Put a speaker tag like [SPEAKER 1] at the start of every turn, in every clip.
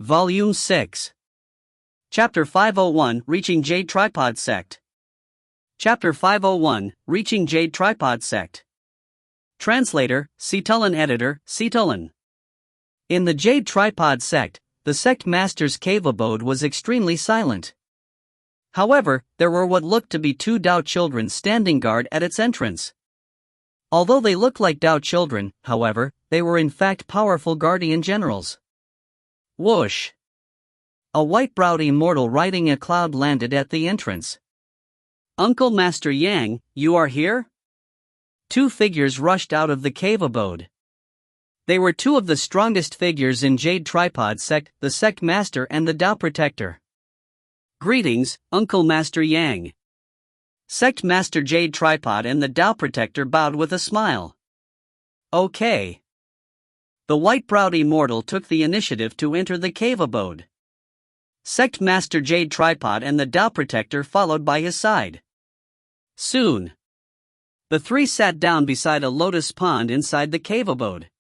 [SPEAKER 1] Volume 6. Chapter 501, Reaching Jade Tripod Sect. Chapter 501, Reaching Jade Tripod Sect. Translator, Cetulin. Editor, Cetulin. In the Jade Tripod Sect, the sect master's cave abode was extremely silent. However, there were what looked to be two Dao children standing guard at its entrance. Although they looked like Dao children, however, they were in fact powerful guardian generals. Whoosh! A white-browed immortal riding a cloud landed at the entrance. Uncle Master Yang, you are here? Two figures rushed out of the cave abode. They were two of the strongest figures in Jade Tripod Sect, the Sect Master and the Dao Protector. Greetings, Uncle Master Yang. Sect Master Jade Tripod and the Dao Protector bowed with a smile. Okay. The white-browed immortal took the initiative to enter the cave abode. Sect Master Jade Tripod and the Dao Protector followed by his side. Soon, the three sat down beside a lotus pond inside the cave abode.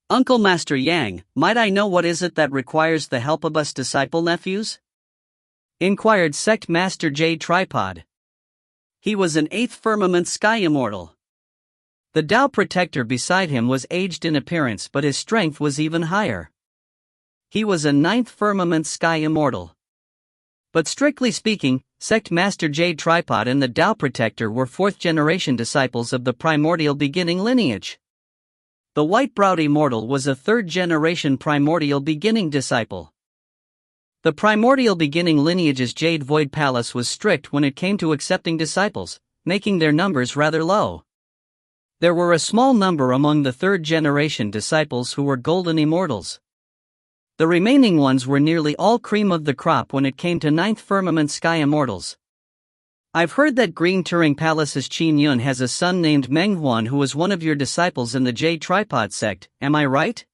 [SPEAKER 1] Uncle Master Yang, might I know what is it that requires the help of us disciple nephews? Inquired Sect Master Jade Tripod. He was an 8th firmament sky immortal. The Dao Protector beside him was aged in appearance, but his strength was even higher. He was a 9th firmament sky immortal. But strictly speaking, Sect Master Jade Tripod and the Dao Protector were 4th generation disciples of the primordial beginning lineage. The white-browed immortal was a 3rd generation primordial beginning disciple. The primordial beginning lineage's Jade Void Palace was strict when it came to accepting disciples, making their numbers rather low. There were a small number among the 3rd generation disciples who were golden immortals. The remaining ones were nearly all cream of the crop when it came to 9th firmament sky immortals. I've heard that Green Turing Palace's Qin Yun has a son named Meng Huan who was one of your disciples in the Jade Tripod Sect, am I right?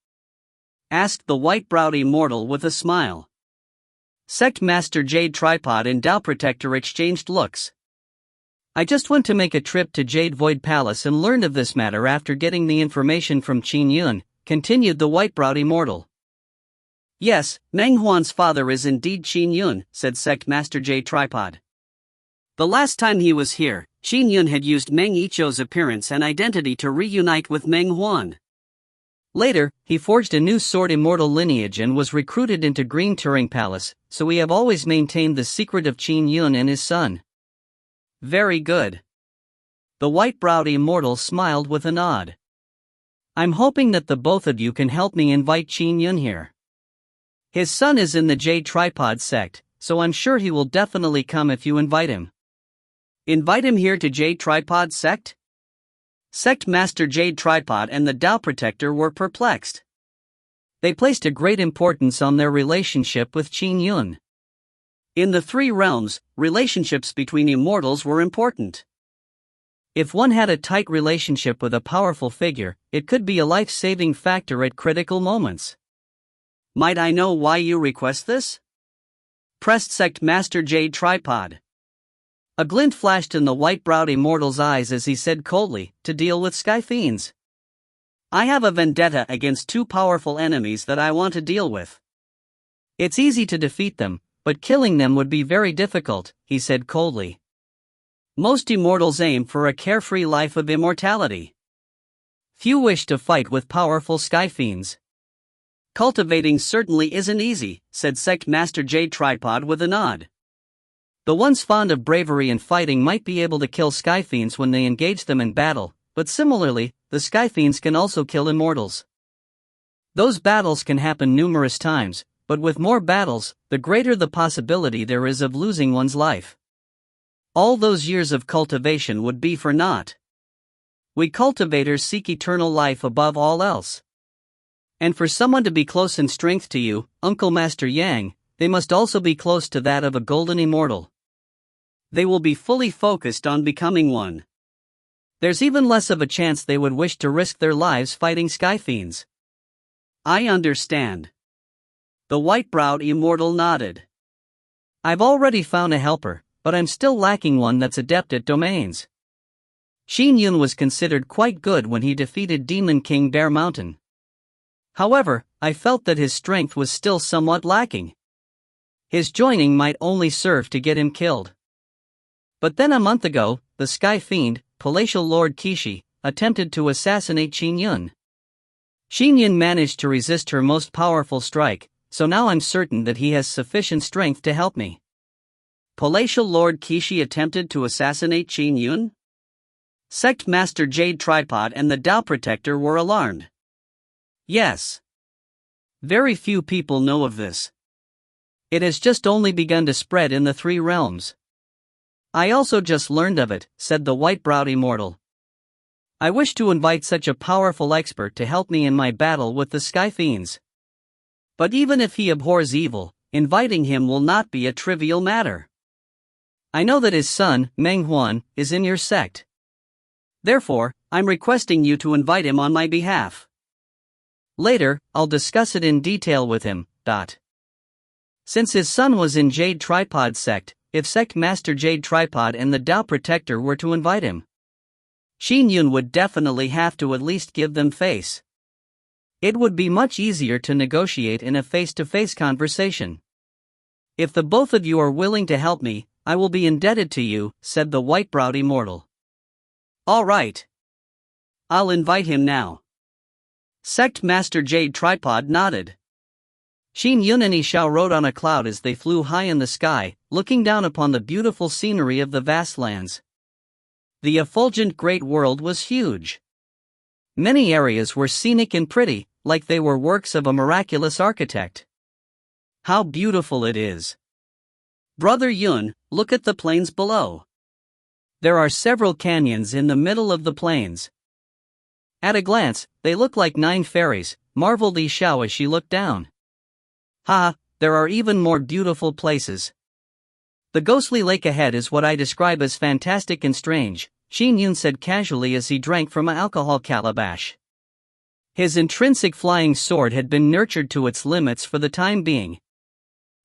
[SPEAKER 1] Asked the white-browed immortal with a smile. Sect Master Jade Tripod and Dao Protector exchanged looks. I just went to make a trip to Jade Void Palace and learned of this matter after getting the information from Qin Yun, continued the white-browed immortal. Yes, Meng Huan's father is indeed Qin Yun, said Sect Master Jade Tripod. The last time he was here, Qin Yun had used Meng Yichou's appearance and identity to reunite with Meng Huan. Later, he forged a new sword immortal lineage and was recruited into Green Turing Palace, so we have always maintained the secret of Qin Yun and his son. Very good. The white-browed immortal smiled with a nod. I'm hoping that the both of you can help me invite Qin Yun here. His son is in the Jade Tripod Sect, so I'm sure he will definitely come if you invite him. Invite him here to Jade Tripod Sect? Sect Master Jade Tripod and the Dao Protector were perplexed. They placed a great importance on their relationship with Qin Yun. In the 3 realms, relationships between immortals were important. If one had a tight relationship with a powerful figure, it could be a life-saving factor at critical moments. Might I know why you request this? Pressed Sect Master Jade Tripod. A glint flashed in the white-browed immortal's eyes as he said coldly, to deal with sky fiends. I have a vendetta against 2 powerful enemies that I want to deal with. It's easy to defeat them, but killing them would be very difficult, he said coldly. Most immortals aim for a carefree life of immortality. Few wish to fight with powerful sky fiends. Cultivating certainly isn't easy, said Sect Master Jade Tripod with a nod. The ones fond of bravery and fighting might be able to kill sky fiends when they engage them in battle, but similarly, the sky fiends can also kill immortals. Those battles can happen numerous times, but with more battles, the greater the possibility there is of losing one's life. All those years of cultivation would be for naught. We cultivators seek eternal life above all else. And for someone to be close in strength to you, Uncle Master Yang, they must also be close to that of a golden immortal. They will be fully focused on becoming one. There's even less of a chance they would wish to risk their lives fighting sky fiends. I understand. The white-browed immortal nodded. I've already found a helper, but I'm still lacking one that's adept at domains. Qin Yun was considered quite good when he defeated Demon King Bear Mountain. However, I felt that his strength was still somewhat lacking. His joining might only serve to get him killed. But then a month ago, the Sky Fiend, Palatial Lord Kishi, attempted to assassinate Qin Yun. Qin Yun managed to resist her most powerful strike, so now I'm certain that he has sufficient strength to help me. Palatial Lord Kishi attempted to assassinate Qin Yun? Sect Master Jade Tripod and the Tao Protector were alarmed. Yes. Very few people know of this. It has just only begun to spread in the three realms. I also just learned of it, said the white-browed immortal. I wish to invite such a powerful expert to help me in my battle with the Sky Fiends. But even if he abhors evil, inviting him will not be a trivial matter. I know that his son, Meng Huan, is in your sect. Therefore, I'm requesting you to invite him on my behalf. Later, I'll discuss it in detail with him. Since his son was in Jade Tripod's sect, if Sect Master Jade Tripod and the Tao Protector were to invite him, Qin Yun would definitely have to at least give them face. It would be much easier to negotiate in a face-to-face conversation. If the both of you are willing to help me, I will be indebted to you, said the white-browed immortal. All right. I'll invite him now. Sect Master Jade Tripod nodded. Qin Yun and Xiao rode on a cloud as they flew high in the sky, looking down upon the beautiful scenery of the vast lands. The effulgent great world was huge. Many areas were scenic and pretty, like they were works of a miraculous architect. How beautiful it is! Brother Yun, look at the plains below. There are several canyons in the middle of the plains. At a glance, they look like 9 fairies, marveled Xiao as she looked down. Ha, there are even more beautiful places. The ghostly lake ahead is what I describe as fantastic and strange, Qin Yun said casually as he drank from an alcohol calabash. His intrinsic flying sword had been nurtured to its limits for the time being.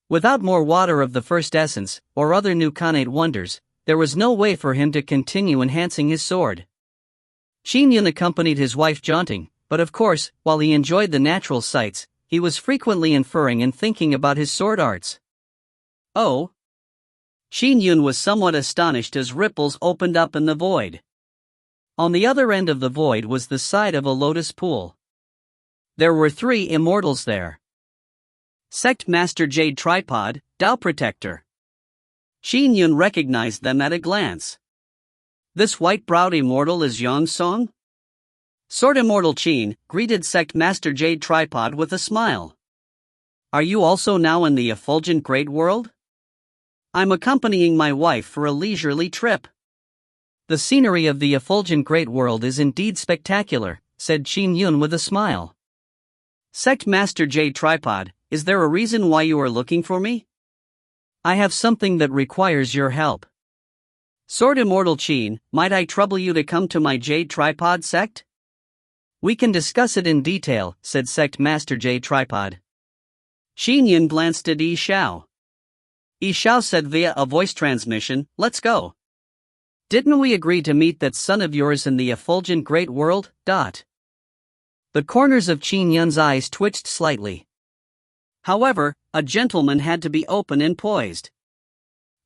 [SPEAKER 1] Without more water of the first essence, or other new connate wonders, there was no way for him to continue enhancing his sword. Qin Yun accompanied his wife jaunting, but of course, while he enjoyed the natural sights, he was frequently inferring and thinking about his sword arts. Oh? Qin Yun was somewhat astonished as ripples opened up in the void. On the other end of the void was the side of a lotus pool. There were 3 immortals there. Sect Master Jade Tripod, Tao Protector. Qin Yun recognized them at a glance. This white-browed immortal is Yang Song? Sword Immortal Qin greeted Sect Master Jade Tripod with a smile. Are you also now in the effulgent great world? I'm accompanying my wife for a leisurely trip. The scenery of the effulgent great world is indeed spectacular, said Qin Yun with a smile. Sect Master Jade Tripod, is there a reason why you are looking for me? I have something that requires your help. Sword Immortal Qin, might I trouble you to come to my Jade Tripod sect? We can discuss it in detail, said Sect Master Jade Tripod. Qin Yun glanced at Xiao. Xiao said via a voice transmission, let's go. Didn't we agree to meet that son of yours in the effulgent great world? The corners of Qin Yun's eyes twitched slightly. However, a gentleman had to be open and poised.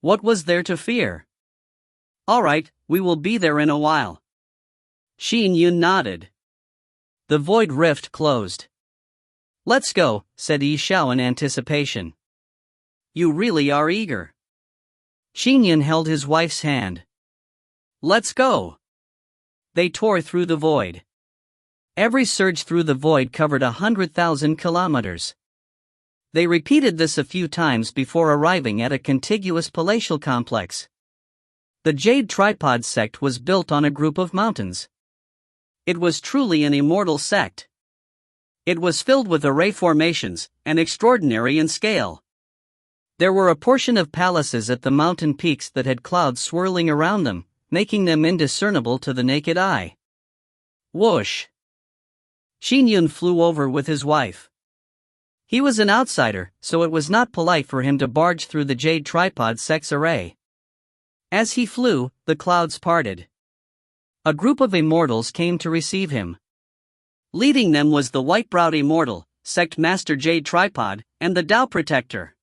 [SPEAKER 1] What was there to fear? All right, we will be there in a while. Qin Yun nodded. The void rift closed. Let's go, said Xiao in anticipation. You really are eager. Qin Yun held his wife's hand. Let's go. They tore through the void. Every surge through the void covered 100,000 kilometers. They repeated this a few times before arriving at a contiguous palatial complex. The Jade Tripod sect was built on a group of mountains. It was truly an immortal sect. It was filled with array formations, and extraordinary in scale. There were a portion of palaces at the mountain peaks that had clouds swirling around them, making them indiscernible to the naked eye. Whoosh! Qin Yun flew over with his wife. He was an outsider, so it was not polite for him to barge through the Jade Tripod sect's array. As he flew, the clouds parted. A group of immortals came to receive him. Leading them was the white-browed immortal, Sect Master Jade Tripod, and the Tao Protector.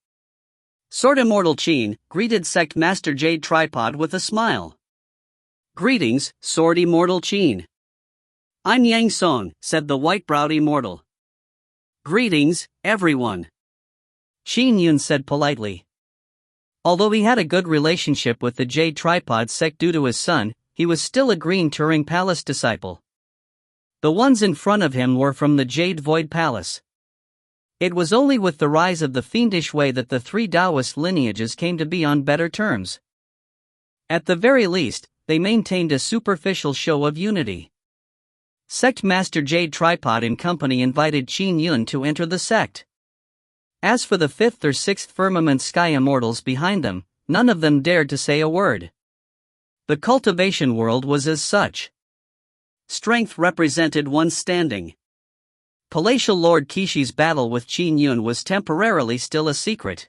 [SPEAKER 1] Sword Immortal Qin greeted Sect Master Jade Tripod with a smile. "Greetings, Sword Immortal Qin." "I'm Yang Song," said the white-browed immortal. "Greetings, everyone," Qin Yun said politely. Although he had a good relationship with the Jade Tripod sect due to his son, he was still a Green Turing Palace disciple. The ones in front of him were from the Jade Void Palace. It was only with the rise of the fiendish way that the three Taoist lineages came to be on better terms. At the very least, they maintained a superficial show of unity. Sect Master Jade Tripod and company invited Qin Yun to enter the sect. As for the fifth or sixth firmament sky immortals behind them, none of them dared to say a word. The cultivation world was as such. Strength represented one's standing. Palatial Lord Kishi's battle with Qin Yun was temporarily still a secret.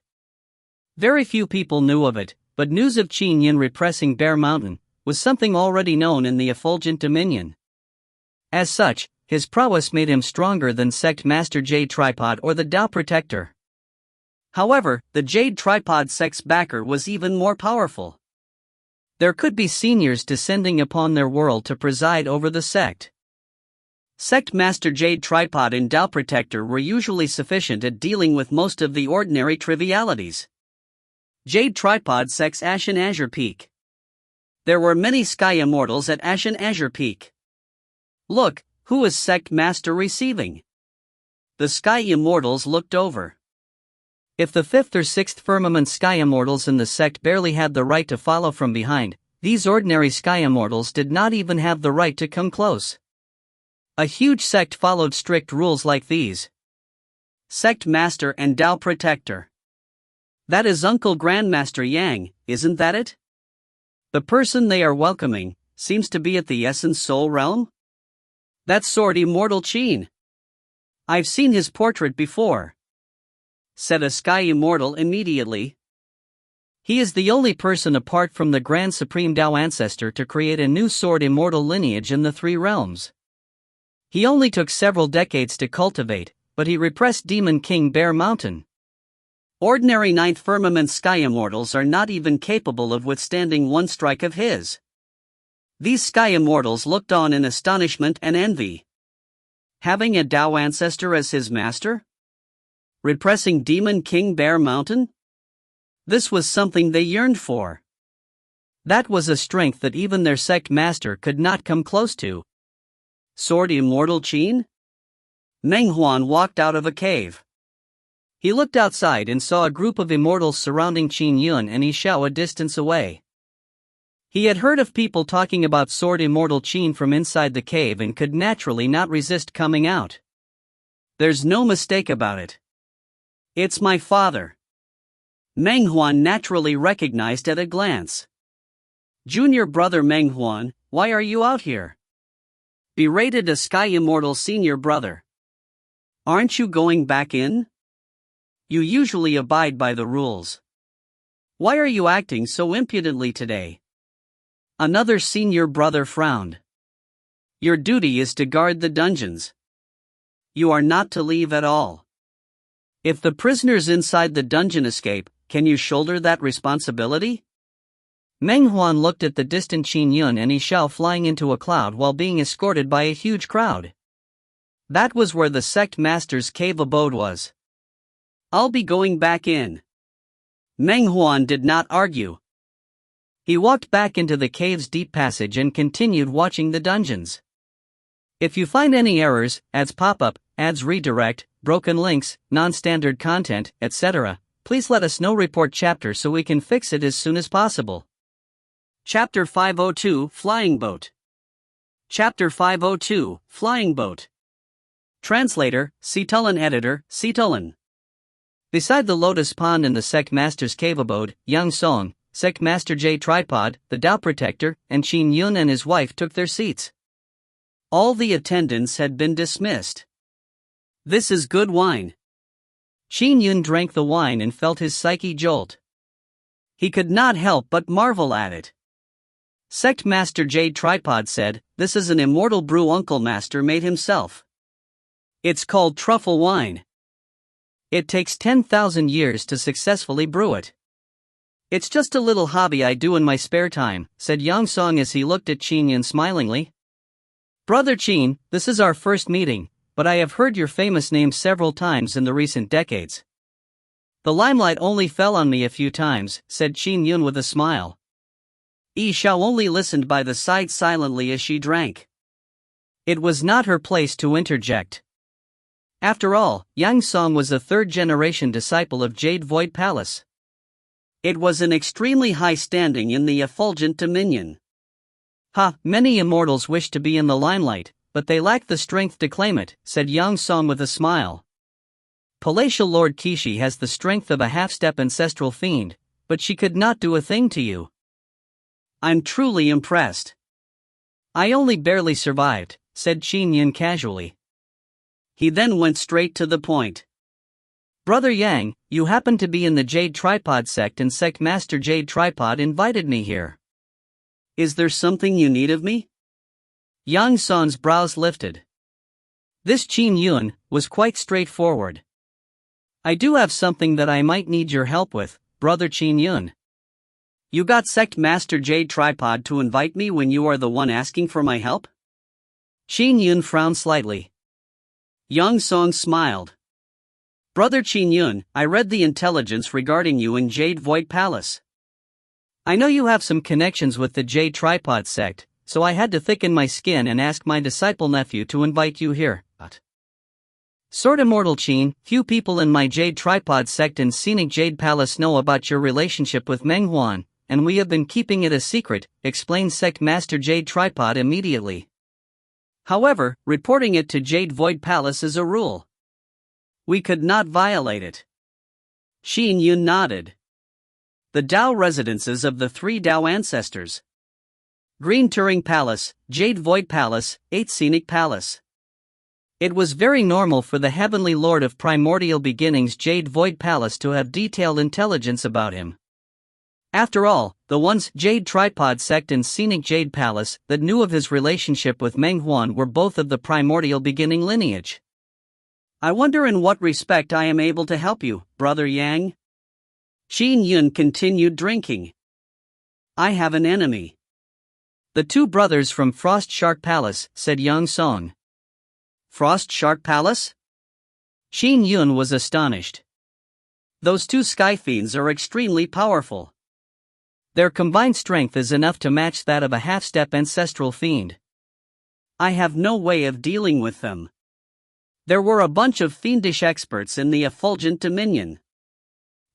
[SPEAKER 1] Very few people knew of it, but news of Qin Yun repressing Bear Mountain was something already known in the Effulgent Dominion. As such, his prowess made him stronger than Sect Master Jade Tripod or the Tao Protector. However, the Jade Tripod sect's backer was even more powerful. There could be seniors descending upon their world to preside over the sect. Sect Master Jade Tripod and Tao Protector were usually sufficient at dealing with most of the ordinary trivialities. Jade Tripod sect's Ashen Azure Peak. There were many Sky Immortals at Ashen Azure Peak. "Look, who is Sect Master receiving?" The Sky Immortals looked over. If the fifth or sixth firmament Sky Immortals in the sect barely had the right to follow from behind, these ordinary Sky Immortals did not even have the right to come close. A huge sect followed strict rules like these. Sect Master and Tao Protector. That is Uncle Grandmaster Yang, isn't that it? The person they are welcoming seems to be at the Essence Soul Realm? That's Sword Immortal Qin. I've seen his portrait before, said a Sky Immortal immediately. He is the only person apart from the Grand Supreme Tao Ancestor to create a new Sword Immortal lineage in the three realms. He only took several decades to cultivate, but he repressed Demon King Bear Mountain. Ordinary Ninth Firmament Sky Immortals are not even capable of withstanding one strike of his. These Sky Immortals looked on in astonishment and envy. Having a Tao Ancestor as his master? Repressing Demon King Bear Mountain? This was something they yearned for. That was a strength that even their sect master could not come close to. Sword Immortal Qin? Meng Huan walked out of a cave. He looked outside and saw a group of immortals surrounding Qin Yun and Xiao a distance away. He had heard of people talking about Sword Immortal Qin from inside the cave and could naturally not resist coming out. There's no mistake about it. It's my father. Meng Huan naturally recognized at a glance. Junior brother Meng Huan, why are you out here? Berated a Sky Immortal senior brother. Aren't you going back in? You usually abide by the rules. Why are you acting so impudently today? Another senior brother frowned. Your duty is to guard the dungeons. You are not to leave at all. If the prisoners inside the dungeon escape, can you shoulder that responsibility? Meng Huan looked at the distant Qin Yun and Xiao flying into a cloud while being escorted by a huge crowd. That was where the sect master's cave abode was. I'll be going back in. Meng Huan did not argue. He walked back into the cave's deep passage and continued watching the dungeons. If you find any errors, ads pop up, ads redirect, broken links, non-standard content, etc., please let us know. Report chapter so we can fix it as soon as possible. Chapter 502 Flying Boat. Chapter 502 Flying Boat. Translator, Citulan Editor, Citulan. Beside the Lotus Pond in the Sect Master's cave abode, Yang Song, Sect Master Jade Tripod, the Tao Protector, and Qin Yun and his wife took their seats. All the attendants had been dismissed. This is good wine. Qin Yun drank the wine and felt his psyche jolt. He could not help but marvel at it. Sect Master Jade Tripod said, "This is an immortal brew Uncle Master made himself. It's called truffle wine. It takes 10,000 years to successfully brew it. It's just a little hobby I do in my spare time, said Yang Song as he looked at Qin Yun smilingly. Brother Qin, this is our first meeting, but I have heard your famous name several times in the recent decades. The limelight only fell on me a few times, said Qin Yun with a smile. Xiao only listened by the side silently as she drank. It was not her place to interject. After all, Yang Song was a third-generation disciple of Jade Void Palace. It was an extremely high standing in the effulgent dominion. Many immortals wish to be in the limelight, but they lack the strength to claim it, said Yang Song with a smile. Palatial Lord Kishi has the strength of a half-step ancestral fiend, but she could not do a thing to you. I'm truly impressed. I only barely survived, said Qin Yun casually. He then went straight to the point. Brother Yang, you happen to be in the Jade Tripod sect and Sect Master Jade Tripod invited me here. Is there something you need of me? Yang Song's brows lifted. This Qin Yun was quite straightforward. I do have something that I might need your help with, Brother Qin Yun. You got Sect Master Jade Tripod to invite me when you are the one asking for my help? Qin Yun frowned slightly. Yang Song smiled. Brother Qin Yun, I read the intelligence regarding you in Jade Void Palace. I know you have some connections with the Jade Tripod sect, so I had to thicken my skin and ask my disciple nephew to invite you here. Sword Immortal Qin, few people in my Jade Tripod sect and Scenic Jade Palace know about your relationship with Meng Huan, and we have been keeping it a secret, explained Sect Master Jade Tripod immediately. However, reporting it to Jade Void Palace is a rule. We could not violate it. Qin Yun nodded. The Dao residences of the three Dao ancestors. Green Turing Palace, Jade Void Palace, 8th Scenic Palace. It was very normal for the Heavenly Lord of Primordial Beginnings Jade Void Palace to have detailed intelligence about him. After all, the once Jade Tripod sect and Scenic Jade Palace that knew of his relationship with Meng Huan were both of the Primordial Beginning lineage. I wonder in what respect I am able to help you, Brother Yang? Qin Yun continued drinking. I have an enemy. The two brothers from Frost Shark Palace, said Yang Song. Frost Shark Palace? Qin Yun was astonished. Those two sky fiends are extremely powerful. Their combined strength is enough to match that of a half-step ancestral fiend. I have no way of dealing with them. There were a bunch of fiendish experts in the effulgent dominion.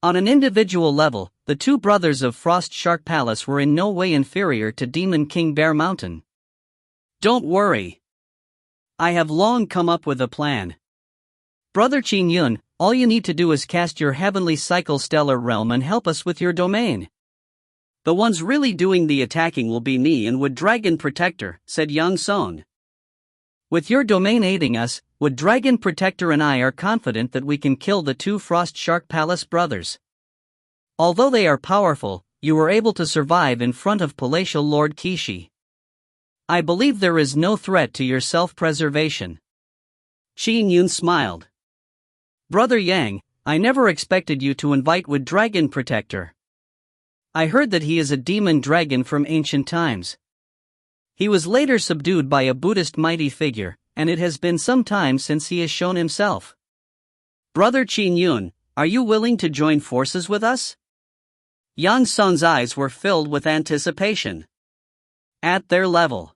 [SPEAKER 1] On an individual level, the two brothers of Frost Shark Palace were in no way inferior to Demon King Bear Mountain. Don't worry. I have long come up with a plan. Brother Qin Yun, all you need to do is cast your heavenly cycle stellar realm and help us with your domain. The ones really doing the attacking will be me and Wood Dragon Protector, said Yang Song. With your domain aiding us, Wood Dragon Protector and I are confident that we can kill the two Frost Shark Palace brothers. Although they are powerful, you were able to survive in front of Palatial Lord Kishi. I believe there is no threat to your self-preservation. Qin Yun smiled. Brother Yang, I never expected you to invite Wood Dragon Protector. I heard that he is a demon dragon from ancient times. He was later subdued by a Buddhist mighty figure, and it has been some time since he has shown himself. Brother Qin Yun, are you willing to join forces with us? Yang Song's eyes were filled with anticipation. At their level,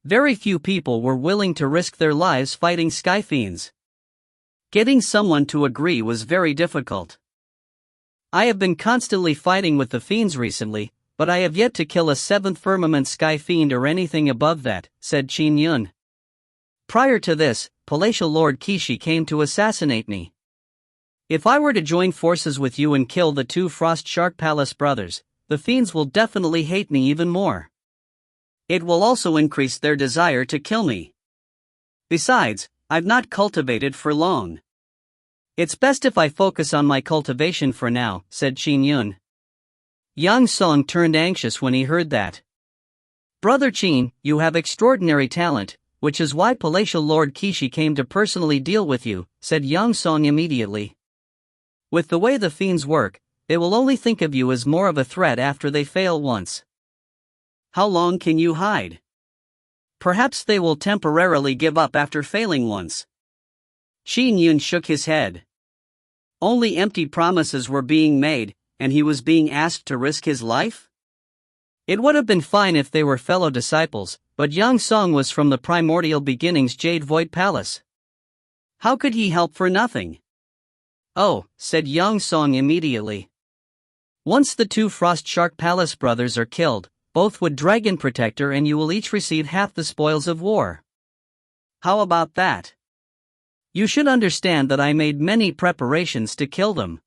[SPEAKER 1] very few people were willing to risk their lives fighting sky fiends. Getting someone to agree was very difficult. I have been constantly fighting with the fiends recently, but I have yet to kill a 7th firmament sky fiend or anything above that, said Qin Yun. Prior to this, Palatial Lord Kishi came to assassinate me. If I were to join forces with you and kill the two Frost Shark Palace brothers, the fiends will definitely hate me even more. It will also increase their desire to kill me. Besides, I've not cultivated for long. It's best if I focus on my cultivation for now, said Qin Yun. Yang Song turned anxious when he heard that. Brother Qin, you have extraordinary talent, which is why Palatial Lord Kishi came to personally deal with you, said Yang Song immediately. With the way the fiends work, they will only think of you as more of a threat after they fail once. How long can you hide? Perhaps they will temporarily give up after failing once. Qin Yun shook his head. Only empty promises were being made, and he was being asked to risk his life? It would have been fine if they were fellow disciples, but Yang Song was from the primordial beginnings Jade Void Palace. How could he help for nothing? Oh, said Yang Song immediately. Once the two Frost Shark Palace brothers are killed, both would Dragon Protector and you will each receive half the spoils of war. How about that? You should understand that I made many preparations to kill them.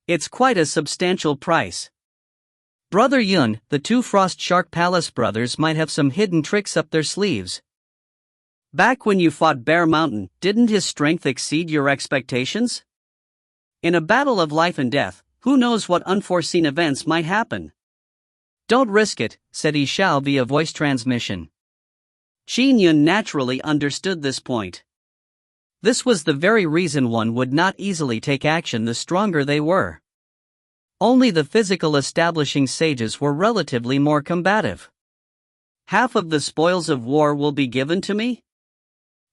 [SPEAKER 1] It's quite a substantial price. Brother Yun, the two Frost Shark Palace brothers might have some hidden tricks up their sleeves. Back when you fought Bear Mountain, didn't his strength exceed your expectations? In a battle of life and death, who knows what unforeseen events might happen? Don't risk it, said Xiao via voice transmission. Qin Yun naturally understood this point. This was the very reason one would not easily take action the stronger they were. Only the physical establishing sages were relatively more combative. Half of the spoils of war will be given to me?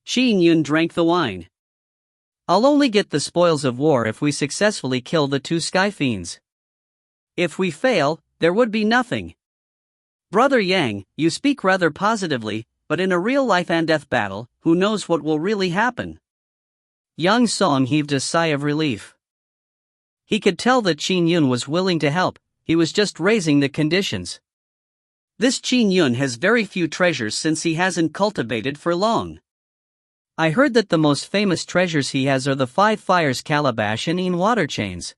[SPEAKER 1] Qin Yun drank the wine. I'll only get the spoils of war if we successfully kill the two sky fiends. If we fail, there would be nothing. Brother Yang, you speak rather positively, but in a real life and death battle, who knows what will really happen? Yang Song heaved a sigh of relief. He could tell that Qin Yun was willing to help, he was just raising the conditions. This Qin Yun has very few treasures since he hasn't cultivated for long. I heard that the most famous treasures he has are the 5 fires calabash and Een water chains.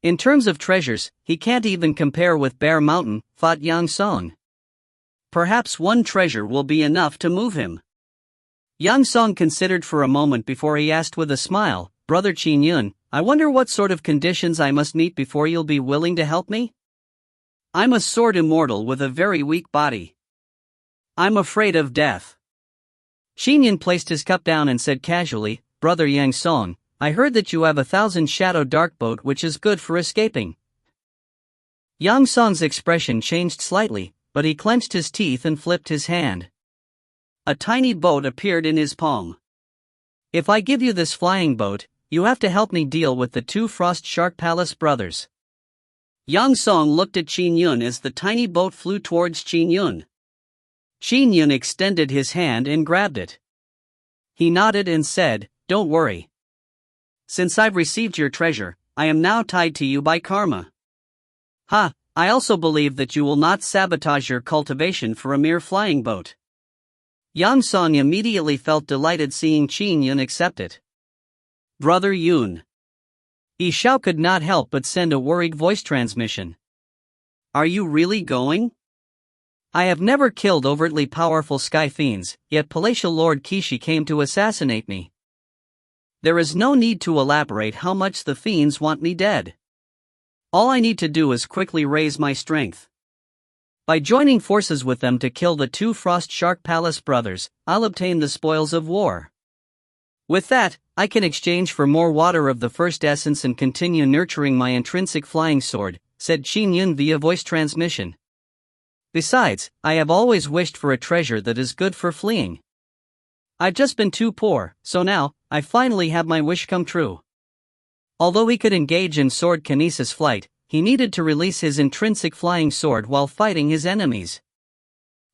[SPEAKER 1] In terms of treasures, he can't even compare with Bear Mountain, thought Yang Song. Perhaps one treasure will be enough to move him. Yang Song considered for a moment before he asked with a smile, Brother Qin Yun, I wonder what sort of conditions I must meet before you'll be willing to help me? I'm a sword immortal with a very weak body. I'm afraid of death. Qin Yun placed his cup down and said casually, Brother Yang Song, I heard that you have 1,000 shadow dark boat which is good for escaping. Yang Song's expression changed slightly, but he clenched his teeth and flipped his hand. A tiny boat appeared in his palm. If I give you this flying boat, you have to help me deal with the two Frost Shark Palace brothers. Yang Song looked at Qin Yun as the tiny boat flew towards Qin Yun. Qin Yun extended his hand and grabbed it. He nodded and said, Don't worry. Since I've received your treasure, I am now tied to you by karma. Ha, I also believe that you will not sabotage your cultivation for a mere flying boat. Yang Song immediately felt delighted seeing Qin Yun accept it. Brother Yun. Xiao could not help but send a worried voice transmission. Are you really going? I have never killed overtly powerful sky fiends, yet Palatial Lord Kishi came to assassinate me. There is no need to elaborate how much the fiends want me dead. All I need to do is quickly raise my strength. By joining forces with them to kill the two Frost Shark Palace brothers, I'll obtain the spoils of war. With that, I can exchange for more water of the first essence and continue nurturing my intrinsic flying sword, said Qin Yun via voice transmission. Besides, I have always wished for a treasure that is good for fleeing. I've just been too poor, so now, I finally have my wish come true. Although he could engage in sword kinesis flight, he needed to release his intrinsic flying sword while fighting his enemies.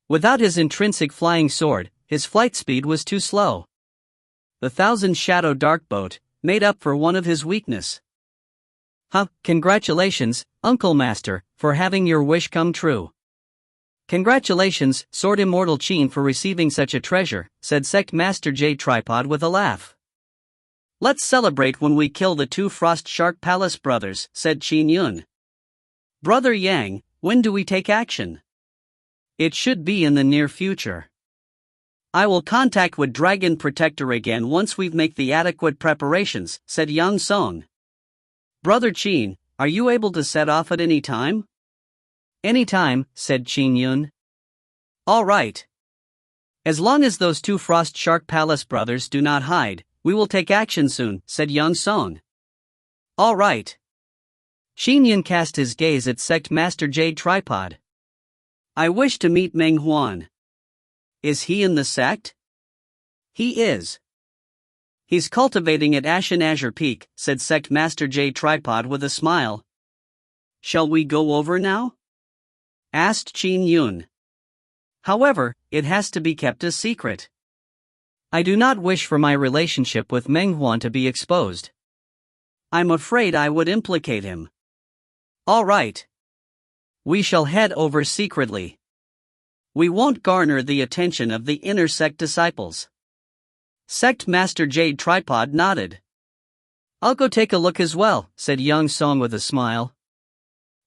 [SPEAKER 1] Without his intrinsic flying sword, his flight speed was too slow. The 1,000 shadow dark boat made up for one of his weakness. Congratulations, Uncle Master, for having your wish come true. Congratulations, Sword Immortal Qin, for receiving such a treasure, said Sect Master Jade Tripod with a laugh. Let's celebrate when we kill the two Frost Shark Palace brothers, said Qin Yun. Brother Yang, when do we take action? It should be in the near future. I will contact with Dragon Protector again once we've made the adequate preparations, said Yang Song. Brother Qin, are you able to set off at any time? Any time, said Qin Yun. All right. As long as those two Frost Shark Palace brothers do not hide, we will take action soon, said Yang Song. All right. Qin Yun cast his gaze at Sect Master Jade Tripod. I wish to meet Meng Huan. Is he in the sect? He is. He's cultivating at Ashen Azure Peak, said Sect Master Jade Tripod with a smile. Shall we go over now? Asked Qin Yun. However, it has to be kept a secret. I do not wish for my relationship with Meng Huan to be exposed. I'm afraid I would implicate him. All right. We shall head over secretly. We won't garner the attention of the inner sect disciples. Sect Master Jade Tripod nodded. I'll go take a look as well, said Yang Song with a smile.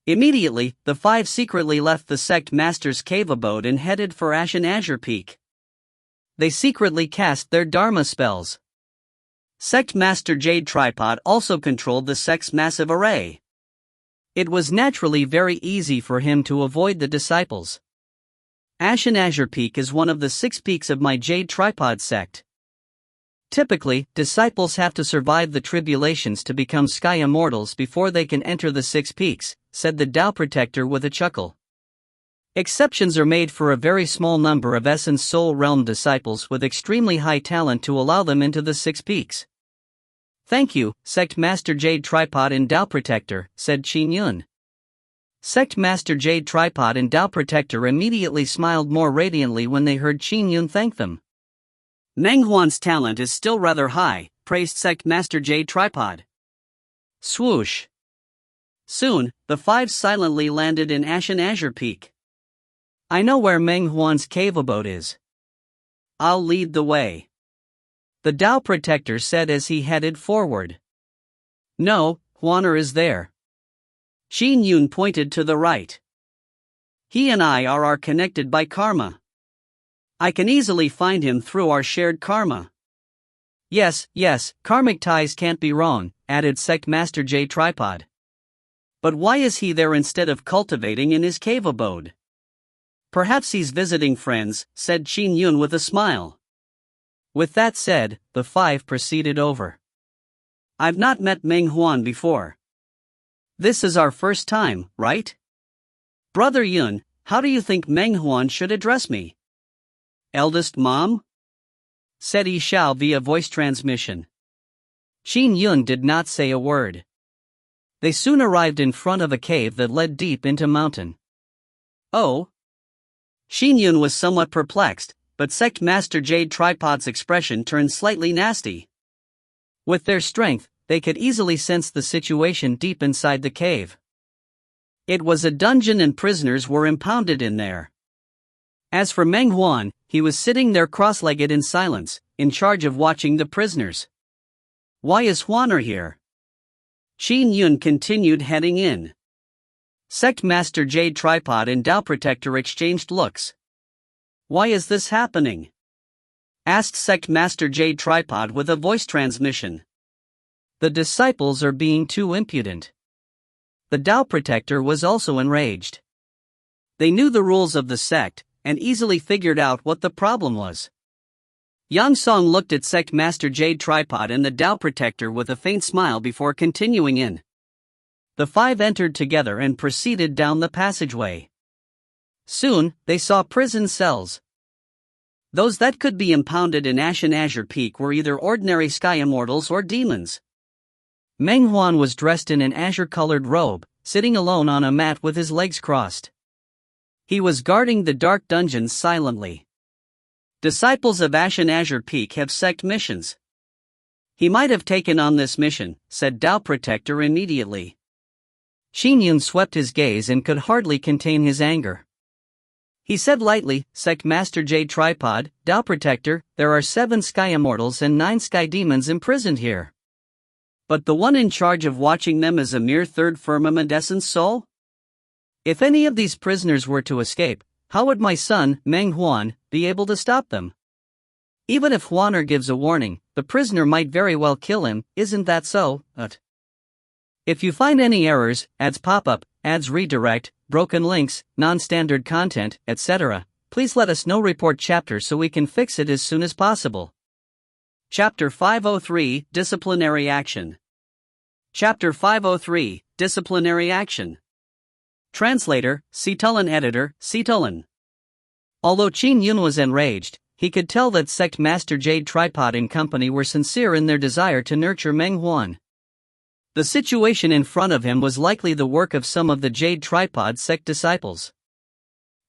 [SPEAKER 1] Immediately, the five secretly left the sect master's cave abode and headed for Ashen Azure Peak. They secretly cast their Dharma spells. Sect Master Jade Tripod also controlled the sect's massive array. It was naturally very easy for him to avoid the disciples. Ashen Azure Peak is one of the 6 peaks of my Jade Tripod sect. Typically, disciples have to survive the tribulations to become sky immortals before they can enter the 6 peaks, said the Tao Protector with a chuckle. Exceptions are made for a very small number of Essence Soul Realm disciples with extremely high talent to allow them into the 6 peaks. Thank you, Sect Master Jade Tripod and Tao Protector, said Qin Yun. Sect Master Jade Tripod and Tao Protector immediately smiled more radiantly when they heard Qin Yun thank them. Meng Huan's talent is still rather high, praised Sect Master Jade Tripod. Swoosh. Soon, the 5 silently landed in Ashen Azure Peak. I know where Meng Huan's cave abode is. I'll lead the way, the Tao Protector said as he headed forward. No, Huaner is there. Qin Yun pointed to the right. He and I are connected by karma. I can easily find him through our shared karma. Yes, karmic ties can't be wrong, added Sect Master Jade Tripod. But why is he there instead of cultivating in his cave abode? Perhaps he's visiting friends, said Qin Yun with a smile. With that said, the 5 proceeded over. I've not met Meng Huan before. This is our first time, right? Brother Yun, how do you think Meng Huan should address me? Eldest mom? Said Xiao via voice transmission. Qin Yun did not say a word. They soon arrived in front of a cave that led deep into mountain. Oh? Qin Yun was somewhat perplexed, but Sect Master Jade Tripod's expression turned slightly nasty. With their strength, they could easily sense the situation deep inside the cave. It was a dungeon and prisoners were impounded in there. As for Meng Huan, he was sitting there cross-legged in silence, in charge of watching the prisoners. Why is Huaner here? Qin Yun continued heading in. Sect Master Jade Tripod and Tao Protector exchanged looks. Why is this happening? Asked Sect Master Jade Tripod with a voice transmission. The disciples are being too impudent. The Tao Protector was also enraged. They knew the rules of the sect, and easily figured out what the problem was. Yang Song looked at Sect Master Jade Tripod and the Tao Protector with a faint smile before continuing in. The 5 entered together and proceeded down the passageway. Soon, they saw prison cells. Those that could be impounded in Ashen Azure Peak were either ordinary sky immortals or demons. Meng Huan was dressed in an azure-colored robe, sitting alone on a mat with his legs crossed. He was guarding the dark dungeons silently. Disciples of Ashen Azure Peak have sect missions. He might have taken on this mission, said Tao Protector immediately. Qin Yun swept his gaze and could hardly contain his anger. He said lightly, Sect Master Jade Tripod, Tao Protector, there are 7 sky immortals and 9 sky demons imprisoned here. But the one in charge of watching them is a mere 3rd firmament essence soul? If any of these prisoners were to escape, how would my son, Meng Huan, be able to stop them? Even if Huaner gives a warning, the prisoner might very well kill him, isn't that so? If you find any errors, ads pop-up, ads redirect, broken links, non-standard content, etc., please let us know. Report chapter so we can fix it as soon as possible. Chapter 503, Disciplinary Action. Chapter 503, Disciplinary Action. Translator, Situlin. Editor, Situlin. Although Qin Yun was enraged, he could tell that Sect Master Jade Tripod and company were sincere in their desire to nurture Meng Huan. The situation in front of him was likely the work of some of the Jade Tripod sect disciples.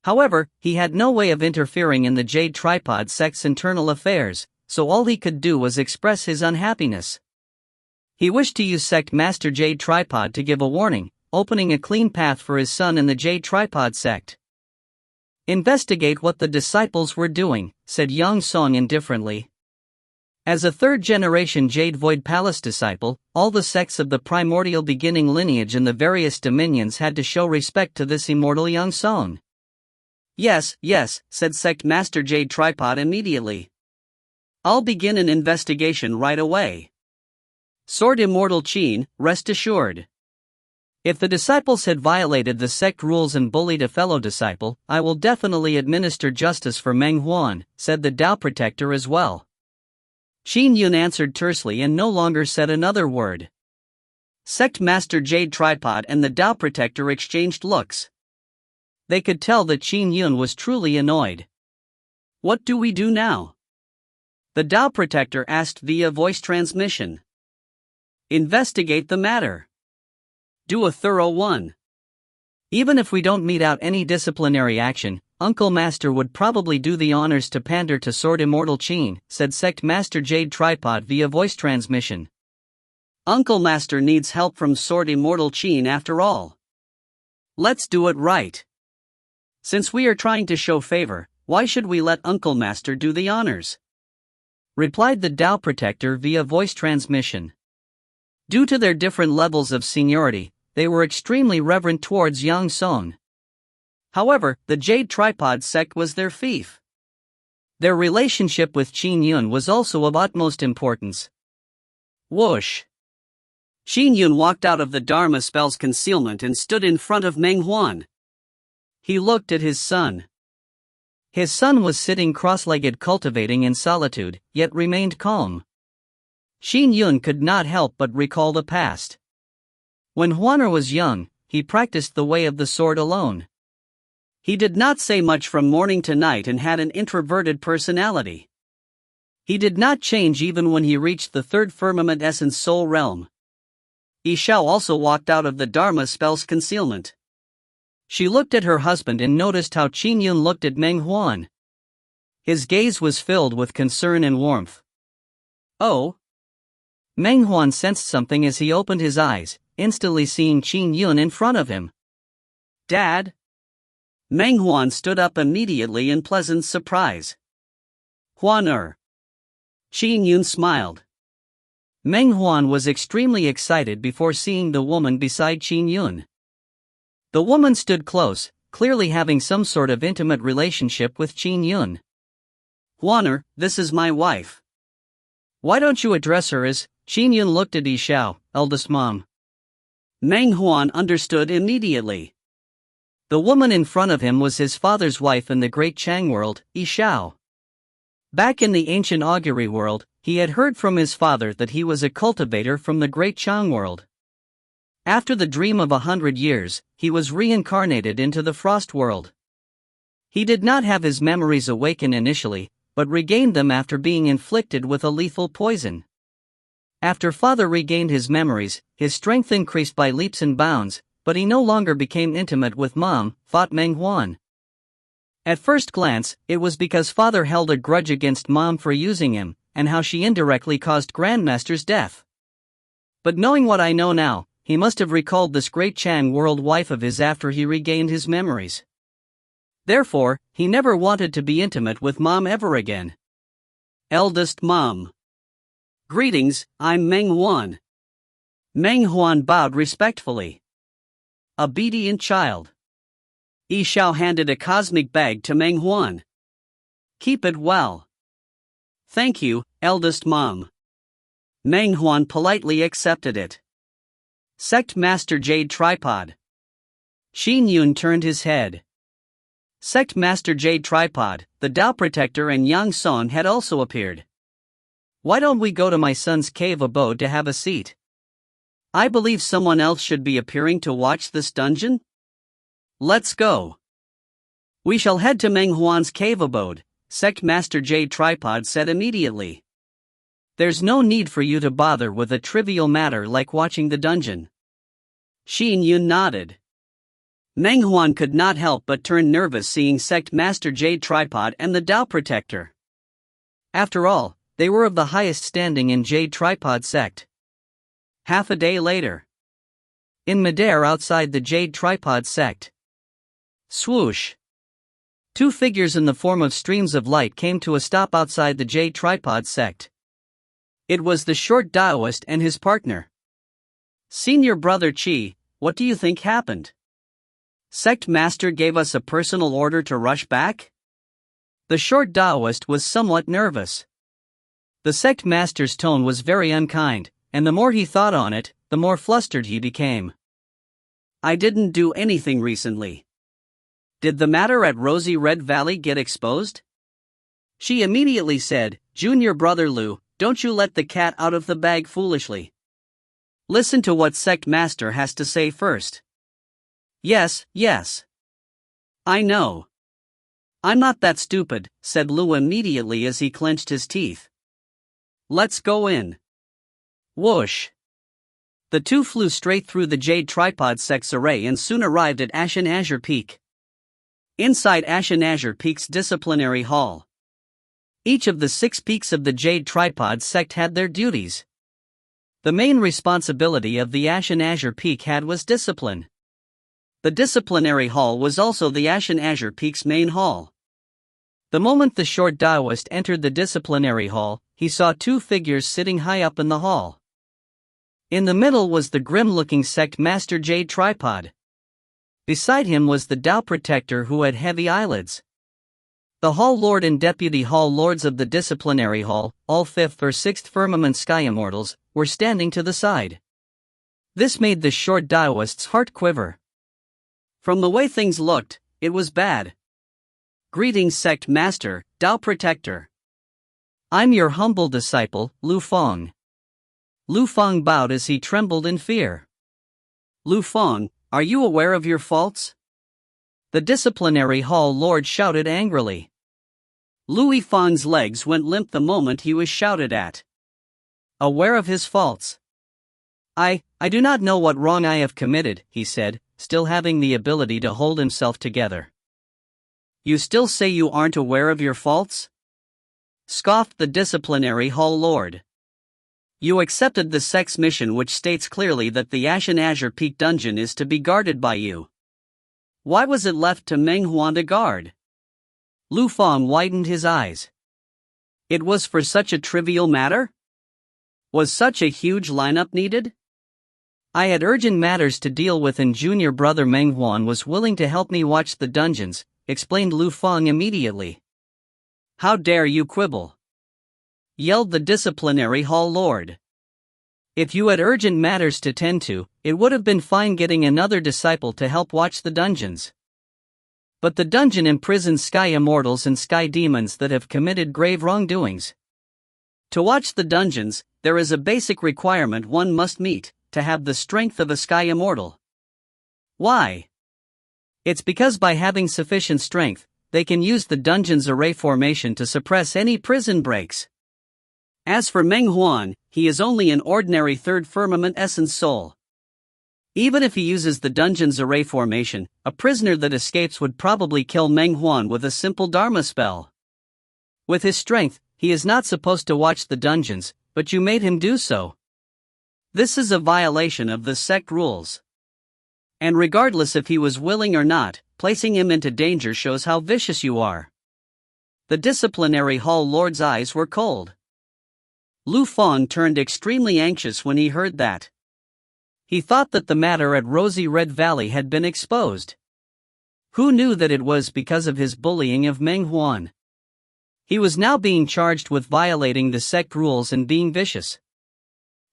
[SPEAKER 1] However, he had no way of interfering in the Jade Tripod sect's internal affairs, so all he could do was express his unhappiness. He wished to use Sect Master Jade Tripod to give a warning, opening a clean path for his son in the Jade Tripod sect. "Investigate what the disciples were doing," said Yang Song indifferently. As a third-generation Jade Void Palace disciple, all the sects of the primordial beginning lineage in the various dominions had to show respect to this immortal Yang Song. Yes, said Sect Master Jade Tripod immediately. "I'll begin an investigation right away. Sword Immortal Qin, rest assured. If the disciples had violated the sect rules and bullied a fellow disciple, I will definitely administer justice for Meng Huan," said the Tao Protector as well. Qin Yun answered tersely and no longer said another word. Sect Master Jade Tripod and the Tao Protector exchanged looks. They could tell that Qin Yun was truly annoyed. "What do we do now?" the Tao Protector asked via voice transmission. "Investigate the matter. Do a thorough one. Even if we don't mete out any disciplinary action, Uncle Master would probably do the honors to pander to Sword Immortal Qin," said Sect Master Jade Tripod via voice transmission. "Uncle Master needs help from Sword Immortal Qin after all. Let's do it right. Since we are trying to show favor, why should we let Uncle Master do the honors?" replied the Tao Protector via voice transmission. Due to their different levels of seniority, they were extremely reverent towards Yang Song. However, the Jade Tripod sect was their fief. Their relationship with Qin Yun was also of utmost importance. Whoosh! Qin Yun walked out of the Dharma spell's concealment and stood in front of Meng Huan. He looked at his son. His son was sitting cross-legged cultivating in solitude, yet remained calm. Qin Yun could not help but recall the past. When Huaner was young, he practiced the way of the sword alone. He did not say much from morning to night and had an introverted personality. He did not change even when he reached the third firmament essence soul realm. Xiao also walked out of the Dharma spell's concealment. She looked at her husband and noticed how Qin Yun looked at Meng Huan. His gaze was filled with concern and warmth. "Oh?" Meng Huan sensed something as he opened his eyes, instantly seeing Qin Yun in front of him. "Dad?" Meng Huan stood up immediately in pleasant surprise. "Huaner." Qin Yun smiled. Meng Huan was extremely excited before seeing the woman beside Qin Yun. The woman stood close, clearly having some sort of intimate relationship with Qin Yun. "Huaner, this is my wife. Why don't you address her as..." Qin Yun looked at Xiao, eldest mom. Meng Huan understood immediately. The woman in front of him was his father's wife in the Great Chang world, Xiao. Back in the ancient augury world, he had heard from his father that he was a cultivator from the Great Chang world. After the dream of 100 years, he was reincarnated into the Frost world. He did not have his memories awaken initially, but regained them after being inflicted with a lethal poison. After father regained his memories, his strength increased by leaps and bounds, but he no longer became intimate with mom, thought Meng Huan. At first glance, it was because father held a grudge against mom for using him, and how she indirectly caused Grandmaster's death. But knowing what I know now, he must have recalled this Great Chang world wife of his after he regained his memories. Therefore, he never wanted to be intimate with mom ever again. Eldest mom. Greetings, I'm Meng Huan. Meng Huan bowed respectfully. Obedient child. Xiao handed a cosmic bag to Meng Huan. Keep it well. Thank you, eldest mom. Meng Huan politely accepted it. Sect Master Jade Tripod. Qin Yun turned his head. Sect Master Jade Tripod, the Tao Protector and Yang Song had also appeared. Why don't we go to my son's cave abode to have a seat? I believe someone else should be appearing to watch this dungeon. Let's go. We shall head to Meng Huan's cave abode, Sect Master Jade Tripod said immediately. There's no need for you to bother with a trivial matter like watching the dungeon. Qin Yun nodded. Meng Huan could not help but turn nervous seeing Sect Master Jade Tripod and the Tao Protector. After all, they were of the highest standing in Jade Tripod sect. Half a day later. In midair outside the Jade Tripod sect. Swoosh. Two figures in the form of streams of light came to a stop outside the Jade Tripod sect. It was the short Taoist and his partner. Senior Brother Qi, what do you think happened? Sect Master gave us a personal order to rush back? The short Taoist was somewhat nervous. The Sect Master's tone was very unkind, and the more he thought on it, the more flustered he became. I didn't do anything recently. Did the matter at Rosy Red Valley get exposed? She immediately said, Junior Brother Lu, don't you let the cat out of the bag foolishly. Listen to what Sect Master has to say first. Yes. I know. I'm not that stupid, said Lu immediately as he clenched his teeth. Let's go in. Whoosh. The two flew straight through the Jade Tripod sect's array and soon arrived at Ashen Azure Peak. Inside Ashen Azure Peak's disciplinary hall. Each of the 6 peaks of the Jade Tripod sect had their duties. The main responsibility of the Ashen Azure Peak had was discipline. The disciplinary hall was also the Ashen Azure Peak's main hall. The moment the short Taoist entered the disciplinary hall, he saw 2 figures sitting high up in the hall. In the middle was the grim-looking Sect Master Jade Tripod. Beside him was the Tao Protector who had heavy eyelids. The Hall Lord and Deputy Hall Lords of the disciplinary hall, all 5th or 6th Firmament Sky Immortals, were standing to the side. This made the short Taoist's heart quiver. From the way things looked, it was bad. Greetings Sect Master, Tao Protector. I'm your humble disciple, Lu Feng. Lu Feng bowed as he trembled in fear. Lu Feng, are you aware of your faults? The disciplinary hall lord shouted angrily. Lu Feng's legs went limp the moment he was shouted at. Aware of his faults? I do not know what wrong I have committed, he said, still having the ability to hold himself together. You still say you aren't aware of your faults? Scoffed the disciplinary hall lord. You accepted the sect's mission which states clearly that the Ashen Azure Peak dungeon is to be guarded by you. Why was it left to Meng Huan to guard? Lu Feng widened his eyes. It was for such a trivial matter? Was such a huge lineup needed? I had urgent matters to deal with and Junior Brother Meng Huan was willing to help me watch the dungeons, explained Lu Feng immediately. How dare you quibble? Yelled the disciplinary hall lord. If you had urgent matters to tend to, it would have been fine getting another disciple to help watch the dungeons. But the dungeon imprisons Sky Immortals and Sky Demons that have committed grave wrongdoings. To watch the dungeons, there is a basic requirement one must meet, to have the strength of a Sky Immortal. Why? It's because by having sufficient strength, they can use the dungeon's array formation to suppress any prison breaks. As for Meng Huan, he is only an ordinary 3rd Firmament Essence soul. Even if he uses the dungeon's array formation, a prisoner that escapes would probably kill Meng Huan with a simple Dharma spell. With his strength, he is not supposed to watch the dungeons, but you made him do so. This is a violation of the sect rules. And regardless if he was willing or not, placing him into danger shows how vicious you are. The disciplinary hall lord's eyes were cold. Lu Feng turned extremely anxious when he heard that. He thought that the matter at Rosy Red Valley had been exposed. Who knew that it was because of his bullying of Meng Huan? He was now being charged with violating the sect rules and being vicious.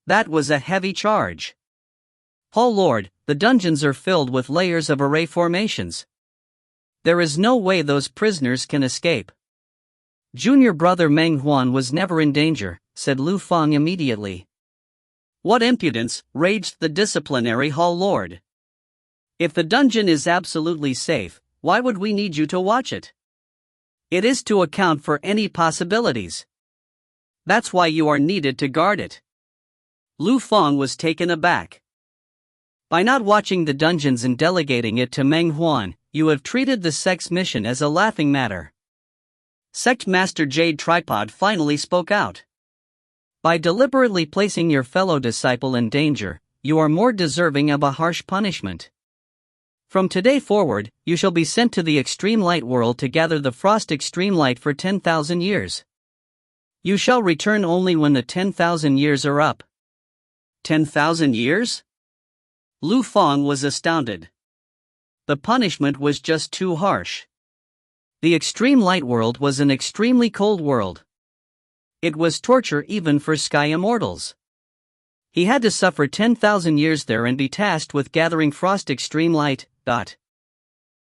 [SPEAKER 1] That was a heavy charge. Hall Lord, the dungeons are filled with layers of array formations. There is no way those prisoners can escape. Junior Brother Meng Huan was never in danger, said Lu Feng immediately. "What impudence!" raged the disciplinary hall lord. "If the dungeon is absolutely safe, why would we need you to watch it? It is to account for any possibilities. That's why you are needed to guard it." Lu Fang was taken aback. "By not watching the dungeons and delegating it to Meng Huan, you have treated the sect's mission as a laughing matter." Sect Master Jade Tripod finally spoke out. "By deliberately placing your fellow disciple in danger, you are more deserving of a harsh punishment. From today forward, you shall be sent to the extreme light world to gather the frost extreme light for 10,000 years. You shall return only when the 10,000 years are up." 10,000 years? Lu Fang was astounded. The punishment was just too harsh. The extreme light world was an extremely cold world. It was torture even for sky immortals. He had to suffer 10,000 years there and be tasked with gathering frost extreme light.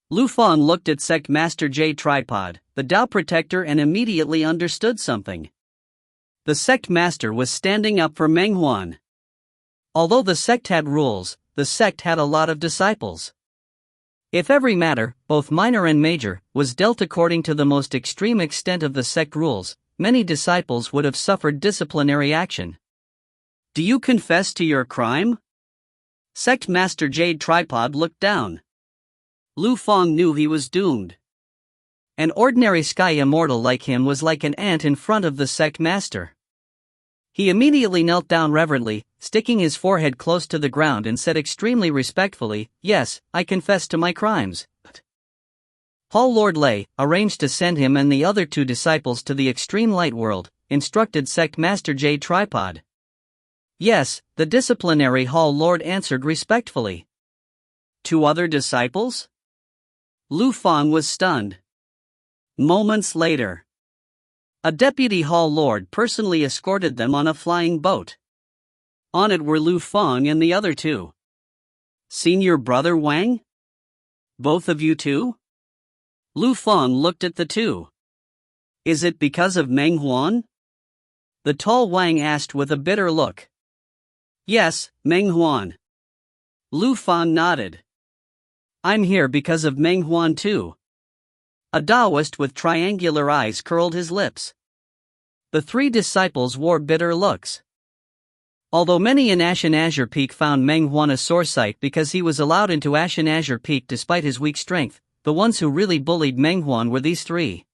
[SPEAKER 1] Lu Fang looked at Sect Master Jade Tripod, the Tao Protector, and immediately understood something. The Sect Master was standing up for Meng Huan. Although the sect had rules, the sect had a lot of disciples. If every matter, both minor and major, was dealt according to the most extreme extent of the sect rules, many disciples would have suffered disciplinary action. "Do you confess to your crime?" Sect Master Jade Tripod looked down. Lu Fang knew he was doomed. An ordinary sky immortal like him was like an ant in front of the sect master. He immediately knelt down reverently, sticking his forehead close to the ground, and said extremely respectfully, "Yes, I confess to my crimes." Hall Lord Lei arranged to send him and the other 2 disciples to the extreme light world, instructed Sect Master Jade Tripod. "Yes," the disciplinary hall lord answered respectfully. 2 other disciples? Lu Fang was stunned. Moments later, a deputy hall lord personally escorted them on a flying boat. On it were Lu Fang and the other 2. "Senior brother Wang? Both of you too?" Lu Fang looked at the 2. "Is it because of Meng Huan?" the tall Wang asked with a bitter look. "Yes, Meng Huan." Lu Fang nodded. "I'm here because of Meng Huan too." A Taoist with triangular eyes curled his lips. The 3 disciples wore bitter looks. Although many in Ashen Azure Peak found Meng Huan a sore sight because he was allowed into Ashen Azure Peak despite his weak strength, the ones who really bullied Meng Huan were these 3.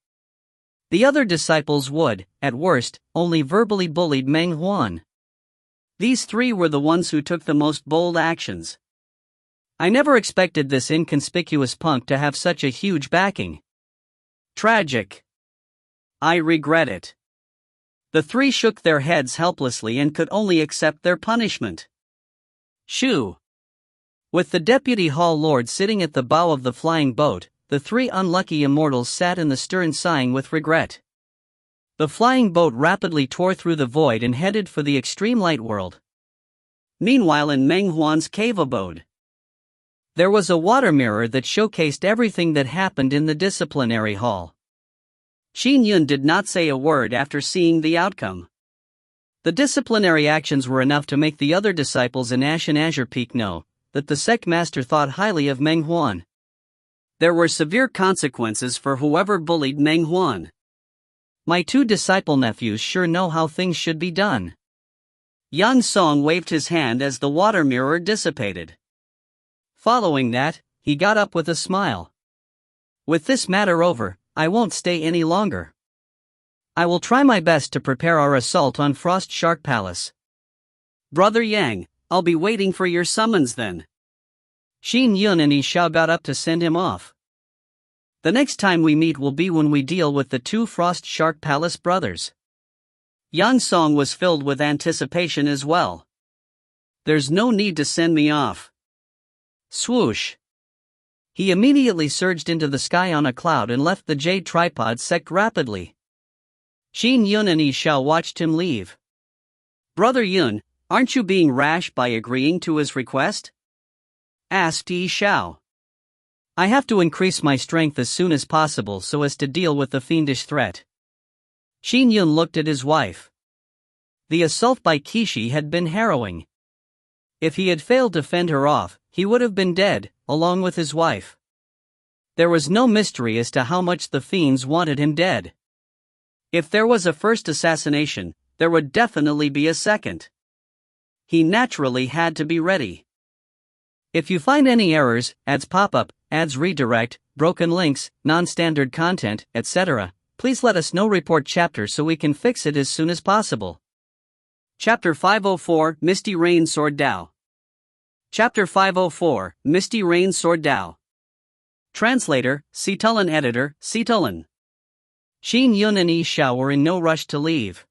[SPEAKER 1] The other disciples would, at worst, only verbally bullied Meng Huan. These 3 were the ones who took the most bold actions. I never expected this inconspicuous punk to have such a huge backing. Tragic. I regret it. The 3 shook their heads helplessly and could only accept their punishment. Shoo. With the deputy hall lord sitting at the bow of the flying boat, the 3 unlucky immortals sat in the stern sighing with regret. The flying boat rapidly tore through the void and headed for the extreme light world. Meanwhile, in Meng Huan's cave abode, there was a water mirror that showcased everything that happened in the disciplinary hall. Qin Yun did not say a word after seeing the outcome. The disciplinary actions were enough to make the other disciples in Ashen Azure Peak know that the sect master thought highly of Meng Huan. There were severe consequences for whoever bullied Meng Huan. My 2 disciple nephews sure know how things should be done. Yang Song waved his hand as the water mirror dissipated. Following that, he got up with a smile. "With this matter over, I won't stay any longer. I will try my best to prepare our assault on Frost Shark Palace." "Brother Yang, I'll be waiting for your summons then." Qin Yun and Xiao got up to send him off. "The next time we meet will be when we deal with the 2 Frost Shark Palace brothers." Yang Song was filled with anticipation as well. "There's no need to send me off." Swoosh. He immediately surged into the sky on a cloud and left the Jade Tripod sect rapidly. Qin Yun and Xiao watched him leave. "Brother Yun, aren't you being rash by agreeing to his request?" asked Xiao. "I have to increase my strength as soon as possible so as to deal with the fiendish threat." Qin Yun looked at his wife. The assault by Kishi had been harrowing. If he had failed to fend her off, he would have been dead, along with his wife. There was no mystery as to how much the fiends wanted him dead. If there was a first assassination, there would definitely be a second. He naturally had to be ready. If you find any errors, ads pop up, ads redirect, broken links, non-standard content, etc., please let us know. Report chapter so we can fix it as soon as possible. Chapter 504, Misty Rain Sword Dao. Chapter 504, Misty Rain Sword Dao. Translator, Citulan. Editor, Citulan. Qin Yun and Xiao were in no rush to leave.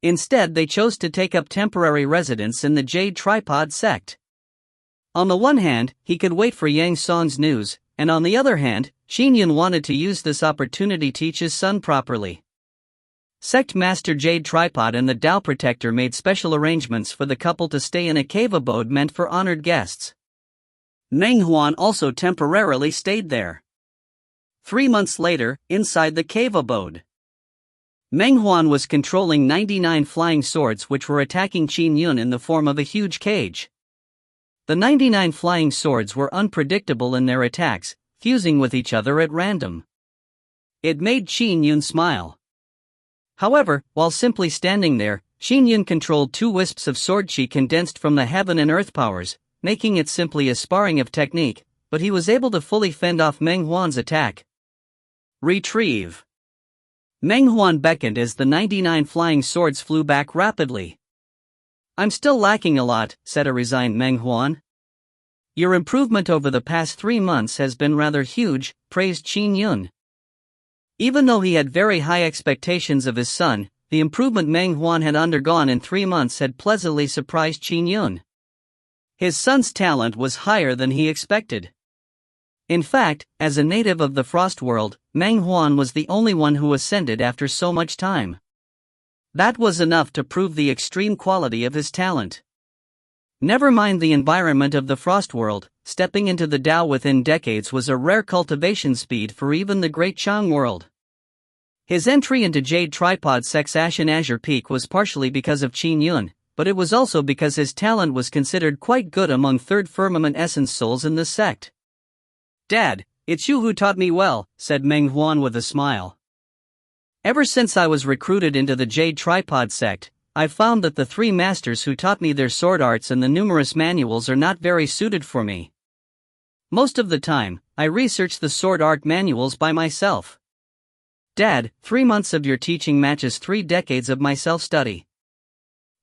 [SPEAKER 1] Instead, they chose to take up temporary residence in the Jade Tripod sect. On the one hand, he could wait for Yang Song's news, and on the other hand, Qin Yun wanted to use this opportunity to teach his son properly. Sect Master Jade Tripod and the Dao Protector made special arrangements for the couple to stay in a cave abode meant for honored guests. Meng Huan also temporarily stayed there. 3 months later, inside the cave abode, Meng Huan was controlling 99 flying swords which were attacking Qin Yun in the form of a huge cage. The 99 flying swords were unpredictable in their attacks, fusing with each other at random. It made Qin Yun smile. However, while simply standing there, Qin Yun controlled 2 wisps of sword chi condensed from the heaven and earth powers, making it simply a sparring of technique, but he was able to fully fend off Meng Huan's attack. Retrieve. Meng Huan beckoned as the 99 flying swords flew back rapidly. I'm still lacking a lot, said a resigned Meng Huan. Your improvement over the past 3 months has been rather huge, praised Qin Yun. Even though he had very high expectations of his son, the improvement Meng Huan had undergone in 3 months had pleasantly surprised Qin Yun. His son's talent was higher than he expected. In fact, as a native of the Frost World, Meng Huan was the only one who ascended after so much time. That was enough to prove the extreme quality of his talent. Never mind the environment of the Frost World, stepping into the Dao within decades was a rare cultivation speed for even the Great Chang World. His entry into Jade Tripod Sect's Ashen Azure Peak was partially because of Qin Yun, but it was also because his talent was considered quite good among Third Firmament Essence souls in the sect. Dad, it's you who taught me well, said Meng Huan with a smile. Ever since I was recruited into the Jade Tripod sect, I've found that the 3 masters who taught me their sword arts and the numerous manuals are not very suited for me. Most of the time, I research the sword art manuals by myself. Dad, 3 months of your teaching matches 3 decades of my self-study.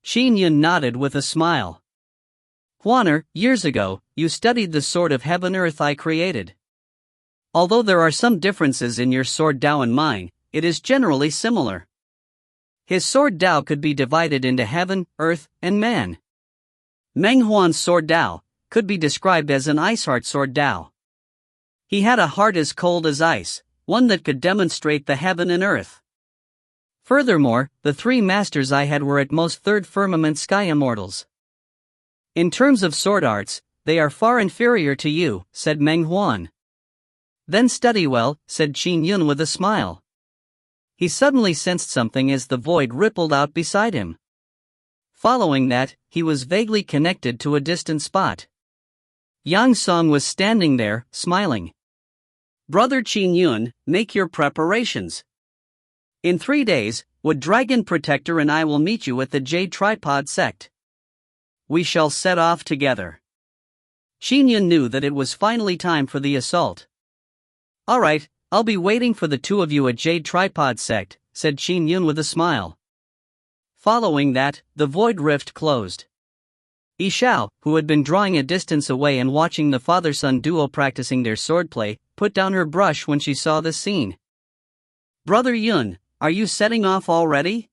[SPEAKER 1] Qin Yun nodded with a smile. Huaner, years ago, you studied the sword of heaven-earth I created. Although there are some differences in your sword Dao and mine, it is generally similar. His sword Dao could be divided into heaven, earth, and man. Meng Huan's sword Dao could be described as an ice heart sword Dao. He had a heart as cold as ice, one that could demonstrate the heaven and earth. Furthermore, the 3 masters I had were at most Third Firmament Sky Immortals. In terms of sword arts, they are far inferior to you, said Meng Huan. Then study well, said Qin Yun with a smile. He suddenly sensed something as the void rippled out beside him. Following that, he was vaguely connected to a distant spot. Yang Song was standing there, smiling. Brother Qin Yun, make your preparations. In 3 days, Wood Dragon Protector and I will meet you at the Jade Tripod sect. We shall set off together. Qin Yun knew that it was finally time for the assault. Alright, I'll be waiting for the 2 of you at Jade Tripod sect, said Qin Yun with a smile. Following that, the void rift closed. Xiao, who had been drawing a distance away and watching the father-son duo practicing their swordplay, put down her brush when she saw the scene. Brother Yun, are you setting off already?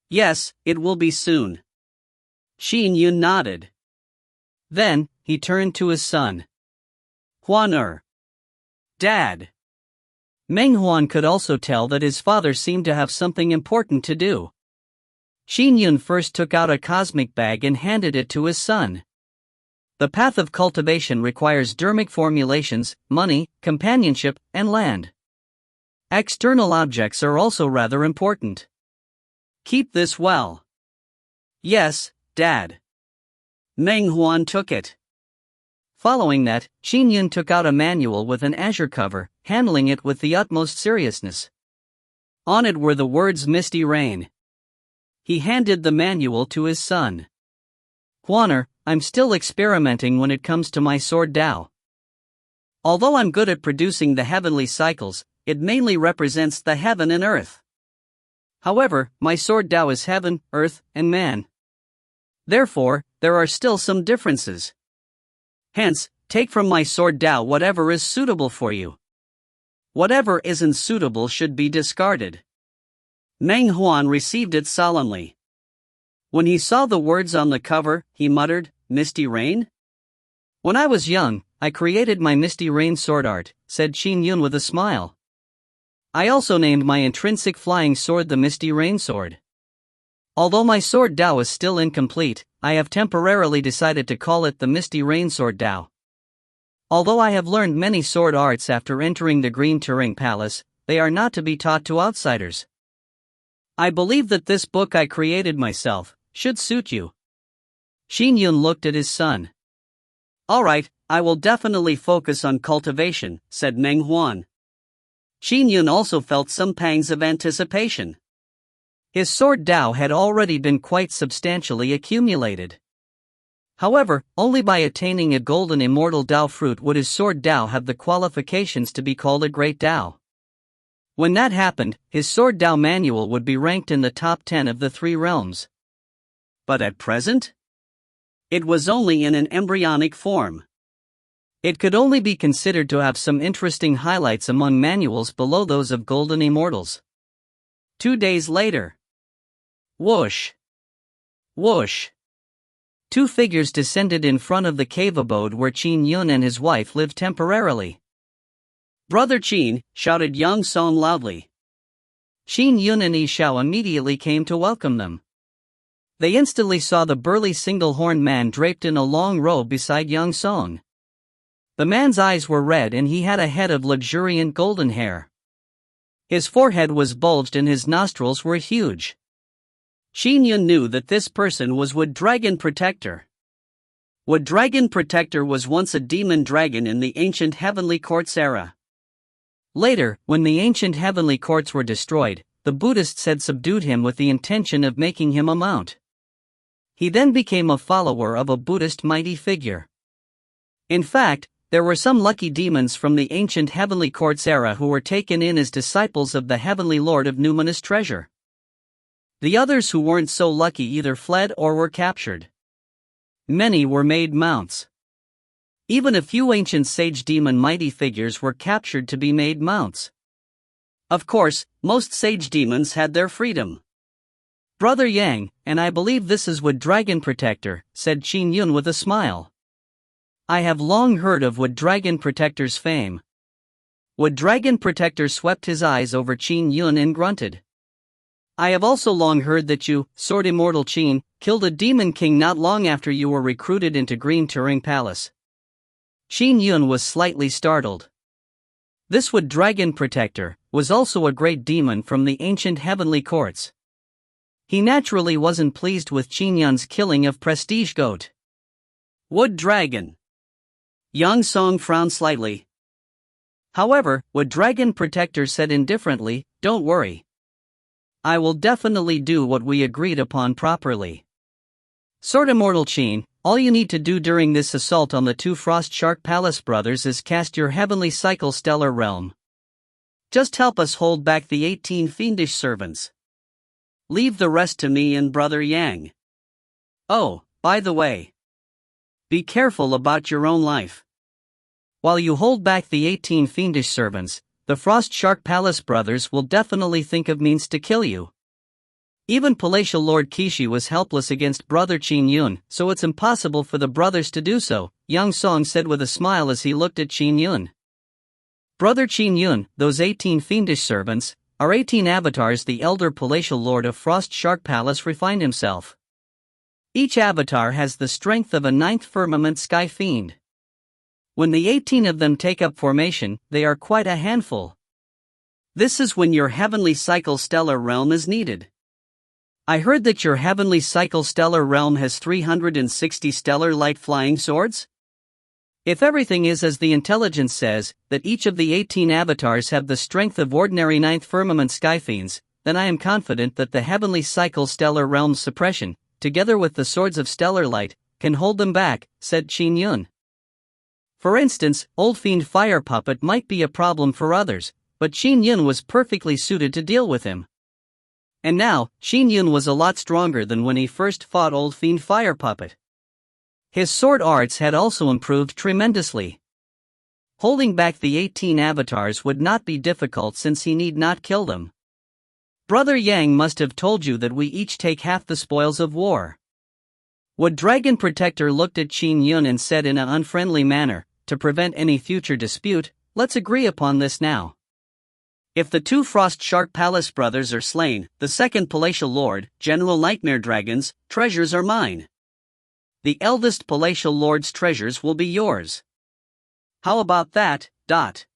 [SPEAKER 1] Yes, it will be soon. Qin Yun nodded. Then, he turned to his son. Huaner. Dad. Meng Huan could also tell that his father seemed to have something important to do. Qin Yun first took out a cosmic bag and handed it to his son. The path of cultivation requires dermic formulations, money, companionship, and land. External objects are also rather important. Keep this well. Yes, Dad. Meng Huan took it. Following that, Qin Yun took out a manual with an azure cover, handling it with the utmost seriousness. On it were the words Misty Rain. He handed the manual to his son. Huaner, I'm still experimenting when it comes to my sword Dao. Although I'm good at producing the heavenly cycles, it mainly represents the heaven and earth. However, my sword Dao is heaven, earth, and man. Therefore, there are still some differences. Hence, take from my sword Dao whatever is suitable for you. Whatever isn't suitable should be discarded. Meng Huan received it solemnly. When he saw the words on the cover, he muttered, Misty Rain? When I was young, I created my Misty Rain sword art, said Qin Yun with a smile. I also named my intrinsic flying sword the Misty Rain sword. Although my sword Dao is still incomplete, I have temporarily decided to call it the Misty Rain sword Dao. Although I have learned many sword arts after entering the Green Turing Palace, they are not to be taught to outsiders. I believe that this book I created myself should suit you. Qin Yun looked at his son. Alright, I will definitely focus on cultivation, said Meng Huan. Qin Yun also felt some pangs of anticipation. His sword Dao had already been quite substantially accumulated. However, only by attaining a golden immortal Dao fruit would his sword Dao have the qualifications to be called a great Dao. When that happened, his sword Dao manual would be ranked in the top 10 of the 3 realms. But at present? It was only in an embryonic form. It could only be considered to have some interesting highlights among manuals below those of golden immortals. 2 days later. Whoosh! Whoosh! 2 figures descended in front of the cave abode where Qin Yun and his wife lived temporarily. Brother Qin, shouted Yang Song loudly. Qin Yun and Xiao immediately came to welcome them. They instantly saw the burly single-horned man draped in a long robe beside Yang Song. The man's eyes were red and he had a head of luxuriant golden hair. His forehead was bulged and his nostrils were huge. Qin Yun knew that this person was Wood Dragon Protector. Wood Dragon Protector was once a demon dragon in the ancient Heavenly Courts era. Later, when the ancient Heavenly Courts were destroyed, the Buddhists had subdued him with the intention of making him a mount. He then became a follower of a Buddhist mighty figure. In fact, there were some lucky demons from the ancient Heavenly Courts era who were taken in as disciples of the Heavenly Lord of Numinous Treasure. The others who weren't so lucky either fled or were captured. Many were made mounts. Even a few ancient sage demon mighty figures were captured to be made mounts. Of course, most sage demons had their freedom. Brother Yang, and I believe this is Wood Dragon Protector, said Qin Yun with a smile. I have long heard of Wood Dragon Protector's fame. Wood Dragon Protector swept his eyes over Qin Yun and grunted. I have also long heard that you, Sword Immortal Qin, killed a demon king not long after you were recruited into Green Turing Palace. Qin Yun was slightly startled. This Wood Dragon Protector was also a great demon from the ancient Heavenly Courts. He naturally wasn't pleased with Qin Yun's killing of Prestige Goat. Wood Dragon. Yang Song frowned slightly. However, Wood Dragon Protector said indifferently, don't worry. I will definitely do what we agreed upon properly. Sword Immortal Qin, all you need to do during this assault on the 2 Frost Shark Palace brothers is cast your Heavenly Cycle Stellar Realm. Just help us hold back the 18 fiendish servants. Leave the rest to me and Brother Yang. Oh, by the way. Be careful about your own life. While you hold back the 18 fiendish servants, the Frost Shark Palace brothers will definitely think of means to kill you. Even Palatial Lord Kishi was helpless against Brother Qin Yun, so it's impossible for the brothers to do so, Yang Song said with a smile as he looked at Qin Yun. Brother Qin Yun, those 18 fiendish servants, are 18 avatars the elder Palatial Lord of Frost Shark Palace refined himself. Each avatar has the strength of a 9th firmament sky fiend. When the 18 of them take up formation, they are quite a handful. This is when your Heavenly Cycle Stellar Realm is needed. I heard that your heavenly cycle stellar realm has 360 stellar light flying swords? If everything is as the intelligence says, that each of the 18 avatars have the strength of ordinary ninth firmament skyfiends, then I am confident that the heavenly cycle stellar realm's suppression, together with the swords of stellar light, can hold them back, said Qin Yun. For instance, old fiend fire puppet might be a problem for others, but Qin Yun was perfectly suited to deal with him. And now, Qin Yun was a lot stronger than when he first fought old fiend fire puppet. His sword arts had also improved tremendously. Holding back the 18 avatars would not be difficult since he need not kill them. Brother Yang must have told you that we each take half the spoils of war. Wood Dragon Protector looked at Qin Yun and said in an unfriendly manner, to prevent any future dispute, let's agree upon this now. If the 2 Frost Shark Palace brothers are slain, the 2nd Palatial Lord, General Nightmare Dragon's treasures are mine. The eldest Palatial Lord's treasures will be yours. How about that, Dot?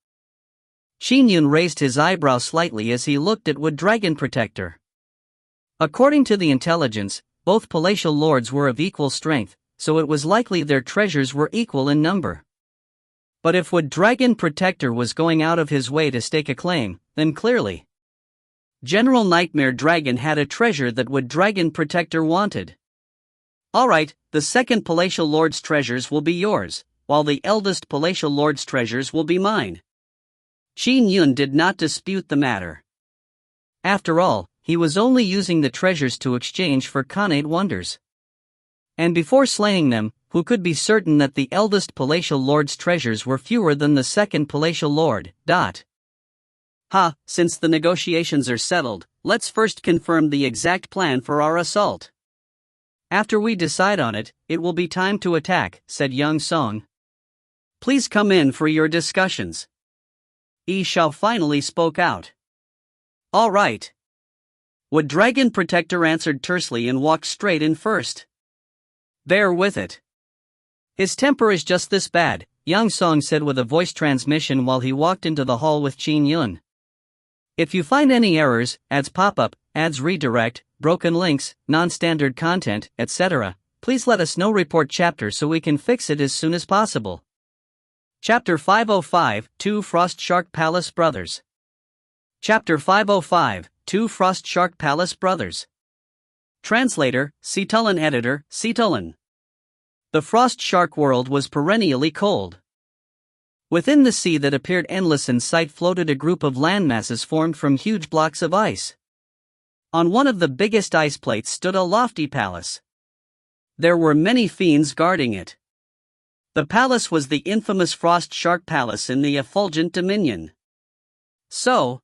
[SPEAKER 1] Qin Yun raised his eyebrow slightly as he looked at Wood Dragon Protector. According to the intelligence, both Palatial Lords were of equal strength, so it was likely their treasures were equal in number. But if Wood Dragon Protector was going out of his way to stake a claim, then clearly General Nightmare Dragon had a treasure that Wood Dragon Protector wanted. Alright, the 2nd Palatial Lord's treasures will be yours, while the eldest Palatial Lord's treasures will be mine. Qin Yun did not dispute the matter. After all, he was only using the treasures to exchange for Khanate wonders. And before slaying them, who could be certain that the eldest Palatial Lord's treasures were fewer than the 2nd Palatial Lord? Since the negotiations are settled, let's first confirm the exact plan for our assault. After we decide on it, it will be time to attack, said Young Song. Please come in for your discussions. Xiao finally spoke out. All right. Wood Dragon Protector answered tersely and walked straight in first. Bear with it. His temper is just this bad, Yang Song said with a voice transmission while he walked into the hall with Qin Yun. If you find any errors, ads pop-up, ads redirect, broken links, non-standard content, etc., please let us know. Report chapter so we can fix it as soon as possible. Chapter 505, 2 Frost Shark Palace Brothers. Chapter 505, 2 Frost Shark Palace Brothers. Translator, Cetulin. Editor, Cetulin. The Frost Shark world was perennially cold. Within the sea that appeared endless in sight floated a group of landmasses formed from huge blocks of ice. On one of the biggest ice plates stood a lofty palace. There were many fiends guarding it. The palace was the infamous Frost Shark Palace in the Effulgent Dominion. So.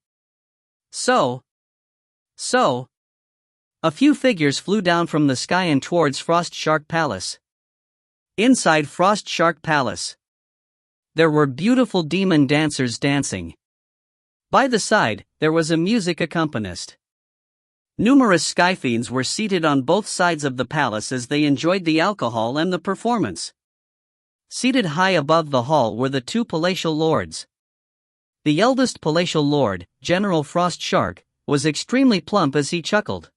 [SPEAKER 1] A few figures flew down from the sky and towards Frost Shark Palace. Inside Frost Shark Palace, there were beautiful demon dancers dancing. By the side, there was a music accompanist. Numerous skyfiends were seated on both sides of the palace as they enjoyed the alcohol and the performance. Seated high above the hall were the 2 Palatial Lords. The eldest Palatial Lord, General Frost Shark, was extremely plump as he chuckled.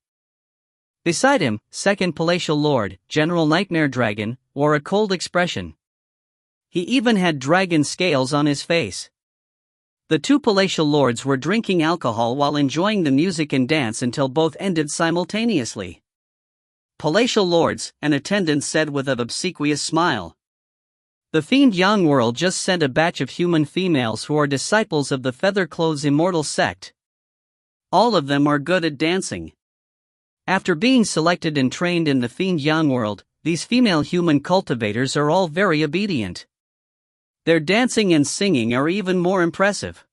[SPEAKER 1] Beside him, 2nd Palatial Lord, General Nightmare Dragon, wore a cold expression. He even had dragon scales on his face. The 2 Palatial Lords were drinking alcohol while enjoying the music and dance until both ended simultaneously. Palatial Lords, an attendant said with an obsequious smile. The Fiend Yang world just sent a batch of human females who are disciples of the Feather Clothes Immortal sect. All of them are good at dancing. After being selected and trained in the Fiend Yang world, these female human cultivators are all very obedient. Their dancing and singing are even more impressive.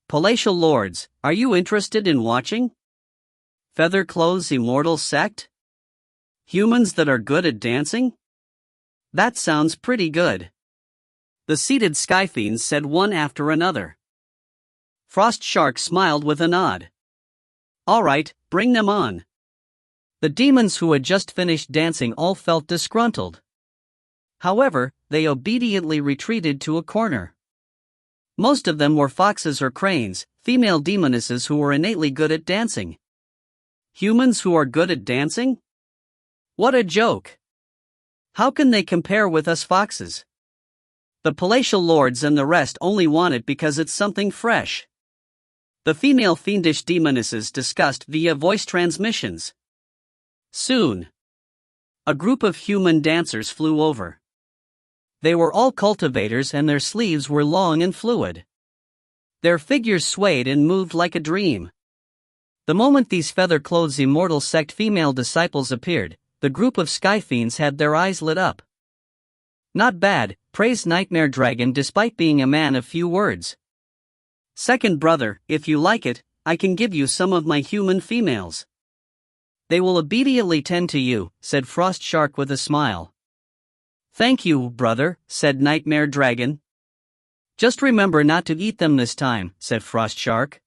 [SPEAKER 1] Palatial Lords, are you interested in watching? Feather Clothes Immortal sect? Humans that are good at dancing? That sounds pretty good. The seated skyfiends said one after another. Frost Shark smiled with a nod. Alright, bring them on. The demons who had just finished dancing all felt disgruntled. However, they obediently retreated to a corner. Most of them were foxes or cranes, female demonesses who were innately good at dancing. Humans who are good at dancing? What a joke! How can they compare with us foxes? The palatial lords and the rest only want it because it's something fresh. The female fiendish demonesses discussed via voice transmissions. Soon, a group of human dancers flew over. They were all cultivators and their sleeves were long and fluid. Their figures swayed and moved like a dream. The moment these feather-clothed immortal sect female disciples appeared, the group of sky fiends had their eyes lit up. Not bad, praised Nightmare Dragon despite being a man of few words. Second brother, if you like it, I can give you some of my human females. They will obediently tend to you, said Frost Shark with a smile. Thank you, brother, said Nightmare Dragon. Just remember not to eat them this time, said Frost Shark.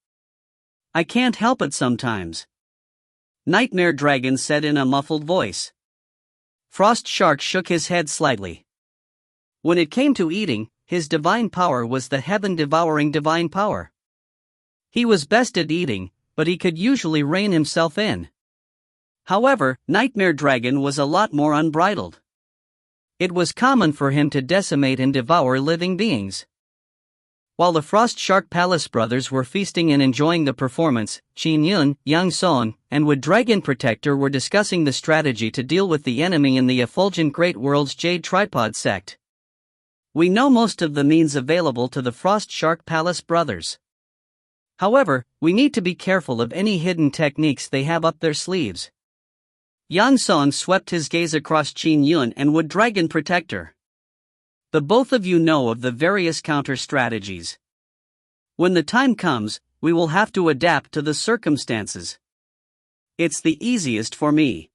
[SPEAKER 1] I can't help it sometimes, Nightmare Dragon said in a muffled voice. Frost Shark shook his head slightly. When it came to eating, his divine power was the heaven-devouring divine power. He was best at eating, but he could usually rein himself in. However, Nightmare Dragon was a lot more unbridled. It was common for him to decimate and devour living beings. While the Frost Shark Palace brothers were feasting and enjoying the performance, Qin Yun, Yang Song, and Wood Dragon Protector were discussing the strategy to deal with the enemy in the effulgent Great World's Jade Tripod sect. We know most of the means available to the Frost Shark Palace brothers. However, we need to be careful of any hidden techniques they have up their sleeves. Yang Song swept his gaze across Qin Yun and Wood Dragon Protector. The both of you know of the various counter-strategies. When the time comes, we will have to adapt to the circumstances. It's the easiest for me.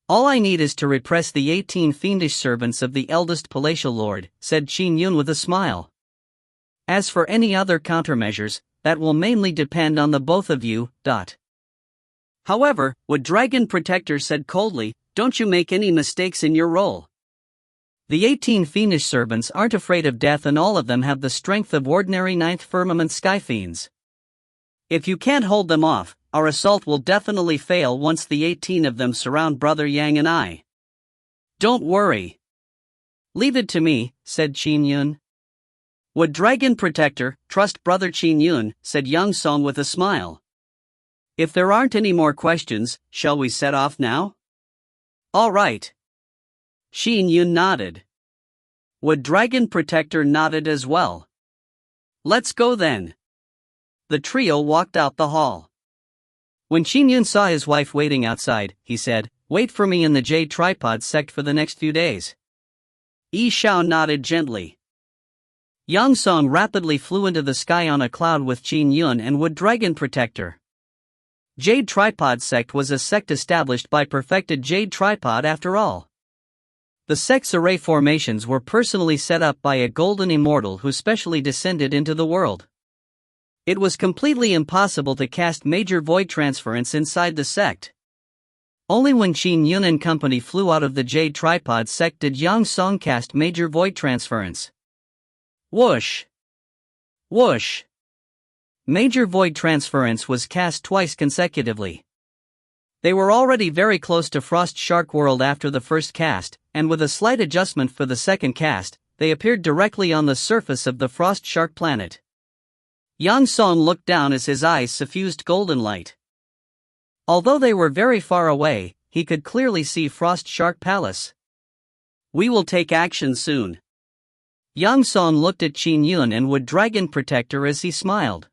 [SPEAKER 1] All I need is to repress the 18 fiendish servants of the eldest palatial lord, said Qin Yun with a smile. As for any other countermeasures, that will mainly depend on the both of you. However, Wood Dragon Protector said coldly, don't you make any mistakes in your role. The 18 fiendish servants aren't afraid of death and all of them have the strength of ordinary ninth firmament sky fiends. If you can't hold them off, our assault will definitely fail once the 18 of them surround Brother Yang and I. Don't worry. Leave it to me, said Qin Yun. Wood Dragon Protector, trust Brother Qin Yun, said Yang Song with a smile. If there aren't any more questions, shall we set off now? All right. Qin Yun nodded. Wood Dragon Protector nodded as well. Let's go then. The trio walked out the hall. When Qin Yun saw his wife waiting outside, he said, wait for me in the Jade Tripod sect for the next few days. Xiao nodded gently. Yang Song rapidly flew into the sky on a cloud with Qin Yun and Wood Dragon Protector. Jade Tripod sect was a sect established by perfected Jade Tripod after all. The sect's array formations were personally set up by a golden immortal who specially descended into the world. It was completely impossible to cast major void transference inside the sect. Only when Qin Yun and company flew out of the Jade Tripod sect did Yang Song cast major void transference. Whoosh! Whoosh! Major void transference was cast twice consecutively. They were already very close to Frost Shark World after the first cast, and with a slight adjustment for the second cast, they appeared directly on the surface of the Frost Shark planet. Yang Song looked down as his eyes suffused golden light. Although they were very far away, he could clearly see Frost Shark Palace. We will take action soon. Yang Song looked at Qin Yun and Wood Dragon Protector as he smiled.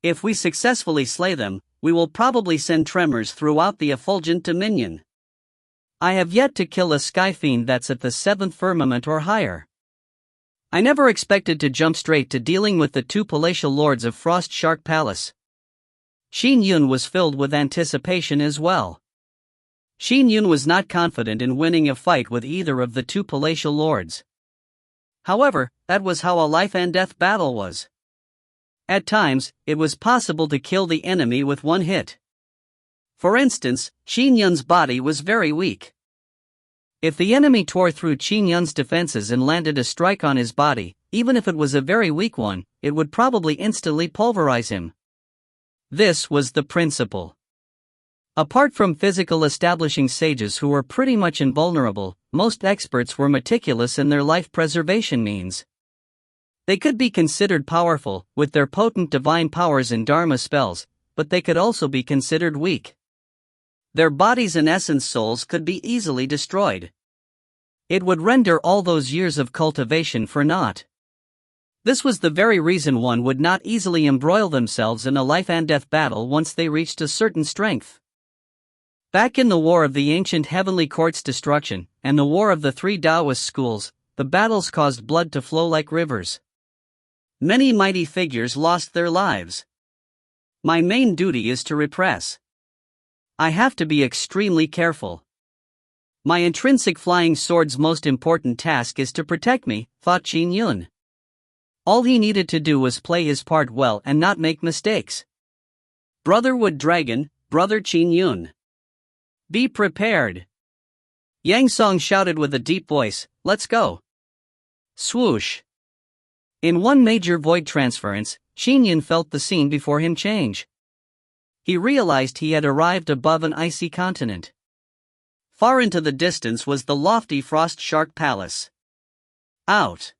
[SPEAKER 1] If we successfully slay them, we will probably send tremors throughout the effulgent dominion. I have yet to kill a sky fiend that's at the 7th firmament or higher. I never expected to jump straight to dealing with the two palatial lords of Frost Shark Palace. Qin Yun was filled with anticipation as well. Qin Yun was not confident in winning a fight with either of the two palatial lords. However, that was how a life-and-death battle was. At times, it was possible to kill the enemy with one hit. For instance, Qin Yun's body was very weak. If the enemy tore through Qin Yun's defenses and landed a strike on his body, even if it was a very weak one, it would probably instantly pulverize him. This was the principle. Apart from physical establishing sages who were pretty much invulnerable, most experts were meticulous in their life preservation means. They could be considered powerful, with their potent divine powers and dharma spells, but they could also be considered weak. Their bodies and essence souls could be easily destroyed. It would render all those years of cultivation for naught. This was the very reason one would not easily embroil themselves in a life and death battle once they reached a certain strength. Back in the War of the Ancient Heavenly Court's destruction, and the War of the Three Taoist Schools, the battles caused blood to flow like rivers. Many mighty figures lost their lives. My main duty is to repress. I have to be extremely careful. My intrinsic flying sword's most important task is to protect me, thought Qin Yun. All he needed to do was play his part well and not make mistakes. Brother Wood Dragon, Brother Qin Yun. Be prepared. Yang Song shouted with a deep voice, let's go. Swoosh. In one major void transference, Qin Yun felt the scene before him change. He realized he had arrived above an icy continent. Far into the distance was the lofty Frost Shark Palace. Out.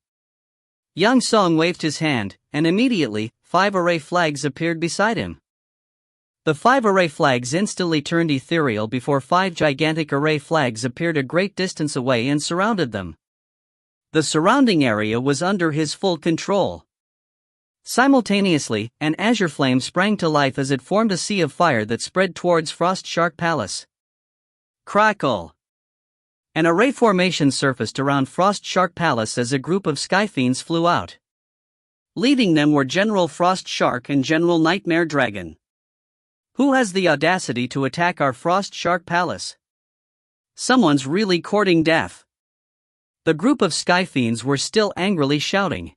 [SPEAKER 1] Yang Song waved his hand, and immediately, 5 array flags appeared beside him. The 5 array flags instantly turned ethereal before 5 gigantic array flags appeared a great distance away and surrounded them. The surrounding area was under his full control. Simultaneously, an azure flame sprang to life as it formed a sea of fire that spread towards Frost Shark Palace. Crackle! An array formation surfaced around Frost Shark Palace as a group of sky fiends flew out. Leading them were General Frost Shark and General Nightmare Dragon. Who has the audacity to attack our Frost Shark Palace? Someone's really courting death. The group of sky fiends were still angrily shouting.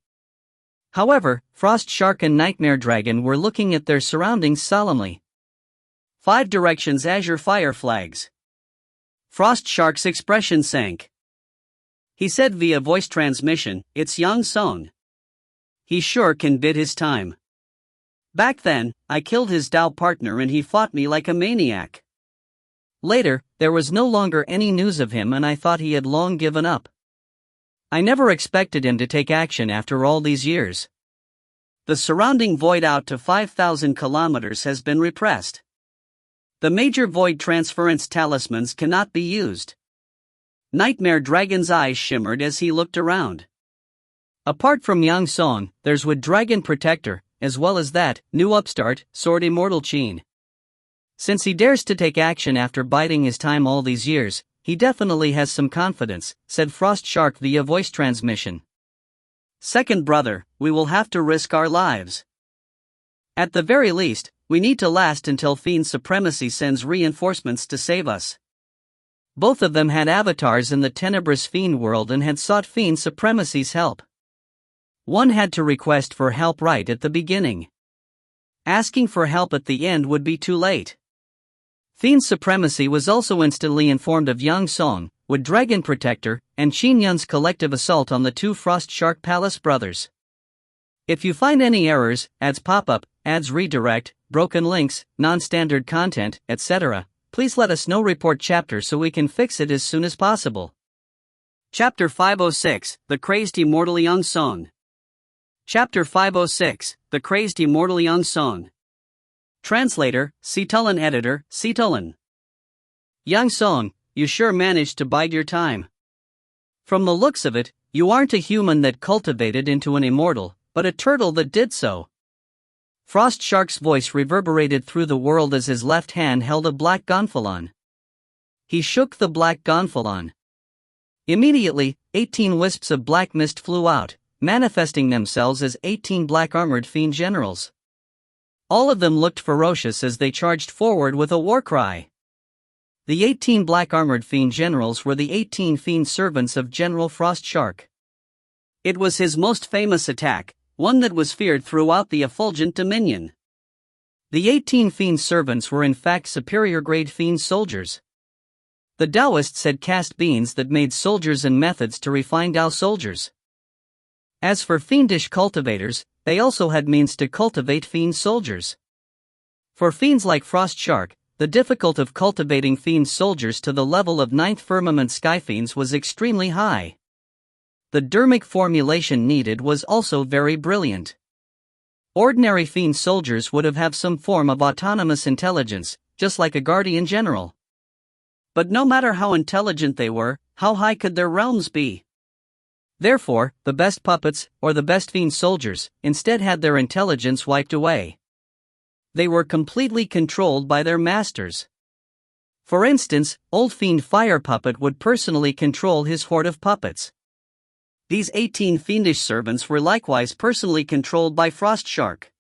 [SPEAKER 1] However, Frost Shark and Nightmare Dragon were looking at their surroundings solemnly. 5 directions azure fire flags. Frost Shark's expression sank. He said via voice transmission, it's Yang Song. He sure can bid his time. Back then, I killed his Tao partner and he fought me like a maniac. Later, there was no longer any news of him and I thought he had long given up. I never expected him to take action after all these years. The surrounding void out to 5,000 kilometers has been repressed. The major void transference talismans cannot be used. Nightmare Dragon's eyes shimmered as he looked around. Apart from Yang Song, there's Wood Dragon Protector, as well as that, new upstart, Sword Immortal Qin. Since he dares to take action after biding his time all these years, he definitely has some confidence, said Frost Shark via voice transmission. Second brother, we will have to risk our lives. At the very least, we need to last until Fiend Supremacy sends reinforcements to save us. Both of them had avatars in the tenebrous Fiend world and had sought Fiend Supremacy's help. One had to request for help right at the beginning. Asking for help at the end would be too late. Fiend Supremacy was also instantly informed of Yang Song, Wood Dragon Protector, and Qin Yun's collective assault on the 2 Frost Shark Palace brothers. If you find any errors, ads pop up, ads redirect, broken links, non-standard content, etc., please let us know. Report chapter so we can fix it as soon as possible. Chapter 506, The Crazed Immortal Yang Song. Chapter 506, The Crazed Immortal Yang Song. Translator, Citulan Editor, Citulan. Yang Song, you sure managed to bide your time. From the looks of it, you aren't a human that cultivated into an immortal, but a turtle that did so. Frost Shark's voice reverberated through the world as his left hand held a black gonfalon. He shook the black gonfalon. Immediately, 18 wisps of black mist flew out, manifesting themselves as 18 black armored fiend generals. All of them looked ferocious as they charged forward with a war cry. The 18 black armored fiend generals were the 18 fiend servants of General Frost Shark. It was his most famous attack, one that was feared throughout the effulgent dominion. The 18 fiend servants were in fact superior grade fiend soldiers. The Taoists had cast beings that made soldiers and methods to refine Tao soldiers. As for fiendish cultivators, they also had means to cultivate fiend soldiers. For fiends like Frost Shark, the difficulty of cultivating fiend soldiers to the level of 9th firmament skyfiends was extremely high. The dermic formulation needed was also very brilliant. Ordinary fiend soldiers would have some form of autonomous intelligence, just like a guardian general. But no matter how intelligent they were, how high could their realms be? Therefore, the best puppets, or the best fiend soldiers, instead had their intelligence wiped away. They were completely controlled by their masters. For instance, old fiend Fire Puppet would personally control his horde of puppets. These 18 fiendish servants were likewise personally controlled by Frost Shark.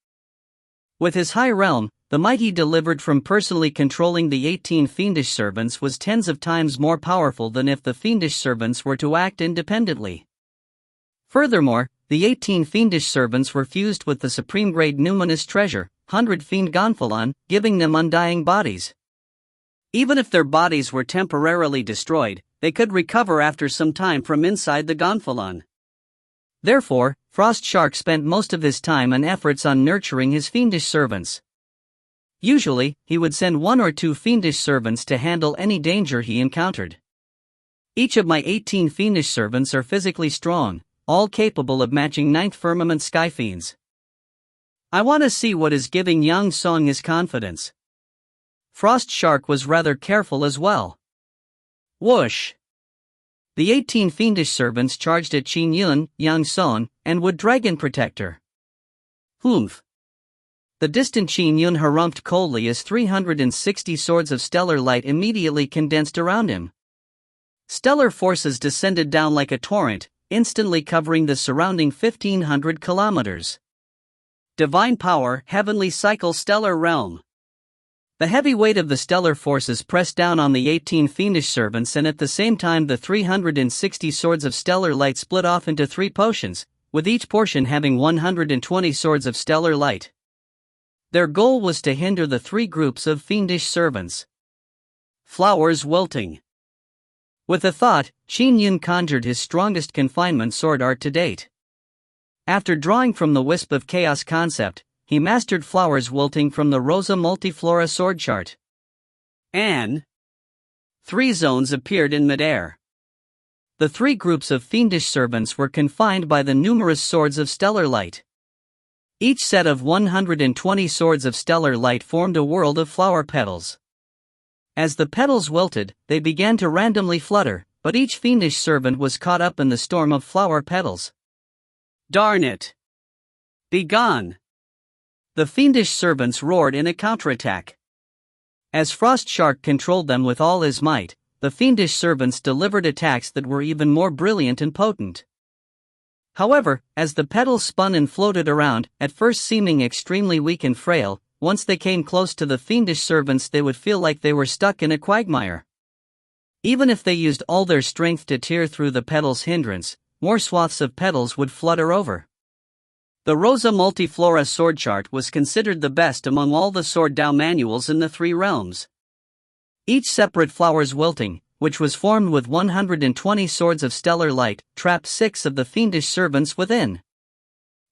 [SPEAKER 1] With his high realm, the might he delivered from personally controlling the 18 fiendish servants was tens of times more powerful than if the fiendish servants were to act independently. Furthermore, the 18 fiendish servants were fused with the supreme grade numinous treasure, 100 fiend Gonfalon, giving them undying bodies. Even if their bodies were temporarily destroyed, they could recover after some time from inside the Gonfalon. Therefore, Frost Shark spent most of his time and efforts on nurturing his fiendish servants. Usually, he would send 1 or 2 fiendish servants to handle any danger he encountered. Each of my 18 fiendish servants are physically strong, all capable of matching 9th firmament skyfiends. I want to see what is giving Yang Song his confidence. Frost Shark was rather careful as well. Whoosh! The 18 fiendish servants charged at Qin Yun, Yang Song, and Wood Dragon Protector. Humph! The distant Qin Yun harumphed coldly as 360 swords of stellar light immediately condensed around him. Stellar forces descended down like a torrent, instantly covering the surrounding 1,500 kilometers. Divine power, heavenly cycle, stellar realm. The heavy weight of the stellar forces pressed down on the 18 fiendish servants, and at the same time the 360 swords of stellar light split off into 3 potions, with each portion having 120 swords of stellar light. Their goal was to hinder the 3 groups of fiendish servants. Flowers wilting. With a thought, Qin Yun conjured his strongest confinement sword art to date. After drawing from the Wisp of Chaos concept, he mastered flowers wilting from the Rosa Multiflora sword chart. And 3 zones appeared in midair. The 3 groups of fiendish servants were confined by the numerous swords of stellar light. Each set of 120 swords of stellar light formed a world of flower petals. As the petals wilted, they began to randomly flutter, but each fiendish servant was caught up in the storm of flower petals. Darn it! Begone! The fiendish servants roared in a counterattack. As Frost Shark controlled them with all his might, the fiendish servants delivered attacks that were even more brilliant and potent. However, as the petals spun and floated around, at first seeming extremely weak and frail, once they came close to the fiendish servants they would feel like they were stuck in a quagmire. Even if they used all their strength to tear through the petals' hindrance, more swaths of petals would flutter over. The Rosa Multiflora sword chart was considered the best among all the sword Dao manuals in the 3 realms. Each separate flower's wilting, which was formed with 120 swords of stellar light, trapped 6 of the fiendish servants within.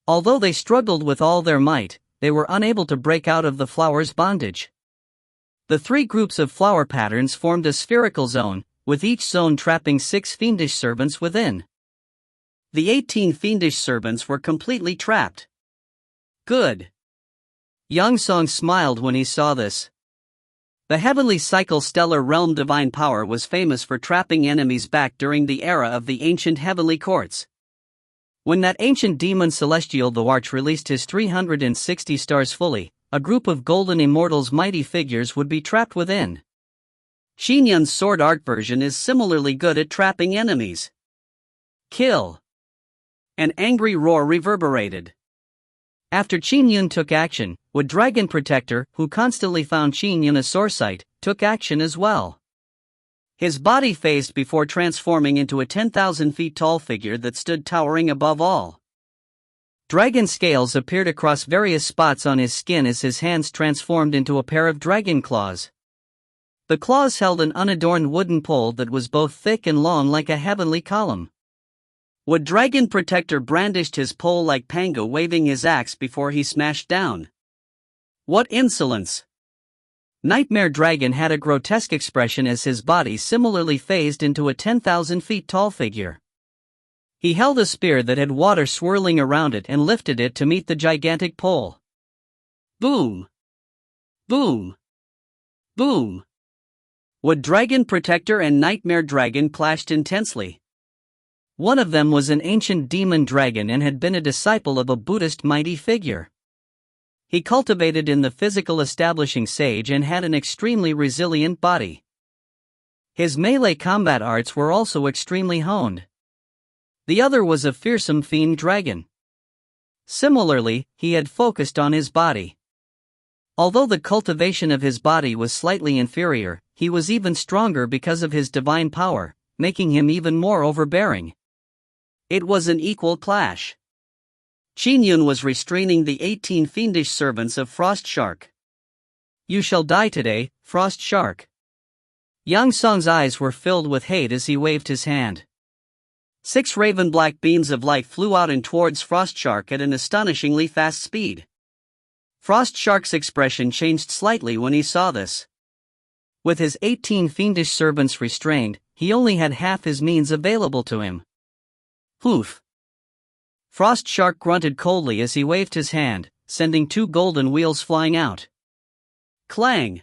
[SPEAKER 1] Although they struggled with all their might, they were unable to break out of the flower's bondage. The 3 groups of flower patterns formed a spherical zone, with each zone trapping 6 fiendish servants within. The 18 fiendish servants were completely trapped. Good. Yang Song smiled when he saw this. The heavenly cycle stellar realm divine power was famous for trapping enemies back during the era of the ancient heavenly courts. When that ancient demon celestial the Arch released his 360 stars fully, a group of golden immortals mighty figures would be trapped within. Qin Yun's sword art version is similarly good at trapping enemies. Kill! An angry roar reverberated. After Qin Yun took action, Wood Dragon Protector, who constantly found Qin Yun a sore sight, took action as well. His body phased before transforming into a 10,000 feet tall figure that stood towering above all. Dragon scales appeared across various spots on his skin as his hands transformed into a pair of dragon claws. The claws held an unadorned wooden pole that was both thick and long like a heavenly column. Wood Dragon Protector brandished his pole like Pango waving his axe before he smashed down. What insolence! Nightmare Dragon had a grotesque expression as his body similarly phased into a 10,000 feet tall figure. He held a spear that had water swirling around it and lifted it to meet the gigantic pole. Boom! Boom! Boom! Wood Dragon Protector and Nightmare Dragon clashed intensely. One of them was an ancient demon dragon and had been a disciple of a Buddhist mighty figure. He cultivated in the physical establishing sage and had an extremely resilient body. His melee combat arts were also extremely honed. The other was a fearsome fiend dragon. Similarly, he had focused on his body. Although the cultivation of his body was slightly inferior, he was even stronger because of his divine power, making him even more overbearing. It was an equal clash. Qin Yun was restraining the 18 fiendish servants of Frost Shark. "You shall die today, Frost Shark." Yang Song's eyes were filled with hate as he waved his hand. 6 raven black beams of light flew out and towards Frost Shark at an astonishingly fast speed. Frost Shark's expression changed slightly when he saw this. With his 18 fiendish servants restrained, he only had half his means available to him. Poof! Frost Shark grunted coldly as he waved his hand, sending 2 golden wheels flying out. Clang!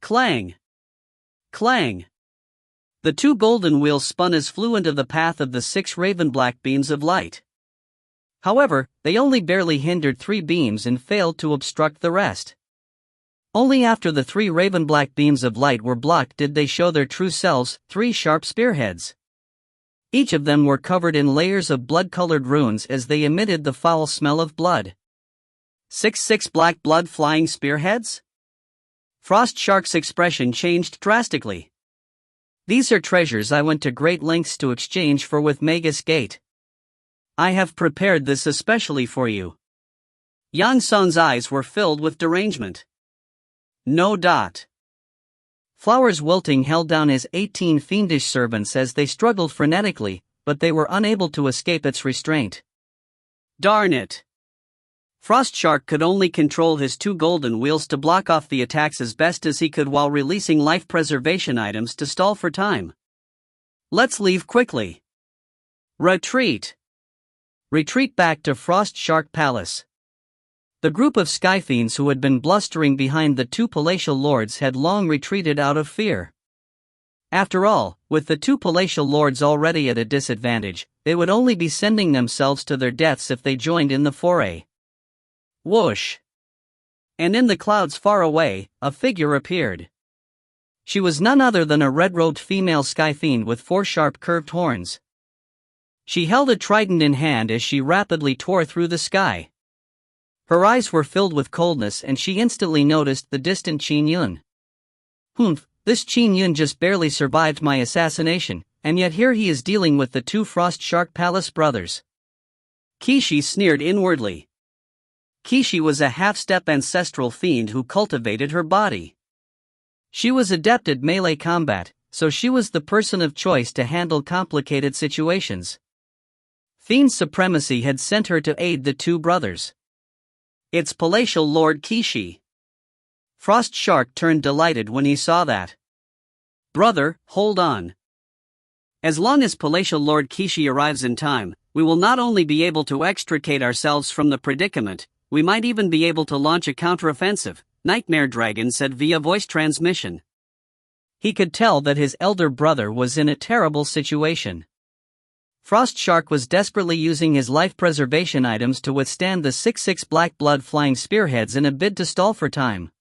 [SPEAKER 1] Clang! Clang! The 2 golden wheels spun as flew into the path of the 6 raven black beams of light. However, they only barely hindered 3 beams and failed to obstruct the rest. Only after the 3 raven black beams of light were blocked did they show their true selves, 3 sharp spearheads. Each of them were covered in layers of blood-colored runes as they emitted the foul smell of blood. 6 black blood flying spearheads? Frost Shark's expression changed drastically. "These are treasures I went to great lengths to exchange for with Magus Gate. I have prepared this especially for you." Yang Song's eyes were filled with derangement. No. Flowers Wilting held down his 18 fiendish servants as they struggled frenetically, but they were unable to escape its restraint. Darn it! Frost Shark could only control his 2 golden wheels to block off the attacks as best as he could while releasing life preservation items to stall for time. "Let's leave quickly. Retreat! Retreat back to Frost Shark Palace." The group of skyfiends who had been blustering behind the 2 palatial lords had long retreated out of fear. After all, with the 2 palatial lords already at a disadvantage, they would only be sending themselves to their deaths if they joined in the foray. Whoosh! And in the clouds far away, a figure appeared. She was none other than a red-robed female skyfiend with 4 sharp curved horns. She held a trident in hand as she rapidly tore through the sky. Her eyes were filled with coldness and she instantly noticed the distant Qin Yun. "Humph, this Qin Yun just barely survived my assassination, and yet here he is dealing with the 2 Frost Shark Palace brothers." Kishi sneered inwardly. Kishi was a half-step ancestral fiend who cultivated her body. She was adept at melee combat, so she was the person of choice to handle complicated situations. Fiend supremacy had sent her to aid the 2 brothers. "It's Palatial Lord Kishi." Frost Shark turned delighted when he saw that. "Brother, hold on. As long as Palatial Lord Kishi arrives in time, we will not only be able to extricate ourselves from the predicament, we might even be able to launch a counteroffensive," Nightmare Dragon said via voice transmission. He could tell that his elder brother was in a terrible situation. Frost Shark was desperately using his life preservation items to withstand the 6 black blood flying spearheads in a bid to stall for time.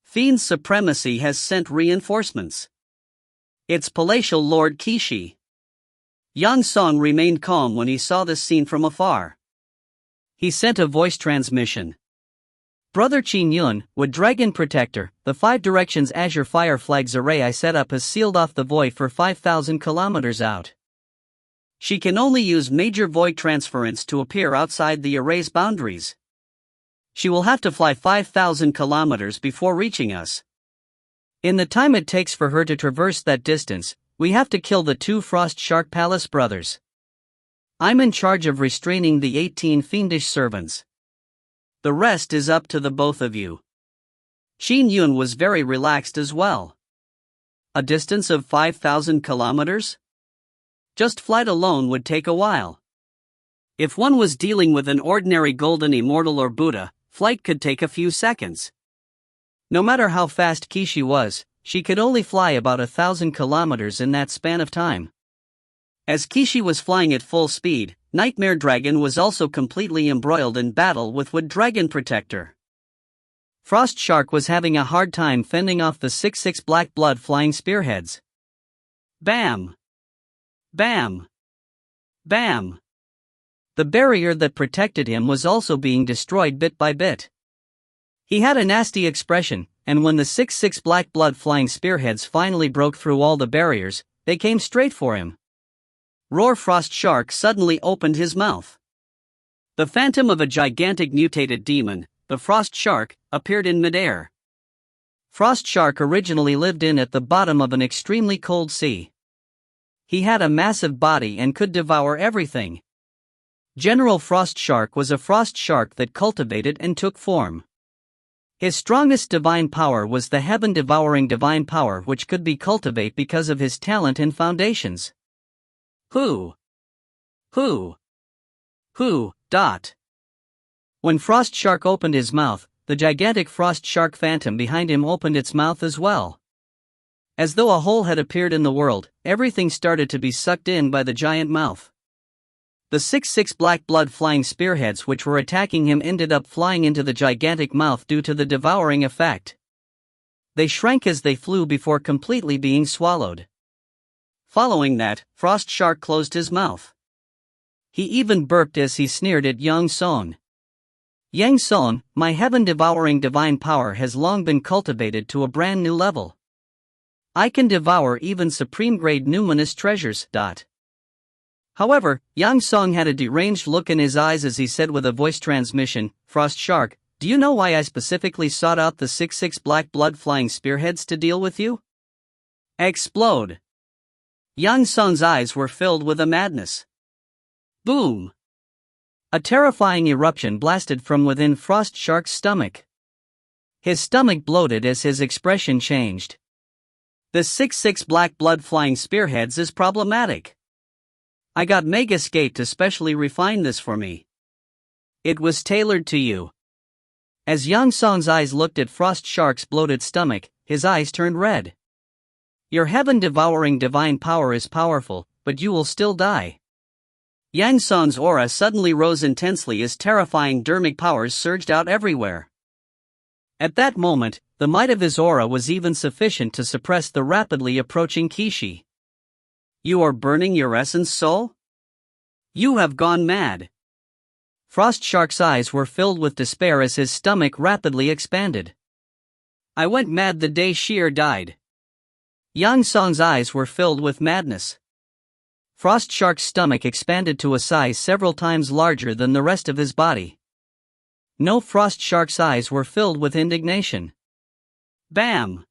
[SPEAKER 1] Fiend supremacy has sent reinforcements. It's Palatial Lord Kishi. Yang Song remained calm when he saw this scene from afar. He sent a voice transmission. "Brother Qin Yun, Wood Dragon Protector, the 5 directions Azure Fire Flags array I set up has sealed off the void for 5,000 kilometers out. She can only use major void transference to appear outside the array's boundaries. She will have to fly 5,000 kilometers before reaching us. In the time it takes for her to traverse that distance, we have to kill the 2 Frost Shark Palace brothers. I'm in charge of restraining the 18 fiendish servants. The rest is up to the both of you." Qin Yun was very relaxed as well. A distance of 5,000 kilometers? Just flight alone would take a while. If one was dealing with an ordinary golden immortal or Buddha, flight could take a few seconds. No matter how fast Qi was, she could only fly about 1,000 kilometers in that span of time. As Qi was flying at full speed, Nightmare Dragon was also completely embroiled in battle with Wood Dragon Protector. Frost Shark was having a hard time fending off the 6-6 black blood flying spearheads. Bam! Bam! Bam! The barrier that protected him was also being destroyed bit by bit. He had a nasty expression, and when the 6-6 black blood flying spearheads finally broke through all the barriers, they came straight for him. Roar Frost Shark suddenly opened his mouth. The phantom of a gigantic mutated demon, the Frost Shark, appeared in midair. Frost Shark originally lived at the bottom of an extremely cold sea. He had a massive body and could devour everything. General Frost Shark was a frost shark that cultivated and took form. His strongest divine power was the heaven-devouring divine power, which could be cultivated because of his talent and foundations. When Frost Shark opened his mouth, the gigantic Frost Shark phantom behind him opened its mouth as well. As though a hole had appeared in the world, everything started to be sucked in by the giant mouth. The 6-6 black blood flying spearheads which were attacking him ended up flying into the gigantic mouth due to the devouring effect. They shrank as they flew before completely being swallowed. Following that, Frost Shark closed his mouth. He even burped as he sneered at Yang Song. Yang Song, my heaven-devouring divine power has long been cultivated to a brand new level. I can devour even supreme-grade numinous treasures. However, Yang Song had a deranged look in his eyes as he said with a voice transmission, Frost Shark, do you know why I specifically sought out the 6-6 black blood flying spearheads to deal with you? Explode! Yang Song's eyes were filled with a madness. Boom! A terrifying eruption blasted from within Frost Shark's stomach. His stomach bloated as his expression changed. The 6-6 black blood flying spearheads is problematic. I got Megascape to specially refine this for me. It was tailored to you. As Yang Song's eyes looked at Frost Shark's bloated stomach, his eyes turned red. Your heaven-devouring divine power is powerful, but you will still die. Yang Song's aura suddenly rose intensely as terrifying dermic powers surged out everywhere. At that moment, the might of his aura was even sufficient to suppress the rapidly approaching Qi. You are burning your essence soul? You have gone mad. Frost Shark's eyes were filled with despair as his stomach rapidly expanded. I went mad the day Xiao died. Yang Song's eyes were filled with madness. Frost Shark's stomach expanded to a size several times larger than the rest of his body. No, Frost Shark's eyes were filled with indignation. Bam!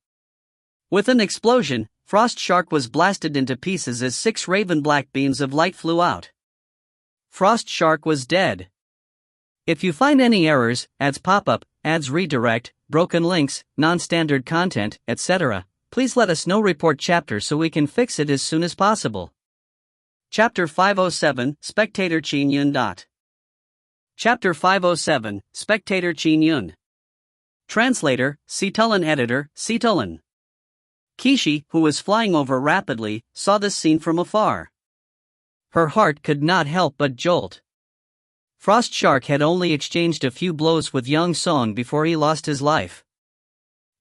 [SPEAKER 1] With an explosion, Frost Shark was blasted into pieces as 6 raven black beams of light flew out. Frost Shark was dead. If you find any errors, ads pop up, ads redirect, broken links, non-standard content, etc., please let us know. Report chapter so we can fix it as soon as possible. Chapter 507, Spectator Qin Yun. Chapter 507, Spectator Qin Yun. Translator, Citulan. Editor, Citulan. Qi, who was flying over rapidly, saw this scene from afar. Her heart could not help but jolt. Frost Shark had only exchanged a few blows with Yang Song before he lost his life.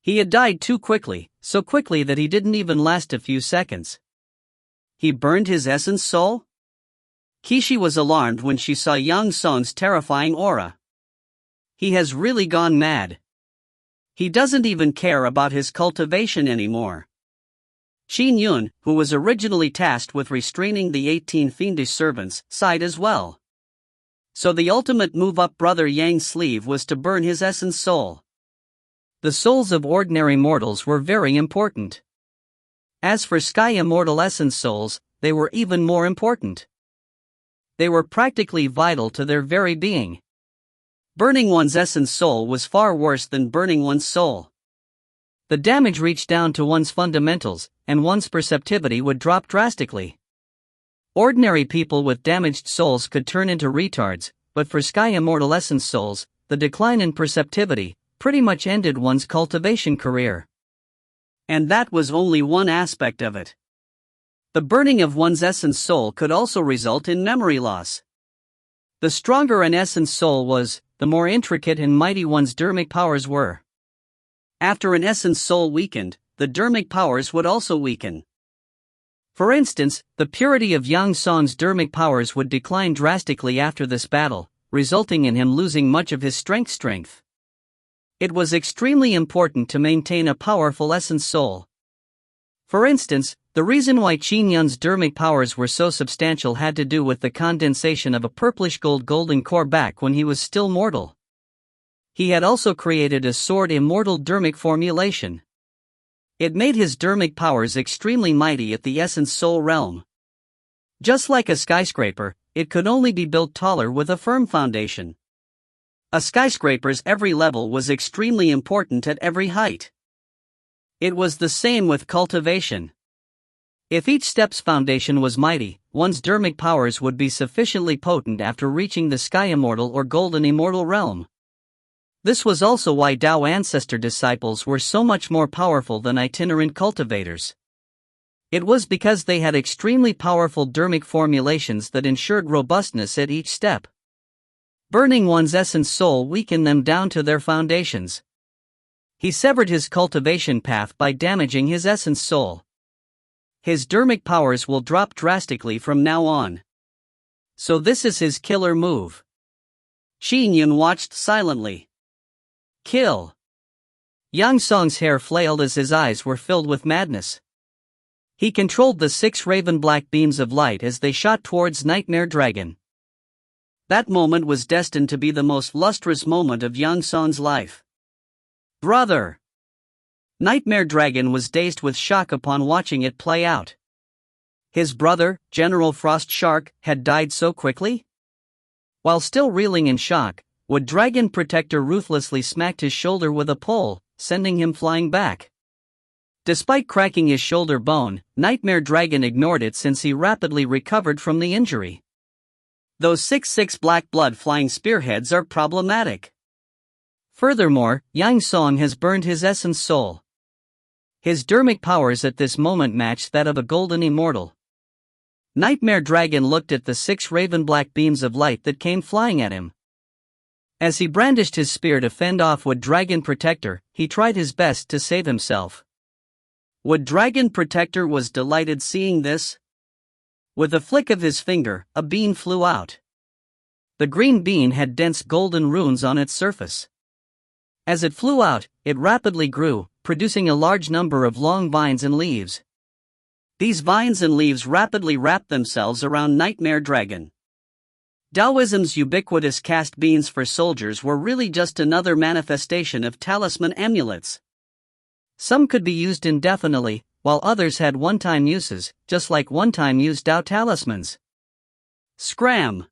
[SPEAKER 1] He had died too quickly, so quickly that he didn't even last a few seconds. He burned his essence soul? Qi was alarmed when she saw Yang Song's terrifying aura. He has really gone mad. He doesn't even care about his cultivation anymore. Qin Yun, who was originally tasked with restraining the 18 fiendish servants, sighed as well. So the ultimate move up brother Yang's sleeve was to burn his essence soul. The souls of ordinary mortals were very important. As for Sky Immortal Essence souls, they were even more important. They were practically vital to their very being. Burning one's essence soul was far worse than burning one's soul. The damage reached down to one's fundamentals, and one's perceptivity would drop drastically. Ordinary people with damaged souls could turn into retards, but for Sky Immortal Essence souls, the decline in perceptivity pretty much ended one's cultivation career. And that was only one aspect of it. The burning of one's essence soul could also result in memory loss. The stronger an essence soul was, the more intricate and mighty one's dermic powers were. After an essence soul weakened, the dermic powers would also weaken. For instance, the purity of Yang Song's dermic powers would decline drastically after this battle, resulting in him losing much of his strength. It was extremely important to maintain a powerful essence soul. For instance, the reason why Qin Yun's dermic powers were so substantial had to do with the condensation of a purplish golden core back when he was still mortal. He had also created a sword immortal dermic formulation. It made his dermic powers extremely mighty at the essence soul realm. Just like a skyscraper, it could only be built taller with a firm foundation. A skyscraper's every level was extremely important at every height. It was the same with cultivation. If each step's foundation was mighty, one's dermic powers would be sufficiently potent after reaching the Sky Immortal or Golden Immortal realm. This was also why Dao ancestor disciples were so much more powerful than itinerant cultivators. It was because they had extremely powerful dermic formulations that ensured robustness at each step. Burning one's essence soul weakened them down to their foundations. He severed his cultivation path by damaging his essence soul. His dermic powers will drop drastically from now on. So this is his killer move. Qin Yun watched silently. Kill. Yang Song's hair flailed as his eyes were filled with madness. He controlled the 6 raven black beams of light as they shot towards Nightmare Dragon. That moment was destined to be the most lustrous moment of Yang Song's life. Brother! Nightmare Dragon was dazed with shock upon watching it play out. His brother, General Frost Shark, had died so quickly? While still reeling in shock, Wood Dragon Protector ruthlessly smacked his shoulder with a pole, sending him flying back. Despite cracking his shoulder bone, Nightmare Dragon ignored it since he rapidly recovered from the injury. Those 6/6 black blood flying spearheads are problematic. Furthermore, Yang Song has burned his essence soul. His dermic powers at this moment matched that of a golden immortal. Nightmare Dragon looked at the 6 raven black beams of light that came flying at him. As he brandished his spear to fend off Wood Dragon Protector, he tried his best to save himself. Wood Dragon Protector was delighted seeing this. With a flick of his finger, a bean flew out. The green bean had dense golden runes on its surface. As it flew out, it rapidly grew, producing a large number of long vines and leaves. These vines and leaves rapidly wrapped themselves around Nightmare Dragon. Taoism's ubiquitous cast beans for soldiers were really just another manifestation of talisman amulets. Some could be used indefinitely, while others had one-time uses, just like one-time use Tao talismans. Scram!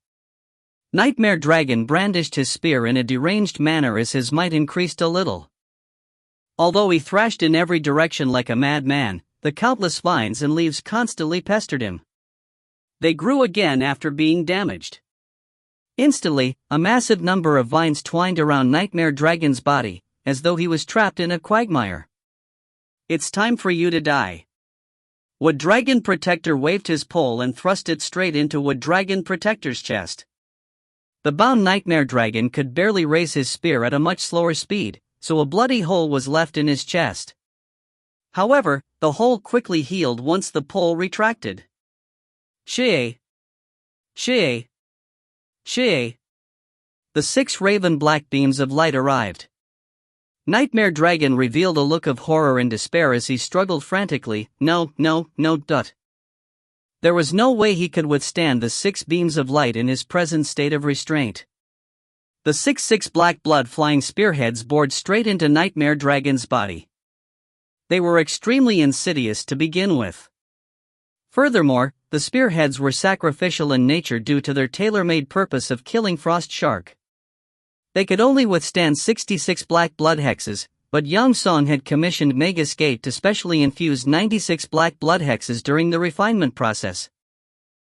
[SPEAKER 1] Nightmare Dragon brandished his spear in a deranged manner as his might increased a little. Although he thrashed in every direction like a madman, the countless vines and leaves constantly pestered him. They grew again after being damaged. Instantly, a massive number of vines twined around Nightmare Dragon's body, as though he was trapped in a quagmire. It's time for you to die. Wood Dragon Protector waved his pole and thrust it straight into Wood Dragon Protector's chest. The bound Nightmare Dragon could barely raise his spear at a much slower speed, so a bloody hole was left in his chest. However, the hole quickly healed once the pole retracted. Xiao! Xiao! Xiao! The 6 raven black beams of light arrived. Nightmare Dragon revealed a look of horror and despair as he struggled frantically. No. There was no way he could withstand the 6 beams of light in his present state of restraint. The 6/6 black blood flying spearheads bored straight into Nightmare Dragon's body. They were extremely insidious to begin with. Furthermore, the spearheads were sacrificial in nature due to their tailor-made purpose of killing Frost Shark. They could only withstand 66 black blood hexes, But Yang Song had commissioned Megascape to specially infuse 96 black blood hexes during the refinement process.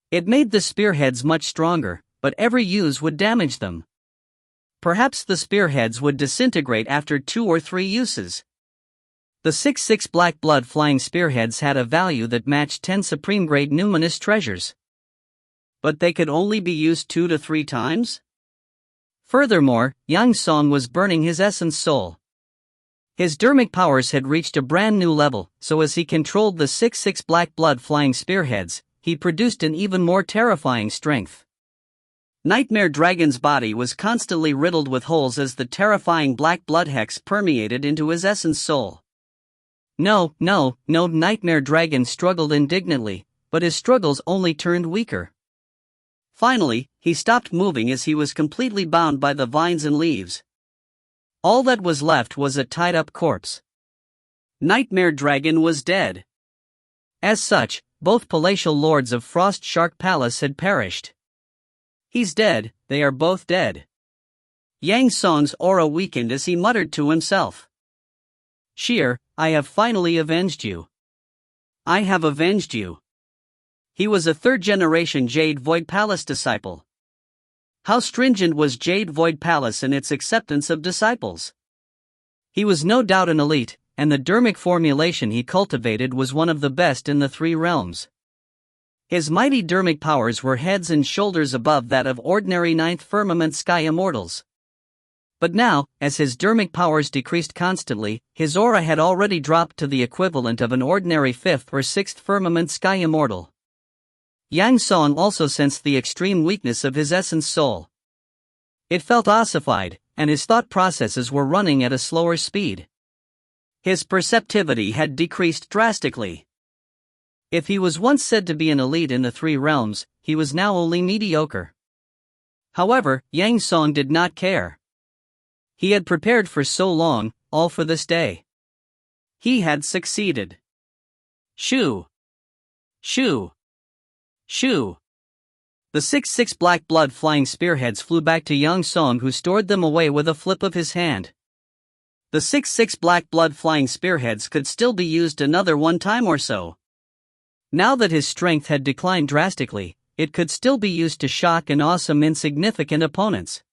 [SPEAKER 1] It made the spearheads much stronger, but every use would damage them. Perhaps the spearheads would disintegrate after 2 or 3 uses. The 66 black blood flying spearheads had a value that matched 10 supreme grade numinous treasures. But they could only be used 2 to 3 times? Furthermore, Yang Song was burning his essence soul. His dermic powers had reached a brand new level, so as he controlled the 66 black blood flying spearheads, he produced an even more terrifying strength. Nightmare Dragon's body was constantly riddled with holes as the terrifying black blood hex permeated into his essence soul. No, Nightmare Dragon struggled indignantly, but his struggles only turned weaker. Finally, he stopped moving as he was completely bound by the vines and leaves. All that was left was a tied-up corpse. Nightmare Dragon was dead. As such, both palatial lords of Frost Shark Palace had perished. He's dead, they are both dead. Yang Song's aura weakened as he muttered to himself. Sheer, I have finally avenged you. I have avenged you. He was a third-generation Jade Void Palace disciple. How stringent was Jade Void Palace in its acceptance of disciples? He was no doubt an elite, and the dermic formulation he cultivated was one of the best in the 3 realms. His mighty dermic powers were heads and shoulders above that of ordinary 9th firmament sky immortals. But now, as his dermic powers decreased constantly, his aura had already dropped to the equivalent of an ordinary 5th or 6th firmament sky immortal. Yang Song also sensed the extreme weakness of his essence soul. It felt ossified, and his thought processes were running at a slower speed. His perceptivity had decreased drastically. If he was once said to be an elite in the 3 realms, he was now only mediocre. However, Yang Song did not care. He had prepared for so long, all for this day. He had succeeded. Shoo! Shoo! Shoo! The 66 black blood flying spearheads flew back to Yang Song, who stored them away with a flip of his hand. The 66 black blood flying spearheads could still be used another 1 time or so. Now that his strength had declined drastically, it could still be used to shock and awe some insignificant opponents.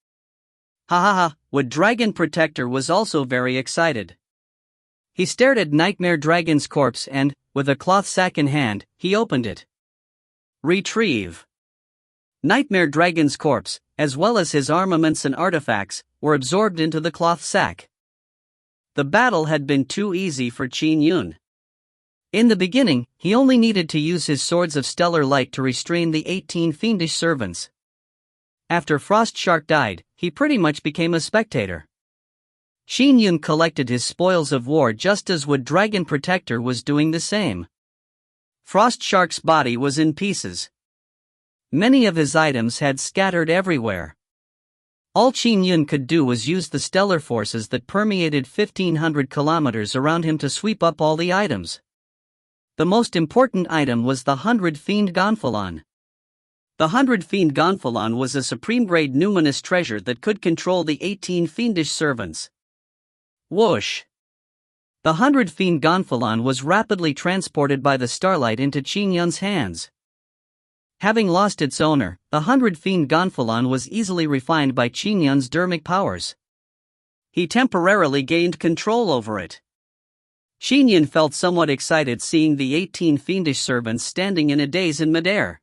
[SPEAKER 1] Wood Dragon Protector was also very excited. He stared at Nightmare Dragon's corpse and, with a cloth sack in hand, he opened it. Retrieve. Nightmare Dragon's corpse, as well as his armaments and artifacts, were absorbed into the cloth sack. The battle had been too easy for Qin Yun. In the beginning, he only needed to use his swords of stellar light to restrain the 18 fiendish servants. After Frost Shark died, he pretty much became a spectator. Qin Yun collected his spoils of war just as Wood Dragon Protector was doing the same. Frost Shark's body was in pieces. Many of his items had scattered everywhere. All Qin Yun could do was use the stellar forces that permeated 1,500 kilometers around him to sweep up all the items. The most important item was the 100 Fiend Gonfalon. The 100 Fiend Gonfalon was a supreme-grade numinous treasure that could control the 18 fiendish servants. Whoosh! The 100 Fiend Gonfalon was rapidly transported by the starlight into Qin Yun's hands. Having lost its owner, the 100 Fiend Gonfalon was easily refined by Qin Yun's dermic powers. He temporarily gained control over it. Qin Yun felt somewhat excited seeing the 18 fiendish servants standing in a daze in midair.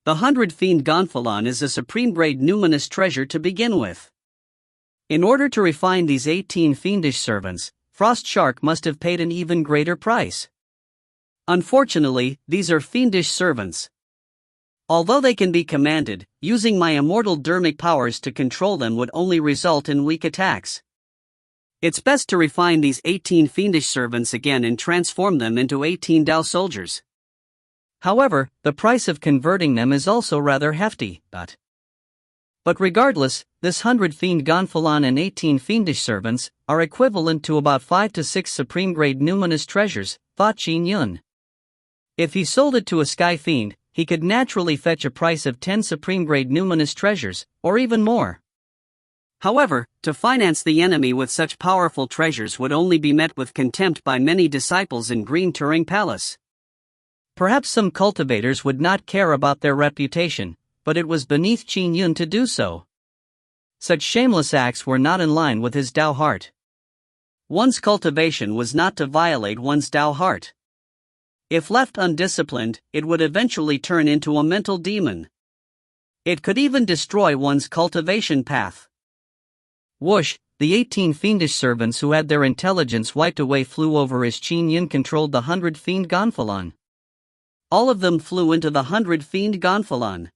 [SPEAKER 1] The 100 Fiend Gonfalon is a supreme-grade numinous treasure to begin with. In order to refine these 18 fiendish servants, Frost Shark must have paid an even greater price. Unfortunately, these are fiendish servants. Although they can be commanded, using my immortal dermic powers to control them would only result in weak attacks. It's best to refine these 18 fiendish servants again and transform them into 18 Dao soldiers. However, the price of converting them is also rather hefty. But regardless, this 100 Fiend Gonfalon and 18 fiendish servants are equivalent to about 5 to 6 supreme-grade numinous treasures, thought Qin Yun. If he sold it to a sky fiend, he could naturally fetch a price of 10 supreme-grade numinous treasures, or even more. However, to finance the enemy with such powerful treasures would only be met with contempt by many disciples in Green Turing Palace. Perhaps some cultivators would not care about their reputation, but it was beneath Qin Yun to do so. Such shameless acts were not in line with his Tao heart. One's cultivation was not to violate one's Tao heart. If left undisciplined, it would eventually turn into a mental demon. It could even destroy one's cultivation path. Whoosh, the 18 fiendish servants who had their intelligence wiped away flew over as Qin Yun controlled the 100 fiend gonfalon. All of them flew into the 100 fiend gonfalon.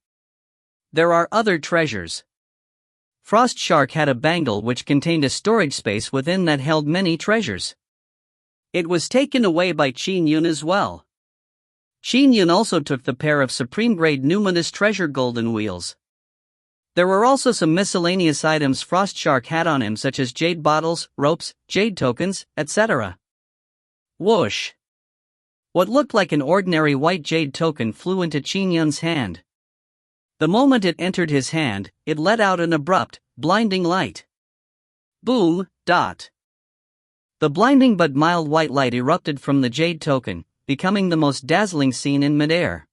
[SPEAKER 1] There are other treasures. Frost Shark had a bangle which contained a storage space within that held many treasures. It was taken away by Qin Yun as well. Qin Yun also took the pair of supreme-grade numinous treasure golden wheels. There were also some miscellaneous items Frost Shark had on him, such as jade bottles, ropes, jade tokens, etc. Whoosh! What looked like an ordinary white jade token flew into Qin Yun's hand. The moment it entered his hand, it let out an abrupt, blinding light. Boom, dot. The blinding but mild white light erupted from the jade token, becoming the most dazzling scene in midair.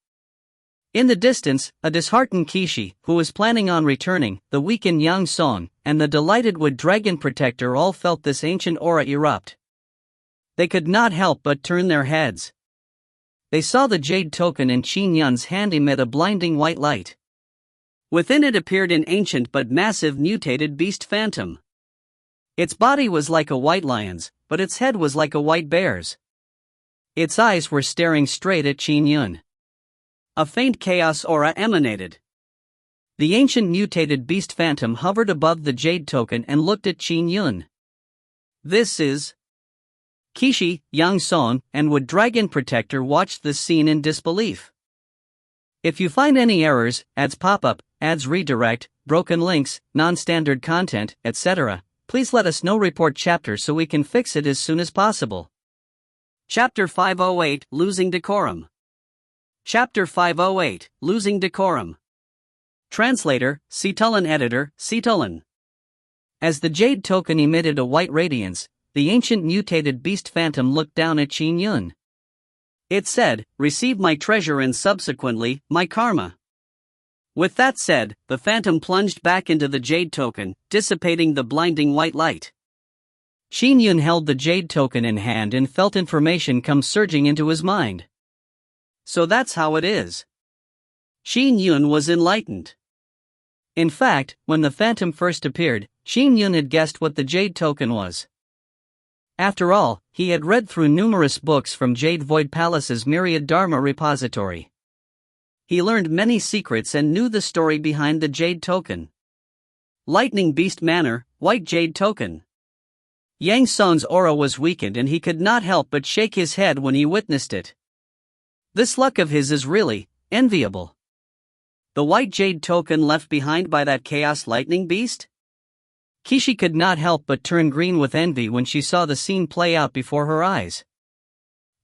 [SPEAKER 1] In the distance, a disheartened Qixi, who was planning on returning, the weakened Yang Song, and the delighted Wood Dragon Protector all felt this ancient aura erupt. They could not help but turn their heads. They saw the jade token in Qin Yun's hand emit a blinding white light. Within it appeared an ancient but massive mutated beast phantom. Its body was like a white lion's, but its head was like a white bear's. Its eyes were staring straight at Qin Yun. A faint chaos aura emanated. The ancient mutated beast phantom hovered above the jade token and looked at Qin Yun. This is... Qixi, Yang Song, and Wood Dragon Protector watched this scene in disbelief. If you find any errors, ads pop up, ads redirect, broken links, non-standard content, etc., please let us know. Report chapter so we can fix it as soon as possible. Chapter 508, Losing Decorum. Chapter 508, Losing Decorum. Translator, Citulan. Editor, Citulan. As the jade token emitted a white radiance, the ancient mutated beast phantom looked down at Qin Yun. It said, "Receive my treasure and subsequently, my karma." With that said, the phantom plunged back into the jade token, dissipating the blinding white light. Qin Yun held the jade token in hand and felt information come surging into his mind. So that's how it is. Qin Yun was enlightened. In fact, when the phantom first appeared, Qin Yun had guessed what the jade token was. After all, he had read through numerous books from Jade Void Palace's myriad Dharma repository. He learned many secrets and knew the story behind the jade token. Lightning Beast Manor, White Jade Token. Yang Song's aura was weakened and he could not help but shake his head when he witnessed it. This luck of his is really enviable. The white jade token left behind by that chaos lightning beast? Qixi could not help but turn green with envy when she saw the scene play out before her eyes.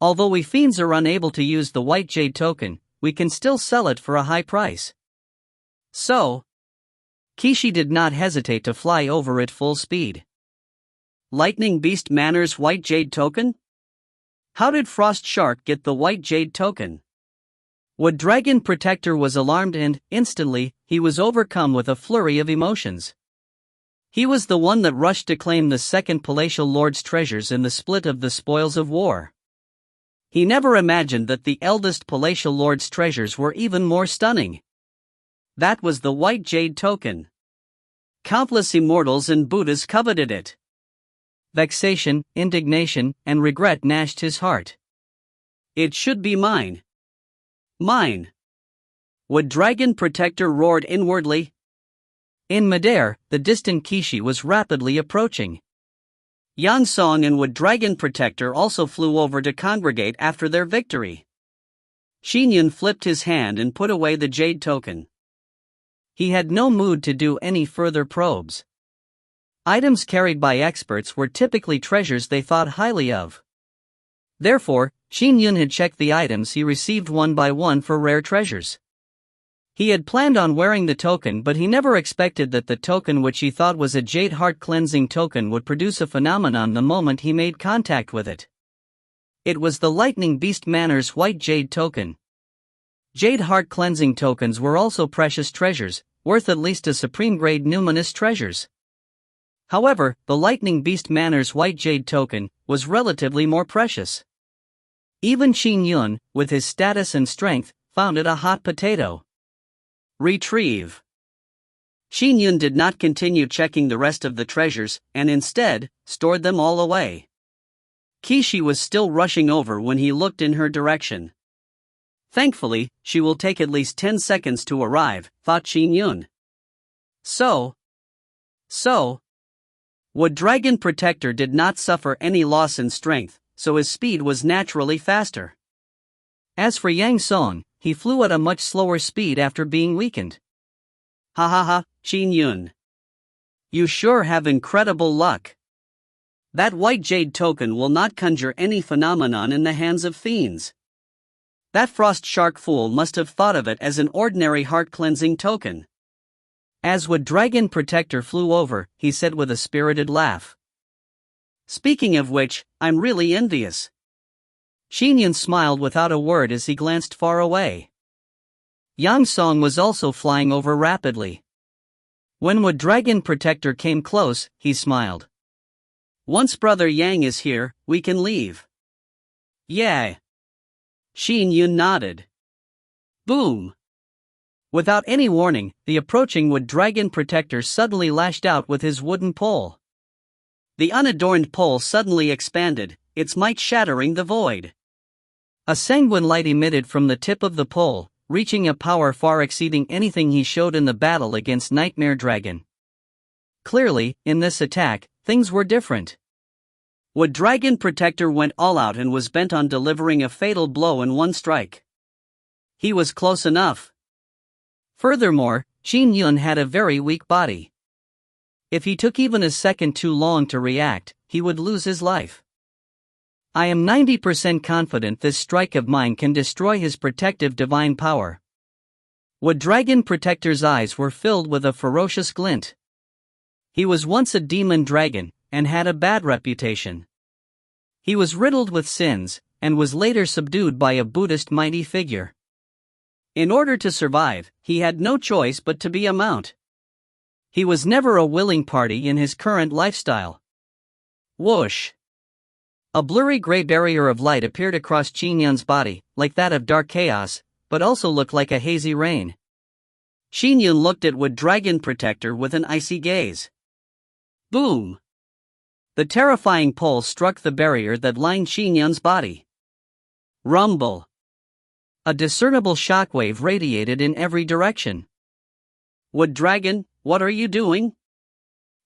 [SPEAKER 1] Although we fiends are unable to use the white jade token, we can still sell it for a high price. So, Qixi did not hesitate to fly over at full speed. Lightning Beast Manor's white jade token? How did Frost Shark get the white jade token? Wood Dragon Protector was alarmed and, instantly, he was overcome with a flurry of emotions. He was the one that rushed to claim the second Palatial Lord's treasures in the split of the spoils of war. He never imagined that the eldest Palatial Lord's treasures were even more stunning. That was the white jade token. Countless immortals and Buddhas coveted it. Vexation, indignation, and regret gnashed his heart. It should be mine. Mine. Wood Dragon Protector roared inwardly. In midair, the distant Qixi was rapidly approaching. Yang Song and Wood Dragon Protector also flew over to congregate after their victory. Qin Yun flipped his hand and put away the jade token. He had no mood to do any further probes. Items carried by experts were typically treasures they thought highly of. Therefore, Qin Yun had checked the items he received one by one for rare treasures. He had planned on wearing the token, but he never expected that the token, which he thought was a jade heart cleansing token, would produce a phenomenon the moment he made contact with it. It was the Lightning Beast Manor's white jade token. Jade heart cleansing tokens were also precious treasures, worth at least a supreme grade numinous treasures. However, the Lightning Beast Manor's white jade token was relatively more precious. Even Qin Yun, with his status and strength, found it a hot potato. Retrieve. Qin Yun did not continue checking the rest of the treasures, and instead, stored them all away. Qixi was still rushing over when he looked in her direction. Thankfully, she will take at least 10 seconds to arrive, thought Qin Yun. So. Wood Dragon Protector did not suffer any loss in strength, so his speed was naturally faster. As for Yang Song, he flew at a much slower speed after being weakened. Ha ha ha, Qin Yun. You sure have incredible luck. That white jade token will not conjure any phenomenon in the hands of fiends. That frost shark fool must have thought of it as an ordinary heart-cleansing token. As Wood Dragon Protector flew over, he said with a spirited laugh. Speaking of which, I'm really envious. Qin Yun smiled without a word as he glanced far away. Yang Song was also flying over rapidly. When Wood Dragon Protector came close, he smiled. Once Brother Yang is here, we can leave. Yeah. Qin Yun nodded. Boom. Without any warning, the approaching Wood Dragon Protector suddenly lashed out with his wooden pole. The unadorned pole suddenly expanded, its might shattering the void. A sanguine light emitted from the tip of the pole, reaching a power far exceeding anything he showed in the battle against Nightmare Dragon. Clearly, in this attack, things were different. Wood Dragon Protector went all out and was bent on delivering a fatal blow in one strike. He was close enough. Furthermore, Qin Yun had a very weak body. If he took even a second too long to react, he would lose his life. I am 90% confident this strike of mine can destroy his protective divine power. Wood Dragon Protector's eyes were filled with a ferocious glint. He was once a demon dragon, and had a bad reputation. He was riddled with sins, and was later subdued by a Buddhist mighty figure. In order to survive, he had no choice but to be a mount. He was never a willing party in his current lifestyle. Whoosh! A blurry gray barrier of light appeared across Qin Yun's body, like that of dark chaos, but also looked like a hazy rain. Qin Yun looked at Wood Dragon Protector with an icy gaze. Boom! The terrifying pole struck the barrier that lined Qin Yun's body. Rumble! A discernible shockwave radiated in every direction. Wood Dragon, what are you doing?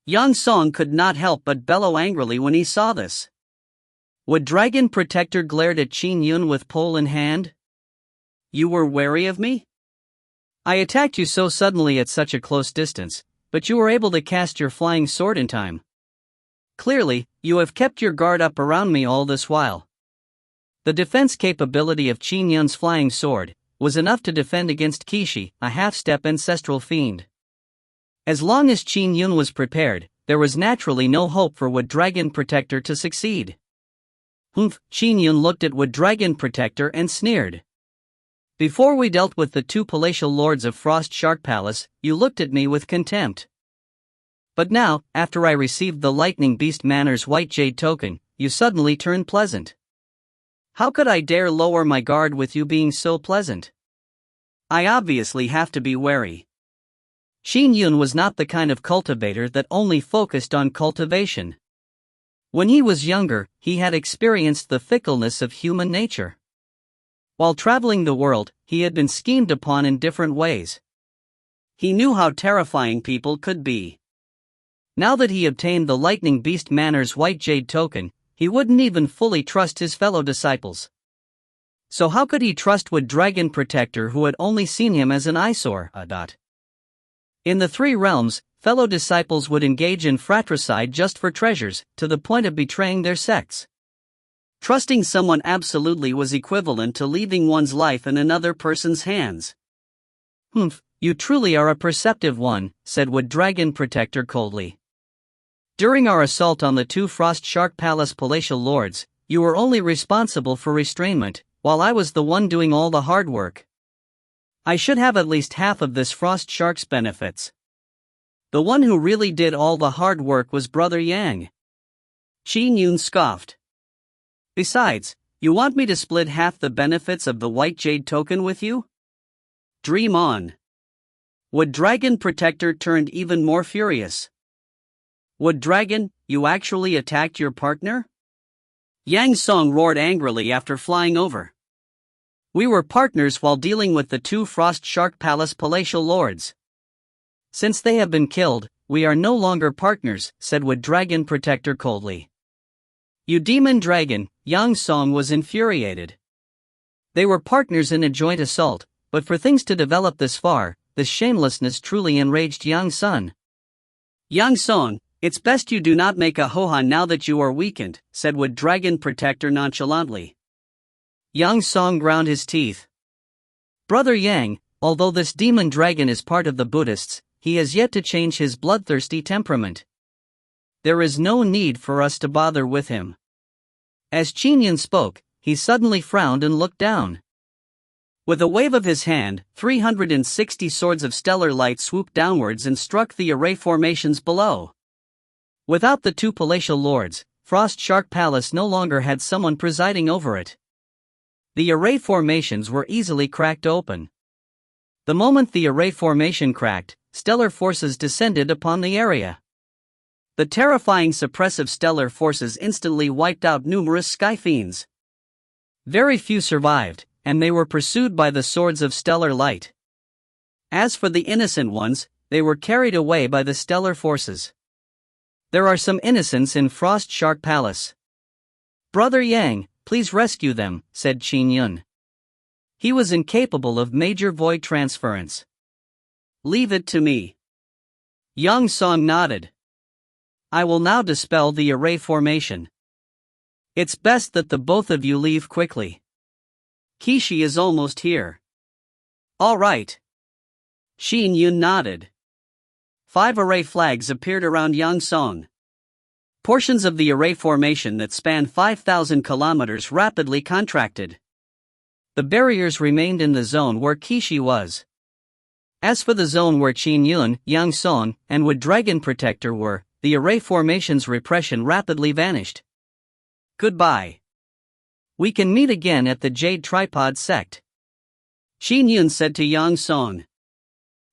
[SPEAKER 1] Yang Song could not help but bellow angrily when he saw this. Wood Dragon Protector glared at Qin Yun with pole in hand. You were wary of me? I attacked you so suddenly at such a close distance, but you were able to cast your flying sword in time. Clearly, you have kept your guard up around me all this while. The defense capability of Qin Yun's flying sword was enough to defend against Qixi, a half-step ancestral fiend. As long as Qin Yun was prepared, there was naturally no hope for Wood Dragon Protector to succeed. Humph! Qin Yun looked at Wood Dragon Protector and sneered. Before we dealt with the two palatial lords of Frost Shark Palace, you looked at me with contempt. But now, after I received the Lightning Beast Manor's white jade token, you suddenly turned pleasant. How could I dare lower my guard with you being so pleasant? I obviously have to be wary. Qin Yun was not the kind of cultivator that only focused on cultivation. When he was younger, he had experienced the fickleness of human nature. While traveling the world, he had been schemed upon in different ways. He knew how terrifying people could be. Now that he obtained the Lightning Beast Manor's white jade token, he wouldn't even fully trust his fellow disciples. So how could he trust Wood Dragon Protector who had only seen him as an eyesore? In the three realms, fellow disciples would engage in fratricide just for treasures, to the point of betraying their sects. Trusting someone absolutely was equivalent to leaving one's life in another person's hands. Humph, you truly are a perceptive one, said Wood Dragon Protector coldly. During our assault on the two Frost Shark Palace palatial lords, you were only responsible for restrainment, while I was the one doing all the hard work. I should have at least half of this Frost Shark's benefits. The one who really did all the hard work was Brother Yang. Qin Yun scoffed. Besides, you want me to split half the benefits of the White Jade token with you? Dream on. Wood Dragon Protector turned even more furious. Wood Dragon, you actually attacked your partner? Yang Song roared angrily after flying over. We were partners while dealing with the two Frost Shark Palace palatial lords. Since they have been killed, we are no longer partners, said Wood Dragon Protector coldly. You demon dragon, Yang Song was infuriated. They were partners in a joint assault, but for things to develop this far, this shamelessness truly enraged Yang Sun. Yang Song, it's best you do not make a Hohan now that you are weakened, said Wood Dragon Protector nonchalantly. Yang Song ground his teeth. Brother Yang, although this demon dragon is part of the Buddhists, he has yet to change his bloodthirsty temperament. There is no need for us to bother with him. As Qin Yun spoke, he suddenly frowned and looked down. With a wave of his hand, 360 swords of stellar light swooped downwards and struck the array formations below. Without the two palatial lords, Frost Shark Palace no longer had someone presiding over it. The array formations were easily cracked open. The moment the array formation cracked, stellar forces descended upon the area. The terrifying suppressive stellar forces instantly wiped out numerous sky fiends. Very few survived, and they were pursued by the swords of stellar light. As for the innocent ones, they were carried away by the stellar forces. There are some innocents in Frost Shark Palace. Brother Yang, please rescue them, said Qin Yun. He was incapable of major void transference. Leave it to me. Yang Song nodded. I will now dispel the array formation. It's best that the both of you leave quickly. Kishi is almost here. All right. Qin Yun nodded. 5 array flags appeared around Yang Song. Portions of the array formation that spanned 5,000 kilometers rapidly contracted. The barriers remained in the zone where Kishi was. As for the zone where Qin Yun, Yang Song, and Wood Dragon Protector were, the array formation's repression rapidly vanished. Goodbye. We can meet again at the Jade Tripod sect. Qin Yun said to Yang Song.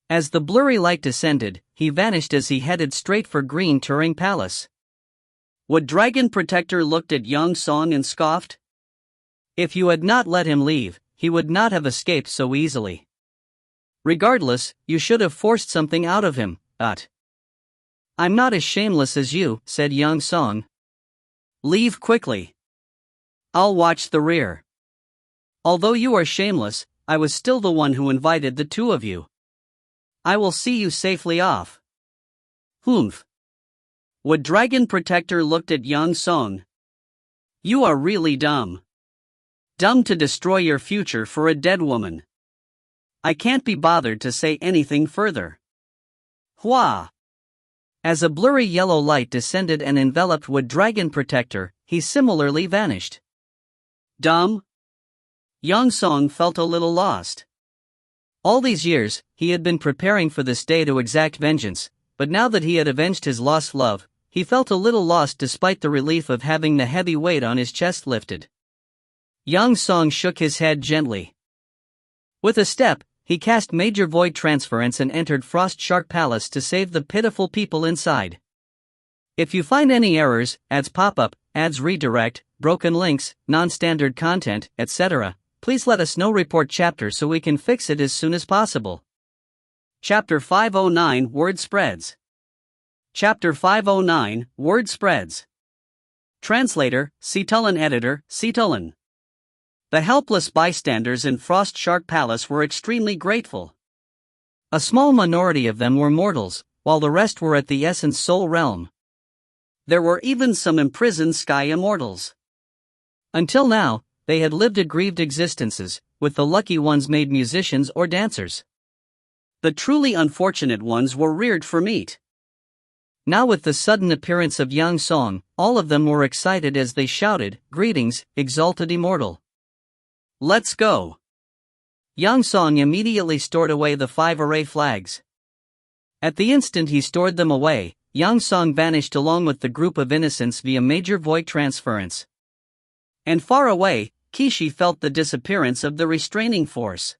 [SPEAKER 1] As the blurry light descended, he vanished as he headed straight for Green Turing Palace. Wood Dragon Protector looked at Yang Song and scoffed. If you had not let him leave, he would not have escaped so easily. Regardless, you should have forced something out of him, I'm not as shameless as you, said Yang Song. Leave quickly. I'll watch the rear. Although you are shameless, I was still the one who invited the two of you. I will see you safely off. Humph. Wood Dragon Protector looked at Yang Song. You are really dumb. Dumb to destroy your future for a dead woman. I can't be bothered to say anything further. Hua! As a blurry yellow light descended and enveloped Wood Dragon Protector, he similarly vanished. Dumb? Yang Song felt a little lost. All these years, he had been preparing for this day to exact vengeance, but now that he had avenged his lost love, he felt a little lost despite the relief of having the heavy weight on his chest lifted. Yang Song shook his head gently. With a step, he cast major void transference and entered Frost Shark Palace to save the pitiful people inside. If you find any errors, ads pop up, ads redirect, broken links, non-standard content, etc., please let us know. Report chapter so we can fix it as soon as possible. Chapter 509 Word Spreads. Chapter 509 Word Spreads. Translator, Citulan Editor, Citulan. The helpless bystanders in Frost Shark Palace were extremely grateful. A small minority of them were mortals, while the rest were at the Essence Soul Realm. There were even some imprisoned Sky Immortals. Until now, they had lived aggrieved existences, with the lucky ones made musicians or dancers. The truly unfortunate ones were reared for meat. Now with the sudden appearance of Yang Song, all of them were excited as they shouted, "Greetings, exalted immortal. Let's go." Yang Song immediately stored away the 5 array flags. At the instant he stored them away, Yang Song vanished along with the group of innocents via major void transference. And far away, Kishi felt the disappearance of the restraining force.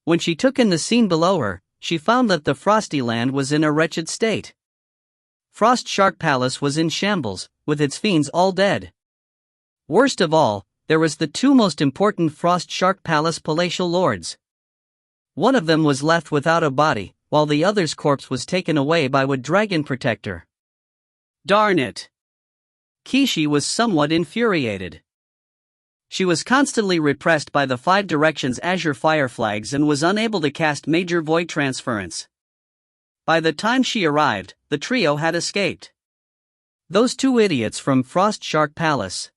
[SPEAKER 1] When she took in the scene below her, she found that the Frosty Land was in a wretched state. Frost Shark Palace was in shambles, with its fiends all dead. Worst of all, there was the 2 most important Frost Shark Palace palatial lords. One of them was left without a body, while the other's corpse was taken away by Wood Dragon Protector. Darn it! Kishi was somewhat infuriated. She was constantly repressed by the 5 directions Azure Fire Flags and was unable to cast major void transference. By the time she arrived, the trio had escaped. Those 2 idiots from Frost Shark Palace.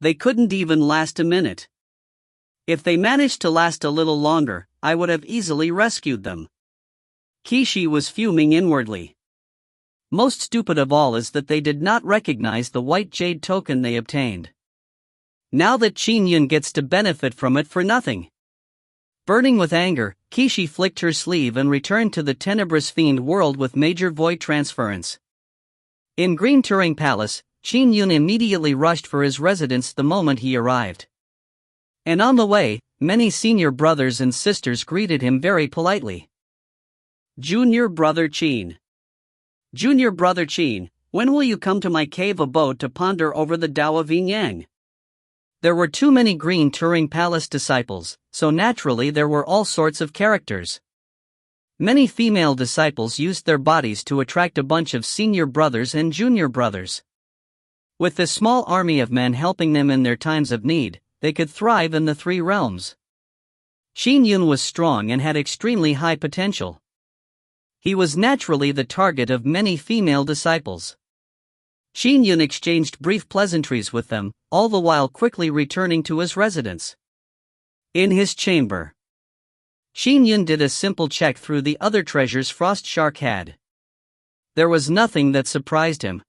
[SPEAKER 1] They couldn't even last a minute. If they managed to last a little longer, I would have easily rescued them. Kishi was fuming inwardly. Most stupid of all is that they did not recognize the white jade token they obtained. Now that Qin Yun gets to benefit from it for nothing. Burning with anger, Kishi flicked her sleeve and returned to the tenebrous fiend world with major void transference. In Green Turing Palace, Qin Yun immediately rushed for his residence the moment he arrived. And on the way, many senior brothers and sisters greeted him very politely. Junior Brother Qin. Junior Brother Qin, when will you come to my cave abode to ponder over the Tao of Yin Yang? There were too many Green Turing Palace disciples, so naturally there were all sorts of characters. Many female disciples used their bodies to attract a bunch of senior brothers and junior brothers. With this small army of men helping them in their times of need, they could thrive in the 3 realms. Qin Yun was strong and had extremely high potential. He was naturally the target of many female disciples. Qin Yun exchanged brief pleasantries with them, all the while quickly returning to his residence. In his chamber, Qin Yun did a simple check through the other treasures Frost Shark had. There was nothing that surprised him.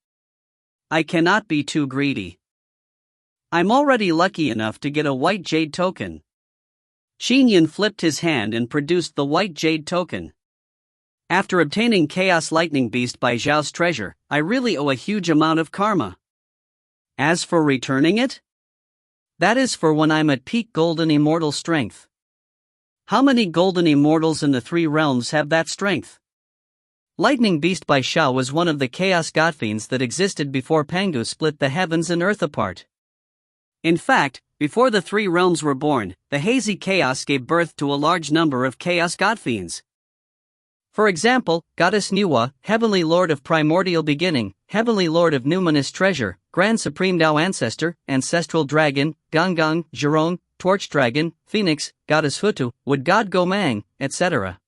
[SPEAKER 1] I cannot be too greedy. I'm already lucky enough to get a white jade token. Qin Yun flipped his hand and produced the white jade token. After obtaining Chaos Lightning Beast by Xiao's treasure, I really owe a huge amount of karma. As for returning it? That is for when I'm at peak golden immortal strength. How many golden immortals in the 3 realms have that strength? Lightning Beast by Xiao was one of the chaos godfiends that existed before Pangu split the heavens and earth apart. In fact, before the 3 realms were born, the hazy chaos gave birth to a large number of chaos godfiends. For example, Goddess Nuwa, Heavenly Lord of Primordial Beginning, Heavenly Lord of Numinous Treasure, Grand Supreme Tao Ancestor, Ancestral Dragon, Gonggong, Zhurong, Torch Dragon, Phoenix, Goddess Hutu, Wood God Gomang, etc.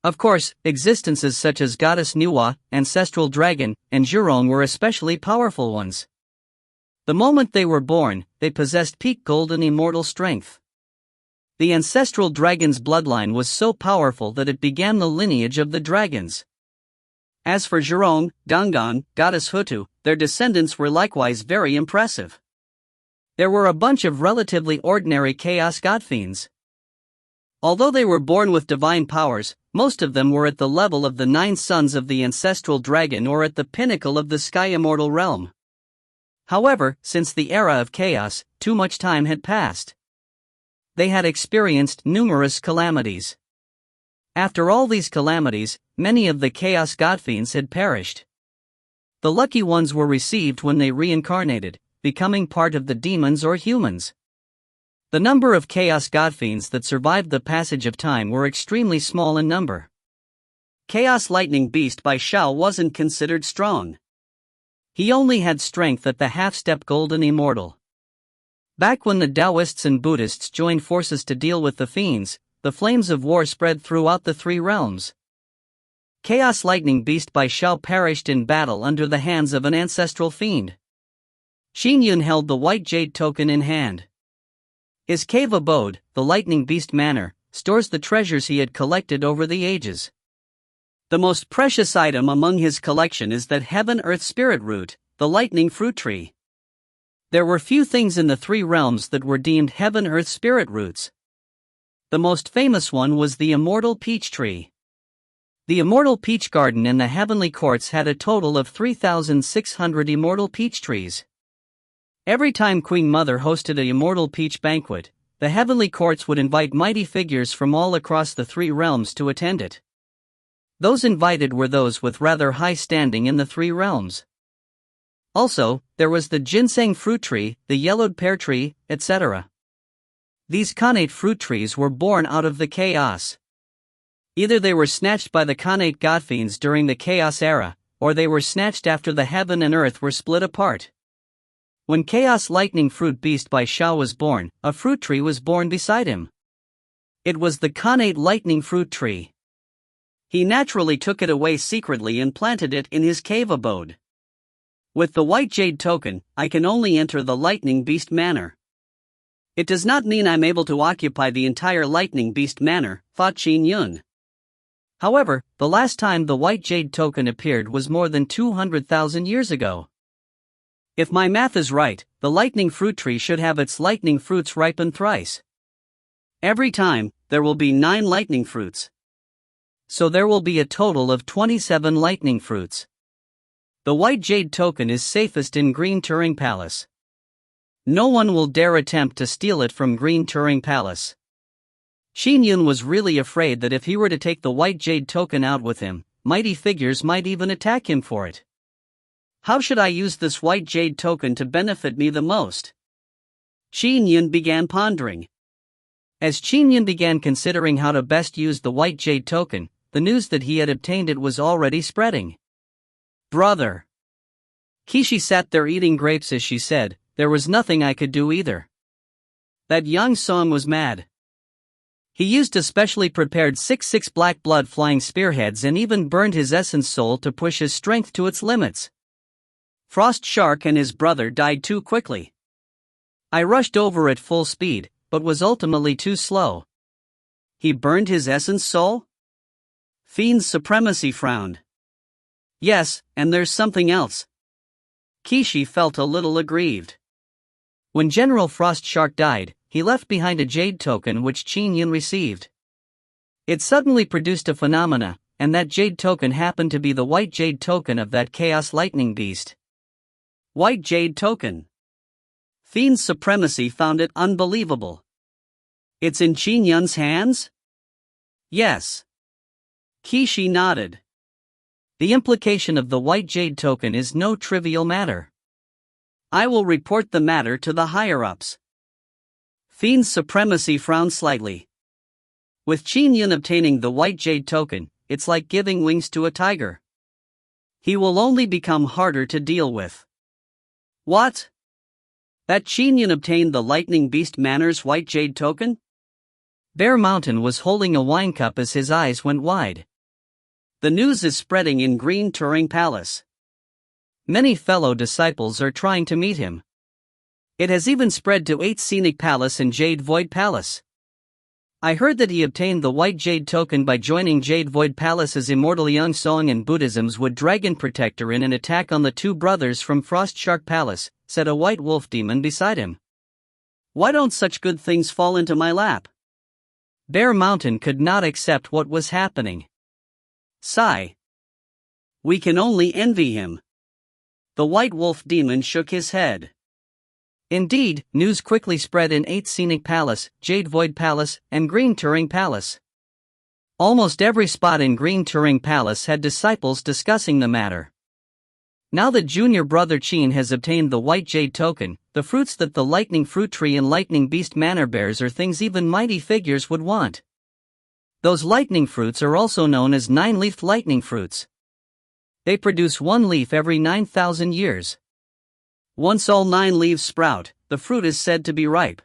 [SPEAKER 1] Of course, existences such as Goddess Nuwa, Ancestral Dragon, and Zhurong were especially powerful ones. The moment they were born, they possessed peak golden immortal strength. The ancestral dragon's bloodline was so powerful that it began the lineage of the dragons. As for Zhurong, Gonggong, Goddess Hutu, their descendants were likewise very impressive. There were a bunch of relatively ordinary chaos godfiends. Although they were born with divine powers, most of them were at the level of the 9 sons of the ancestral dragon or at the pinnacle of the sky immortal realm. However, since the era of chaos, too much time had passed. They had experienced numerous calamities. After all these calamities, many of the chaos godfiends had perished. The lucky ones were received when they reincarnated, becoming part of the demons or humans. The number of chaos godfiends that survived the passage of time were extremely small in number. Chaos Lightning Beast by Xiao wasn't considered strong. He only had strength at the half-step golden immortal. Back when the Taoists and Buddhists joined forces to deal with the fiends, the flames of war spread throughout the 3 realms. Chaos Lightning Beast by Xiao perished in battle under the hands of an ancestral fiend. Qin Yun held the white jade token in hand. His cave abode, the Lightning Beast Manor, stores the treasures he had collected over the ages. The most precious item among his collection is that heaven-earth spirit root, the lightning fruit tree. There were few things in the three realms that were deemed heaven-earth spirit roots. The most famous one was the immortal peach tree. The immortal peach garden in the heavenly courts had a total of 3,600 immortal peach trees. Every time Queen Mother hosted a immortal peach banquet, the heavenly courts would invite mighty figures from all across the three realms to attend it. Those invited were those with rather high standing in the three realms. Also, there was the ginseng fruit tree, the yellowed pear tree, etc. These Khanate fruit trees were born out of the chaos. Either they were snatched by the Khanate godfiends during the chaos era, or they were snatched after the heaven and earth were split apart. When Chaos Lightning Fruit Beast by Xiao was born, a fruit tree was born beside him. It was the Khanate Lightning Fruit Tree. He naturally took it away secretly and planted it in his cave abode. With the white jade token, I can only enter the Lightning Beast Manor. It does not mean I'm able to occupy the entire Lightning Beast Manor, thought Qin Yun. However, the last time the white jade token appeared was more than 200,000 years ago. If my math is right, the lightning fruit tree should have its lightning fruits ripen thrice. Every time, there will be 9 lightning fruits. So there will be a total of 27 lightning fruits. The white jade token is safest in Green Turing Palace. No one will dare attempt to steal it from Green Turing Palace. Qin Yun was really afraid that if he were to take the white jade token out with him, mighty figures might even attack him for it. How should I use this white jade token to benefit me the most? Qin Yun began pondering. As Qin Yun began considering how to best use the white jade token, the news that he had obtained it was already spreading. Brother! Kishi sat there eating grapes as she said, there was nothing I could do either. That young Song was mad. He used a specially prepared 6 black blood flying spearheads and even burned his essence soul to push his strength to its limits. Frost Shark and his brother died too quickly. I rushed over at full speed, but was ultimately too slow. He burned his essence soul? Fiend's Supremacy frowned. Yes, and there's something else. Kishi felt a little aggrieved. When General Frost Shark died, he left behind a jade token which Qin Yun received. It suddenly produced a phenomena, and that jade token happened to be the white jade token of that Chaos Lightning Beast. White jade token. Fiend's Supremacy found it unbelievable. It's in Qin Yun's hands? Yes. Kishi nodded. The implication of the white jade token is no trivial matter. I will report the matter to the higher-ups. Fiend's Supremacy frowned slightly. With Qin Yun obtaining the white jade token, it's like giving wings to a tiger. He will only become harder to deal with. What? That Qin Yun obtained the Lightning Beast Manor's white jade token? Bear Mountain was holding a wine cup as his eyes went wide. The news is spreading in Green Turing Palace. Many fellow disciples are trying to meet him. It has even spread to 8 Scenic Palace and Jade Void Palace. I heard that he obtained the white jade token by joining Jade Void Palace's immortal young Song and Buddhism's Wood Dragon Protector in an attack on the 2 brothers from Frost Shark Palace, said a white wolf demon beside him. Why don't such good things fall into my lap? Bear Mountain could not accept what was happening. Sigh. We can only envy him. The white wolf demon shook his head. Indeed, news quickly spread in 8 Scenic Palace, Jade Void Palace, and Green Turing Palace. Almost every spot in Green Turing Palace had disciples discussing the matter. Now that junior brother Qin has obtained the white jade token, the fruits that the lightning fruit tree and lightning beast manor bears are things even mighty figures would want. Those lightning fruits are also known as 9-leafed lightning fruits. They produce 1 leaf every 9,000 years. Once all 9 leaves sprout, the fruit is said to be ripe.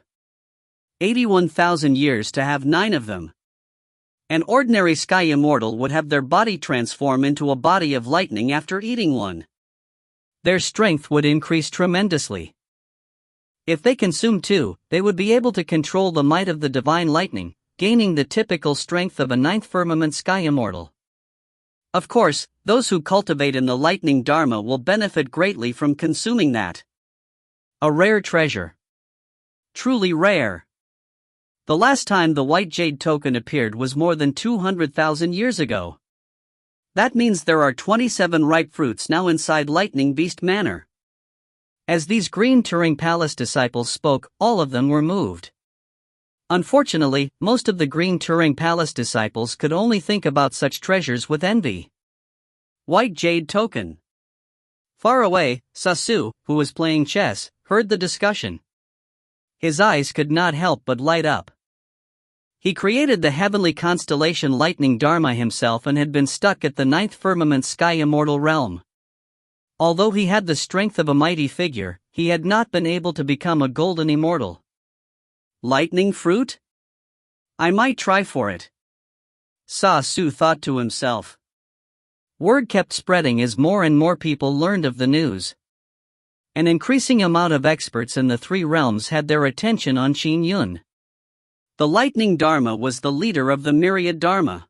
[SPEAKER 1] 81,000 years to have 9 of them. An ordinary sky immortal would have their body transform into a body of lightning after eating one. Their strength would increase tremendously. If they consumed 2, they would be able to control the might of the divine lightning, gaining the typical strength of a ninth firmament sky immortal. Of course, those who cultivate in the lightning dharma will benefit greatly from consuming that. A rare treasure. Truly rare. The last time the white jade token appeared was more than 200,000 years ago. That means there are 27 ripe fruits now inside Lightning Beast Manor. As these Green Turing Palace disciples spoke, all of them were moved. Unfortunately, most of the Green Turing Palace disciples could only think about such treasures with envy. White Jade Token. Far away, Sasu, who was playing chess, heard the discussion. His eyes could not help but light up. He created the heavenly constellation Lightning Dharma himself and had been stuck at the ninth firmament sky immortal realm. Although he had the strength of a mighty figure, he had not been able to become a golden immortal. Lightning fruit? I might try for it. Sasu thought to himself. Word kept spreading as more and more people learned of the news. An increasing amount of experts in the three realms had their attention on Qin Yun. The Lightning Dharma was the leader of the Myriad Dharma.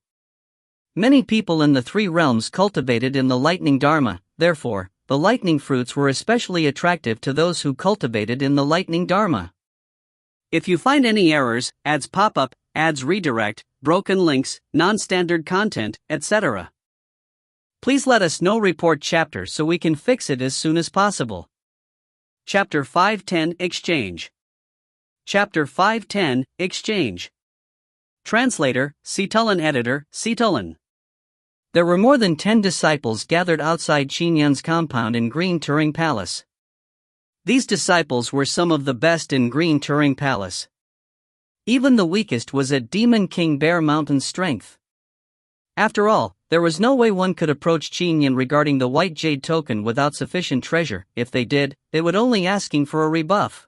[SPEAKER 1] Many people in the three realms cultivated in the Lightning Dharma, therefore, the lightning fruits were especially attractive to those who cultivated in the Lightning Dharma. If you find any errors, ads pop up, ads redirect, broken links, non-standard content, etc., please let us know. Report chapter so we can fix it as soon as possible. Chapter 510 Exchange. Chapter 510 Exchange. Translator, Citulan. Editor, Citulan. There were more than 10 disciples gathered outside Qin Yun's compound in Green Turing Palace. These disciples were some of the best in Green Turing Palace. Even the weakest was at Demon King Bear Mountain's strength. After all, there was no way one could approach Qin Yun regarding the white jade token without sufficient treasure. If they did, they would only asking for a rebuff.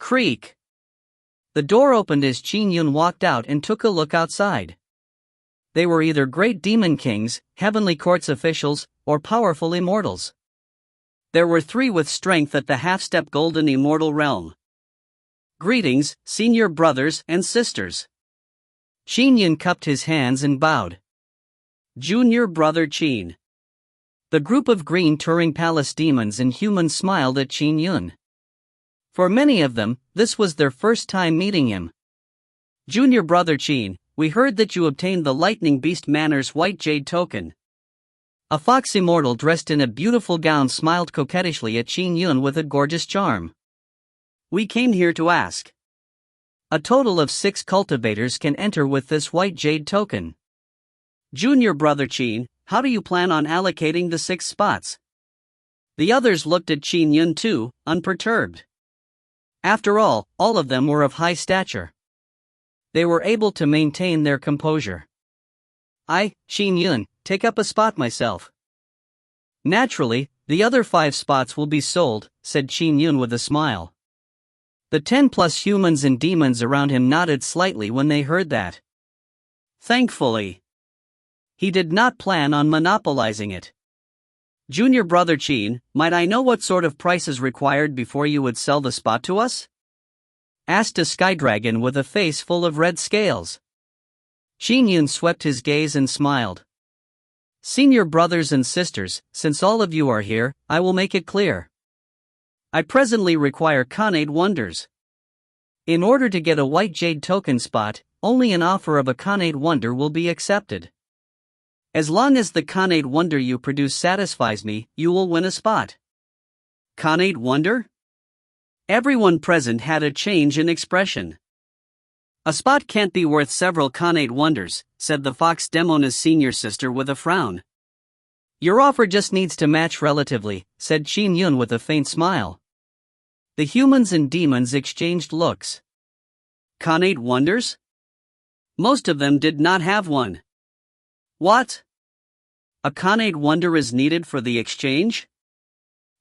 [SPEAKER 1] Creak. The door opened as Qin Yun walked out and took a look outside. They were either great demon kings, heavenly courts officials, or powerful immortals. There were three with strength at the half-step golden immortal realm. Greetings, senior brothers and sisters. Qin Yun cupped his hands and bowed. Junior brother Qin. The group of Green Turing Palace demons and humans smiled at Qin Yun. For many of them, this was their first time meeting him. Junior brother Qin, we heard that you obtained the Lightning Beast Manor's white jade token. A fox immortal dressed in a beautiful gown smiled coquettishly at Qin Yun with a gorgeous charm. We came here to ask. A total of 6 cultivators can enter with this white jade token. Junior brother Qin, how do you plan on allocating the 6 spots? The others looked at Qin Yun too, unperturbed. After all of them were of high stature. They were able to maintain their composure. I, Qin Yun, take up a spot myself. Naturally, the other 5 spots will be sold, said Qin Yun with a smile. The 10+ humans and demons around him nodded slightly when they heard that. Thankfully. He did not plan on monopolizing it. Junior brother Qin, might I know what sort of price is required before you would sell the spot to us? Asked a skydragon with a face full of red scales. Qin Yun swept his gaze and smiled. Senior brothers and sisters, since all of you are here, I will make it clear. I presently require Khanate wonders. In order to get a white jade token spot, only an offer of a Khanate wonder will be accepted. As long as the Khanate wonder you produce satisfies me, you will win a spot. Khanate wonder? Everyone present had a change in expression. A spot can't be worth several Khanate wonders, said the fox Demona's senior sister with a frown. Your offer just needs to match relatively, said Qin Yun with a faint smile. The humans and demons exchanged looks. Khanate wonders? Most of them did not have one. What? A Khanate wonder is needed for the exchange?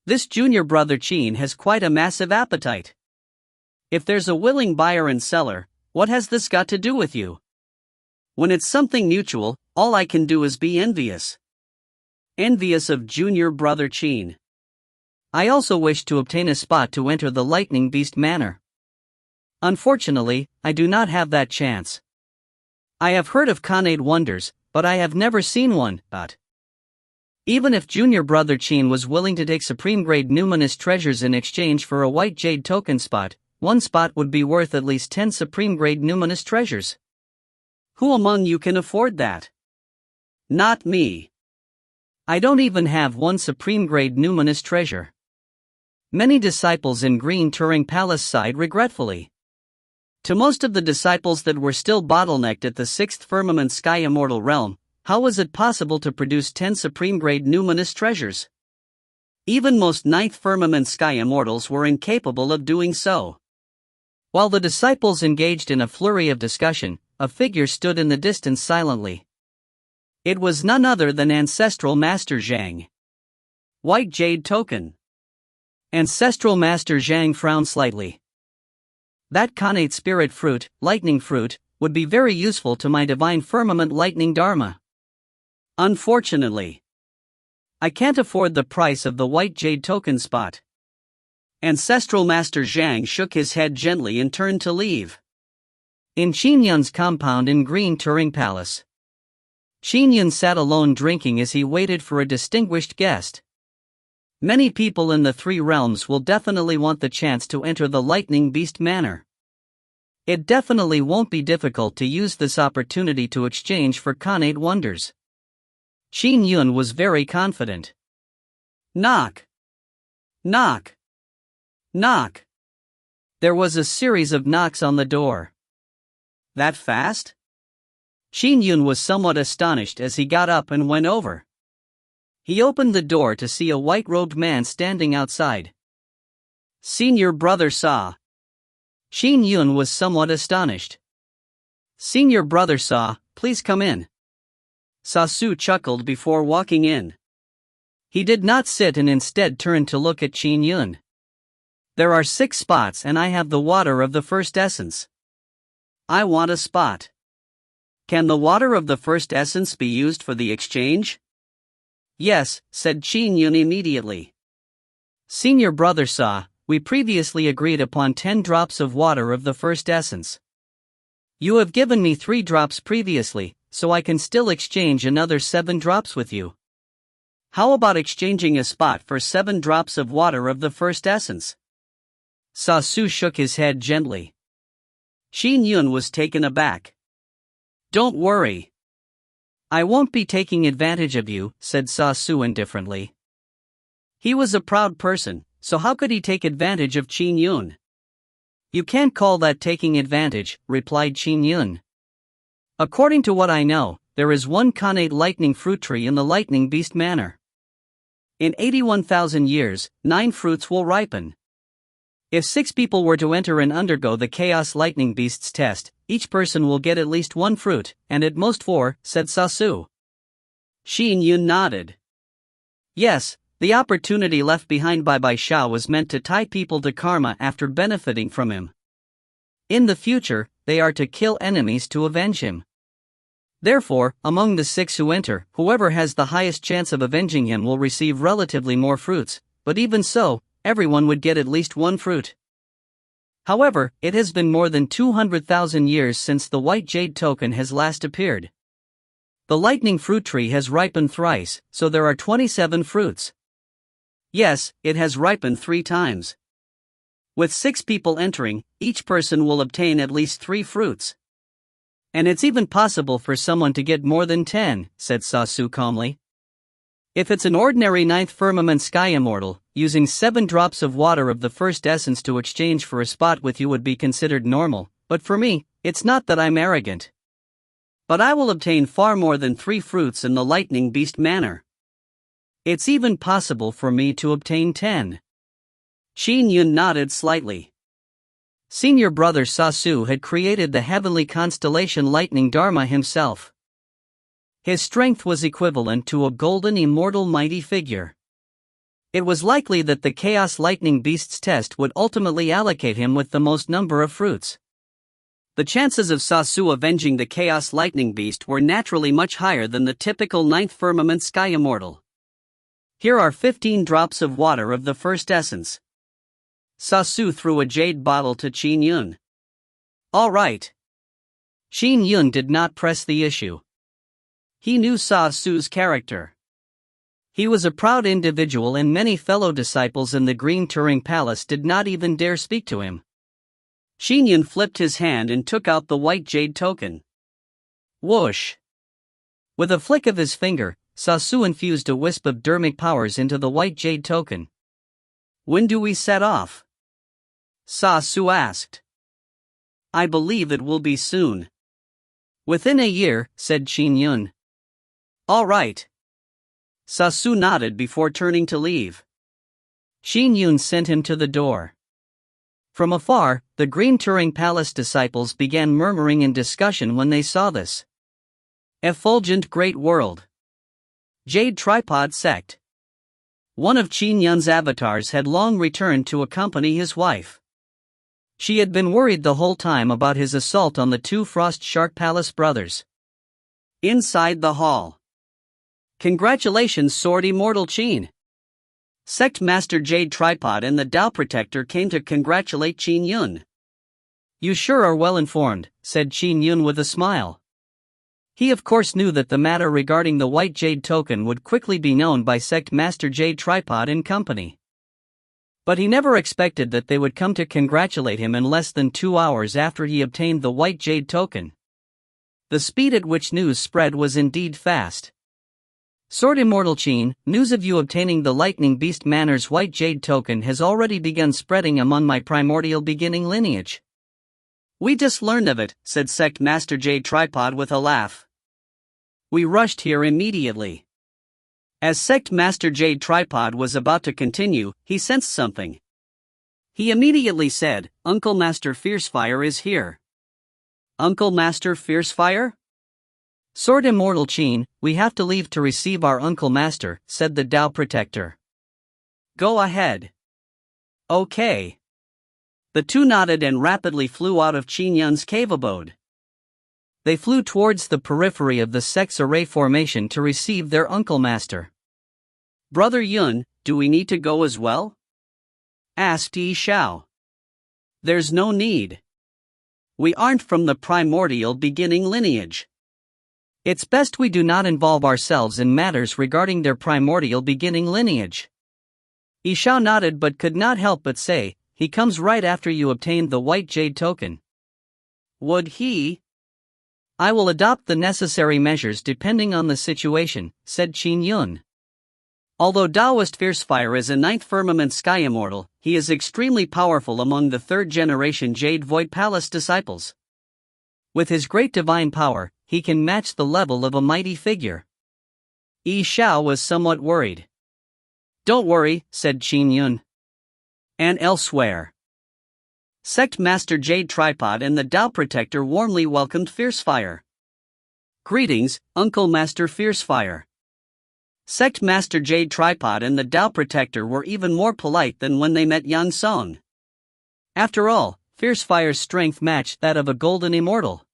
[SPEAKER 1] This junior brother Qin has quite a massive appetite. If there's a willing buyer and seller, what has this got to do with you? When it's something mutual, all I can do is be envious. Envious of junior brother Qin. I also wish to obtain a spot to enter the Lightning Beast Manor. Unfortunately, I do not have that chance, I have heard of Khanate wonders, but I have never seen one. Even if junior brother Qin was willing to take supreme-grade numinous treasures in exchange for a white jade token spot, one spot would be worth at least 10 supreme-grade numinous treasures. Who among you can afford that? Not me. I don't even have one supreme-grade numinous treasure. Many disciples in Green Turing Palace sighed regretfully. To most of the disciples that were still bottlenecked at the 6th Firmament Sky Immortal Realm, how was it possible to produce 10 supreme-grade numinous treasures? Even most 9th Firmament Sky Immortals were incapable of doing so. While the disciples engaged in a flurry of discussion, a figure stood in the distance silently. It was none other than Ancestral Master Zhang. White Jade Token. Ancestral Master Zhang frowned slightly. That Khanate spirit fruit, lightning fruit, would be very useful to my divine firmament lightning dharma. Unfortunately, I can't afford the price of the white jade token spot. Ancestral Master Zhang shook his head gently and turned to leave. In Qin Yun's compound in Green Turing Palace, Qin Yun sat alone drinking as he waited for a distinguished guest. Many people in the 3 realms will definitely want the chance to enter the Lightning Beast Manor. It definitely won't be difficult to use this opportunity to exchange for Khanate wonders. Qin Yun was very confident. Knock. Knock. Knock. There was a series of knocks on the door. That fast? Qin Yun was somewhat astonished as he got up and went over. He opened the door to see a white-robed man standing outside. Senior brother Sa. Qin Yun was somewhat astonished. Senior brother Sa, please come in. Sa Su chuckled before walking in. He did not sit and instead turned to look at Qin Yun. There are 6 spots and I have the water of the first essence. I want a spot. Can the water of the first essence be used for the exchange? Yes, said Qin Yun immediately. Senior brother Sa, we previously agreed upon 10 drops of water of the first essence. You have given me 3 drops previously, so I can still exchange another 7 drops with you. How about exchanging a spot for 7 drops of water of the first essence? Sa Su shook his head gently. Qin Yun was taken aback. Don't worry. I won't be taking advantage of you, said Sa Su indifferently. He was a proud person, so how could he take advantage of Qin Yun? You can't call that taking advantage, replied Qin Yun. According to what I know, there is one Khanate lightning fruit tree in the Lightning Beast Manor. In 81,000 years, 9 fruits will ripen. If 6 people were to enter and undergo the Chaos Lightning Beasts test, each person will get at least 1 fruit, and at most 4, said Sa Su. Qin Yun nodded. Yes, the opportunity left behind by Xiao was meant to tie people to karma after benefiting from him. In the future, they are to kill enemies to avenge him. Therefore, among the 6 who enter, whoever has the highest chance of avenging him will receive relatively more fruits, but even so, everyone would get at least 1 fruit. However, it has been more than 200,000 years since the white jade token has last appeared. The lightning fruit tree has ripened thrice, so there are 27 fruits. Yes, it has ripened 3 times. With 6 people entering, each person will obtain at least 3 fruits. And it's even possible for someone to get more than 10, said Sa Su calmly. If it's an ordinary 9th Firmament Sky Immortal, using 7 drops of water of the first essence to exchange for a spot with you would be considered normal, but for me, it's not that I'm arrogant. But I will obtain far more than 3 fruits in the Lightning Beast Manor. It's even possible for me to obtain 10. Qin Yun nodded slightly. Senior brother Sa Su had created the heavenly constellation Lightning Dharma himself. His strength was equivalent to a golden immortal mighty figure. It was likely that the Chaos Lightning Beasts test would ultimately allocate him with the most number of fruits. The chances of Sa Su avenging the Chaos Lightning Beast were naturally much higher than the typical 9th Firmament Sky Immortal. Here are 15 drops of water of the first essence. Sa Su threw a jade bottle to Qin Yun. All right. Qin Yun did not press the issue. He knew Su's character. He was a proud individual and many fellow disciples in the Green Turing Palace did not even dare speak to him. Qin Yun flipped his hand and took out the white jade token. Whoosh! With a flick of his finger, Su infused a wisp of dermic powers into the white jade token. When do we set off? Su asked. I believe it will be soon. Within a year, said Qin Yun. All right. Su nodded before turning to leave. Qin Yun sent him to the door. From afar, the Green Turing Palace disciples began murmuring in discussion when they saw this. Effulgent great world. Jade Tripod Sect. One of Qin Yun's avatars had long returned to accompany his wife. She had been worried the whole time about his assault on the two Frost Shark Palace brothers. Inside the hall. Congratulations, Sword Immortal Qin. Sect Master Jade Tripod and the Tao Protector came to congratulate Qin Yun. You sure are well informed, said Qin Yun with a smile. He of course knew that the matter regarding the white jade token would quickly be known by Sect Master Jade Tripod and company. But he never expected that they would come to congratulate him in less than 2 hours after he obtained the white jade token. The speed at which news spread was indeed fast. Sword Immortal Qin, news of you obtaining the Lightning Beast Manor's white jade token has already begun spreading among my primordial beginning lineage. We just learned of it, said Sect Master Jade Tripod with a laugh. We rushed here immediately. As Sect Master Jade Tripod was about to continue, he sensed something. He immediately said, Uncle Master Fiercefire is here. Uncle Master Fiercefire? Sword Immortal Qin, we have to leave to receive our Uncle Master, said the Tao Protector. Go ahead. Okay. The two nodded and rapidly flew out of Qin Yun's cave abode. They flew towards the periphery of the Sect's array formation to receive their Uncle Master. Brother Yun, do we need to go as well? Asked Xiao. There's no need. We aren't from the primordial beginning lineage. It's best we do not involve ourselves in matters regarding their primordial beginning lineage. Xiao nodded but could not help but say, he comes right after you obtained the white jade token. Would he? I will adopt the necessary measures depending on the situation, said Qin Yun. Although Taoist Fiercefire is a 9th firmament sky immortal, he is extremely powerful among the 3rd generation Jade Void Palace disciples. With his great divine power, he can match the level of a mighty figure. Xiao was somewhat worried. Don't worry, said Qin Yun. And elsewhere. Sect Master Jade Tripod and the Tao Protector warmly welcomed Fiercefire. Greetings, Uncle Master Fiercefire. Sect Master Jade Tripod and the Tao Protector were even more polite than when they met Yang Song. After all, Fiercefire's strength matched that of a golden immortal.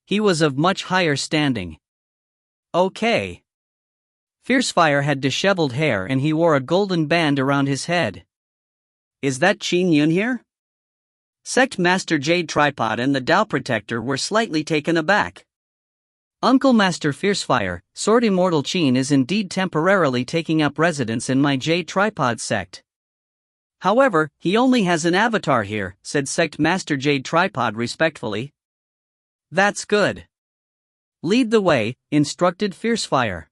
[SPEAKER 1] He was of much higher standing. Okay. Fiercefire had disheveled hair and he wore a golden band around his head. Is that Qin Yun here? Sect Master Jade Tripod and the Tao Protector were slightly taken aback. Uncle Master Fiercefire, Sword Immortal Qin is indeed temporarily taking up residence in my Jade Tripod sect. However, he only has an avatar here, said Sect Master Jade Tripod respectfully. That's good. Lead the way, instructed Fiercefire.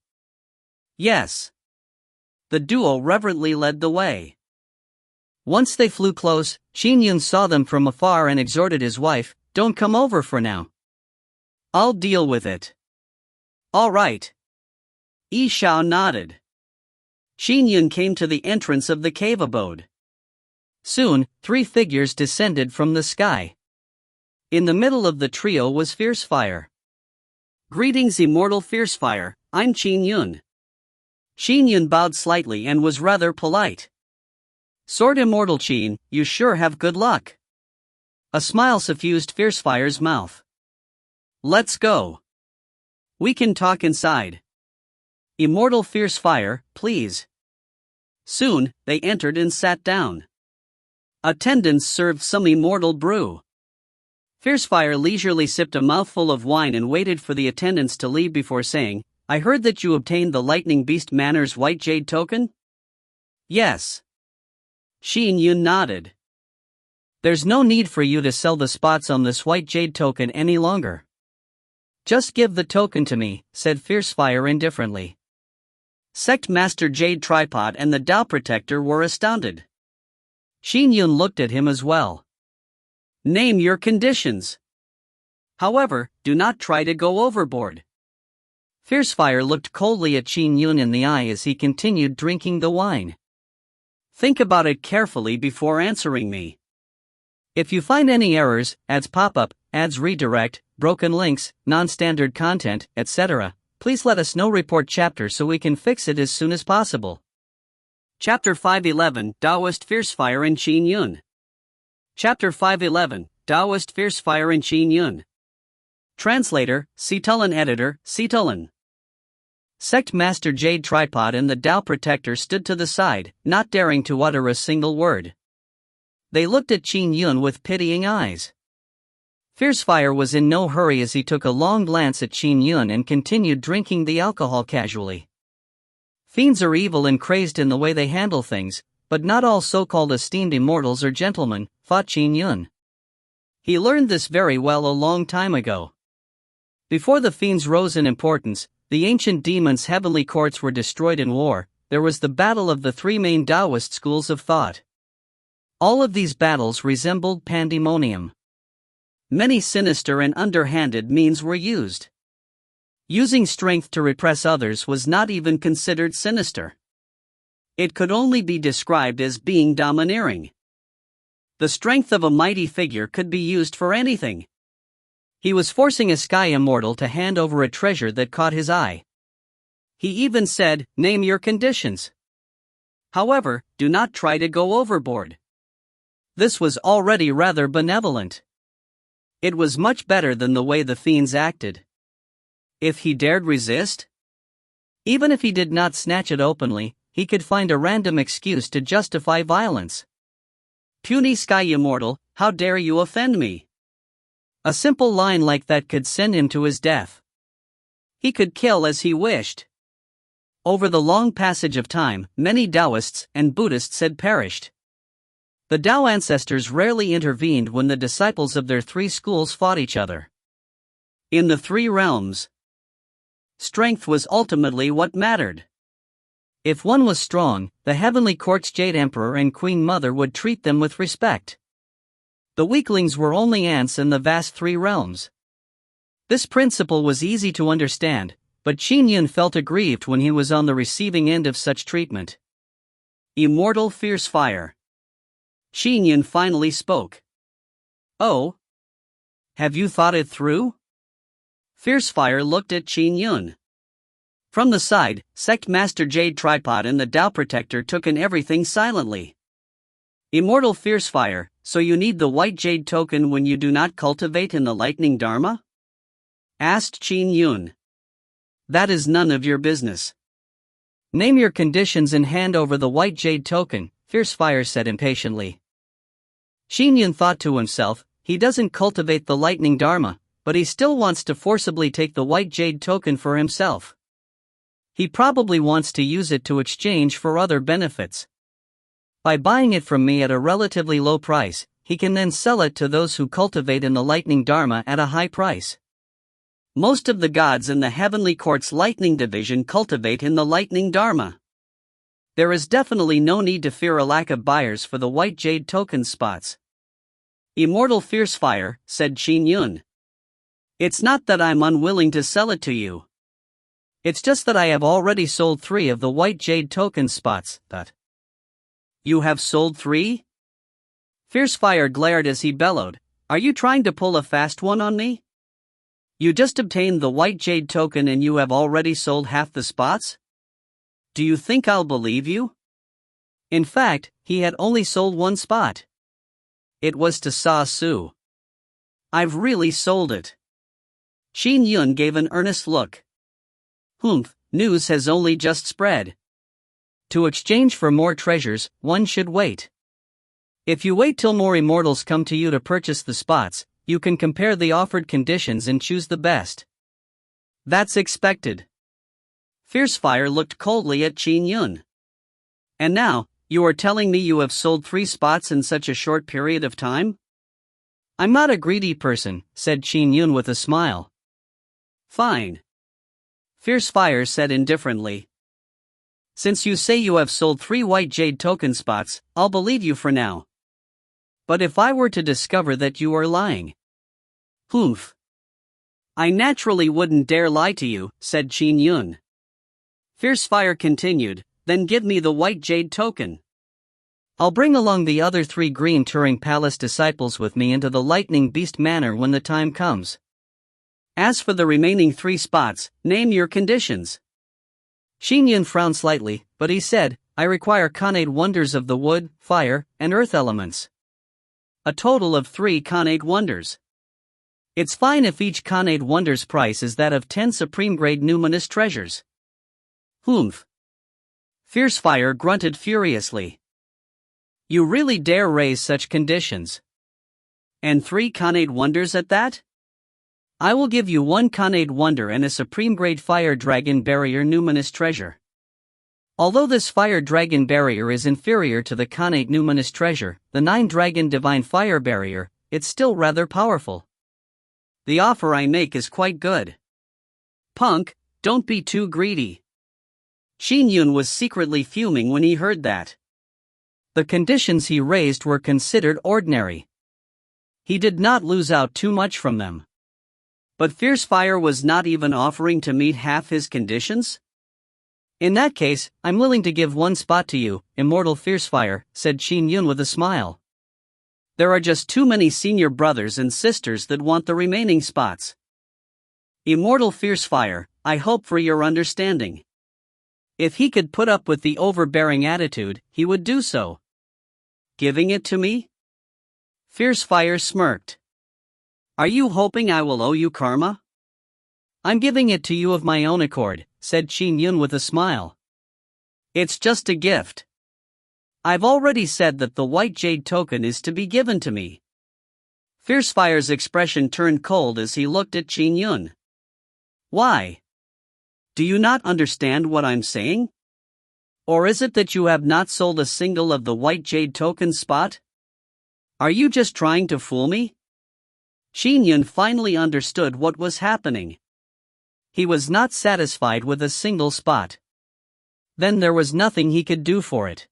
[SPEAKER 1] Yes. The duo reverently led the way. Once they flew close, Qin Yun saw them from afar and exhorted his wife, don't come over for now. I'll deal with it. All right. Xiao nodded. Qin Yun came to the entrance of the cave abode. Soon, 3 figures descended from the sky. In the middle of the trio was Fiercefire. Greetings, Immortal Fiercefire, I'm Qin Yun. Qin Yun bowed slightly and was rather polite. Sword Immortal Qin, you sure have good luck. A smile suffused Fiercefire's mouth. Let's go. We can talk inside. Immortal Fiercefire, please. Soon, they entered and sat down. Attendants served some immortal brew. Fiercefire leisurely sipped a mouthful of wine and waited for the attendants to leave before saying, "I heard that you obtained the Lightning Beast Manor's white jade token?" "Yes." Qin Yun nodded. "There's no need for you to sell the spots on this white jade token any longer. Just give the token to me," said Fiercefire indifferently. Sect Master Jade Tripod and the Tao Protector were astounded. Qin Yun looked at him as well. "Name your conditions. However, do not try to go overboard." Fiercefire looked coldly at Qin Yun in the eye as he continued drinking the wine. "Think about it carefully before answering me. If you find any errors, ads pop up, ads redirect, broken links, non-standard content, etc., please let us know. Report chapter so we can fix it as soon as possible." Chapter 511, Taoist Fiercefire and Qin Yun. Chapter 511, Taoist Fiercefire and Qin Yun. Translator, Xiao and Editor, Xiao. Sect Master Jade Tripod and the Tao Protector stood to the side, not daring to utter a single word. They looked at Qin Yun with pitying eyes. Fiercefire was in no hurry as he took a long glance at Qin Yun and continued drinking the alcohol casually. Fiends are evil and crazed in the way they handle things, but not all so-called esteemed immortals are gentlemen, thought Qin Yun. He learned this very well a long time ago. Before the fiends rose in importance, the ancient demons' heavenly courts were destroyed in war. There was the battle of the three main Taoist schools of thought. All of these battles resembled pandemonium. Many sinister and underhanded means were used. Using strength to repress others was not even considered sinister. It could only be described as being domineering. The strength of a mighty figure could be used for anything. He was forcing a sky immortal to hand over a treasure that caught his eye. He even said, "Name your conditions. However, do not try to go overboard." This was already rather benevolent. It was much better than the way the fiends acted. If he dared resist? Even if he did not snatch it openly, he could find a random excuse to justify violence. "Puny sky immortal, how dare you offend me?" A simple line like that could send him to his death. He could kill as he wished. Over the long passage of time, many Taoists and Buddhists had perished. The Tao ancestors rarely intervened when the disciples of their three schools fought each other. In the three realms, strength was ultimately what mattered. If one was strong, the heavenly court's Jade Emperor and Queen Mother would treat them with respect. The weaklings were only ants in the vast three realms. This principle was easy to understand, but Qin Yun felt aggrieved when he was on the receiving end of such treatment. Immortal Fiercefire. Qin Yun finally spoke. "Oh? Have you thought it through?" Fiercefire looked at Qin Yun. From the side, Sect Master Jade Tripod and the Tao Protector took in everything silently. "Immortal Fiercefire, so you need the white jade token when you do not cultivate in the lightning dharma?" asked Qin Yun. "That is none of your business." "Name your conditions and hand over the white jade token," Fiercefire said impatiently. Qin Yun thought to himself, he doesn't cultivate the lightning dharma, but he still wants to forcibly take the white jade token for himself. He probably wants to use it to exchange for other benefits. By buying it from me at a relatively low price, he can then sell it to those who cultivate in the lightning dharma at a high price. Most of the gods in the heavenly court's lightning division cultivate in the lightning dharma. There is definitely no need to fear a lack of buyers for the white jade token spots. "Immortal Fiercefire," said Qin Yun. "It's not that I'm unwilling to sell it to you. It's just that I have already sold 3 of the white jade token spots." "You have sold 3? Fiercefire glared as he bellowed, "Are you trying to pull a fast one on me? You just obtained the white jade token and you have already sold half the spots? Do you think I'll believe you?" In fact, he had only sold 1 spot. It was to Sa Su. "I've really sold it." Qin Yun gave an earnest look. "Humph, news has only just spread. To exchange for more treasures, one should wait. If you wait till more immortals come to you to purchase the spots, you can compare the offered conditions and choose the best. That's expected. Fierce Fire looked coldly at Qin Yun. And now, you are telling me you have sold 3 spots in such a short period of time? I'm not a greedy person, said Qin Yun with a smile. Fine. Fierce Fire said indifferently. Since you say you have sold 3 white jade token spots, I'll believe you for now. But if I were to discover that you are lying? Humph. I naturally wouldn't dare lie to you, said Qin Yun. Fierce Fire continued, then give me the white jade token. I'll bring along the other 3 green Turing Palace disciples with me into the Lightning Beast Manor when the time comes. As for the remaining 3 spots, name your conditions. Qin Yun frowned slightly, but he said, I require Khanate wonders of the wood, fire, and earth elements. A total of 3 Khanate wonders. It's fine if each Khanate wonder's price is that of 10 supreme-grade numinous treasures. Humph. Fierce Fire grunted furiously. You really dare raise such conditions? And 3 Khanate wonders at that? I will give you 1 Khanate wonder and a supreme-grade fire dragon barrier numinous treasure. Although this fire dragon barrier is inferior to the Khanate numinous treasure, the 9 dragon divine fire barrier, it's still rather powerful. The offer I make is quite good. Punk, don't be too greedy. Qin Yun was secretly fuming when he heard that. The conditions he raised were considered ordinary. He did not lose out too much from them. But Fierce Fire was not even offering to meet half his conditions? In that case, I'm willing to give 1 spot to you, Immortal Fierce Fire, said Qin Yun with a smile. There are just too many senior brothers and sisters that want the remaining spots. Immortal Fierce Fire, I hope for your understanding. If he could put up with the overbearing attitude, he would do so. Giving it to me? Fierce Fire smirked. Are you hoping I will owe you karma? I'm giving it to you of my own accord, said Qin Yun with a smile. It's just a gift. I've already said that the white jade token is to be given to me. Fierce Fire's expression turned cold as he looked at Qin Yun. Why? Do you not understand what I'm saying? Or is it that you have not sold a single of the white jade token spot? Are you just trying to fool me? Qin Yun finally understood what was happening. He was not satisfied with a single spot. Then there was nothing he could do for it.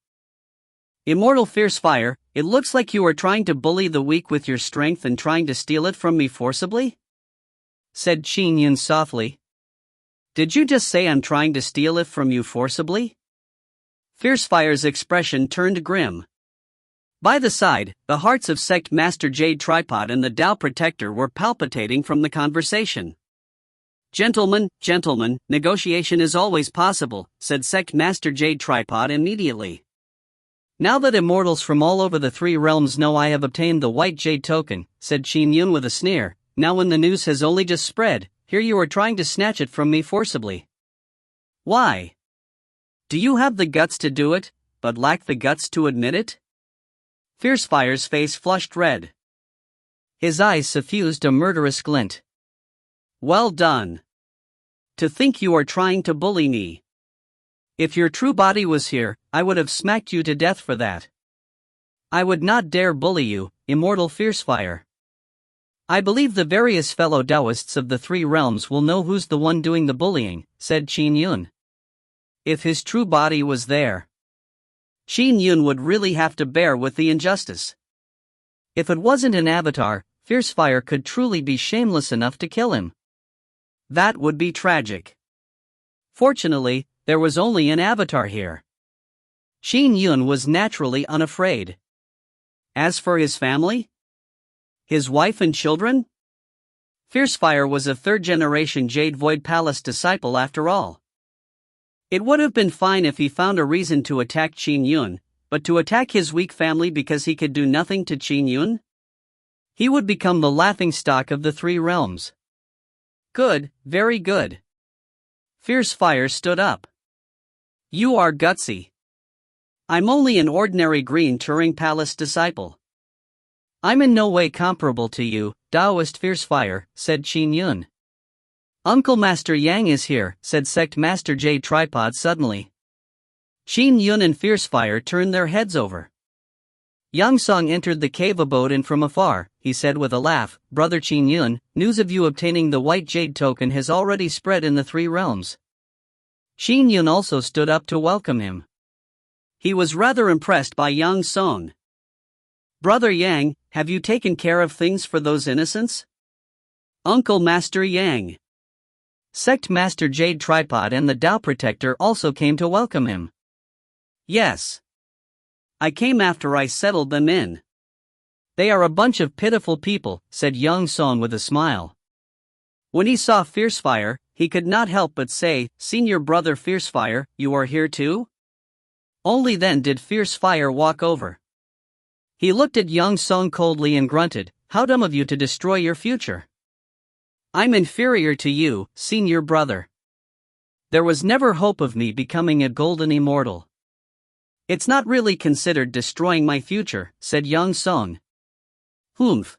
[SPEAKER 1] Immortal Fierce Fire, it looks like you are trying to bully the weak with your strength and trying to steal it from me forcibly? Said Qin Yun softly. Did you just say I'm trying to steal it from you forcibly? Fierce Fire's expression turned grim. By the side, the hearts of Sect Master Jade Tripod and the Tao Protector were palpitating from the conversation. Gentlemen, negotiation is always possible, said Sect Master Jade Tripod immediately. Now that immortals from all over the 3 realms know I have obtained the white jade token, said Qin Yun with a sneer, now when the news has only just spread, here you are trying to snatch it from me forcibly. Why? Do you have the guts to do it, but lack the guts to admit it? Fierce Fire's face flushed red. His eyes suffused a murderous glint. Well done. To think you are trying to bully me. If your true body was here, I would have smacked you to death for that. I would not dare bully you, Immortal Fierce Fire. I believe the various fellow Taoists of the 3 realms will know who's the one doing the bullying, said Qin Yun. If his true body was there, Qin Yun would really have to bear with the injustice. If it wasn't an avatar, Fierce Fire could truly be shameless enough to kill him. That would be tragic. Fortunately, there was only an avatar here. Qin Yun was naturally unafraid. As for his family? His wife and children? Fierce Fire was a 3rd-generation Jade Void Palace disciple after all. It would have been fine if he found a reason to attack Qin Yun, but to attack his weak family because he could do nothing to Qin Yun? He would become the laughingstock of the 3 realms. Good, very good. Fierce Fire stood up. You are gutsy. I'm only an ordinary green Turing Palace disciple. I'm in no way comparable to you, Taoist Fierce Fire, said Qin Yun. Uncle Master Yang is here, said Sect Master Jade Tripod suddenly. Qin Yun and Fierce Fire turned their heads over. Yang Song entered the cave abode and from afar, he said with a laugh, Brother Qin Yun, news of you obtaining the white jade token has already spread in the three realms. Qin Yun also stood up to welcome him. He was rather impressed by Yang Song. Brother Yang, have you taken care of things for those innocents? Uncle Master Yang. Sect Master Jade Tripod and the Tao Protector also came to welcome him. Yes. I came after I settled them in. They are a bunch of pitiful people, said Yang Song with a smile. When he saw Fierce Fire, he could not help but say, Senior Brother Fierce Fire, you are here too? Only then did Fierce Fire walk over. He looked at Yang Song coldly and grunted, How dumb of you to destroy your future. I'm inferior to you, Senior Brother. There was never hope of me becoming a golden immortal. It's not really considered destroying my future, said Yang Song. Humph.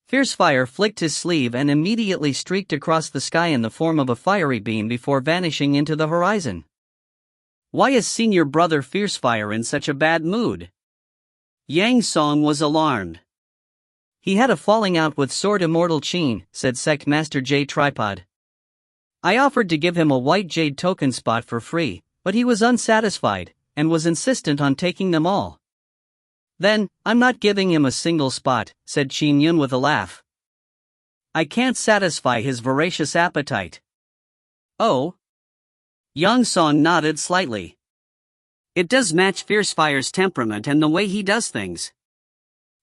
[SPEAKER 1] Fierce Fire flicked his sleeve and immediately streaked across the sky in the form of a fiery beam before vanishing into the horizon. Why is Senior Brother Fierce Fire in such a bad mood? Yang Song was alarmed. He had a falling out with Sword Immortal Qin, said Sect Master Jade Tripod. I offered to give him a white jade token spot for free, but he was unsatisfied, and was insistent on taking them all. Then, I'm not giving him a single spot, said Qin Yun with a laugh. I can't satisfy his voracious appetite. Oh? Yang Song nodded slightly. It does match Fierce Fire's temperament and the way he does things.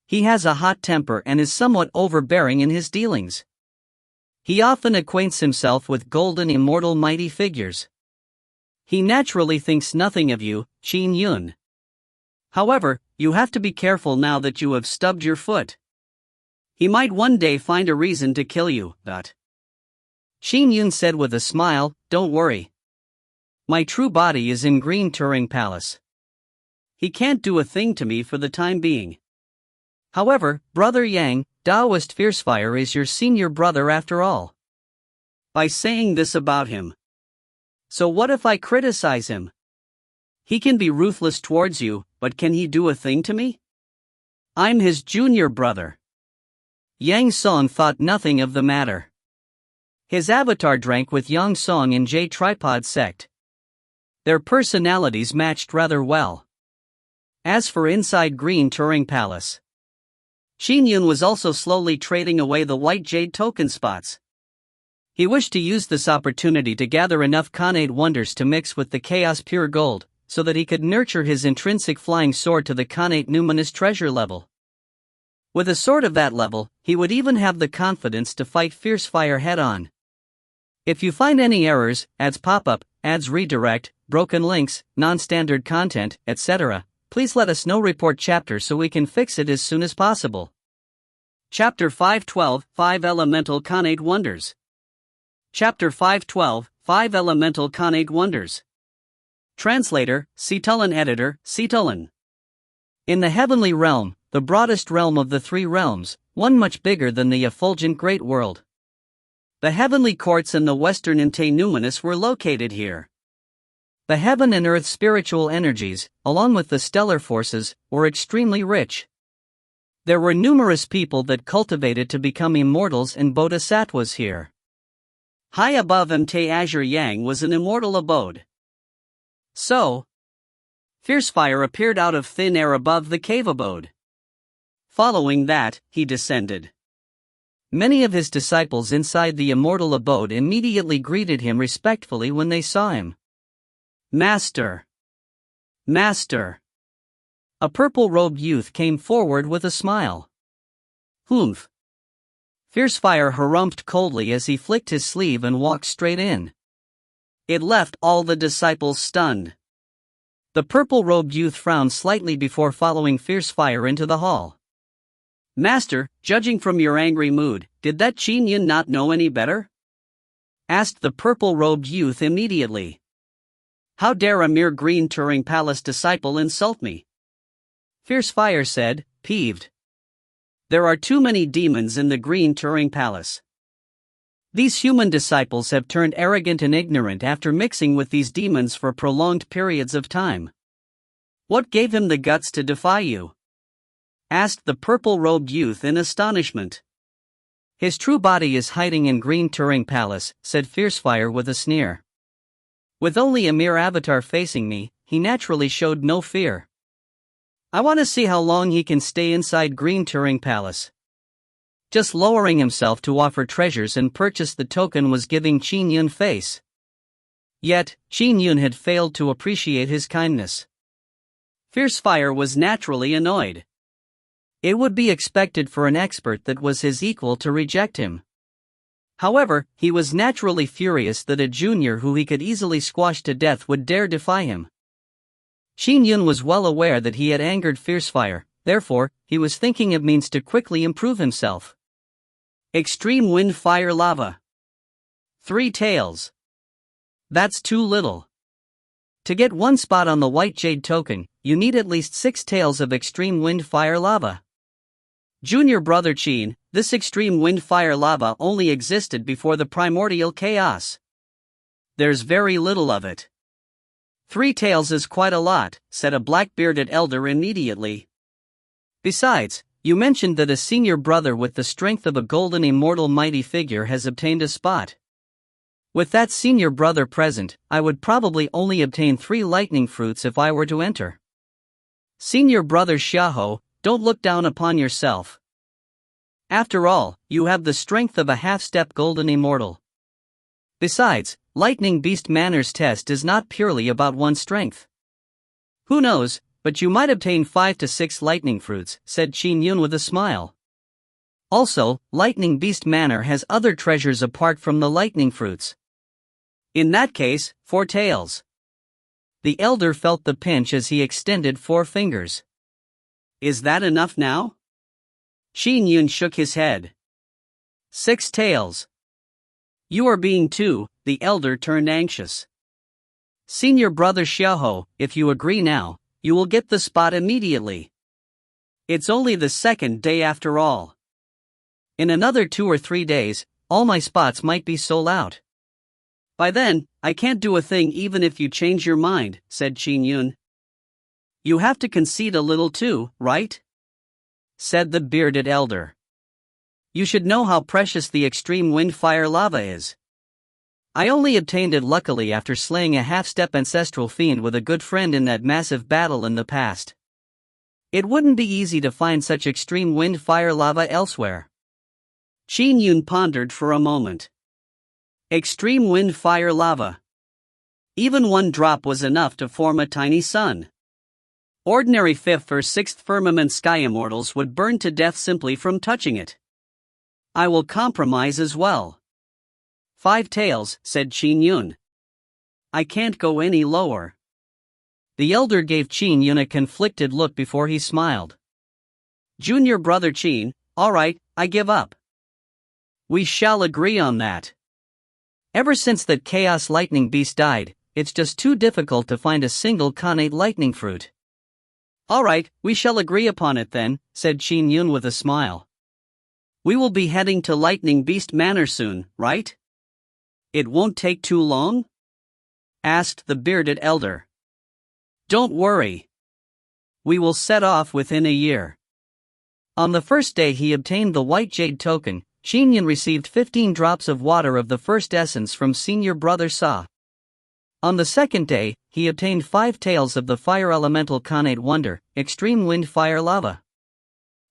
[SPEAKER 1] He has a hot temper and is somewhat overbearing in his dealings. He often acquaints himself with golden immortal mighty figures. He naturally thinks nothing of you, Qin Yun. However, you have to be careful now that you have stubbed your foot. He might one day find a reason to kill you, but... Qin Yun said with a smile, Don't worry. My true body is in Green Turing Palace. He can't do a thing to me for the time being. However, Brother Yang, Taoist Fierce Fire is your senior brother after all. By saying this about him. So what if I criticize him? He can be ruthless towards you, but can he do a thing to me? I'm his junior brother. Yang Song thought nothing of the matter. His avatar drank with Yang Song in Jade Tripod sect. Their personalities matched rather well. As for inside Green Turing Palace, Qin Yun was also slowly trading away the white jade token spots. He wished to use this opportunity to gather enough Khanate wonders to mix with the chaos pure gold, so that he could nurture his intrinsic flying sword to the Khanate numinous treasure level. With a sword of that level, he would even have the confidence to fight Fierce Fire head-on. If you find any errors, ads pop-up, ads redirect, broken links, non-standard content, etc., please let us know. Report chapter so we can fix it as soon as possible. Chapter 512, 5 Elemental Khanate Wonders. Chapter 512, 5 Elemental Khanate Wonders. Translator, Citulan. Editor, Citulan. In the heavenly realm, the broadest realm of the three realms, one much bigger than the effulgent great world. The heavenly courts and the western Inte Numinous were located here. The heaven and earth spiritual energies, along with the stellar forces, were extremely rich. There were numerous people that cultivated to become immortals and bodhisattvas here. High above Mte Azure Yang was an immortal abode. So, Fierce Fire appeared out of thin air above the cave abode. Following that, he descended. Many of his disciples inside the immortal abode immediately greeted him respectfully when they saw him. Master! Master! A purple-robed youth came forward with a smile. Humph! Fierce Fire harumphed coldly as he flicked his sleeve and walked straight in. It left all the disciples stunned. The purple-robed youth frowned slightly before following Fierce Fire into the hall. Master, judging from your angry mood, did that Qin Yun not know any better? Asked the purple-robed youth immediately. How dare a mere Green Turing Palace disciple insult me? Fierce Fire said, peeved. There are too many demons in the Green Turing Palace. These human disciples have turned arrogant and ignorant after mixing with these demons for prolonged periods of time. What gave him the guts to defy you? Asked the purple-robed youth in astonishment. His true body is hiding in Green Turing Palace, said Fiercefire with a sneer. With only a mere avatar facing me, he naturally showed no fear. I want to see how long he can stay inside Green Turing Palace. Just lowering himself to offer treasures and purchase the token was giving Qin Yun face. Yet, Qin Yun had failed to appreciate his kindness. Fiercefire was naturally annoyed. It would be expected for an expert that was his equal to reject him. However, he was naturally furious that a junior who he could easily squash to death would dare defy him. Qin Yun was well aware that he had angered Fiercefire, therefore, he was thinking of means to quickly improve himself. Extreme Wind Fire Lava. 3 tails. That's too little. To get 1 spot on the White Jade token, you need at least 6 tails of Extreme Wind Fire Lava. Junior brother Qin, this Extreme Wind Fire Lava only existed before the primordial chaos. There's very little of it. 3 tails is quite a lot, said a black-bearded elder immediately. Besides, you mentioned that a senior brother with the strength of a golden immortal mighty figure has obtained a spot. With that senior brother present, I would probably only obtain 3 lightning fruits if I were to enter. Senior brother Xiao, don't look down upon yourself. After all, you have the strength of a half-step golden immortal. Besides, Lightning Beast Manners test is not purely about one's strength. Who knows, but you might obtain 5 to 6 lightning fruits, said Qin Yun with a smile. Also, Lightning Beast Manor has other treasures apart from the lightning fruits. In that case, 4 tails. The elder felt the pinch as he extended 4 fingers. Is that enough now? Qin Yun shook his head. 6 tails. You are being the elder turned anxious. Senior brother Xiao, if you agree now, you will get the spot immediately. It's only the 2nd day after all. In another 2 or 3 days, all my spots might be sold out. By then, I can't do a thing even if you change your mind, said Qin Yun. You have to concede a little too, right? Said the bearded elder. You should know how precious the Extreme Wind Fire Lava is. I only obtained it luckily after slaying a half-step ancestral fiend with a good friend in that massive battle in the past. It wouldn't be easy to find such Extreme Wind Fire Lava elsewhere. Qin Yun pondered for a moment. Extreme Wind Fire Lava. Even 1 drop was enough to form a tiny sun. Ordinary 5th or 6th firmament sky immortals would burn to death simply from touching it. I will compromise as well. 5 tails, said Qin Yun. I can't go any lower. The elder gave Qin Yun a conflicted look before he smiled. Junior brother Qin, all right, I give up. We shall agree on that. Ever since that Chaos Lightning Beast died, it's just too difficult to find a single connate lightning fruit. All right, we shall agree upon it then, said Qin Yun with a smile. We will be heading to Lightning Beast Manor soon, right? It won't take too long? Asked the bearded elder. Don't worry. We will set off within a year. On the first day he obtained the White Jade token, Qin Yun received 15 drops of water of the first essence from senior brother Sa. On the second day, he obtained 5 tails of the fire elemental connate wonder, Extreme Wind Fire Lava.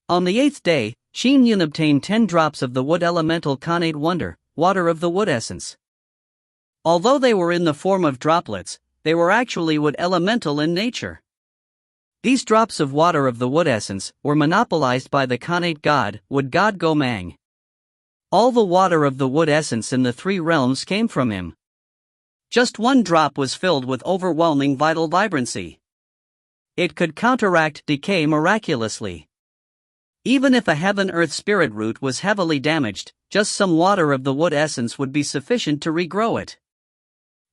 [SPEAKER 1] On the 8th day, Qin Yun obtained 10 drops of the wood elemental connate wonder, water of the wood essence. Although they were in the form of droplets, they were actually wood elemental in nature. These drops of water of the wood essence were monopolized by the connate god, wood god Gomang. All the water of the wood essence in the 3 realms came from him. Just 1 drop was filled with overwhelming vital vibrancy. It could counteract decay miraculously. Even if a heaven-earth spirit root was heavily damaged, just some water of the wood essence would be sufficient to regrow it.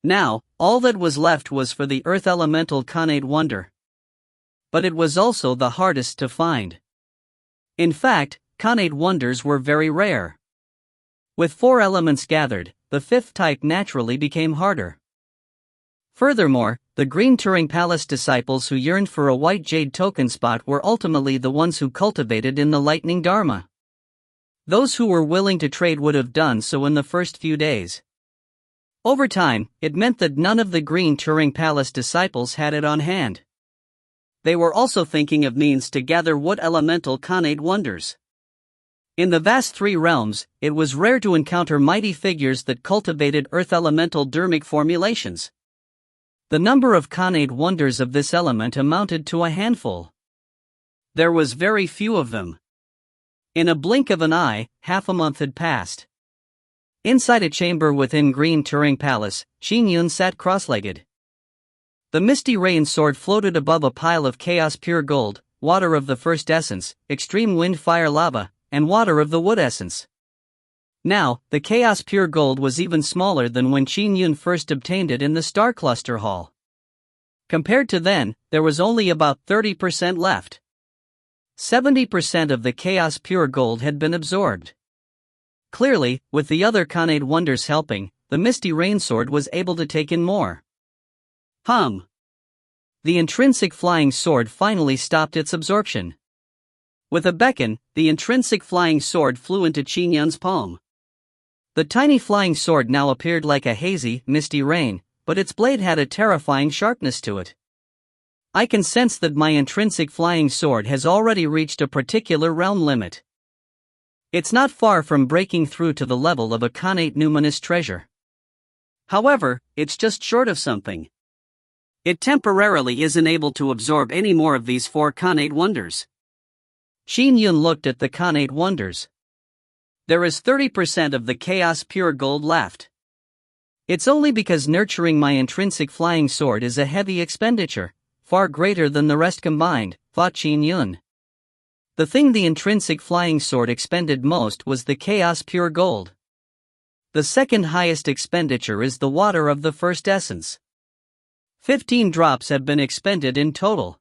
[SPEAKER 1] Now, all that was left was for the earth elemental connate wonder. But it was also the hardest to find. In fact, Khanate wonders were very rare. With 4 elements gathered, the 5th type naturally became harder. Furthermore, the Green Turing Palace disciples who yearned for a white jade token spot were ultimately the ones who cultivated in the lightning dharma. Those who were willing to trade would have done so in the first few days. Over time, it meant that none of the Green Turing Palace disciples had it on hand. They were also thinking of means to gather wood elemental Khanate wonders. In the vast 3 realms, it was rare to encounter mighty figures that cultivated earth elemental dharmic formulations. The number of Khanate wonders of this element amounted to a handful. There was very few of them. In a blink of an eye, half a month had passed. Inside a chamber within Green Turing Palace, Qin Yun sat cross-legged. The misty rain sword floated above a pile of chaos pure gold, water of the first essence, extreme wind fire lava, and water of the wood essence. Now, the chaos pure gold was even smaller than when Qin Yun first obtained it in the Star Cluster Hall. Compared to then, there was only about 30% left. 70% of the chaos pure gold had been absorbed. Clearly, with the other Khanate wonders helping, the misty rain sword was able to take in more. The intrinsic flying sword finally stopped its absorption. With a beckon, the intrinsic flying sword flew into Qin Yun's palm. The tiny flying sword now appeared like a hazy, misty rain, but its blade had a terrifying sharpness to it. I can sense that my intrinsic flying sword has already reached a particular realm limit. It's not far from breaking through to the level of a Khanate numinous treasure. However, it's just short of something. It temporarily isn't able to absorb any more of these 4 Khanate wonders. Qin Yun looked at the Khanate wonders. There is 30% of the chaos pure gold left. It's only because nurturing my intrinsic flying sword is a heavy expenditure, far greater than the rest combined, thought Qin Yun. The thing the intrinsic flying sword expended most was the chaos pure gold. The second highest expenditure is the water of the first essence. 15 drops have been expended in total.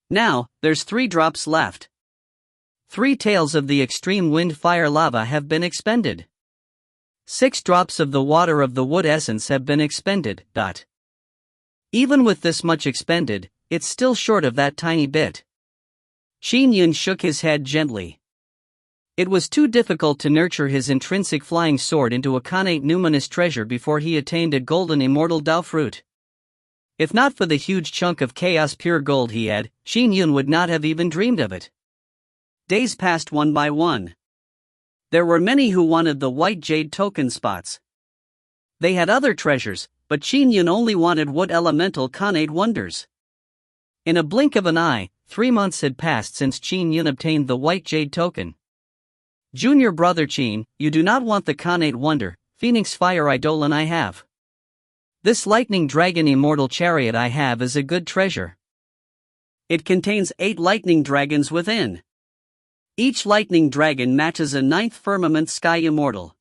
[SPEAKER 1] Now, there's 3 drops left. 3 tails of the extreme wind fire lava have been expended. 6 drops of the water of the wood essence have been expended. Even with this much expended, it's still short of that tiny bit. Qin Yun shook his head gently. It was too difficult to nurture his intrinsic flying sword into a Khanate numinous treasure before he attained a golden immortal Dao fruit. If not for the huge chunk of chaos pure gold he had, Qin Yun would not have even dreamed of it. Days passed one by one. There were many who wanted the white jade token spots. They had other treasures, but Qin Yun only wanted wood elemental Khanate wonders. In a blink of an eye, 3 months had passed since Qin Yun obtained the white jade token. Junior brother Qin, you do not want the Khanate wonder, Phoenix Fire Eidolon I have. This lightning dragon immortal chariot I have is a good treasure. It contains 8 lightning dragons within. Each lightning dragon matches a 9th firmament sky immortal.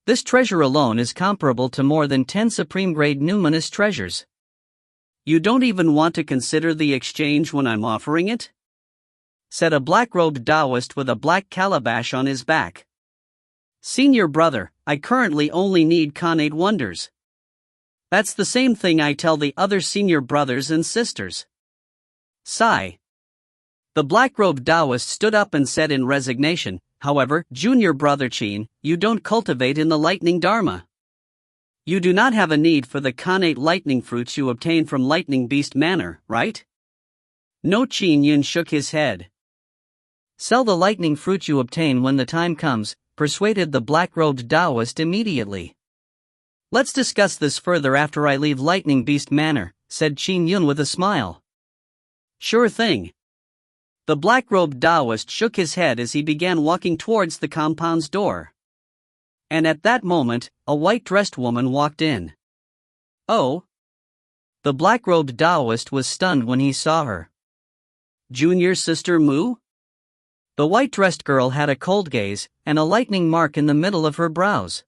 [SPEAKER 1] This treasure alone is comparable to more than 10 supreme-grade numinous treasures. You don't even want to consider the exchange when I'm offering it? Said a black-robed Taoist with a black calabash on his back. Senior brother, I currently only need Khanate wonders. That's the same thing I tell the other senior brothers and sisters. Sigh. The black-robed Taoist stood up and said in resignation, however, junior brother Qin, you don't cultivate in the lightning dharma. You do not have a need for the Khanate lightning fruits you obtain from Lightning Beast Manor, right? No. Qin Yun shook his head. Sell the lightning fruit you obtain when the time comes, persuaded the black-robed Taoist immediately. Let's discuss this further after I leave Lightning Beast Manor, said Qin Yun with a smile. Sure thing. The black-robed Taoist shook his head as he began walking towards the compound's door. And at that moment, a white-dressed woman walked in. Oh? The black-robed Taoist was stunned when he saw her. Junior sister Mu? The white-dressed girl had a cold gaze, and a lightning mark in the middle of her brows.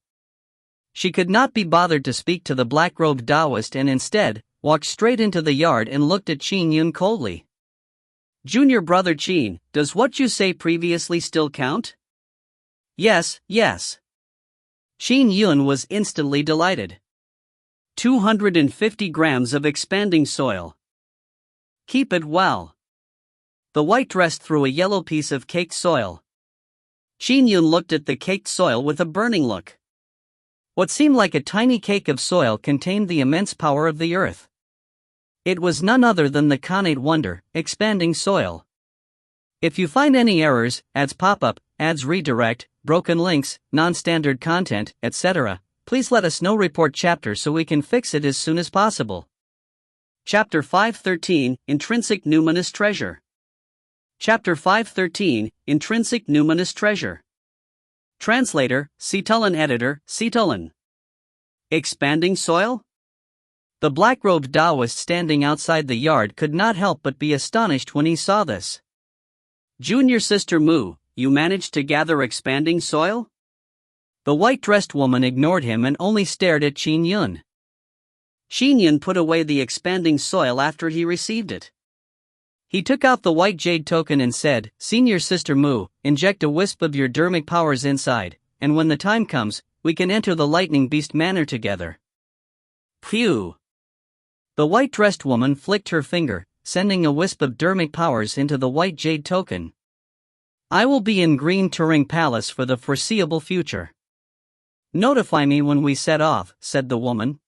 [SPEAKER 1] She could not be bothered to speak to the black-robed Taoist and instead, walked straight into the yard and looked at Qin Yun coldly. Junior brother Qin, does what you say previously still count? Yes, yes. Qin Yun was instantly delighted. 250 grams of expanding soil. Keep it well. The white dress threw a yellow piece of caked soil. Qin Yun looked at the caked soil with a burning look. What seemed like a tiny cake of soil contained the immense power of the earth. It was none other than the Khanate wonder, expanding soil. If you find any errors, ads pop up, ads redirect, broken links, non-standard content, etc., please let us know. Report chapter so we can fix it as soon as possible. Chapter 513, Intrinsic Numinous Treasure. Chapter 513, Intrinsic Numinous Treasure. Translator, Citulan. Editor, Citulan. Expanding soil? The black-robed Taoist standing outside the yard could not help but be astonished when he saw this. Junior sister Mu, you managed to gather expanding soil? The white-dressed woman ignored him and only stared at Qin Yun. Qin Yun put away the expanding soil after he received it. He took out the white jade token and said, Senior Sister Mu, inject a wisp of your dermic powers inside, and when the time comes, we can enter the lightning beast manor together. Phew! The white-dressed woman flicked her finger, sending a wisp of dermic powers into the white jade token. I will be in Green Turing Palace for the foreseeable future. Notify me when we set off, said the woman.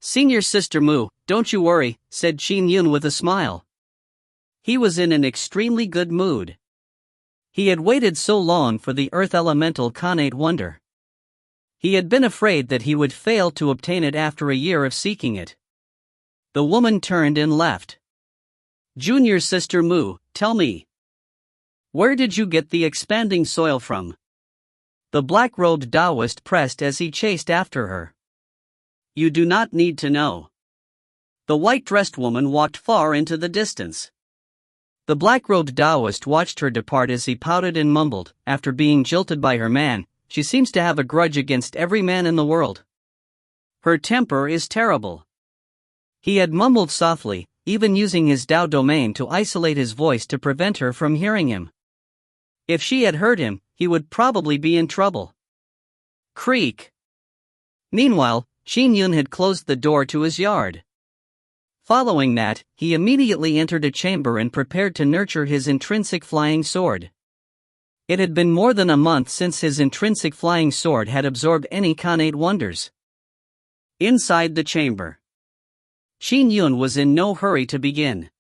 [SPEAKER 1] Senior Sister Mu, don't you worry, said Qin Yun with a smile. He was in an extremely good mood. He had waited so long for the earth elemental Khanate wonder. He had been afraid that he would fail to obtain it after a year of seeking it. The woman turned and left. Junior Sister Mu, tell me. Where did you get the expanding soil from? The black-robed Taoist pressed as he chased after her. You do not need to know. The white-dressed woman walked far into the distance. The black-robed Taoist watched her depart as he pouted and mumbled, after being jilted by her man, she seems to have a grudge against every man in the world. Her temper is terrible. He had mumbled softly, even using his Tao domain to isolate his voice to prevent her from hearing him. If she had heard him, he would probably be in trouble. Creak. Meanwhile, Qin Yun had closed the door to his yard. Following that, he immediately entered a chamber and prepared to nurture his intrinsic flying sword. It had been more than a month since his intrinsic flying sword had absorbed any Khanate wonders. Inside the chamber, Qin Yun was in no hurry to begin.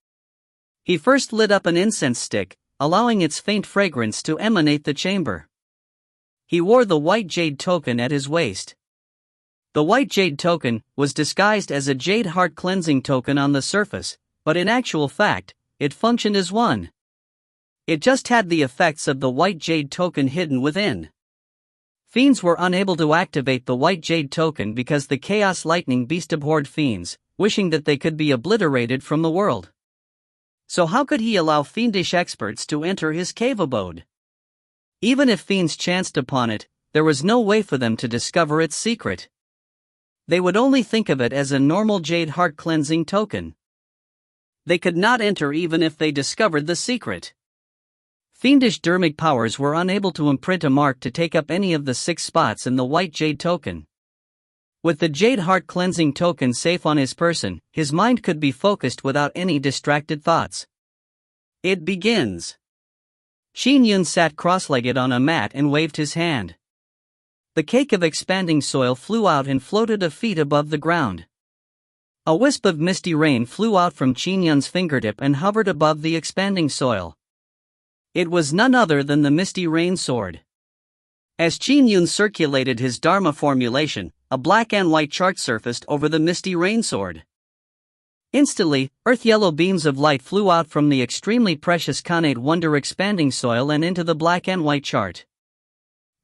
[SPEAKER 1] He first lit up an incense stick, allowing its faint fragrance to emanate the chamber. He wore the white jade token at his waist. The white jade token was disguised as a jade heart cleansing token on the surface, but in actual fact, it functioned as one. It just had the effects of the white jade token hidden within. Fiends were unable to activate the white jade token because the chaos lightning beast abhorred fiends, wishing that they could be obliterated from the world. So how could he allow fiendish experts to enter his cave abode? Even if fiends chanced upon it, there was no way for them to discover its secret. They would only think of it as a normal jade heart cleansing token. They could not enter even if they discovered the secret. Fiendish dermic powers were unable to imprint a mark to take up any of the 6 spots in the white jade token. With the jade heart cleansing token safe on his person, his mind could be focused without any distracted thoughts. It begins. Qin Yun sat cross-legged on a mat and waved his hand. The cake of expanding soil flew out and floated a feet above the ground. A wisp of misty rain flew out from Qin Yun's fingertip and hovered above the expanding soil. It was none other than the misty rain sword. As Qin Yun circulated his Dharma formulation, a black and white chart surfaced over the misty rain sword. Instantly, earth-yellow beams of light flew out from the extremely precious Khanate wonder expanding soil and into the black and white chart.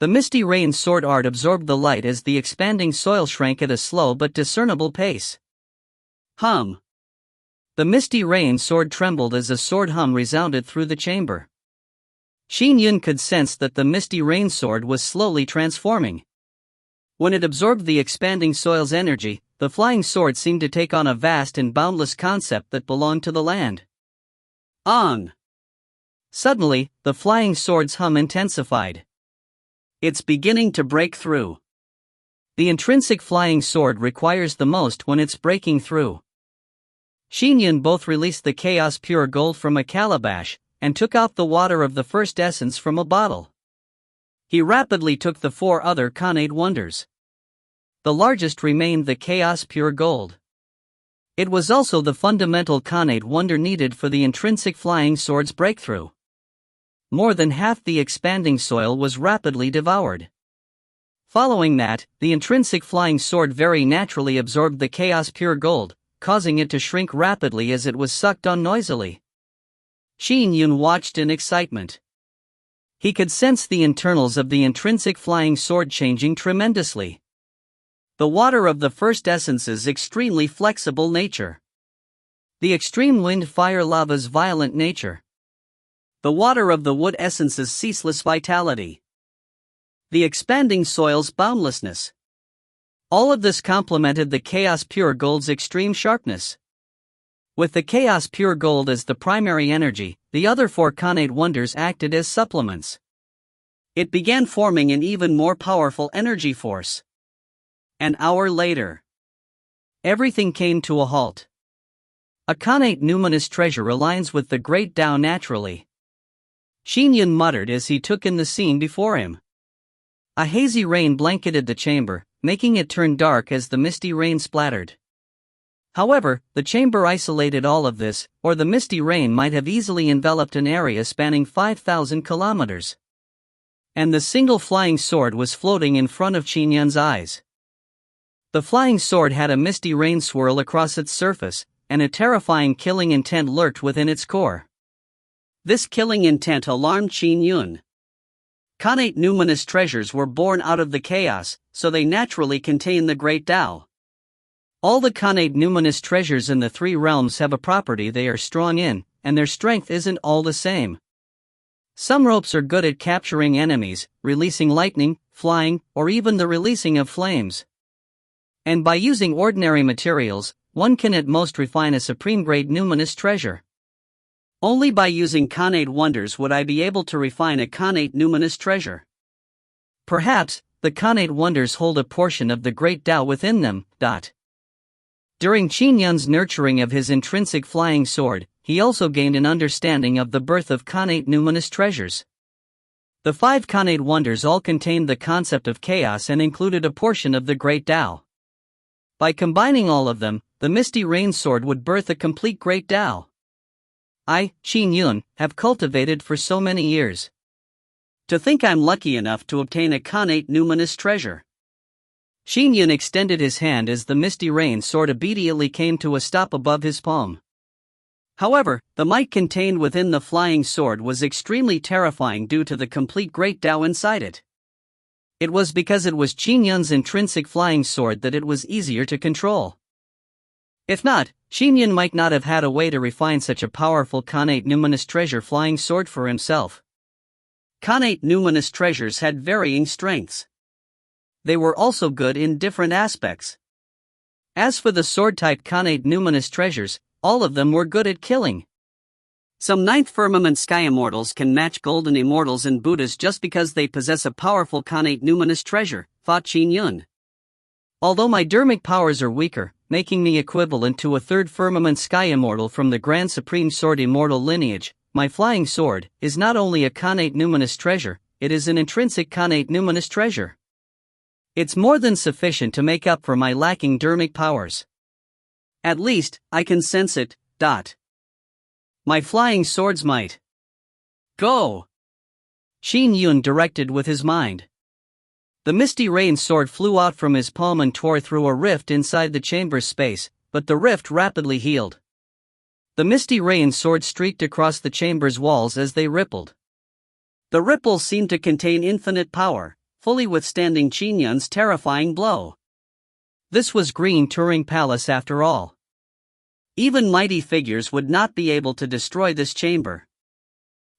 [SPEAKER 1] The misty rain sword art absorbed the light as the expanding soil shrank at a slow but discernible pace. Hum. The misty rain sword trembled as a sword hum resounded through the chamber. Qin Yun could sense that the misty rain sword was slowly transforming. When it absorbed the expanding soil's energy, the flying sword seemed to take on a vast and boundless concept that belonged to the land. On! Suddenly, the flying sword's hum intensified. It's beginning to break through. The intrinsic flying sword requires the most when it's breaking through. Qin Yun both released the chaos pure gold from a calabash, and took out the water of the first essence from a bottle. He rapidly took the 4 other Khanate wonders. The largest remained the chaos pure gold. It was also the fundamental Khanate wonder needed for the intrinsic flying sword's breakthrough. More than half the expanding soil was rapidly devoured. Following that, the intrinsic flying sword very naturally absorbed the chaos pure gold, causing it to shrink rapidly as it was sucked on noisily. Qin Yun watched in excitement. He could sense the internals of the intrinsic flying sword changing tremendously. The water of the first essence's extremely flexible nature. The extreme wind fire lava's violent nature. The water of the wood essence's ceaseless vitality. The expanding soil's boundlessness. All of this complemented the chaos pure gold's extreme sharpness. With the chaos pure gold as the primary energy, the other 4 Khanate wonders acted as supplements. It began forming an even more powerful energy force. An hour later, everything came to a halt. A Khanate numinous treasure aligns with the great Tao naturally. Qin Yun muttered as he took in the scene before him. A hazy rain blanketed the chamber, making it turn dark as the misty rain splattered. However, the chamber isolated all of this, or the misty rain might have easily enveloped an area spanning 5,000 kilometers. And the single flying sword was floating in front of Qin Yun's eyes. The flying sword had a misty rain swirl across its surface, and a terrifying killing intent lurked within its core. This killing intent alarmed Qin Yun. Khanate numinous treasures were born out of the chaos, so they naturally contain the great Tao. All the Khanate numinous treasures in the 3 realms have a property they are strong in, and their strength isn't all the same. Some ropes are good at capturing enemies, releasing lightning, flying, or even the releasing of flames. And by using ordinary materials, one can at most refine a supreme-grade numinous treasure. Only by using Khanate wonders would I be able to refine a Khanate numinous treasure. Perhaps, the Khanate wonders hold a portion of the great Tao within them. During Qin Yun's nurturing of his intrinsic flying sword, he also gained an understanding of the birth of Khanate numinous treasures. The 5 Khanate wonders all contained the concept of chaos and included a portion of the great Tao. By combining all of them, the misty rain sword would birth a complete great Tao. I, Qin Yun, have cultivated for so many years. To think I'm lucky enough to obtain a Khanate numinous treasure. Qin Yun extended his hand as the misty rain sword immediately came to a stop above his palm. However, the might contained within the flying sword was extremely terrifying due to the complete great Tao inside it. It was because it was Qin Yun's intrinsic flying sword that it was easier to control. If not, Qin Yun might not have had a way to refine such a powerful Khanate numinous treasure flying sword for himself. Khanate numinous treasures had varying strengths. They were also good in different aspects. As for the sword-type Khanate numinous treasures, all of them were good at killing. Some 9th firmament sky immortals can match golden immortals and Buddhas just because they possess a powerful Khanate numinous treasure, thought Qin Yun. Although my dermic powers are weaker, making me equivalent to a 3rd firmament sky immortal from the Grand Supreme Sword immortal lineage, my flying sword is not only a Khanate numinous treasure, it is an intrinsic Khanate numinous treasure. It's more than sufficient to make up for my lacking dermic powers. At least, I can sense it. My flying sword's might. Go! Qin Yun directed with his mind. The misty rain sword flew out from his palm and tore through a rift inside the chamber's space, but the rift rapidly healed. The misty rain sword streaked across the chamber's walls as they rippled. The ripples seemed to contain infinite power, fully withstanding Qin Yun's terrifying blow. This was Green Turing Palace after all. Even mighty figures would not be able to destroy this chamber.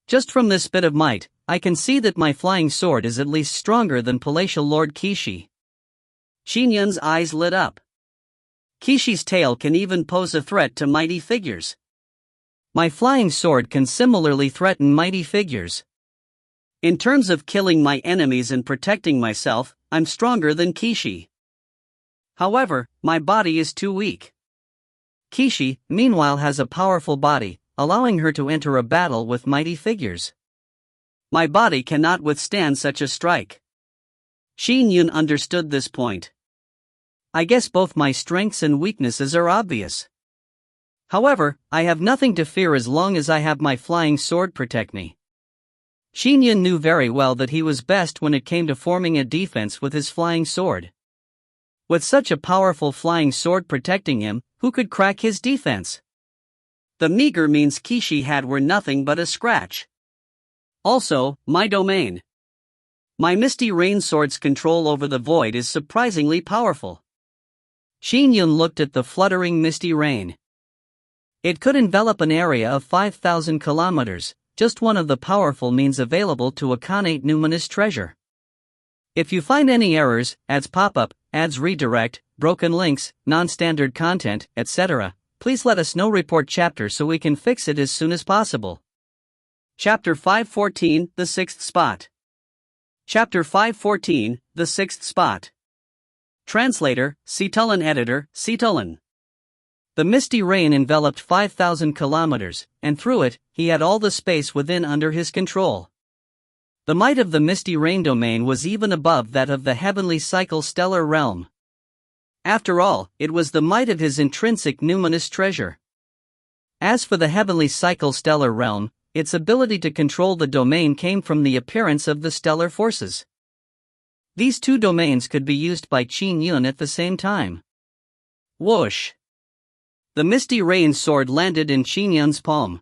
[SPEAKER 1] Just from this bit of might, I can see that my flying sword is at least stronger than Palatial Lord Kishi. Qin Yun's eyes lit up. Kishi's tail can even pose a threat to mighty figures. My flying sword can similarly threaten mighty figures. In terms of killing my enemies and protecting myself, I'm stronger than Qi. However, my body is too weak. Qi, meanwhile, has a powerful body, allowing her to enter a battle with mighty figures. My body cannot withstand such a strike. Qin Yun understood this point. I guess both my strengths and weaknesses are obvious. However, I have nothing to fear as long as I have my flying sword protect me. Qin Yun knew very well that he was best when it came to forming a defense with his flying sword. With such a powerful flying sword protecting him, who could crack his defense? The meager means Qi had were nothing but a scratch. Also, my domain. My Misty Rain Sword's control over the void is surprisingly powerful. Qin Yun looked at the fluttering misty rain. It could envelop an area of 5,000 kilometers, just one of the powerful means available to a Khanate numinous treasure. If you find any errors, ads pop-up, ads redirect, broken links, non-standard content, etc., please let us know. Report chapter so we can fix it as soon as possible. Chapter 514, The Sixth Spot. Chapter 514, The Sixth Spot. Translator, Citulan. Editor, Citulan. The misty rain enveloped 5,000 kilometers, and through it, he had all the space within under his control. The might of the misty rain domain was even above that of the heavenly cycle stellar realm. After all, it was the might of his intrinsic numinous treasure. As for the heavenly cycle stellar realm, its ability to control the domain came from the appearance of the stellar forces. These two domains could be used by Qin Yun at the same time. Whoosh! The misty rain sword landed in Qin Yun's palm.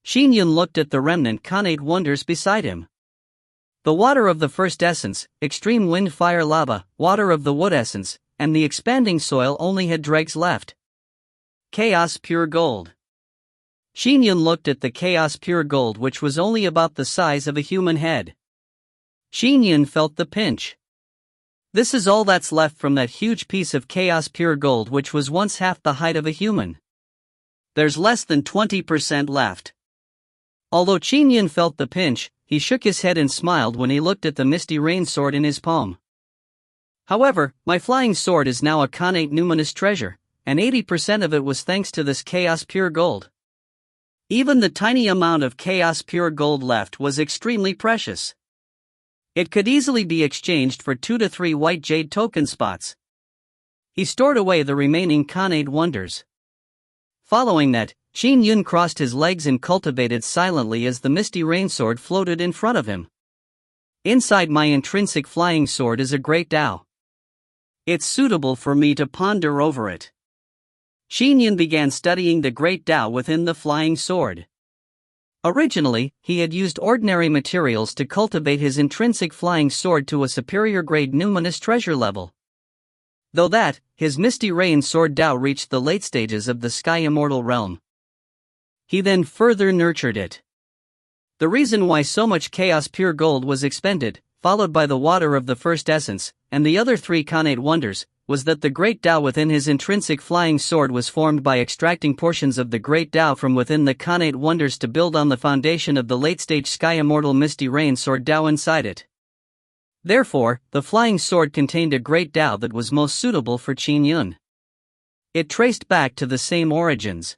[SPEAKER 1] Qin Yun looked at the remnant Khanate wonders beside him. The water of the first essence, extreme wind fire lava, water of the wood essence, and the expanding soil only had dregs left. Chaos pure gold. Qin Yun looked at the chaos pure gold, which was only about the size of a human head. Qin Yun felt the pinch. This is all that's left from that huge piece of chaos pure gold which was once half the height of a human. There's less than 20% left. Although Qin Yun felt the pinch, he shook his head and smiled when he looked at the misty rain sword in his palm. However, my flying sword is now a Khanate numinous treasure, and 80% of it was thanks to this chaos pure gold. Even the tiny amount of chaos pure gold left was extremely precious. It could easily be exchanged for 2 to 3 white jade token spots. He stored away the remaining Khanate wonders. Following that, Qin Yun crossed his legs and cultivated silently as the misty rain sword floated in front of him. Inside my intrinsic flying sword is a great Tao. It's suitable for me to ponder over it. Qin Yun began studying the great Tao within the flying sword. Originally, he had used ordinary materials to cultivate his intrinsic flying sword to a superior grade numinous treasure level. Though that, his misty rain sword Tao reached the late stages of the sky immortal realm. He then further nurtured it. The reason why so much chaos pure gold was expended, followed by the water of the first essence, and the other 3 Khanate wonders, was that the great Tao within his intrinsic flying sword was formed by extracting portions of the great Tao from within the Khanate wonders to build on the foundation of the late-stage sky immortal misty rain sword Tao inside it. Therefore, the flying sword contained a great Tao that was most suitable for Qin Yun. It traced back to the same origins.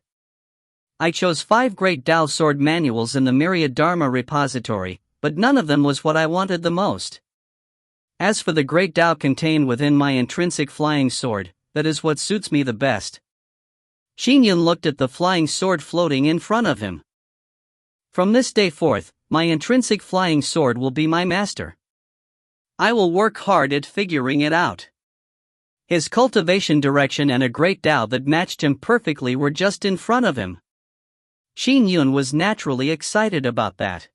[SPEAKER 1] I chose 5 great Tao sword manuals in the Myriad Dharma repository, but none of them was what I wanted the most. As for the great Tao contained within my intrinsic flying sword, that is what suits me the best. Qin Yun looked at the flying sword floating in front of him. From this day forth, my intrinsic flying sword will be my master. I will work hard at figuring it out. His cultivation direction and a great Tao that matched him perfectly were just in front of him. Qin Yun was naturally excited about that.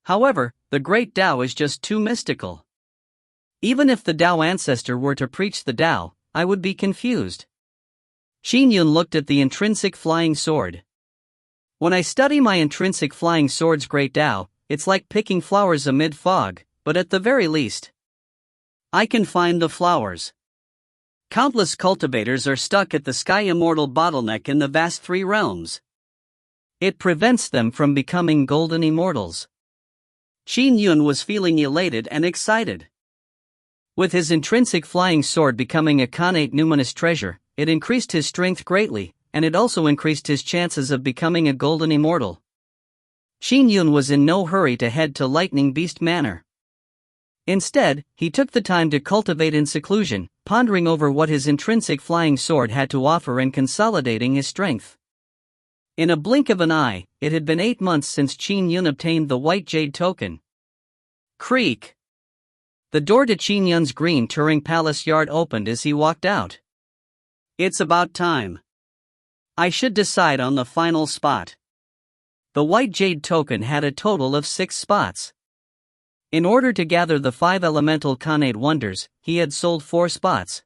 [SPEAKER 1] However, the great Tao is just too mystical. Even if the Tao ancestor were to preach the Tao, I would be confused. Qin Yun looked at the intrinsic flying sword. When I study my intrinsic flying sword's great Tao, it's like picking flowers amid fog, but at the very least, I can find the flowers. Countless cultivators are stuck at the sky immortal bottleneck in the vast 3 realms. It prevents them from becoming golden immortals. Qin Yun was feeling elated and excited. With his intrinsic flying sword becoming a connate numinous treasure, it increased his strength greatly, and it also increased his chances of becoming a golden immortal. Qin Yun was in no hurry to head to Lightning Beast Manor. Instead, he took the time to cultivate in seclusion, pondering over what his intrinsic flying sword had to offer and consolidating his strength. In a blink of an eye, it had been 8 months since Qin Yun obtained the white jade token. Creak! The door to Qin Yun's green Turing Palace yard opened as he walked out. It's about time. I should decide on the final spot. The white jade token had a total of 6 spots. In order to gather the 5 elemental connate wonders, he had sold 4 spots.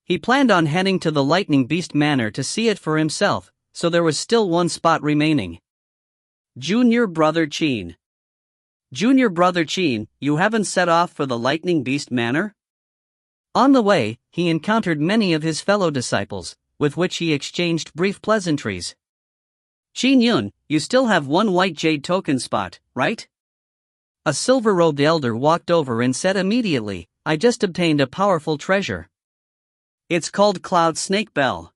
[SPEAKER 1] He planned on heading to the Lightning Beast Manor to see it for himself, so there was still 1 spot remaining. Junior Brother Qin. Junior Brother Qin, you haven't set off for the Lightning Beast Manor? On the way, he encountered many of his fellow disciples, with which he exchanged brief pleasantries. Qin Yun, you still have 1 white jade token spot, right? A silver-robed elder walked over and said immediately, I just obtained a powerful treasure. It's called Cloud Snake Bell.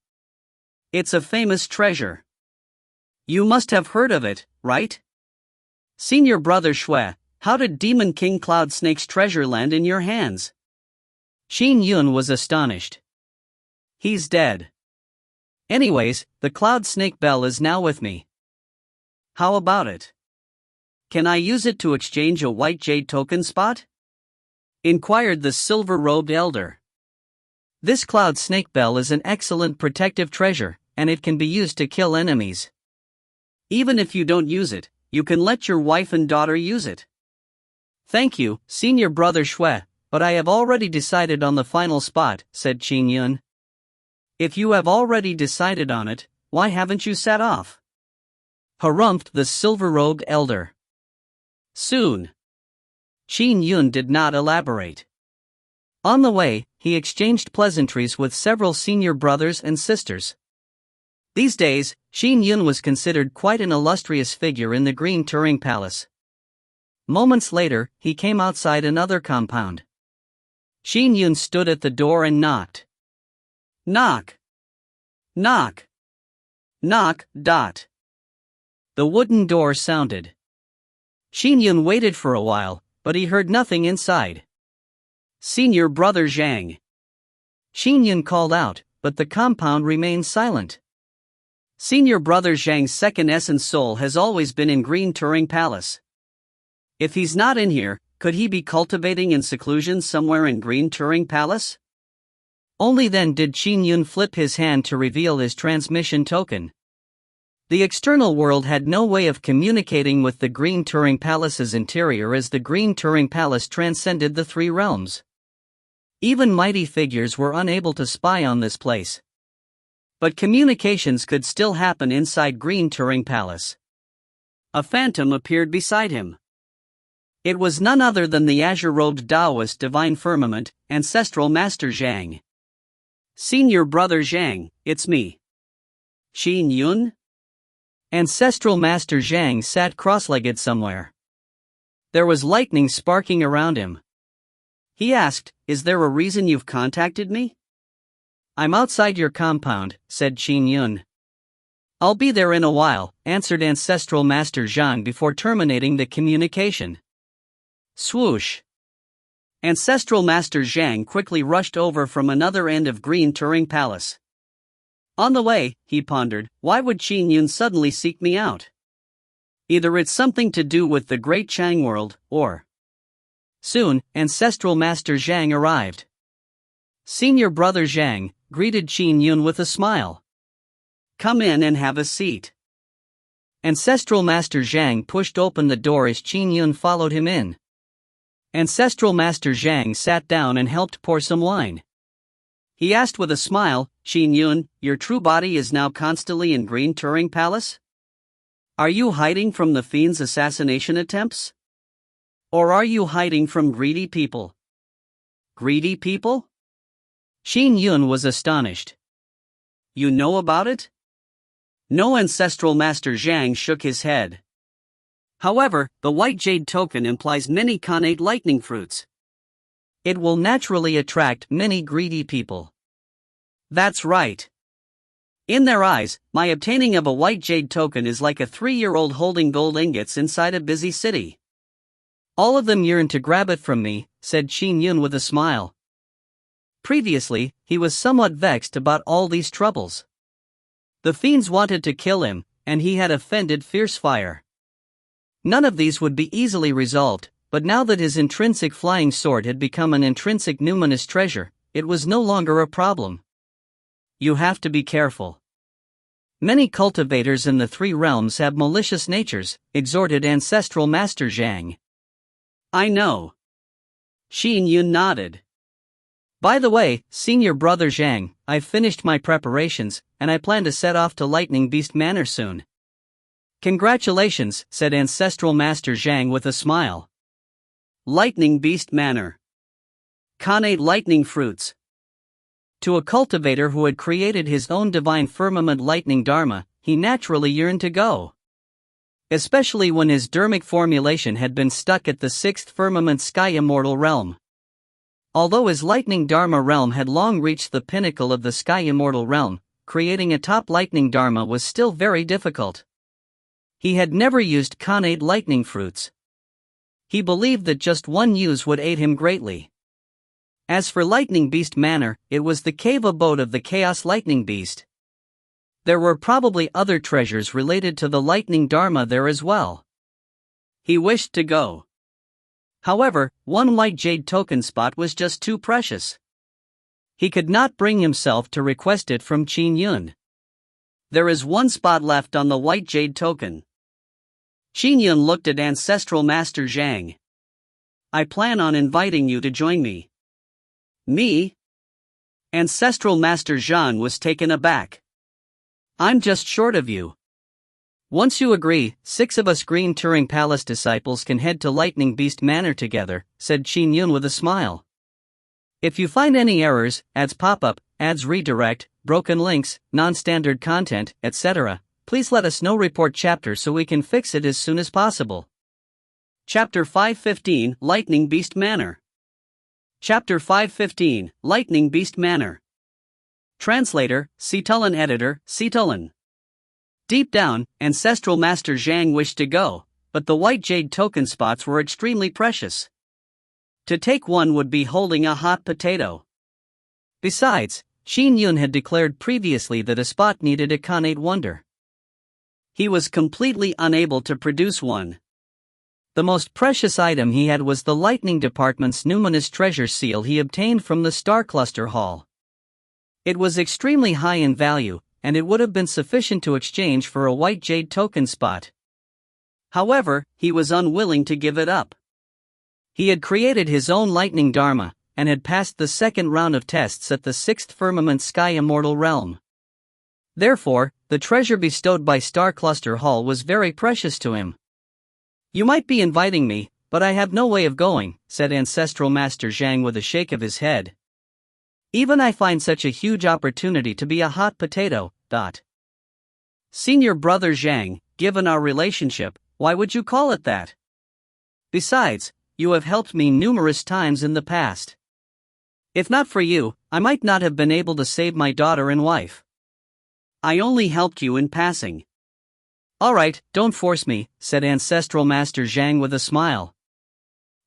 [SPEAKER 1] It's a famous treasure. You must have heard of it, right? Senior Brother Shui, how did Demon King Cloud Snake's treasure land in your hands? Qin Yun was astonished. He's dead. Anyways, the Cloud Snake Bell is now with me. How about it? Can I use it to exchange a white jade token spot? Inquired the silver-robed elder. This Cloud Snake Bell is an excellent protective treasure, and it can be used to kill enemies. Even if you don't use it, you can let your wife and daughter use it. Thank you, Senior Brother Shui, but I have already decided on the final spot, said Qin Yun. If you have already decided on it, why haven't you set off? Harumphed the silver-robed elder. Soon. Qin Yun did not elaborate. On the way, he exchanged pleasantries with several senior brothers and sisters. These days, Qin Yun was considered quite an illustrious figure in the Green Turing Palace. Moments later, he came outside another compound. Qin Yun stood at the door and knocked. Knock. Knock. Knock. The wooden door sounded. Qin Yun waited for a while, but he heard nothing inside. Senior Brother Zhang. Qin Yun called out, but the compound remained silent. Senior Brother Zhang's second essence soul has always been in Green Turing Palace. If he's not in here, could he be cultivating in seclusion somewhere in Green Turing Palace? Only then did Qin Yun flip his hand to reveal his transmission token. The external world had no way of communicating with the Green Turing Palace's interior as the Green Turing Palace transcended the 3 realms. Even mighty figures were unable to spy on this place. But communications could still happen inside Green Turing Palace. A phantom appeared beside him. It was none other than the azure-robed Taoist Divine Firmament, Ancestral Master Zhang. Senior Brother Zhang, it's me. Qin Yun? Ancestral Master Zhang sat cross-legged somewhere. There was lightning sparking around him. He asked, Is there a reason you've contacted me? I'm outside your compound, said Qin Yun. I'll be there in a while, answered Ancestral Master Zhang before terminating the communication. Swoosh. Ancestral Master Zhang quickly rushed over from another end of Green Turing Palace. On the way, he pondered, why would Qin Yun suddenly seek me out? Either it's something to do with the Great Chang world, or... Soon, Ancestral Master Zhang arrived. Senior Brother Zhang greeted Qin Yun with a smile. Come in and have a seat. Ancestral Master Zhang pushed open the door as Qin Yun followed him in. Ancestral Master Zhang sat down and helped pour some wine. He asked with a smile, Qin Yun, your true body is now constantly in Green Turing Palace? Are you hiding from the fiend's assassination attempts? Or are you hiding from greedy people? Greedy people? Qin Yun was astonished. You know about it? No, Ancestral Master Zhang shook his head. However, the white jade token implies many connate lightning fruits. It will naturally attract many greedy people. That's right. In their eyes, my obtaining of a white jade token is like a 3-year-old holding gold ingots inside a busy city. All of them yearn to grab it from me, said Qin Yun with a smile. Previously, he was somewhat vexed about all these troubles. The fiends wanted to kill him, and he had offended fierce fire. None of these would be easily resolved, but now that his intrinsic flying sword had become an intrinsic numinous treasure, it was no longer a problem. You have to be careful. Many cultivators in the 3 realms have malicious natures, exhorted Ancestral Master Zhang. I know. Qin Yun nodded. By the way, Senior Brother Zhang, I've finished my preparations, and I plan to set off to Lightning Beast Manor soon. Congratulations, said Ancestral Master Zhang with a smile. Lightning Beast Manor. Connate lightning fruits. To a cultivator who had created his own divine firmament lightning dharma, he naturally yearned to go. Especially when his dharmic formulation had been stuck at the 6th firmament sky immortal realm. Although his lightning dharma realm had long reached the pinnacle of the sky immortal realm, creating a top lightning dharma was still very difficult. He had never used connate lightning fruits. He believed that just one use would aid him greatly. As for Lightning Beast Manor, it was the cave abode of the Chaos Lightning Beast. There were probably other treasures related to the Lightning Dharma there as well. He wished to go. However, one white jade token spot was just too precious. He could not bring himself to request it from Qin Yun. There is one spot left on the white jade token. Qin Yun looked at Ancestral Master Zhang. I plan on inviting you to join me. Me? Ancestral Master Zhang was taken aback. I'm just short of you. Once you agree, 6 of us Green Turing Palace disciples can head to Lightning Beast Manor together, said Qin Yun with a smile. If you find any errors, ads pop up, ads redirect, broken links, non-standard content, etc., please let us know. Report chapter so we can fix it as soon as possible. Chapter 515 Lightning Beast Manor. Chapter 515 Lightning Beast Manor. Translator, Citulan. Editor, Citulan. Deep down, Ancestral Master Zhang wished to go, but the white jade token spots were extremely precious. To take one would be holding a hot potato. Besides, Qin Yun had declared previously that a spot needed a connate wonder. He was completely unable to produce one. The most precious item he had was the Lightning Department's numinous treasure seal he obtained from the Star Cluster Hall. It was extremely high in value, and it would have been sufficient to exchange for a white jade token spot. However, he was unwilling to give it up. He had created his own lightning dharma, and had passed the 2nd round of tests at the 6th firmament sky immortal realm. Therefore, the treasure bestowed by Star Cluster Hall was very precious to him. You might be inviting me, but I have no way of going, said Ancestral Master Zhang with a shake of his head. Even I find such a huge opportunity to be a hot potato. Senior Brother Zhang, given our relationship, why would you call it that? Besides, you have helped me numerous times in the past. If not for you, I might not have been able to save my daughter and wife. I only helped you in passing. Alright, don't force me, said Ancestral Master Zhang with a smile.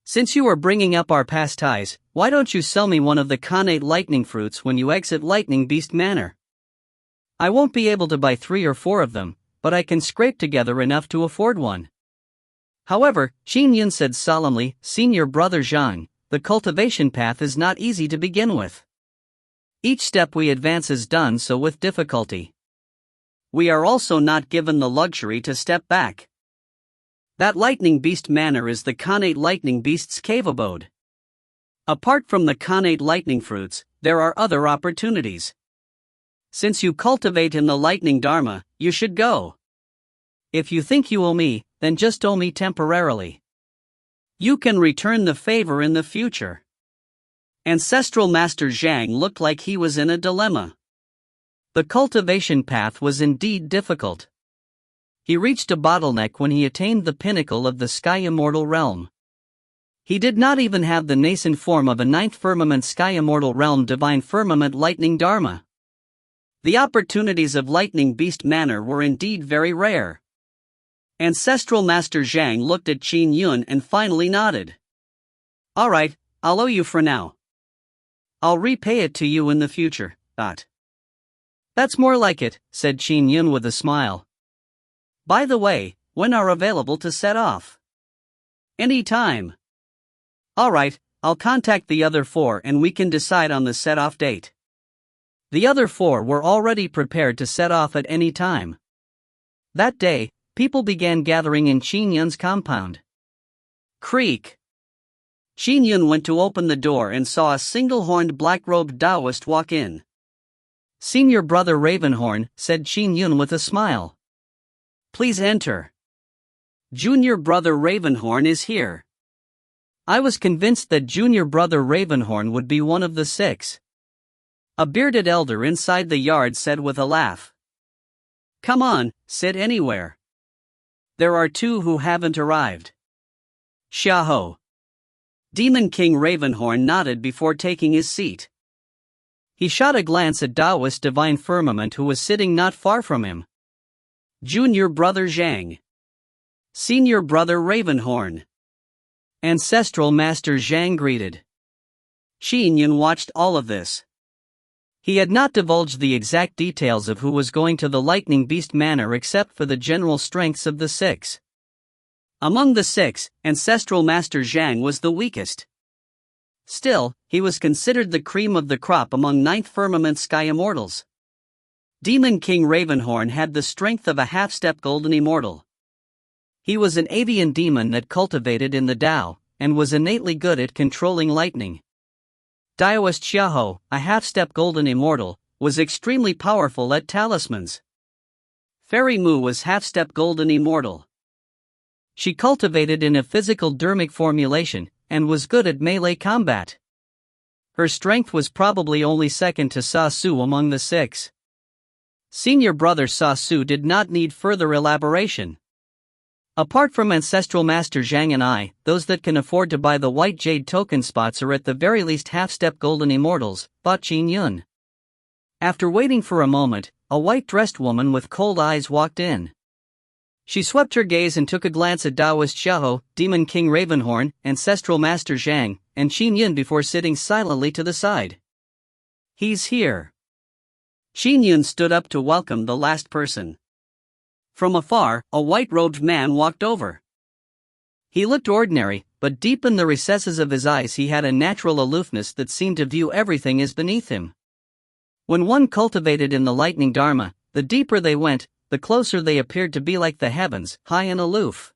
[SPEAKER 1] Since you are bringing up our past ties, why don't you sell me one of the connate lightning fruits when you exit Lightning Beast Manor? I won't be able to buy 3 or 4 of them, but I can scrape together enough to afford one. However, Qin Yun said solemnly, Senior Brother Zhang, the cultivation path is not easy to begin with. Each step we advance is done so with difficulty. We are also not given the luxury to step back. That Lightning Beast Manor is the connate lightning beast's cave abode. Apart from the connate lightning fruits, there are other opportunities. Since you cultivate in the lightning dharma, you should go. If you think you owe me, then just owe me temporarily. You can return the favor in the future. Ancestral Master Zhang looked like he was in a dilemma. The cultivation path was indeed difficult. He reached a bottleneck when he attained the pinnacle of the sky immortal realm. He did not even have the nascent form of a ninth firmament sky immortal realm divine firmament lightning dharma. The opportunities of lightning beast manner were indeed very rare. Ancestral Master Zhang looked at Qin Yun and finally nodded. Alright, I'll owe you for now. I'll repay it to you in the future. That's more like it, said Qin Yun with a smile. By the way, when are available to set off? Any time. Alright, I'll contact the other 4 and we can decide on the set-off date. The other 4 were already prepared to set off at any time. That day, people began gathering in Qin Yun's compound. Creak. Qin Yun went to open the door and saw a single-horned black-robed Taoist walk in. Senior Brother Ravenhorn, said Qin Yun with a smile. Please enter. Junior Brother Ravenhorn is here. I was convinced that Junior Brother Ravenhorn would be one of the 6. A bearded elder inside the yard said with a laugh. Come on, sit anywhere. There are 2 who haven't arrived. Xiao. Demon King Ravenhorn nodded before taking his seat. He shot a glance at Taoist Divine Firmament who was sitting not far from him. Junior Brother Zhang. Senior Brother Ravenhorn. Ancestral Master Zhang greeted. Qin Yun watched all of this. He had not divulged the exact details of who was going to the Lightning Beast Manor except for the general strengths of the 6. Among the 6, Ancestral Master Zhang was the weakest. Still, he was considered the cream of the crop among Ninth Firmament Sky Immortals. Demon King Ravenhorn had the strength of a half-step golden immortal. He was an avian demon that cultivated in the Tao, and was innately good at controlling lightning. Taoist Xiao, a half-step golden immortal, was extremely powerful at talismans. Fairy Mu was half-step golden immortal. She cultivated in a physical dermic formulation, and was good at melee combat. Her strength was probably only second to Sa Su among the 6. Senior Brother Sa Su did not need further elaboration. Apart from Ancestral Master Zhang and I, those that can afford to buy the white jade token spots are at the very least half-step golden immortals, thought Qin Yun. After waiting for a moment, a white-dressed woman with cold eyes walked in. She swept her gaze and took a glance at Taoist Xiao, Demon King Ravenhorn, Ancestral Master Zhang, and Qin Yun before sitting silently to the side. He's here. Qin Yun stood up to welcome the last person. From afar, a white-robed man walked over. He looked ordinary, but deep in the recesses of his eyes he had a natural aloofness that seemed to view everything as beneath him. When one cultivated in the lightning dharma, the deeper they went, the closer they appeared to be like the heavens, high and aloof.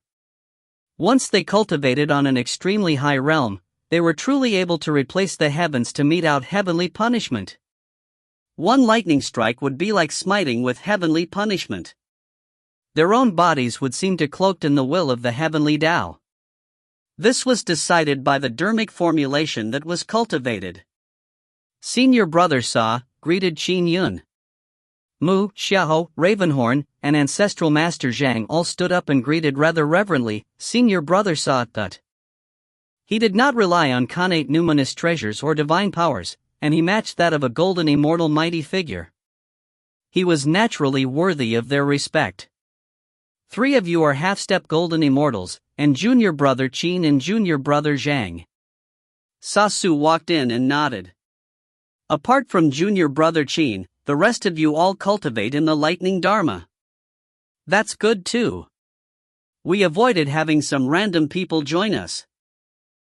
[SPEAKER 1] Once they cultivated on an extremely high realm, they were truly able to replace the heavens to mete out heavenly punishment. One lightning strike would be like smiting with heavenly punishment. Their own bodies would seem to cloaked in the will of the heavenly Tao. This was decided by the dermic formulation that was cultivated. Senior Brother Sa greeted Qin Yun. Mu, Xiao, Ravenhorn, and Ancestral Master Zhang all stood up and greeted rather reverently. Senior Brother Sa. He did not rely on connate numinous treasures or divine powers, and he matched that of a golden immortal mighty figure. He was naturally worthy of their respect. 3 of you are half-step golden immortals, and Junior Brother Qin and Junior Brother Zhang. Sa Su walked in and nodded. Apart from Junior Brother Qin, the rest of you all cultivate in the lightning dharma. That's good too. We avoided having some random people join us.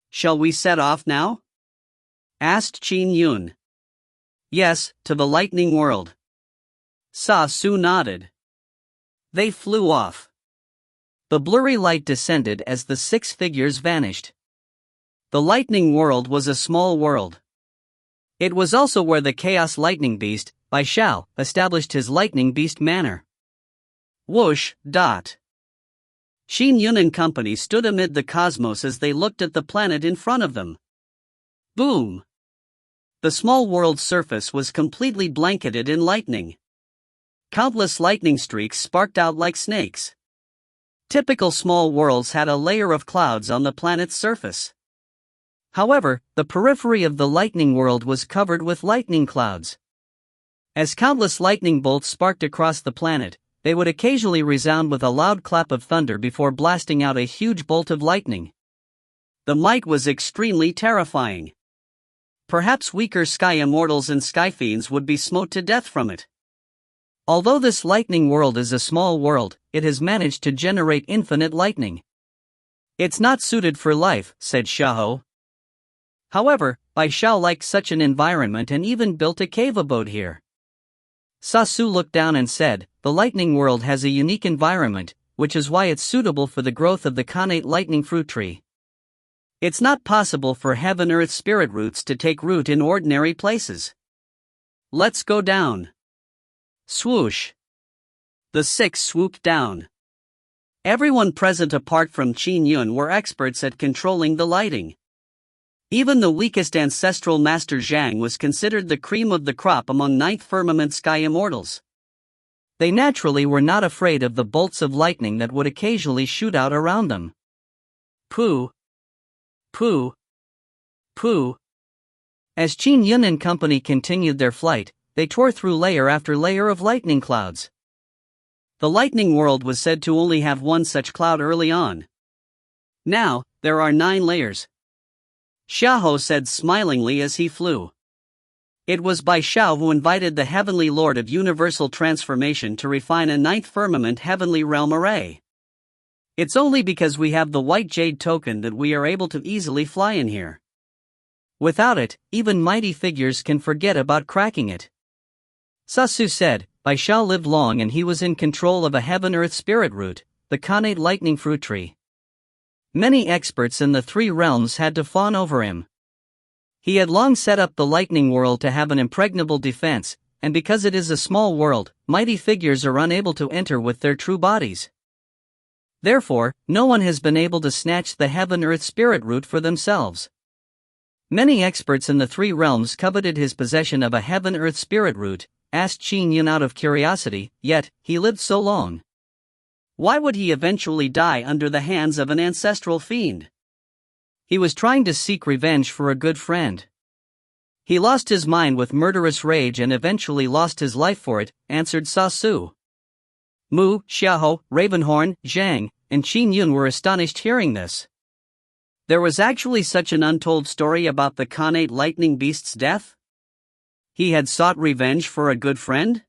[SPEAKER 1] Shall we set off now? Asked Qin Yun. Yes, to the lightning world. Sa Su nodded. They flew off. The blurry light descended as the 6 figures vanished. The lightning world was a small world. It was also where the Chaos Lightning Beast, by Xiao, established his Lightning Beast manor. Whoosh. Qin Yun and company stood amid the cosmos as they looked at the planet in front of them. Boom! The small world's surface was completely blanketed in lightning. Countless lightning streaks sparked out like snakes. Typical small worlds had a layer of clouds on the planet's surface. However, the periphery of the lightning world was covered with lightning clouds. As countless lightning bolts sparked across the planet, they would occasionally resound with a loud clap of thunder before blasting out a huge bolt of lightning. The might was extremely terrifying. Perhaps weaker sky immortals and sky fiends would be smote to death from it. Although this lightning world is a small world, it has managed to generate infinite lightning. It's not suited for life, said Xiao. However, Xiao liked such an environment and even built a cave abode here. Sasu looked down and said, the lightning world has a unique environment, which is why it's suitable for the growth of the connate lightning fruit tree. It's not possible for heaven-earth spirit roots to take root in ordinary places. Let's go down. Swoosh. The six swooped down. Everyone present apart from Qin Yun were experts at controlling the lighting. Even the weakest ancestral master Zhang was considered the cream of the crop among ninth firmament sky immortals. They naturally were not afraid of the bolts of lightning that would occasionally shoot out around them. Pooh. Pooh. Pooh. As Qin Yun and company continued their flight, they tore through layer after layer of lightning clouds. The lightning world was said to only have one such cloud early on. Now, there are 9 layers. Xiao said smilingly as he flew. It was Xiao who invited the Heavenly Lord of Universal Transformation to refine a 9th firmament heavenly realm array. It's only because we have the white jade token that we are able to easily fly in here. Without it, even mighty figures can forget about cracking it. Sasu said, Xiao lived long and he was in control of a heaven-earth spirit root, the connate lightning fruit tree. Many experts in the 3 realms had to fawn over him. He had long set up the lightning world to have an impregnable defense, and because it is a small world, mighty figures are unable to enter with their true bodies. Therefore, no one has been able to snatch the heaven-earth spirit root for themselves. Many experts in the 3 realms coveted his possession of a heaven-earth spirit root, asked Qin Yun out of curiosity, yet, he lived so long. Why would he eventually die under the hands of an ancestral fiend? He was trying to seek revenge for a good friend. He lost his mind with murderous rage and eventually lost his life for it, answered Sasu. Mu, Xiao, Ravenhorn, Zhang, and Qin Yun were astonished hearing this. There was actually such an untold story about the connate lightning beast's death? He had sought revenge for a good friend?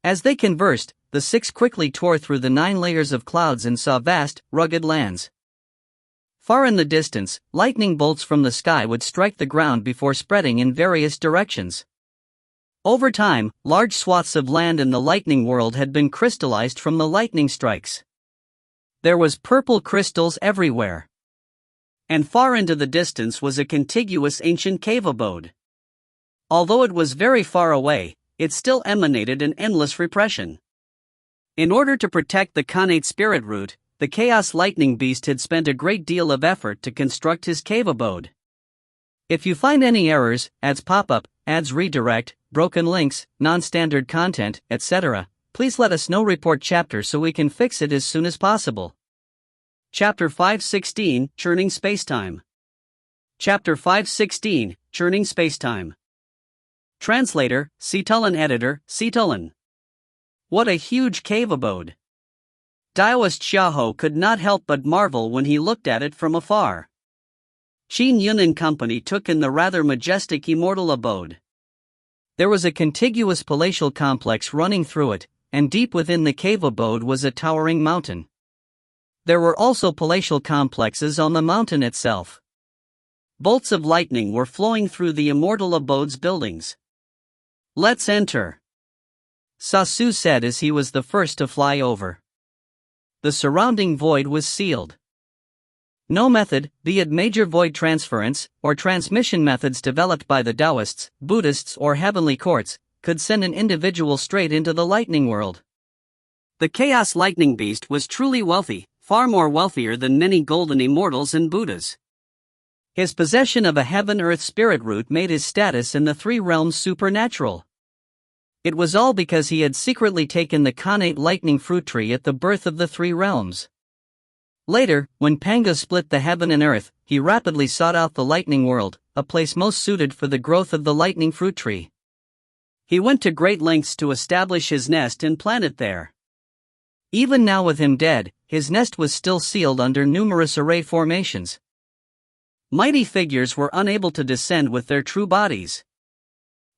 [SPEAKER 1] As they conversed, the 6 quickly tore through the 9 layers of clouds and saw vast, rugged lands. Far in the distance, lightning bolts from the sky would strike the ground before spreading in various directions. Over time, large swaths of land in the lightning world had been crystallized from the lightning strikes. There was purple crystals everywhere. And far into the distance was a contiguous ancient cave abode. Although it was very far away, it still emanated an endless repression. In order to protect the connate spirit root, the Chaos Lightning Beast had spent a great deal of effort to construct his cave abode. If you find any errors, ads pop-up, ads redirect, broken links, non-standard content, etc., please let us know. Report chapter so we can fix it as soon as possible. Chapter 516, Churning Spacetime. Chapter 516, Churning Spacetime. Translator, Cetulin. Editor, Cetulin. What a huge cave abode. Daoist Xiao could not help but marvel when he looked at it from afar. Qin Yun and company took in the rather majestic immortal abode. There was a contiguous palatial complex running through it, and deep within the cave abode was a towering mountain. There were also palatial complexes on the mountain itself. Bolts of lightning were flowing through the immortal abode's buildings. Let's enter, Sasu said as he was the first to fly over. The surrounding void was sealed. No method, be it major void transference, or transmission methods developed by the Taoists, Buddhists or heavenly courts, could send an individual straight into the lightning world. The Chaos Lightning Beast was truly wealthy, far more wealthier than many golden immortals and Buddhas. His possession of a heaven-earth spirit root made his status in the 3 realms supernatural. It was all because he had secretly taken the Khanate lightning fruit tree at the birth of the three realms. Later, when Pangu split the heaven and earth, he rapidly sought out the lightning world, a place most suited for the growth of the lightning fruit tree. He went to great lengths to establish his nest and plant it there. Even now with him dead, his nest was still sealed under numerous array formations. Mighty figures were unable to descend with their true bodies.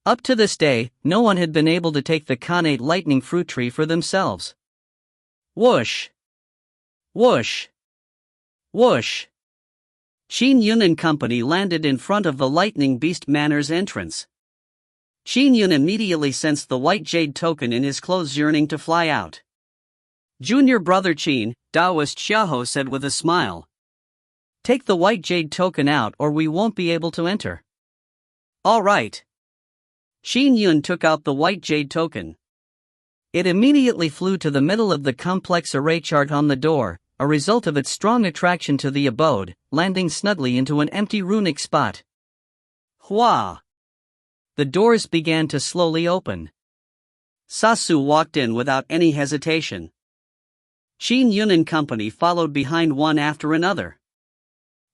[SPEAKER 1] Up to this day, no one had been able to take the Khanate lightning fruit tree for themselves. Whoosh! Whoosh! Whoosh! Qin Yun and company landed in front of the Lightning Beast Manor's entrance. Qin Yun immediately sensed the white jade token in his clothes, yearning to fly out. Junior brother Qin, Taoist Xiao said with a smile. Take the white jade token out or we won't be able to enter. All right. Qin Yun took out the white jade token. It immediately flew to the middle of the complex array chart on the door, a result of its strong attraction to the abode, landing snugly into an empty runic spot. Hua! The doors began to slowly open. Sasu walked in without any hesitation. Qin Yun and company followed behind one after another.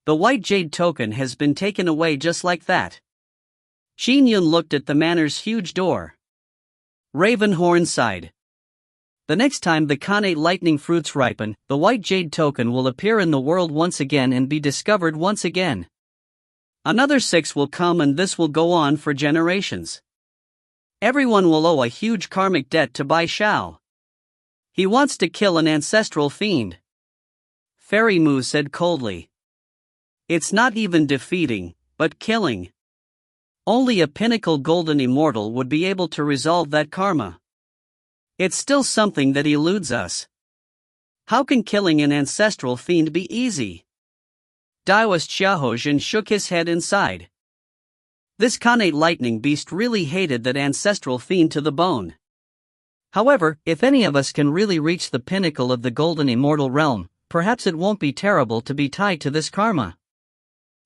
[SPEAKER 1] The white jade token has been taken away just like that. Qin Yun looked at the manor's huge door. Ravenhorn sighed. The next time the Khanate lightning fruits ripen, the white jade token will appear in the world once again and be discovered once again. Another 6 will come and this will go on for generations. Everyone will owe a huge karmic debt to Bai Xiao. He wants to kill an ancestral fiend. Fairy Mu said coldly. It's not even defeating, but killing. Only a pinnacle golden immortal would be able to resolve that karma. It's still something that eludes us. How can killing an ancestral fiend be easy? Taoist Xiaojin shook his head and sighed. This Khanate lightning beast really hated that ancestral fiend to the bone. However, if any of us can really reach the pinnacle of the golden immortal realm, perhaps it won't be terrible to be tied to this karma.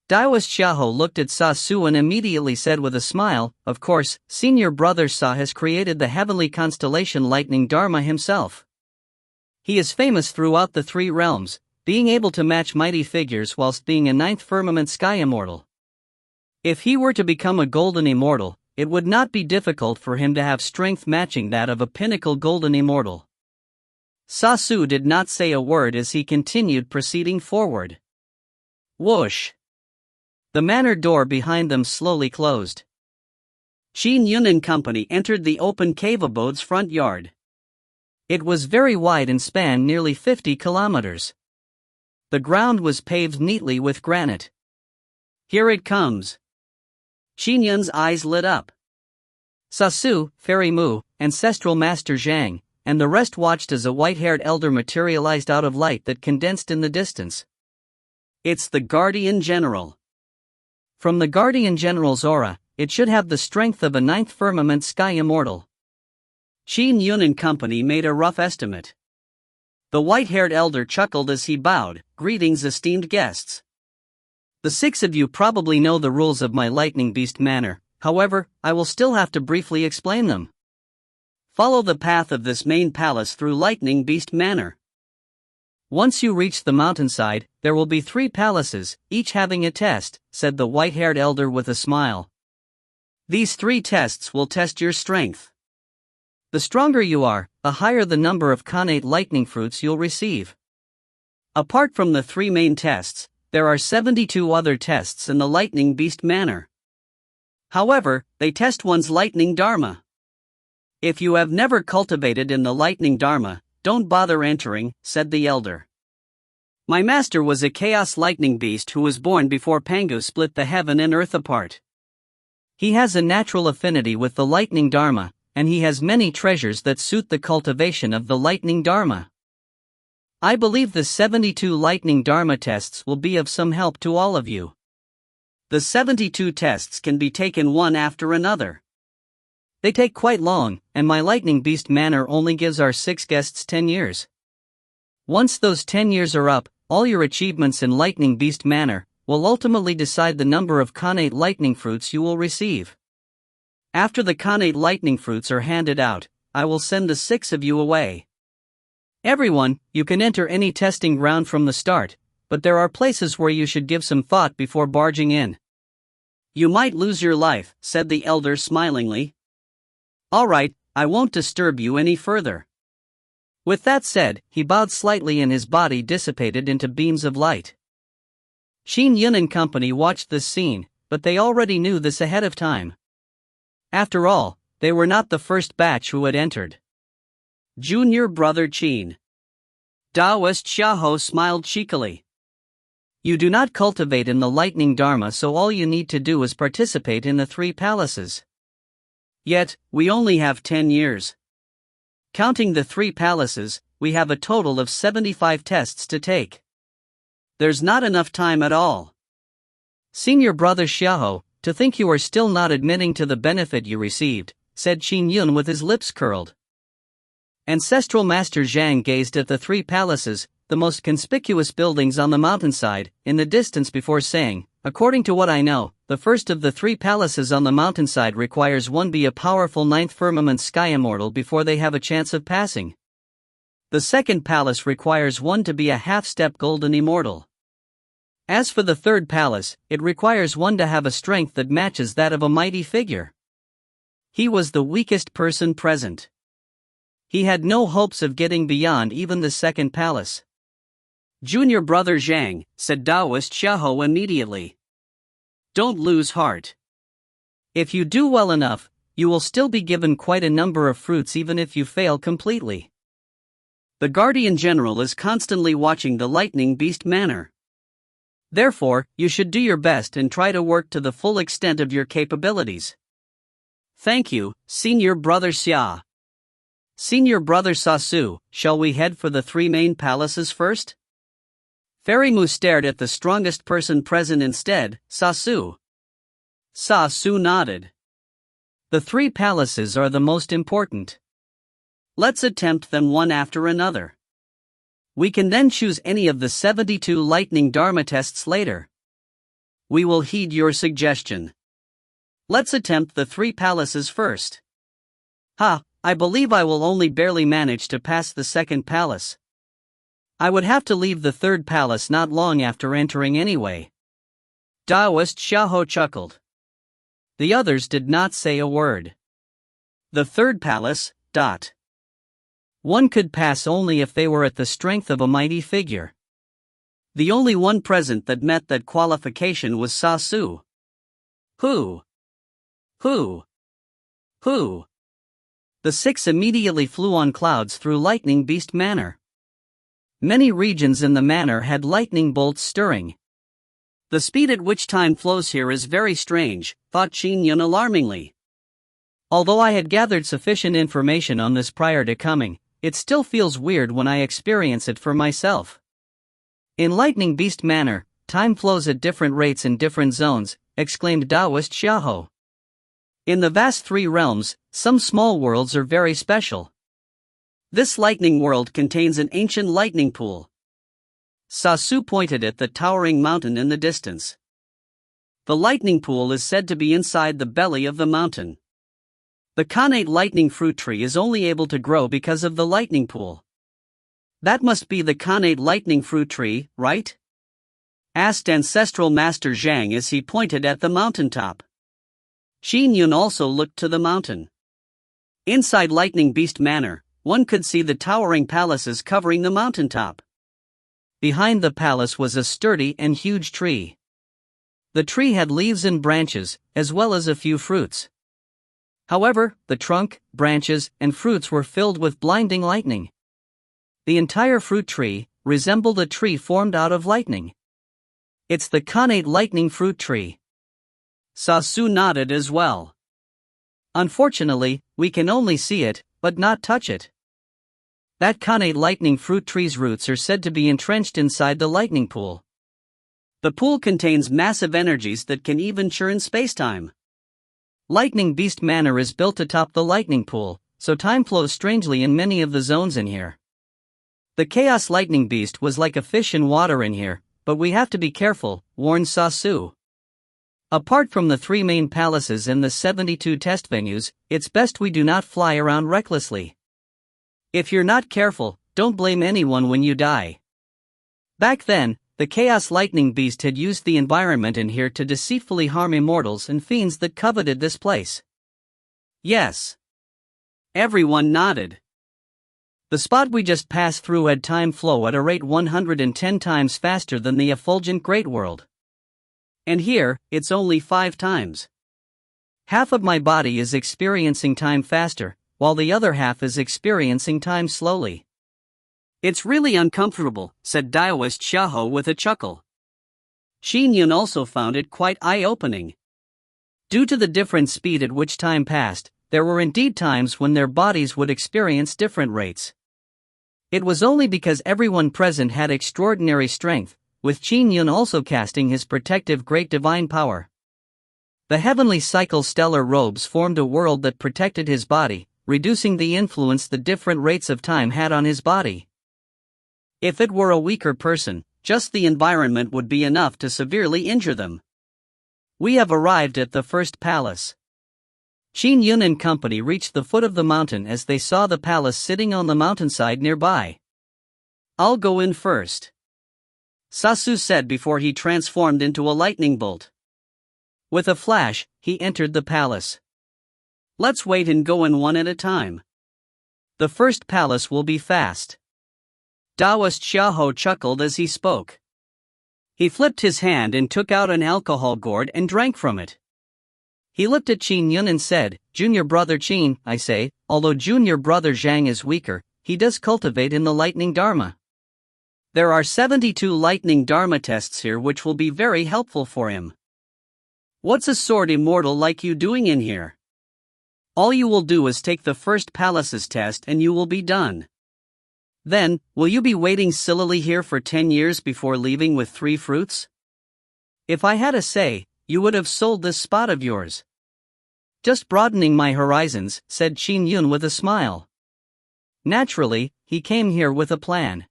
[SPEAKER 1] Taoist Xiao looked at Sa Su and immediately said with a smile, of course, senior brother Sa has created the heavenly constellation Lightning Dharma himself. He is famous throughout the three realms, being able to match mighty figures whilst being a 9th firmament sky immortal. If he were to become a golden immortal, it would not be difficult for him to have strength matching that of a pinnacle golden immortal. Sa Su did not say a word as he continued proceeding forward. Whoosh! The manor door behind them slowly closed. Qin Yun and company entered the open cave abode's front yard. It was very wide and spanned nearly 50 kilometers. The ground was paved neatly with granite. Here it comes. Qin Yun's eyes lit up. Sasu, Fairy Mu, Ancestral Master Zhang, and the rest watched as a white-haired elder materialized out of light that condensed in the distance. It's the Guardian General. From the Guardian General's aura, it should have the strength of a 9th firmament sky immortal. Qin Yun and company made a rough estimate. The white-haired elder chuckled as he bowed, "Greetings, esteemed guests. The 6 of you probably know the rules of my Lightning Beast Manor, however, I will still have to briefly explain them. Follow the path of this main palace through Lightning Beast Manor. Once you reach the mountainside, there will be 3 palaces, each having a test," said the white-haired elder with a smile. "These 3 tests will test your strength. The stronger you are, the higher the number of Khanate lightning fruits you'll receive. Apart from the 3 main tests, there are 72 other tests in the Lightning Beast Manor. However, they test one's Lightning Dharma. If you have never cultivated in the Lightning Dharma, don't bother entering," said the elder. "My master was a chaos lightning beast who was born before Pangu split the heaven and earth apart. He has a natural affinity with the Lightning Dharma, and he has many treasures that suit the cultivation of the Lightning Dharma. I believe the 72 Lightning Dharma tests will be of some help to all of you. The 72 tests can be taken one after another. They take quite long, and my Lightning Beast Manor only gives our 6 guests 10 years. Once those 10 years are up, all your achievements in Lightning Beast Manor will ultimately decide the number of Khanate lightning fruits you will receive. After the Khanate lightning fruits are handed out, I will send the 6 of you away. Everyone, you can enter any testing ground from the start, but there are places where you should give some thought before barging in. You might lose your life, said the elder smilingly. All right, I won't disturb you any further. With that said, he bowed slightly and his body dissipated into beams of light. Qin Yun and company watched this scene, but they already knew this ahead of time. After all, they were not the first batch who had entered. Junior brother Qin. Taoist Xiao smiled cheekily. You do not cultivate in the lightning dharma, so all you need to do is participate in the 3 palaces. Yet, we only have 10 years. Counting the 3 palaces, we have a total of 75 tests to take. There's not enough time at all. Senior brother Xiao, to think you are still not admitting to the benefit you received, said Qin Yun with his lips curled. Ancestral Master Zhang gazed at the 3 palaces, the most conspicuous buildings on the mountainside, in the distance before saying, according to what I know, the first of the 3 palaces on the mountainside requires one be a powerful 9th firmament sky immortal before they have a chance of passing. The second palace requires one to be a half-step golden immortal. As for the 3rd palace, it requires one to have a strength that matches that of a mighty figure. He was the weakest person present. He had no hopes of getting beyond even the 2nd palace. Junior brother Zhang, said Taoist Xiao immediately. Don't lose heart. If you do well enough, you will still be given quite a number of fruits even if you fail completely. The Guardian General is constantly watching the Lightning Beast manor. Therefore, you should do your best and try to work to the full extent of your capabilities. Thank you, Senior Brother Xia. Senior Brother Sasu, shall we head for the 3 main palaces first? Fairy Mu stared at the strongest person present instead, Sasu. Sasu nodded. The 3 palaces are the most important. Let's attempt them one after another. We can then choose any of the 72 lightning dharma tests later. We will heed your suggestion. Let's attempt the 3 palaces first. I believe I will only barely manage to pass the 2nd palace. I would have to leave the 3rd palace not long after entering anyway. Taoist Xiao chuckled. The others did not say a word. The 3rd palace, One could pass only if they were at the strength of a mighty figure. The only one present that met that qualification was Sasu. Who? The 6 immediately flew on clouds through Lightning Beast Manor. Many regions in the manor had lightning bolts stirring. The speed at which time flows here is very strange, thought Qin Yun alarmingly. Although I had gathered sufficient information on this prior to coming, it still feels weird when I experience it for myself. In Lightning Beast Manor, time flows at different rates in different zones, exclaimed Taoist Xiao. In the vast 3 realms, some small worlds are very special. This lightning world contains an ancient lightning pool. Sasu pointed at the towering mountain in the distance. The lightning pool is said to be inside the belly of the mountain. The Khanate lightning fruit tree is only able to grow because of the lightning pool. That must be the Khanate lightning fruit tree, right? Asked Ancestral Master Zhang as he pointed at the mountaintop. Qin Yun also looked to the mountain. Inside Lightning Beast Manor, one could see the towering palaces covering the mountaintop. Behind the palace was a sturdy and huge tree. The tree had leaves and branches, as well as a few fruits. However, the trunk, branches, and fruits were filled with blinding lightning. The entire fruit tree resembled a tree formed out of lightning. It's the Khanate lightning fruit tree. Sasu nodded as well. Unfortunately, we can only see it, but not touch it. That Khanate lightning fruit tree's roots are said to be entrenched inside the lightning pool. The pool contains massive energies that can even churn spacetime. Lightning Beast Manor is built atop the lightning pool, so time flows strangely in many of the zones in here. The Chaos Lightning Beast was like a fish in water in here, but we have to be careful, warned Sasu. Apart from the 3 main palaces and the 72 test venues, it's best we do not fly around recklessly. If you're not careful, don't blame anyone when you die. Back then, the Chaos Lightning Beast had used the environment in here to deceitfully harm immortals and fiends that coveted this place. Yes. Everyone nodded. The spot we just passed through had time flow at a rate 110 times faster than the effulgent Great World. And here, it's only 5 times. Half of my body is experiencing time faster, while the other half is experiencing time slowly. It's really uncomfortable, said Daoist Xiao with a chuckle. Qin Yun also found it quite eye-opening. Due to the different speed at which time passed, there were indeed times when their bodies would experience different rates. It was only because everyone present had extraordinary strength, with Qin Yun also casting his protective great divine power. The heavenly cycle stellar robes formed a world that protected his body, reducing the influence the different rates of time had on his body. If it were a weaker person, just the environment would be enough to severely injure them. We have arrived at the first palace. Qin Yun and company reached the foot of the mountain as they saw the palace sitting on the mountainside nearby. I'll go in first, Sasu said before he transformed into a lightning bolt. With a flash, he entered the palace. Let's wait and go in one at a time. The first palace will be fast. Daoist Xiao chuckled as he spoke. He flipped his hand and took out an alcohol gourd and drank from it. He looked at Qin Yun and said, Junior brother Qin, I say, although junior brother Zhang is weaker, he does cultivate in the lightning dharma. There are 72 lightning dharma tests here which will be very helpful for him. What's a sword immortal like you doing in here? All you will do is take the first palace's test and you will be done. Then, will you be waiting sillily here for 10 years before leaving with 3 fruits? If I had a say, you would have sold this spot of yours. Just broadening my horizons, said Qin Yun with a smile. Naturally, he came here with a plan.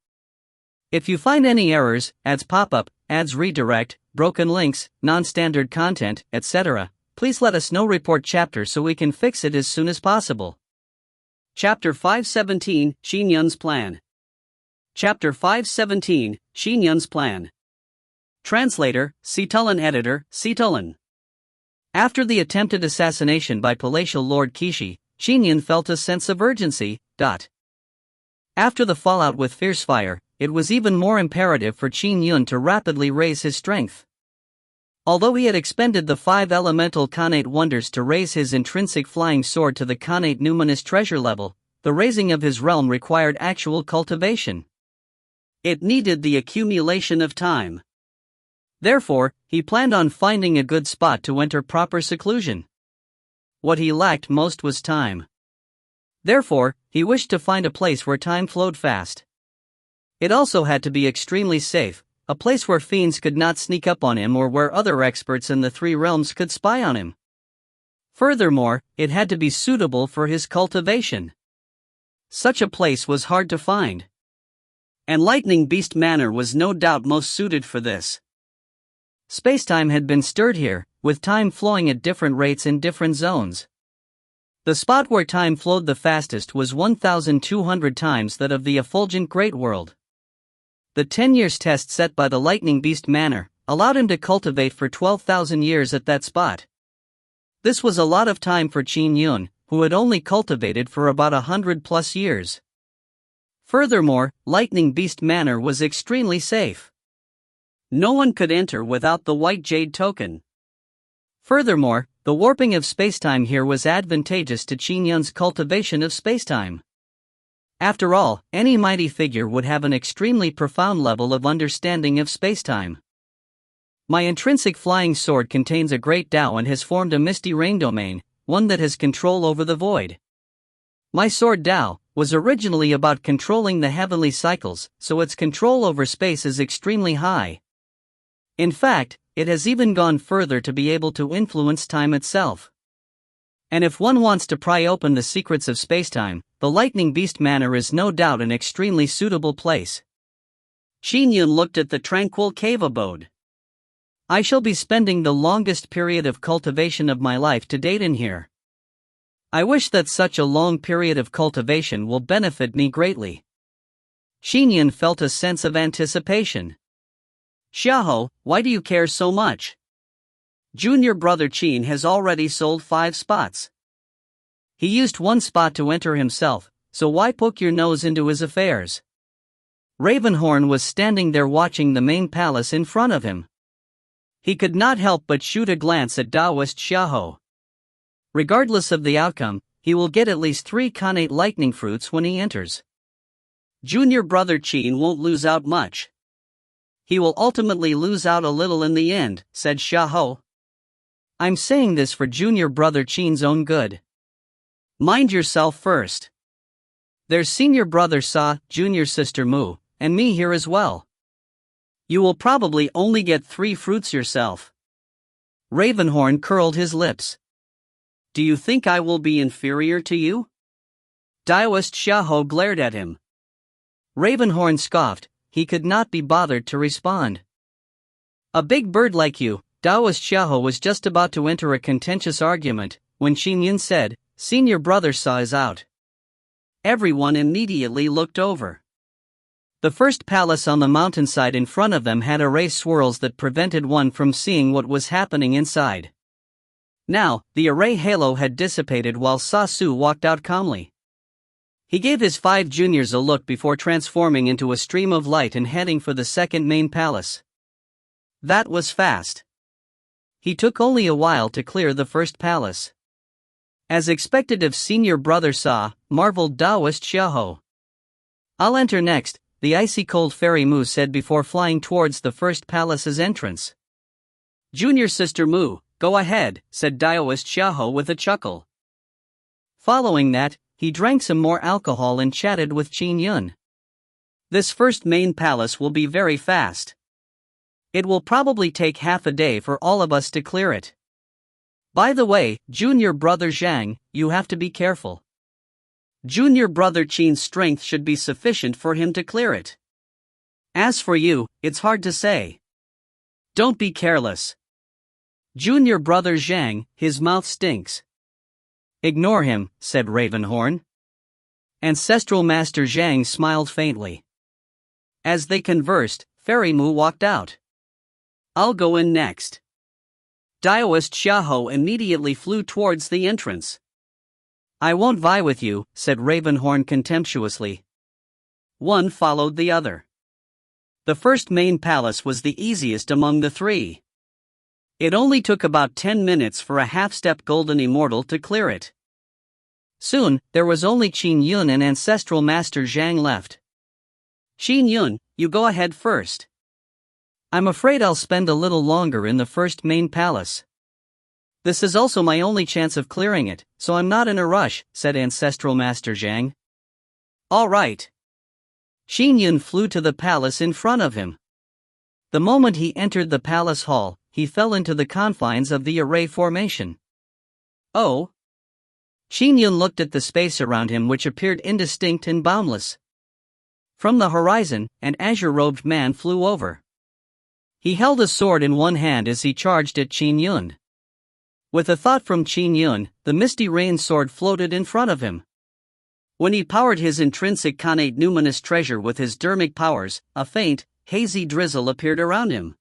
[SPEAKER 1] If you find any errors, ads pop up, ads redirect, broken links, non-standard content, etc., please let us know. Report chapter so we can fix it as soon as possible. Chapter 517, Qin Yun's Plan. Chapter 517, Qin Yun's Plan. Translator, Citulan Editor, Citulan. After the attempted assassination by palatial Lord Kishi, Qin Yun felt a sense of urgency. After the fallout with Fierce Fire, it was even more imperative for Qin Yun to rapidly raise his strength. Although he had expended the 5 elemental Khanate wonders to raise his intrinsic flying sword to the Khanate numinous treasure level, the raising of his realm required actual cultivation. It needed the accumulation of time. Therefore, he planned on finding a good spot to enter proper seclusion. What he lacked most was time. Therefore, he wished to find a place where time flowed fast. It also had to be extremely safe, a place where fiends could not sneak up on him or where other experts in the 3 realms could spy on him. Furthermore, it had to be suitable for his cultivation. Such a place was hard to find. And Lightning Beast Manor was no doubt most suited for this. Spacetime had been stirred here, with time flowing at different rates in different zones. The spot where time flowed the fastest was 1,200 times that of the effulgent Great World. The 10 years test set by the Lightning Beast Manor allowed him to cultivate for 12,000 years at that spot. This was a lot of time for Qin Yun, who had only cultivated for about 100+ years. Furthermore, Lightning Beast Manor was extremely safe. No one could enter without the White Jade token. Furthermore, the warping of spacetime here was advantageous to Qin Yun's cultivation of spacetime. After all, any mighty figure would have an extremely profound level of understanding of spacetime. My intrinsic flying sword contains a great Tao and has formed a misty rain domain, one that has control over the void. My sword Tao was originally about controlling the heavenly cycles, so its control over space is extremely high. In fact, it has even gone further to be able to influence time itself. And if one wants to pry open the secrets of spacetime, the Lightning Beast Manor is no doubt an extremely suitable place. Qin Yun looked at the tranquil cave abode. I shall be spending the longest period of cultivation of my life to date in here. I wish that such a long period of cultivation will benefit me greatly. Qin Yun felt a sense of anticipation. Xiao, why do you care so much? Junior brother Qin has already sold 5 spots. He used 1 spot to enter himself, so why poke your nose into his affairs? Ravenhorn was standing there watching the main palace in front of him. He could not help but shoot a glance at Taoist Xiao. Regardless of the outcome, he will get at least 3 connate lightning fruits when he enters. Junior brother Qin won't lose out much. He will ultimately lose out a little in the end, said Xiao. I'm saying this for junior brother Qin's own good. Mind yourself first. There's senior brother Sa, junior sister Mu, and me here as well. You will probably only get 3 fruits yourself. Ravenhorn curled his lips. Do you think I will be inferior to you? Taoist Xiao glared at him. Ravenhorn scoffed, he could not be bothered to respond. A big bird like you, Taoist Xiao was just about to enter a contentious argument, when Qin Yun said, Senior brother Sa is out. Everyone immediately looked over. The first palace on the mountainside in front of them had array swirls that prevented one from seeing what was happening inside. Now, the array halo had dissipated while Sa Su walked out calmly. He gave his 5 juniors a look before transforming into a stream of light and heading for the second main palace. That was fast. He took only a while to clear the first palace. As expected of senior brother Sa, marveled Taoist Xiao. I'll enter next, the icy-cold fairy Mu said before flying towards the first palace's entrance. Junior sister Mu, go ahead, said Taoist Xiao with a chuckle. Following that, he drank some more alcohol and chatted with Qin Yun. This first main palace will be very fast. It will probably take half a day for all of us to clear it. By the way, junior brother Zhang, you have to be careful. Junior brother Qin's strength should be sufficient for him to clear it. As for you, it's hard to say. Don't be careless. Junior brother Zhang, his mouth stinks. Ignore him, said Ravenhorn. Ancestral Master Zhang smiled faintly. As they conversed, Fairy Mu walked out. I'll go in next. Taoist Xiao immediately flew towards the entrance. I won't vie with you, said Ravenhorn contemptuously. One followed the other. The first main palace was the easiest among the 3. It only took about 10 minutes for a half-step golden immortal to clear it. Soon, there was only Qin Yun and Ancestral Master Zhang left. Qin Yun, you go ahead first. I'm afraid I'll spend a little longer in the first main palace. This is also my only chance of clearing it, so I'm not in a rush, said Ancestral Master Zhang. All right. Qin Yun flew to the palace in front of him. The moment he entered the palace hall, he fell into the confines of the array formation. Oh? Qin Yun looked at the space around him, which appeared indistinct and boundless. From the horizon, an azure-robed man flew over. He held a sword in one hand as he charged at Qin Yun. With a thought from Qin Yun, the misty rain sword floated in front of him. When he powered his intrinsic connate numinous treasure with his dermic powers, a faint, hazy drizzle appeared around him.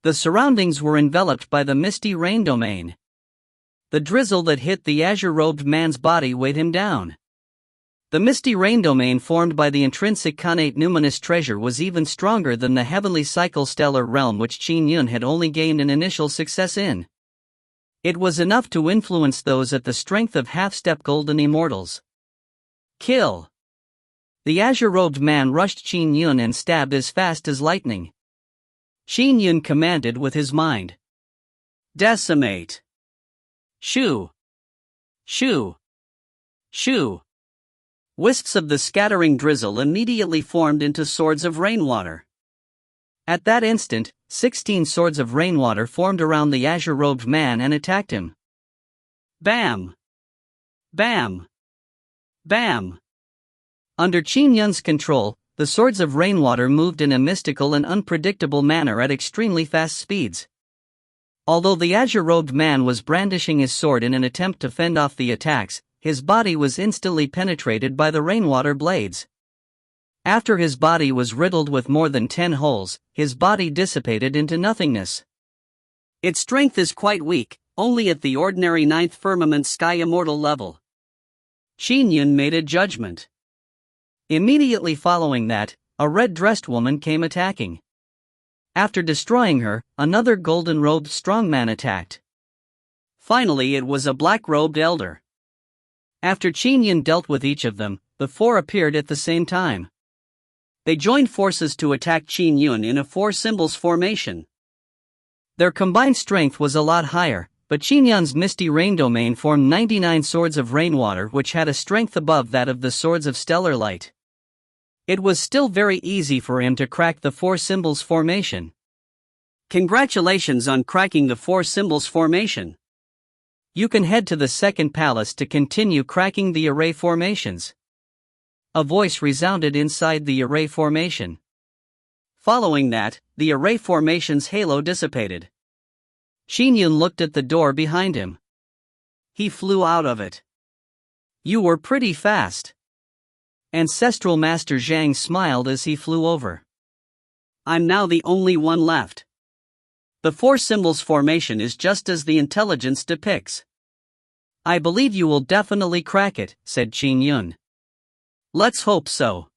[SPEAKER 1] The surroundings were enveloped by the misty rain domain. The drizzle that hit the azure-robed man's body weighed him down. The misty rain domain formed by the intrinsic connate numinous treasure was even stronger than the heavenly cycle stellar realm which Qin Yun had only gained an initial success in. It was enough to influence those at the strength of half-step golden immortals. Kill! The azure-robed man rushed Qin Yun and stabbed as fast as lightning. Qin Yun commanded with his mind. Decimate! Shoo! Shoo! Shoo! Wisps of the scattering drizzle immediately formed into swords of rainwater. At that instant, 16 swords of rainwater formed around the azure-robed man and attacked him. Bam! Bam! Bam! Under Qin Yun's control, the swords of rainwater moved in a mystical and unpredictable manner at extremely fast speeds. Although the azure-robed man was brandishing his sword in an attempt to fend off the attacks, his body was instantly penetrated by the rainwater blades. After his body was riddled with more than 10 holes, his body dissipated into nothingness. Its strength is quite weak, only at the ordinary 9th firmament sky immortal level. Qin Yun made a judgment. Immediately following that, a red-dressed woman came attacking. After destroying her, another golden-robed strongman attacked. Finally, it was a black-robed elder. After Qin Yun dealt with each of them, the 4 appeared at the same time. They joined forces to attack Qin Yun in a 4 symbols formation. Their combined strength was a lot higher, but Qin Yun's misty rain domain formed 99 swords of rainwater, which had a strength above that of the swords of stellar light. It was still very easy for him to crack the 4 symbols formation. Congratulations on cracking the 4 symbols formation. You can head to the second palace to continue cracking the array formations. A voice resounded inside the array formation. Following that, the array formation's halo dissipated. Qin Yun looked at the door behind him. He flew out of it. You were pretty fast. Ancestral Master Zhang smiled as he flew over. I'm now the only one left. The 4 symbols formation is just as the intelligence depicts. I believe you will definitely crack it, said Qin Yun. Let's hope so.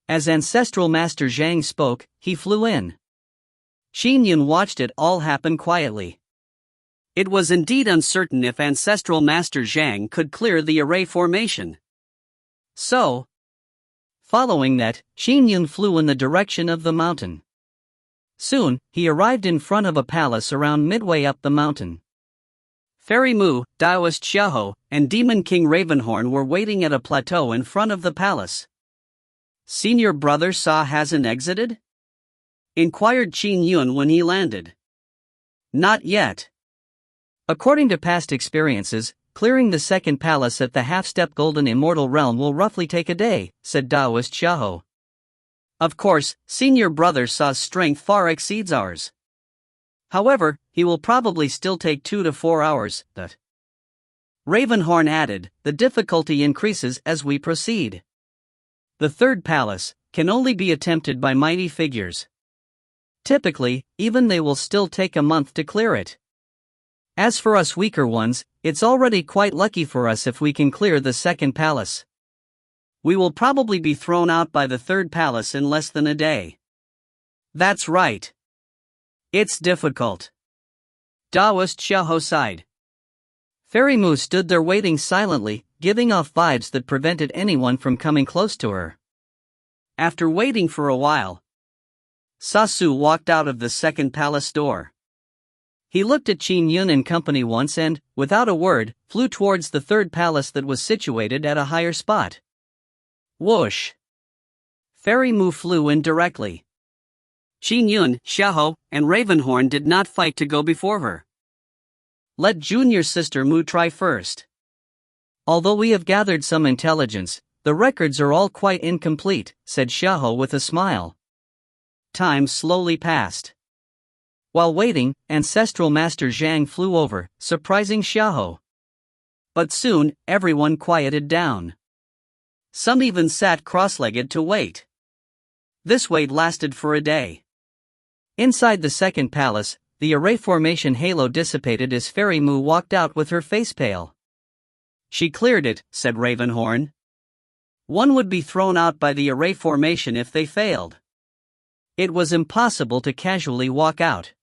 [SPEAKER 1] As Ancestral Master Zhang spoke, he flew in. Qin Yun watched it all happen quietly. It was indeed uncertain if Ancestral Master Zhang could clear the array formation. So, following that, Qin Yun flew in the direction of the mountain. Soon, he arrived in front of a palace around midway up the mountain. Fairy Mu, Taoist Xiao, and Demon King Ravenhorn were waiting at a plateau in front of the palace. Senior brother Sa hasn't exited? Inquired Qin Yun when he landed. Not yet. According to past experiences, clearing the second palace at the half-step golden immortal realm will roughly take a day, said Taoist Xiao. Of course, senior brother Sa's strength far exceeds ours. However, he will probably still take 2 to 4 hours, but Ravenhorn added, the difficulty increases as we proceed. The third palace can only be attempted by mighty figures. Typically, even they will still take a month to clear it. As for us weaker ones, it's already quite lucky for us if we can clear the second palace. We will probably be thrown out by the third palace in less than a day. That's right. It's difficult. Taoist Xiao sighed. Fairy Mu stood there waiting silently, giving off vibes that prevented anyone from coming close to her. After waiting for a while, Sasu walked out of the second palace door. He looked at Qin Yun and company once and, without a word, flew towards the third palace that was situated at a higher spot. Whoosh! Fairy Mu flew in directly. Qin Yun, Xiao, and Ravenhorn did not fight to go before her. Let junior sister Mu try first. Although we have gathered some intelligence, the records are all quite incomplete, said Xiao with a smile. Time slowly passed. While waiting, Ancestral Master Zhang flew over, surprising Xiao. But soon, everyone quieted down. Some even sat cross-legged to wait. This wait lasted for a day. Inside the second palace, the array formation halo dissipated as Fairy Mu walked out with her face pale. She cleared it, said Ravenhorn. One would be thrown out by the array formation if they failed. It was impossible to casually walk out.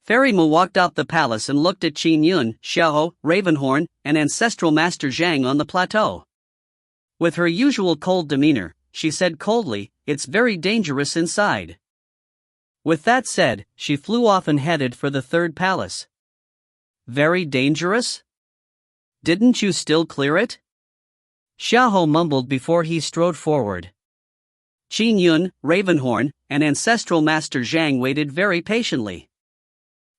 [SPEAKER 1] Fairy Mu walked out the palace and looked at Qin Yun, Xiao, Ravenhorn, and Ancestral Master Zhang on the plateau. With her usual cold demeanor, she said coldly, "It's very dangerous inside." With that said, she flew off and headed for the third palace. Very dangerous? Didn't you still clear it? Xiao mumbled before he strode forward. Qin Yun, Ravenhorn, and Ancestral Master Zhang waited very patiently.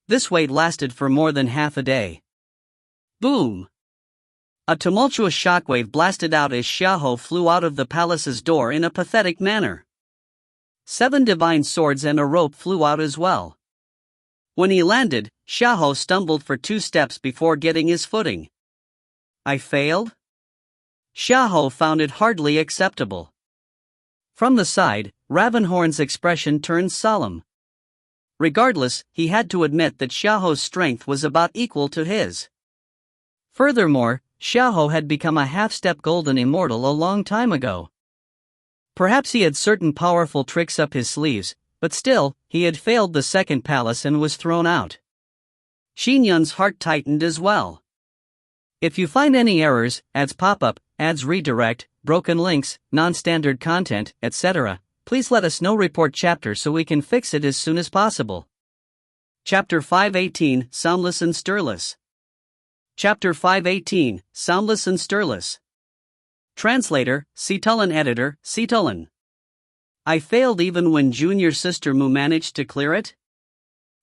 [SPEAKER 1] This wait lasted for more than half a day. Boom! A tumultuous shockwave blasted out as Xiao flew out of the palace's door in a pathetic manner. 7 divine swords and a rope flew out as well. When he landed, Xiao stumbled for 2 steps before getting his footing. I failed? Xiao found it hardly acceptable. From the side, Ravenhorn's expression turned solemn. Regardless, he had to admit that Xiao's strength was about equal to his. Furthermore, Xiao had become a half-step golden immortal a long time ago. Perhaps he had certain powerful tricks up his sleeves, but still, he had failed the second palace and was thrown out. Qin Yun's heart tightened as well. If you find any errors, ads pop up, ads redirect, broken links, non-standard content, etc., please let us know. Report chapter so we can fix it as soon as possible. Chapter 518, Soundless and Stirless. Chapter 518, Soundless and Stirless. Translator, Citulan. Editor, Citulan. I failed even when junior sister Mu managed to clear it?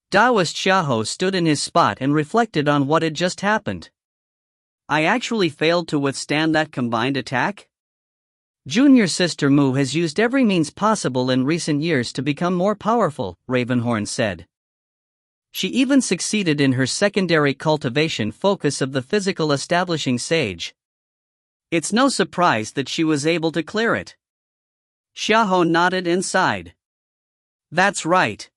[SPEAKER 1] Taoist Xiao stood in his spot and reflected on what had just happened. I actually failed to withstand that combined attack? Junior sister Mu has used every means possible in recent years to become more powerful, Ravenhorn said. She even succeeded in her secondary cultivation focus of the physical establishing sage. It's no surprise that she was able to clear it. Xiao nodded inside. That's right.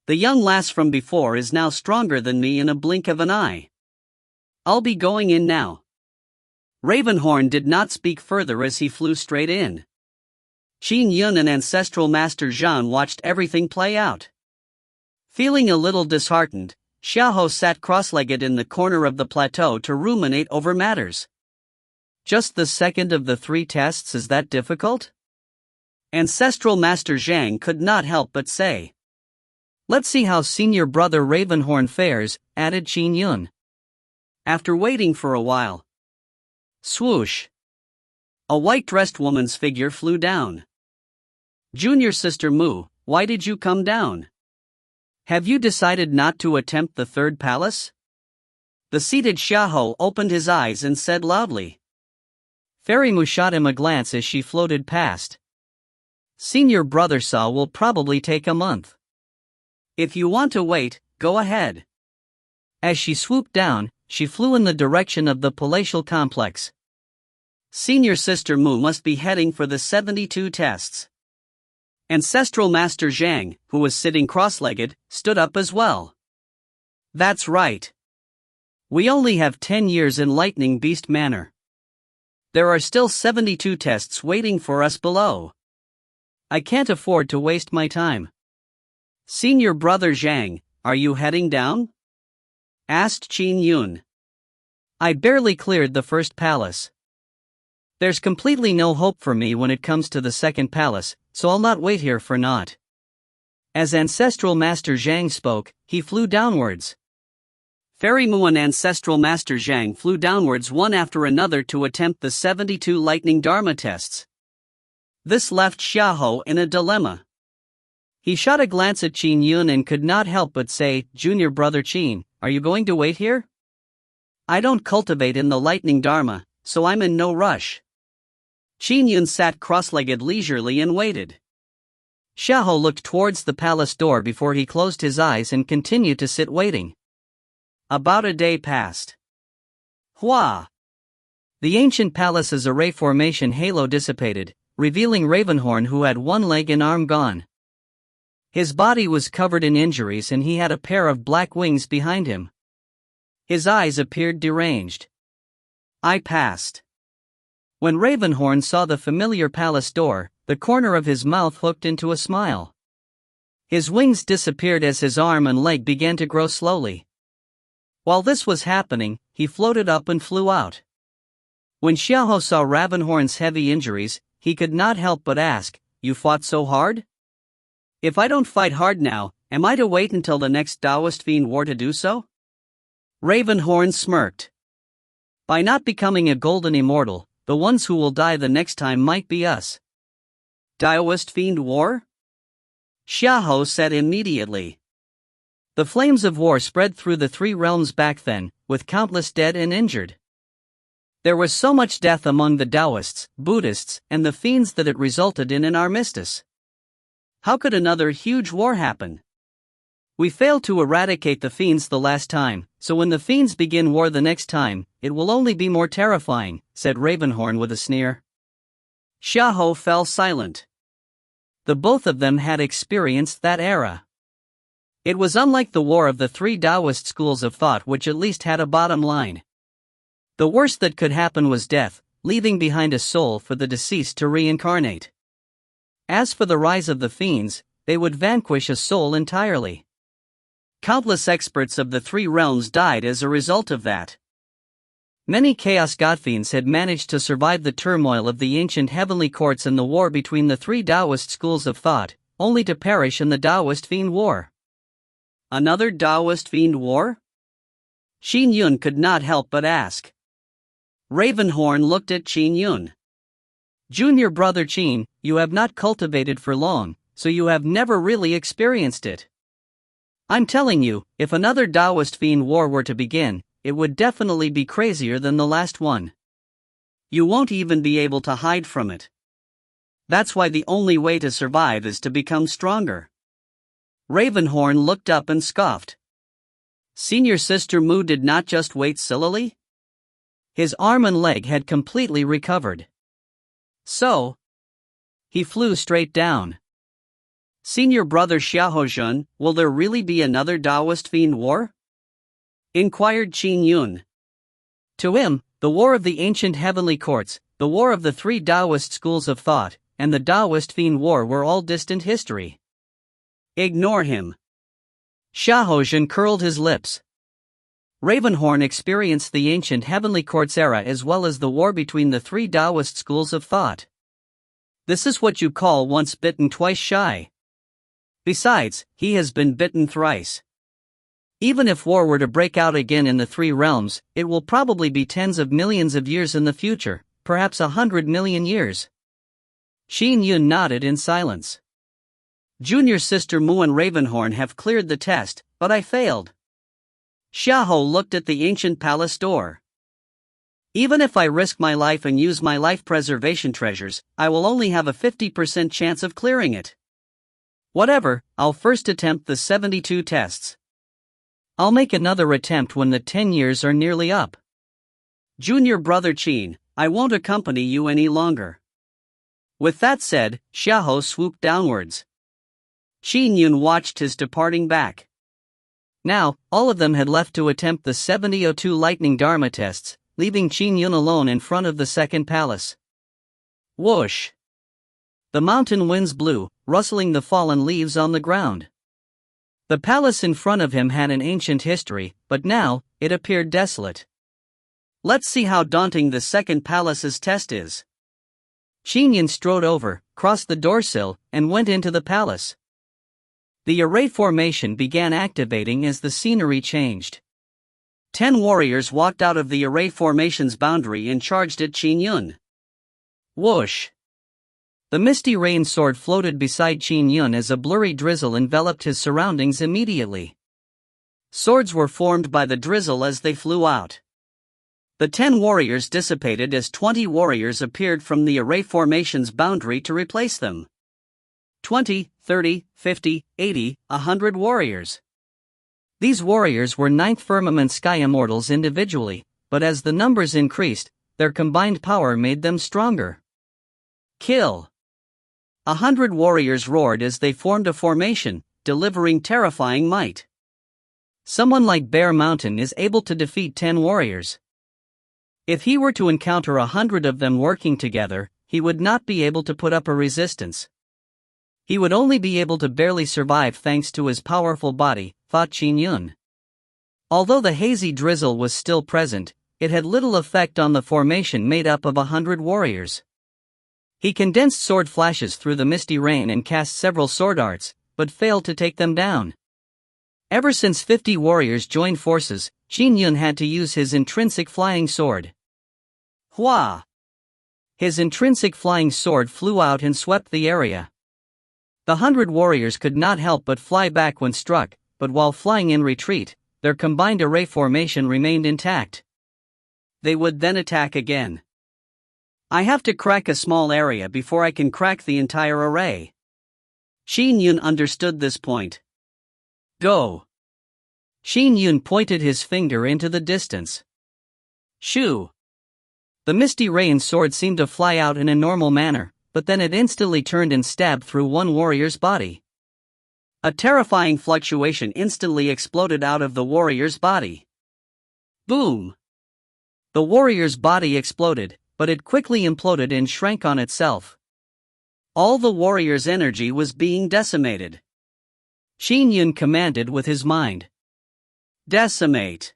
[SPEAKER 1] The young lass from before is now stronger than me in a blink of an eye. I'll be going in now. Ravenhorn did not speak further as he flew straight in. Qin Yun and Ancestral Master Zhan watched everything play out. Feeling a little disheartened, Xiao sat cross-legged in the corner of the plateau to ruminate over matters. Just the second of the 3 tests, is that difficult? Ancestral Master Zhang could not help but say. Let's see how senior brother Ravenhorn fares, added Qin Yun. After waiting for a while. Swoosh! A white-dressed woman's figure flew down. Junior sister Mu, why did you come down? Have you decided not to attempt the 3rd palace? The seated Xiao opened his eyes and said loudly. Fairy Mu shot him a glance as she floated past. Senior brother Sa will probably take a month. If you want to wait, go ahead. As she swooped down, she flew in the direction of the palatial complex. Senior sister Mu must be heading for the 72 tests. Ancestral Master Zhang, who was sitting cross-legged, stood up as well. That's right. We only have 10 years in Lightning Beast Manor. There are still 72 tests waiting for us below. I can't afford to waste my time. Senior brother Zhang, are you heading down? Asked Qin Yun. I barely cleared the 1st palace. There's completely no hope for me when it comes to the 2nd palace, so I'll not wait here for naught. As Ancestral Master Zhang spoke, he flew downwards. Fairy Mu and Ancestral Master Zhang flew downwards one after another to attempt the 72 Lightning Dharma tests. This left Xiao in a dilemma. He shot a glance at Qin Yun and could not help but say, Junior brother Qin, are you going to wait here? I don't cultivate in the Lightning Dharma, so I'm in no rush. Qin Yun sat cross-legged leisurely and waited. Xiao looked towards the palace door before he closed his eyes and continued to sit waiting. About a day passed. Hua! The ancient palace's array formation halo dissipated, revealing Ravenhorn, who had one leg and arm gone. His body was covered in injuries and he had a pair of black wings behind him. His eyes appeared deranged. I passed. When Ravenhorn saw the familiar palace door, the corner of his mouth hooked into a smile. His wings disappeared as his arm and leg began to grow slowly. While this was happening, he floated up and flew out. When Xiao saw Ravenhorn's heavy injuries, he could not help but ask, You fought so hard? If I don't fight hard now, am I to wait until the next Taoist Fiend War to do so? Ravenhorn smirked. By not becoming a golden immortal, the ones who will die the next time might be us. Taoist Fiend War? Xiao said immediately. The flames of war spread through the 3 realms back then, with countless dead and injured. There was so much death among the Taoists, Buddhists, and the fiends that it resulted in an armistice. How could another huge war happen? We failed to eradicate the fiends the last time, so when the fiends begin war the next time, it will only be more terrifying, said Ravenhorn with a sneer. Xiao fell silent. The both of them had experienced that era. It was unlike the war of the three Taoist schools of thought, which at least had a bottom line. The worst that could happen was death, leaving behind a soul for the deceased to reincarnate. As for the rise of the fiends, they would vanquish a soul entirely. Countless experts of the three realms died as a result of that. Many Chaos God fiends had managed to survive the turmoil of the ancient heavenly courts and the war between the three Taoist schools of thought, only to perish in the Taoist fiend war. Another Taoist fiend war? Qin Yun could not help but ask. Ravenhorn looked at Qin Yun. Junior brother Qin, you have not cultivated for long, so you have never really experienced it. I'm telling you, if another Taoist fiend war were to begin, it would definitely be crazier than the last one. You won't even be able to hide from it. That's why the only way to survive is to become stronger. Ravenhorn looked up and scoffed. Senior Sister Mu did not just wait sillily. His arm and leg had completely recovered. So, he flew straight down. Senior brother Xiao, will there really be another Taoist fiend war? Inquired Qin Yun. To him, the war of the ancient heavenly courts, the war of the three Taoist schools of thought, and the Taoist fiend war were all distant history. Ignore him. Xiao curled his lips. Ravenhorn experienced the ancient heavenly courts era as well as the war between the three Taoist schools of thought. This is what you call once bitten twice shy. Besides, he has been bitten thrice. Even if war were to break out again in the three realms, it will probably be tens of millions of years in the future, perhaps 100 million years. Qin Yun nodded in silence. Junior Sister Mu and Ravenhorn have cleared the test, but I failed. Xiao looked at the ancient palace door. Even if I risk my life and use my life preservation treasures, I will only have a 50% chance of clearing it. Whatever, I'll first attempt the 72 tests. I'll make another attempt when the 10 years are nearly up. Junior brother Qin, I won't accompany you any longer. With that said, Xiao swooped downwards. Qin Yun watched his departing back. Now, all of them had left to attempt the 7002 lightning dharma tests, leaving Qin Yun alone in front of the second palace. Whoosh! The mountain winds blew, rustling the fallen leaves on the ground. The palace in front of him had an ancient history, but now, it appeared desolate. Let's see how daunting the second palace's test is. Qin Yun strode over, crossed the doorsill, and went into the palace. The array formation began activating as the scenery changed. 10 warriors walked out of the array formation's boundary and charged at Qin Yun. Whoosh! The misty rain sword floated beside Qin Yun as a blurry drizzle enveloped his surroundings immediately. Swords were formed by the drizzle as they flew out. The 10 warriors dissipated as 20 warriors appeared from the array formation's boundary to replace them. 20, 30, 50, 80, 100 warriors. These warriors were 9th firmament sky immortals individually, but as the numbers increased, their combined power made them stronger. Kill! 100 warriors roared as they formed a formation, delivering terrifying might. Someone like Bear Mountain is able to defeat 10 warriors. If he were to encounter 100 of them working together, he would not be able to put up a resistance. He would only be able to barely survive thanks to his powerful body, thought Qin Yun. Although the hazy drizzle was still present, it had little effect on the formation made up of 100 warriors. He condensed sword flashes through the misty rain and cast several sword arts, but failed to take them down. Ever since 50 warriors joined forces, Qin Yun had to use his intrinsic flying sword. Hua! His intrinsic flying sword flew out and swept the area. The 100 warriors could not help but fly back when struck, but while flying in retreat, their combined array formation remained intact. they would then attack again. I have to crack a small area before I can crack the entire array. Qin Yun understood this point. Go. Qin Yun pointed his finger into the distance. Shoo. The misty rain sword seemed to fly out in a normal manner, but then it instantly turned and stabbed through one warrior's body. A terrifying fluctuation instantly exploded out of the warrior's body. Boom! The warrior's body exploded, but it quickly imploded and shrank on itself. All the warrior's energy was being decimated. Qin Yun commanded with his mind. Decimate!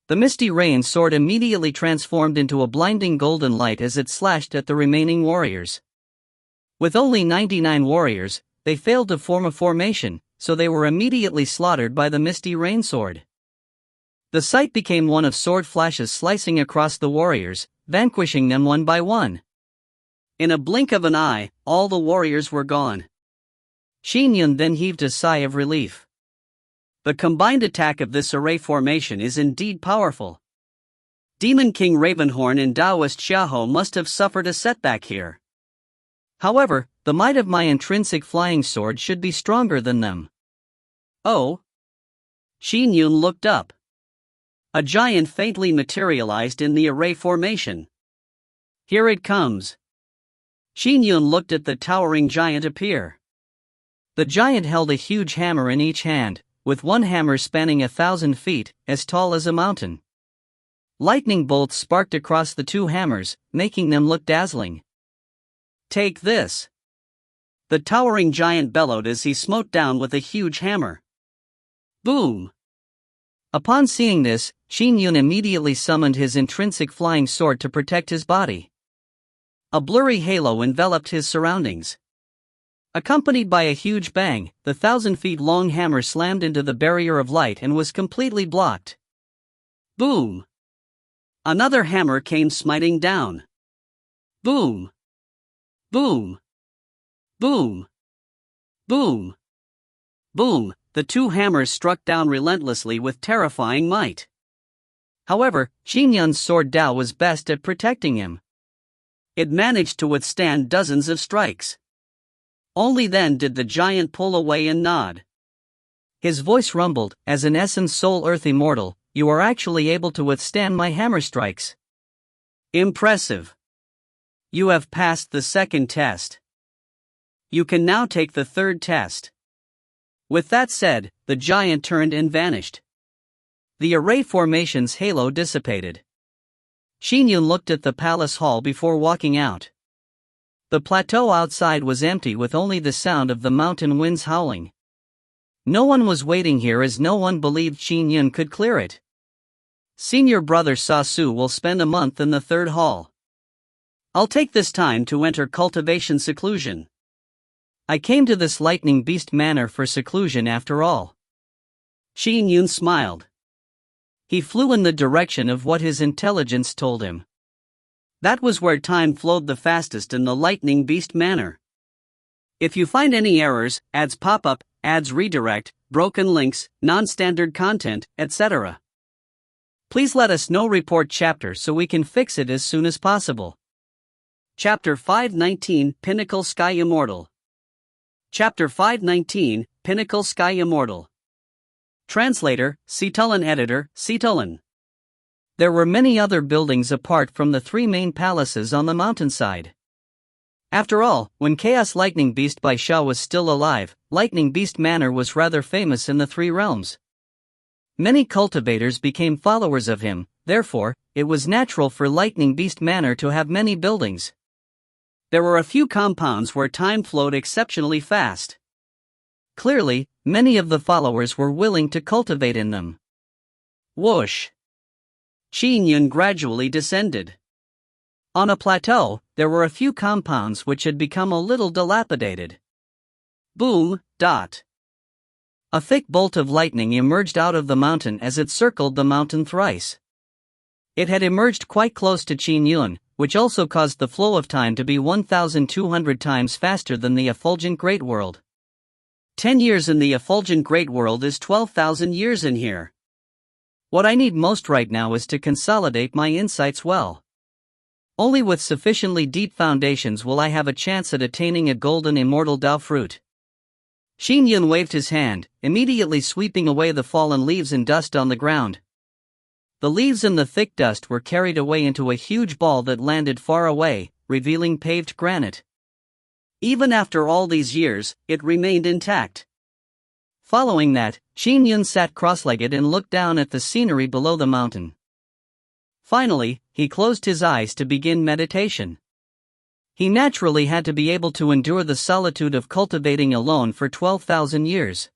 [SPEAKER 1] The misty rain sword immediately transformed into a blinding golden light as it slashed at the remaining warriors. With only 99 warriors, they failed to form a formation, so they were immediately slaughtered by the misty rain sword. The sight became one of sword flashes slicing across the warriors, vanquishing them one by one. In a blink of an eye, all the warriors were gone. Qin Yun then heaved a sigh of relief. The combined attack of this array formation is indeed powerful. Demon King Ravenhorn and Taoist Xiao must have suffered a setback here. However, the might of my intrinsic flying sword should be stronger than them. Oh? Qin Yun looked up. A giant faintly materialized in the array formation. Here it comes. Qin Yun looked at the towering giant appear. The giant held a huge hammer in each hand, with one hammer spanning 1,000 feet, as tall as a mountain. Lightning bolts sparked across the two hammers, making them look dazzling. Take this! The towering giant bellowed as he smote down with a huge hammer. Boom! Upon seeing this, Qin Yun immediately summoned his intrinsic flying sword to protect his body. A blurry halo enveloped his surroundings. Accompanied by a huge bang, the 1,000 feet long hammer slammed into the barrier of light and was completely blocked. Boom! Another hammer came smiting down. Boom! Boom! Boom! Boom! Boom! The two hammers struck down relentlessly with terrifying might. However, Qin Yun's sword Dao was best at protecting him. It managed to withstand dozens of strikes. Only then did the giant pull away and nod. His voice rumbled, as an essence soul earth immortal, you are actually able to withstand my hammer strikes. Impressive. You have passed the second test. You can now take the third test. With that said, the giant turned and vanished. The array formation's halo dissipated. Qin Yun looked at the palace hall before walking out. The plateau outside was empty with only the sound of the mountain winds howling. No one was waiting here as no one believed Qin Yun could clear it. Senior brother Sasu will spend a month in the third hall. I'll take this time to enter cultivation seclusion. I came to this lightning beast manor for seclusion after all. Qin Yun smiled. He flew in the direction of what his intelligence told him. That was where time flowed the fastest in the lightning beast manor. If you find any errors, ads pop up, ads redirect, broken links, non-standard content, etc., please let us know. Report chapter so we can fix it as soon as possible. Chapter 519 Pinnacle Sky Immortal. Chapter 519 Pinnacle Sky Immortal. Translator, Cetulin. Editor, Cetulin. There were many other buildings apart from the three main palaces on the mountainside. After all, when Chaos Lightning Beast by Xiao was still alive, Lightning Beast Manor was rather famous in the three realms. Many cultivators became followers of him, therefore, it was natural for Lightning Beast Manor to have many buildings. There were a few compounds where time flowed exceptionally fast. Clearly, many of the followers were willing to cultivate in them. Whoosh! Qin Yun gradually descended. On a plateau, there were a few compounds which had become a little dilapidated. Boom! Dot! A thick bolt of lightning emerged out of the mountain as it circled the mountain thrice. It had emerged quite close to Qin Yun, which also caused the flow of time to be 1,200 times faster than the effulgent Great World. 10 years in the effulgent Great World is 12,000 years in here. What I need most right now is to consolidate my insights well. Only with sufficiently deep foundations will I have a chance at attaining a golden immortal Dao fruit. Qin Yun waved his hand, immediately sweeping away the fallen leaves and dust on the ground. The leaves and the thick dust were carried away into a huge ball that landed far away, revealing paved granite. Even after all these years, it remained intact. Following that, Qin Yun sat cross-legged and looked down at the scenery below the mountain. Finally, he closed his eyes to begin meditation. He naturally had to be able to endure the solitude of cultivating alone for 12,000 years.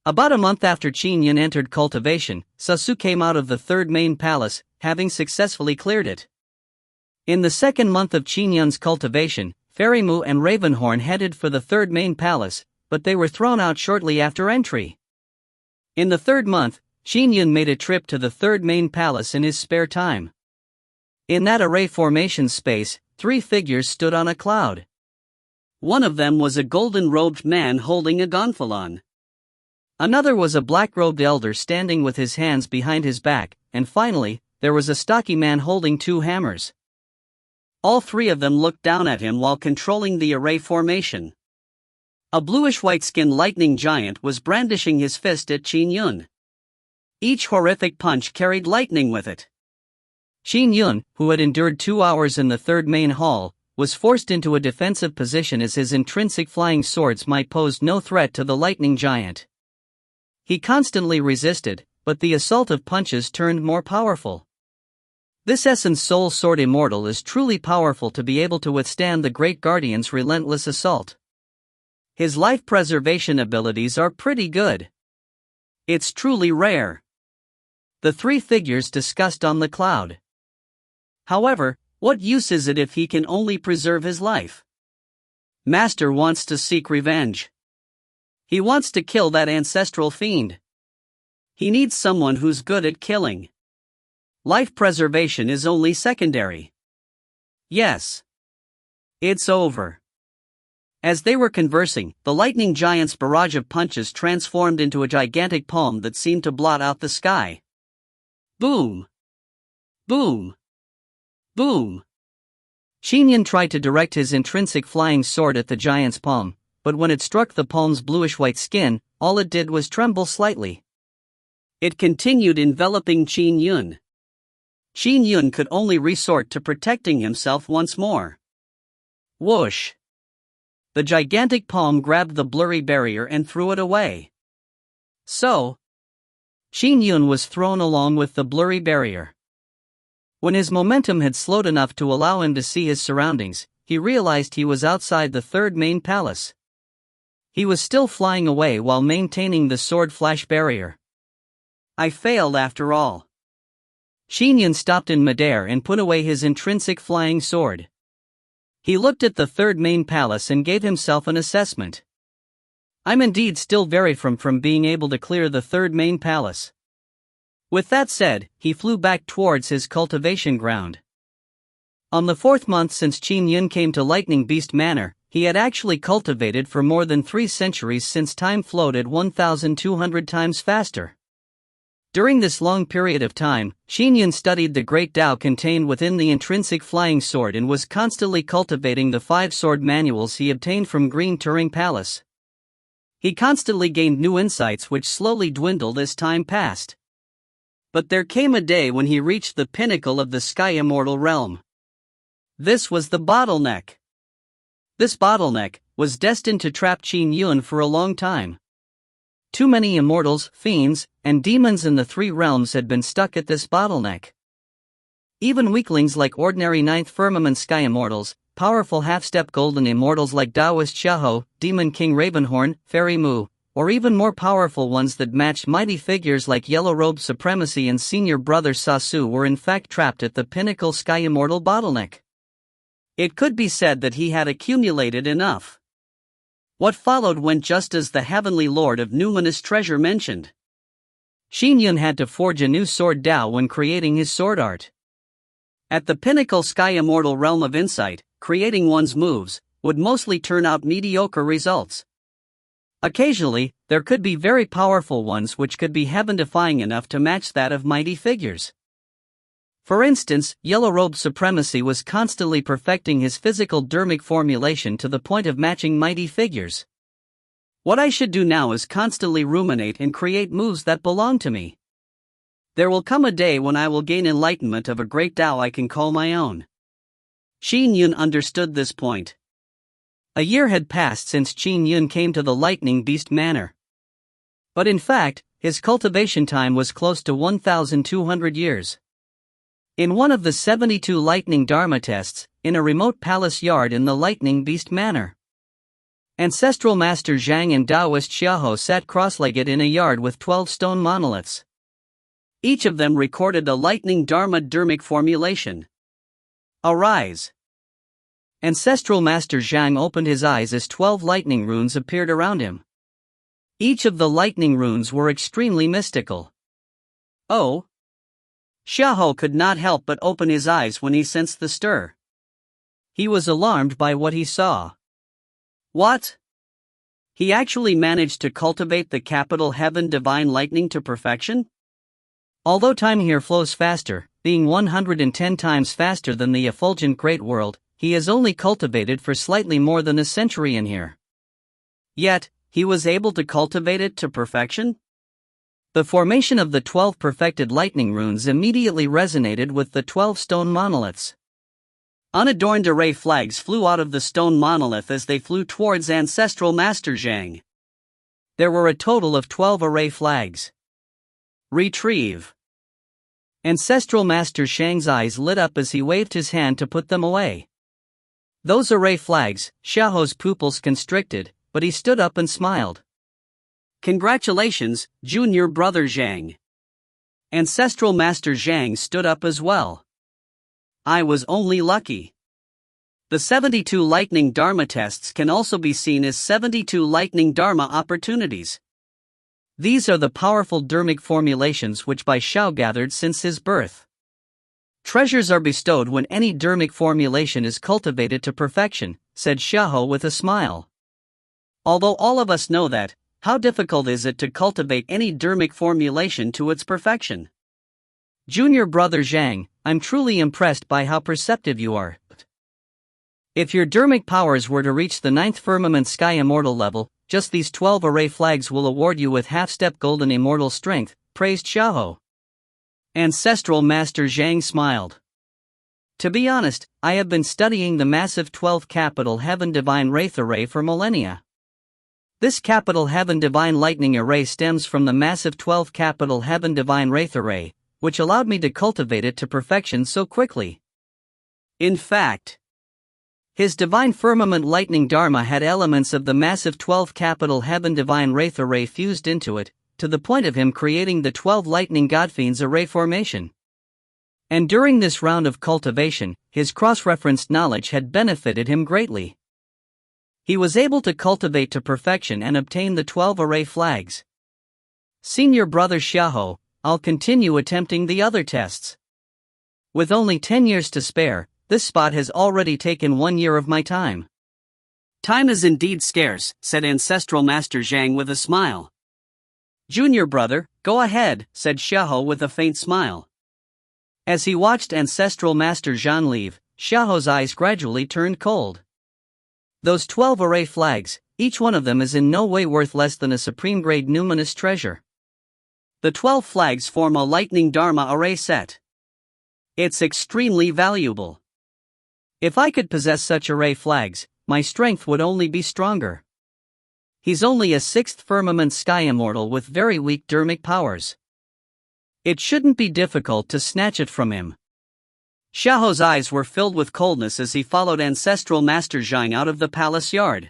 [SPEAKER 1] About a month after Qin Yun entered cultivation, Sasu came out of the third main palace, having successfully cleared it. In the second month of Qin Yun's cultivation, Fairy Mu and Ravenhorn headed for the third main palace, but they were thrown out shortly after entry. In the third month, Qin Yun made a trip to the third main palace in his spare time. In that array formation space, 3 figures stood on a cloud. One of them was a golden-robed man holding a gonfalon. Another was a black-robed elder standing with his hands behind his back, and finally, there was a stocky man holding 2 hammers. All 3 of them looked down at him while controlling the array formation. A bluish-white-skinned lightning giant was brandishing his fist at Qin Yun. Each horrific punch carried lightning with it. Qin Yun, who had endured 2 hours in the third main hall, was forced into a defensive position as his intrinsic flying swords might pose no threat to the lightning giant. He constantly resisted, but the assault of punches turned more powerful. This Essence Soul Sword Immortal is truly powerful to be able to withstand the Great Guardian's relentless assault. His life preservation abilities are pretty good. It's truly rare. The 3 figures discussed on the cloud. However, what use is it if he can only preserve his life? Master wants to seek revenge. He wants to kill that ancestral fiend. He needs someone who's good at killing. Life preservation is only secondary. Yes. It's over. As they were conversing, the lightning giant's barrage of punches transformed into a gigantic palm that seemed to blot out the sky. Boom! Boom! Boom! Qin Yun tried to direct his intrinsic flying sword at the giant's palm, but when it struck the palm's bluish-white skin, all it did was tremble slightly. It continued enveloping Qin Yun. Qin Yun could only resort to protecting himself once more. Whoosh! The gigantic palm grabbed the blurry barrier and threw it away. So, Qin Yun was thrown along with the blurry barrier. When his momentum had slowed enough to allow him to see his surroundings, he realized he was outside the third main palace. He was still flying away while maintaining the sword flash barrier. I failed after all. Qin Yun stopped in midair and put away his intrinsic flying sword. He looked at the third main palace and gave himself an assessment. I'm indeed still very far from being able to clear the third main palace. With that said, he flew back towards his cultivation ground. On the 4th month since Qin Yun came to Lightning Beast Manor, he had actually cultivated for more than 3 centuries since time flowed at 1,200 times faster. During this long period of time, Qin Yun studied the great Tao contained within the intrinsic flying sword and was constantly cultivating the 5 sword manuals he obtained from Green Turing Palace. He constantly gained new insights which slowly dwindled as time passed. But there came a day when he reached the pinnacle of the Sky Immortal realm. This was the bottleneck. This bottleneck was destined to trap Qin Yun for a long time. Too many immortals, fiends, and demons in the 3 realms had been stuck at this bottleneck. Even weaklings like ordinary 9th Firmament Sky Immortals, powerful half-step golden immortals like Taoist Xiao, Demon King Ravenhorn, Fairy Mu, or even more powerful ones that matched mighty figures like Yellow Robe Supremacy and Senior Brother Sasu were in fact trapped at the pinnacle Sky Immortal bottleneck. It could be said that he had accumulated enough. What followed went just as the Heavenly Lord of Numinous Treasure mentioned. Qin Yun had to forge a new sword Dao when creating his sword art. At the pinnacle Sky Immortal realm of insight, creating one's moves would mostly turn out mediocre results. Occasionally, there could be very powerful ones which could be heaven-defying enough to match that of mighty figures. For instance, Yellow Robe Supremacy was constantly perfecting his physical dermic formulation to the point of matching mighty figures. What I should do now is constantly ruminate and create moves that belong to me. There will come a day when I will gain enlightenment of a great Tao I can call my own. Qin Yun understood this point. A year had passed since Qin Yun came to the Lightning Beast Manor. But in fact, his cultivation time was close to 1,200 years. In one of the 72 lightning dharma tests, in a remote palace yard in the Lightning Beast Manor, Ancestral Master Zhang and Taoist Xiao sat cross-legged in a yard with 12 stone monoliths. Each of them recorded a lightning dharma dermic formulation. Arise! Ancestral Master Zhang opened his eyes as 12 lightning runes appeared around him. Each of the lightning runes were extremely mystical. Oh! Xiao could not help but open his eyes when he sensed the stir. He was alarmed by what he saw. What? He actually managed to cultivate the capital Heaven Divine Lightning to perfection? Although time here flows faster, being 110 times faster than the effulgent Great World, he has only cultivated for slightly more than a century in here. Yet, he was able to cultivate it to perfection? The formation of the 12 perfected lightning runes immediately resonated with the 12 stone monoliths. Unadorned array flags flew out of the stone monolith as they flew towards Ancestral Master Zhang. There were a total of 12 array flags. Retrieve. Ancestral Master Zhang's eyes lit up as he waved his hand to put them away. Those array flags, Xiao's pupils constricted, but he stood up and smiled. Congratulations, junior brother Zhang. Ancestral Master Zhang stood up as well. I was only lucky. The 72 lightning dharma tests can also be seen as 72 lightning dharma opportunities. These are the powerful dermic formulations which Bai Xiao gathered since his birth. Treasures are bestowed when any dermic formulation is cultivated to perfection, said Xiao with a smile. Although all of us know that, how difficult is it to cultivate any dermic formulation to its perfection? Junior brother Zhang, I'm truly impressed by how perceptive you are. If your dermic powers were to reach the 9th firmament sky immortal level, just these 12 array flags will award you with half-step golden immortal strength, praised Xiao. Ancestral Master Zhang smiled. To be honest, I have been studying the massive 12 capital Heaven Divine Wraith Array for millennia. This capital Heaven Divine Lightning Array stems from the massive 12 capital Heaven Divine Wraith Array, which allowed me to cultivate it to perfection so quickly. In fact, his Divine Firmament Lightning Dharma had elements of the massive 12 capital Heaven Divine Wraith Array fused into it, to the point of him creating the 12 Lightning Godfiends Array formation. And during this round of cultivation, his cross-referenced knowledge had benefited him greatly. He was able to cultivate to perfection and obtain the 12 array flags. Senior brother Xiao, I'll continue attempting the other tests. With only 10 years to spare, this spot has already taken 1 year of my time. Time is indeed scarce, said Ancestral Master Zhang with a smile. Junior brother, go ahead, said Xiao with a faint smile. As he watched Ancestral Master Zhang leave, Xiao's eyes gradually turned cold. Those 12 array flags, each one of them is in no way worth less than a supreme-grade numinous treasure. The 12 flags form a lightning dharma array set. It's extremely valuable. If I could possess such array flags, my strength would only be stronger. He's only a 6th firmament sky immortal with very weak dermic powers. It shouldn't be difficult to snatch it from him. Xiao's eyes were filled with coldness as he followed Ancestral Master Zhang out of the palace yard.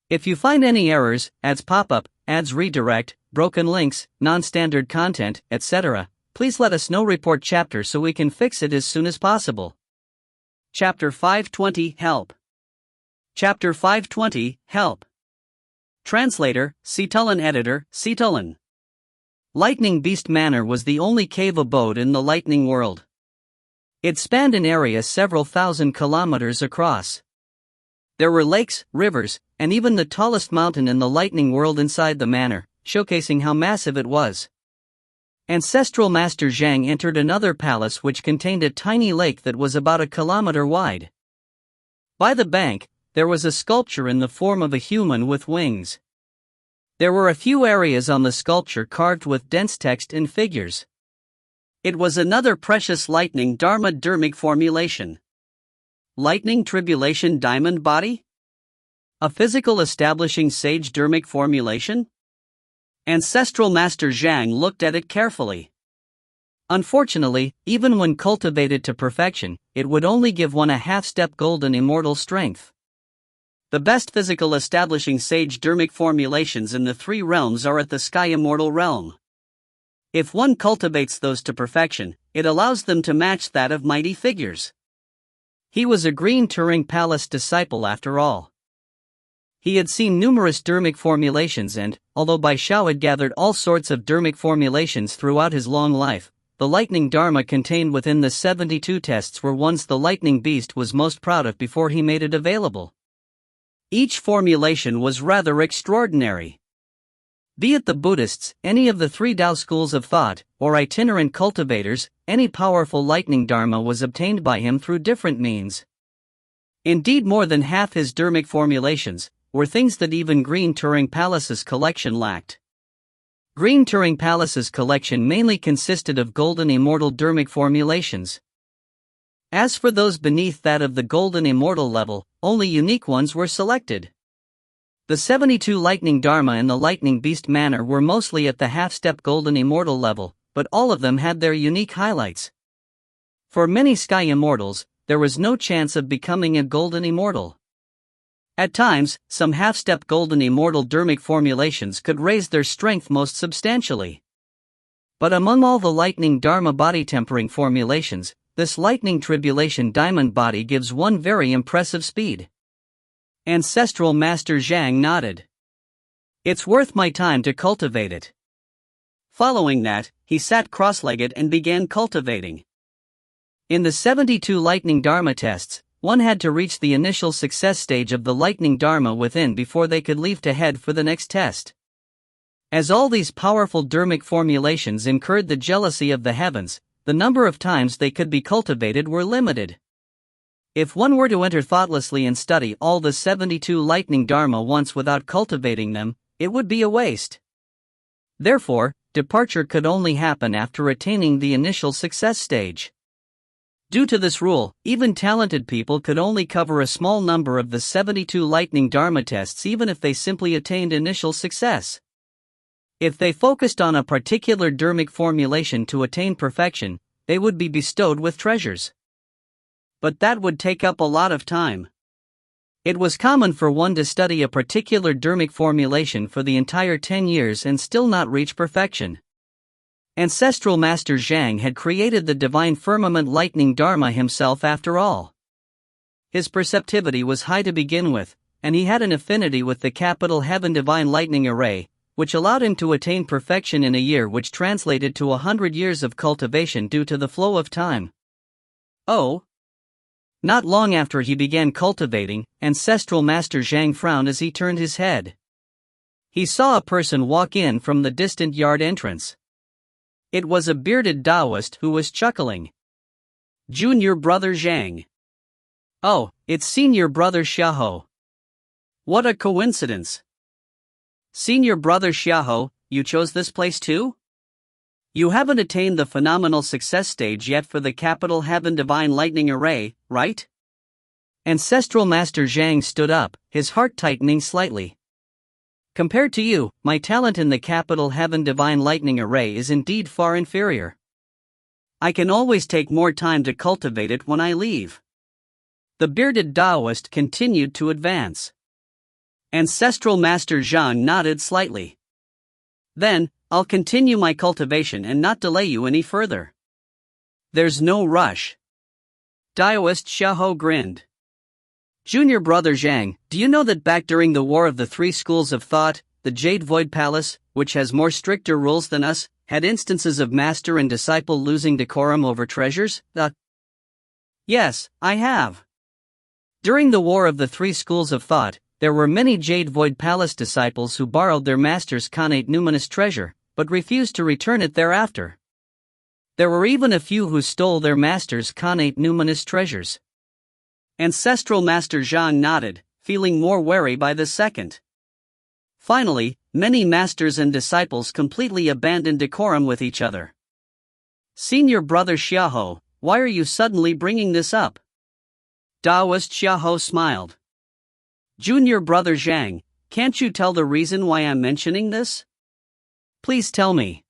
[SPEAKER 1] If you find any errors, ads pop-up, ads redirect, broken links, non-standard content, etc., please let us know. Report chapter so we can fix it as soon as possible. Chapter 520 Help. Chapter 520 Help. Translator, Citulan. Editor, Citulan. Lightning Beast Manor was the only cave abode in the Lightning World. It spanned an area several thousand kilometers across. There were lakes, rivers, and even the tallest mountain in the lightning world inside the manor, showcasing how massive it was. Ancestral Master Zhang entered another palace which contained a tiny lake that was about a kilometer wide. By the bank, there was a sculpture in the form of a human with wings. There were a few areas on the sculpture carved with dense text and figures. It was another precious lightning Dharma dermic formulation. Lightning Tribulation Diamond Body? A physical establishing sage dermic formulation? Ancestral Master Zhang looked at it carefully. Unfortunately, even when cultivated to perfection, it would only give one a half-step golden immortal strength. The best physical establishing sage dermic formulations in the three realms are at the Sky Immortal realm. If one cultivates those to perfection, it allows them to match that of mighty figures. He was a Green Turing Palace disciple after all. He had seen numerous dermic formulations and, although Bai Xiao had gathered all sorts of dermic formulations throughout his long life, the lightning dharma contained within the 72 tests were ones the lightning beast was most proud of before he made it available. Each formulation was rather extraordinary. Be it the Buddhists, any of the three Tao schools of thought, or itinerant cultivators, any powerful lightning dharma was obtained by him through different means. Indeed, more than half his dermic formulations were things that even Green Turing Palace's collection lacked. Green Turing Palace's collection mainly consisted of golden immortal dermic formulations. As for those beneath that of the golden immortal level, only unique ones were selected. The 72 lightning dharma in the lightning beast manor were mostly at the half-step golden immortal level, but all of them had their unique highlights. For many sky immortals, there was no chance of becoming a golden immortal. At times, some half-step golden immortal dermic formulations could raise their strength most substantially. But among all the lightning dharma body tempering formulations, this lightning tribulation diamond body gives one very impressive speed. Ancestral Master Zhang nodded. It's worth my time to cultivate it. Following that, he sat cross-legged and began cultivating. In the 72 lightning dharma tests, one had to reach the initial success stage of the lightning dharma within before they could leave to head for the next test. As all these powerful dermic formulations incurred the jealousy of the heavens, the number of times they could be cultivated were limited. If one were to enter thoughtlessly and study all the 72 lightning dharma once without cultivating them, it would be a waste. Therefore, departure could only happen after attaining the initial success stage. Due to this rule, even talented people could only cover a small number of the 72 lightning dharma tests even if they simply attained initial success. If they focused on a particular dermic formulation to attain perfection, they would be bestowed with treasures. But that would take up a lot of time. It was common for one to study a particular dermic formulation for the entire 10 years and still not reach perfection. Ancestral Master Zhang had created the divine firmament lightning dharma himself after all. His perceptivity was high to begin with, and he had an affinity with the capital heaven divine lightning array, which allowed him to attain perfection in a year, which translated to 100 years of cultivation due to the flow of time. Oh! Not long after he began cultivating, Ancestral Master Zhang frowned as he turned his head. He saw a person walk in from the distant yard entrance. It was a bearded Taoist who was chuckling. Junior Brother Zhang. Oh, it's Senior Brother Xiao. What a coincidence. Senior Brother Xiao, you chose this place too? You haven't attained the phenomenal success stage yet for the capital heaven divine lightning array, right? Ancestral Master Zhang stood up, his heart tightening slightly. Compared to you, my talent in the capital heaven divine lightning array is indeed far inferior. I can always take more time to cultivate it when I leave. The bearded Taoist continued to advance. Ancestral Master Zhang nodded slightly. Then, I'll continue my cultivation and not delay you any further. There's no rush. Taoist Xiao grinned. Junior Brother Zhang, do you know that back during the War of the Three Schools of Thought, the Jade Void Palace, which has more stricter rules than us, had instances of master and disciple losing decorum over treasures? Yes, I have. During the War of the Three Schools of Thought, there were many Jade Void Palace disciples who borrowed their master's connate numinous treasure, but refused to return it thereafter. There were even a few who stole their master's connate numinous treasures. Ancestral Master Zhang nodded, feeling more wary by the second. Finally, many masters and disciples completely abandoned decorum with each other. Senior brother Xiao, why are you suddenly bringing this up? Taoist Xiao smiled. Junior brother Zhang, can't you tell the reason why I'm mentioning this? Please tell me.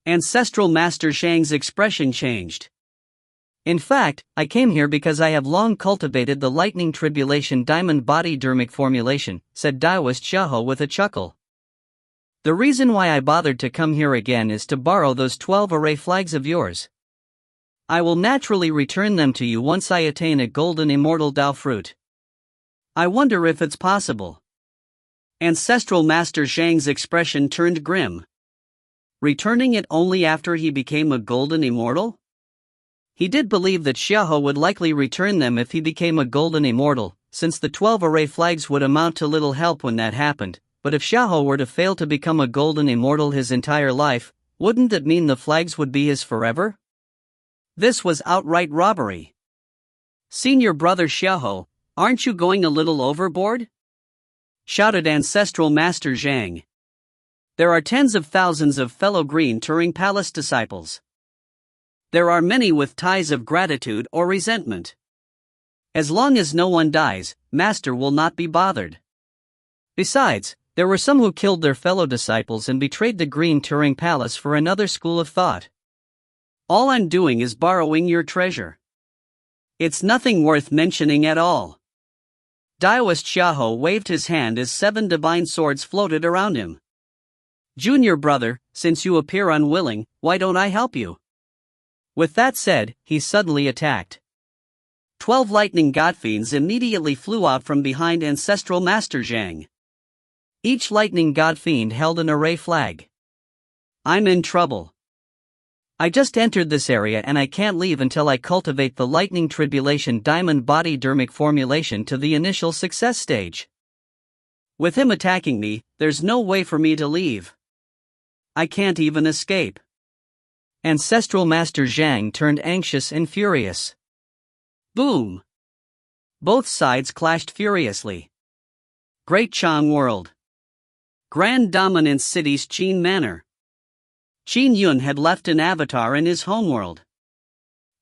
[SPEAKER 1] Ancestral Master Zhang's expression changed. In fact, I came here because I have long cultivated the lightning tribulation diamond body dermic formulation, said Taoist Xiao with a chuckle. The reason why I bothered to come here again is to borrow those 12 array flags of yours. I will naturally return them to you once I attain a golden immortal Dao fruit. I wonder if it's possible. Ancestral Master Zhang's expression turned grim. Returning it only after he became a golden immortal? He did believe that Xiao would likely return them if he became a golden immortal, since the 12 array flags would amount to little help when that happened, but if Xiao were to fail to become a golden immortal his entire life, wouldn't that mean the flags would be his forever? This was outright robbery. Senior brother Xiao, aren't you going a little overboard? Shouted Ancestral Master Zhang. There are tens of thousands of fellow Green Turing Palace disciples. There are many with ties of gratitude or resentment. As long as no one dies, Master will not be bothered. Besides, there were some who killed their fellow disciples and betrayed the Green Turing Palace for another school of thought. All I'm doing is borrowing your treasure. It's nothing worth mentioning at all. Taoist Xiao waved his hand as 7 divine swords floated around him. Junior brother, since you appear unwilling, why don't I help you? With that said, he suddenly attacked. 12 lightning godfiends immediately flew out from behind Ancestral Master Zhang. Each lightning godfiend held an array flag. I'm in trouble. I just entered this area and I can't leave until I cultivate the lightning tribulation diamond body dermic formulation to the initial success stage. With him attacking me, there's no way for me to leave. I can't even escape. Ancestral Master Zhang turned anxious and furious. Boom! Both sides clashed furiously. Great Chang World. Grand Dominance City's Qin Manor. Qin Yun had left an avatar in his homeworld.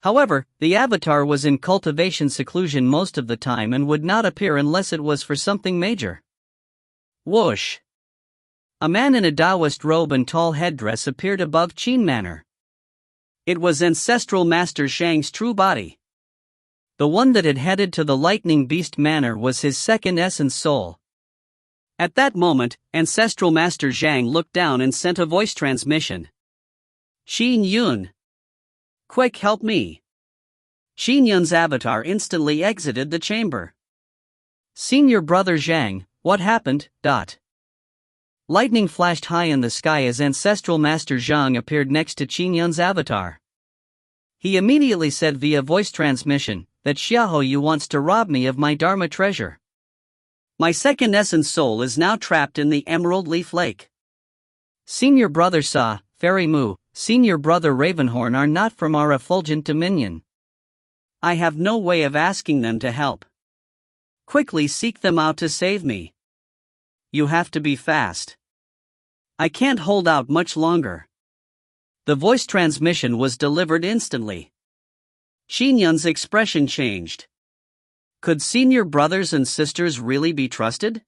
[SPEAKER 1] However, the avatar was in cultivation seclusion most of the time and would not appear unless it was for something major. Whoosh! A man in a Taoist robe and tall headdress appeared above Qin Manor. It was Ancestral Master Zhang's true body. The one that had headed to the Lightning Beast Manor was his second essence soul. At that moment, Ancestral Master Zhang looked down and sent a voice transmission. Qin Yun. Quick, help me. Qin Yun's avatar instantly exited the chamber. Senior brother Zhang, what happened? Lightning flashed high in the sky as Ancestral Master Zhang appeared next to Qin Yun's avatar. He immediately said via voice transmission that Xiao Yu wants to rob me of my Dharma treasure. My second essence soul is now trapped in the Emerald Leaf Lake. Senior brother Sa, Fairy Mu, Senior brother Ravenhorn are not from our effulgent dominion. I have no way of asking them to help. Quickly seek them out to save me. You have to be fast. I can't hold out much longer. The voice transmission was delivered instantly. Qin Yun's expression changed. Could senior brothers and sisters really be trusted?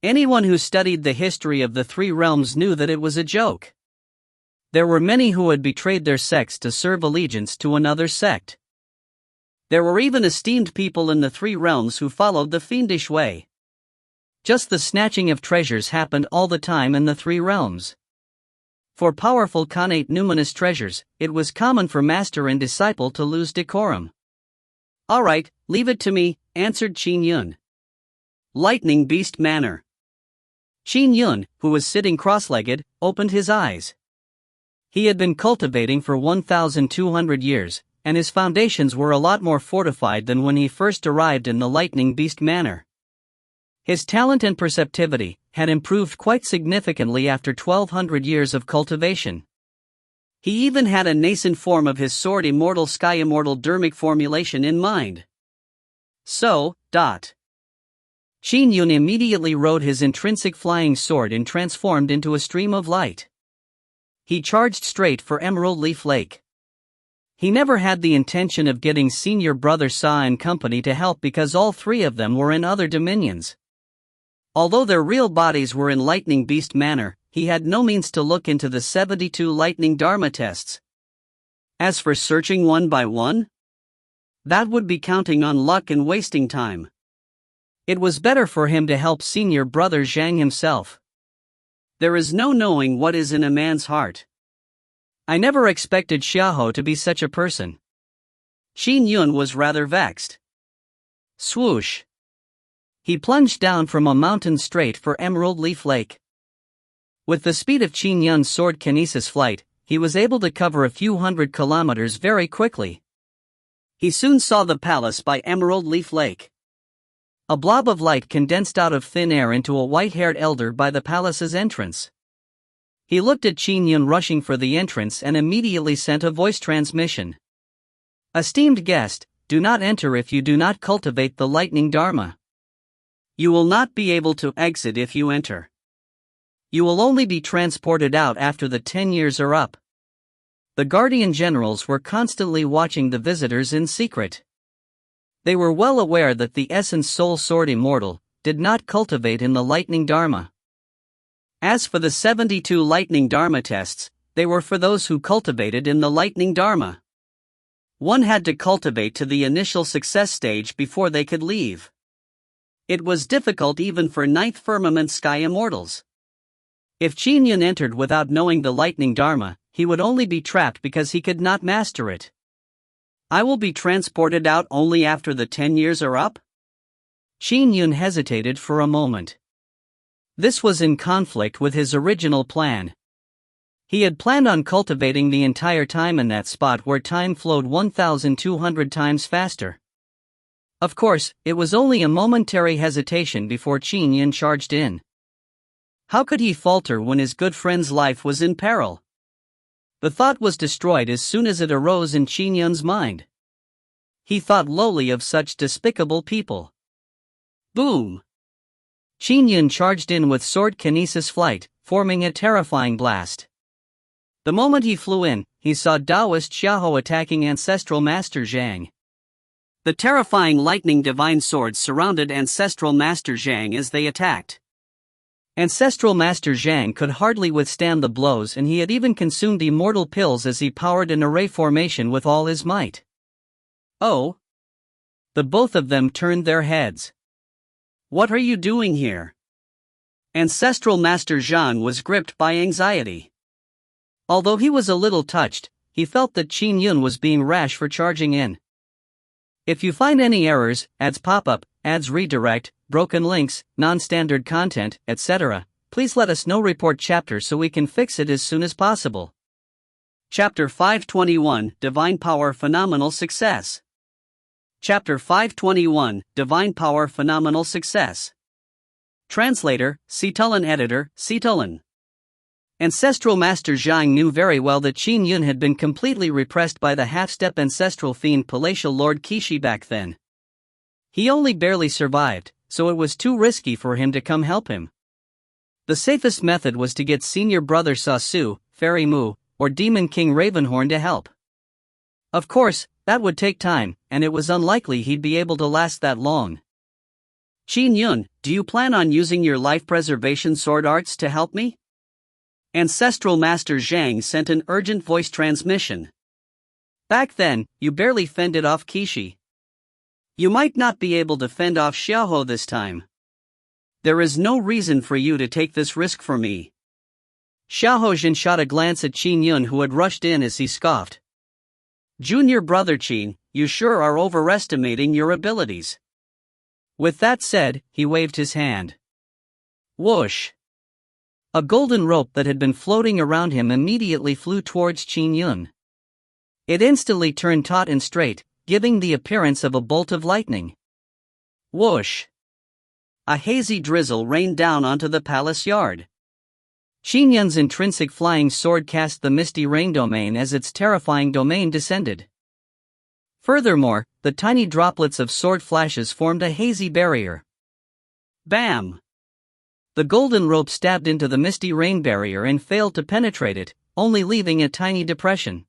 [SPEAKER 1] Anyone who studied the history of the 3 realms knew that it was a joke. There were many who had betrayed their sects to serve allegiance to another sect. There were even esteemed people in the 3 realms who followed the fiendish way. Just the snatching of treasures happened all the time in the 3 realms. For powerful connate numinous treasures, it was common for master and disciple to lose decorum. Alright, leave it to me, answered Qin Yun. Lightning Beast Manor. Qin Yun, who was sitting cross-legged, opened his eyes. He had been cultivating for 1,200 years, and his foundations were a lot more fortified than when he first arrived in the Lightning Beast Manor. His talent and perceptivity had improved quite significantly after 1200 years of cultivation. He even had a nascent form of his sword immortal sky immortal dermic formulation in mind. So, Qin Yun immediately rode his intrinsic flying sword and transformed into a stream of light. He charged straight for Emerald Leaf Lake. He never had the intention of getting senior brother Sa and company to help because all three of them were in other dominions. Although their real bodies were in lightning beast manner, he had no means to look into the 72 lightning dharma tests. As for searching one by one, that would be counting on luck and wasting time. It was better for him to help senior brother Zhang himself. There is no knowing what is in a man's heart. I never expected Xiao to be such a person. Qin Yun was rather vexed. Swoosh! He plunged down from a mountain straight for Emerald Leaf Lake. With the speed of Qin Yun's sword kinesis flight, he was able to cover a few hundred kilometers very quickly. He soon saw the palace by Emerald Leaf Lake. A blob of light condensed out of thin air into a white-haired elder by the palace's entrance. He looked at Qin Yun rushing for the entrance and immediately sent a voice transmission. Esteemed guest, do not enter if you do not cultivate the lightning dharma. You will not be able to exit if you enter. You will only be transported out after the 10 years are up. The guardian generals were constantly watching the visitors in secret. They were well aware that the essence soul sword immortal did not cultivate in the lightning dharma. As for the 72 lightning dharma tests, they were for those who cultivated in the lightning dharma. One had to cultivate to the initial success stage before they could leave. It was difficult even for ninth firmament sky immortals. If Qin Yun entered without knowing the lightning dharma, he would only be trapped because he could not master it. I will be transported out only after the 10 years are up? Qin Yun hesitated for a moment. This was in conflict with his original plan. He had planned on cultivating the entire time in that spot where time flowed 1,200 times faster. Of course, it was only a momentary hesitation before Qin Yun charged in. How could he falter when his good friend's life was in peril? The thought was destroyed as soon as it arose in Qin Yun's mind. He thought lowly of such despicable people. Boom! Qin Yun charged in with sword kinesis flight, forming a terrifying blast. The moment he flew in, he saw Taoist Xiao attacking Ancestral Master Zhang. The terrifying lightning divine swords surrounded Ancestral Master Zhang as they attacked. Ancestral Master Zhang could hardly withstand the blows, and he had even consumed immortal pills as he powered an array formation with all his might. Oh! The both of them turned their heads. What are you doing here? Ancestral Master Zhang was gripped by anxiety. Although he was a little touched, he felt that Qin Yun was being rash for charging in. If you find any errors, ads pop-up, ads redirect, broken links, non-standard content, etc., please let us know. Report chapter so we can fix it as soon as possible. Chapter 521, Divine Power Phenomenal Success. Chapter 521, Divine Power Phenomenal Success. Translator, Citulan. Editor, Citulan. Ancestral Master Zhang knew very well that Qin Yun had been completely repressed by the half-step ancestral fiend Palatial Lord Qixi back then. He only barely survived, so it was too risky for him to come help him. The safest method was to get senior brother Sasu, Fairy Mu, or Demon King Ravenhorn to help. Of course, that would take time, and it was unlikely he'd be able to last that long. Qin Yun, do you plan on using your life preservation sword arts to help me? Ancestral Master Zhang sent an urgent voice transmission. Back then, you barely fended off Qixi. You might not be able to fend off Xiao this time. There is no reason for you to take this risk for me. Xiao Jin shot a glance at Qin Yun, who had rushed in, as he scoffed. Junior brother Qin, you sure are overestimating your abilities. With that said, he waved his hand. Whoosh! A golden rope that had been floating around him immediately flew towards Qin Yun. It instantly turned taut and straight, giving the appearance of a bolt of lightning. Whoosh! a hazy drizzle rained down onto the palace yard. Qin Yun's intrinsic flying sword cast the misty rain domain as its terrifying domain descended. Furthermore, the tiny droplets of sword flashes formed a hazy barrier. Bam! The golden rope stabbed into the misty rain barrier and failed to penetrate it, only leaving a tiny depression.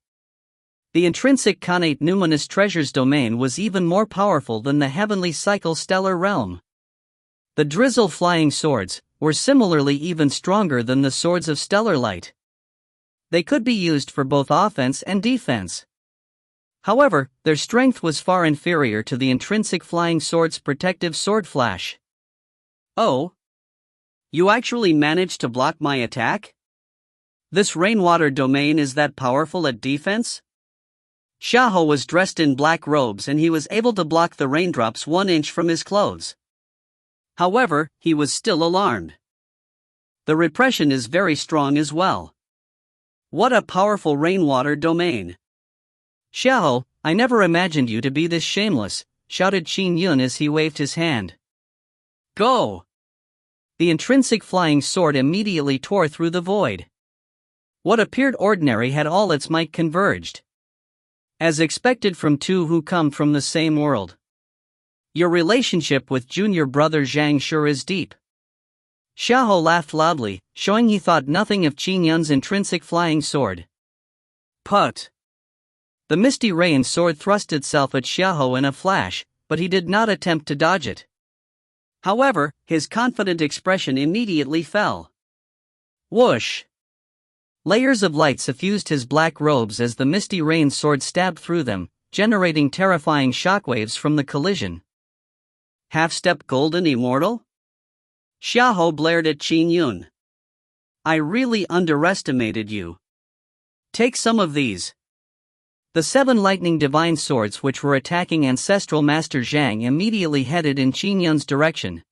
[SPEAKER 1] The intrinsic connate numinous treasures domain was even more powerful than the heavenly cycle stellar realm. The drizzle flying swords were similarly even stronger than the swords of stellar light. They could be used for both offense and defense. However, their strength was far inferior to the intrinsic flying sword's protective sword flash. Oh? You actually managed to block my attack? This rainwater domain is that powerful at defense? Xiao was dressed in black robes and he was able to block the raindrops 1 inch from his clothes. However, he was still alarmed. The repression is very strong as well. What a powerful rainwater domain. Xiao, I never imagined you to be this shameless, shouted Qin Yun as he waved his hand. Go! The intrinsic flying sword immediately tore through the void. What appeared ordinary had all its might converged. As expected from two who come from the same world. Your relationship with junior brother Zhang sure is deep. Xiao laughed loudly, showing he thought nothing of Qin Yun's intrinsic flying sword. Put! The misty rain sword thrust itself at Xiao in a flash, but he did not attempt to dodge it. However, his confident expression immediately fell. Whoosh! Layers of light suffused his black robes as the misty rain sword stabbed through them, generating terrifying shockwaves from the collision. Half-step golden immortal? Xiao blared at Qin Yun. I really underestimated you. Take some of these. The 7 lightning divine swords which were attacking ancestral master Zhang immediately headed in Qin Yun's direction.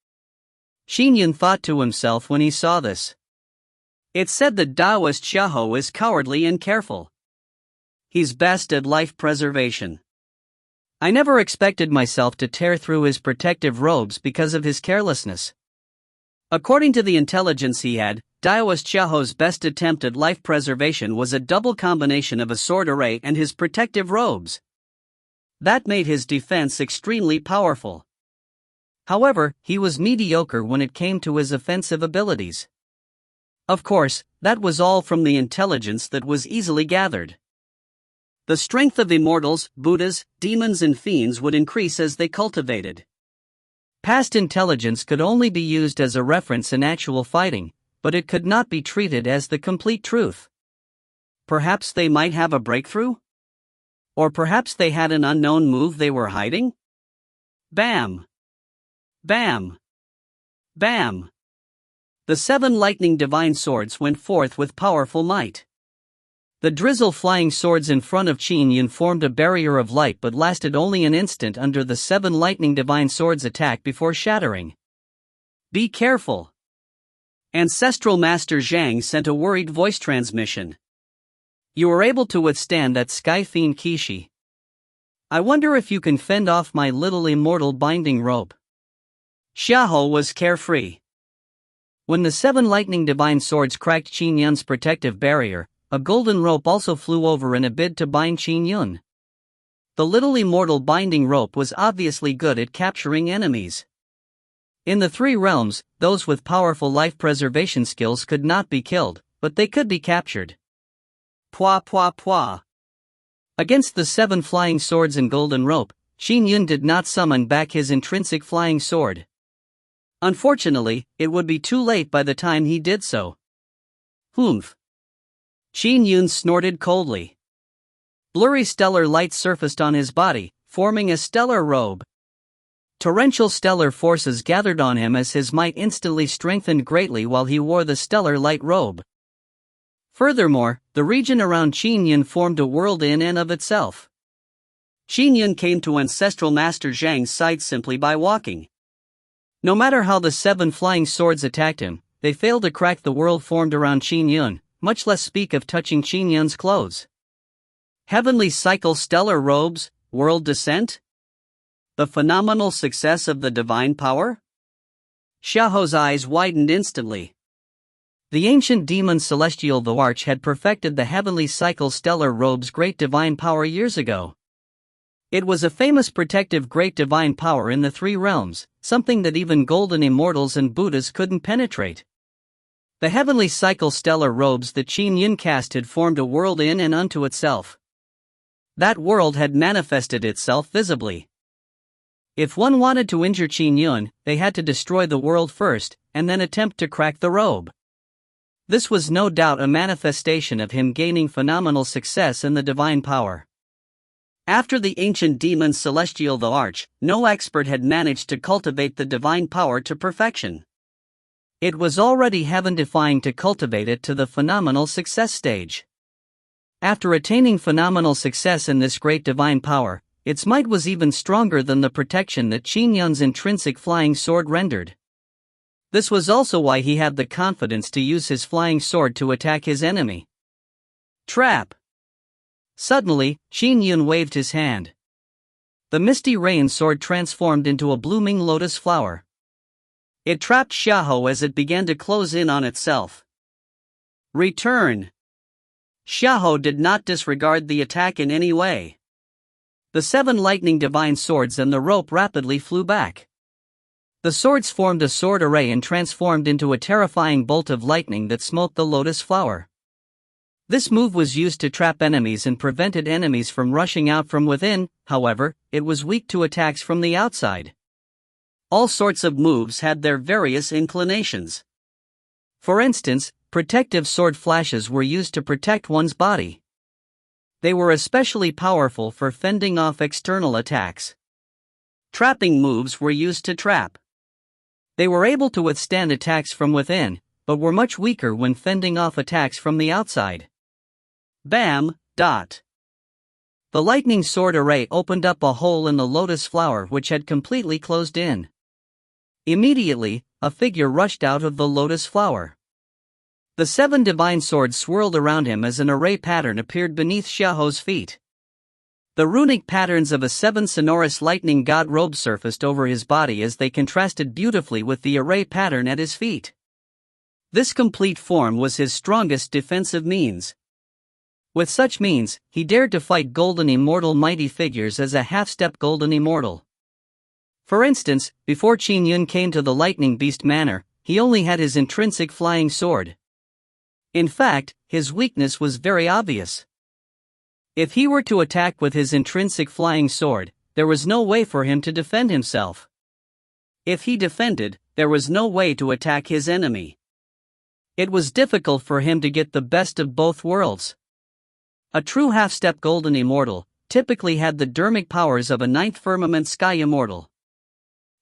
[SPEAKER 1] Qin Yun thought to himself when he saw this. It's said that Taoist Xiao is cowardly and careful. He's best at life preservation. I never expected myself to tear through his protective robes because of his carelessness. According to the intelligence he had, Taoist Xiao's best attempt at life preservation was a double combination of a sword array and his protective robes. That made his defense extremely powerful. However, he was mediocre when it came to his offensive abilities. Of course, that was all from the intelligence that was easily gathered. The strength of immortals, Buddhas, demons and fiends would increase as they cultivated. Past intelligence could only be used as a reference in actual fighting, but it could not be treated as the complete truth. Perhaps they might have a breakthrough? Or perhaps they had an unknown move they were hiding? Bam! Bam! Bam! The 7 lightning divine swords went forth with powerful might. The drizzle flying swords in front of Qin Yun formed a barrier of light but lasted only an instant under the 7 lightning divine swords' attack before shattering. Be careful! Ancestral Master Zhang sent a worried voice transmission. You were able to withstand that sky fiend Kishi. I wonder if you can fend off my little immortal binding rope. Xiao was carefree. When the 7 lightning divine swords cracked Qin Yun's protective barrier, a golden rope also flew over in a bid to bind Qin Yun. The little immortal binding rope was obviously good at capturing enemies. In the 3 realms, those with powerful life preservation skills could not be killed, but they could be captured. Pwa pwa pwa. Against the 7 flying swords and golden rope, Qin Yun did not summon back his intrinsic flying sword. Unfortunately, it would be too late by the time he did so. Humph. Qin Yun snorted coldly. Blurry stellar light surfaced on his body, forming a stellar robe. Torrential stellar forces gathered on him as his might instantly strengthened greatly while he wore the stellar light robe. Furthermore, the region around Qin Yun formed a world in and of itself. Qin Yun came to ancestral master Zhang's side simply by walking. No matter how the 7 flying swords attacked him, they failed to crack the world formed around Qin Yun, much less speak of touching Qin Yun's clothes. Heavenly cycle stellar robes, world descent? The phenomenal success of the divine power? Xiao's eyes widened instantly. The ancient demon celestial the Arch had perfected the heavenly cycle stellar robe's great divine power years ago. It was a famous protective great divine power in the three realms, something that even golden immortals and Buddhas couldn't penetrate. The heavenly cycle stellar robes that Qin Yun cast had formed a world in and unto itself. That world had manifested itself visibly. If one wanted to injure Qin Yun, they had to destroy the world first, and then attempt to crack the robe. This was no doubt a manifestation of him gaining phenomenal success in the divine power. After the ancient demon celestial the Arch, no expert had managed to cultivate the divine power to perfection. It was already heaven-defying to cultivate it to the phenomenal success stage. After attaining phenomenal success in this great divine power, its might was even stronger than the protection that Qin Yun's intrinsic flying sword rendered. This was also why he had the confidence to use his flying sword to attack his enemy. Trap! Suddenly, Qin Yun waved his hand. The misty rain sword transformed into a blooming lotus flower. It trapped Xiao as it began to close in on itself. Return! Xiao did not disregard the attack in any way. The 7 lightning divine swords and the rope rapidly flew back. The swords formed a sword array and transformed into a terrifying bolt of lightning that smote the lotus flower. This move was used to trap enemies and prevented enemies from rushing out from within, however, it was weak to attacks from the outside. All sorts of moves had their various inclinations. For instance, protective sword flashes were used to protect one's body. They were especially powerful for fending off external attacks. Trapping moves were used to trap. They were able to withstand attacks from within, but were much weaker when fending off attacks from the outside. Bam! Dot! The lightning sword array opened up a hole in the lotus flower which had completely closed in. Immediately, a figure rushed out of the lotus flower. The 7 divine swords swirled around him as an array pattern appeared beneath Xiao's feet. The runic patterns of a 7 sonorous lightning god robe surfaced over his body as they contrasted beautifully with the array pattern at his feet. This complete form was his strongest defensive means. With such means, he dared to fight golden immortal mighty figures as a half-step golden immortal. For instance, before Qin Yun came to the lightning beast manor, he only had his intrinsic flying sword. In fact, his weakness was very obvious. If he were to attack with his intrinsic flying sword, there was no way for him to defend himself. If he defended, there was no way to attack his enemy. It was difficult for him to get the best of both worlds. A true half-step golden immortal typically had the dermic powers of a 9th firmament sky immortal.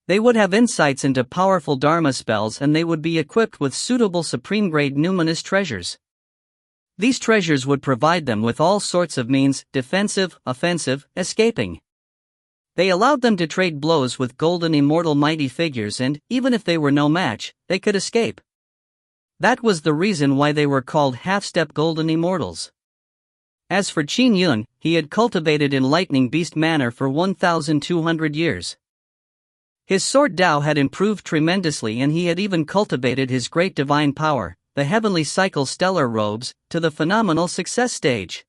[SPEAKER 1] They would have insights into powerful dharma spells and they would be equipped with suitable supreme-grade numinous treasures. These treasures would provide them with all sorts of means, defensive, offensive, escaping. They allowed them to trade blows with golden immortal mighty figures and, even if they were no match, they could escape. That was the reason why they were called half-step golden immortals. As for Qin Yun, he had cultivated in Lightning Beast manner for 1,200 years. His sword Dao had improved tremendously and he had even cultivated his great divine power, the heavenly cycle stellar robes, to the phenomenal success stage.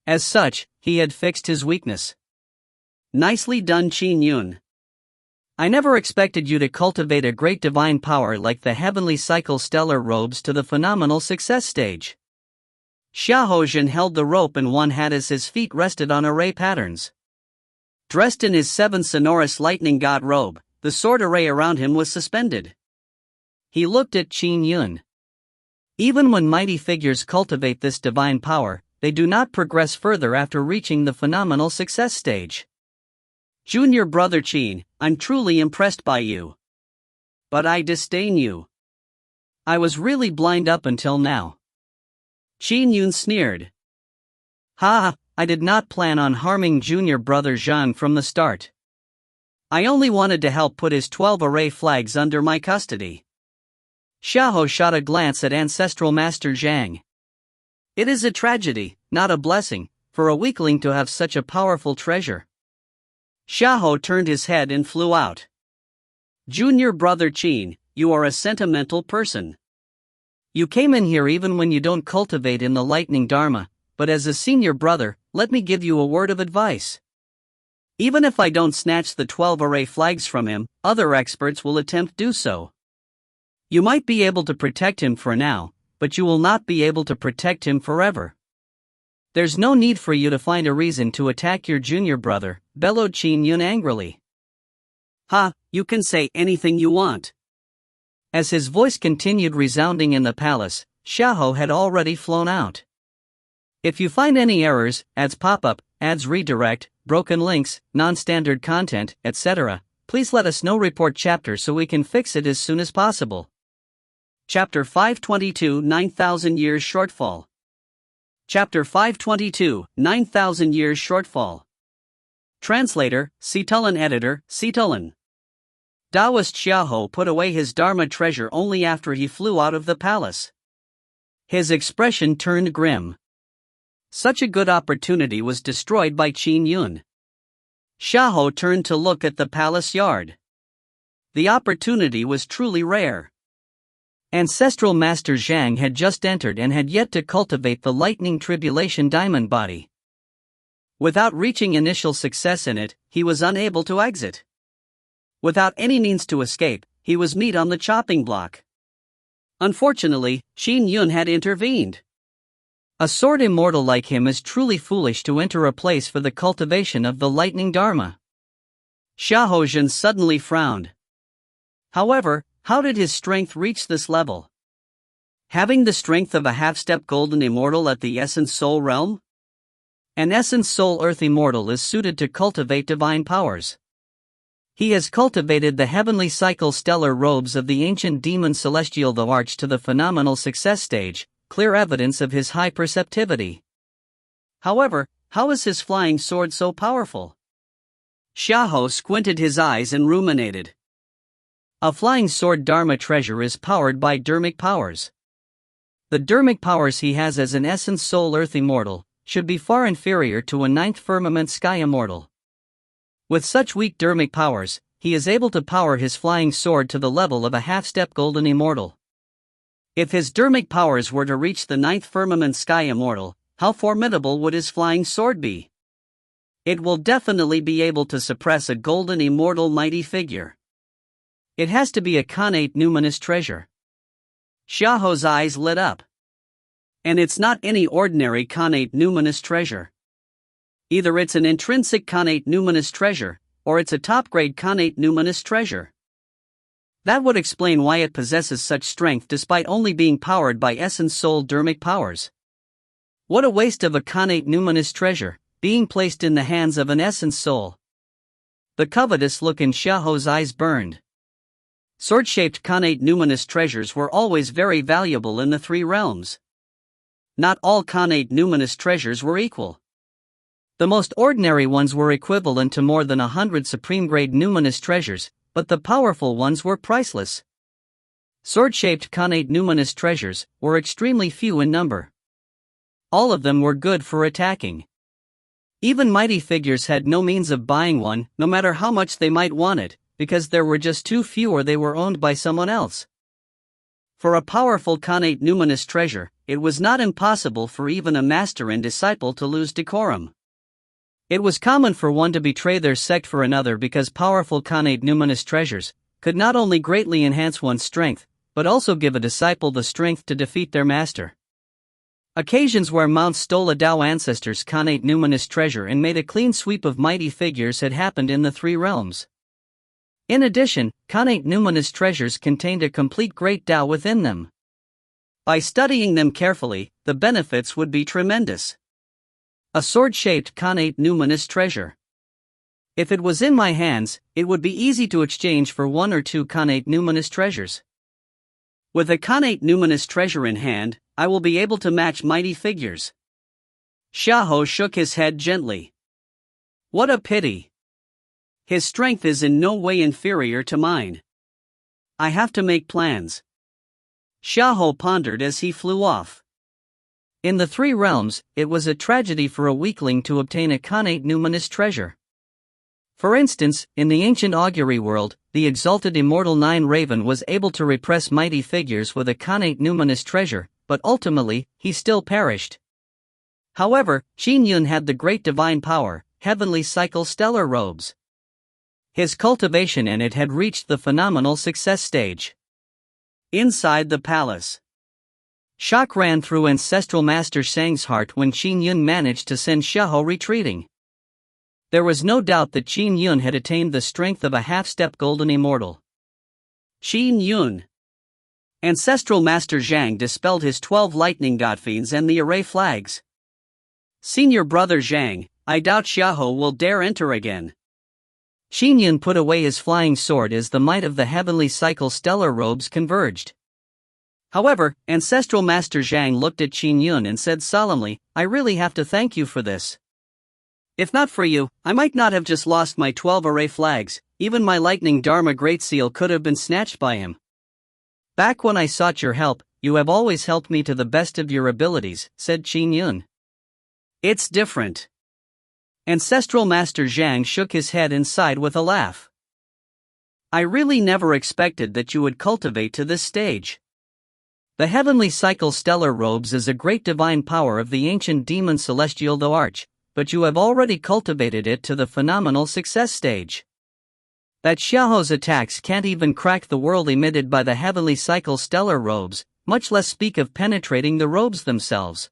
[SPEAKER 1] As such, he had fixed his weakness. Nicely done, Qin Yun. I never expected you to cultivate a great divine power like the heavenly cycle stellar robes to the phenomenal success stage. Xiao Zhen held the rope in one hand as his feet rested on array patterns. Dressed in his 7 sonorous lightning god robe, the sword array around him was suspended. He looked at Qin Yun. Even when mighty figures cultivate this divine power, they do not progress further after reaching the phenomenal success stage. Junior brother Qin, I'm truly impressed by you. But I disdain you. I was really blind up until now. Qin Yun sneered. Ha! I did not plan on harming junior brother Zhang from the start. I only wanted to help put his 12 array flags under my custody. Xiao shot a glance at ancestral master Zhang. It is a tragedy, not a blessing, for a weakling to have such a powerful treasure. Xiao turned his head and flew out. Junior brother Qin, you are a sentimental person.
[SPEAKER 2] You came in here even when you don't cultivate in the lightning dharma, but as a senior brother, let me give you a word of advice.
[SPEAKER 1] Even if I don't snatch the 12 array flags from him, other experts will attempt do so. You might be able to protect him for now, but you will not be able to protect him forever.
[SPEAKER 2] There's no need for you to find a reason to attack your junior brother, bellowed Qin Yun angrily.
[SPEAKER 1] Ha, you can say anything you want.
[SPEAKER 2] As his voice continued resounding in the palace, Xiao had already flown out. If you find any errors, ads pop up, ads redirect, broken links, non-standard content, etc., please let us know. Report chapter so we can fix it as soon as possible.
[SPEAKER 1] Chapter 522 9,000 Years Shortfall. Chapter 522 9,000 Years Shortfall. Translator, Sitalan. Editor, Sitalan. Taoist Xiao put away his Dharma treasure only after he flew out of the palace. His expression turned grim. Such a good opportunity was destroyed by Qin Yun. Xiao turned to look at the palace yard. The opportunity was truly rare.
[SPEAKER 2] Ancestral Master Zhang had just entered and had yet to cultivate the lightning tribulation diamond body.
[SPEAKER 1] Without reaching initial success in it, he was unable to exit. Without any means to escape, he was meat on the chopping block. Unfortunately, Qin Yun had intervened.
[SPEAKER 2] A sword immortal like him is truly foolish to enter a place for the cultivation of the lightning dharma.
[SPEAKER 1] Xiao Zhen suddenly frowned. However, how did his strength reach this level? Having the strength of a half-step golden immortal at the essence soul realm?
[SPEAKER 2] An essence soul earth immortal is suited to cultivate divine powers. He has cultivated the heavenly cycle stellar robes of the ancient demon celestial the arch to the phenomenal success stage, clear evidence of his high perceptivity.
[SPEAKER 1] However, how is his flying sword so powerful? Xiao squinted his eyes and ruminated.
[SPEAKER 2] A flying sword dharma treasure is powered by dharmic powers. The dharmic powers he has as an essence soul earth immortal should be far inferior to a ninth firmament sky immortal. With such weak dharmic powers, he is able to power his flying sword to the level of a half-step golden immortal.
[SPEAKER 1] If his dharmic powers were to reach the ninth firmament sky immortal, how formidable would his flying sword be? It will definitely be able to suppress a golden immortal mighty figure.
[SPEAKER 2] It has to be a connate numinous treasure.
[SPEAKER 1] Xiao's eyes lit up. And it's not any ordinary connate numinous treasure. Either it's an intrinsic connate numinous treasure, or it's a top-grade connate numinous treasure. That would explain why it possesses such strength despite only being powered by essence soul dharmic powers. What a waste of a connate numinous treasure, being placed in the hands of an essence soul. The covetous look in Xiao's eyes burned. Sword-shaped connate numinous treasures were always very valuable in the three realms. Not all connate numinous treasures were equal.
[SPEAKER 2] The most ordinary ones were equivalent to more than 100 supreme-grade numinous treasures, but the powerful ones were priceless. Sword-shaped connate numinous treasures were extremely few in number. All of them were good for attacking. Even mighty figures had no means of buying one, no matter how much they might want it, because there were just too few or they were owned by someone else. For a powerful connate numinous treasure, it was not impossible for even a master and disciple to lose decorum. It was common for one to betray their sect for another because powerful connate numinous treasures could not only greatly enhance one's strength, but also give a disciple the strength to defeat their master. Occasions where monks stole a Tao ancestor's connate numinous treasure and made a clean sweep of mighty figures had happened in the three realms. In addition, connate numinous treasures contained a complete great Tao within them. By studying them carefully, the benefits would be tremendous. A sword-shaped connate numinous treasure. If it was in my hands, it would be easy to exchange for one or two connate numinous treasures. With a connate numinous treasure in hand, I will be able to match mighty figures. Xiao shook his head gently. What a pity. His strength is in no way inferior to mine. I have to make plans. Xiao pondered as he flew off. In the three realms, it was a tragedy for a weakling to obtain a connate numinous treasure. For instance, in the ancient augury world, the exalted immortal Nine Raven was able to repress mighty figures with a connate numinous treasure, but ultimately, he still perished. However, Qin Yun had the great divine power, heavenly cycle stellar robes. His cultivation in it had reached the phenomenal success stage.
[SPEAKER 1] Inside the palace,
[SPEAKER 2] shock ran through ancestral Master Shang's heart when Qin Yun managed to send Xiao retreating. There was no doubt that Qin Yun had attained the strength of a half-step golden immortal.
[SPEAKER 1] Qin Yun. Ancestral Master Zhang dispelled his 12 lightning godfiends and the array flags. Senior brother Zhang, I doubt Xiao will dare enter again.
[SPEAKER 2] Qin Yun put away his flying sword as the might of the heavenly cycle stellar robes converged.
[SPEAKER 1] However, Ancestral Master Zhang looked at Qin Yun and said solemnly, I really have to thank you for this. If not for you, I might not have just lost my 12 array flags, even my lightning Dharma Great Seal could have been snatched by him.
[SPEAKER 2] Back when I sought your help, you have always helped me to the best of your abilities, said Qin Yun.
[SPEAKER 1] It's different. Ancestral Master Zhang shook his head and sighed with a laugh. I really never expected that you would cultivate to this stage.
[SPEAKER 2] The heavenly cycle stellar robes is a great divine power of the ancient demon celestial the Arch, but you have already cultivated it to the phenomenal success stage. That Xiao's attacks can't even crack the world emitted by the heavenly cycle stellar robes, much less speak of penetrating the robes themselves.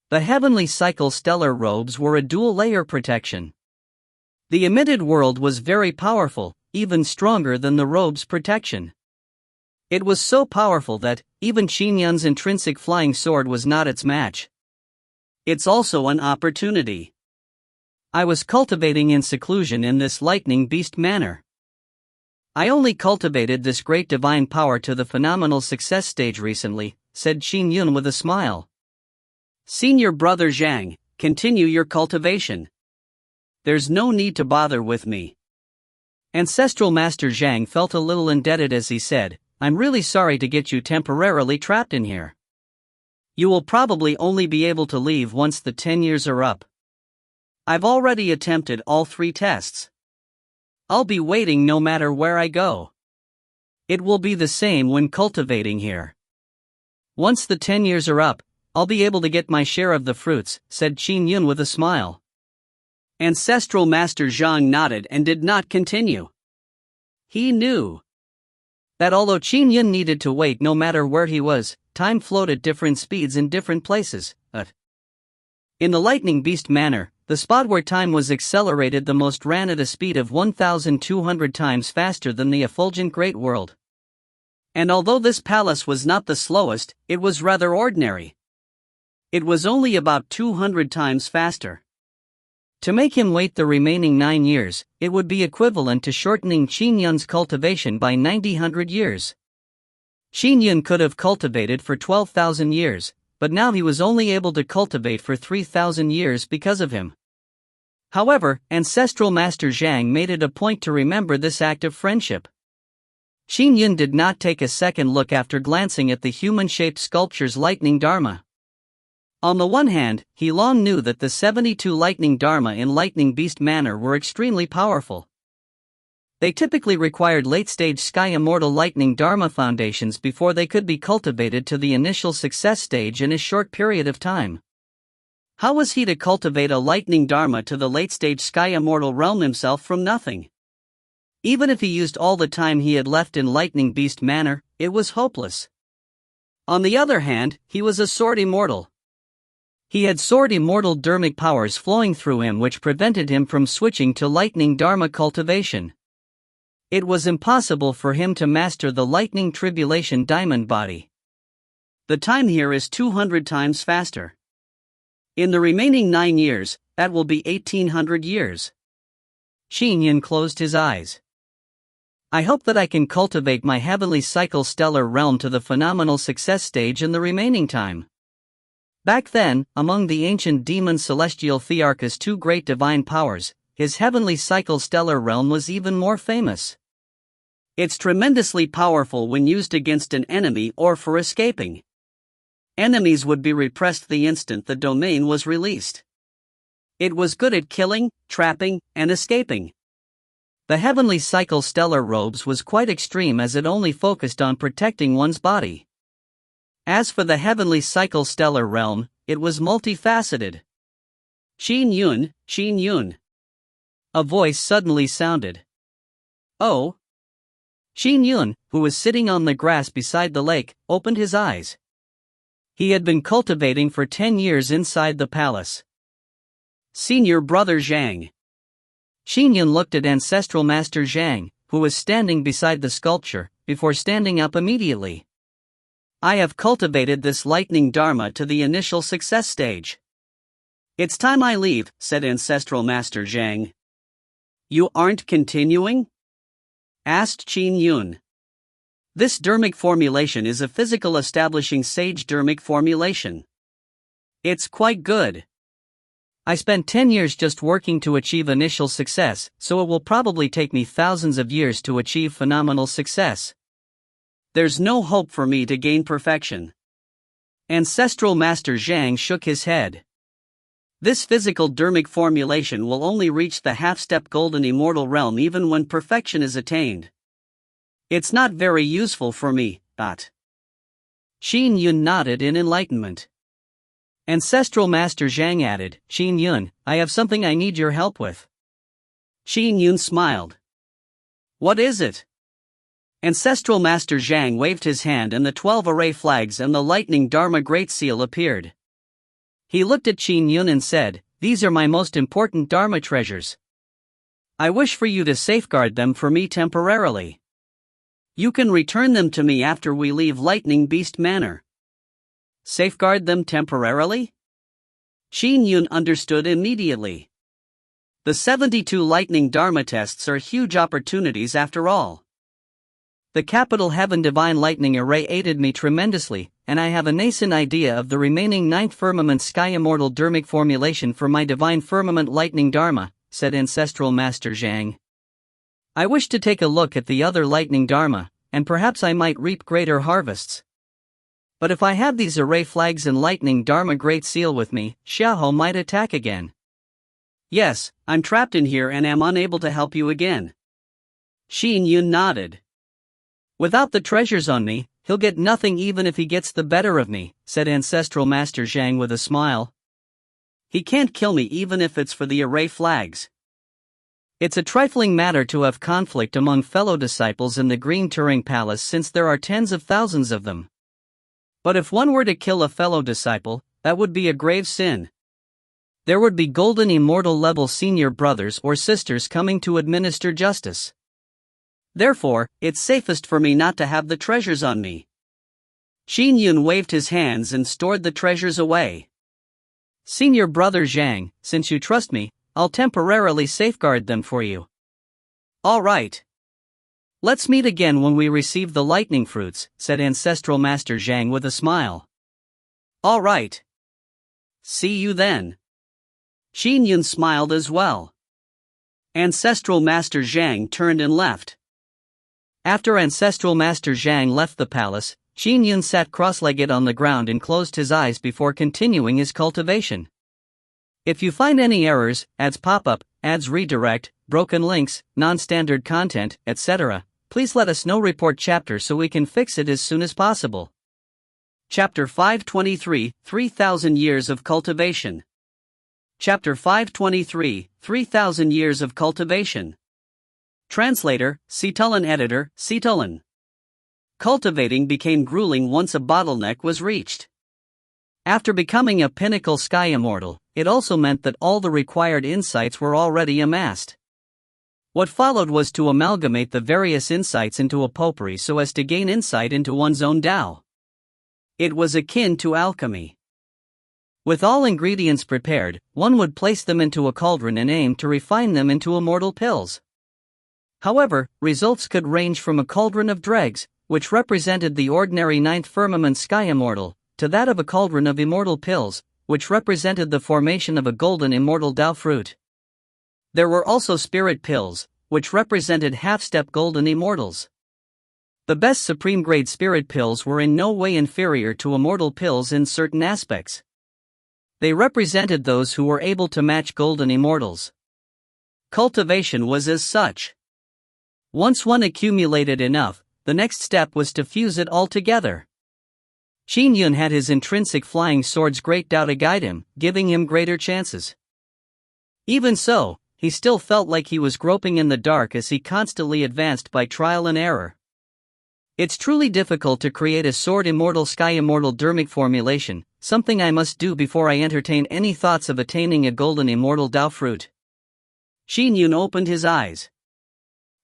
[SPEAKER 2] The heavenly cycle stellar robes were a dual-layer protection. The emitted world was very powerful, even stronger than the robe's protection. It was so powerful that, even Qin Yun's intrinsic flying sword was not its match.
[SPEAKER 1] It's also an opportunity.
[SPEAKER 2] I was cultivating in seclusion in this lightning beast manner. I only cultivated this great divine power to the phenomenal success stage recently, said Qin Yun with a smile.
[SPEAKER 1] Senior brother Zhang, continue your cultivation. There's no need to bother with me.
[SPEAKER 2] Ancestral Master Zhang felt a little indebted as he said, I'm really sorry to get you temporarily trapped in here.
[SPEAKER 1] You will probably only be able to leave once the 10 years are up. I've already attempted all 3 tests. I'll be waiting no matter where I go.
[SPEAKER 2] It will be the same when cultivating here. Once the 10 years are up, I'll be able to get my share of the fruits, said Qin Yun with a smile.
[SPEAKER 1] Ancestral Master Zhang nodded and did not continue. He knew
[SPEAKER 2] that although Qin Yun needed to wait no matter where he was, time flowed at different speeds in different places. In the lightning beast manner, the spot where time was accelerated the most ran at a speed of 1,200 times faster than the effulgent great world.
[SPEAKER 1] And although this palace was not the slowest, it was rather ordinary. It was only about 200 times faster.
[SPEAKER 2] To make him wait the remaining 9 years, it would be equivalent to shortening Qin Yun's cultivation by 900 years. Qin Yun could have cultivated for 12,000 years, but now he was only able to cultivate for 3,000 years because of him. However, Ancestral Master Zhang made it a point to remember this act of friendship. Qin Yun did not take a second look after glancing at the human-shaped sculpture's lightning dharma. On the one hand, he long knew that the 72 lightning dharma in lightning beast manner were extremely powerful. They typically required late-stage sky immortal lightning dharma foundations before they could be cultivated to the initial success stage in a short period of time.
[SPEAKER 1] How was he to cultivate a lightning dharma to the late-stage sky immortal realm himself from nothing? Even if he used all the time he had left in lightning beast manner, it was hopeless. On the other hand, he was a sword immortal. He had sword immortal dharmic powers flowing through him which prevented him from switching to lightning dharma cultivation. It was impossible for him to master the lightning tribulation diamond body. The time here is 200 times faster. In the remaining 9 years, that will be 1800 years.
[SPEAKER 2] Qin Yun closed his eyes. I hope that I can cultivate my heavenly cycle stellar realm to the phenomenal success stage in the remaining time. Back then, among the ancient demon celestial Thearchus' 2 great divine powers, his heavenly cycle stellar realm was even more famous.
[SPEAKER 1] It's tremendously powerful when used against an enemy or for escaping. Enemies would be repressed the instant the domain was released. It was good at killing, trapping, and escaping.
[SPEAKER 2] The heavenly cycle stellar robes was quite extreme as it only focused on protecting one's body. As for the heavenly cycle stellar realm, it was multifaceted.
[SPEAKER 1] Qin Yun, Qin Yun.
[SPEAKER 2] A voice suddenly sounded. Oh. Qin Yun, who was sitting on the grass beside the lake, opened his eyes. He had been cultivating for 10 years inside the palace.
[SPEAKER 1] Senior brother Zhang.
[SPEAKER 2] Qin Yun looked at ancestral master Zhang, who was standing beside the sculpture, before standing up immediately.
[SPEAKER 1] I have cultivated this lightning dharma to the initial success stage. It's time I leave, said ancestral master Zhang. You aren't continuing? Asked Qin Yun. This dharmic formulation is a physical establishing sage dharmic formulation. It's quite good.
[SPEAKER 2] I spent 10 years just working to achieve initial success, so it will probably take me thousands of years to achieve phenomenal success.
[SPEAKER 1] There's no hope for me to gain perfection. Ancestral Master Zhang shook his head. This physical dharmic formulation will only reach the half-step golden immortal realm even when perfection is attained. It's not very useful for me, but.
[SPEAKER 2] Qin Yun nodded in enlightenment. Ancestral Master Zhang added, Qin Yun, I have something I need your help with.
[SPEAKER 1] Qin Yun smiled. What is it? Ancestral Master Zhang waved his hand and the 12 array flags and the lightning Dharma Great Seal appeared.
[SPEAKER 2] He looked at Qin Yun and said, These are my most important Dharma treasures. I wish for you to safeguard them for me temporarily.
[SPEAKER 1] You can return them to me after we leave Lightning Beast Manor. Safeguard them temporarily? Qin Yun understood immediately. The 72 Lightning Dharma tests are huge opportunities after all.
[SPEAKER 2] The Capital Heaven Divine Lightning Array aided me tremendously, and I have a nascent idea of the remaining 9th Firmament Sky Immortal Dharmic formulation for my Divine Firmament Lightning Dharma, said Ancestral Master Zhang. I wish to take a look at the other Lightning Dharma, and perhaps I might reap greater harvests. But if I have these array flags and Lightning Dharma Great Seal with me, Xiao might attack again.
[SPEAKER 1] Yes, I'm trapped in here and am unable to help you again. Qin Yun nodded.
[SPEAKER 2] Without the treasures on me, he'll get nothing even if he gets the better of me, said Ancestral Master Zhang with a smile.
[SPEAKER 1] He can't kill me even if it's for the array flags.
[SPEAKER 2] It's a trifling matter to have conflict among fellow disciples in the Green Turing Palace since there are tens of thousands of them. But if one were to kill a fellow disciple, that would be a grave sin. There would be golden immortal level senior brothers or sisters coming to administer justice.
[SPEAKER 1] Therefore, it's safest for me not to have the treasures on me. Qin Yun waved his hands and stored the treasures away.
[SPEAKER 2] Senior brother Zhang, since you trust me, I'll temporarily safeguard them for you.
[SPEAKER 1] All right.
[SPEAKER 2] Let's meet again when we receive the lightning fruits, said Ancestral Master Zhang with a smile.
[SPEAKER 1] All right. See you then. Qin Yun smiled as well. Ancestral Master Zhang turned and left.
[SPEAKER 2] After Ancestral Master Zhang left the palace, Qin Yun sat cross-legged on the ground and closed his eyes before continuing his cultivation. If you find any errors, ads pop up, ads redirect, broken links, non-standard content, etc., please let us know. Report chapter so we can fix it as soon as possible.
[SPEAKER 1] Chapter 523, 3000 Years of Cultivation. Chapter 523, 3000 Years of Cultivation. Translator, Citulan. Editor, Citulan. Cultivating became grueling once a bottleneck was reached. After becoming a pinnacle sky immortal, it also meant that all the required insights were already amassed. What followed was to amalgamate the various insights into a potpourri so as to gain insight into one's own Tao. It was akin to alchemy. With all ingredients prepared, one would place them into a cauldron and aim to refine them into immortal pills. However, results could range from a cauldron of dregs, which represented the ordinary 9th Firmament Sky Immortal, to that of a cauldron of immortal pills, which represented the formation of a golden immortal Tao fruit. There were also spirit pills, which represented half-step golden immortals. The best supreme-grade spirit pills were in no way inferior to immortal pills in certain aspects. They represented those who were able to match golden immortals. Cultivation was as such.
[SPEAKER 2] Once one accumulated enough, the next step was to fuse it all together. Qin Yun had his intrinsic flying sword's great Tao to guide him, giving him greater chances. Even so, he still felt like he was groping in the dark as he constantly advanced by trial and error. It's truly difficult to create a sword immortal sky immortal dermic formulation, something I must do before I entertain any thoughts of attaining a golden immortal Tao fruit.
[SPEAKER 1] Qin Yun opened his eyes.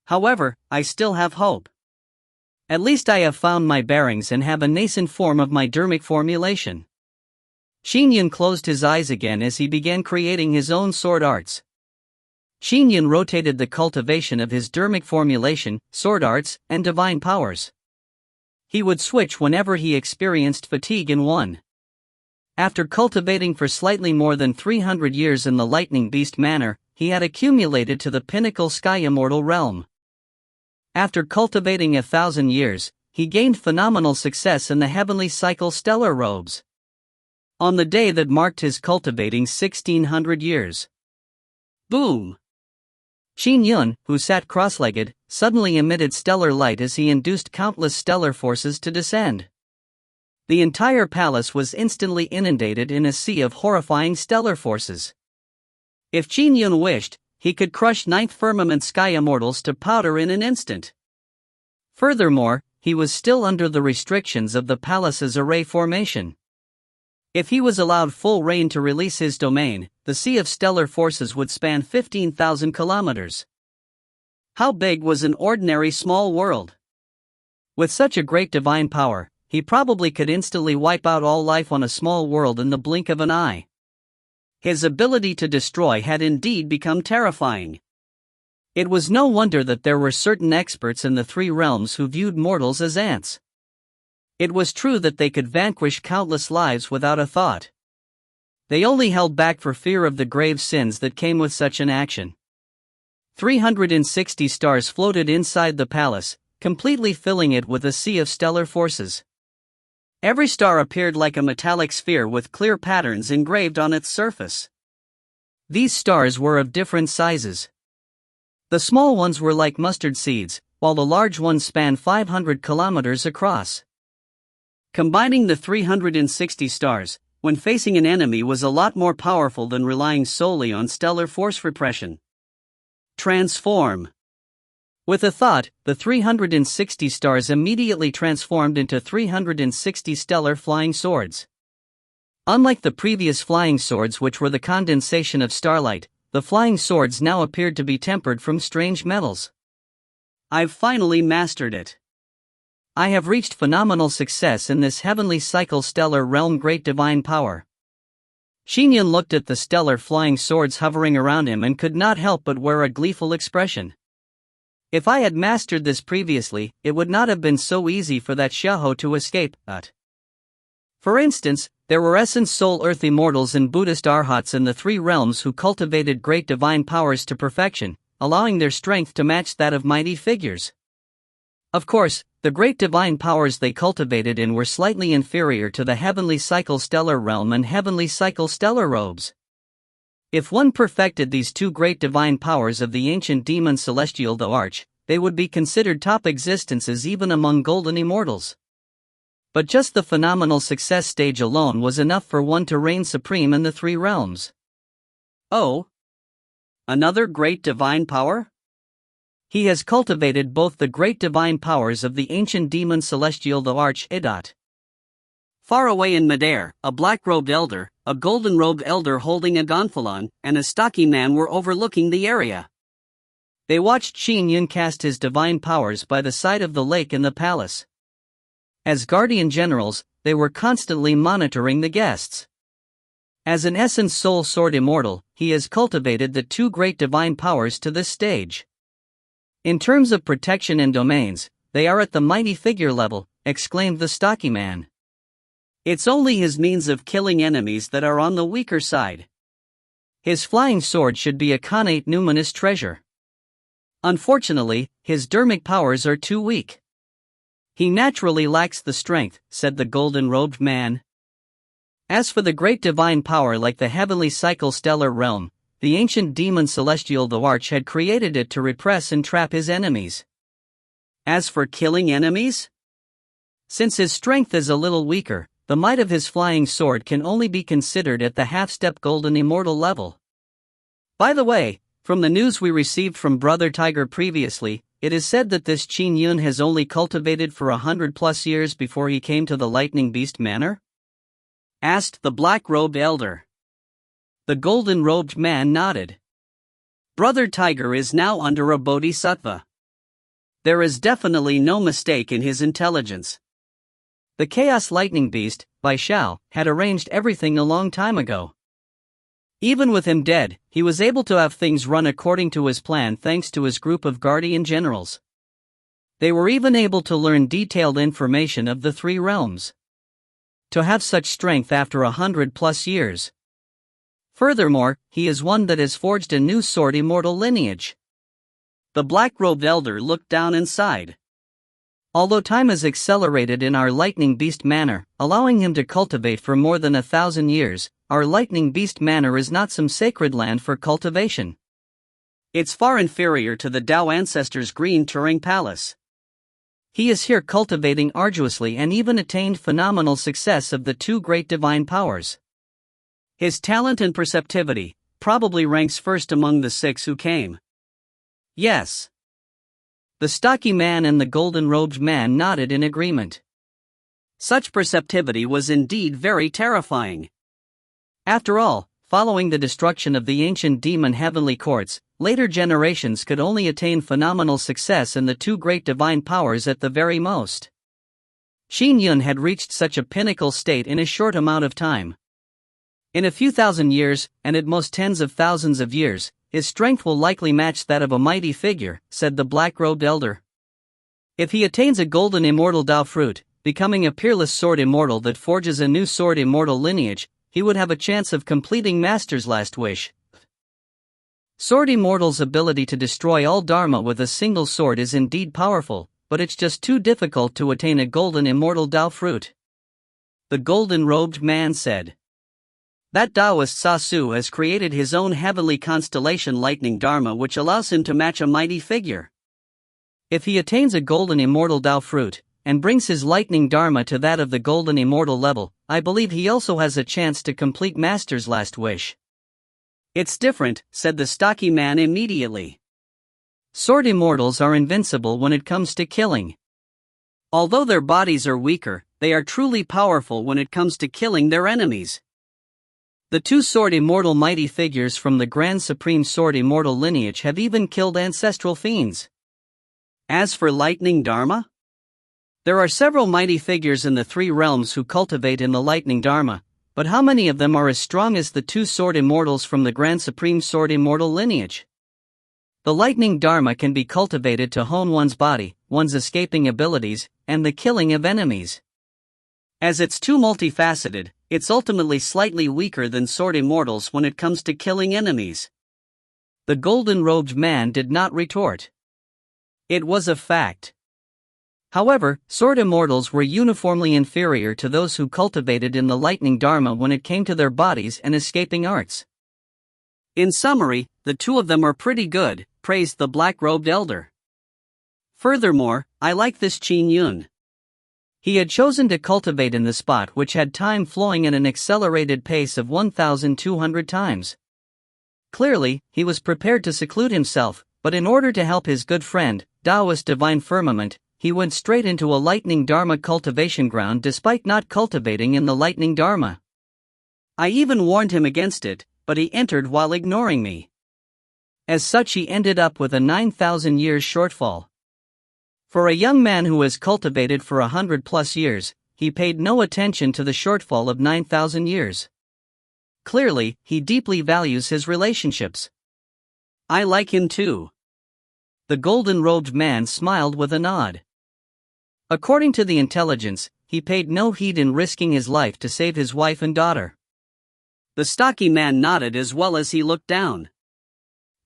[SPEAKER 1] However, I still have hope.
[SPEAKER 2] At least I have found my bearings and have a nascent form of my dermic formulation. Qin Yun closed his eyes again as he began creating his own sword arts. Qin Yun rotated the cultivation of his dermic formulation, sword arts, and divine powers. He would switch whenever he experienced fatigue in one. After cultivating for slightly more than 300 years in the lightning beast manner, he had accumulated to the pinnacle sky immortal realm. After cultivating 1,000 years, he gained phenomenal success in the heavenly cycle stellar robes. On the day that marked his cultivating 1,600 years.
[SPEAKER 1] Boom!
[SPEAKER 2] Qin Yun, who sat cross-legged, suddenly emitted stellar light as he induced countless stellar forces to descend. The entire palace was instantly inundated in a sea of horrifying stellar forces. If Qin Yun wished, he could crush ninth firmament sky immortals to powder in an instant. Furthermore, he was still under the restrictions of the palace's array formation. If he was allowed full reign to release his domain, the sea of stellar forces would span 15,000 kilometers. How big was an ordinary small world? With such a great divine power, he probably could instantly wipe out all life on a small world in the blink of an eye. His ability to destroy had indeed become terrifying. It was no wonder that there were certain experts in the three realms who viewed mortals as ants. It was true that they could vanquish countless lives without a thought. They only held back for fear of the grave sins that came with such an action. 360 stars floated inside the palace, completely filling it with a sea of stellar forces. Every star appeared like a metallic sphere with clear patterns engraved on its surface. These stars were of different sizes. The small ones were like mustard seeds, while the large ones spanned 500 kilometers across. Combining the 360 stars, when facing an enemy, was a lot more powerful than relying solely on stellar force repression. Transform. With a thought, the 360 stars immediately transformed into 360 stellar flying swords. Unlike the previous flying swords, which were the condensation of starlight, the flying swords now appeared to be tempered from strange metals.
[SPEAKER 1] I've finally mastered it.
[SPEAKER 2] I have reached phenomenal success in this heavenly cycle stellar realm great divine power. Qin Yun looked at the stellar flying swords hovering around him and could not help but wear a gleeful expression. If I had mastered this previously, it would not have been so easy for that Xiao to escape. For instance, there were essence soul earth immortals and Buddhist arhats in the three realms who cultivated great divine powers to perfection, allowing their strength to match that of mighty figures. Of course, the great divine powers they cultivated in were slightly inferior to the heavenly cycle stellar realm and heavenly cycle stellar robes. If one perfected these two great divine powers of the ancient demon celestial the Arch, they would be considered top existences even among golden immortals. But just the phenomenal success stage alone was enough for one to reign supreme in the three realms.
[SPEAKER 1] Oh? Another great divine power?
[SPEAKER 2] He has cultivated both the great divine powers of the ancient demon celestial the Arch.
[SPEAKER 1] Far away in midair, a black-robed elder, a golden-robed elder holding a gonfalon, and a stocky man were overlooking the area.
[SPEAKER 2] They watched Qin Yun cast his divine powers by the side of the lake in the palace. As guardian generals, they were constantly monitoring the guests. As an essence soul sword immortal, he has cultivated the two great divine powers to this stage. In terms of protection and domains, they are at the mighty figure level, exclaimed the stocky man.
[SPEAKER 1] It's only his means of killing enemies that are on the weaker side.
[SPEAKER 2] His flying sword should be a connate numinous treasure. Unfortunately, his dermic powers are too weak. He naturally lacks the strength, said the golden-robed man. As for the great divine power like the heavenly cycle stellar realm, the ancient demon celestial the Arch had created it to repress and trap his enemies.
[SPEAKER 1] As for killing enemies?
[SPEAKER 2] Since his strength is a little weaker, the might of his flying sword can only be considered at the half-step golden immortal level. By the way, from the news we received from Brother Tiger previously, it is said that this Qin Yun has only cultivated for 100+ years before he came to the Lightning Beast Manor?
[SPEAKER 1] Asked the black-robed elder.
[SPEAKER 2] The golden-robed man nodded.
[SPEAKER 1] Brother Tiger is now under a bodhisattva. There is definitely no mistake in his intelligence.
[SPEAKER 2] The Chaos Lightning Beast, by Xiao, had arranged everything a long time ago. Even with him dead, he was able to have things run according to his plan thanks to his group of guardian generals. They were even able to learn detailed information of the three realms. To have such strength after 100+ years. Furthermore, he is one that has forged a new sword immortal lineage.
[SPEAKER 1] The black-robed elder looked down and sighed.
[SPEAKER 2] Although time has accelerated in our Lightning Beast Manor, allowing him to cultivate for more than 1,000 years, our Lightning Beast Manor is not some sacred land for cultivation.
[SPEAKER 1] It's far inferior to the Tao ancestors' green Turing Palace.
[SPEAKER 2] He is here cultivating arduously and even attained phenomenal success of the two great divine powers.
[SPEAKER 1] His talent and perceptivity probably ranks first among the 6 who came.
[SPEAKER 2] Yes. The stocky man and the golden-robed man nodded in agreement.
[SPEAKER 1] Such perceptivity was indeed very terrifying.
[SPEAKER 2] After all, following the destruction of the ancient demon heavenly courts, later generations could only attain phenomenal success in the two great divine powers at the very most. Qin Yun had reached such a pinnacle state in a short amount of time. In a few thousand years, and at most tens of thousands of years, his strength will likely match that of a mighty figure, said the black-robed elder. If he attains a golden immortal Tao fruit, becoming a peerless sword immortal that forges a new sword immortal lineage, he would have a chance of completing Master's last wish. Sword Immortal's ability to destroy all Dharma with a single sword is indeed powerful, but it's just too difficult to attain a golden immortal Tao fruit. The golden-robed man said. That Taoist Sasu has created his own heavenly constellation lightning Dharma which allows him to match a mighty figure. If he attains a golden immortal Tao fruit, and brings his lightning Dharma to that of the golden immortal level, I believe he also has a chance to complete Master's last wish.
[SPEAKER 1] It's different, said the stocky man immediately.
[SPEAKER 2] Sword immortals are invincible when it comes to killing.
[SPEAKER 1] Although their bodies are weaker, they are truly powerful when it comes to killing their enemies.
[SPEAKER 2] The two sword immortal mighty figures from the Grand Supreme Sword Immortal lineage have even killed ancestral fiends.
[SPEAKER 1] As for lightning Dharma?
[SPEAKER 2] There are several mighty figures in the three realms who cultivate in the lightning Dharma, but how many of them are as strong as the two sword immortals from the Grand Supreme Sword Immortal lineage? The lightning Dharma can be cultivated to hone one's body, one's escaping abilities, and the killing of enemies.
[SPEAKER 1] As it's too multifaceted, it's ultimately slightly weaker than sword immortals when it comes to killing enemies.
[SPEAKER 2] The golden-robed man did not retort. It was a fact. However, sword immortals were uniformly inferior to those who cultivated in the lightning Dharma when it came to their bodies and escaping arts.
[SPEAKER 1] In summary, the two of them are pretty good, praised the black-robed elder. Furthermore, I like this Qin Yun.
[SPEAKER 2] He had chosen to cultivate in the spot which had time flowing at an accelerated pace of 1,200 times. Clearly, he was prepared to seclude himself, but in order to help his good friend, Taoist Divine Firmament, he went straight into a lightning Dharma cultivation ground despite not cultivating in the lightning Dharma.
[SPEAKER 1] I even warned him against it, but he entered while ignoring me.
[SPEAKER 2] As such, he ended up with a 9,000 years shortfall. For a young man who has cultivated for 100+ years, he paid no attention to the shortfall of 9,000 years. Clearly, he deeply values his relationships.
[SPEAKER 1] I like him too.
[SPEAKER 2] The golden-robed man smiled with a nod. According to the intelligence, he paid no heed in risking his life to save his wife and daughter.
[SPEAKER 1] The stocky man nodded as well as he looked down.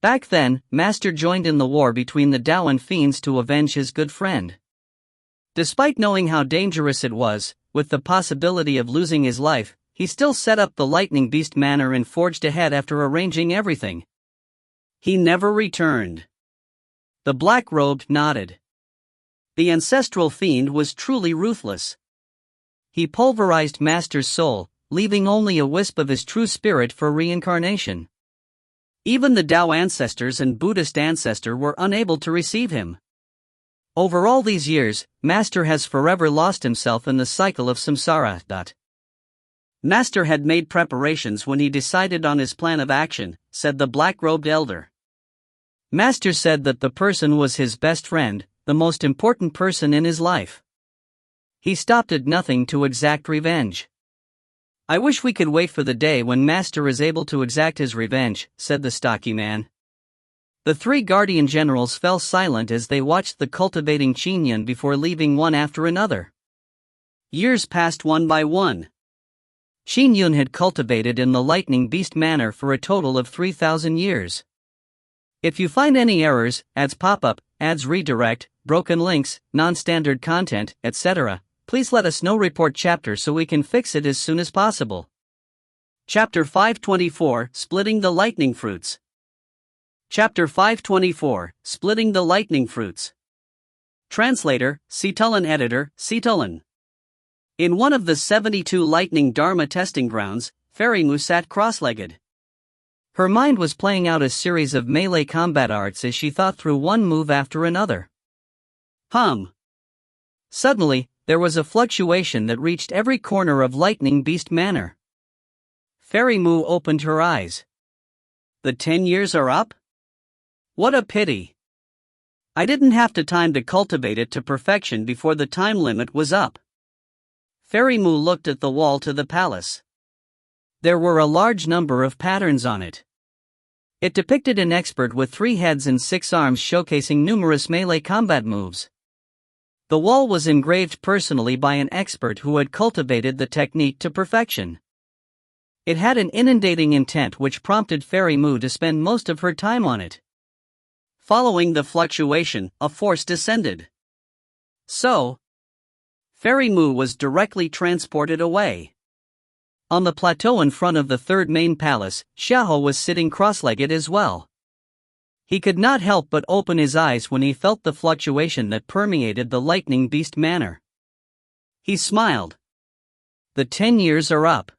[SPEAKER 2] Back then, Master joined in the war between the Tao and fiends to avenge his good friend. Despite knowing how dangerous it was, with the possibility of losing his life, he still set up the Lightning Beast Manor and forged ahead after arranging everything.
[SPEAKER 1] He never returned.
[SPEAKER 2] The black-robed nodded.
[SPEAKER 1] The ancestral fiend was truly ruthless.
[SPEAKER 2] He pulverized Master's soul, leaving only a wisp of his true spirit for reincarnation.
[SPEAKER 1] Even the Tao ancestors and Buddhist ancestor were unable to receive him.
[SPEAKER 2] Over all these years, Master has forever lost himself in the cycle of samsara.
[SPEAKER 1] Master had made preparations when he decided on his plan of action, said the black-robed elder.
[SPEAKER 2] Master said that the person was his best friend, the most important person in his life. He stopped at nothing to exact revenge.
[SPEAKER 1] I wish we could wait for the day when Master is able to exact his revenge, said the stocky man.
[SPEAKER 2] The three guardian generals fell silent as they watched the cultivating Qin Yun before leaving one after another.
[SPEAKER 1] Years passed one by one.
[SPEAKER 2] Qin Yun had cultivated in the lightning beast manner for a total of 3,000 years. If you find any errors, ads pop up, ads redirect, broken links, non-standard content, etc., please let us know. Report chapter so we can fix it as soon as possible.
[SPEAKER 1] Chapter 524, Splitting the Lightning Fruits. Chapter 524, Splitting the Lightning Fruits. Translator, Citulan. Editor, Citulan. In one of the 72 lightning Dharma testing grounds, Fairy Mu sat cross-legged.
[SPEAKER 2] Her mind was playing out a series of melee combat arts as she thought through one move after another. Suddenly, there was a fluctuation that reached every corner of Lightning Beast Manor.
[SPEAKER 1] Fairy Mu opened her eyes. The 10 years are up? What a pity. I didn't have to time to cultivate it to perfection before the time limit was up. Fairy Mu looked at the wall to the palace.
[SPEAKER 2] There were a large number of patterns on it. It depicted an expert with 3 heads and 6 arms showcasing numerous melee combat moves. The wall was engraved personally by an expert who had cultivated the technique to perfection. It had an inundating intent which prompted Fairy Mu to spend most of her time on it.
[SPEAKER 1] Following the fluctuation, a force descended. So, Fairy Mu was directly transported away.
[SPEAKER 2] On the plateau in front of the third main palace, Xiao was sitting cross-legged as well. He could not help but open his eyes when he felt the fluctuation that permeated the Lightning Beast Manor.
[SPEAKER 1] He smiled.
[SPEAKER 2] The 10 years are up.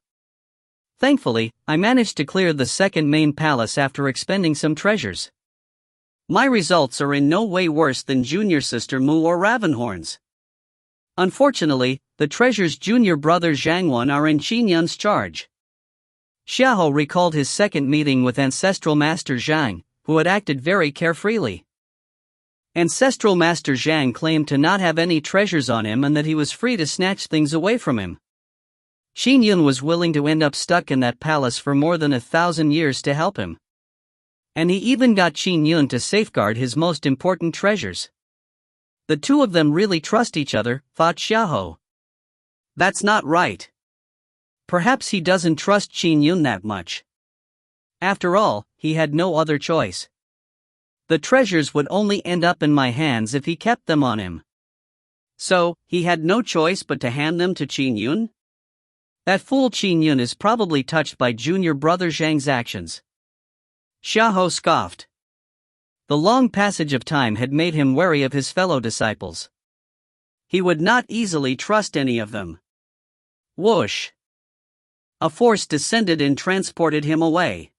[SPEAKER 2] Thankfully, I managed to clear the second main palace after expending some treasures.
[SPEAKER 1] My results are in no way worse than Junior Sister Mu or Ravenhorn's. Unfortunately, the treasure's junior brother Zhangwan are in Qin Yun's charge.
[SPEAKER 2] Xiao recalled his second meeting with Ancestral Master Zhang, who had acted very carefreely.
[SPEAKER 1] Ancestral Master Zhang claimed to not have any treasures on him and that he was free to snatch things away from him.
[SPEAKER 2] Qin Yun was willing to end up stuck in that palace for more than 1,000 years to help him. And he even got Qin Yun to safeguard his most important treasures. The two of them really trust each other, thought Xiao.
[SPEAKER 1] That's not right.
[SPEAKER 2] Perhaps he doesn't trust Qin Yun that much.
[SPEAKER 1] After all, he had no other choice.
[SPEAKER 2] The treasures would only end up in my hands if he kept them on him.
[SPEAKER 1] So, he had no choice but to hand them to Qin Yun?
[SPEAKER 2] That fool Qin Yun is probably touched by junior brother Zhang's actions.
[SPEAKER 1] Xiao scoffed.
[SPEAKER 2] The long passage of time had made him wary of his fellow disciples.
[SPEAKER 1] He would not easily trust any of them.
[SPEAKER 2] Whoosh!
[SPEAKER 1] A force descended and transported him away.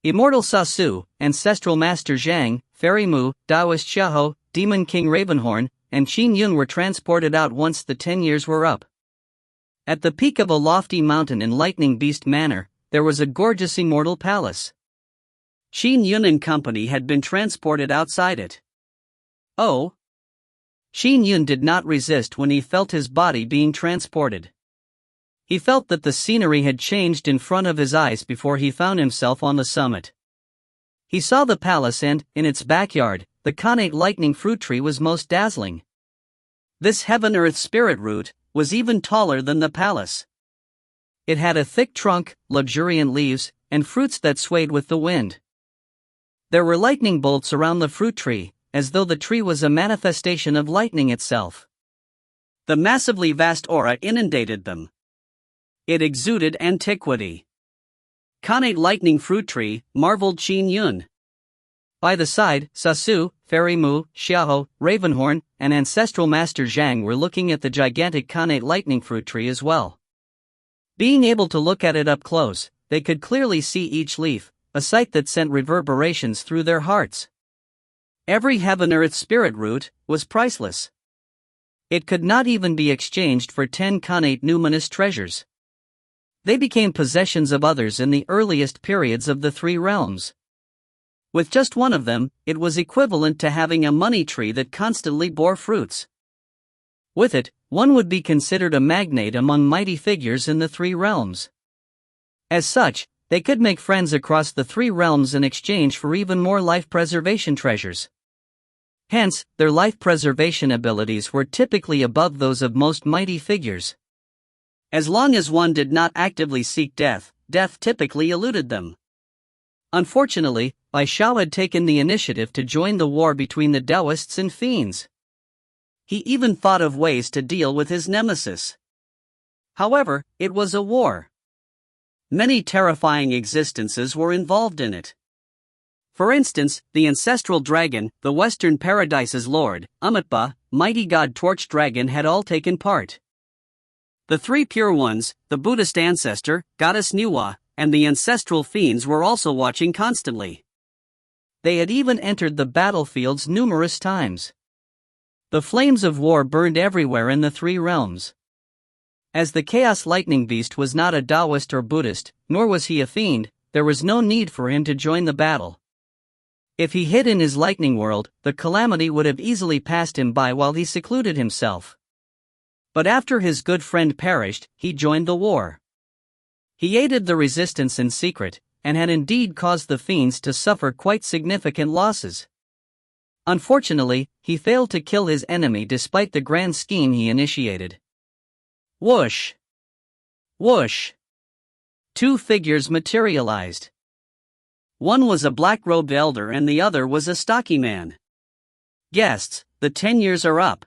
[SPEAKER 2] Immortal Sasu, Ancestral Master Zhang, Fairy Mu, Taoist Xiao, Demon King Ravenhorn, and Qin Yun were transported out once the 10 years were up. At the peak of a lofty mountain in Lightning Beast Manor, there was a gorgeous immortal palace.
[SPEAKER 1] Qin Yun and company had been transported outside it.
[SPEAKER 2] Oh! Qin Yun did not resist when he felt his body being transported. He felt that the scenery had changed in front of his eyes before he found himself on the summit. He saw the palace and, in its backyard, the connate lightning fruit tree was most dazzling.
[SPEAKER 1] This heaven-earth spirit root was even taller than the palace.
[SPEAKER 2] It had a thick trunk, luxuriant leaves, and fruits that swayed with the wind. There were lightning bolts around the fruit tree, as though the tree was a manifestation of lightning itself.
[SPEAKER 1] The massively vast aura inundated them. It exuded antiquity. Connate lightning fruit tree, marveled Qin Yun.
[SPEAKER 2] By the side, Sasu, Fairy Mu, Xiao, Ravenhorn, and Ancestral Master Zhang were looking at the gigantic Khanate lightning fruit tree as well. Being able to look at it up close, they could clearly see each leaf, a sight that sent reverberations through their hearts. Every heaven-earth spirit root was priceless. It could not even be exchanged for 10 Khanate numinous treasures. They became possessions of others in the earliest periods of the three realms. With just one of them, it was equivalent to having a money tree that constantly bore fruits. With it, one would be considered a magnate among mighty figures in the three realms. As such, they could make friends across the three realms in exchange for even more life preservation treasures. Hence, their life preservation abilities were typically above those of most mighty figures. As long as one did not actively seek death, death typically eluded them. Unfortunately, Xiao had taken the initiative to join the war between the Taoists and fiends. He even thought of ways to deal with his nemesis. However, it was a war. Many terrifying existences were involved in it. For instance, the ancestral dragon, the Western Paradise's lord, Amitba, mighty god Torch Dragon had all taken part. The three pure ones, the Buddhist ancestor, goddess Nuwa, and the ancestral fiends were also watching constantly. They had even entered the battlefields numerous times. The flames of war burned everywhere in the three realms. As the Chaos Lightning Beast was not a Taoist or Buddhist, nor was he a fiend, there was no need for him to join the battle. If he hid in his lightning world, the calamity would have easily passed him by while he secluded himself. But after his good friend perished, he joined the war. He aided the resistance in secret, and had indeed caused the fiends to suffer quite significant losses. Unfortunately, he failed to kill his enemy despite the grand scheme he initiated. Whoosh! Whoosh! Two figures materialized. One was a black-robed elder and the other was a stocky man. Guests, the 10 years are up.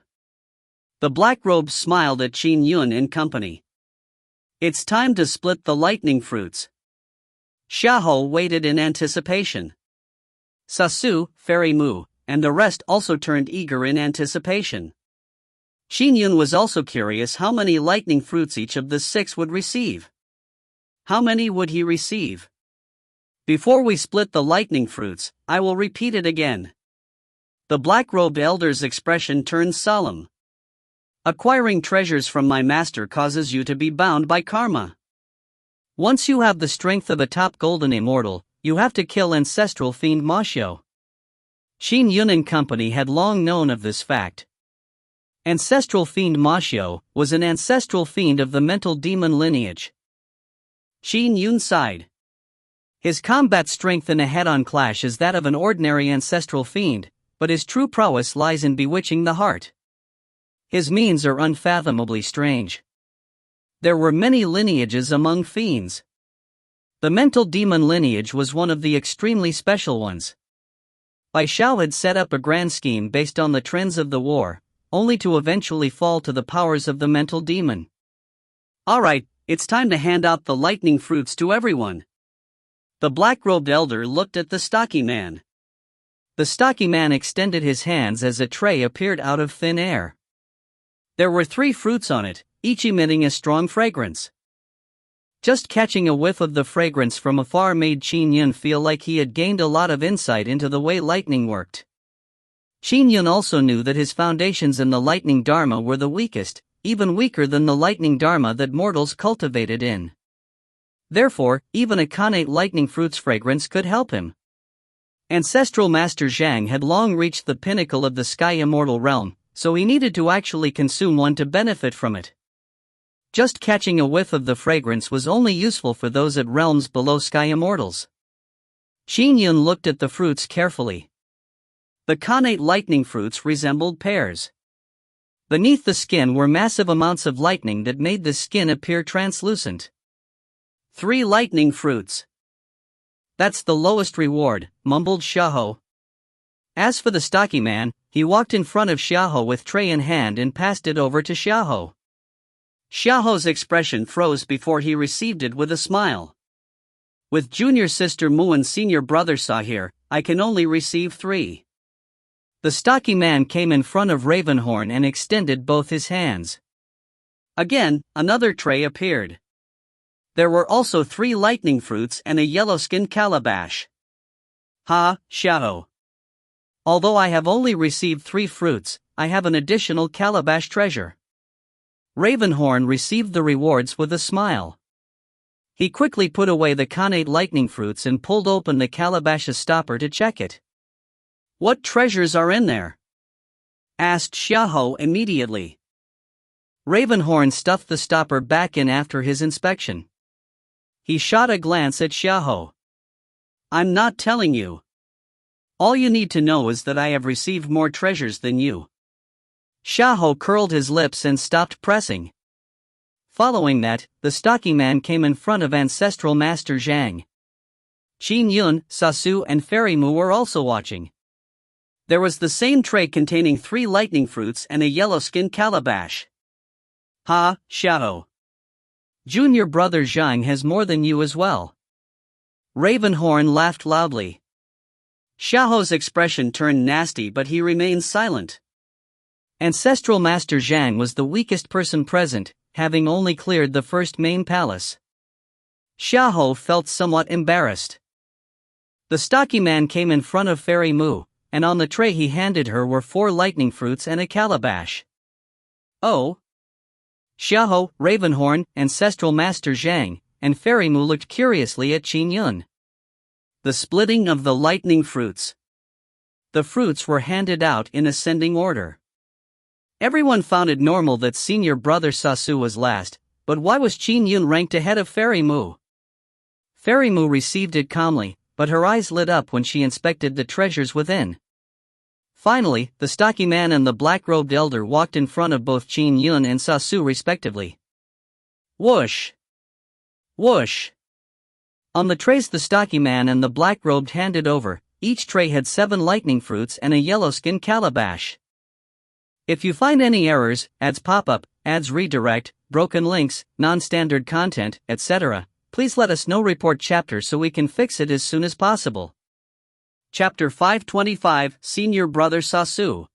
[SPEAKER 2] The black-robe smiled at Qin Yun and company. It's time to split the lightning fruits. Xiao waited in anticipation. Sasu, Fairy Mu, and the rest also turned eager in anticipation. Qin Yun was also curious how many lightning fruits each of the 6 would receive. How many would he receive? Before we split the lightning fruits, I will repeat it again. The black-robed elder's expression turned solemn. Acquiring treasures from my master causes you to be bound by karma. Once you have the strength of a top golden immortal, you have to kill ancestral fiend Ma Xiao. Qin Yun and company had long known of this fact. Ancestral fiend Ma Xiao was an ancestral fiend of the mental demon lineage. Qin Yun sighed. His combat strength in a head-on clash is that of an ordinary ancestral fiend, but his true prowess lies in bewitching the heart. His means are unfathomably strange. There were many lineages among fiends. The mental demon lineage was one of the extremely special ones. Xiao had set up a grand scheme based on the trends of the war, only to eventually fall to the powers of the mental demon. Alright, it's time to hand out the lightning fruits to everyone. The black-robed elder looked at the stocky man. The stocky man extended his hands as a tray appeared out of thin air. There were 3 fruits on it, each emitting a strong fragrance. Just catching a whiff of the fragrance from afar made Qin Yun feel like he had gained a lot of insight into the way lightning worked. Qin Yun also knew that his foundations in the lightning dharma were the weakest, even weaker than the lightning dharma that mortals cultivated in. Therefore, even a Khanate lightning fruit's fragrance could help him. Ancestral Master Zhang had long reached the pinnacle of the Sky Immortal realm, so he needed to actually consume one to benefit from it. Just catching a whiff of the fragrance was only useful for those at realms below Sky Immortals. Qin Yun looked at the fruits carefully. The Khanate lightning fruits resembled pears. Beneath the skin were massive amounts of lightning that made the skin appear translucent. 3 lightning fruits. That's the lowest reward, mumbled Xiao. As for the stocky man, he walked in front of Xiao with tray in hand and passed it over to Xiao. Xiao's expression froze before he received it with a smile.
[SPEAKER 1] With junior sister Mu and senior brother Sa here, I can only receive 3.
[SPEAKER 2] The stocky man came in front of Ravenhorn and extended both his hands.
[SPEAKER 1] Again, another tray appeared. There were also 3 lightning fruits and a yellow-skinned calabash. Ha, Xiao. Although I have only received 3 fruits, I have an additional calabash treasure. Ravenhorn received the rewards with a smile. He quickly put away the connate lightning fruits and pulled open the calabash's stopper to check it. What treasures are in there? Asked Xiao immediately.
[SPEAKER 2] Ravenhorn stuffed the stopper back in after his inspection.
[SPEAKER 1] He shot a glance at Xiao. I'm not telling you. All you need to know is that I have received more treasures than you.
[SPEAKER 2] Xiao curled his lips and stopped pressing. Following that, the stocky man came in front of Ancestral Master Zhang.
[SPEAKER 1] Qin Yun, Sasu and Fairy Mu were also watching. There was the same tray containing 3 lightning fruits and a yellow-skinned calabash. Ha, Xiao.
[SPEAKER 2] Junior brother Zhang has more than you as well. Ravenhorn laughed loudly.
[SPEAKER 1] Xiao's expression turned nasty, but he remained silent.
[SPEAKER 2] Ancestral Master Zhang was the weakest person present, having only cleared the first main palace. Xiao felt somewhat embarrassed. The stocky man came in front of Fairy Mu, and on the tray he handed her were 4 lightning fruits and a calabash.
[SPEAKER 1] Oh.
[SPEAKER 2] Xiao, Ravenhorn, Ancestral Master Zhang, and Fairy Mu looked curiously at Qin Yun.
[SPEAKER 1] The splitting of the lightning fruits. The fruits were handed out in ascending order. Everyone found it normal that senior brother Sasu was last, but why was Qin Yun ranked ahead of Fairy Mu? Fairy Mu received it calmly, but her eyes lit up when she inspected the treasures within. Finally, the stocky man and the black-robed elder walked in front of both Qin Yun and Sasu respectively. Whoosh! Whoosh!
[SPEAKER 2] On the trays the stocky man and the black-robed handed over, each tray had 7 lightning fruits and a yellow-skinned calabash. If you find any errors, ads pop-up, ads redirect, broken links, non-standard content, etc., please let us know. Report chapter so we can fix it as soon as possible.
[SPEAKER 1] Chapter 525, Senior Brother Sasu.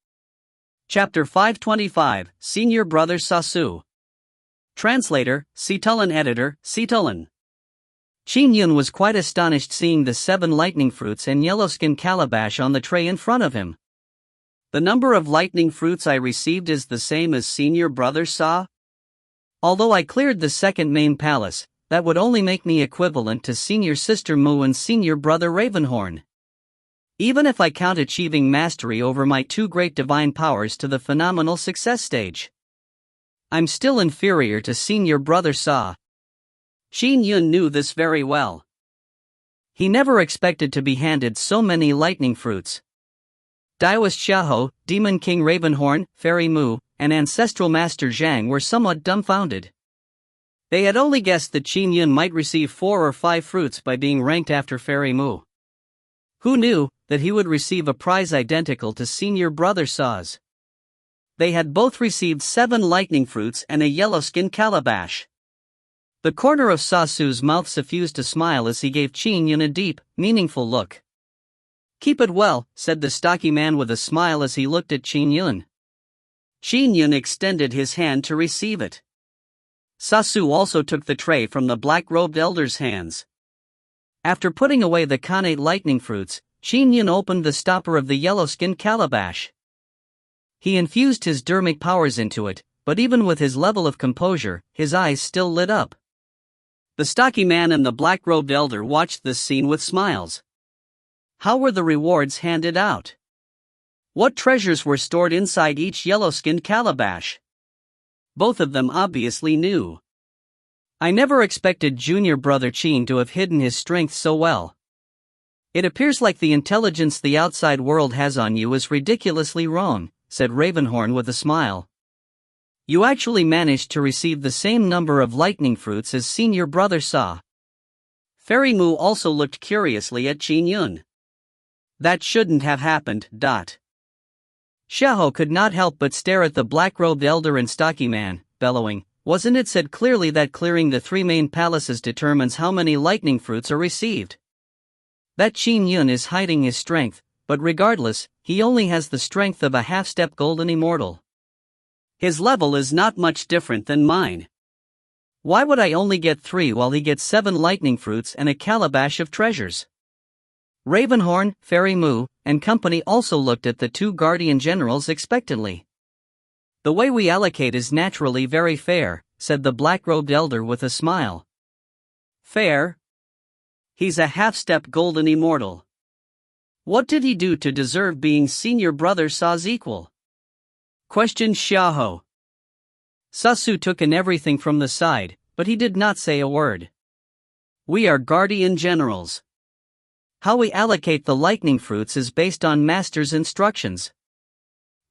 [SPEAKER 1] Chapter 525, Senior Brother Sasu. Translator, Citulan. Editor, Citulan.
[SPEAKER 2] Qin Yun was quite astonished seeing the 7 lightning fruits and yellow-skinned calabash on the tray in front of him.
[SPEAKER 1] The number of lightning fruits I received is the same as Senior Brother Sa?
[SPEAKER 2] Although I cleared the second main palace, that would only make me equivalent to Senior Sister Mu and Senior Brother Ravenhorn. Even if I count achieving mastery over my 2 great divine powers to the phenomenal success stage, I'm still inferior to Senior Brother Sa.
[SPEAKER 1] Qin Yun knew this very well.
[SPEAKER 2] He never expected to be handed so many lightning fruits. Daoist Xiao, Demon King Ravenhorn, Fairy Mu, and Ancestral Master Zhang were somewhat dumbfounded. They had only guessed that Qin Yun might receive 4 or 5 fruits by being ranked after Fairy Mu. Who knew that he would receive a prize identical to Senior Brother Sa's? They had both received 7 lightning fruits and a yellow-skinned calabash. The corner of Sasu's mouth suffused a smile as he gave Qin Yun a deep, meaningful look.
[SPEAKER 1] Keep it well, said the stocky man with a smile as he looked at Qin Yun. Qin Yun extended his hand to receive it. Sasu also took the tray from the black-robed elder's hands.
[SPEAKER 2] After putting away the connate lightning fruits, Qin Yun opened the stopper of the yellow-skinned calabash. He infused his dermic powers into it, but even with his level of composure, his eyes still lit up.
[SPEAKER 1] The stocky man and the black-robed elder watched this scene with smiles. How were the rewards handed out? What treasures were stored inside each yellow-skinned calabash? Both of them obviously knew.
[SPEAKER 2] I never expected Junior Brother Qin to have hidden his strength so well. It appears like the intelligence the outside world has on you is ridiculously wrong, said Ravenhorn with a smile. You actually managed to receive the same number of lightning fruits as Senior Brother Sa.
[SPEAKER 1] Fairy Mu also looked curiously at Qin Yun. That shouldn't have happened.
[SPEAKER 2] Xiao could not help but stare at the black-robed elder and stocky man, bellowing, Wasn't it said clearly that clearing the 3 main palaces determines how many lightning fruits are received? That Qin Yun is hiding his strength, but regardless, he only has the strength of a half-step golden immortal.
[SPEAKER 1] His level is not much different than mine.
[SPEAKER 2] Why would I only get 3 while he gets 7 lightning fruits and a calabash of treasures? Ravenhorn, Fairy Moo, and company also looked at the 2 guardian generals expectantly. The way we allocate is naturally very fair, said the black-robed elder with a smile.
[SPEAKER 1] Fair? He's a half-step golden immortal. What did he do to deserve being senior brother Sa's equal? Questioned Xiao.
[SPEAKER 2] Sasu took in everything from the side, but he did not say a word.
[SPEAKER 1] We are guardian generals.
[SPEAKER 2] How we allocate the lightning fruits is based on master's instructions.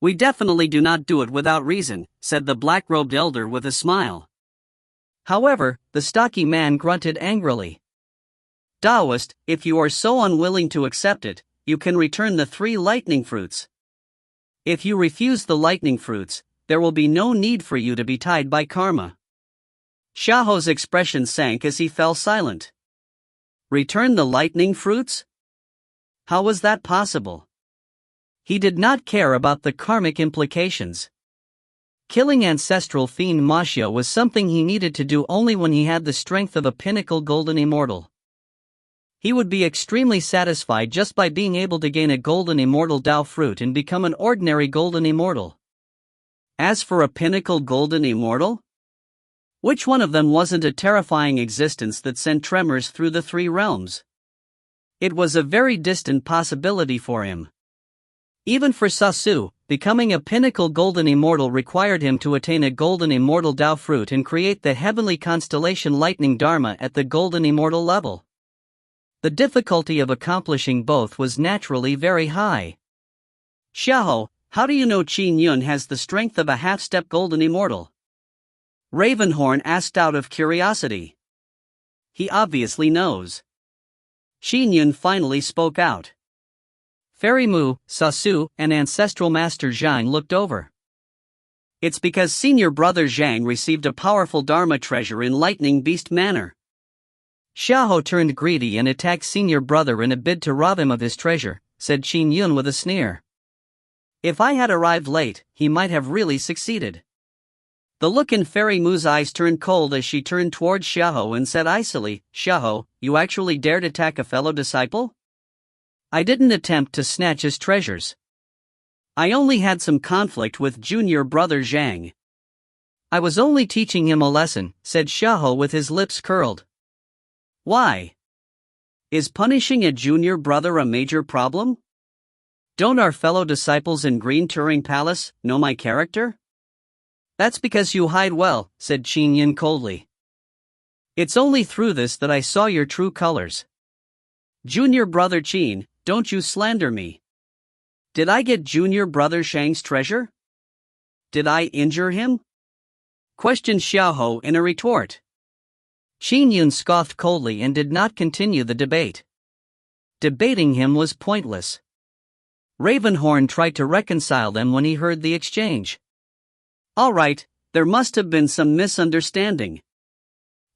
[SPEAKER 1] We definitely do not do it without reason, said the black-robed elder with a smile.
[SPEAKER 2] However, the stocky man grunted angrily.
[SPEAKER 1] Taoist, if you are so unwilling to accept it, you can return the 3 lightning fruits. If you refuse the lightning fruits, there will be no need for you to be tied by karma. Xiao's expression sank as he fell silent. Return the lightning fruits? How was that possible?
[SPEAKER 2] He did not care about the karmic implications. Killing ancestral fiend Ma Xiao was something he needed to do only when he had the strength of a pinnacle golden immortal. He would be extremely satisfied just by being able to gain a golden immortal Dao fruit and become an ordinary golden immortal.
[SPEAKER 1] As for a pinnacle golden immortal? Which one of them wasn't a terrifying existence that sent tremors through the 3 realms? It was a very distant possibility for him. Even for Sasu, becoming a pinnacle golden immortal required him to attain a golden immortal Dao fruit and create the heavenly constellation lightning dharma at the golden immortal level. The difficulty of accomplishing both was naturally very high. Xiao, how do you know Qin Yun has the strength of a half-step golden immortal? Ravenhorn asked out of curiosity. He obviously knows. Qin Yun finally spoke out.
[SPEAKER 2] Fairy Moo, Sasu, and Ancestral Master Zhang looked over.
[SPEAKER 1] It's because senior brother Zhang received a powerful Dharma treasure in lightning beast manner.
[SPEAKER 2] Xiao turned greedy and attacked senior brother in a bid to rob him of his treasure, said Qin Yun with a sneer.
[SPEAKER 1] If I had arrived late, he might have really succeeded. The look in Fairy Moo's eyes turned cold as she turned towards Xiao and said icily, Xiao, you actually dared attack a fellow disciple?
[SPEAKER 2] I didn't attempt to snatch his treasures.
[SPEAKER 1] I only had some conflict with junior brother Zhang.
[SPEAKER 2] I was only teaching him a lesson, said Xiao with his lips curled.
[SPEAKER 1] Why? Is punishing a junior brother a major problem? Don't our fellow disciples in Green Turing Palace know my character?
[SPEAKER 2] That's because you hide well, said Qin Yun coldly. It's only through this that I saw your true colors.
[SPEAKER 1] Junior brother Qin, don't you slander me. Did I get junior brother Shang's treasure? Did I injure him? Questioned Xiao in a retort.
[SPEAKER 2] Qin Yun scoffed coldly and did not continue the debate. Debating him was pointless. Ravenhorn tried to reconcile them when he heard the exchange.
[SPEAKER 1] All right, there must have been some misunderstanding.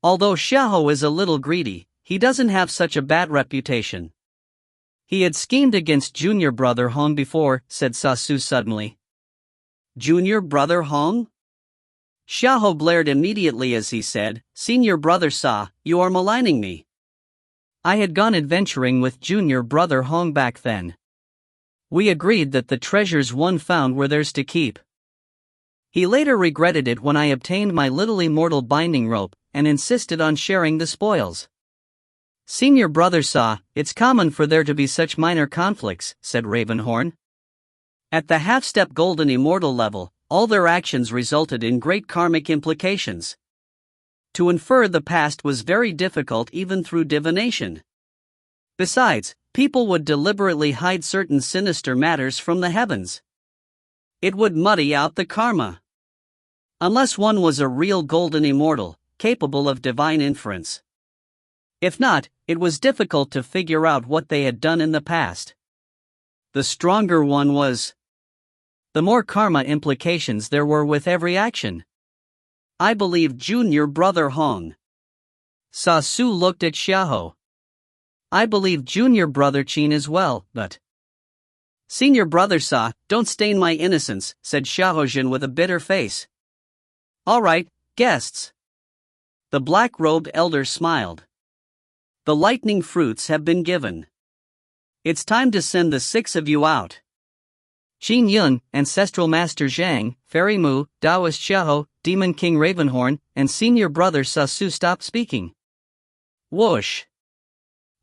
[SPEAKER 1] Although Xiao is a little greedy, he doesn't have such a bad reputation.
[SPEAKER 2] He had schemed against junior brother Hong before, said Sasu suddenly.
[SPEAKER 1] Junior brother Hong? Xiao blared immediately as he said, Senior brother Sa, you are maligning me.
[SPEAKER 2] I had gone adventuring with junior brother Hong back then. We agreed that the treasures one found were theirs to keep. He later regretted it when I obtained my little immortal binding rope and insisted on sharing the spoils. Senior brother Sa, it's common for there to be such minor conflicts, said Ravenhorn.
[SPEAKER 1] At the half-step golden immortal level, all their actions resulted in great karmic implications. To infer the past was very difficult even through divination. Besides, people would deliberately hide certain sinister matters from the heavens. It would muddy out the karma. Unless one was a real golden immortal, capable of divine inference. If not, it was difficult to figure out what they had done in the past. The stronger one was,
[SPEAKER 2] the more karma implications there were with every action.
[SPEAKER 1] I believe junior brother Hong.
[SPEAKER 2] Sa Su looked at Xiao. I believe junior brother Qin as well, but...
[SPEAKER 1] Senior brother Sa, don't stain my innocence, said Xiaojin with a bitter face. All right, guests. The black-robed elder smiled. The lightning fruits have been given. It's time to send the 6 of you out.
[SPEAKER 2] Qin Yun, Ancestral Master Zhang, Fairy Mu, Taoist Xiao, Demon King Ravenhorn, and Senior Brother Sa Su stopped speaking.
[SPEAKER 1] Whoosh!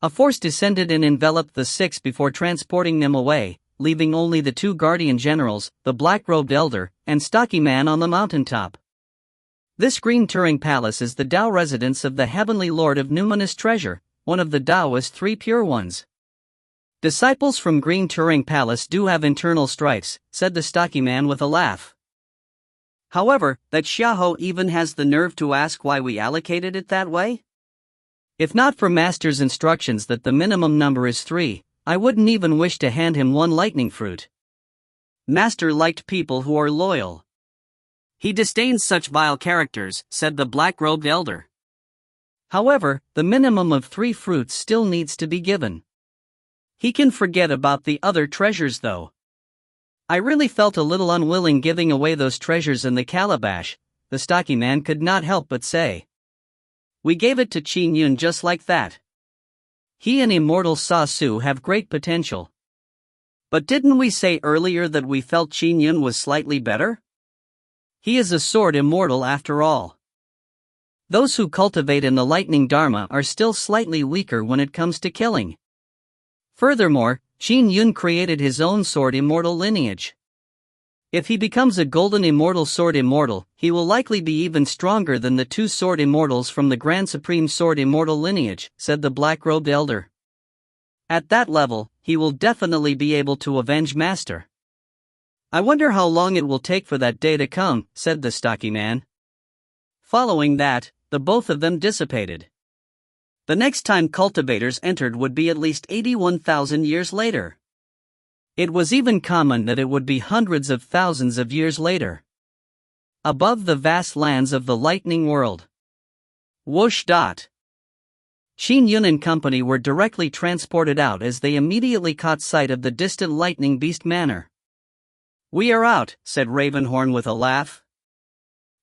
[SPEAKER 2] A force descended and enveloped the 6 before transporting them away, leaving only the 2 guardian generals, the black-robed elder, and stocky man on the mountaintop. This green Turing Palace is the Tao residence of the Heavenly Lord of Numinous Treasure, one of the Taoist 3 Pure Ones. Disciples from Green Turing Palace do have internal strifes, said the stocky man with a laugh.
[SPEAKER 1] However, that Xiao even has the nerve to ask why we allocated it that way?
[SPEAKER 2] If not for Master's instructions that the minimum number is 3, I wouldn't even wish to hand him 1 lightning fruit.
[SPEAKER 1] Master liked people who are loyal. He disdains such vile characters, said the black-robed elder.
[SPEAKER 2] However, the minimum of 3 fruits still needs to be given.
[SPEAKER 1] He can forget about the other treasures though.
[SPEAKER 2] I really felt a little unwilling giving away those treasures in the calabash, the stocky man could not help but say.
[SPEAKER 1] We gave it to Qin Yun just like that.
[SPEAKER 2] He and immortal Sa Su have great potential.
[SPEAKER 1] But didn't we say earlier that we felt Qin Yun was slightly better?
[SPEAKER 2] He is a sword immortal after all. Those who cultivate in the lightning dharma are still slightly weaker when it comes to killing. Furthermore, Qin Yun created his own sword immortal lineage. If he becomes a golden immortal sword immortal, he will likely be even stronger than the 2 sword immortals from the Grand Supreme Sword immortal lineage, said the black-robed elder. At that level, he will definitely be able to avenge Master. I wonder how long it will take for that day to come, said the stocky man.
[SPEAKER 1] Following that, the both of them dissipated. The next time cultivators entered would be at least 81,000 years later.
[SPEAKER 2] It was even common that it would be hundreds of thousands of years later. Above the vast lands of the lightning world.
[SPEAKER 1] Whoosh.
[SPEAKER 2] Qin Yun and company were directly transported out as they immediately caught sight of the distant lightning beast manor.
[SPEAKER 1] We are out, said Ravenhorn with a laugh.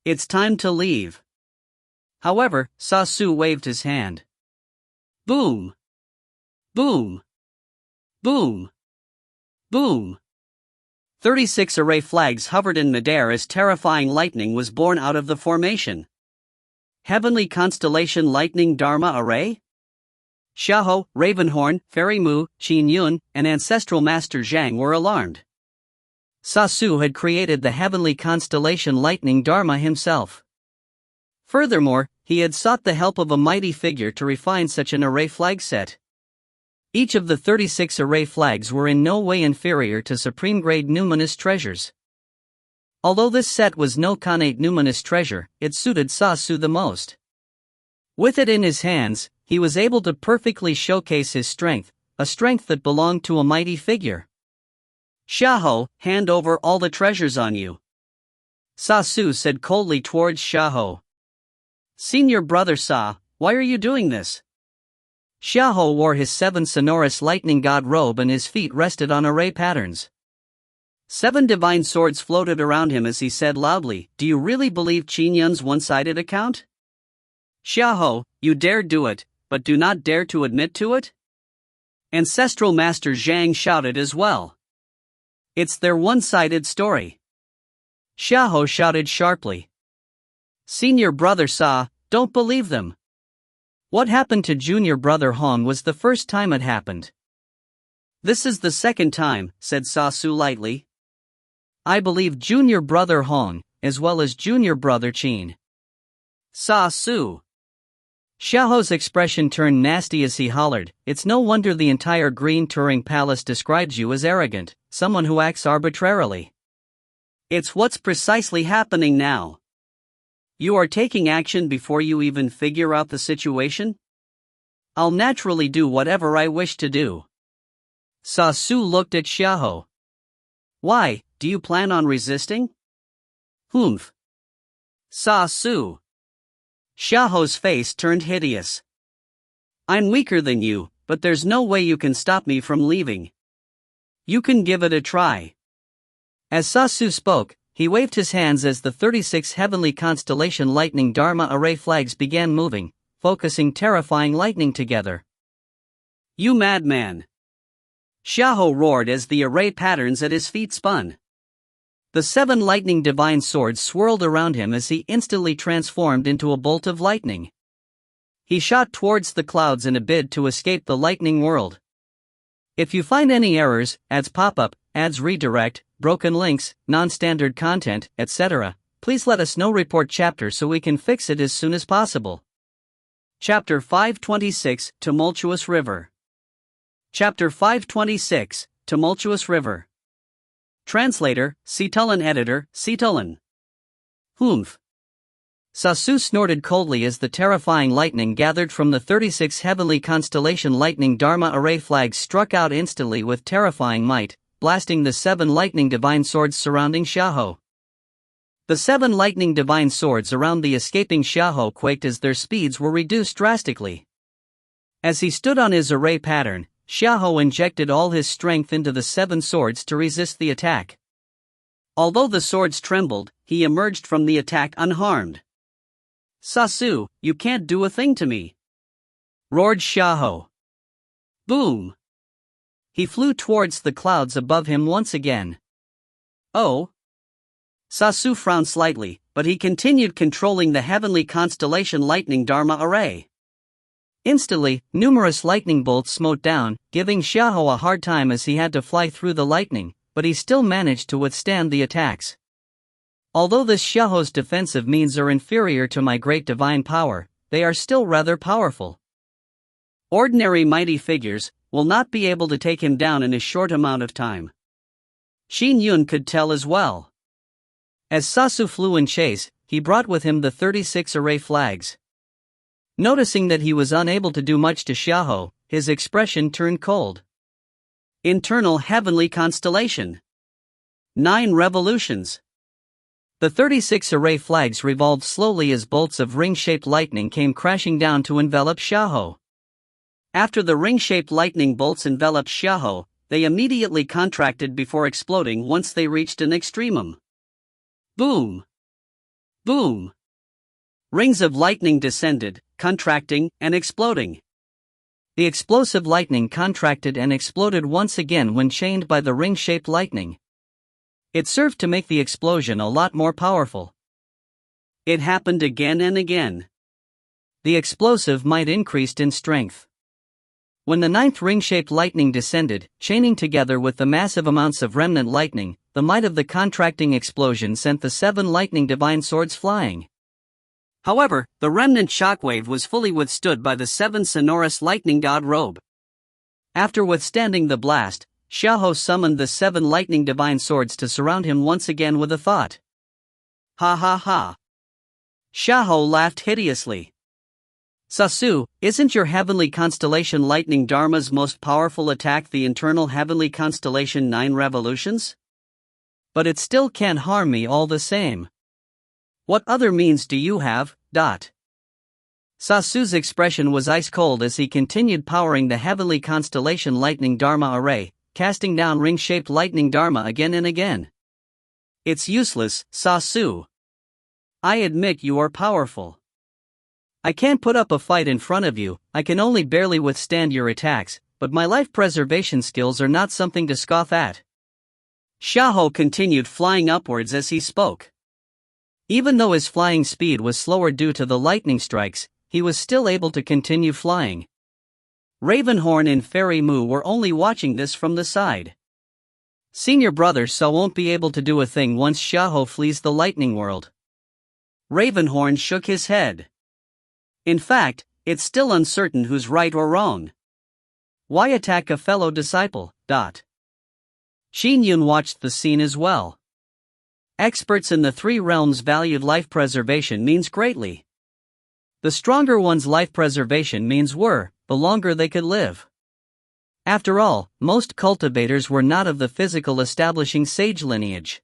[SPEAKER 1] It's time to leave. However, Sa Su waved his hand. Boom! Boom! Boom! Boom! 36 array flags hovered in midair as terrifying lightning was born out of the formation. Heavenly Constellation Lightning Dharma Array? Xiao, Ravenhorn, Fairy Mu, Qin Yun, and Ancestral Master Zhang were alarmed.
[SPEAKER 2] Sa Su had created the Heavenly Constellation Lightning Dharma himself. Furthermore, he had sought the help of a mighty figure to refine such an array flag set. Each of the 36 array flags were in no way inferior to supreme-grade numinous treasures. Although this set was no connate numinous treasure, it suited Sa Su the most. With it in his hands, he was able to perfectly showcase his strength, a strength that belonged to a mighty figure.
[SPEAKER 1] Xiao, hand over all the treasures on you. Sa Su said coldly towards Xiao. Senior brother Sa, why are you doing this?
[SPEAKER 2] Xiao wore his 7 sonorous lightning god robe and his feet rested on array patterns.
[SPEAKER 1] 7 divine swords floated around him as he said loudly, do you really believe Qin Yun's one-sided account? Xiao, you dare do it, but do not dare to admit to it? Ancestral Master Zhang shouted as well. It's their one-sided story.
[SPEAKER 2] Xiao shouted sharply.
[SPEAKER 1] Senior brother Sa, don't believe them.
[SPEAKER 2] What happened to junior brother Hong was the first time it happened.
[SPEAKER 1] This is the second time, said Sa Su lightly.
[SPEAKER 2] I believe junior brother Hong, as well as junior brother Qin.
[SPEAKER 1] Sa Su.
[SPEAKER 2] Xiao's expression turned nasty as he hollered, it's no wonder the entire Green Turing Palace describes you as arrogant, someone who acts arbitrarily.
[SPEAKER 1] It's what's precisely happening now. You are taking action before you even figure out the situation? I'll naturally do whatever I wish to do.
[SPEAKER 2] Sa Su looked at Xiao.
[SPEAKER 1] Why, do you plan on resisting? Humph. Sa Su. Xiao's face turned hideous. I'm weaker than you, but there's no way you can stop me from leaving. You can give it a try.
[SPEAKER 2] As Sa Su spoke, he waved his hands as the 36 heavenly constellation lightning Dharma array flags began moving, focusing terrifying lightning together.
[SPEAKER 1] You madman! Xiao roared as the array patterns at his feet spun. The 7 lightning divine swords swirled around him as he instantly transformed into a bolt of lightning. He shot towards the clouds in a bid to escape the lightning world. If you find any errors, ads pop up, ads redirect, broken links, non-standard content, etc., please let us know. Report chapter so we can fix it as soon as possible. Chapter 526, Tumultuous River. Chapter 526, Tumultuous River. Translator, Citulan. Editor, Citulan. Humph.
[SPEAKER 2] Sa Su snorted coldly as the terrifying lightning gathered from the 36 heavenly constellation lightning Dharma array flags struck out instantly with terrifying might, blasting the 7 lightning divine swords surrounding Xiao. The 7 lightning divine swords around the escaping Xiao quaked as their speeds were reduced drastically. As he stood on his array pattern, Xiao injected all his strength into the 7 swords to resist the attack. Although the swords trembled, he emerged from the attack unharmed. Sa Su, you can't do a thing to me! Roared Xiao. Boom! He flew towards the clouds above him once again. Oh! Sa Su frowned slightly, but he continued controlling the heavenly constellation lightning Dharma array. Instantly, numerous lightning bolts smote down, giving Xiao a hard time as he had to fly through the lightning, but he still managed to withstand the attacks. Although this Xiao's defensive means are inferior to my great divine power, they are still rather powerful. Ordinary mighty figures will not be able to take him down in a short amount of time. Qin Yun could tell as well. As Sa Su flew in chase, he brought with him the 36 array flags. Noticing that he was unable to do much to Xiao, his expression turned cold. Internal heavenly constellation. 9 revolutions. The 36 array flags revolved slowly as bolts of ring-shaped lightning came crashing down to envelop Xiao. After the ring-shaped lightning bolts enveloped Xiao, they immediately contracted before exploding once they reached an extremum. Boom! Boom! Rings of lightning descended, contracting and exploding. The explosive lightning contracted and exploded once again when chained by the ring-shaped lightning. It served to make the explosion a lot more powerful. It happened again and again. The explosive might increased in strength. When the 9th ring-shaped lightning descended, chaining together with the massive amounts of remnant lightning, the might of the contracting explosion sent the 7 lightning divine swords flying. However, the remnant shockwave was fully withstood by the 7 sonorous lightning god robe. After withstanding the blast, Xiao summoned the 7 lightning divine swords to surround him once again with a thought. Ha ha ha. Xiao laughed hideously. Sa Su, isn't your heavenly constellation lightning Dharma's most powerful attack the internal heavenly constellation 9 revolutions? But it still can't harm me all the same. What other means do you have? Sa Su's expression was ice cold as he continued powering the heavenly constellation lightning Dharma array, casting down ring-shaped lightning Dharma again and again. It's useless, Sa Su. I admit you are powerful. I can't put up a fight in front of you, I can only barely withstand your attacks, but my life preservation skills are not something to scoff at. Xiao continued flying upwards as he spoke. Even though his flying speed was slower due to the lightning strikes, he was still able to continue flying. Ravenhorn and Fairy Moo were only watching this from the side. Senior brother So won't be able to do a thing once Xiao flees the lightning world. Ravenhorn shook his head. In fact, it's still uncertain who's right or wrong. Why attack a fellow disciple? Qin Yun watched the scene as well. Experts in the 3 realms valued life preservation means greatly. The stronger one's life preservation means the longer they could live. After all, most cultivators were not of the physical establishing sage lineage.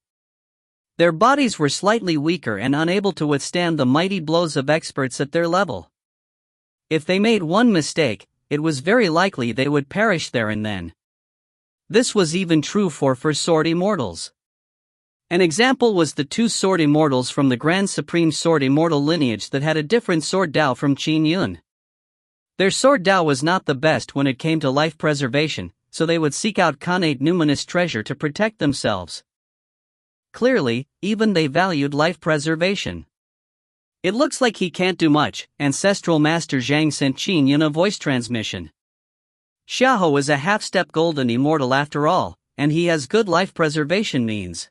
[SPEAKER 2] Their bodies were slightly weaker and unable to withstand the mighty blows of experts at their level. If they made one mistake, it was very likely they would perish there and then. This was even true for sword immortals. An example was the two sword immortals from the Grand Supreme Sword Immortal lineage that had a different sword Dao from Qin Yun. Their sword Dao was not the best when it came to life preservation, so they would seek out connate numinous treasure to protect themselves. Clearly, even they valued life preservation. "It looks like he can't do much," Ancestral Master Zhang sent Qin Yun a voice transmission. "Xiao is a half-step golden immortal after all, and he has good life preservation means.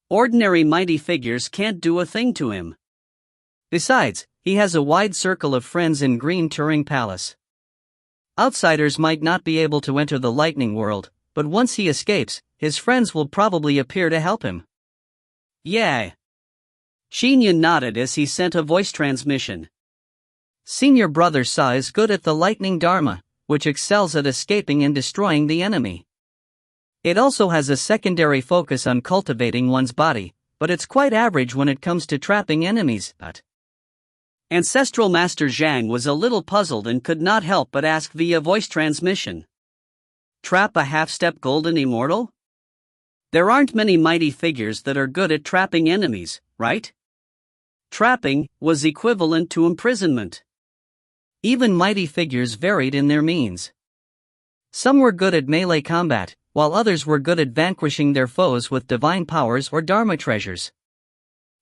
[SPEAKER 2] Ordinary mighty figures can't do a thing to him. Besides, he has a wide circle of friends in Green Turing Palace. Outsiders might not be able to enter the lightning world, but once he escapes, his friends will probably appear to help him." "Yeah." Qin Yun nodded as he sent a voice transmission. "Senior brother Sa is good at the lightning dharma, which excels at escaping and destroying the enemy. It also has a secondary focus on cultivating one's body, but it's quite average when it comes to trapping enemies." Ancestral Master Zhang was a little puzzled and could not help but ask via voice transmission. "Trap a half-step golden immortal? There aren't many mighty figures that are good at trapping enemies, right?" Trapping was equivalent to imprisonment. Even mighty figures varied in their means. Some were good at melee combat, while others were good at vanquishing their foes with divine powers or dharma treasures.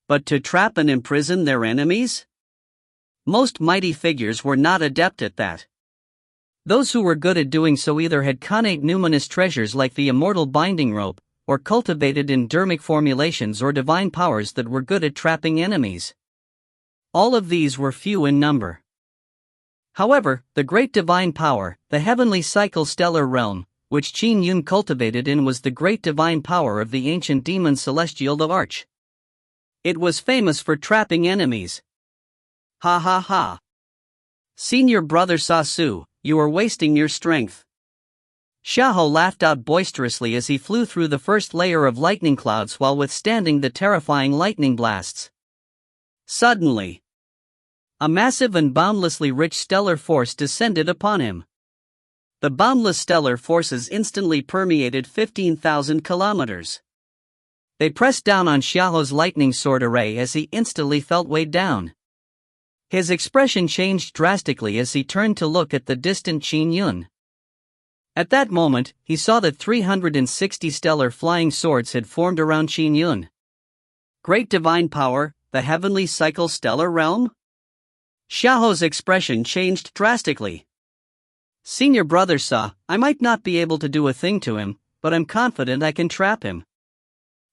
[SPEAKER 2] But to trap and imprison their enemies? Most mighty figures were not adept at that. Those who were good at doing so either had connate numinous treasures like the immortal binding rope, or cultivated endemic formulations or divine powers that were good at trapping enemies. All of these were few in number. However, the great divine power, the heavenly cycle stellar realm, which Qin Yun cultivated in, was the great divine power of the ancient demon celestial the Arch. It was famous for trapping enemies. "Ha ha ha. Senior brother Sasu, you are wasting your strength." Xiao laughed out boisterously as he flew through the first layer of lightning clouds while withstanding the terrifying lightning blasts. Suddenly, a massive and boundlessly rich stellar force descended upon him. The boundless stellar forces instantly permeated 15,000 kilometers. They pressed down on Xiao's lightning sword array as he instantly felt weighed down. His expression changed drastically as he turned to look at the distant Qin Yun. At that moment, he saw that 360 stellar flying swords had formed around Qin Yun. Great divine power, the heavenly cycle stellar realm? Xiao's expression changed drastically. "Senior brother Sa, I might not be able to do a thing to him, but I'm confident I can trap him."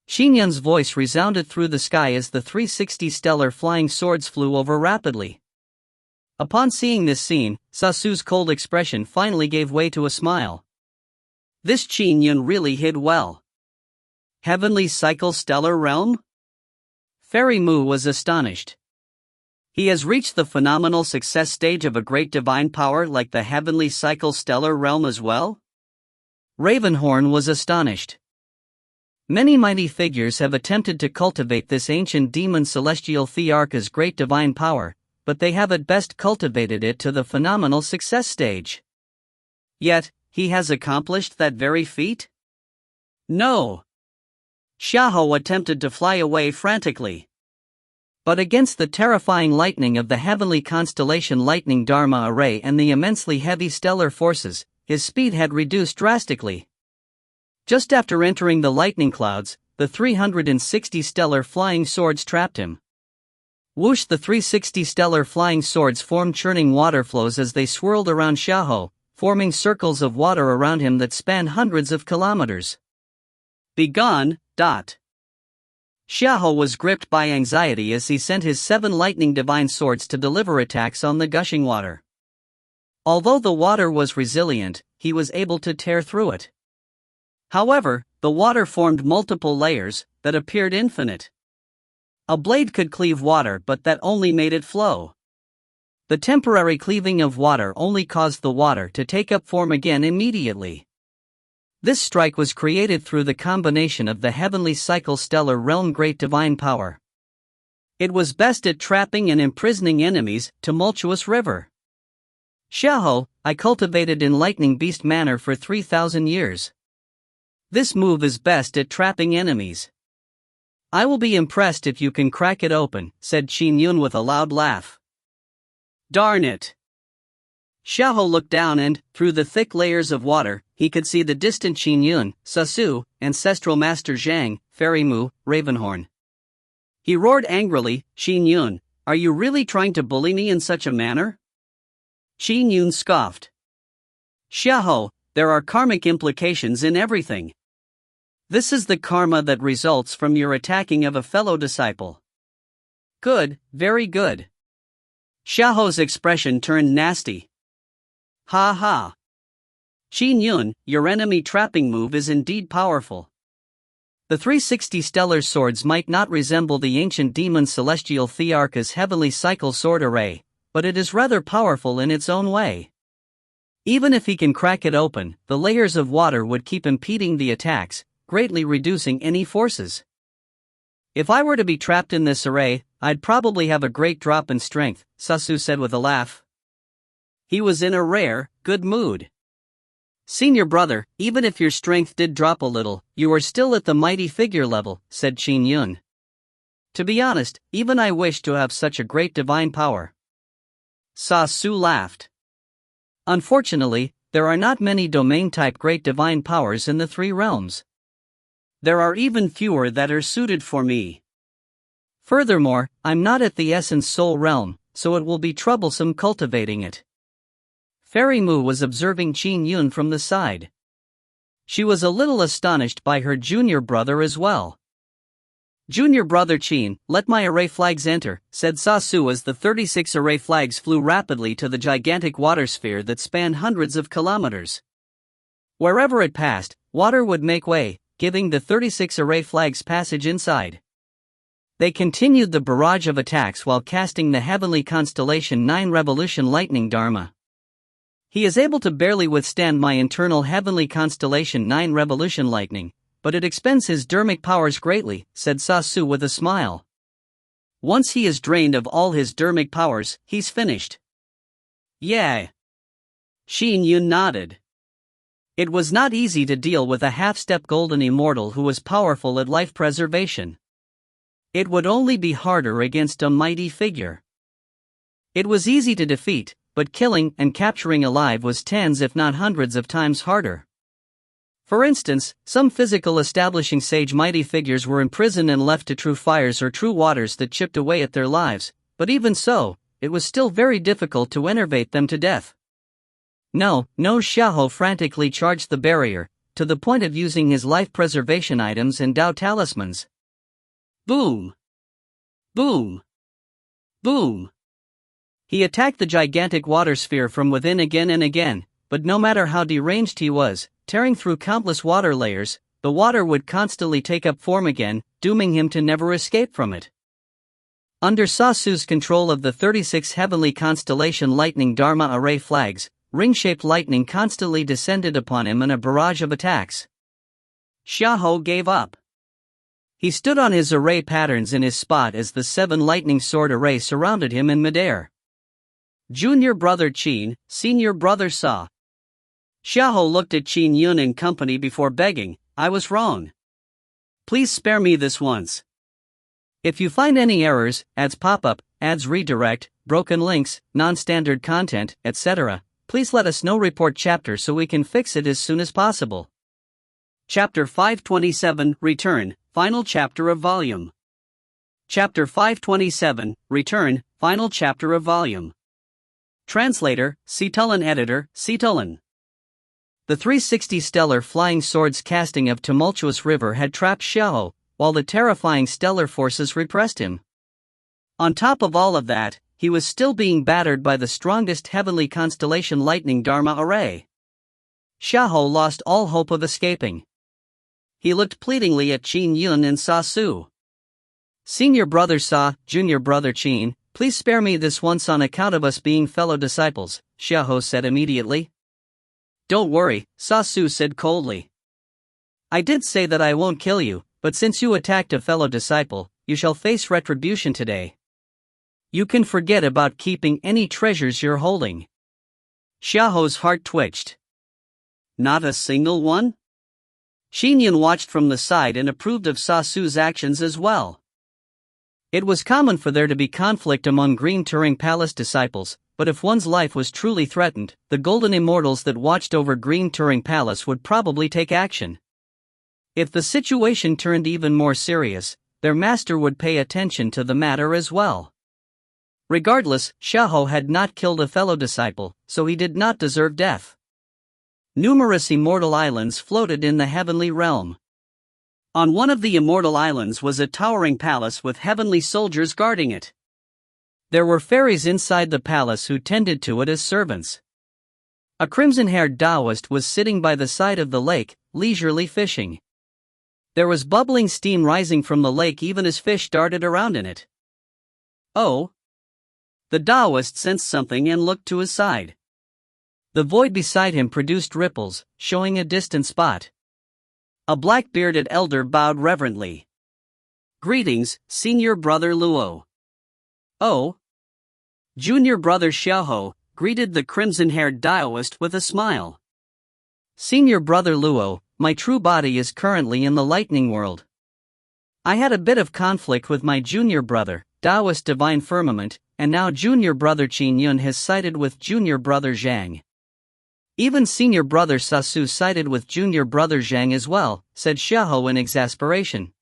[SPEAKER 2] Qin Yun's voice resounded through the sky as the 360 stellar flying swords flew over rapidly. Upon seeing this scene, Sasu's cold expression finally gave way to a smile. This Qin Yun really hid well. Heavenly cycle stellar realm? Fairy Mu was astonished. He has reached the phenomenal success stage of a great divine power like the heavenly cycle stellar realm as well? Ravenhorn was astonished. Many mighty figures have attempted to cultivate this ancient demon celestial Thearcha's great divine power, but they have at best cultivated it to the phenomenal success stage. Yet, he has accomplished that very feat? No. Xiao attempted to fly away frantically. But against the terrifying lightning of the heavenly constellation lightning Dharma array and the immensely heavy stellar forces, his speed had reduced drastically. Just after entering the lightning clouds, the 360 stellar flying swords trapped him. Whoosh! The 360 stellar flying swords formed churning water flows as they swirled around Xiao, forming circles of water around him that spanned hundreds of kilometers. Begone! Xiao was gripped by anxiety as he sent his 7 lightning divine swords to deliver attacks on the gushing water. Although the water was resilient, he was able to tear through it. However, the water formed multiple layers that appeared infinite. A blade could cleave water, but that only made it flow. The temporary cleaving of water only caused the water to take up form again immediately. This strike was created through the combination of the heavenly cycle stellar realm great divine power. It was best at trapping and imprisoning enemies, tumultuous river. Xiao, I cultivated in lightning beast manner for 3,000 years. This move is best at trapping enemies. I will be impressed if you can crack it open, said Qin Yun with a loud laugh.
[SPEAKER 1] Darn it!
[SPEAKER 2] Xiao looked down and, through the thick layers of water, he could see the distant Qin Yun, Sasu, ancestral master Zhang, Fairy Mu, Ravenhorn.
[SPEAKER 1] He roared angrily, Qin Yun, are you really trying to bully me in such a manner? Qin Yun scoffed. Xiao, there are karmic implications in everything. This is the karma that results from your attacking of a fellow disciple.
[SPEAKER 2] Good, very good.
[SPEAKER 1] Xiao's expression turned nasty. Ha ha. Qin Yun, your enemy trapping move is indeed powerful.
[SPEAKER 2] The 360 stellar swords might not resemble the ancient demon celestial Thearka's heavenly cycle sword array, but it is rather powerful in its own way. Even if he can crack it open, the layers of water would keep impeding the attacks, greatly reducing any forces. If I were to be trapped in this array, I'd probably have a great drop in strength, Sasu said with a laugh.
[SPEAKER 1] He was in a rare, good mood. Senior brother, even if your strength did drop a little, you are still at the mighty figure level, said Qin Yun.
[SPEAKER 2] To be honest, even I wish to have such a great divine power.
[SPEAKER 1] Sasu laughed.
[SPEAKER 2] Unfortunately, there are not many domain-type great divine powers in the three realms.
[SPEAKER 1] There are even fewer that are suited for me.
[SPEAKER 2] Furthermore, I'm not at the essence soul realm, so it will be troublesome cultivating it. Fairy Mu was observing Qin Yun from the side. She was a little astonished by her junior brother as well.
[SPEAKER 1] Junior brother Qin, let my array flags enter, said Sasu as the 36 array flags flew rapidly to the gigantic water sphere that spanned hundreds of kilometers.
[SPEAKER 2] Wherever it passed, water would make way, giving the 36 array flags passage inside. They continued the barrage of attacks while casting the heavenly constellation 9 revolution lightning dharma. He is able to barely withstand my internal heavenly constellation 9 revolution lightning, but it expends his dharmic powers greatly, said Sasu with a smile.
[SPEAKER 1] Once he is drained of all his dharmic powers, he's finished.
[SPEAKER 2] Yeah.
[SPEAKER 1] Qin Yun nodded.
[SPEAKER 2] It was not easy to deal with a half-step golden immortal who was powerful at life preservation. It would only be harder against a mighty figure. It was easy to defeat, but killing and capturing alive was tens if not hundreds of times harder. For instance, some physical establishing sage mighty figures were imprisoned and left to true fires or true waters that chipped away at their lives, but even so, it was still very difficult to enervate them to death. No, Xiao frantically charged the barrier, to the point of using his life preservation items and Dao talismans.
[SPEAKER 1] Boom! Boom! Boom!
[SPEAKER 2] He attacked the gigantic water sphere from within again and again, but no matter how deranged he was, tearing through countless water layers, the water would constantly take up form again, dooming him to never escape from it. Under Sasu's control of the 36 heavenly constellation lightning dharma array flags, ring-shaped lightning constantly descended upon him in a barrage of attacks.
[SPEAKER 1] Xiao gave up.
[SPEAKER 2] He stood on his array patterns in his spot as the 7 lightning sword array surrounded him in midair.
[SPEAKER 1] Junior brother Qin, senior brother Sa. Xiao looked at Qin Yun and company before begging, I was wrong. Please spare me this once.
[SPEAKER 2] If you find any errors, ads pop-up, ads redirect, broken links, non-standard content, etc., please let us know. Report chapter so we can fix it as soon as possible.
[SPEAKER 1] Chapter 527, Return, Final Chapter of Volume. Chapter 527, Return, Final Chapter of Volume. Translator, Cetulin. Editor, Cetulin.
[SPEAKER 2] The 360 stellar flying swords casting of tumultuous river had trapped Xiao, while the terrifying stellar forces repressed him. On top of all of that, he was still being battered by the strongest heavenly constellation lightning dharma array. Xiao lost all hope of escaping. He looked pleadingly at Qin Yun and Sasu. Senior brother Sa, junior brother Qin, please spare me this once on account of us being fellow disciples, Xiao said immediately.
[SPEAKER 1] Don't worry, Sasu said coldly.
[SPEAKER 2] I did say that I won't kill you, but since you attacked a fellow disciple, you shall face retribution today. You can forget about keeping any treasures you're holding."
[SPEAKER 1] Xiao's heart twitched. Not a single one? Qin Yun watched from the side and approved of Sasu's actions as well.
[SPEAKER 2] It was common for there to be conflict among Green Turing Palace disciples, but if one's life was truly threatened, the golden immortals that watched over Green Turing Palace would probably take action. If the situation turned even more serious, their master would pay attention to the matter as well. Regardless, Xiao had not killed a fellow disciple, so he did not deserve death. Numerous immortal islands floated in the heavenly realm.
[SPEAKER 1] On one of the immortal islands was a towering palace with heavenly soldiers guarding it.
[SPEAKER 2] There were fairies inside the palace who tended to it as servants. A crimson-haired Taoist was sitting by the side of the lake, leisurely fishing. There was bubbling steam rising from the lake even as fish darted around in it.
[SPEAKER 1] Oh! The Taoist sensed something and looked to his side.
[SPEAKER 2] The void beside him produced ripples, showing a distant spot.
[SPEAKER 1] A black-bearded elder bowed reverently. "Greetings, Senior Brother Luo."
[SPEAKER 2] "Oh."
[SPEAKER 1] Junior Brother Xiao greeted the crimson-haired Taoist with a smile.
[SPEAKER 2] "Senior Brother Luo, my true body is currently in the lightning world. I had a bit of conflict with my junior brother, Taoist Divine Firmament, and now Junior Brother Qin Yun has sided with Junior Brother Zhang. Even Senior Brother Sasu sided with Junior Brother Zhang as well," said Xiao in exasperation.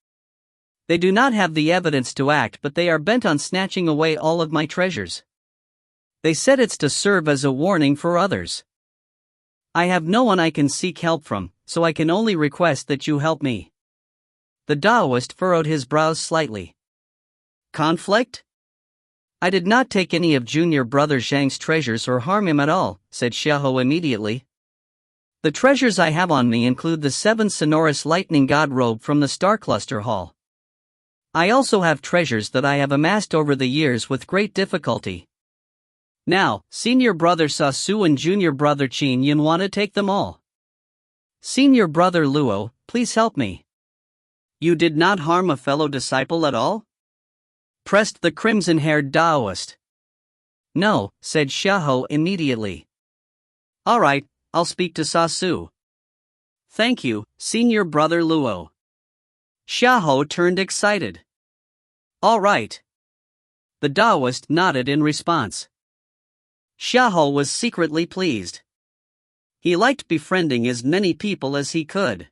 [SPEAKER 2] "They do not have the evidence to act, but they are bent on snatching away all of my treasures. They said it's to serve as a warning for others. I have no one I can seek help from, so I can only request that you help me." The Taoist furrowed his brows slightly.
[SPEAKER 1] "Conflict?
[SPEAKER 2] I did not take any of Junior Brother Zhang's treasures or harm him at all," said Xiao immediately. "The treasures I have on me include the 7 sonorous lightning god robe from the Star Cluster Hall. I also have treasures that I have amassed over the years with great difficulty. Now, Senior Brother Sasu and Junior Brother Qin Yun want to take them all. Senior Brother Luo, please help me."
[SPEAKER 1] "You did not harm a fellow disciple at all?" pressed the crimson-haired Taoist.
[SPEAKER 2] "No," said Xiao immediately.
[SPEAKER 1] "All right, I'll speak to Sasu." "Thank you, Senior Brother Luo." Xiao turned excited. "All right." The Taoist nodded in response. Xiao was secretly pleased. He liked befriending as many people as he could.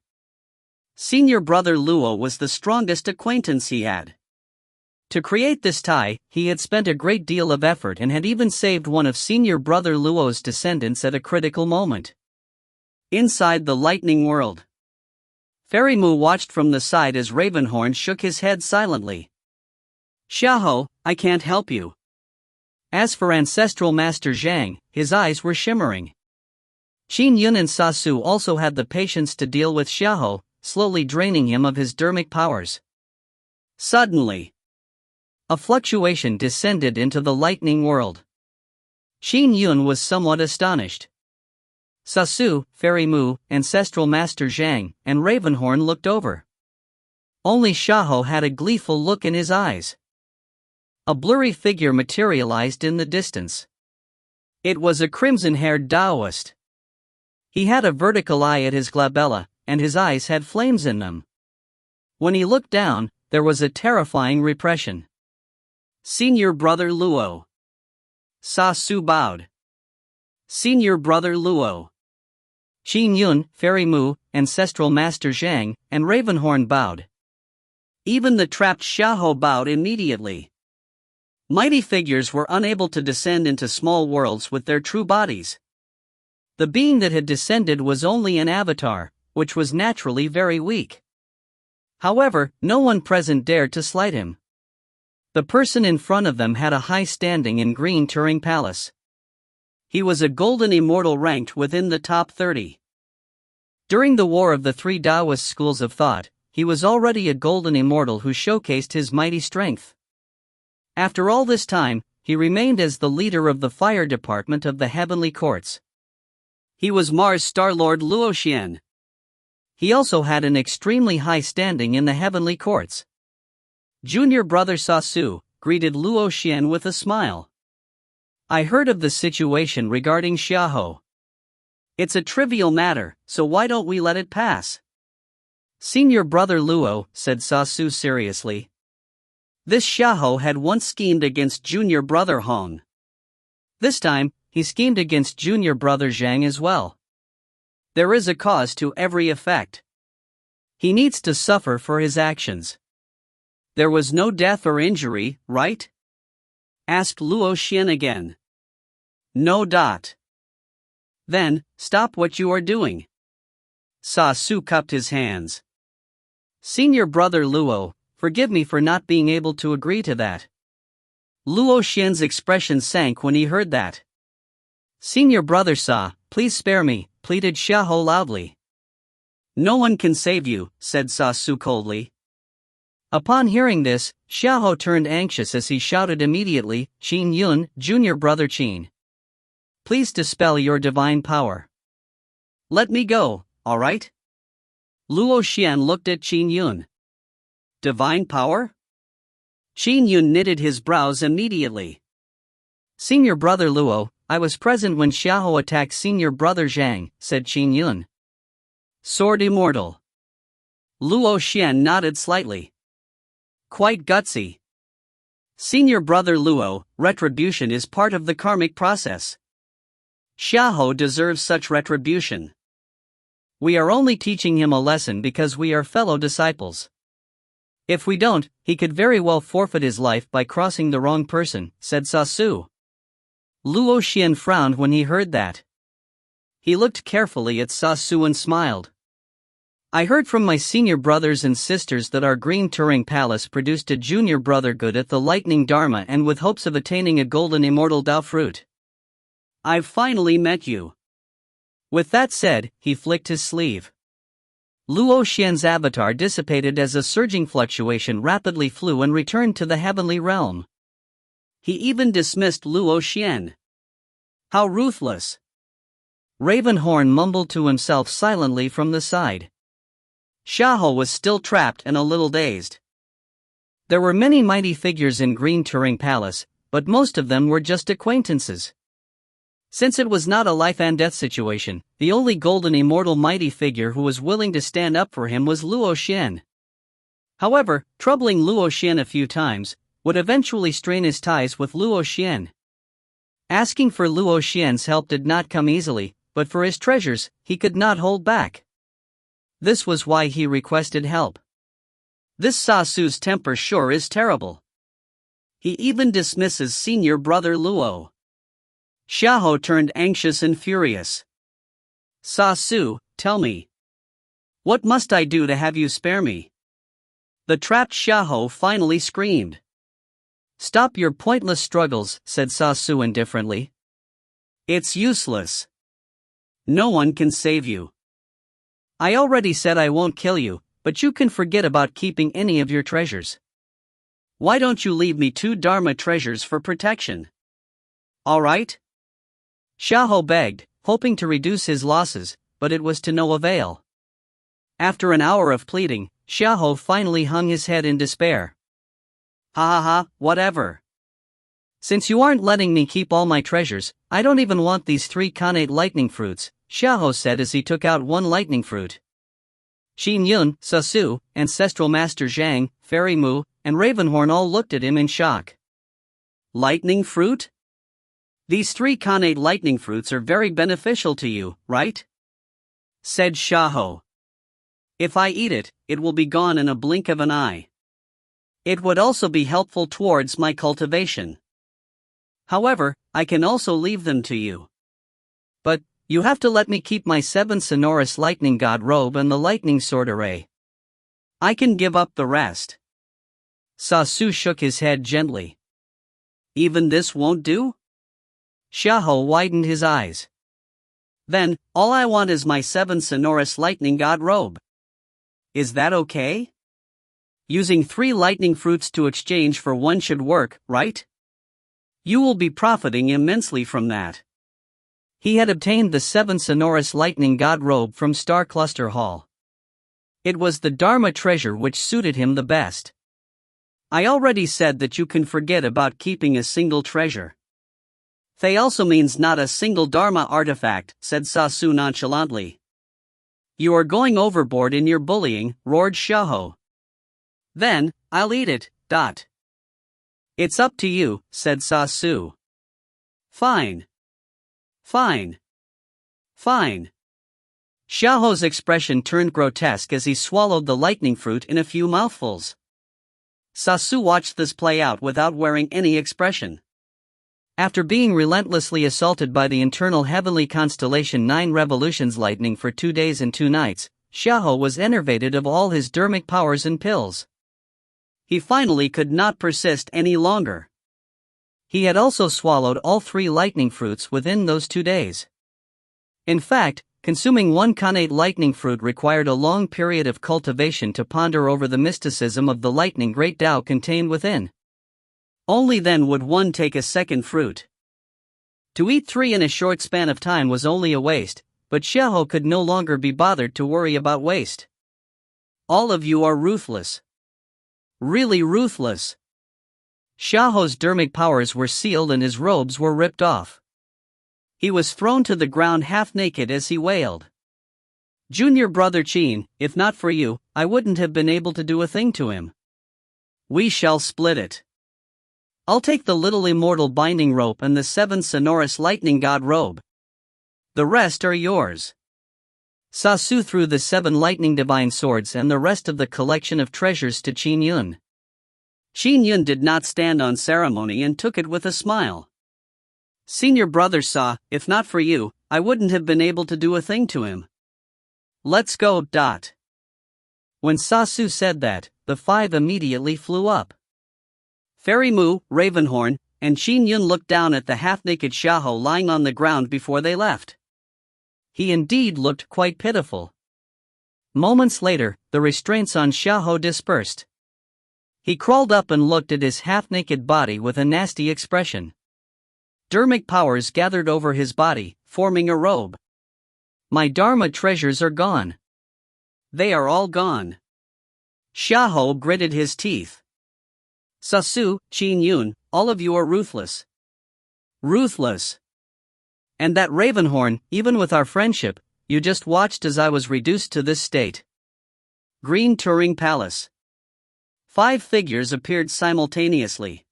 [SPEAKER 1] Senior Brother Luo was the strongest acquaintance he had. To create this tie, he had spent a great deal of effort and had even saved one of Senior Brother Luo's descendants at a critical moment. Inside the lightning world, Fairy Mu watched from the side as Ravenhorn shook his head silently. "Xiao, I can't help you." As for Ancestral Master Zhang, his eyes were shimmering. Qin Yun and Sasu also had the patience to deal with Xiao, slowly draining him of his dermic powers. Suddenly, a fluctuation descended into the lightning world. Qin Yun was somewhat astonished. Sasu, Fairy Mu, Ancestral Master Zhang, and Ravenhorn looked over. Only Xiao had a gleeful look in his eyes. A blurry figure materialized in the distance. It was a crimson-haired Taoist. He had a vertical eye at his glabella, and his eyes had flames in them. When he looked down, there was a terrifying repression. "Senior Brother Luo." Sasu bowed. "Senior Brother Luo." Qin Yun, Fairy Mu, Ancestral Master Zhang, and Ravenhorn bowed. Even the trapped Xiao bowed immediately. Mighty figures were unable to descend into small worlds with their true bodies. The being that had descended was only an avatar, which was naturally very weak. However, no one present dared to slight him. The person in front of them had a high standing in Green Turing Palace. He was a golden immortal ranked within the top 30. During the War of the Three Taoist Schools of Thought, he was already a golden immortal who showcased his mighty strength. After all this time, he remained as the leader of the fire department of the Heavenly Courts. He was Mars Star-Lord Luoxian.
[SPEAKER 2] He also had an extremely high standing in the heavenly courts. Junior brother Sasu greeted Luo Xian with a smile. I heard of the situation regarding Xiao. It's a trivial matter, so why don't we let it pass? Senior brother Luo, said Sasu seriously. This Xiao had once schemed against junior brother Hong. This time, he schemed against junior brother Zhang as well. There is a cause to every effect. He needs to suffer for his actions. There was no death or injury, right? Asked Luo Xian again. No. Then, stop what you are doing. Sasu cupped his hands. Senior brother Luo, forgive me for not being able to agree to that. Luo Xian's expression sank when he heard that. Senior brother Sa, please spare me, pleaded Xiao loudly. No one can save you, said Sasu coldly. Upon hearing this, Xiao turned anxious as he shouted immediately, Qin Yun, junior brother Qin. Please dispel your divine power. Let me go, alright? Luo Xian looked at Qin Yun. Divine power? Qin Yun knitted his brows immediately. Senior brother Luo, I was present when Xiao attacked senior brother Zhang, said Qin Yun. Sword immortal. Luo Xian nodded slightly. Quite gutsy. Senior brother Luo, retribution is part of the karmic process. Xiao deserves such retribution. We are only teaching him a lesson because we are fellow disciples. If we don't, he could very well forfeit his life by crossing the wrong person, said Sasu. Luo Xian frowned when he heard that. He looked carefully at Sasu and smiled. I heard from my senior brothers and sisters that our green Turing palace produced a junior brother good at the lightning dharma and with hopes of attaining a golden immortal Dao fruit. I've finally met you. With that said, he flicked his sleeve. Luo Xian's avatar dissipated as a surging fluctuation rapidly flew and returned to the heavenly realm. He even dismissed Luo Xian. How ruthless! Ravenhorn mumbled to himself silently from the side. Xiao was still trapped and a little dazed. There were many mighty figures in Green Turing Palace, but most of them were just acquaintances. Since it was not a life and death situation, the only golden immortal mighty figure who was willing to stand up for him was Luo Xian. However, troubling Luo Xian a few times would eventually strain his ties with Luo Xian. Asking for Luo Xian's help did not come easily, but for his treasures, he could not hold back. This was why he requested help. This Sasu's temper sure is terrible. He even dismisses senior brother Luo. Xiao turned anxious and furious. Sasu, tell me. What must I do to have you spare me? The trapped Xiao finally screamed. Stop your pointless struggles, said Sasu indifferently. It's useless. No one can save you. I already said I won't kill you, but you can forget about keeping any of your treasures. Why don't you leave me 2 Dharma treasures for protection? Alright? Xiao begged, hoping to reduce his losses, but it was to no avail. After an hour of pleading, Xiao finally hung his head in despair. Whatever. Since you aren't letting me keep all my treasures, I don't even want these 3 Khanate lightning fruits, Xiao said as he took out 1 lightning fruit. Qin Yun, Sasu, Ancestral Master Zhang, Fairy Mu, and Ravenhorn all looked at him in shock. Lightning fruit? These 3 Khanate lightning fruits are very beneficial to you, right? Said Xiao. If I eat it, it will be gone in a blink of an eye. It would also be helpful towards my cultivation. However, I can also leave them to you. But, you have to let me keep my 7 sonorous lightning god robe and the lightning sword array. I can give up the rest. Sasu shook his head gently. Even this won't do? Xiao widened his eyes. Then, all I want is my 7 sonorous lightning god robe. Is that okay? Using 3 lightning fruits to exchange for 1 should work, right? You will be profiting immensely from that. He had obtained the 7 sonorous lightning god robe from Star Cluster Hall. It was the Dharma treasure which suited him the best.
[SPEAKER 1] I already said that you can forget about keeping a single treasure. They also means not a single Dharma artifact, said Sasu nonchalantly. You are going overboard in your bullying, roared Xiao. Then, I'll eat it, dot. It's up to you, said Sasu. Fine. Fine. Fine. Xiao's expression turned grotesque as he swallowed the lightning fruit in a few mouthfuls. Sasu watched this play out without wearing any expression.
[SPEAKER 2] After being relentlessly assaulted by the internal heavenly constellation 9 revolutions lightning for 2 days and 2 nights, Xiao was enervated of all his dharmic powers and pills.
[SPEAKER 1] He finally could not persist any longer.
[SPEAKER 2] He had also swallowed all 3 lightning fruits within those 2 days. In fact, consuming 1 Qin lightning fruit required a long period of cultivation to ponder over the mysticism of the lightning great Tao contained within.
[SPEAKER 1] Only then would one take a second fruit. To eat 3 in a short span of time was only a waste, but Xiao could no longer be bothered to worry about waste. All of you are ruthless. Really ruthless.
[SPEAKER 2] Xiao's dharmic powers were sealed and his robes were ripped off.
[SPEAKER 1] He was thrown to the ground half naked as he wailed. Junior brother Qin, if not for you, I wouldn't have been able to do a thing to him. We shall split it. I'll take the little immortal binding rope and the 7 sonorous lightning god robe. The rest are yours.
[SPEAKER 2] Sasu threw the 7 lightning divine swords and the rest of the collection of treasures to Qin Yun.
[SPEAKER 1] Qin Yun did not stand on ceremony and took it with a smile. Senior brother saw, if not for you, I wouldn't have been able to do a thing to him. Let's go, dot.
[SPEAKER 2] When Sasu said that, the 5 immediately flew up.
[SPEAKER 1] Fairy Mu, Ravenhorn, and Qin Yun looked down at the half-naked Xiao lying on the ground before they left.
[SPEAKER 2] He indeed looked quite pitiful. Moments later, the restraints on Xiao dispersed. He crawled up and looked at his half-naked body with a nasty expression.
[SPEAKER 1] Dharmic powers gathered over his body, forming a robe.
[SPEAKER 2] My Dharma treasures are gone.
[SPEAKER 1] They are all gone. Xiao gritted his teeth. Sasu, Qin Yun, all of you are ruthless. Ruthless. And that Ravenhorn, even with our friendship, you just watched as I was reduced to this state. Green Turing Palace. 5 figures appeared simultaneously.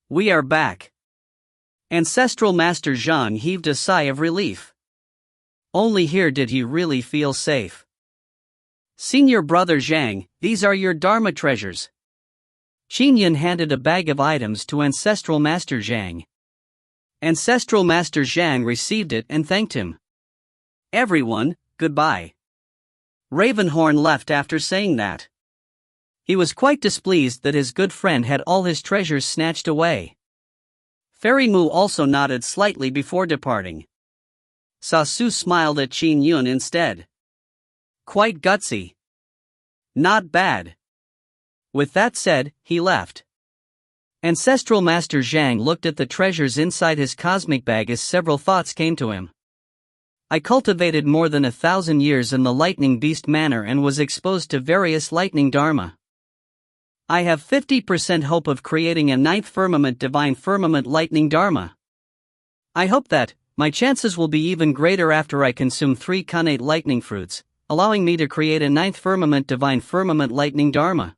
[SPEAKER 1] We are back. Ancestral Master Zhang heaved a sigh of relief. Only here did he really feel safe. Senior brother Zhang, these are your Dharma treasures.
[SPEAKER 2] Qin Yun handed a bag of items to Ancestral Master Zhang.
[SPEAKER 1] Ancestral Master Zhang received it and thanked him. Everyone, goodbye. Ravenhorn left after saying that. He was quite displeased that his good friend had all his treasures snatched away. Fairy Mu also nodded slightly before departing. Sasu smiled at Qin Yun instead. Quite gutsy. Not bad. With that said, he left.
[SPEAKER 2] Ancestral Master Zhang looked at the treasures inside his cosmic bag as several thoughts came to him. I cultivated more than 1,000 years in the lightning beast manner and was exposed to various lightning dharma. I have 50% hope of creating a 9th firmament divine firmament lightning dharma. I hope that my chances will be even greater after I consume 3 Qin lightning fruits, allowing me to create a 9th firmament divine firmament lightning dharma.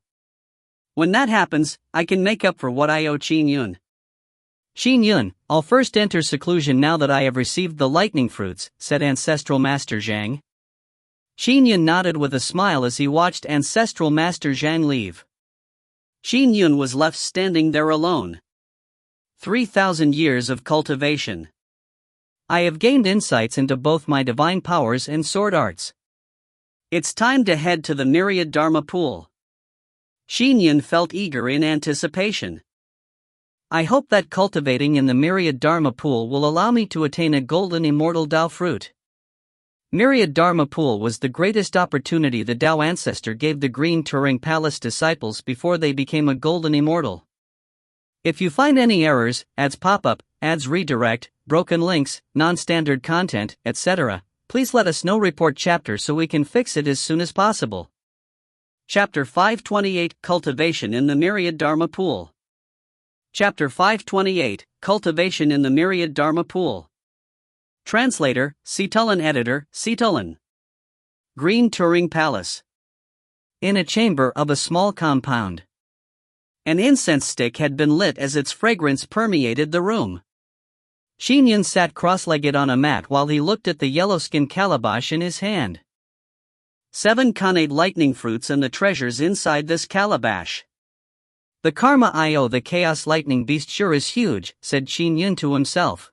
[SPEAKER 1] When that happens, I can make up for what I owe Qin Yun.
[SPEAKER 2] Qin Yun, I'll first enter seclusion now that I have received the lightning fruits, said Ancestral Master Zhang. Qin Yun nodded with a smile as he watched Ancestral Master Zhang leave.
[SPEAKER 1] Qin Yun was left standing there alone. 3,000 years of cultivation.
[SPEAKER 2] I have gained insights into both my divine powers and sword arts.
[SPEAKER 1] It's time to head to the Myriad Dharma Pool. Qin Yun felt eager in anticipation.
[SPEAKER 2] I hope that cultivating in the Myriad Dharma Pool will allow me to attain a golden immortal Tao fruit. Myriad Dharma Pool was the greatest opportunity the Tao ancestor gave the Green Turing Palace disciples before they became a golden immortal. If you find any errors, ads pop up, ads redirect, broken links, non-standard content, etc., please let us know. Report chapter so we can fix it as soon as possible.
[SPEAKER 1] Chapter 528 Cultivation in the Myriad Dharma Pool. Chapter 528 Cultivation in the Myriad Dharma Pool. Translator, Sitalan. Editor, Sitalan. Green Turing Palace.
[SPEAKER 2] In a chamber of a small compound.
[SPEAKER 1] An incense stick had been lit as its fragrance permeated the room.
[SPEAKER 2] Qin Yun sat cross-legged on a mat while he looked at the yellow-skin calabash in his hand.
[SPEAKER 1] 7 Khanate lightning fruits and the treasures inside this calabash.
[SPEAKER 2] The Karma Io, the Chaos Lightning Beast, sure is huge, said Qin Yun to himself.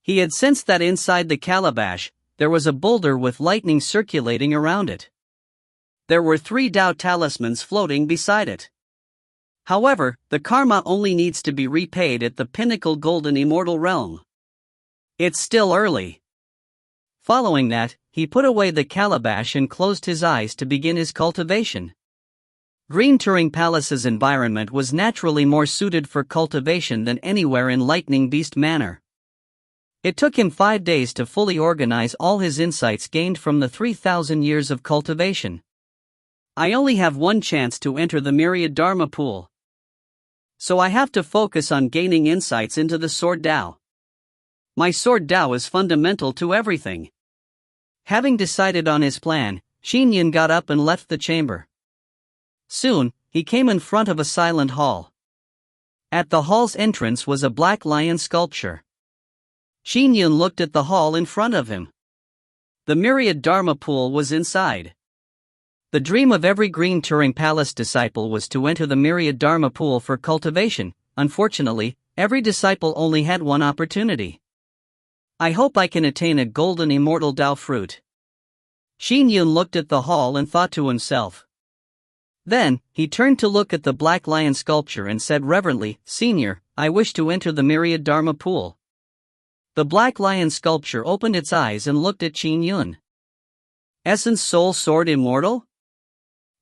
[SPEAKER 1] He had sensed that inside the calabash, there was a boulder with lightning circulating around it. There were 3 Tao talismans floating beside it. However, the karma only needs to be repaid at the pinnacle golden immortal realm. It's still early.
[SPEAKER 2] Following that, he put away the calabash and closed his eyes to begin his cultivation. Green Turing Palace's environment was naturally more suited for cultivation than anywhere in Lightning Beast Manor. It took him 5 days to fully organize all his insights gained from the 3,000 years of cultivation.
[SPEAKER 1] I only have one chance to enter the Myriad Dharma Pool. So I have to focus on gaining insights into the Sword Tao. My Sword Tao is fundamental to everything.
[SPEAKER 2] Having decided on his plan, Qin Yun got up and left the chamber. Soon, he came in front of a silent hall. At the hall's entrance was a black lion sculpture. Qin Yun looked at the hall in front of him.
[SPEAKER 1] The Myriad Dharma Pool was inside.
[SPEAKER 2] The dream of every Green Turing Palace disciple was to enter the Myriad Dharma Pool for cultivation. Unfortunately, every disciple only had one opportunity. I hope I can attain a golden immortal Tao fruit. Qin Yun looked at the hall and thought to himself. Then, he turned to look at the black lion sculpture and said reverently, "Senior, I wish to enter the Myriad Dharma Pool." The black lion sculpture opened its eyes and looked at Qin Yun.
[SPEAKER 1] Essence Soul Sword Immortal?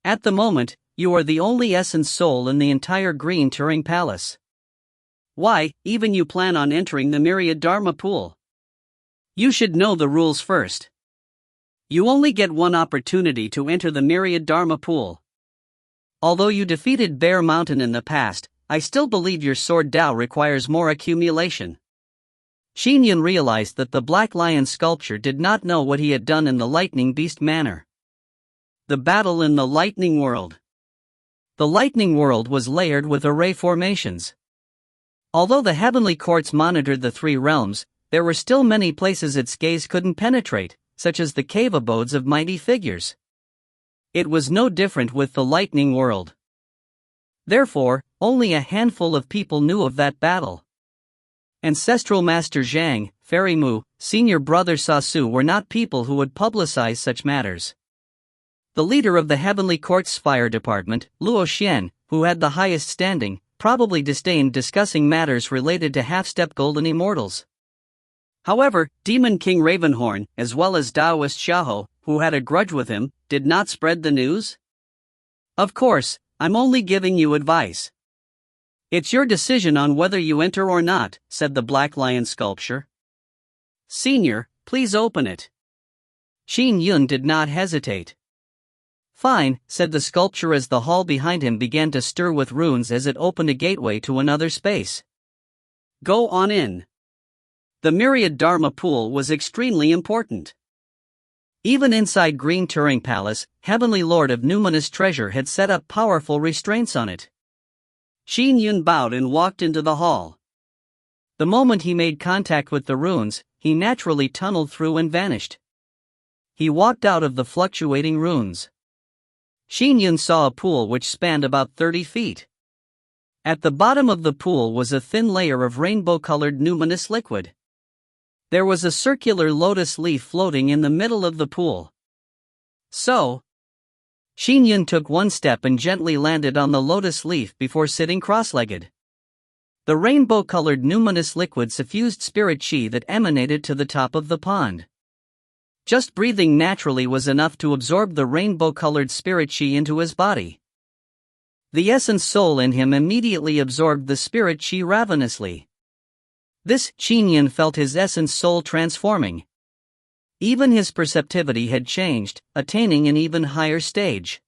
[SPEAKER 1] At the moment, you are the only essence soul in the entire Green Turing Palace. Why, even you plan on entering the Myriad Dharma Pool? You should know the rules first. You only get one opportunity to enter the Myriad Dharma Pool. Although you defeated Bear Mountain in the past, I still believe your Sword Tao requires more accumulation. Qin Yun realized that the black lion sculpture did not know what he had done in the Lightning Beast Manor. The battle in the Lightning World. The Lightning World was layered with array formations. Although the heavenly courts monitored the 3 realms, there were still many places its gaze couldn't penetrate, such as the cave abodes of mighty figures. It was no different with the Lightning World. Therefore, only a handful of people knew of that battle. Ancestral Master Zhang, Fairy Mu, Senior Brother Sasu were not people who would publicize such matters. The leader of the Heavenly Court's fire department, Luo Xian, who had the highest standing, probably disdained discussing matters related to half-step golden immortals. However, Demon King Ravenhorn, as well as Taoist Xiao, who had a grudge with him, did not spread the news. Of course, I'm only giving you advice. It's your decision on whether you enter or not, said the black lion sculpture. Senior, please open it.
[SPEAKER 2] Qin Yun did not hesitate. Fine, said the sculpture as the hall behind him began to stir with runes as it opened a gateway to another space.
[SPEAKER 1] Go on in. The Myriad Dharma Pool was extremely important.
[SPEAKER 2] Even inside Green Turing Palace, Heavenly Lord of Numinous Treasure had set up powerful restraints on it.
[SPEAKER 1] Qin Yun bowed and walked into the hall.
[SPEAKER 2] The moment he made contact with the runes, he naturally tunneled through and vanished. He walked out of the fluctuating runes. Qin Yun saw a pool which spanned about 30 feet. At the bottom of the pool was a thin layer of rainbow-colored numinous liquid. There was a circular lotus leaf floating in the middle of the pool.
[SPEAKER 1] So,
[SPEAKER 2] Qin Yun took one step and gently landed on the lotus leaf before sitting cross-legged. The rainbow-colored numinous liquid suffused spirit chi that emanated to the top of the pond. Just breathing naturally was enough to absorb the rainbow-colored spirit chi into his body. The essence soul in him immediately absorbed the spirit chi ravenously. This, Qin Yun felt his essence soul transforming. Even his perceptivity had changed, attaining an even higher stage.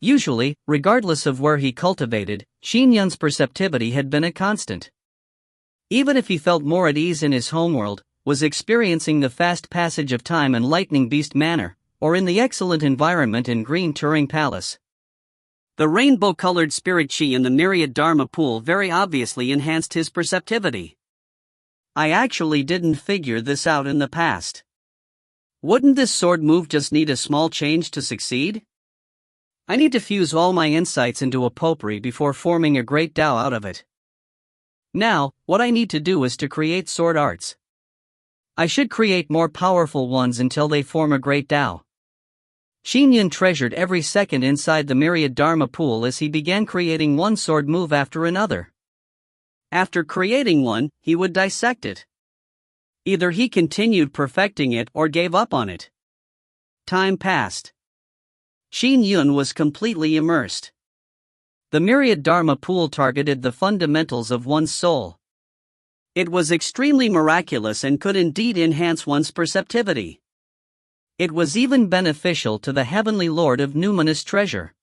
[SPEAKER 2] Usually, regardless of where he cultivated, Qin Yun's perceptivity had been a constant. Even if he felt more at ease in his homeworld, was experiencing the fast passage of time in Lightning Beast Manor, or in the excellent environment in Green Turing Palace.
[SPEAKER 1] The rainbow-colored spirit chi in the myriad Dharma pool very obviously enhanced his perceptivity. I actually didn't figure this out in the past. Wouldn't this sword move just need a small change to succeed? I need to fuse all my insights into a potpourri before forming a great Tao out of it. Now, what I need to do is to create sword arts. I should create more powerful ones until they form a great Tao. Qin Yun treasured every second inside the myriad Dharma pool as he began creating one sword move after another. After creating one, he would dissect it. Either he continued perfecting it or gave up on it. Time passed. Qin Yun was completely immersed. The myriad Dharma pool targeted the fundamentals of one's soul. It was extremely miraculous and could indeed enhance one's perceptivity. It was even beneficial to the heavenly lord of numinous treasure.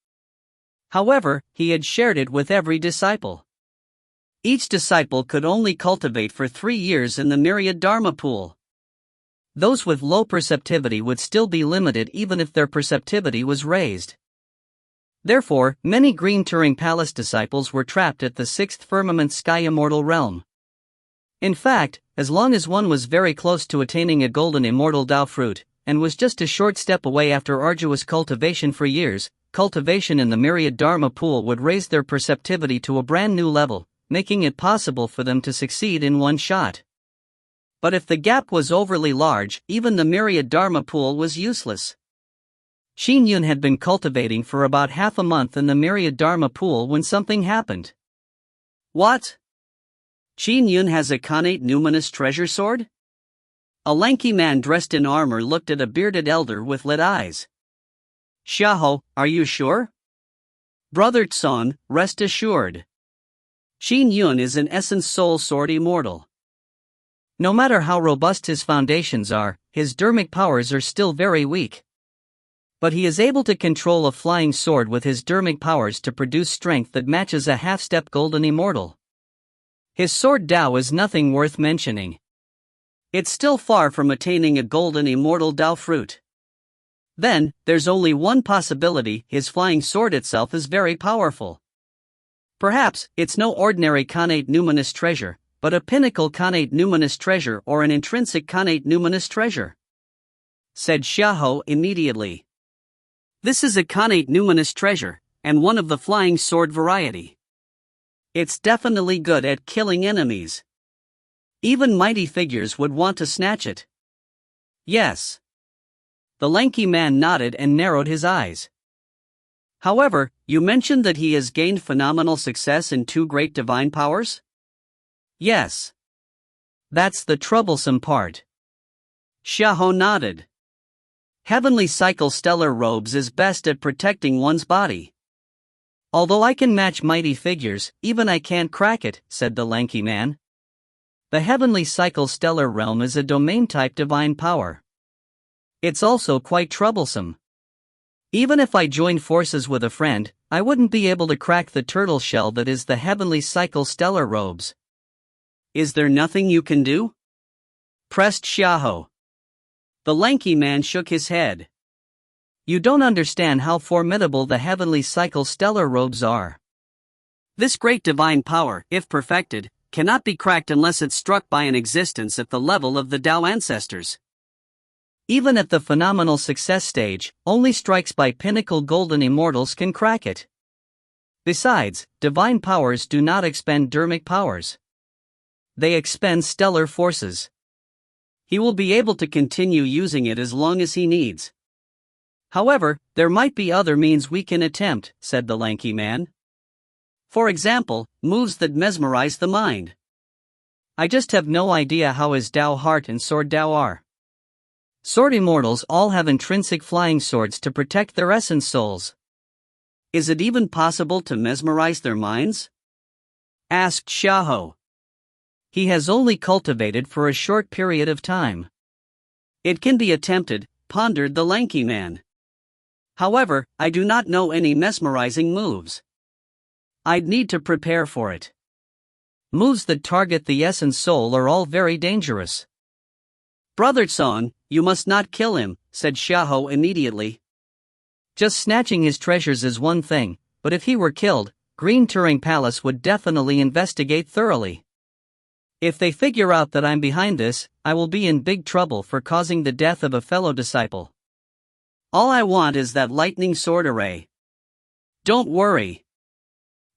[SPEAKER 1] However, he had shared it with every disciple. Each disciple could only cultivate for 3 years in the myriad Dharma pool. Those with low perceptivity would still be limited even if their perceptivity was raised. Therefore, many Green Turing Palace disciples were trapped at the 6th firmament sky immortal realm. In fact, as long as one was very close to attaining a golden immortal Tao fruit, and was just a short step away after arduous cultivation for years, cultivation in the myriad Dharma pool would raise their perceptivity to a brand new level, making it possible for them to succeed in one shot. But if the gap was overly large, even the myriad Dharma pool was useless. Qin Yun had been cultivating for about half a month in the myriad Dharma pool when something happened. What? Qin Yun has a connate numinous treasure sword? A lanky man dressed in armor looked at a bearded elder with lit eyes. Xiao, are you sure? Brother Tson, rest assured. Qin Yun is an essence soul sword immortal.
[SPEAKER 2] No matter how robust his foundations are, his dermic powers are still very weak. But he is able to control a flying sword with his dermic powers to produce strength that matches a half-step golden immortal. His sword Tao is nothing worth mentioning. It's still far from attaining a golden immortal Tao fruit. Then, there's only one possibility: his flying sword itself is very powerful. Perhaps, it's no ordinary connate numinous treasure, but a pinnacle connate numinous treasure or an intrinsic connate numinous treasure, said Xiao immediately. This is a connate numinous treasure, and one of the flying sword variety. It's definitely good at killing enemies. Even mighty figures would want to snatch it. Yes. The lanky man nodded and narrowed his eyes. However, you mentioned that he has gained phenomenal success in 2 great divine powers? Yes. That's the troublesome part. Xiao nodded. Heavenly cycle stellar robes is best at protecting one's body. Although I can match mighty figures, even I can't crack it, said the lanky man. The heavenly cycle stellar realm is a domain-type divine power. It's also quite troublesome. Even if I joined forces with a friend, I wouldn't be able to crack the turtle shell that is the heavenly cycle stellar robes. Is there nothing you can do? Pressed Xiao. The lanky man shook his head. You don't understand how formidable the heavenly cycle stellar robes are. This great divine power, if perfected, cannot be cracked unless it's struck by an existence at the level of the Tao ancestors. Even at the phenomenal success stage, only strikes by pinnacle golden immortals can crack it. Besides, divine powers do not expend dermic powers. They expend stellar forces. He will be able to continue using it as long as he needs. However, there might be other means we can attempt, said the lanky man. For example, moves that mesmerize the mind. I just have no idea how his Tao heart and sword Tao are. Sword immortals all have intrinsic flying swords to protect their essence souls. Is it even possible to mesmerize their minds? Asked Xiao. He has only cultivated for a short period of time. It can be attempted, pondered the lanky man.
[SPEAKER 1] However, I do not know any mesmerizing moves. I'd need to prepare for it.
[SPEAKER 2] Moves that target the essence soul are all very dangerous.
[SPEAKER 1] Brother Song, you must not kill him, said Xiao immediately.
[SPEAKER 2] Just snatching his treasures is one thing, but if he were killed, Green Turing Palace would definitely investigate thoroughly. If they figure out that I'm behind this, I will be in big trouble for causing the death of a fellow disciple.
[SPEAKER 1] All I want is that lightning sword array. Don't worry.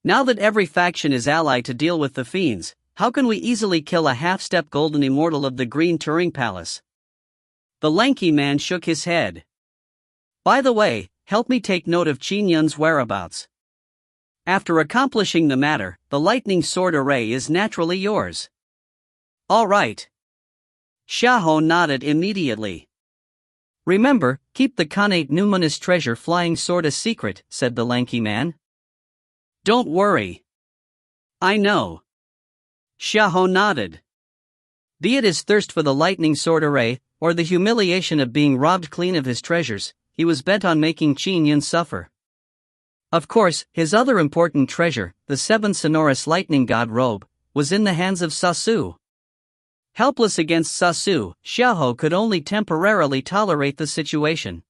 [SPEAKER 1] Now that every faction is allied to deal with the fiends, how can we easily kill a half-step golden immortal of the Green Turing Palace? The lanky man shook his head. By the way, help me take note of Qin Yun's whereabouts. After accomplishing the matter, the lightning sword array is naturally yours. All right. Xiao nodded immediately.
[SPEAKER 2] Remember, keep the Khanate numinous treasure flying sword a secret, said the lanky man.
[SPEAKER 1] Don't worry. I know. Xiao nodded.
[SPEAKER 2] Be it his thirst for the lightning sword array, or the humiliation of being robbed clean of his treasures, he was bent on making Qin Yun suffer. Of course, his other important treasure, the 7 sonorous lightning god robe, was in the hands of Sasu. Helpless against Sasu, Xiao could only temporarily tolerate the situation.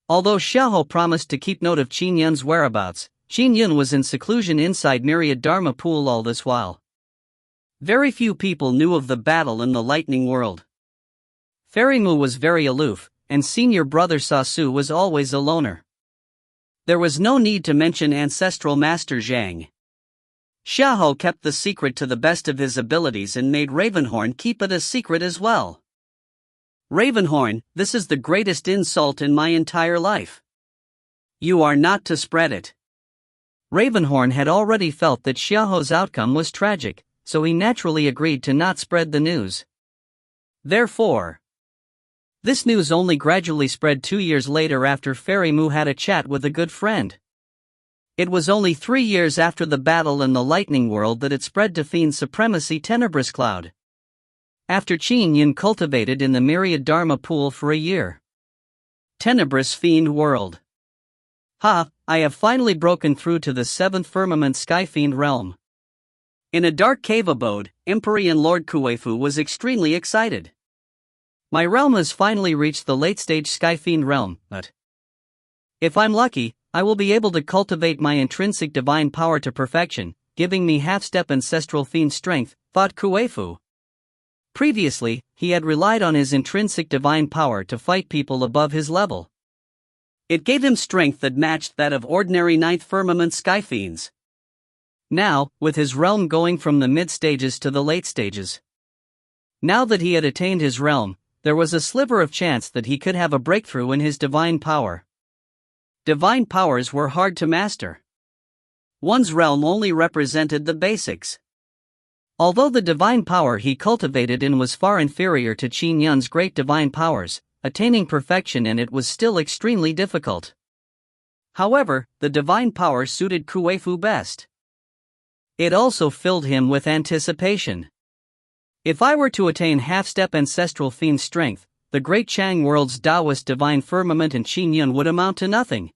[SPEAKER 2] Although Xiao promised to keep note of Qin Yun's whereabouts, Qin Yun was in seclusion inside Myriad Dharma Pool all this while. Very few people knew of the battle in the lightning world. Fairy Mu was very aloof, and senior brother Sasu was always a loner. There was no need to mention ancestral master Zhang. Xiao kept the secret to the best of his abilities and made Ravenhorn keep it a secret as well. Ravenhorn, this is the greatest insult in my entire life. You are not to spread it. Ravenhorn had already felt that Xiao's outcome was tragic, so he naturally agreed to not spread the news. Therefore, this news only gradually spread 2 years later after Fairy Mu had a chat with a good friend. It was only 3 years after the battle in the lightning world that it spread to Fiend Supremacy Tenebrous Cloud. After Qin Yun cultivated in the Myriad Dharma Pool for a year. Tenebrous Fiend World. Ha, I have finally broken through to the 7th firmament Sky Fiend realm. In a dark cave abode, Empyrean Lord Kuefu was extremely excited. My realm has finally reached the late-stage Sky Fiend realm, but if I'm lucky, I will be able to cultivate my intrinsic divine power to perfection, giving me half-step ancestral fiend strength, thought Kuefu. Previously, he had relied on his intrinsic divine power to fight people above his level. It gave him strength that matched that of ordinary 9th firmament sky fiends. Now, with his realm going from the mid-stages to the late stages. Now that he had attained his realm, there was a sliver of chance that he could have a breakthrough in his divine power. Divine powers were hard to master. One's realm only represented the basics. Although the divine power he cultivated in was far inferior to Qin Yun's great divine powers, attaining perfection in it was still extremely difficult. However, the divine power suited Kuefu best. It also filled him with anticipation. If I were to attain half-step ancestral fiend strength, the great Chang world's Taoist divine firmament and Qin Yun would amount to nothing.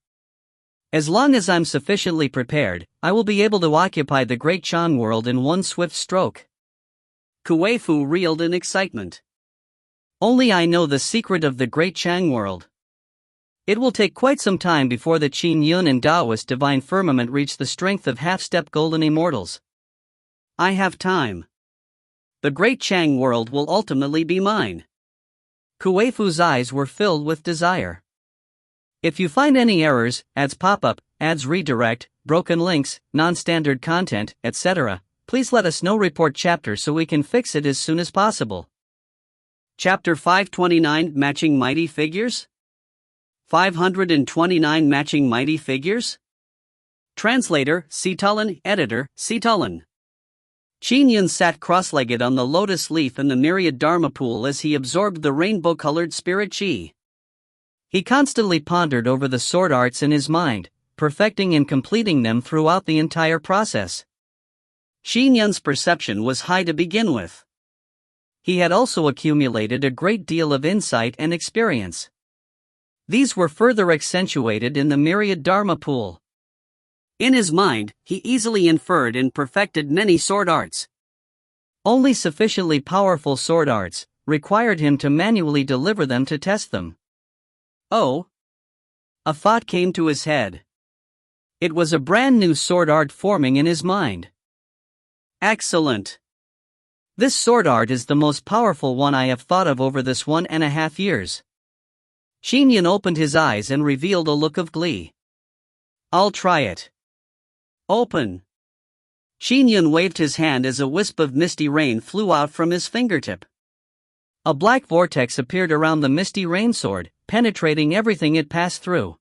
[SPEAKER 2] As long as I'm sufficiently prepared, I will be able to occupy the great Chang world in one swift stroke. Kuefu reeled in excitement. Only I know the secret of the great Chang world. It will take quite some time before the Qin Yun and Taoist divine firmament reach the strength of half-step golden immortals. I have time. The great Chang world will ultimately be mine. Kuefu's eyes were filled with desire. If you find any errors, ads pop up, ads redirect, broken links, non-standard content, etc., please let us know. Report chapter so we can fix it as soon as possible. Chapter 529 Matching Mighty Figures? 529 Matching Mighty Figures? Translator, Sitalan. Editor, Sitalan. Qin Yun sat cross-legged on the lotus leaf in the Myriad Dharma Pool as he absorbed the rainbow-colored spirit chi. He constantly pondered over the sword arts in his mind, perfecting and completing them throughout the entire process. Qin Yun's perception was high to begin with. He had also accumulated a great deal of insight and experience. These were further accentuated in the myriad Dharma pool.
[SPEAKER 1] In his mind, he easily inferred and perfected many sword arts.
[SPEAKER 2] Only sufficiently powerful sword arts required him to manually deliver them to test them.
[SPEAKER 1] Oh! A thought came to his head.
[SPEAKER 2] It was a brand new sword art forming in his mind.
[SPEAKER 1] Excellent!
[SPEAKER 2] This sword art is the most powerful one I have thought of over this 1.5 years. Qin Yun opened his eyes and revealed a look of glee.
[SPEAKER 1] I'll try it. Open! Qin Yun waved his hand as a wisp of misty rain flew out from his fingertip.
[SPEAKER 2] A black vortex appeared around the misty rain sword, penetrating everything it passed through.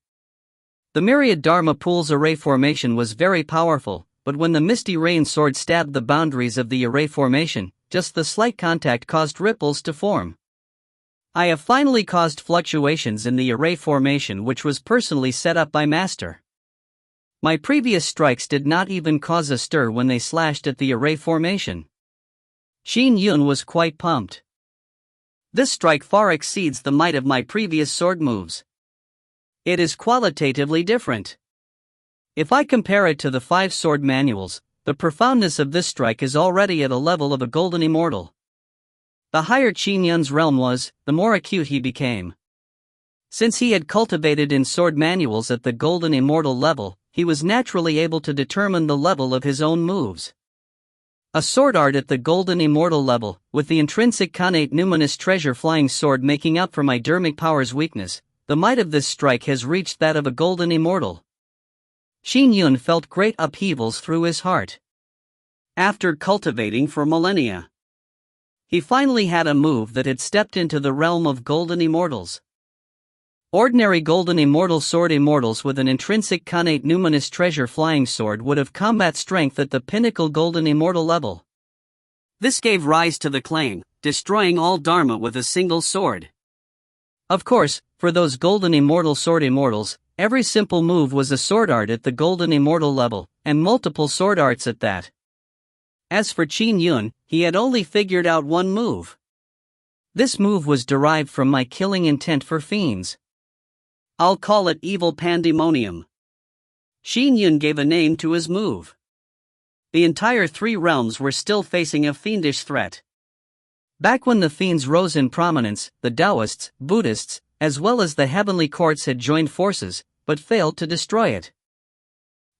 [SPEAKER 2] The myriad Dharma pool's array formation was very powerful, but when the misty rain sword stabbed the boundaries of the array formation, just the slight contact caused ripples to form. I have finally caused fluctuations in the array formation which was personally set up by Master. My previous strikes did not even cause a stir when they slashed at the array formation.
[SPEAKER 1] Qin Yun was quite pumped. This strike far exceeds the might of my previous sword moves. It is qualitatively different. If I compare it to the 5 sword manuals, the profoundness of this strike is already at a level of a golden immortal. The higher Qin Yun's realm was, the more acute he became. Since he had cultivated in sword manuals at the golden immortal level, he was naturally able to determine the level of his own moves. A sword art at the golden immortal level, with the intrinsic connate numinous treasure flying sword making up for my dermic power's weakness, the might of this strike has reached that of a golden immortal. Qin Yun felt great upheavals through his heart. After cultivating for millennia, he finally had a move that had stepped into the realm of golden immortals. Ordinary golden immortal sword immortals with an intrinsic connate numinous treasure flying sword would have combat strength at the pinnacle golden immortal level. This gave rise to the claim, destroying all Dharma with a single sword. Of course, for those golden immortal sword immortals, every simple move was a sword art at the golden immortal level, and multiple sword arts at that. As for Qin Yun, he had only figured out one move. This move was derived from my killing intent for fiends. I'll call it evil pandemonium. Qin Yun gave a name to his move. The entire 3 realms were still facing a fiendish threat. Back when the fiends rose in prominence, the Taoists, Buddhists, as well as the heavenly courts had joined forces, but failed to destroy it.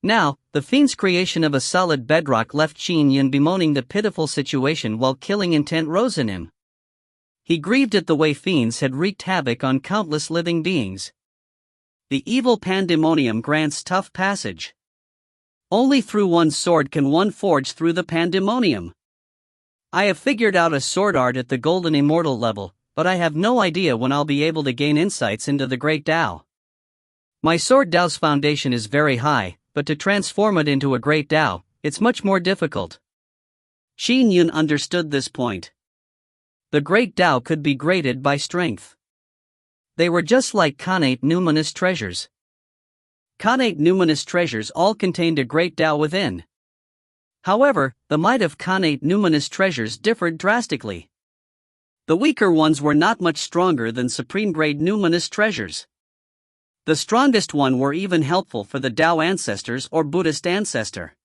[SPEAKER 1] Now, the fiend's creation of a solid bedrock left Qin Yun bemoaning the pitiful situation while killing intent rose in him. He grieved at the way fiends had wreaked havoc on countless living beings. The evil pandemonium grants tough passage. Only through one's sword can one forge through the pandemonium. I have figured out a sword art at the golden immortal level, but I have no idea when I'll be able to gain insights into the great Tao. My sword Tao's foundation is very high, but to transform it into a great Tao, it's much more difficult. Qin Yun understood this point. The great Tao could be graded by strength. They were just like connate numinous treasures. Connate numinous treasures all contained a great Tao within. However, the might of connate numinous treasures differed drastically. The weaker ones were not much stronger than supreme-grade numinous treasures. The strongest one were even helpful for the Tao ancestors or Buddhist ancestor.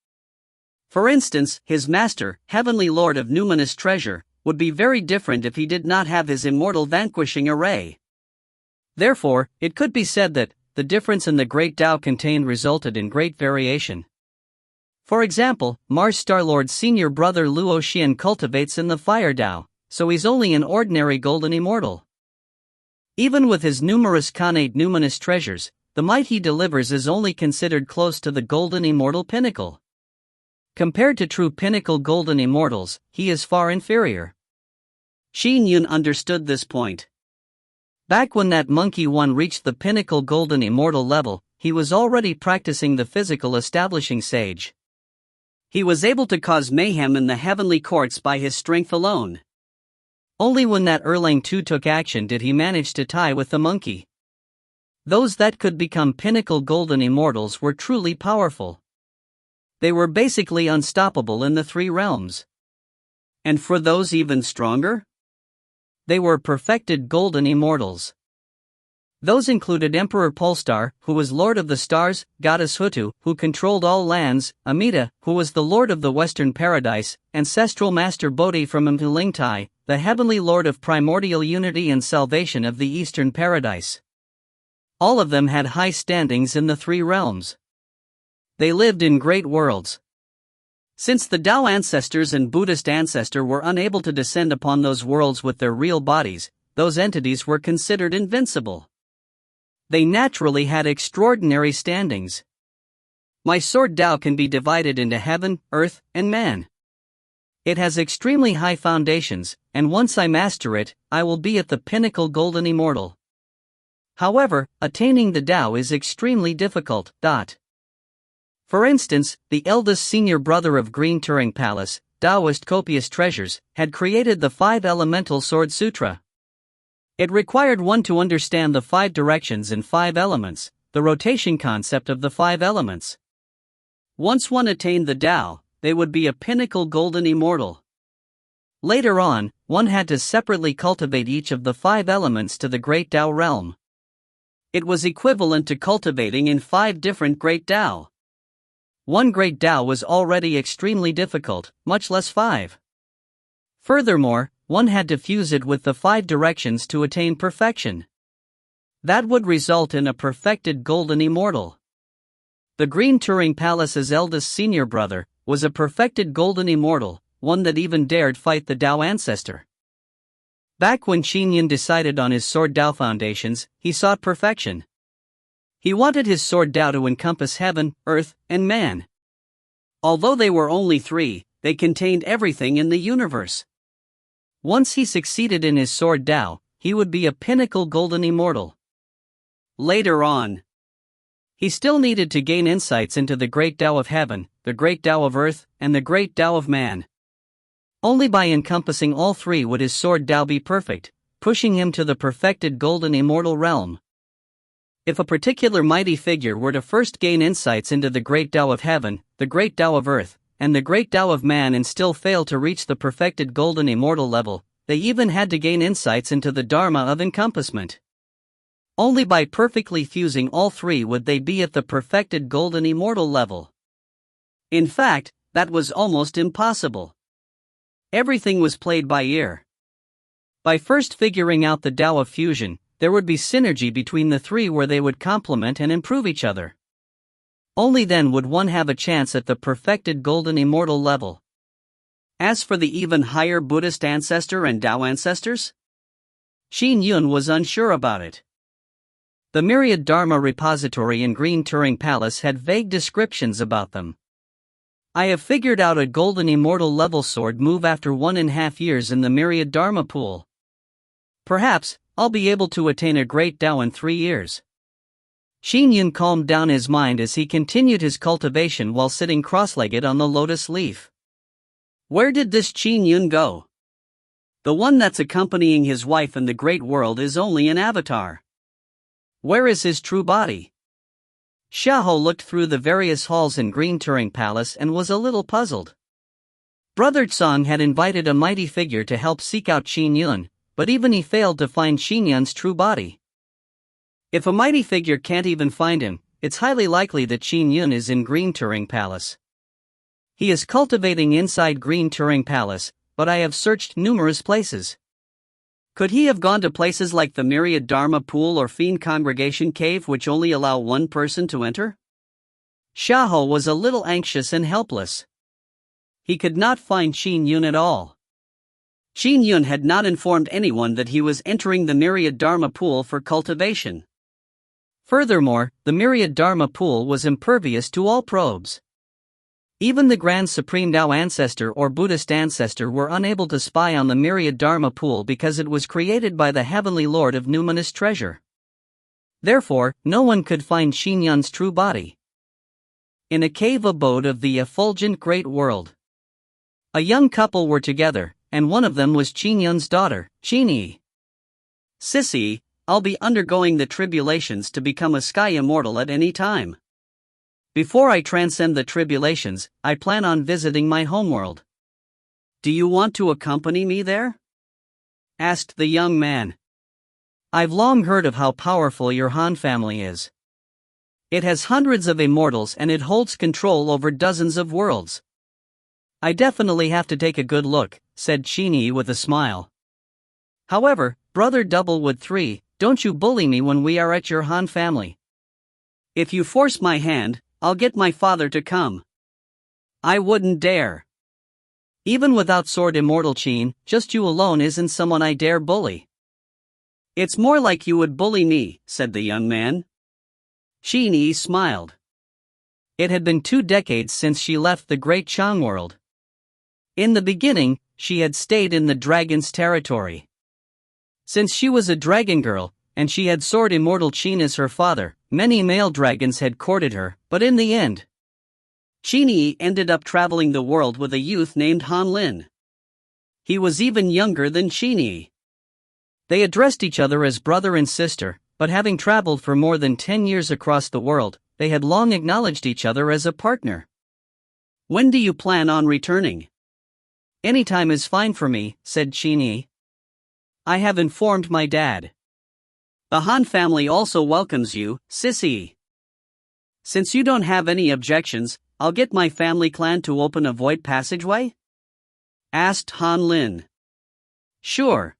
[SPEAKER 1] For instance, his master, Heavenly Lord of Numinous Treasure, would be very different if he did not have his immortal vanquishing array. Therefore, it could be said that the difference in the great Tao contained resulted in great variation. For example, Mars Star-Lord's senior brother Luo Xian cultivates in the Fire Tao, so he's only an ordinary golden immortal. Even with his numerous connate numinous treasures, the might he delivers is only considered close to the golden immortal pinnacle. Compared to true pinnacle golden immortals, he is far inferior. Qin Yun understood this point. Back when that monkey one reached the pinnacle golden immortal level, he was already practicing the physical establishing sage. He was able to cause mayhem in the heavenly courts by his strength alone. Only when that Erlang 2 took action did he manage to tie with the monkey. Those that could become pinnacle golden immortals were truly powerful. They were basically unstoppable in the 3 realms. And for those even stronger? They were perfected golden immortals.
[SPEAKER 2] Those included Emperor Polestar, who was Lord of the Stars, Goddess Hutu, who controlled all lands, Amida, who was the Lord of the Western Paradise, Ancestral Master Bodhi from Mlingtai, the Heavenly Lord of Primordial Unity and Salvation of the Eastern Paradise. All of them had high standings in the three realms. They lived in great worlds. Since the Tao ancestors and Buddhist ancestor were unable to descend upon those worlds with their real bodies, those entities were considered invincible. They naturally had extraordinary standings. My sword Tao can be divided into heaven, earth, and man. It has extremely high foundations, and once I master it, I will be at the pinnacle golden immortal. However, attaining the Tao is extremely difficult. For instance, the eldest senior brother of Green Turing Palace, Taoist Copious Treasures, had created the 5 Elemental Sword Sutra. It required one to understand the 5 directions and 5 elements, the rotation concept of the 5 elements. Once one attained the Tao, they would be a pinnacle golden immortal. Later on, one had to separately cultivate each of the 5 elements to the great Tao realm. It was equivalent to cultivating in 5 different great Tao. One great Tao was already extremely difficult, much less 5. Furthermore, one had to fuse it with the 5 directions to attain perfection. That would result in a perfected golden immortal. The Green Turing Palace's eldest senior brother was a perfected golden immortal, one that even dared fight the Tao ancestor. Back when Qin Yun decided on his sword Tao foundations, he sought perfection. He wanted his sword Tao to encompass heaven, earth, and man. Although they were only 3, they contained everything in the universe. Once he succeeded in his sword Tao, he would be a pinnacle golden immortal. Later on, he still needed to gain insights into the great Tao of heaven, the great Tao of earth, and the great Tao of man. Only by encompassing all 3 would his sword Tao be perfect, pushing him to the perfected golden immortal realm. If a particular mighty figure were to first gain insights into the great Tao of heaven, the great Tao of earth, and the great Tao of man and still fail to reach the perfected golden immortal level, they even had to gain insights into the Dharma of encompassment. Only by perfectly fusing all 3 would they be at the perfected golden immortal level. In fact, that was almost impossible. Everything was played by ear. By first figuring out the Tao of fusion, there would be synergy between the 3 where they would complement and improve each other. Only then would one have a chance at the perfected golden immortal level. As for the even higher Buddhist ancestor and Tao ancestors, Qin Yun was unsure about it. The Myriad Dharma repository in Green Turing Palace had vague descriptions about them. I have figured out a golden immortal level sword move after 1.5 years in the Myriad Dharma pool. Perhaps, I'll be able to attain a great Tao in 3 years. Qin Yun calmed down his mind as he continued his cultivation while sitting cross-legged on the lotus leaf. Where did this Qin Yun go? The one that's accompanying his wife in the great world is only an avatar. Where is his true body? Xiao looked through the various halls in Green Turing Palace and was a little puzzled. Brother Tsang had invited a mighty figure to help seek out Qin Yun, but even he failed to find Qin Yun's true body. If a mighty figure can't even find him, it's highly likely that Qin Yun is in Green Turing Palace. He is cultivating inside Green Turing Palace, but I have searched numerous places. Could he have gone to places like the Myriad Dharma Pool or Fiend Congregation Cave which only allow one person to enter? Xiao was a little anxious and helpless. He could not find Qin Yun at all. Qin Yun had not informed anyone that he was entering the Myriad Dharma Pool for cultivation. Furthermore, the Myriad Dharma Pool was impervious to all probes. Even the Grand Supreme Tao ancestor or Buddhist ancestor were unable to spy on the Myriad Dharma Pool because it was created by the Heavenly Lord of Numinous Treasure. Therefore, no one could find Qin Yun's true body. In a cave abode of the effulgent great world, a young couple were together, and one of them was Qin Yun's daughter, Qin Yi. Sissy, I'll be undergoing the tribulations to become a sky immortal at any time. Before I transcend the tribulations, I plan on visiting my homeworld. Do you want to accompany me there? Asked the young man. I've long heard of how powerful your Han family is. It has hundreds of immortals and it holds control over dozens of worlds. I definitely have to take a good look, said Qin Yun with a smile. However, Brother Doublewood 3, don't you bully me when we are at your Han family. If you force my hand, I'll get my father to come. I wouldn't dare. Even without sword immortal Qin, just you alone isn't someone I dare bully. It's more like you would bully me, said the young man. Qin Yun smiled. It had been 2 decades since she left the Great Chang world. In the beginning, she had stayed in the dragon's territory. Since she was a dragon girl, and she had sword immortal Qin as her father, many male dragons had courted her, but in the end, Qin Yun ended up traveling the world with a youth named Han Lin. He was even younger than Qin Yun. They addressed each other as brother and sister, but having traveled for more than 10 years across the world, they had long acknowledged each other as a partner. When do you plan on returning? Anytime is fine for me, said Qin Yun. I have informed my dad. The Han family also welcomes you, Sissy. Since you don't have any objections, I'll get my family clan to open a void passageway? Asked Han Lin. Sure.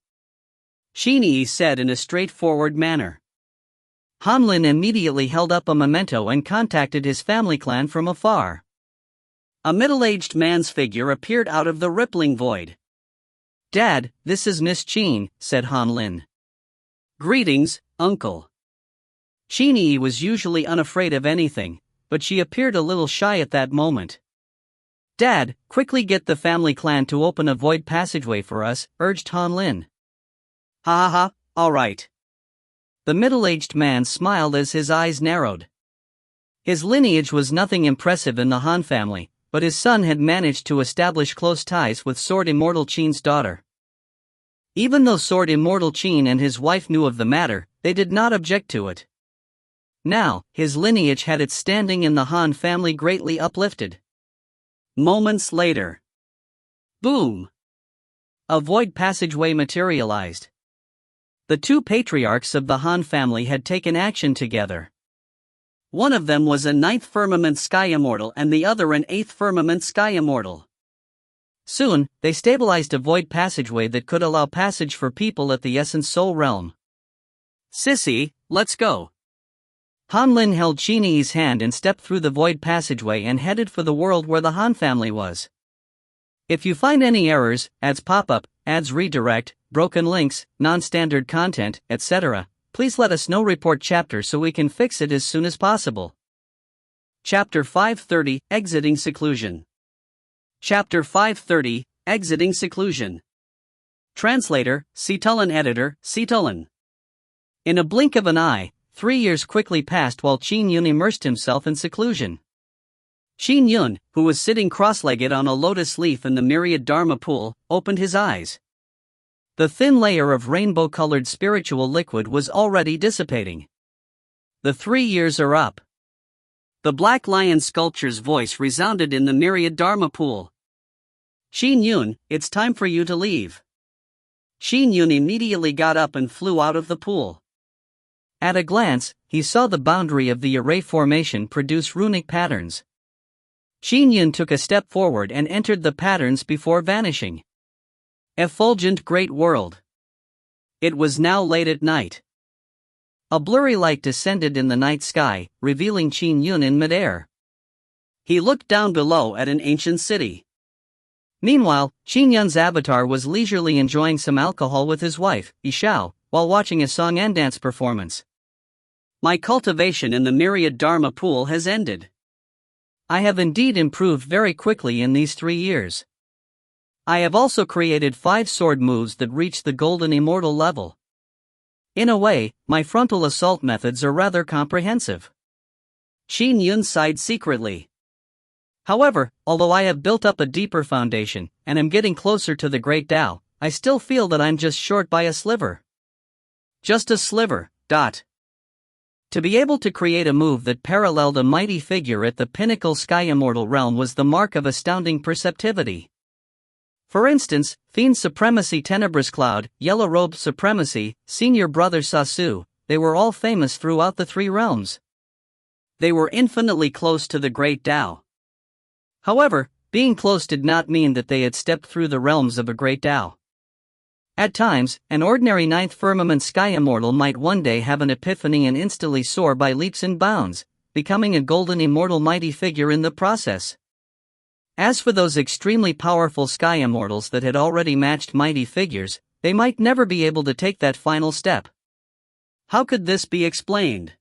[SPEAKER 2] Qin Yun said in a straightforward manner. Han Lin immediately held up a memento and contacted his family clan from afar. A middle-aged man's figure appeared out of the rippling void. Dad, this is Miss Qin, said Han Lin. Greetings, uncle. Qin Yun was usually unafraid of anything, but she appeared a little shy at that moment. Dad, quickly get the family clan to open a void passageway for us, urged Han Lin. Ha ha ha, all right. The middle-aged man smiled as his eyes narrowed. His lineage was nothing impressive in the Han family, but his son had managed to establish close ties with Sword Immortal Qin's daughter. Even though Sword Immortal Qin and his wife knew of the matter, they did not object to it. Now, his lineage had its standing in the Han family greatly uplifted. Moments later. Boom! A void passageway materialized. The 2 patriarchs of the Han family had taken action together. One of them was a 9th Firmament Sky Immortal and the other an 8th Firmament Sky Immortal. Soon, they stabilized a void passageway that could allow passage for people at the Essence Soul Realm. Sissy, let's go. Han Lin held Qin Yun's hand and stepped through the void passageway and headed for the world where the Han family was. If you find any errors, ads pop up, ads redirect, broken links, non-standard content, etc., please let us know. Report chapter so we can fix it as soon as possible. Chapter 530, Exiting Seclusion. Chapter 530, Exiting Seclusion. Translator, Citulan. Editor, Citulan. In a blink of an eye, 3 years quickly passed while Qin Yun immersed himself in seclusion. Qin Yun, who was sitting cross-legged on a lotus leaf in the myriad Dharma pool, opened his eyes. The thin layer of rainbow-colored spiritual liquid was already dissipating. The 3 years are up. The black lion sculpture's voice resounded in the myriad Dharma pool. Qin Yun, it's time for you to leave. Qin Yun immediately got up and flew out of the pool. At a glance, he saw the boundary of the array formation produce runic patterns. Qin Yun took a step forward and entered the patterns before vanishing. Effulgent great world. It was now late at night. A blurry light descended in the night sky, revealing Qin Yun in midair. He looked down below at an ancient city. Meanwhile, Qin Yun's avatar was leisurely enjoying some alcohol with his wife, Xiao, while watching a song and dance performance. My cultivation in the myriad Dharma pool has ended. I have indeed improved very quickly in these 3 years. I have also created 5 sword moves that reach the golden immortal level. In a way, my frontal assault methods are rather comprehensive. Qin Yun sighed secretly. However, although I have built up a deeper foundation, and am getting closer to the Great Tao, I still feel that I'm just short by a sliver. Just a sliver. To be able to create a move that paralleled a mighty figure at the pinnacle Sky Immortal realm was the mark of astounding perceptivity. For instance, Fiend Supremacy Tenebrous Cloud, Yellow Robe Supremacy, Senior Brother Sasu, they were all famous throughout the three realms.
[SPEAKER 1] They were infinitely close to the Great Tao.
[SPEAKER 2] However, being close did not mean that they had stepped through the realms of a Great Tao. At times, an ordinary ninth firmament sky immortal might one day have an epiphany and instantly soar by leaps and bounds, becoming a golden immortal mighty figure in the process. As for those extremely powerful sky immortals that had already matched mighty figures, they might never be able to take that final step.
[SPEAKER 1] How could this be explained?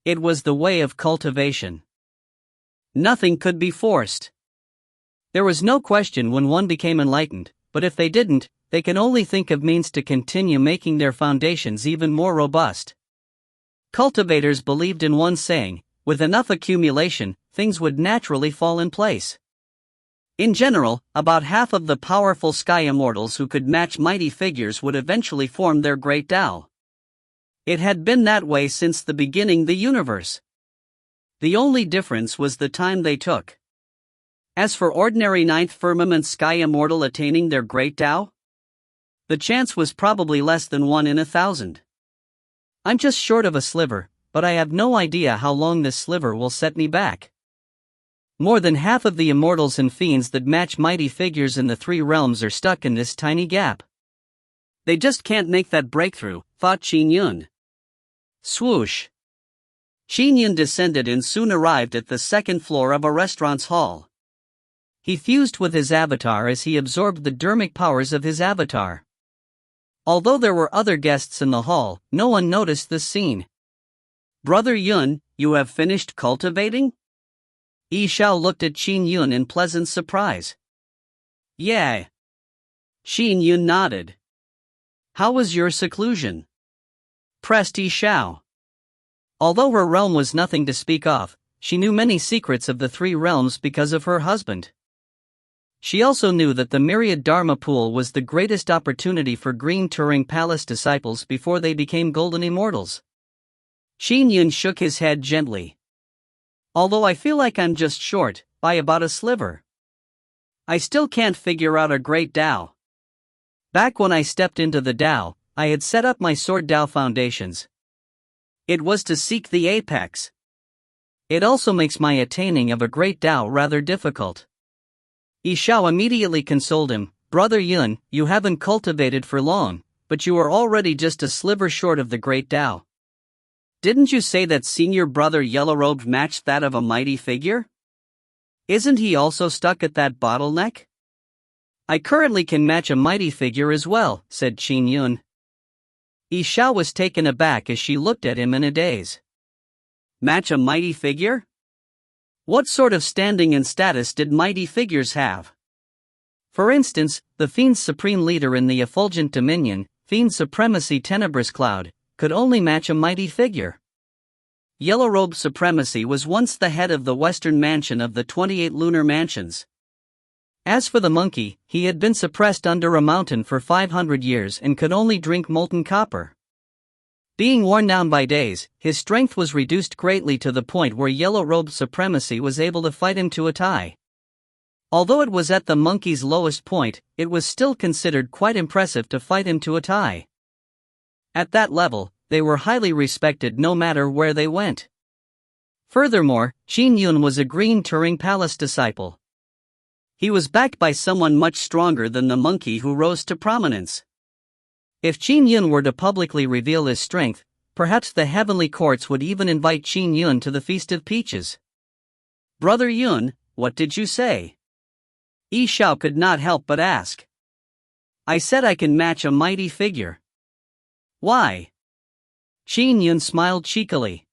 [SPEAKER 1] It was the way of cultivation. Nothing could be forced.
[SPEAKER 2] There was no question when one became enlightened, but if they didn't, they can only think of means to continue making their foundations even more robust. Cultivators believed in one saying, with enough accumulation, things would naturally fall in place.
[SPEAKER 1] In general, about half of the powerful sky immortals who could match mighty figures would eventually form their great Tao. It had been that way since the beginning of the universe. The only difference was the time they took. As for ordinary ninth firmament sky immortal attaining their great Tao, the chance was probably less than 1 in 1,000.
[SPEAKER 2] I'm just short of a sliver, but I have no idea how long this sliver will set me back. More than half of the immortals and fiends that match mighty figures in the three realms are stuck in this tiny gap.
[SPEAKER 1] They just can't make that breakthrough, thought Qin Yun.
[SPEAKER 2] Swoosh!
[SPEAKER 1] Qin Yun descended and soon arrived at the second floor of a restaurant's hall.
[SPEAKER 2] He fused with his avatar as he absorbed the dermic powers of his avatar. Although there were other guests in the hall, no one noticed this scene.
[SPEAKER 1] Brother Yun, you have finished cultivating?
[SPEAKER 2] Xiao looked at Qin Yun in pleasant surprise.
[SPEAKER 1] Yeah. Qin Yun nodded. How was your seclusion?
[SPEAKER 2] Pressed Xiao. Although her realm was nothing to speak of, she knew many secrets of the three realms because of her husband. She also knew that the myriad Dharma pool was the greatest opportunity for Green Turing Palace disciples before they became golden immortals.
[SPEAKER 1] Qin Yun shook his head gently. Although I feel like I'm just short, by about a sliver. I still can't figure out a great Tao.
[SPEAKER 2] Back when I stepped into the Tao, I had set up my Sword Tao foundations.
[SPEAKER 1] It was to seek the apex.
[SPEAKER 2] It also makes my attaining of a great Tao rather difficult. Xiao immediately consoled him, Brother Yun, you haven't cultivated for long, but you are already just a sliver short of the great Tao.
[SPEAKER 1] Didn't you say that senior brother Yellow-Robed matched that of a mighty figure? Isn't he also stuck at that bottleneck?
[SPEAKER 2] I currently can match a mighty figure as well, said Qin Yun. Xiao was taken aback as she looked at him in a daze.
[SPEAKER 1] Match a mighty figure? What sort of standing and status did mighty figures have?
[SPEAKER 2] For instance, the Fiend's supreme leader in the Effulgent Dominion, Fiend Supremacy Tenebrous Cloud, could only match a mighty figure.
[SPEAKER 1] Yellow Robe Supremacy was once the head of the western mansion of the 28 lunar mansions.
[SPEAKER 2] As for the monkey, he had been suppressed under a mountain for 500 years and could only drink molten copper. Being worn down by days, his strength was reduced greatly to the point where Yellow Robe Supremacy was able to fight him to a tie. Although it was at the monkey's lowest point, it was still considered quite impressive to fight him to a tie. At that level, they were highly respected no matter where they went. Furthermore, Qin Yun was a Green Turing Palace disciple. He was backed by someone much stronger than the monkey who rose to prominence. If Qin Yun were to publicly reveal his strength, perhaps the heavenly courts would even invite Qin Yun to the Feast of Peaches.
[SPEAKER 1] Brother Yun, what did you say? Xiao could not help but ask.
[SPEAKER 2] I said I can match a mighty figure.
[SPEAKER 1] Why?
[SPEAKER 2] Qin Yun smiled cheekily.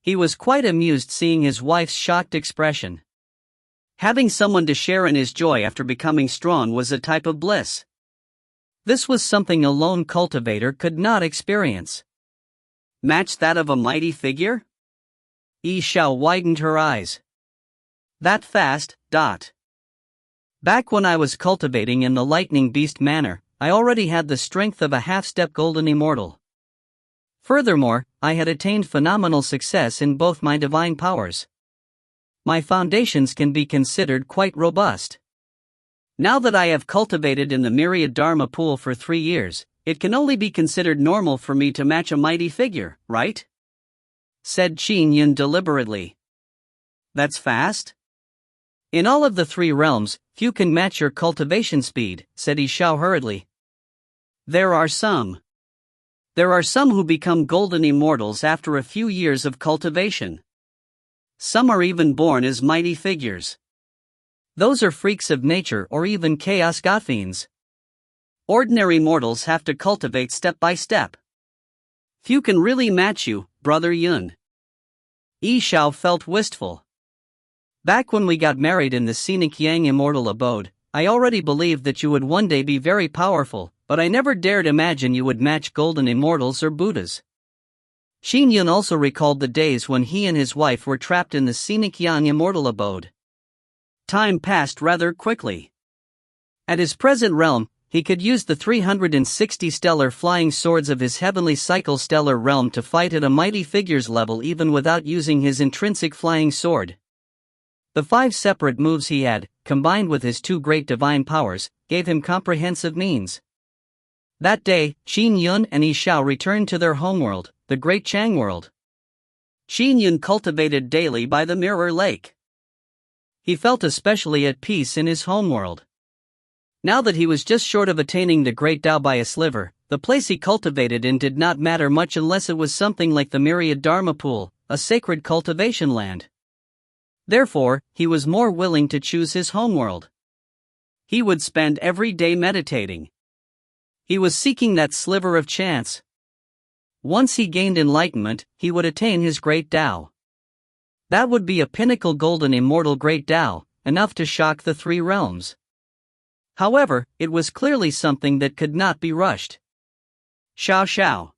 [SPEAKER 2] He was quite amused seeing his wife's shocked expression.
[SPEAKER 1] Having someone to share in his joy after becoming strong was a type of bliss.
[SPEAKER 2] This was something a lone cultivator could not experience.
[SPEAKER 1] Match that of a mighty figure?
[SPEAKER 2] Xiao widened her eyes.
[SPEAKER 1] That fast, dot.
[SPEAKER 2] Back when I was cultivating in the lightning beast manner, I already had the strength of a half-step golden immortal. Furthermore, I had attained phenomenal success in both my divine powers. My foundations can be considered quite robust.
[SPEAKER 1] Now that I have cultivated in the myriad Dharma pool for 3 years, it can only be considered normal for me to match a mighty figure, right? Said Qin Yun deliberately. That's fast?
[SPEAKER 2] In all of the 3 realms, few can match your cultivation speed, said Xiao hurriedly.
[SPEAKER 1] There are some who become golden immortals after a few years of cultivation. Some are even born as mighty figures.
[SPEAKER 2] Those are freaks of nature or even chaos god fiends.
[SPEAKER 1] Ordinary mortals have to cultivate step by step. Few can really match you, Brother Yun.
[SPEAKER 2] Xiao felt wistful. Back when we got married in the scenic Yang immortal abode, I already believed that you would one day be very powerful, but I never dared imagine you would match golden immortals or Buddhas. Qin Yun also recalled the days when he and his wife were trapped in the scenic Yang immortal abode.
[SPEAKER 1] Time passed rather quickly.
[SPEAKER 2] At his present realm, he could use the 360 stellar flying swords of his heavenly cycle stellar realm to fight at a mighty figure's level even without using his intrinsic flying sword. The 5 separate moves he had, combined with his 2 great divine powers, gave him comprehensive means. That day, Qin Yun and Xiao returned to their homeworld, the Great Chang world.
[SPEAKER 1] Qin Yun cultivated daily by the Mirror Lake.
[SPEAKER 2] He felt especially at peace in his homeworld. Now that he was just short of attaining the Great Tao by a sliver, the place he cultivated in did not matter much unless it was something like the myriad Dharma pool, a sacred cultivation land. Therefore, he was more willing to choose his homeworld.
[SPEAKER 1] He would spend every day meditating.
[SPEAKER 2] He was seeking that sliver of chance. Once he gained enlightenment, he would attain his Great Tao. That would be a pinnacle golden immortal Great Tao, enough to shock the 3 realms. However, it was clearly something that could not be rushed.
[SPEAKER 1] Xiao.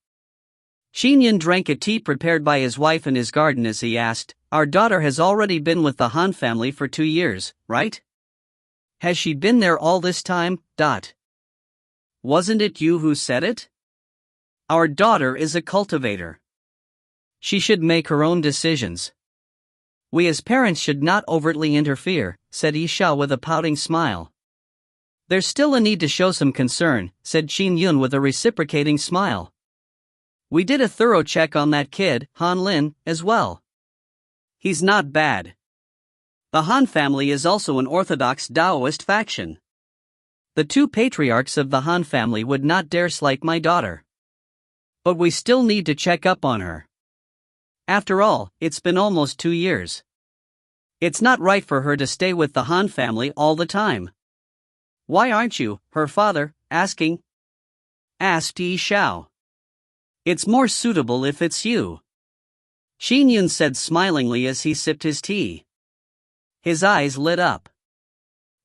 [SPEAKER 1] Qin Yun drank a tea prepared by his wife in his garden as he asked, Our daughter has already been with the Han family for 2 years, right?
[SPEAKER 2] Has she been there all this time?
[SPEAKER 1] Wasn't it you who said it? Our daughter is a cultivator.
[SPEAKER 2] She should make her own decisions. We as parents should not overtly interfere, said Xiao with a pouting smile. There's still a need to show some concern, said Qin Yun with a reciprocating smile. We did a thorough check on that kid, Han Lin, as well.
[SPEAKER 1] He's not bad. The Han family is also an orthodox Taoist faction.
[SPEAKER 2] The 2 patriarchs of the Han family would not dare slight my daughter.
[SPEAKER 1] But we still need to check up on her. After all, it's been almost 2 years. It's not right for her to stay with the Han family all the time. Why aren't you, her father, asking? Asked Xiao. It's more suitable if it's you. Qin Yun said smilingly as he sipped his tea. His eyes lit up.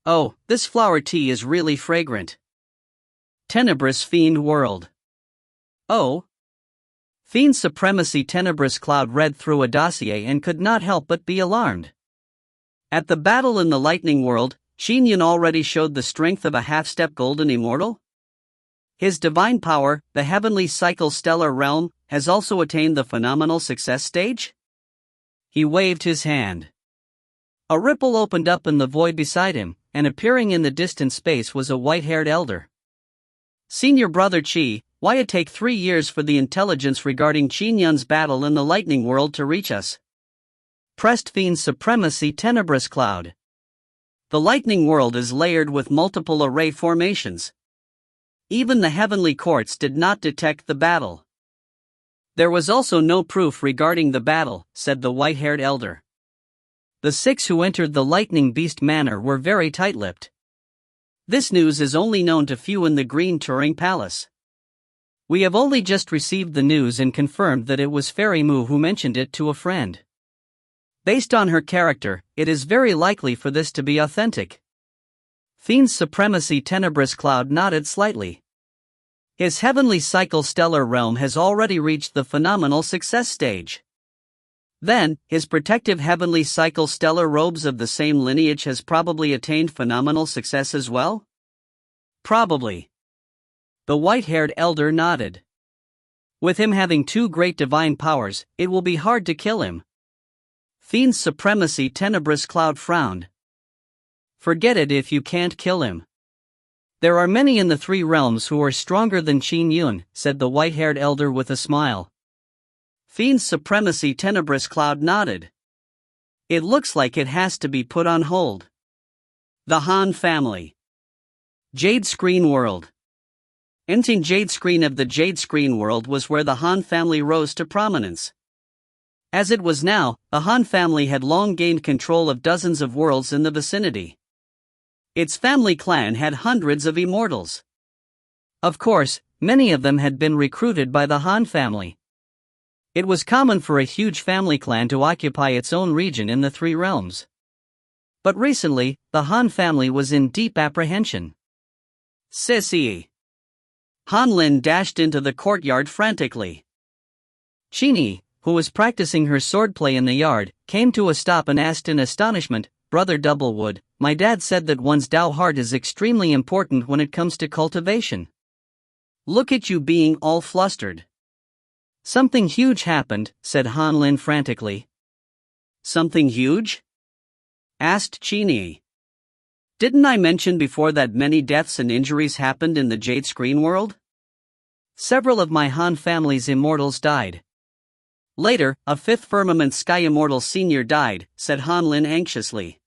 [SPEAKER 1] Oh, this flower tea is really fragrant. Tenebrous fiend world.
[SPEAKER 2] Oh? Fiend supremacy tenebrous cloud read through a dossier and could not help but be alarmed.
[SPEAKER 1] At the battle in the lightning world, Qin Yun already showed the strength of a half-step golden immortal? His divine power, the heavenly cycle stellar realm, has also attained the phenomenal success stage?
[SPEAKER 2] He waved his hand. A ripple opened up in the void beside him, and appearing in the distant space was a white-haired elder.
[SPEAKER 1] Senior Brother Qi, why it take 3 years for the intelligence regarding Qin Yun's battle in the lightning world to reach us?
[SPEAKER 2] Pressed Fiend Supremacy Tenebrous Cloud.
[SPEAKER 1] The lightning world is layered with multiple array formations. Even the heavenly courts did not detect the battle. There was also no proof regarding the battle, said the white-haired elder.
[SPEAKER 2] The 6 who entered the lightning beast manor were very tight-lipped.
[SPEAKER 1] This news is only known to few in the Green Turing Palace.
[SPEAKER 2] We have only just received the news and confirmed that it was Fairy Mu who mentioned it to a friend. Based on her character, it is very likely for this to be authentic. Fiend's Supremacy Tenebrous Cloud nodded slightly. His heavenly cycle stellar realm has already reached the phenomenal success stage.
[SPEAKER 1] Then, his protective heavenly cycle stellar robes of the same lineage has probably attained phenomenal success as well?
[SPEAKER 2] Probably. The white-haired elder nodded. With him having 2 great divine powers, it will be hard to kill him.
[SPEAKER 1] Fiend's Supremacy Tenebrous Cloud frowned.
[SPEAKER 2] Forget it if you can't kill him. There are many in the three realms who are stronger than Qin Yun, said the white-haired elder with a smile.
[SPEAKER 1] Fiend's supremacy Tenebrous Cloud nodded. It looks like it has to be put on hold. The Han family. Jade Screen World. Entering Jade Screen of the Jade Screen World was where the Han family rose to prominence. As it was now, the Han family had long gained control of dozens of worlds in the vicinity. Its family clan had hundreds of immortals.
[SPEAKER 2] Of course, many of them had been recruited by the Han family. It was common for a huge family clan to occupy its own region in the three realms. But recently, the Han family was in deep apprehension.
[SPEAKER 1] Sissy. Han Lin dashed into the courtyard frantically.
[SPEAKER 2] Qin, who was practicing her swordplay in the yard, came to a stop and asked in astonishment, "Brother Doublewood, my dad said that one's Dao heart is extremely important when it comes to cultivation.
[SPEAKER 1] Look at you being all flustered."
[SPEAKER 2] "Something huge happened," said Han Lin frantically.
[SPEAKER 1] "Something huge?" asked Qin. "Didn't I mention before that many deaths and injuries happened in the Jade Screen World?
[SPEAKER 2] Several of my Han family's immortals died.
[SPEAKER 1] Later, a fifth Firmament Sky Immortal Senior died," said Han Lin anxiously.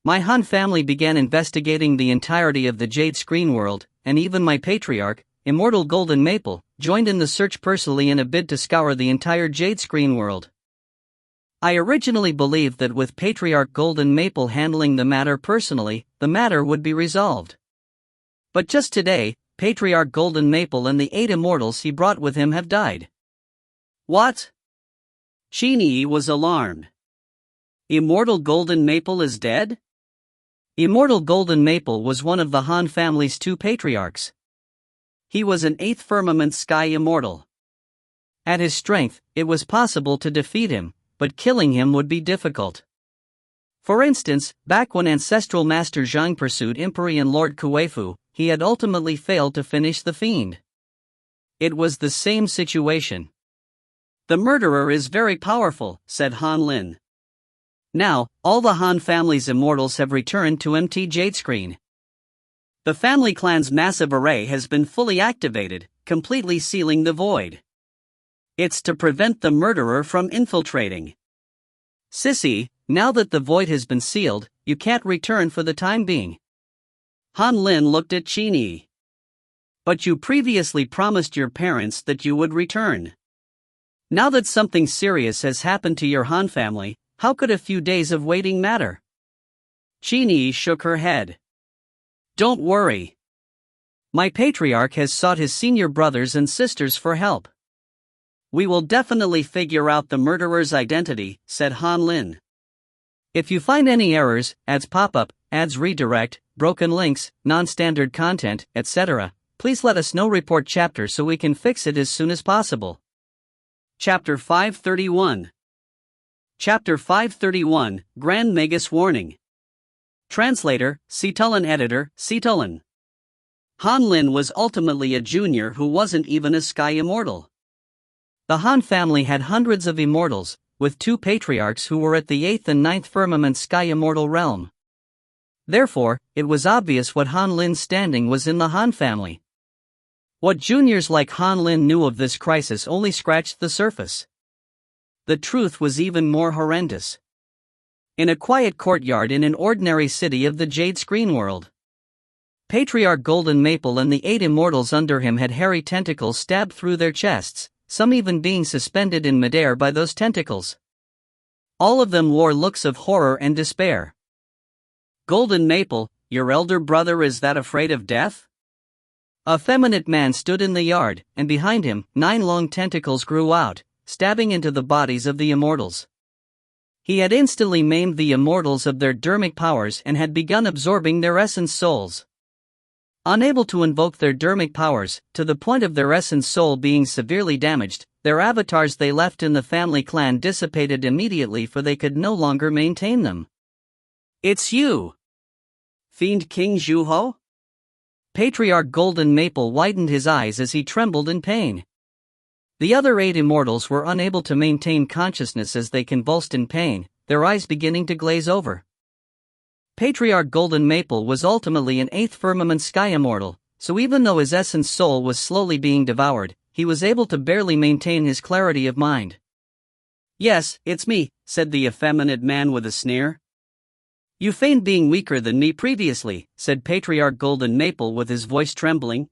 [SPEAKER 2] My Han family began investigating the entirety of the Jade Screen World, and even my patriarch, Immortal Golden Maple, joined in the search personally in a bid to scour the entire Jade Screen World. I originally believed that with Patriarch Golden Maple handling the matter personally, the matter would be resolved. But just today, Patriarch Golden Maple and the 8 immortals he brought with him have died.
[SPEAKER 1] What? Qin was alarmed. Immortal Golden Maple is dead?
[SPEAKER 2] Immortal Golden Maple was one of the Han family's 2 patriarchs.
[SPEAKER 1] He was an 8th Firmament Sky Immortal.
[SPEAKER 2] At his strength, it was possible to defeat him, but killing him would be difficult. For instance, back when Ancestral Master Zhang pursued Empyrean Lord Kuei-Fu, he had ultimately failed to finish the fiend. It was the same situation.
[SPEAKER 1] The murderer is very powerful, said Han Lin. Now, all the Han family's immortals have returned to MT Jade Screen. The family clan's massive array has been fully activated, completely sealing the void. It's to prevent the murderer from infiltrating.
[SPEAKER 2] Sissy, now that the void has been sealed, you can't return for the time being.
[SPEAKER 1] Han Lin looked at Qin. But you previously promised your parents that you would return. Now that something serious has happened to your Han family, how could a few days of waiting matter? Qin shook her head. Don't worry.
[SPEAKER 2] My patriarch has sought his senior brothers and sisters for help.
[SPEAKER 1] We will definitely figure out the murderer's identity, said Han Lin.
[SPEAKER 2] If you find any errors, ads pop up, ads redirect, broken links, non-standard content, etc., please let us know. Report chapter so we can fix it as soon as possible.
[SPEAKER 1] Chapter 531. Chapter 531, Grand Magus Warning. Translator, Cetulin. Editor, Cetulin. Han Lin was ultimately a junior who wasn't even a Sky Immortal.
[SPEAKER 2] The Han family had hundreds of immortals, with 2 patriarchs who were at the 8th and 9th Firmament Sky Immortal realm. Therefore, it was obvious what Han Lin's standing was in the Han family. What juniors like Han Lin knew of this crisis only scratched the surface. The truth was even more horrendous. In a quiet courtyard in an ordinary city of the Jade Screen World, Patriarch Golden Maple and the 8 immortals under him had hairy tentacles stabbed through their chests, some even being suspended in midair by those tentacles. All of them wore looks of horror and despair.
[SPEAKER 1] Golden Maple, your elder brother is that afraid of death?
[SPEAKER 2] A effeminate man stood in the yard, and behind him, 9 long tentacles grew out, stabbing into the bodies of the immortals. He had instantly maimed the immortals of their dermic powers and had begun absorbing their essence souls. Unable to invoke their dermic powers, to the point of their essence soul being severely damaged, their avatars they left in the family clan dissipated immediately, for they could no longer maintain them.
[SPEAKER 1] It's you! Fiend King Zhuho?
[SPEAKER 2] Patriarch Golden Maple widened his eyes as he trembled in pain. The other 8 immortals were unable to maintain consciousness as they convulsed in pain, their eyes beginning to glaze over. Patriarch Golden Maple was ultimately an 8th firmament sky immortal, so even though his essence soul was slowly being devoured, he was able to barely maintain his clarity of mind.
[SPEAKER 1] Yes, it's me, said the effeminate man with a sneer. You feigned being weaker than me previously, said Patriarch Golden Maple with his voice trembling.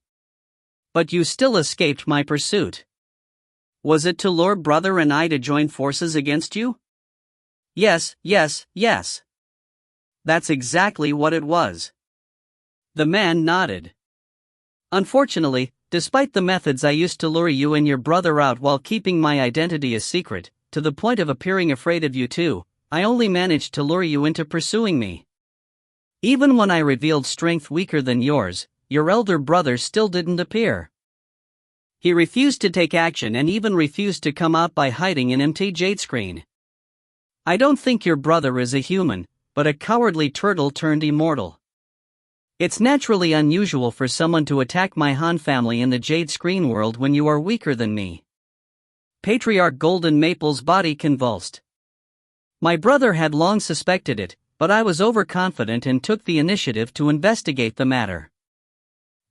[SPEAKER 1] But you still escaped my pursuit. Was it to lure brother and I to join forces against you? Yes. That's exactly what it was. The man nodded. Unfortunately, despite the methods I used to lure you and your brother out while keeping my identity a secret, to the point of appearing afraid of you too, I only managed to lure you into pursuing me. Even when I revealed strength weaker than yours, your elder brother still didn't appear. He refused to take action and even refused to come out by hiding an empty jade screen. I don't think your brother is a human, but a cowardly turtle turned immortal. It's naturally unusual for someone to attack my Han family in the jade screen world when you are weaker than me. Patriarch Golden Maple's body convulsed. My brother had long suspected it, but I was overconfident and took the initiative to investigate the matter.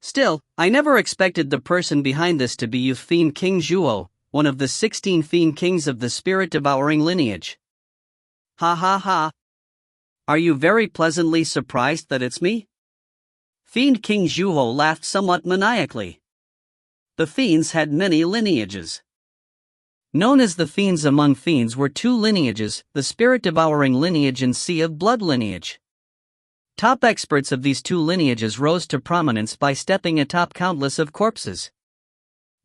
[SPEAKER 1] Still, I never expected the person behind this to be you Fiend King Xiao, one of the 16 Fiend Kings of the spirit-devouring lineage. Ha ha ha. Are you very pleasantly surprised that it's me? Fiend King Xiao laughed somewhat maniacally. The fiends had many lineages. Known as the fiends among fiends were 2 lineages, the spirit-devouring lineage and Sea of Blood lineage. Top experts of these 2 lineages rose to prominence by stepping atop countless of corpses.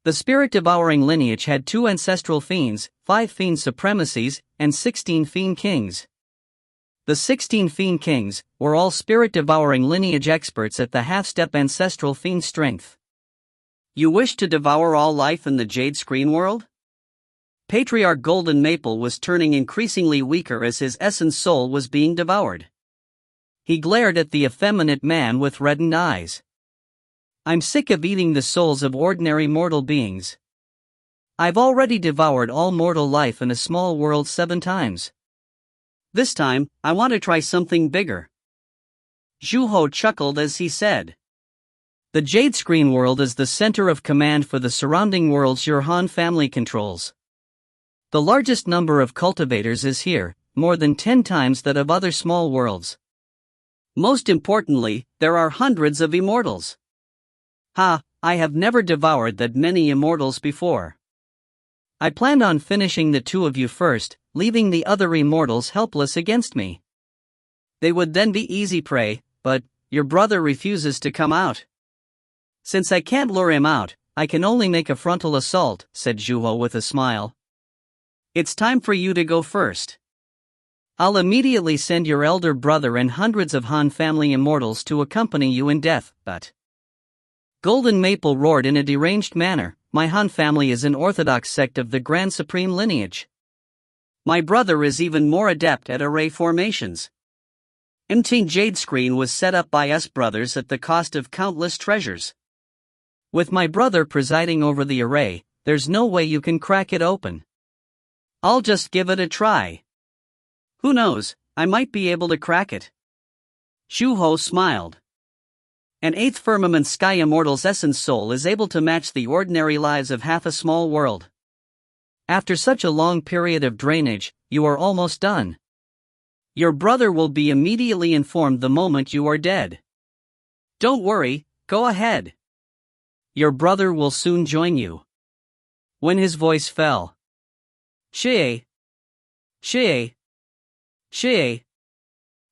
[SPEAKER 1] The spirit-devouring lineage had 2 ancestral fiends, 5 fiend supremacies, and 16 fiend kings. The 16 fiend kings were all spirit-devouring lineage experts at the half-step ancestral fiend strength. You wish to devour all life in the Jade Screen world? Patriarch Golden Maple was turning increasingly weaker as his essence soul was being devoured. He glared at the effeminate man with reddened eyes. I'm sick of eating the souls of ordinary mortal beings. I've already devoured all mortal life in a small world 7 times. This time, I want to try something bigger. Xiao chuckled as he said. The Jade Screen world is the center of command for the surrounding worlds your Han family controls. The largest number of cultivators is here, more than 10 times that of other small worlds. Most importantly, there are hundreds of immortals. I have never devoured that many immortals before. I planned on finishing the 2 of you first, leaving the other immortals helpless against me. They would then be easy prey, but your brother refuses to come out. Since I can't lure him out, I can only make a frontal assault, said Xiao with a smile. It's time for you to go first. I'll immediately send your elder brother and hundreds of Han family immortals to accompany you in death, but... Golden Maple roared in a deranged manner, my Han family is an orthodox sect of the Grand Supreme lineage. My brother is even more adept at array formations. Empty Jade Screen was set up by us brothers at the cost of countless treasures. With my brother presiding over the array, there's no way you can crack it open. I'll just give it a try. Who knows, I might be able to crack it. Xiao smiled. An 8th firmament sky immortal's essence soul is able to match the ordinary lives of half a small world. After such a long period of drainage, you are almost done. Your brother will be immediately informed the moment you are dead. Don't worry, go ahead. Your brother will soon join you. When his voice fell. Xiao.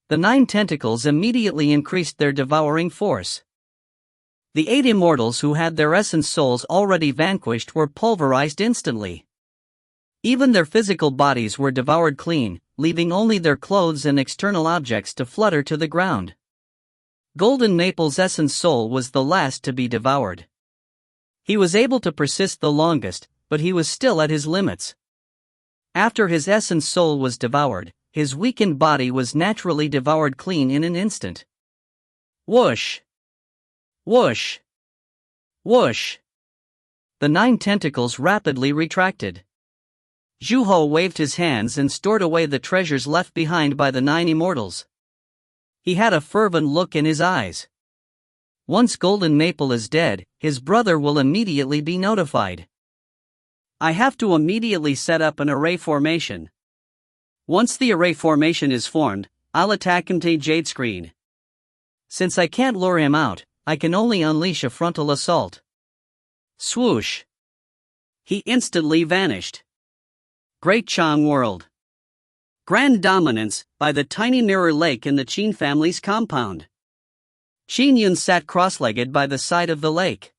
[SPEAKER 1] The 9 tentacles immediately increased their devouring force. The 8 immortals who had their essence souls already vanquished were pulverized instantly. Even their physical bodies were devoured clean, leaving only their clothes and external objects to flutter to the ground. Golden Maple's essence soul was the last to be devoured. He was able to persist the longest, but he was still at his limits. After his essence soul was devoured, his weakened body was naturally devoured clean in an instant. Whoosh! Whoosh! Whoosh! The 9 tentacles rapidly retracted. Xiao waved his hands and stored away the treasures left behind by the 9 immortals.
[SPEAKER 2] He had a fervent look in his eyes. Once Golden Maple is dead, his brother will immediately be notified.
[SPEAKER 1] I have to immediately set up an array formation. Once the array formation is formed, I'll attack him to Jade Screen.
[SPEAKER 2] Since I can't lure him out, I can only unleash a frontal assault.
[SPEAKER 1] Swoosh! He instantly vanished. Great Chang World. Grand Dominance, by the tiny mirror lake in the Qin family's compound. Qin Yun sat cross-legged by the side of the lake.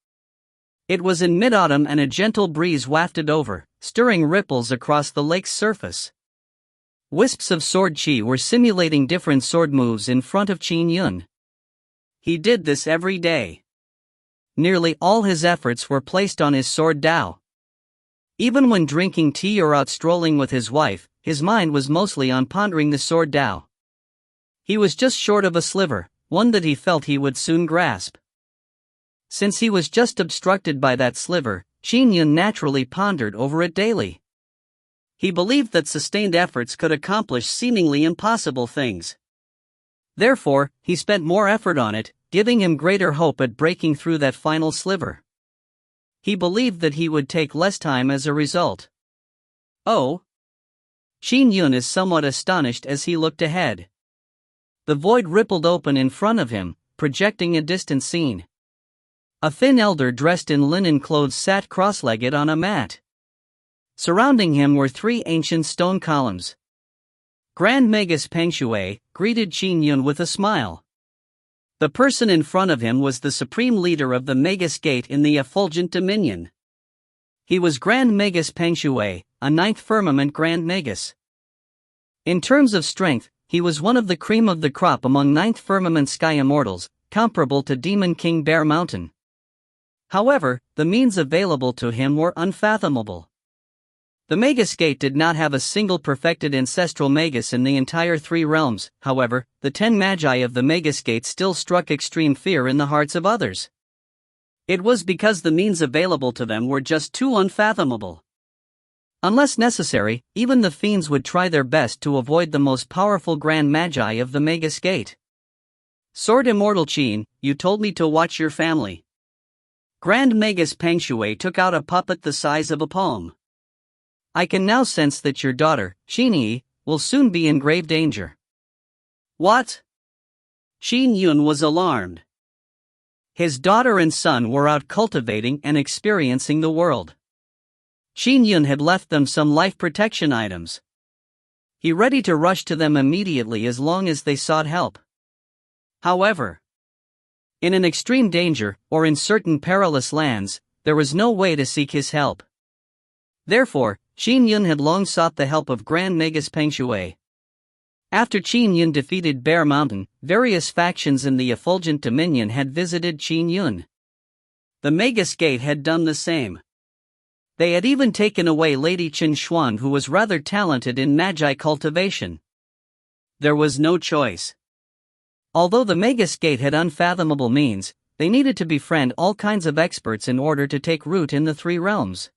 [SPEAKER 1] It was in mid-autumn and a gentle breeze wafted over, stirring ripples across the lake's surface. Wisps of sword chi were simulating different sword moves in front of Qin Yun. He did this every day.
[SPEAKER 2] Nearly all his efforts were placed on his sword Dao. Even when drinking tea or out strolling with his wife, his mind was mostly on pondering the sword Dao. He was just short of a sliver, one that he felt he would soon grasp. Since he was just obstructed by that sliver, Qin Yun naturally pondered over it daily.
[SPEAKER 1] He believed that sustained efforts could accomplish seemingly impossible things. Therefore, he spent more effort on it, giving him greater hope at breaking through that final sliver. He believed that he would take less time as a result. Oh?
[SPEAKER 2] Qin Yun is somewhat astonished as he looked ahead. The void rippled open in front of him, projecting a distant scene. A thin elder dressed in linen clothes sat cross-legged on a mat. Surrounding him were 3 ancient stone columns. Grand Magus Peng Shui greeted Qin Yun with a smile. The person in front of him was the supreme leader of the Magus Gate in the Effulgent Dominion. He was Grand Magus Peng Shui, a 9th firmament Grand Magus. In terms of strength, he was one of the cream of the crop among 9th firmament sky immortals, comparable to Demon King Bear Mountain. However, the means available to him were unfathomable. The Magus Gate did not have a single perfected ancestral Magus in the entire 3 realms. However, the 10 Magi of the Magus Gate still struck extreme fear in the hearts of others. It was because the means available to them were just too unfathomable. Unless necessary, even the fiends would try their best to avoid the most powerful Grand Magi of the Magus Gate. Sword Immortal Qin, you told me to watch your family. Grand Magus Peng Shui took out a puppet the size of a palm. I can now sense that your daughter, Qin Yi, will soon be in grave danger.
[SPEAKER 1] What? Qin Yun was alarmed.
[SPEAKER 2] His daughter and son were out cultivating and experiencing the world. Qin Yun had left them some life protection items. He ready to rush to them immediately as long as they sought help.
[SPEAKER 1] However,
[SPEAKER 2] in an extreme danger, or in certain perilous lands, there was no way to seek his help. Therefore, Qin Yun had long sought the help of Grand Magus Peng Shui. After Qin Yun defeated Bear Mountain, various factions in the Effulgent Dominion had visited Qin Yun.
[SPEAKER 1] The Magus Gate had done the same.
[SPEAKER 2] They had even taken away Lady Chen Xuan, who was rather talented in magi cultivation.
[SPEAKER 1] There was no choice.
[SPEAKER 2] Although the Magus Gate had unfathomable means, they needed to befriend all kinds of experts in order to take root in the 3 realms.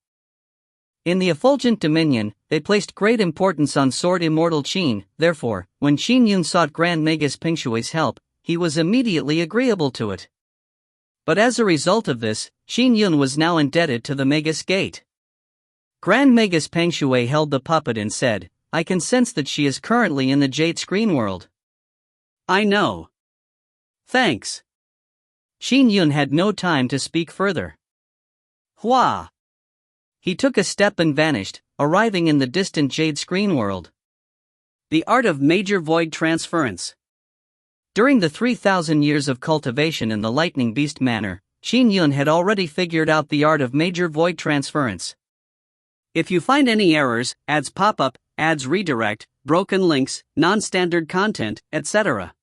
[SPEAKER 2] In the Effulgent Dominion, they placed great importance on Sword Immortal Qin. Therefore, when Qin Yun sought Grand Magus Peng Shui's help, he was immediately agreeable to it. But as a result of this, Qin Yun was now indebted to the Magus Gate. Grand Magus Peng Shui held the puppet and said, I can sense that she is currently in the Jade Screen world.
[SPEAKER 1] I know. Thanks.
[SPEAKER 2] Qin Yun had no time to speak further.
[SPEAKER 1] Hua!
[SPEAKER 2] He took a step and vanished, arriving in the distant Jade Screen world.
[SPEAKER 1] The art of major void transference.
[SPEAKER 2] During the 3,000 years of cultivation in the Lightning Beast Manor, Qin Yun had already figured out the art of major void transference.
[SPEAKER 1] If you find any errors, ads pop up, ads redirect, broken links, non-standard content, etc.,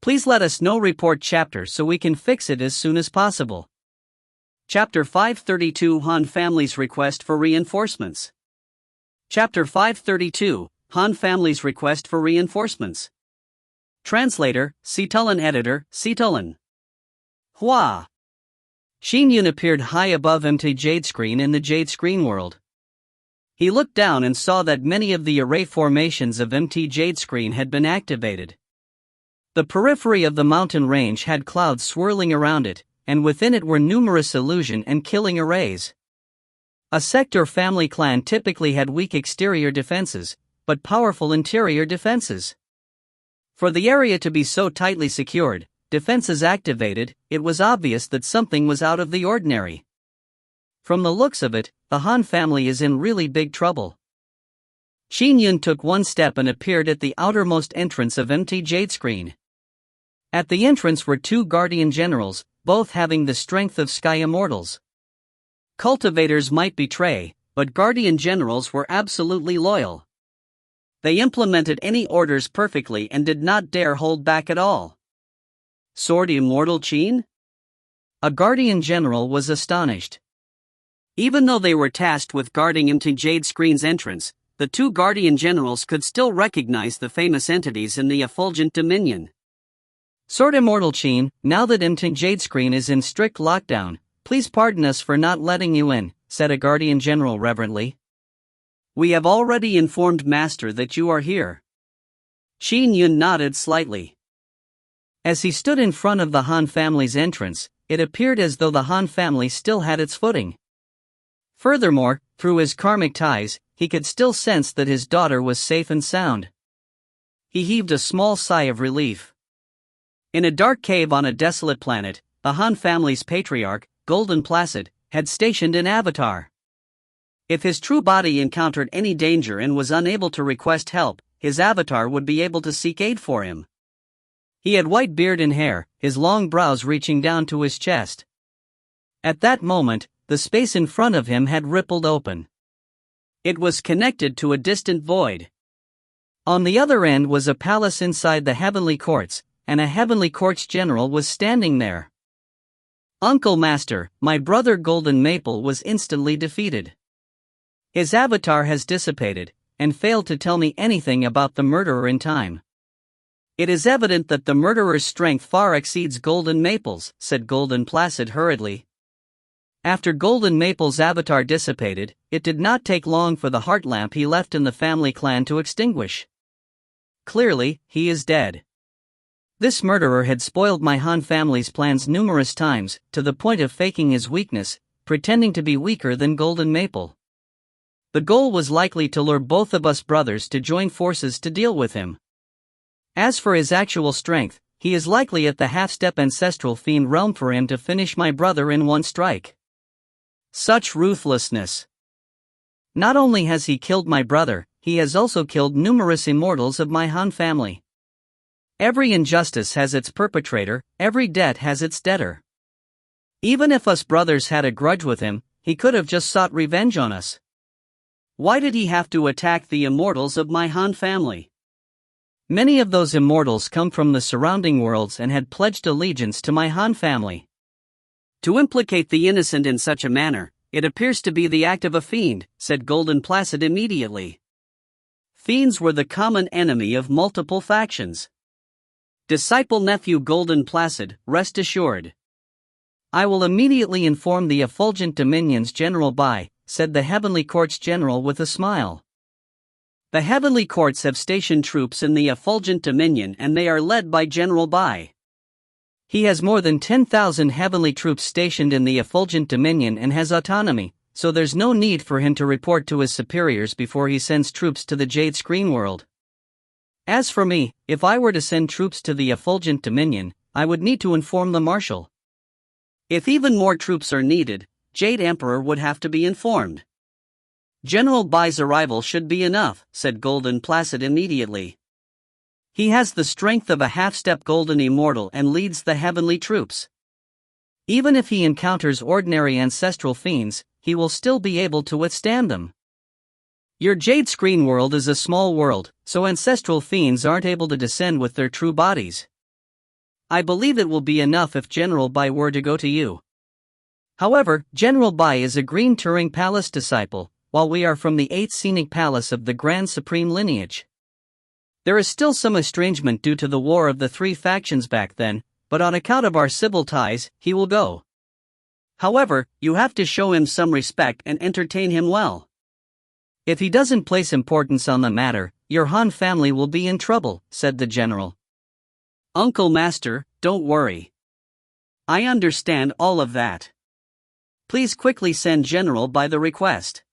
[SPEAKER 1] please let us know. Report chapter so we can fix it as soon as possible. Chapter 532 Han Family's Request for Reinforcements. Chapter 532 Han Family's Request for Reinforcements. Translator, Citulan. Editor, Citulan. Hua!
[SPEAKER 2] Qin Yun appeared high above MT Jade Screen in the Jade Screen world. He looked down and saw that many of the array formations of MT Jade Screen had been activated. The periphery of the mountain range had clouds swirling around it, and within it were numerous illusion and killing arrays. A sect or family clan typically had weak exterior defenses, but powerful interior defenses. For the area to be so tightly secured, defenses activated, it was obvious that something was out of the ordinary. From the looks of it, the Han family is in really big trouble. Qin Yun took one step and appeared at the outermost entrance of empty jade screen. At the entrance were two guardian generals, both having the strength of sky immortals. Cultivators might betray, but guardian generals were absolutely loyal. They implemented any orders perfectly and did not dare hold back at all. Sword immortal Qin? A guardian general was astonished. Even though they were tasked with guarding empty jade screen's entrance, the two guardian generals could still recognize the famous entities in the effulgent dominion. Sword immortal Qin, now that empty jade screen is in strict lockdown, please pardon us for not letting you in, said a guardian general reverently. We have already informed Master that you are here. Qin Yun nodded slightly. As he stood in front of the Han family's entrance, it appeared as though the Han family still had its footing. Furthermore, through his karmic ties, he could still sense that his daughter was safe and sound. He heaved a small sigh of relief. In a dark cave on a desolate planet, the Han family's patriarch, Golden Placid, had stationed an avatar. If his true body encountered any danger and was unable to request help, his avatar would be able to seek aid for him. He had white beard and hair, his long brows reaching down to his chest. At that moment, the space in front of him had rippled open. It was connected to a distant void. On the other end was a palace inside the heavenly courts, and a heavenly courts general was standing there. Uncle Master, my brother Golden Maple was instantly defeated. His avatar has dissipated, and failed to tell me anything about the murderer in time. It is evident that the murderer's strength far exceeds Golden Maple's, said Golden Placid hurriedly. After Golden Maple's avatar dissipated, it did not take long for the heart lamp he left in the family clan to extinguish. Clearly, he is dead. This murderer had spoiled my Han family's plans numerous times, to the point of faking his weakness, pretending to be weaker than Golden Maple. The goal was likely to lure both of us brothers to join forces to deal with him. As for his actual strength, he is likely at the half-step ancestral fiend realm for him to finish my brother in one strike. Such ruthlessness. Not only has he killed my brother, he has also killed numerous immortals of my Han family. Every injustice has its perpetrator, every debt has its debtor. Even if us brothers had a grudge with him, he could have just sought revenge on us. Why did he have to attack the immortals of my Han family? Many of those immortals come from the surrounding worlds and had pledged allegiance to my Han family. To implicate the innocent in such a manner, it appears to be the act of a fiend, said Golden Placid immediately. Fiends were the common enemy of multiple factions. Disciple nephew Golden Placid, rest assured. I will immediately inform the effulgent dominion's General Bai, said the Heavenly Courts General with a smile. The Heavenly Courts have stationed troops in the effulgent dominion and they are led by General Bai. He has more than 10,000 heavenly troops stationed in the effulgent dominion and has autonomy, so there's no need for him to report to his superiors before he sends troops to the Jade Screen world. As for me, if I were to send troops to the effulgent dominion, I would need to inform the marshal. If even more troops are needed, Jade Emperor would have to be informed. General Bai's arrival should be enough, said Golden Placid immediately. He has the strength of a half-step golden immortal and leads the heavenly troops. Even if he encounters ordinary ancestral fiends, he will still be able to withstand them. Your Jade Screen world is a small world, so ancestral fiends aren't able to descend with their true bodies. I believe it will be enough if General Bai were to go to you. However, General Bai is a Green Turing Palace disciple, while we are from the 8th Scenic Palace of the Grand Supreme lineage. There is still some estrangement due to the War of the Three Factions back then, but on account of our civil ties, he will go. However, you have to show him some respect and entertain him well. If he doesn't place importance on the matter, your Han family will be in trouble, said the general.
[SPEAKER 1] Uncle Master, don't worry. I understand all of that. Please quickly send General by the request.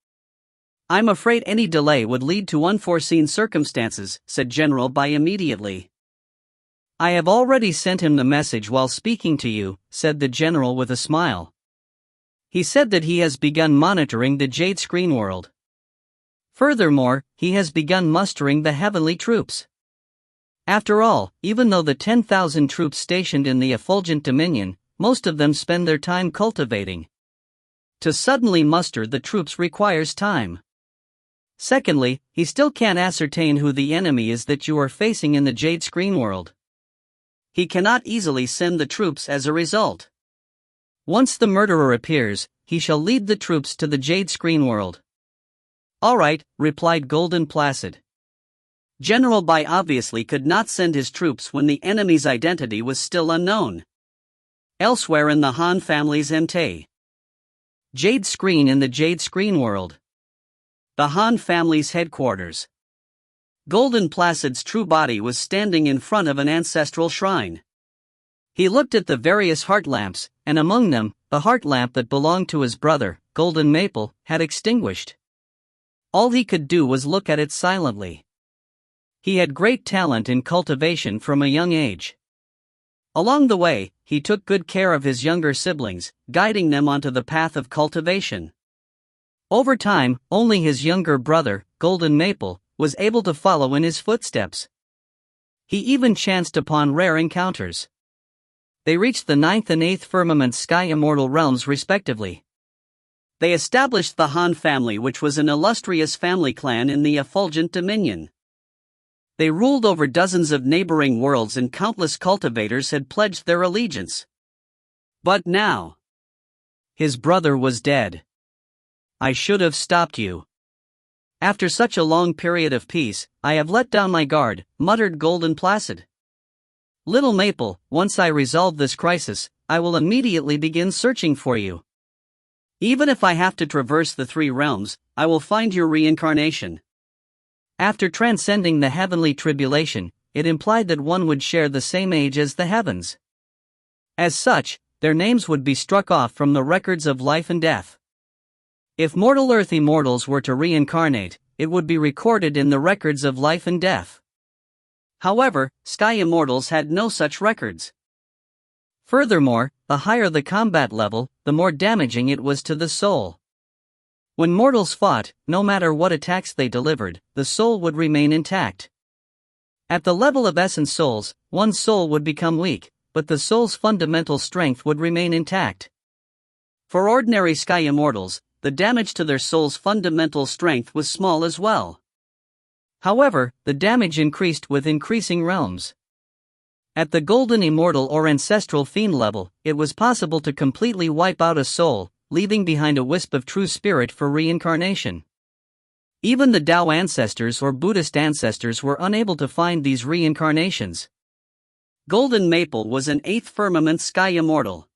[SPEAKER 1] I'm afraid any delay would lead to unforeseen circumstances, said General Bai immediately.
[SPEAKER 2] I have already sent him the message while speaking to you, said the general with a smile. He said that he has begun monitoring the Jade Screen world. Furthermore, he has begun mustering the heavenly troops. After all, even though the 10,000 troops stationed in the Effulgent Dominion, most of them spend their time cultivating. To suddenly muster the troops requires time. Secondly, he still can't ascertain who the enemy is that you are facing in the Jade Screen world. He cannot easily send the troops as a result. Once the murderer appears, he shall lead the troops to the Jade Screen world.
[SPEAKER 1] All right, replied Golden Placid. General Bai obviously could not send his troops when the enemy's identity was still unknown. Elsewhere in the Han family's MT.
[SPEAKER 2] Jade Screen in the Jade Screen world.
[SPEAKER 1] The Han family's headquarters. Golden Placid's true body was standing in front of an ancestral shrine. He looked at the various heart lamps, and among them, the heart lamp that belonged to his brother, Golden Maple, had extinguished. All he could do was look at it silently. He had great talent in cultivation from a young age. Along the way, he took good care of his younger siblings, guiding them onto the path of cultivation. Over time, only his younger brother, Golden Maple, was able to follow in his footsteps. He even chanced upon rare encounters. They reached the 9th and 8th firmament sky immortal realms respectively. They established the Han family, which was an illustrious family clan in the Effulgent Dominion. They ruled over dozens of neighboring worlds and countless cultivators had pledged their allegiance. But now, his brother was dead. I should have stopped you. After such a long period of peace, I have let down my guard, muttered Golden Placid. Little Maple, once I resolve this crisis, I will immediately begin searching for you. Even if I have to traverse the 3 realms, I will find your reincarnation. After transcending the heavenly tribulation, it implied that one would share the same age as the heavens. As such, their names would be struck off from the records of life and death. If mortal Earth immortals were to reincarnate, it would be recorded in the records of life and death. However, Sky Immortals had no such records. Furthermore, the higher the combat level, the more damaging it was to the soul. When mortals fought, no matter what attacks they delivered, the soul would remain intact. At the level of essence souls, one's soul would become weak, but the soul's fundamental strength would remain intact. For ordinary Sky Immortals, the damage to their soul's fundamental strength was small as well. However, the damage increased with increasing realms. At the Golden Immortal or Ancestral Fiend level, it was possible to completely wipe out a soul, leaving behind a wisp of true spirit for reincarnation. Even the Tao ancestors or Buddhist ancestors were unable to find these reincarnations. Golden Maple was an 8th firmament Sky Immortal.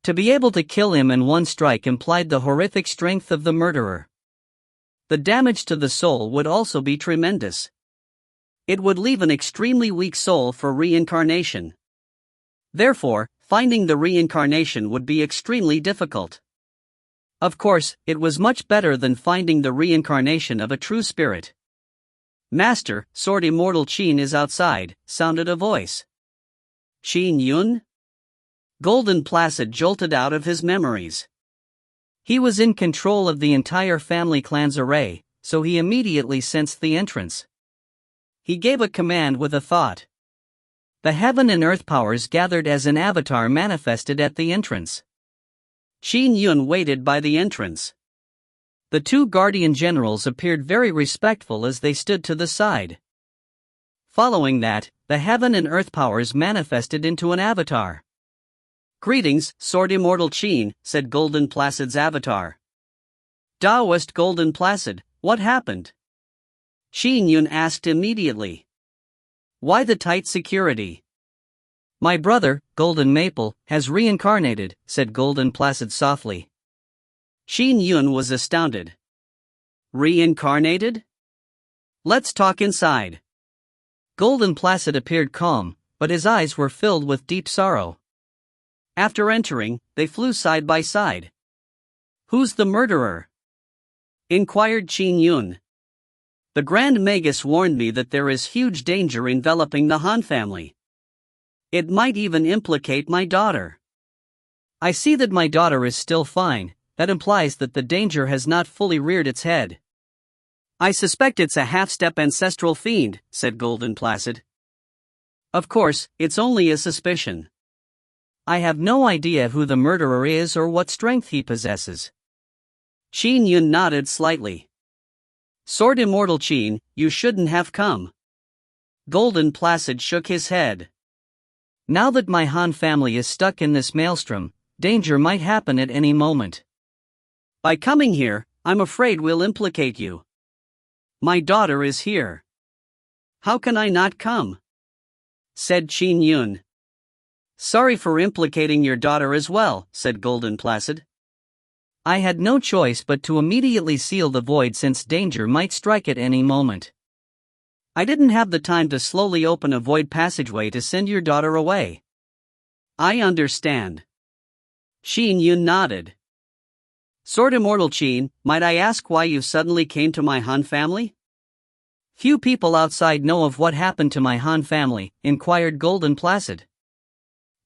[SPEAKER 1] To be able to kill him in one strike implied the horrific strength of the murderer. The damage to the soul would also be tremendous. It would leave an extremely weak soul for reincarnation. Therefore, finding the reincarnation would be extremely difficult. Of course, it was much better than finding the reincarnation of a true spirit. Master, Sword Immortal Qin is outside, sounded a voice. Qin Yun? Golden Placid jolted out of his memories. He was in control of the entire family clan's array, so he immediately sensed the entrance. He gave a command with a thought. The heaven and earth powers gathered as an avatar manifested at the entrance. Qin Yun waited by the entrance. The 2 guardian generals appeared very respectful as they stood to the side. Following that, the heaven and earth powers manifested into an avatar. Greetings, Sword Immortal Qin, said Golden Placid's avatar. Taoist Golden Placid, what happened? Qin Yun asked immediately. Why the tight security? My brother, Golden Maple, has reincarnated, said Golden Placid softly. Qin Yun was astounded. Reincarnated? Let's talk inside. Golden Placid appeared calm,
[SPEAKER 2] but his eyes were filled with deep sorrow.
[SPEAKER 1] After entering, they flew side by side. "Who's the murderer?" inquired Qin Yun. "The Grand Magus warned me that there is huge danger enveloping the Han family. It might even implicate my daughter."
[SPEAKER 2] "I see that my daughter is still fine. That implies that the danger has not fully reared its head."
[SPEAKER 1] "I suspect it's a half-step ancestral fiend," said Golden Placid. "Of course, it's only a suspicion.
[SPEAKER 2] I have no idea who the murderer is or what strength he possesses."
[SPEAKER 1] Qin Yun nodded slightly. "Sword Immortal Qin, you shouldn't have come." Golden Placid shook his head.
[SPEAKER 2] "Now that my Han family is stuck in this maelstrom, danger might happen at any moment.
[SPEAKER 1] By coming here, I'm afraid we'll implicate you. My daughter is here. How can I not come?" said Qin Yun. "Sorry for implicating your daughter as well," said Golden Placid.
[SPEAKER 2] "I had no choice but to immediately seal the void since danger might strike at any moment.
[SPEAKER 1] I didn't have the time to slowly open a void passageway to send your daughter away." "I understand." Qin Yun nodded. "Sword Immortal Qin, might I ask why you suddenly came to my Han family?"
[SPEAKER 2] "Few people outside know of what happened to my Han family," inquired Golden Placid.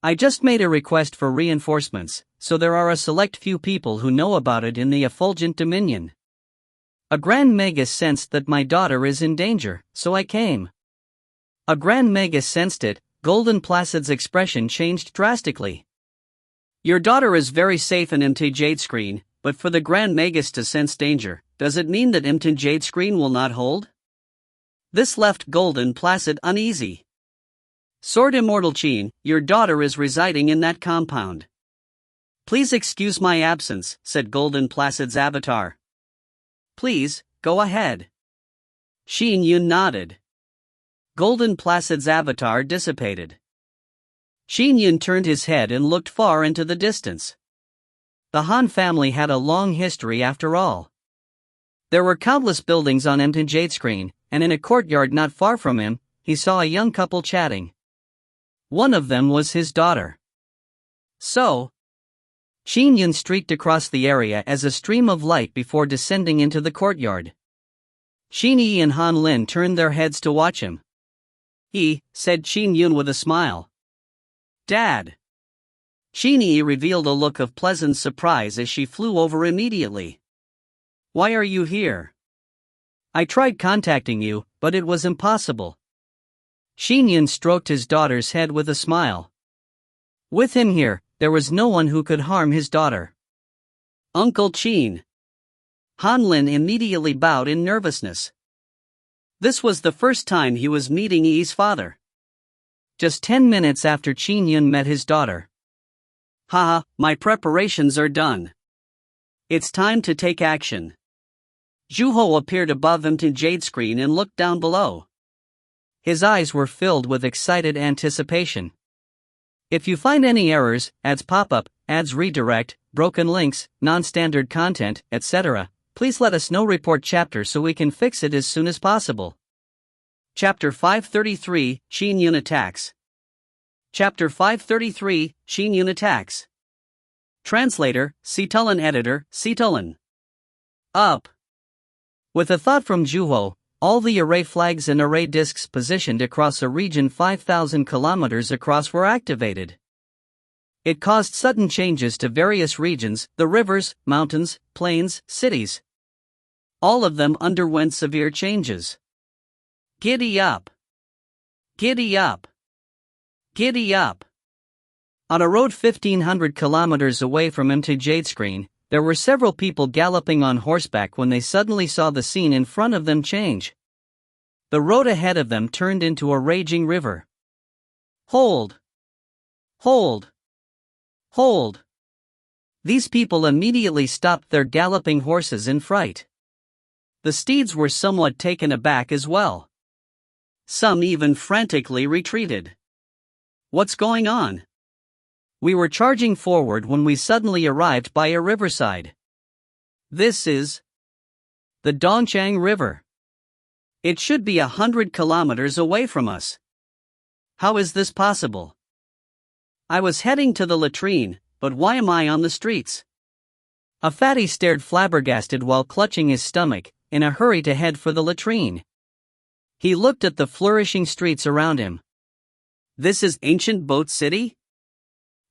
[SPEAKER 2] "I just made a request for reinforcements, so there are a select few people who know about it in the Effulgent Dominion. A Grand Magus sensed that my daughter is in danger, so I came." "A Grand Magus sensed it?" Golden Placid's expression changed drastically.
[SPEAKER 1] "Your daughter is very safe in MT Jade Screen, but for the Grand Magus to sense danger, does it mean that MT Jade Screen will not hold?" This left Golden Placid uneasy. "Sword Immortal Qin, your daughter is residing in that compound." "Please excuse my absence," said Golden Placid's avatar. "Please, go ahead." Qin Yun nodded. Golden Placid's avatar dissipated. Qin Yun turned his head and looked far into the distance. The Han family had a long history after all. There were countless buildings on Emton Jade Screen, and in a courtyard not far from him, he saw a young couple chatting. One of them was his daughter. "So?" Qin Yun streaked across the area as a stream of light before descending into the courtyard. Qin Yi and Han Lin turned their heads to watch him. Said Qin Yun with a smile. "Dad." Qin Yi revealed a look of pleasant surprise as she flew over immediately. "Why are you here?" "I tried contacting you, but it was impossible." Qin Yun stroked his daughter's head with a smile. With him here, there was no one who could harm his daughter. "Uncle Qin." Han Lin immediately bowed in nervousness. This was the first time he was meeting Yi's father. Just 10 minutes after Qin Yun met his daughter. "Haha, my preparations are done. It's time to take action." Zhuho appeared above him to Jade Screen and looked down below. His eyes were filled with excited anticipation. "If you find any errors, ads pop up, ads redirect, broken links, non-standard content, etc., please let us know. Report chapter so we can fix it as soon as possible." Chapter 533, Qin Yun attacks. Chapter 533, Qin Yun attacks. Translator, Citulan Editor, Citulan. Up. With a thought from Zhuho, all the array flags and array disks positioned across a region 5,000 kilometers across were activated. It caused sudden changes to various regions, the rivers, mountains, plains, cities. All of them underwent severe changes. Giddy up! Giddy up! Giddy up! On a road 1,500 kilometers away from MT Jade Screen, there were several people galloping on horseback when they suddenly saw the scene in front of them change. The road ahead of them turned into a raging river. "Hold! Hold! Hold!" These people immediately stopped their galloping horses in fright. The steeds were somewhat taken aback as well. Some even frantically retreated. "What's going on?" "We were charging forward when we suddenly arrived by a riverside. This is the Dongchang River. It should be 100 kilometers away from us. How is this possible? I was heading to the latrine, but why am I on the streets?
[SPEAKER 2] A fatty stared flabbergasted while clutching his stomach, in a hurry to head for the latrine. He looked at the flourishing streets around him.
[SPEAKER 1] This is ancient Boat City?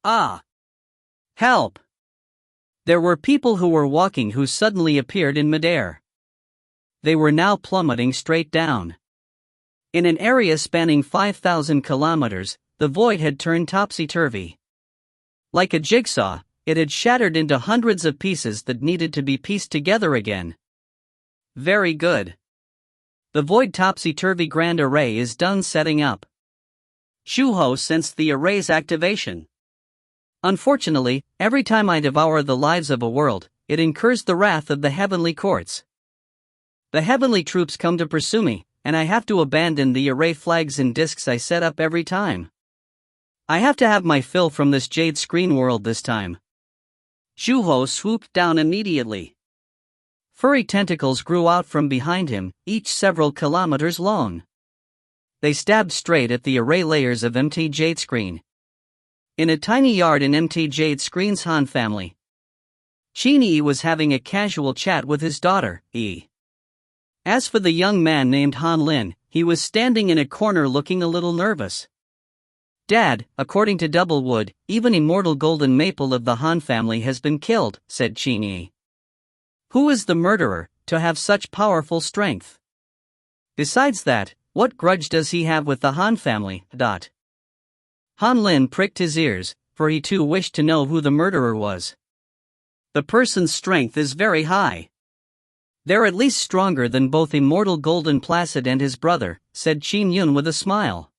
[SPEAKER 1] Ah! Help!
[SPEAKER 2] There were people who were walking who suddenly appeared in midair. They were now plummeting straight down. In an area spanning 5,000 kilometers, the void had turned topsy-turvy. Like a jigsaw, it had shattered into hundreds of pieces that needed to be pieced together again.
[SPEAKER 1] Very good.
[SPEAKER 2] The void topsy-turvy grand array is done setting up.
[SPEAKER 1] Xiao sensed the array's activation.
[SPEAKER 2] Unfortunately, every time I devour the lives of a world, it incurs the wrath of the heavenly courts. The heavenly troops come to pursue me, and I have to abandon the array flags and discs I set up every time. I have to have my fill from this jade screen world this time.
[SPEAKER 1] Xiao swooped down immediately.
[SPEAKER 2] Furry tentacles grew out from behind him, each several kilometers long. They stabbed straight at the array layers of MT Jade Screen. In a tiny yard in MT Jade Screen's Han family, Qin Yun was having a casual chat with his daughter, E. As for the young man named Han Lin, he was standing in a corner looking a little nervous. Dad, according to Doublewood, even immortal golden maple of the Han family has been killed, said Qin Yun. Who is the murderer, to have such powerful strength? Besides that, what grudge does he have with the Han family? Han Lin pricked his ears, for he too wished to know who the murderer was.
[SPEAKER 1] The person's strength is very high.
[SPEAKER 2] They're at least stronger than both immortal Golden Placid and his brother, said Qin Yun with a smile.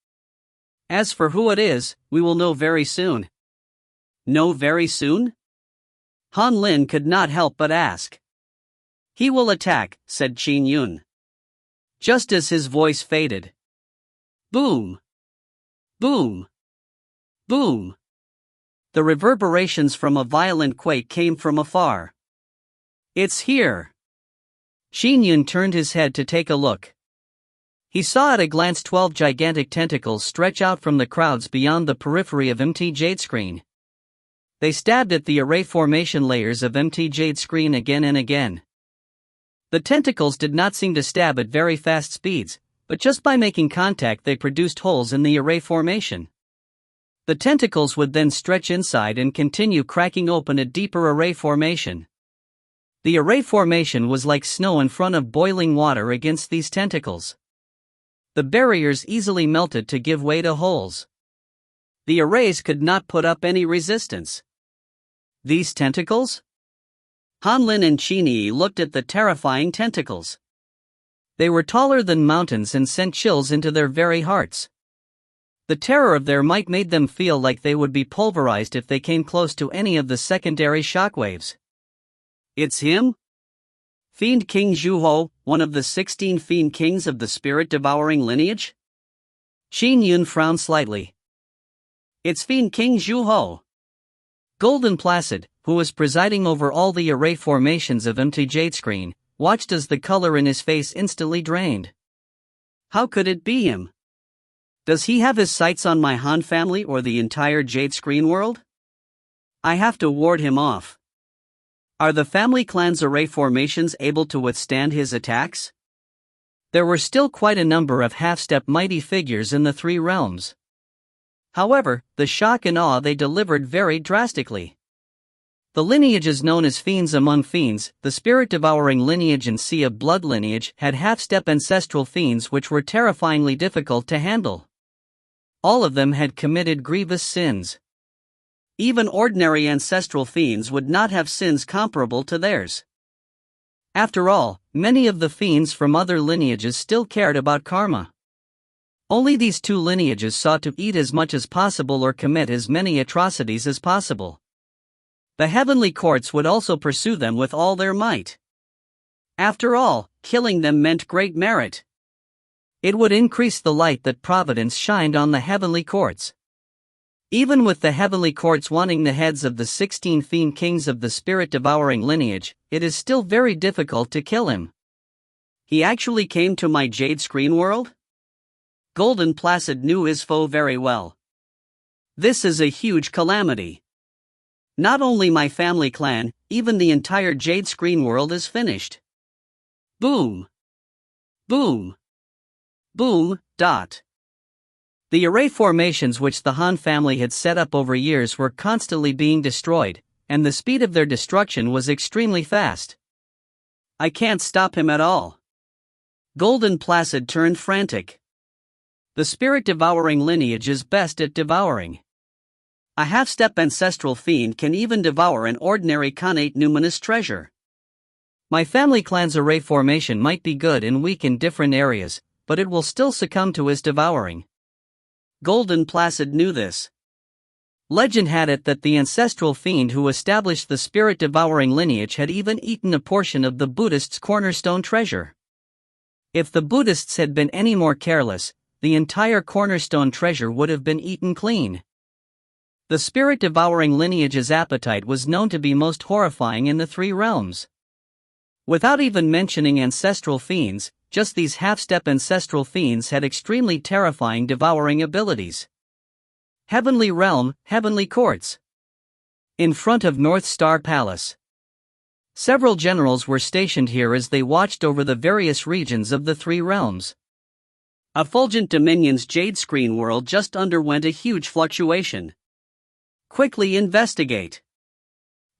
[SPEAKER 1] As for who it is, we will know very soon. Know very soon? Han Lin could not help but ask. He will attack, said Qin Yun. Just as his voice faded. Boom! Boom! Boom! The reverberations from a violent quake came from afar. It's here!
[SPEAKER 2] Qin Yun turned his head to take a look. He saw at a glance 12 gigantic tentacles stretch out from the crowds beyond the periphery of MT Jade Screen. They stabbed at the array formation layers of MT Jade Screen again and again. The tentacles did not seem to stab at very fast speeds, but just by making contact they produced holes in the array formation. The tentacles would then stretch inside and continue cracking open a deeper array formation. The array formation was like snow in front of boiling water against these tentacles. The barriers easily melted to give way to holes.
[SPEAKER 1] The arrays could not put up any resistance. These tentacles? Han Lin and Qin Yun looked at the terrifying tentacles.
[SPEAKER 2] They were taller than mountains and sent chills into their very hearts. The terror of their might made them feel like they would be pulverized if they came close to any of the secondary shockwaves.
[SPEAKER 1] It's him? Fiend King Xiao, one of the 16 Fiend Kings of the spirit-devouring lineage?
[SPEAKER 2] Qin Yun frowned slightly.
[SPEAKER 1] It's Fiend King Xiao.
[SPEAKER 2] Golden Placid, who was presiding over all the array formations of MT Jade Screen, watched as the color in his face instantly drained.
[SPEAKER 1] How could it be him? Does he have his sights on my Han family or the entire Jade Screen world? I have to ward him off. Are the family clan's array formations able to withstand his attacks?
[SPEAKER 2] There were still quite a number of half-step mighty figures in the three realms. However, the shock and awe they delivered varied drastically. The lineages known as fiends among fiends, the spirit-devouring lineage and sea of blood lineage, had half-step ancestral fiends which were terrifyingly difficult to handle. All of them had committed grievous sins.
[SPEAKER 1] Even ordinary ancestral fiends would not have sins comparable to theirs.
[SPEAKER 2] After all, many of the fiends from other lineages still cared about karma. Only these two lineages sought to eat as much as possible or commit as many atrocities as possible. The heavenly courts would also pursue them with all their might. After all, killing them meant great merit. It would increase the light that providence shined on the heavenly courts. Even with the heavenly courts wanting the heads of the 16 fiend kings of the spirit-devouring lineage, it is still very difficult to kill him.
[SPEAKER 1] He actually came to my Jade Screen world? Golden Placid knew his foe very well. This is a huge calamity. Not only my family clan, even the entire Jade Screen world is finished. Boom. Boom. Boom. Dot. The array formations which the Han family had set up over years were constantly being destroyed, and the speed of their destruction was extremely fast. I can't stop him at all. Golden Placid turned frantic. The spirit-devouring lineage is best at devouring. A half-step ancestral fiend can even devour an ordinary connate numinous treasure. My family clan's array formation might be good and weak in different areas, but it will still succumb to his devouring. Golden Placid knew this. Legend had it that the ancestral fiend who established the spirit-devouring lineage had even eaten a portion of the Buddhists' cornerstone treasure. If the Buddhists had been any more careless, the entire cornerstone treasure would have been eaten clean. The spirit-devouring lineage's appetite was known to be most horrifying in the three realms. Without even mentioning ancestral fiends, just these half-step ancestral fiends had extremely terrifying devouring abilities. Heavenly Realm, Heavenly Courts. In front of North Star Palace. Several generals were stationed here as they watched over the various regions of the three realms. Effulgent Dominion's Jade Screen world just underwent a huge fluctuation. Quickly investigate.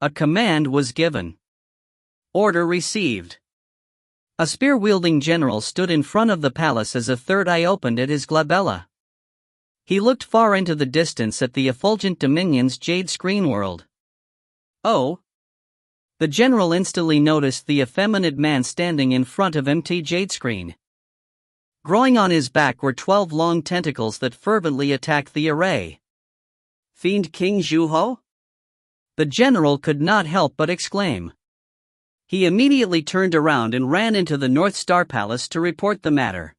[SPEAKER 1] A command was given. Order received. A spear-wielding general stood in front of the palace as a third eye opened at his glabella. He looked far into the distance at the Effulgent Dominion's Jade Screen world. Oh! The general instantly noticed the effeminate man standing in front of empty Jade Screen. Growing on his back were 12 long tentacles that fervently attacked the array. Fiend King Zhuho? The general could not help but exclaim. He immediately turned around and ran into the North Star Palace to report the matter.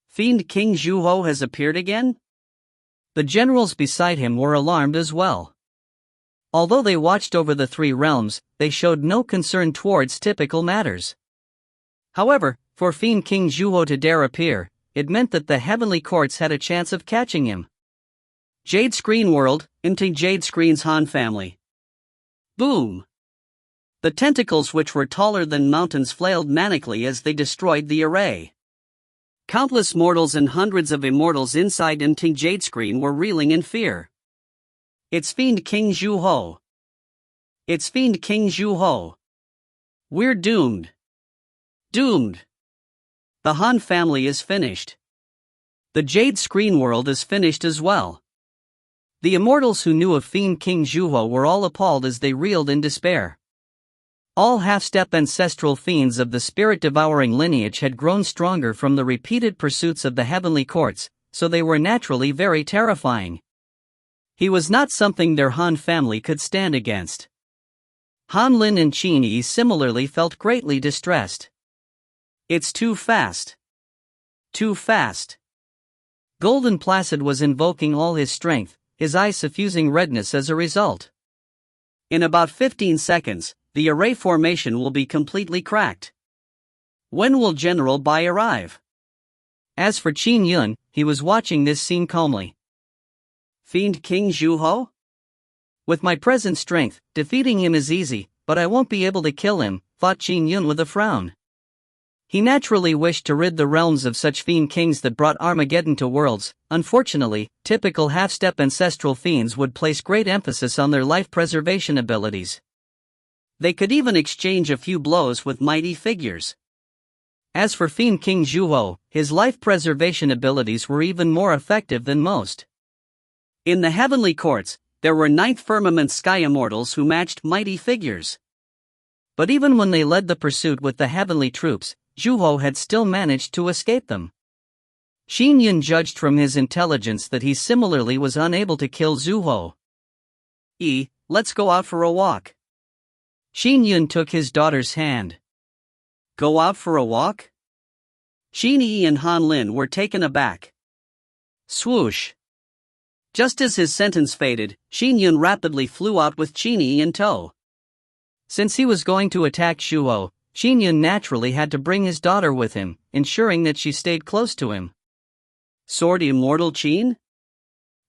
[SPEAKER 1] Fiend King Zhuho has appeared again? The generals beside him were alarmed as well. Although they watched over the three realms, they showed no concern towards typical matters. However, for Fiend King Zhuho to dare appear, it meant that the heavenly courts had a chance of catching him. Jade Screen world, into Jade Screen's Han family. Boom! The tentacles which were taller than mountains flailed manically as they destroyed the array. Countless mortals and hundreds of immortals inside into Jade Screen were reeling in fear. It's Fiend King Zhuho. It's Fiend King Zhuho. We're doomed. Doomed. The Han family is finished. The Jade Screen world is finished as well. The immortals who knew of Fiend King Zhuho were all appalled as they reeled in despair. All half-step ancestral fiends of the spirit-devouring lineage had grown stronger from the repeated pursuits of the heavenly courts, so they were naturally very terrifying. He was not something their Han family could stand against. Han Lin and Qin Yi similarly felt greatly distressed. It's too fast. Too fast. Golden Placid was invoking all his strength, his eyes suffusing redness as a result. In about 15 seconds, the array formation will be completely cracked. When will General Bai arrive? As for Qin Yun, he was watching this scene calmly. Fiend King Zhuho? With my present strength, defeating him is easy, but I won't be able to kill him, thought Qin Yun with a frown. He naturally wished to rid the realms of such fiend kings that brought Armageddon to worlds. Unfortunately, typical half-step ancestral fiends would place great emphasis on their life preservation abilities. They could even exchange a few blows with mighty figures. As for Fiend King Zhuho, his life preservation abilities were even more effective than most. In the heavenly courts, there were ninth firmament sky immortals who matched mighty figures. But even when they led the pursuit with the heavenly troops, Zhuho had still managed to escape them. Qin Yun judged from his intelligence that he similarly was unable to kill Zhuho. Let's go out for a walk. Qin Yun took his daughter's hand. Go out for a walk? Qin Yi and Han Lin were taken aback. Swoosh. Just as his sentence faded, Qin Yun rapidly flew out with Qin Yi in tow. Since he was going to attack Zhuho, Qin Yun naturally had to bring his daughter with him, ensuring that she stayed close to him. Sword Immortal Qin?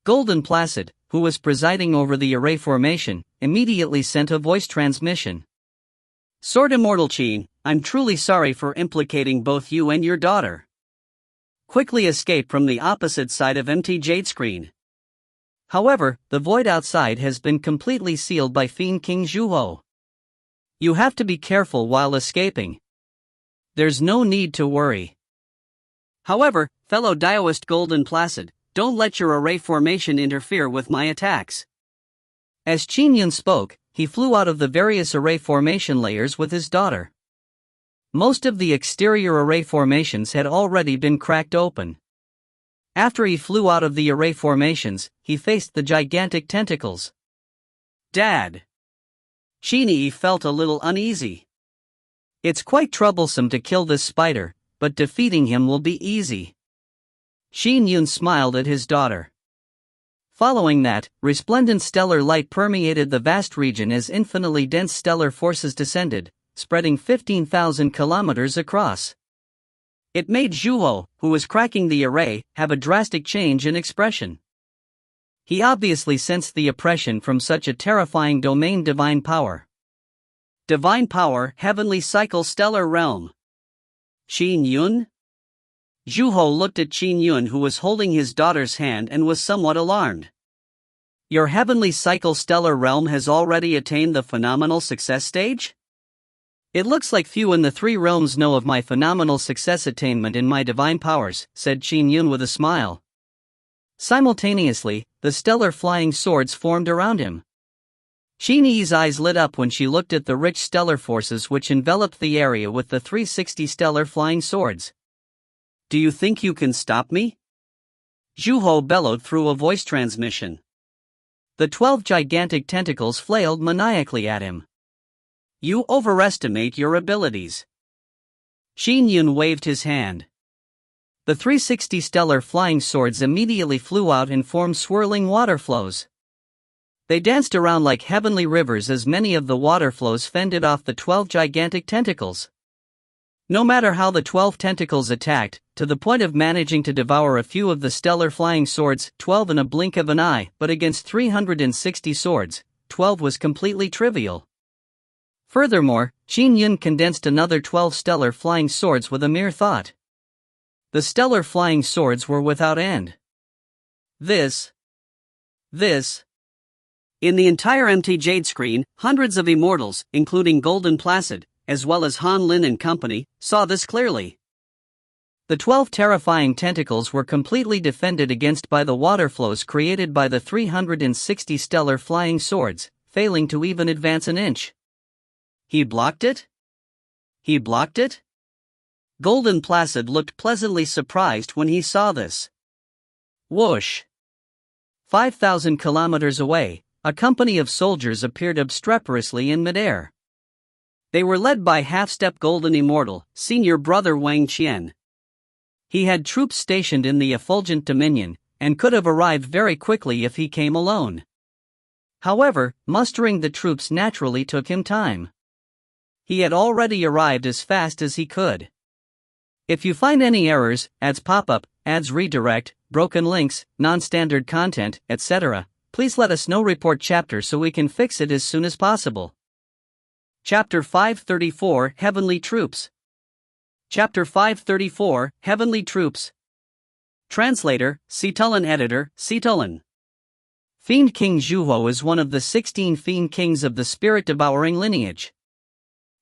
[SPEAKER 2] Golden Placid, who was presiding over the array formation, immediately sent a voice transmission.
[SPEAKER 1] Sword Immortal Qin, I'm truly sorry for implicating both you and your daughter. Quickly escape from the opposite side of MT Jade screen.
[SPEAKER 2] However, the void outside has been completely sealed by Fiend King Zhuo. You have to be careful while escaping. There's no need to worry.
[SPEAKER 1] However, fellow Daoist Golden Placid, don't let your array formation interfere with my attacks.
[SPEAKER 2] As Qin Yun spoke, he flew out of the various array formation layers with his daughter. Most of the exterior array formations had already been cracked open. After he flew out of the array formations, he faced the gigantic tentacles.
[SPEAKER 1] Dad. Qin Yi felt a little uneasy.
[SPEAKER 2] It's quite troublesome to kill this spider, but defeating him will be easy. Qin Yun smiled at his daughter. Following that, resplendent stellar light permeated the vast region as infinitely dense stellar forces descended, spreading 15,000 kilometers across.
[SPEAKER 1] It made Zhuo, who was cracking the array, have a drastic change in expression.
[SPEAKER 2] He obviously sensed the oppression from such a terrifying domain. Divine power.
[SPEAKER 1] Divine power, heavenly cycle, stellar realm. Qin Yun? Zhuo looked at Qin Yun, who was holding his daughter's hand, and was somewhat alarmed. Your heavenly cycle stellar realm has already attained the phenomenal success stage?
[SPEAKER 2] It looks like few in the three realms know of my phenomenal success attainment in my divine powers, said Qin Yun with a smile. Simultaneously, the stellar flying swords formed around him. Qin Yi's eyes lit up when she looked at the rich stellar forces which enveloped the area with the 360 stellar flying swords.
[SPEAKER 1] Do you think you can stop me? Zhuo bellowed through a voice transmission.
[SPEAKER 2] The 12 gigantic tentacles flailed maniacally at him.
[SPEAKER 1] You overestimate your abilities.
[SPEAKER 2] Qin Yun waved his hand. The 360 stellar flying swords immediately flew out and formed swirling water flows. They danced around like heavenly rivers as many of the water flows fended off the 12 gigantic tentacles. No matter how the 12 tentacles attacked, to the point of managing to devour a few of the stellar flying swords, 12 in a blink of an eye, but against 360 swords, 12 was completely trivial. Furthermore, Qin Yun condensed another 12 stellar flying swords with a mere thought. The stellar flying swords were without end.
[SPEAKER 1] This. In the entire MT Jade screen, hundreds of immortals, including Golden Placid, as well as Han Lin and company, saw this clearly.
[SPEAKER 2] The 12 terrifying tentacles were completely defended against by the water flows created by the 360 stellar flying swords, failing to even advance an inch.
[SPEAKER 1] He blocked it? Golden Placid looked pleasantly surprised when he saw this.
[SPEAKER 2] Whoosh! 5,000 kilometers away, a company of soldiers appeared obstreperously in midair.
[SPEAKER 1] They were led by half-step Golden Immortal, senior brother Wang Qian.
[SPEAKER 2] He had troops stationed in the effulgent dominion, and could have arrived very quickly if he came alone. However, mustering the troops naturally took him time. He had already arrived as fast as he could. If you find any errors, ads pop-up, ads redirect, broken links, non-standard content, etc., please let us know. Report chapter so we can fix it as soon as possible.
[SPEAKER 1] Chapter 534 Heavenly Troops. Chapter 534 Heavenly Troops. Translator, Citulan. Editor, Citulan.
[SPEAKER 2] Fiend King Zhuo is one of the 16 Fiend Kings of the spirit-devouring lineage.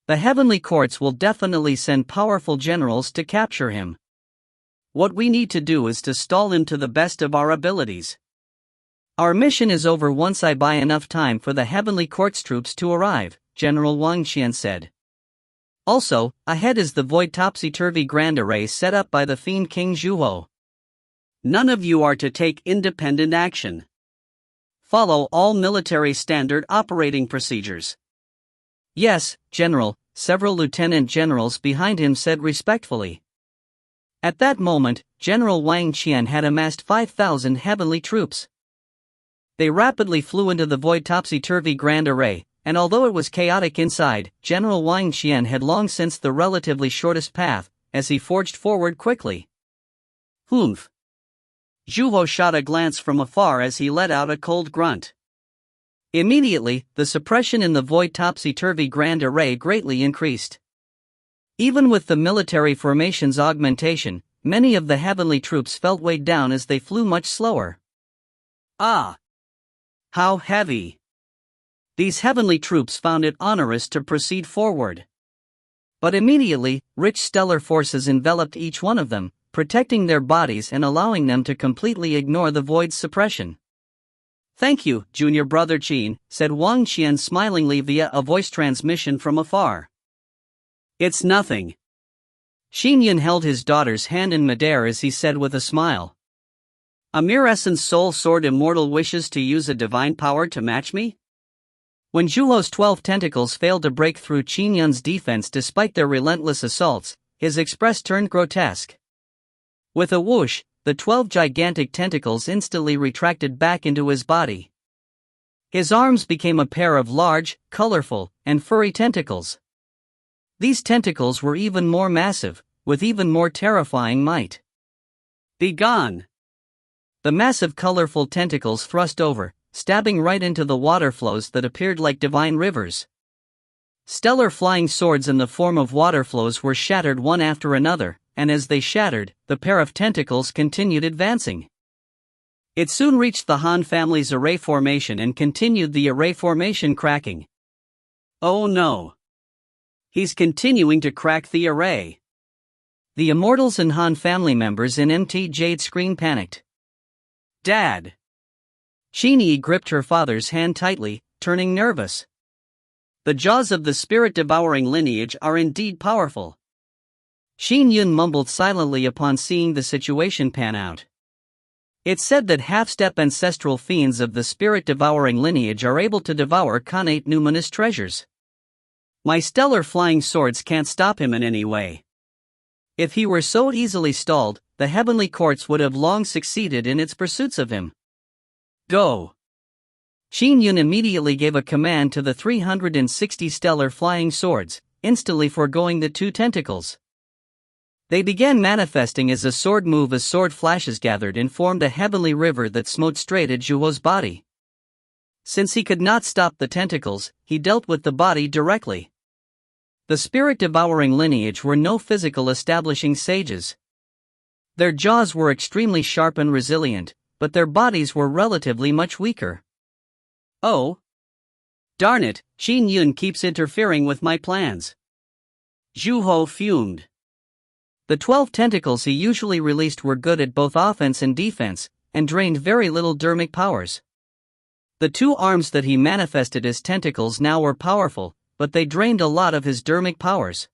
[SPEAKER 2] The heavenly courts will definitely send powerful generals to capture him.
[SPEAKER 1] What we need to do is to stall him to the best of our abilities.
[SPEAKER 2] Our mission is over once I buy enough time for the heavenly courts troops to arrive, General Wang Qian said. Also, ahead is the void topsy-turvy grand array set up by the Fiend King Zhuo.
[SPEAKER 1] None of you are to take independent action. Follow all military standard operating procedures.
[SPEAKER 2] Yes, General, several lieutenant generals behind him said respectfully. At that moment, General Wang Qian had amassed 5,000 heavenly troops. They rapidly flew into the void topsy-turvy grand array, and although it was chaotic inside, General Wang Qian had long since the relatively shortest path, as he forged forward quickly.
[SPEAKER 1] Humph. Zhuo shot a glance from afar as he let out a cold grunt.
[SPEAKER 2] Immediately, the suppression in the void topsy-turvy grand array greatly increased. Even with the military formation's augmentation, many of the heavenly troops felt weighed down as they flew much slower.
[SPEAKER 1] Ah! How heavy! These heavenly troops found it onerous to proceed forward.
[SPEAKER 2] But immediately, rich stellar forces enveloped each one of them, protecting their bodies and allowing them to completely ignore the void's suppression.
[SPEAKER 1] "Thank you, junior brother Qin," said Wang Qian smilingly via a voice transmission from afar. "It's nothing."
[SPEAKER 2] Qin Yun held his daughter's hand in midair as he said with a smile.
[SPEAKER 1] "A mere essence soul sword immortal wishes to use a divine power to match me?"
[SPEAKER 2] When Zhuo's 12 tentacles failed to break through Qin Yun's defense despite their relentless assaults, his expression turned grotesque. With a whoosh, the 12 gigantic tentacles instantly retracted back into his body. His arms became a pair of large, colorful, and furry tentacles. These tentacles were even more massive, with even more terrifying might.
[SPEAKER 1] "Be gone!"
[SPEAKER 2] The massive colorful tentacles thrust over, stabbing right into the water flows that appeared like divine rivers. Stellar flying swords in the form of water flows were shattered one after another, and as they shattered, the pair of tentacles continued advancing.
[SPEAKER 1] It soon reached the Han family's array formation and continued the array formation cracking. "Oh no! He's continuing to crack the array."
[SPEAKER 2] The immortals and Han family members in MT Jade screen panicked.
[SPEAKER 1] "Dad!"
[SPEAKER 2] Qin Yi gripped her father's hand tightly, turning nervous.
[SPEAKER 1] "The jaws of the spirit-devouring lineage are indeed powerful."
[SPEAKER 2] Qin Yun mumbled silently upon seeing the situation pan out. It's said that half-step ancestral fiends of the spirit-devouring lineage are able to devour connate numinous treasures.
[SPEAKER 1] My stellar flying swords can't stop him in any way.
[SPEAKER 2] If he were so easily stalled, the heavenly courts would have long succeeded in its pursuits of him.
[SPEAKER 1] "Go!"
[SPEAKER 2] Qin Yun immediately gave a command to the 360 stellar flying swords, instantly foregoing the 2 tentacles. They began manifesting as a sword move as sword flashes gathered and formed a heavenly river that smote straight at Zhuo's body. Since he could not stop the tentacles, he dealt with the body directly. The spirit-devouring lineage were no physical establishing sages. Their jaws were extremely sharp and resilient, but their bodies were relatively much weaker.
[SPEAKER 1] "Oh! Darn it, Qin Yun keeps interfering with my plans." Zhuo fumed.
[SPEAKER 2] The 12 tentacles he usually released were good at both offense and defense, and drained very little dermic powers. The 2 arms that he manifested as tentacles now were powerful, but they drained a lot of his dermic powers.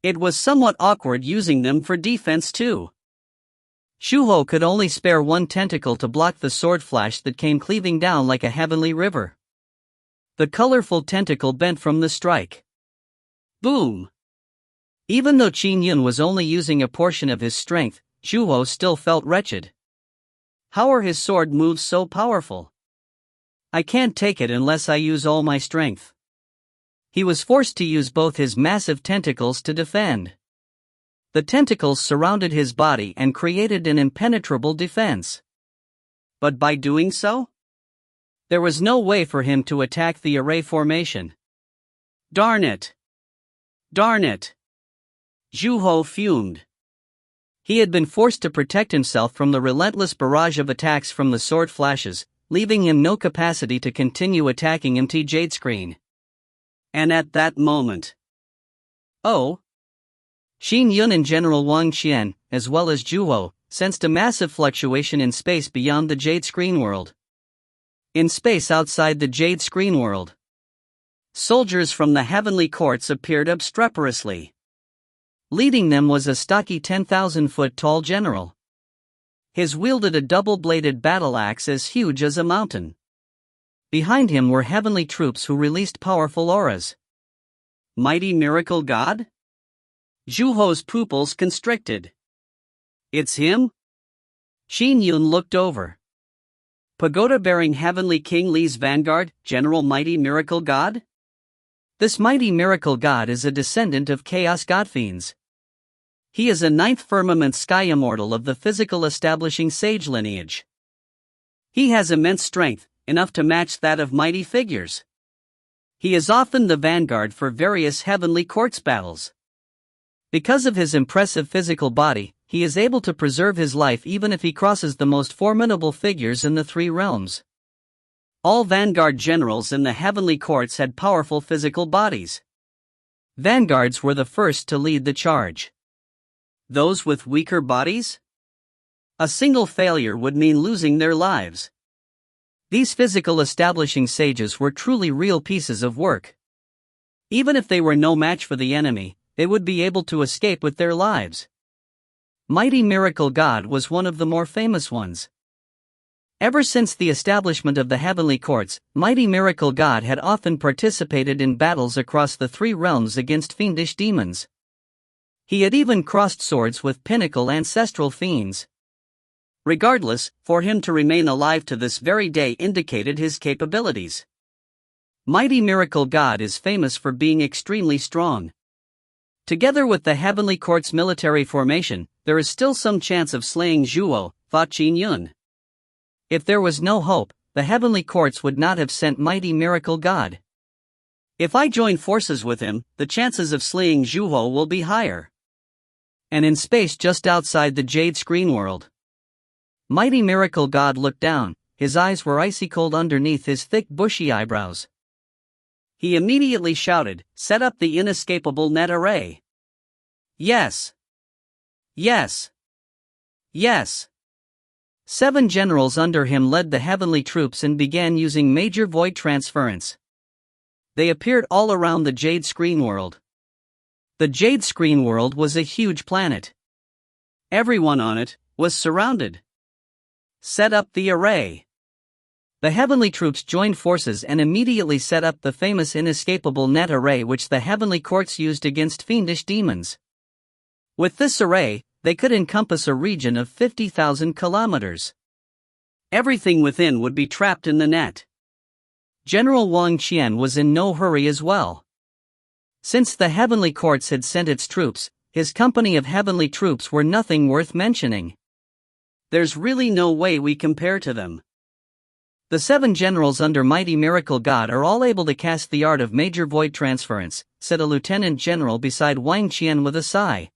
[SPEAKER 1] It was somewhat awkward using them for defense too.
[SPEAKER 2] Zhuo could only spare 1 tentacle to block the sword flash that came cleaving down like a heavenly river. The colorful tentacle bent from the strike.
[SPEAKER 1] Boom!
[SPEAKER 2] Even though Qin Yun was only using a portion of his strength, Zhuo still felt wretched.
[SPEAKER 1] How are his sword moves so powerful? I can't take it unless I use all my strength.
[SPEAKER 2] He was forced to use both his massive tentacles to defend. The tentacles surrounded his body and created an impenetrable defense.
[SPEAKER 1] But by doing so,
[SPEAKER 2] there was no way for him to attack the array formation.
[SPEAKER 1] "Darn it! Darn it!" Zhuo fumed.
[SPEAKER 2] He had been forced to protect himself from the relentless barrage of attacks from the sword flashes, leaving him no capacity to continue attacking MT Jade Screen.
[SPEAKER 1] And at that moment, "Oh!"
[SPEAKER 2] Qin Yun and General Wang Qian, as well as Zhuo, sensed a massive fluctuation in space beyond the Jade Screen world. In space outside the Jade Screen world,
[SPEAKER 1] soldiers from the heavenly courts appeared obstreperously.
[SPEAKER 2] Leading them was a stocky 10,000-foot-tall general. His wielded a double-bladed battle axe as huge as a mountain. Behind him were heavenly troops who released powerful auras.
[SPEAKER 1] Mighty miracle god? Zhuo's pupils constricted. It's him?
[SPEAKER 2] Qin Yun looked over.
[SPEAKER 1] Pagoda-bearing heavenly King Li's vanguard, General Mighty Miracle God?
[SPEAKER 2] This mighty miracle god is a descendant of chaos godfiends.
[SPEAKER 1] He is a ninth firmament sky immortal of the physical establishing sage lineage. He has immense strength, enough to match that of mighty figures. He is often the vanguard for various heavenly courts battles. Because of his impressive physical body, he is able to preserve his life even if he crosses the most formidable figures in the three realms. All vanguard generals in the heavenly courts had powerful physical bodies. Vanguards were the first to lead the charge. Those with weaker bodies? A single failure would mean losing their lives. These physical establishing sages were truly real pieces of work. Even if they were no match for the enemy, they would be able to escape with their lives. Mighty Miracle God was one of the more famous ones. Ever since the establishment of the heavenly courts, Mighty Miracle God had often participated in battles across the three realms against fiendish demons. He had even crossed swords with pinnacle ancestral fiends. Regardless, for him to remain alive to this very day indicated his capabilities. Mighty Miracle God is famous for being extremely strong. Together with the heavenly court's military formation, there is still some chance of slaying Xiao, thought Qin Yun. If there was no hope, the heavenly courts would not have sent Mighty Miracle God. If I join forces with him, the chances of slaying Xiao will be higher. And in space just outside the Jade Screen world. Mighty Miracle God looked down, his eyes were icy cold underneath his thick bushy eyebrows. He immediately shouted, "Set up the inescapable net array." Yes. Yes. Yes. 7 generals under him led the heavenly troops and began using major void transference. They appeared all around the Jade Screen world. The Jade Screen world was a huge planet. Everyone on it was surrounded. Set up the array. The heavenly troops joined forces and immediately set up the famous inescapable net array which the heavenly courts used against fiendish demons. With this array, they could encompass a region of 50,000 kilometers. Everything within would be trapped in the net. General Wang Qian was in no hurry as well. Since the heavenly courts had sent its troops, his company of heavenly troops were nothing worth mentioning. There's really no way we compare to them. The 7 generals under Mighty Miracle God are all able to cast the art of major void transference, said a lieutenant general beside Wang Qian with a sigh.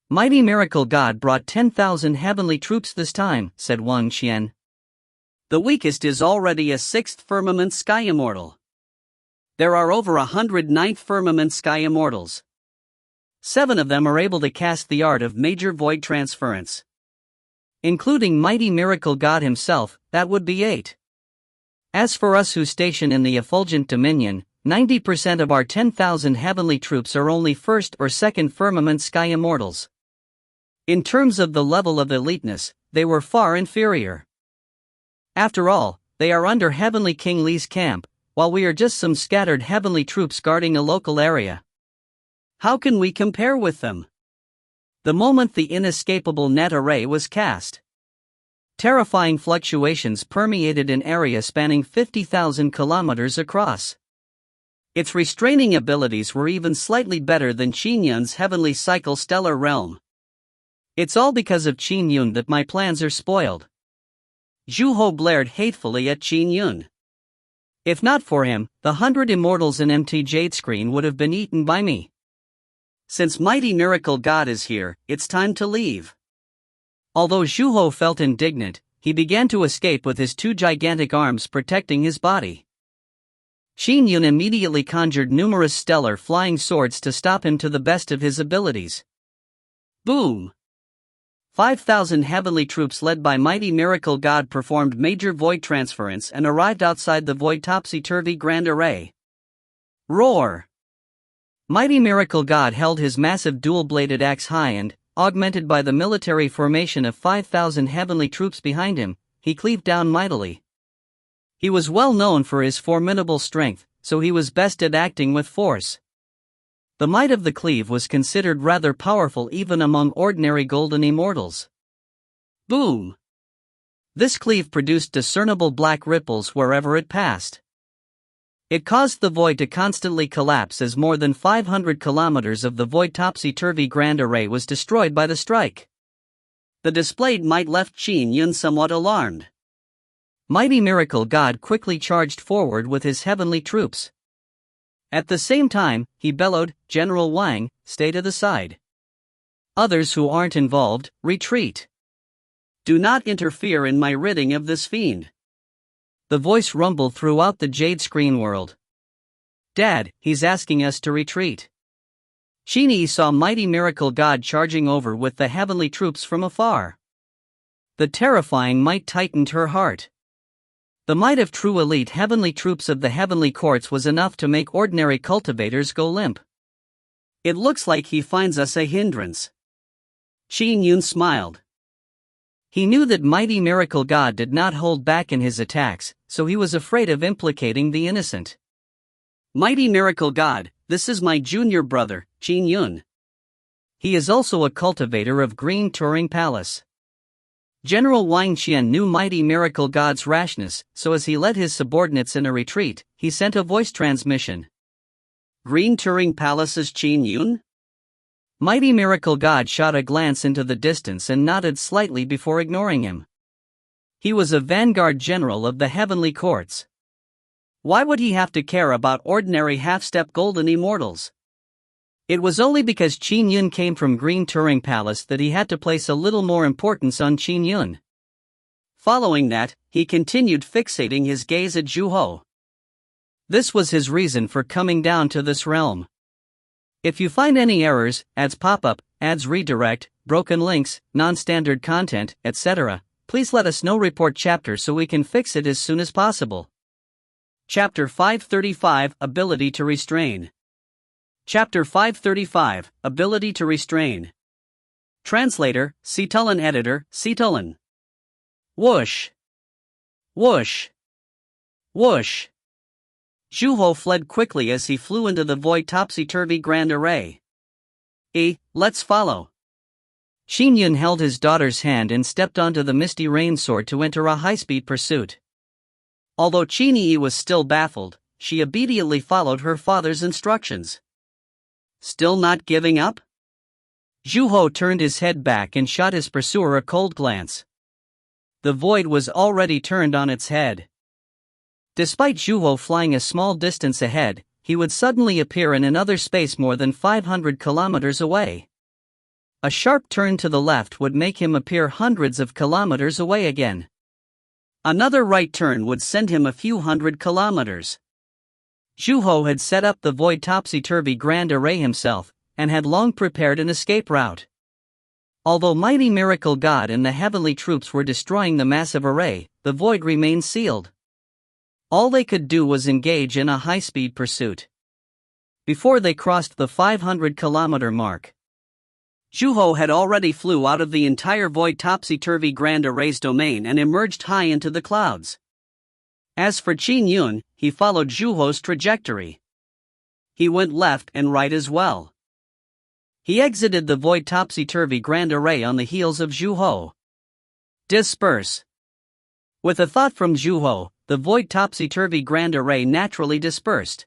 [SPEAKER 1] Mighty Miracle God brought 10,000 heavenly troops this time, said Wang Qian. The weakest is already a 6th firmament sky immortal. There are over 100 9th firmament sky immortals. 7 of them are able to cast the art of major void transference. Including Mighty Miracle God himself, that would be 8. As for us who station in the effulgent dominion, 90% of our 10,000 heavenly troops are only 1st or 2nd firmament sky immortals. In terms of the level of eliteness, they were far inferior. After all, they are under Heavenly King Li's camp, while we are just some scattered heavenly troops guarding a local area. How can we compare with them? The moment the inescapable net array was cast, terrifying fluctuations permeated an area spanning 50,000 kilometers across. Its restraining abilities were even slightly better than Qin Yun's heavenly cycle stellar realm. It's all because of Qin Yun that my plans are spoiled. Zhu blared hatefully at Qin Yun. If not for him, the 100 immortals in MT Jade Screen would have been eaten by me. Since Mighty Miracle God is here, it's time to leave. Although Zhu felt indignant, he began to escape with his 2 gigantic arms protecting his body. Qin Yun immediately conjured numerous stellar flying swords to stop him to the best of his abilities. Boom! 5,000 heavenly troops led by Mighty Miracle God performed major void transference and arrived outside the void topsy-turvy grand array. Roar! Mighty Miracle God held his massive dual-bladed axe high and, augmented by the military formation of 5,000 heavenly troops behind him, he cleaved down mightily. He was well known for his formidable strength, so he was best at acting with force. The might of the cleave was considered rather powerful even among ordinary golden immortals. Boom! This cleave produced discernible black ripples wherever it passed.
[SPEAKER 2] It caused the void to constantly collapse as more than 500 kilometers of the void topsy-turvy grand array was destroyed by the strike.
[SPEAKER 1] The displayed might left Qin Yun somewhat alarmed.
[SPEAKER 2] Mighty Miracle God quickly charged forward with his heavenly troops. At the same time, he bellowed, "General Wang, stay to the side. Others who aren't involved, retreat.
[SPEAKER 1] Do not interfere in my ridding of this fiend."
[SPEAKER 2] The voice rumbled throughout the Jade Screen world. "Dad, he's asking us to retreat." Qin Yi saw Mighty Miracle God charging over with the heavenly troops from afar. The terrifying might tightened her heart. The might of true elite heavenly troops of the heavenly courts was enough to make ordinary cultivators go limp.
[SPEAKER 1] "It looks like he finds us a hindrance." Qin Yun smiled.
[SPEAKER 2] He knew that Mighty Miracle God did not hold back in his attacks, so he was afraid of implicating the innocent.
[SPEAKER 1] "Mighty Miracle God, this is my junior brother, Qin Yun.
[SPEAKER 2] He is also a cultivator of Green Turing Palace." General Wang Qian knew Mighty Miracle God's rashness, so as he led his subordinates in a retreat, he sent a voice transmission.
[SPEAKER 1] "Green Turing Palace's Qin Yun?"
[SPEAKER 2] Mighty Miracle God shot a glance into the distance and nodded slightly before ignoring him. He was a vanguard general of the heavenly courts.
[SPEAKER 1] Why would he have to care about ordinary half-step golden immortals?
[SPEAKER 2] It was only because Qin Yun came from Green Turing Palace that he had to place a little more importance on Qin Yun.
[SPEAKER 1] Following that, he continued fixating his gaze at Zhu.
[SPEAKER 2] This was his reason for coming down to this realm. If you find any errors, ads pop up, ads redirect, broken links, non-standard content, etc., please let us know. Report chapter so we can fix it as soon as possible.
[SPEAKER 1] Chapter 535 Ability to Restrain. Chapter 535 Ability to Restrain. Translator, Citulan Editor, Citulan. Whoosh. Whoosh. Whoosh. Zhu fled quickly as he flew into the void topsy-turvy grand array. Let's follow.
[SPEAKER 2] Qin Yun held his daughter's hand and stepped onto the misty rain sword to enter a high-speed pursuit.
[SPEAKER 1] Although Qin Yi was still baffled, she obediently followed her father's instructions. Still not giving up?
[SPEAKER 2] Zhu turned his head back and shot his pursuer a cold glance. The void was already turned on its head. Despite Zhu flying a small distance ahead, he would suddenly appear in another space more than 500 kilometers away. A sharp turn to the left would make him appear hundreds of kilometers away again.
[SPEAKER 1] Another right turn would send him a few hundred kilometers.
[SPEAKER 2] Zhu had set up the void topsy-turvy grand array himself, and had long prepared an escape route. Although Mighty Miracle God and the heavenly troops were destroying the massive array, the void remained sealed. All they could do was engage in a high-speed pursuit. Before they crossed the 500-kilometer mark,
[SPEAKER 1] Zhu had already flew out of the entire void topsy-turvy grand array's domain and emerged high into the clouds. As for Qin Yun, he followed Zhu's trajectory. He went left and right as well. He exited the void topsy-turvy grand array on the heels of Zhu. Disperse. With a thought from Zhu, the void topsy-turvy grand array naturally dispersed.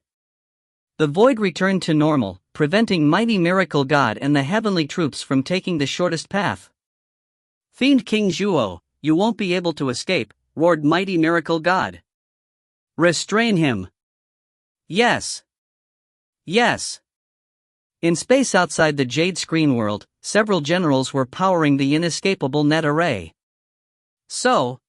[SPEAKER 1] The void returned to normal, preventing Mighty Miracle God and the heavenly troops from taking the shortest path. "Fiend King Zhu, you won't be able to escape," roared Mighty Miracle God. "Restrain him." "Yes. Yes."
[SPEAKER 2] In space outside the Jade Screen world, several generals were powering the inescapable net array.
[SPEAKER 1] So,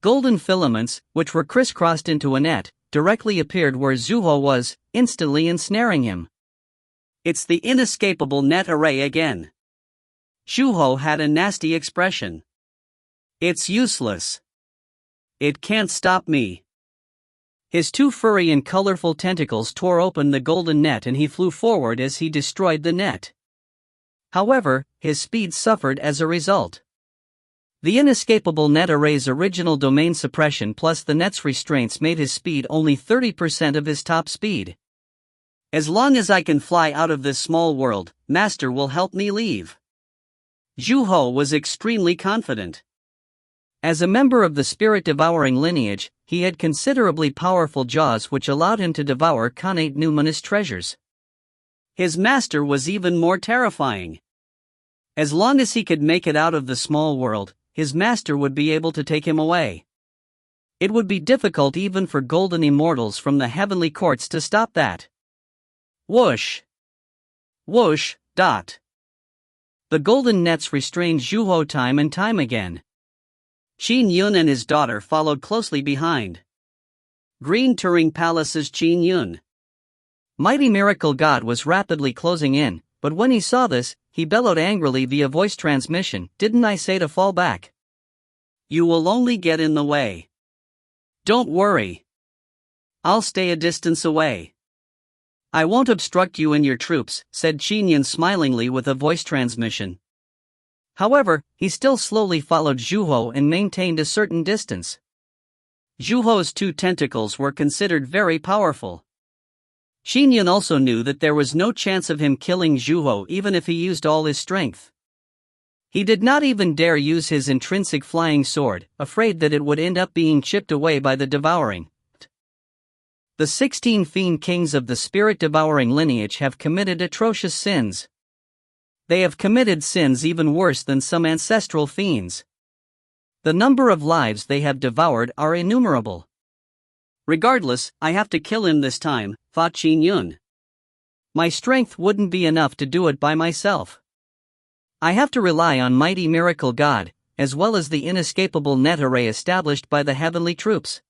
[SPEAKER 2] golden filaments, which were crisscrossed into a net, directly appeared where Zhu was, instantly ensnaring him.
[SPEAKER 1] "It's the inescapable net array again." Zhu had a nasty expression. "It's useless. It can't stop me."
[SPEAKER 2] His two furry and colorful tentacles tore open the golden net and he flew forward as he destroyed the net. However, his speed suffered as a result. The inescapable net array's original domain suppression plus the net's restraints made his speed only 30% of his top speed.
[SPEAKER 1] "As long as I can fly out of this small world, Master will help me leave." Zhu was extremely confident.
[SPEAKER 2] As a member of the spirit-devouring lineage, he had considerably powerful jaws which allowed him to devour connate numinous treasures.
[SPEAKER 1] His master was even more terrifying. As long as he could make it out of the small world, his master would be able to take him away. It would be difficult even for golden immortals from the heavenly courts to stop that. Whoosh! Whoosh! Dot! The golden nets restrained Zhuo time and time again. Qin Yun and his daughter followed closely behind. Green Turing Palace's Qin Yun.
[SPEAKER 2] Mighty Miracle God was rapidly closing in, but when he saw this, he bellowed angrily via voice transmission, "Didn't I say to fall back?
[SPEAKER 1] You will only get in the way. Don't worry. I'll stay a distance away. I won't obstruct you and your troops," said Qin Yun smilingly with a voice transmission. However, he still slowly followed Zhuo and maintained a certain distance. Zhuo's 2 tentacles were considered very powerful. Qin Yun also knew that there was no chance of him killing Zhuo even if he used all his strength. He did not even dare use his intrinsic flying sword, afraid that it would end up being chipped away by the devouring. The 16 fiend kings of the spirit-devouring lineage have committed atrocious sins. They have committed sins even worse than some ancestral fiends. The number of lives they have devoured are innumerable. Regardless, I have to kill him this time, thought Qin Yun. My strength wouldn't be enough to do it by myself. I have to rely on Mighty Miracle God, as well as the inescapable net array established by the heavenly troops.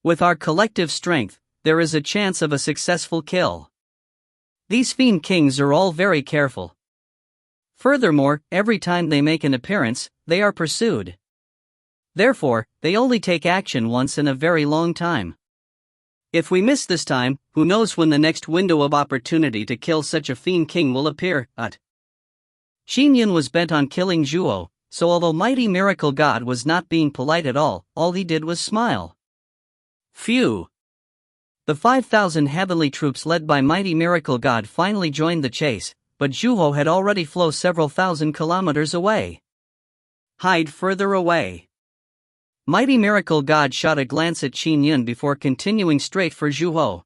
[SPEAKER 1] With our collective strength, there is a chance of a successful kill. These fiend kings are all very careful. Furthermore, every time they make an appearance, they are pursued. Therefore, they only take action once in a very long time. If we miss this time, who knows when the next window of opportunity to kill such a fiend king will appear. Qin Yun was bent on killing Zhuo, so although Mighty Miracle God was not being polite at all he did was smile. Phew! The 5,000 heavenly troops led by Mighty Miracle God finally joined the chase, but Zhuo had already flown several thousand kilometers away. Hide further away. Mighty Miracle God shot a glance at Qin Yun before continuing straight for Zhuo.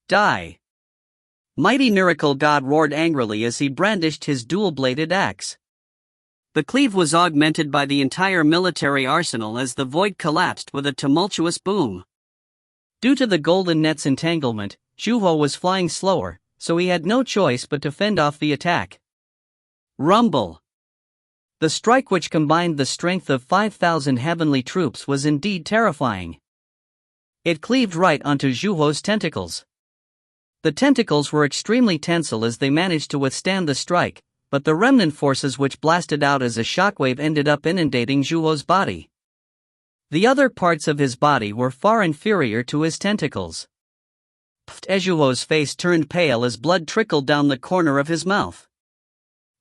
[SPEAKER 1] Die! Mighty Miracle God roared angrily as he brandished his dual-bladed axe. The cleave was augmented by the entire military arsenal as the void collapsed with a tumultuous boom. Due to the golden net's entanglement, Zhuo was flying slower, so he had no choice but to fend off the attack. Rumble! The strike, which combined the strength of 5,000 heavenly troops, was indeed terrifying. It cleaved right onto Zhuo's tentacles. The tentacles were extremely tensile as they managed to withstand the strike, but the remnant forces which blasted out as a shockwave ended up inundating Zhuo's body. The other parts of his body were far inferior to his tentacles. Zhuo's face turned pale as blood trickled down the corner of his mouth.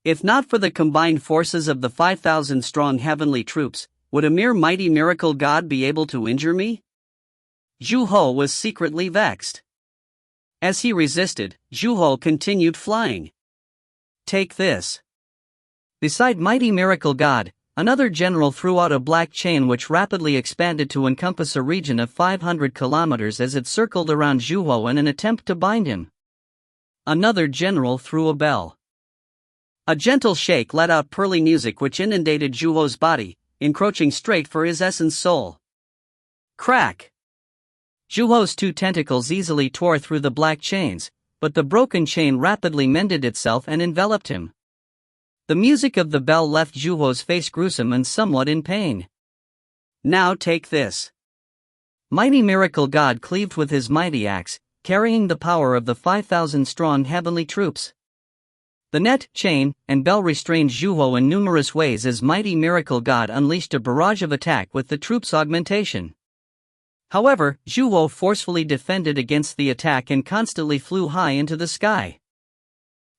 [SPEAKER 1] If not for the combined forces of the 5,000-strong heavenly troops, would a mere Mighty Miracle God be able to injure me? Zhuo was secretly vexed. As he resisted, Zhuo continued flying. Take this. Beside Mighty Miracle God, another general threw out a black chain which rapidly expanded to encompass a region of 500 kilometers as it circled around Zhuo in an attempt to bind him. Another general threw a bell. A gentle shake let out pearly music which inundated Zhuo's body, encroaching straight for his essence soul. Crack! Zhuo's 2 tentacles easily tore through the black chains, but the broken chain rapidly mended itself and enveloped him. The music of the bell left Zhuo's face gruesome and somewhat in pain. Now take this. Mighty Miracle God cleaved with his mighty axe, carrying the power of the 5,000-strong heavenly troops. The net, chain, and bell restrained Zhuo in numerous ways as Mighty Miracle God unleashed a barrage of attack with the troops' augmentation. However, Zhuo forcefully defended against the attack and constantly flew high into the sky.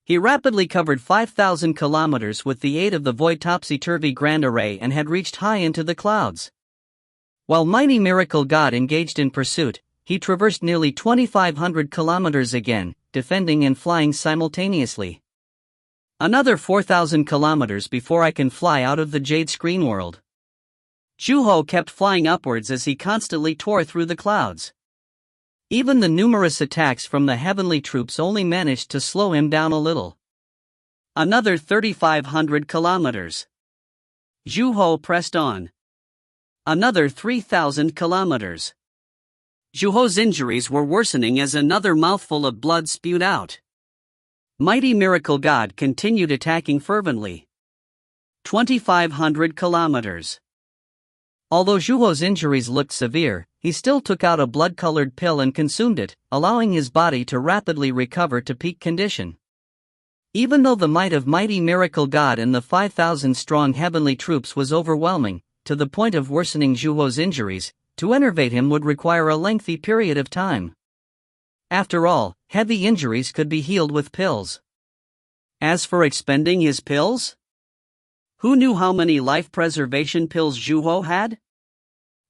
[SPEAKER 1] He rapidly covered 5,000 kilometers with the aid of the void topsy-turvy grand array and had reached high into the clouds. While Mighty Miracle God engaged in pursuit, he traversed nearly 2,500 kilometers again, defending and flying simultaneously. Another 4,000 kilometers before I can fly out of the Jade Screen world. Zhu kept flying upwards as he constantly tore through the clouds.
[SPEAKER 2] Even the numerous attacks from the heavenly troops only managed to slow him down a little.
[SPEAKER 1] Another 3,500 kilometers. Zhu pressed on. Another 3,000 kilometers. Zhu's injuries were worsening as another mouthful of blood spewed out. Mighty Miracle God continued attacking fervently. 2,500 kilometers.
[SPEAKER 2] Although Zhu's injuries looked severe, he still took out a blood-colored pill and consumed it, allowing his body to rapidly recover to peak condition. Even though the might of Mighty Miracle God and the 5,000-strong heavenly troops was overwhelming, to the point of worsening Zhu's injuries, to enervate him would require a lengthy period of time. After all, heavy injuries could be healed with pills.
[SPEAKER 1] As for expending his pills? Who knew how many life preservation pills Zhu had?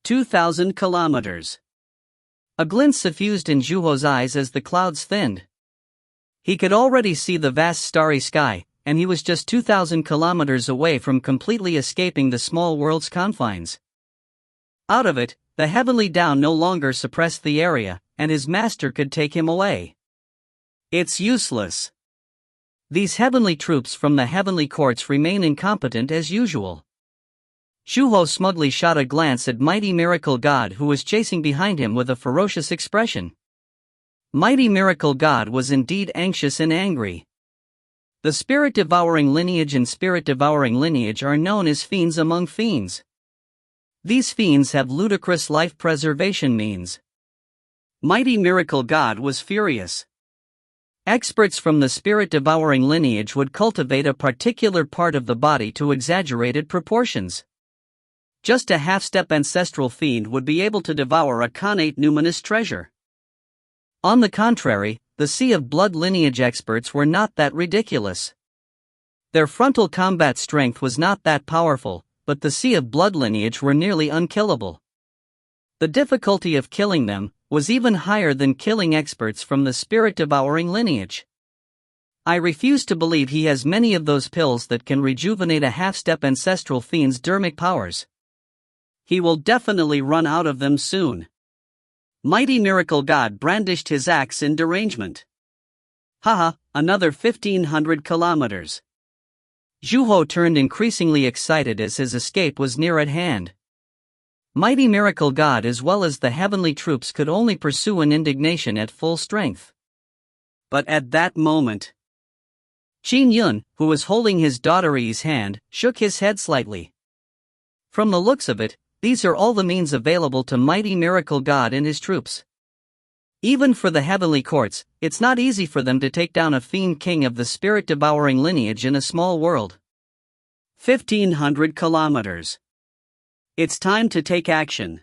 [SPEAKER 1] 2,000 kilometers.
[SPEAKER 2] A glint suffused in Zhu's eyes as the clouds thinned. He could already see the vast starry sky, and he was just 2,000 kilometers away from completely escaping the small world's confines. Out of it, the heavenly Tao no longer suppressed the area, and his master could take him away.
[SPEAKER 1] It's useless.
[SPEAKER 2] These heavenly troops from the heavenly courts remain incompetent as usual. Zhu smugly shot a glance at Mighty Miracle God, who was chasing behind him with a ferocious expression. Mighty Miracle God was indeed anxious and angry. The spirit-devouring lineage and spirit-devouring lineage are known as fiends among fiends. These fiends have ludicrous life preservation means.
[SPEAKER 1] Mighty Miracle God was furious.
[SPEAKER 2] Experts from the spirit-devouring lineage would cultivate a particular part of the body to exaggerated proportions. Just a half-step ancestral fiend would be able to devour a connate numinous treasure. On the contrary, the Sea of Blood lineage experts were not that ridiculous. Their frontal combat strength was not that powerful, but the Sea of Blood lineage were nearly unkillable. The difficulty of killing them was even higher than killing experts from the spirit-devouring lineage. I refuse to believe he has many of those pills that can rejuvenate a half-step ancestral fiend's dermic powers.
[SPEAKER 1] He will definitely run out of them soon. Mighty Miracle God brandished his axe in derangement. Haha, another 1,500 kilometers.
[SPEAKER 2] Zhu turned increasingly excited as his escape was near at hand. Mighty Miracle God as well as the heavenly troops could only pursue in indignation at full strength.
[SPEAKER 1] But at that moment,
[SPEAKER 2] Qin Yun, who was holding his daughter Yi's hand, shook his head slightly. From the looks of it, these are all the means available to Mighty Miracle God and his troops. Even for the heavenly courts, it's not easy for them to take down a fiend king of the spirit-devouring lineage in a small world.
[SPEAKER 1] 1,500 kilometers. It's time to take action.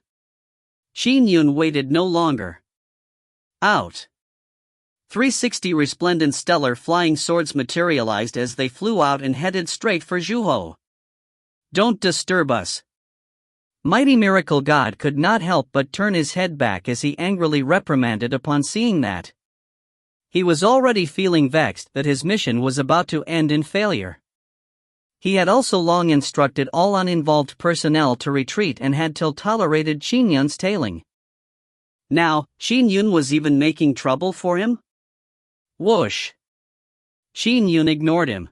[SPEAKER 1] Qin Yun waited no longer. Out. 360 resplendent stellar flying swords materialized as they flew out and headed straight for Zhu. Don't disturb us.
[SPEAKER 2] Mighty Miracle God could not help but turn his head back as he angrily reprimanded upon seeing that. He was already feeling vexed that his mission was about to end in failure. He had also long instructed all uninvolved personnel to retreat and had till tolerated Qin Yun's tailing.
[SPEAKER 1] Now, Qin Yun was even making trouble for him? Whoosh!
[SPEAKER 2] Qin Yun ignored him.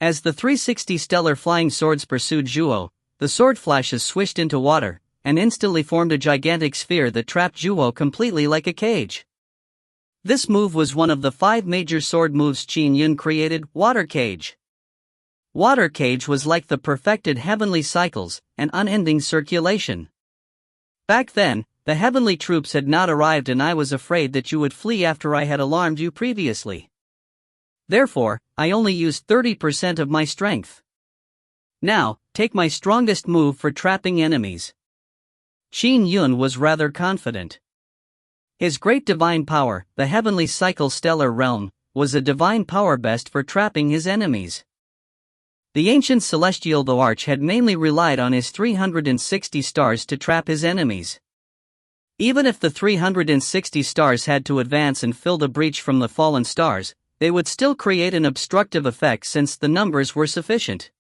[SPEAKER 2] As the 360 stellar flying swords pursued Zhu, the sword flashes swished into water, and instantly formed a gigantic sphere that trapped Zhu completely like a cage. This move was one of the 5 major sword moves Qin Yun created, Water Cage. Water Cage was like the perfected heavenly cycles, an unending circulation. Back then, the heavenly troops had not arrived and I was afraid that you would flee after I had alarmed you previously. Therefore, I only used 30% of my strength. Now, take my strongest move for trapping enemies. Qin Yun was rather confident. His great divine power, the heavenly cycle stellar realm, was a divine power best for trapping his enemies. The ancient celestial arch had mainly relied on his 360 stars to trap his enemies. Even if the 360 stars had to advance and fill the breach from the fallen stars, they would still create an obstructive effect since the numbers were sufficient.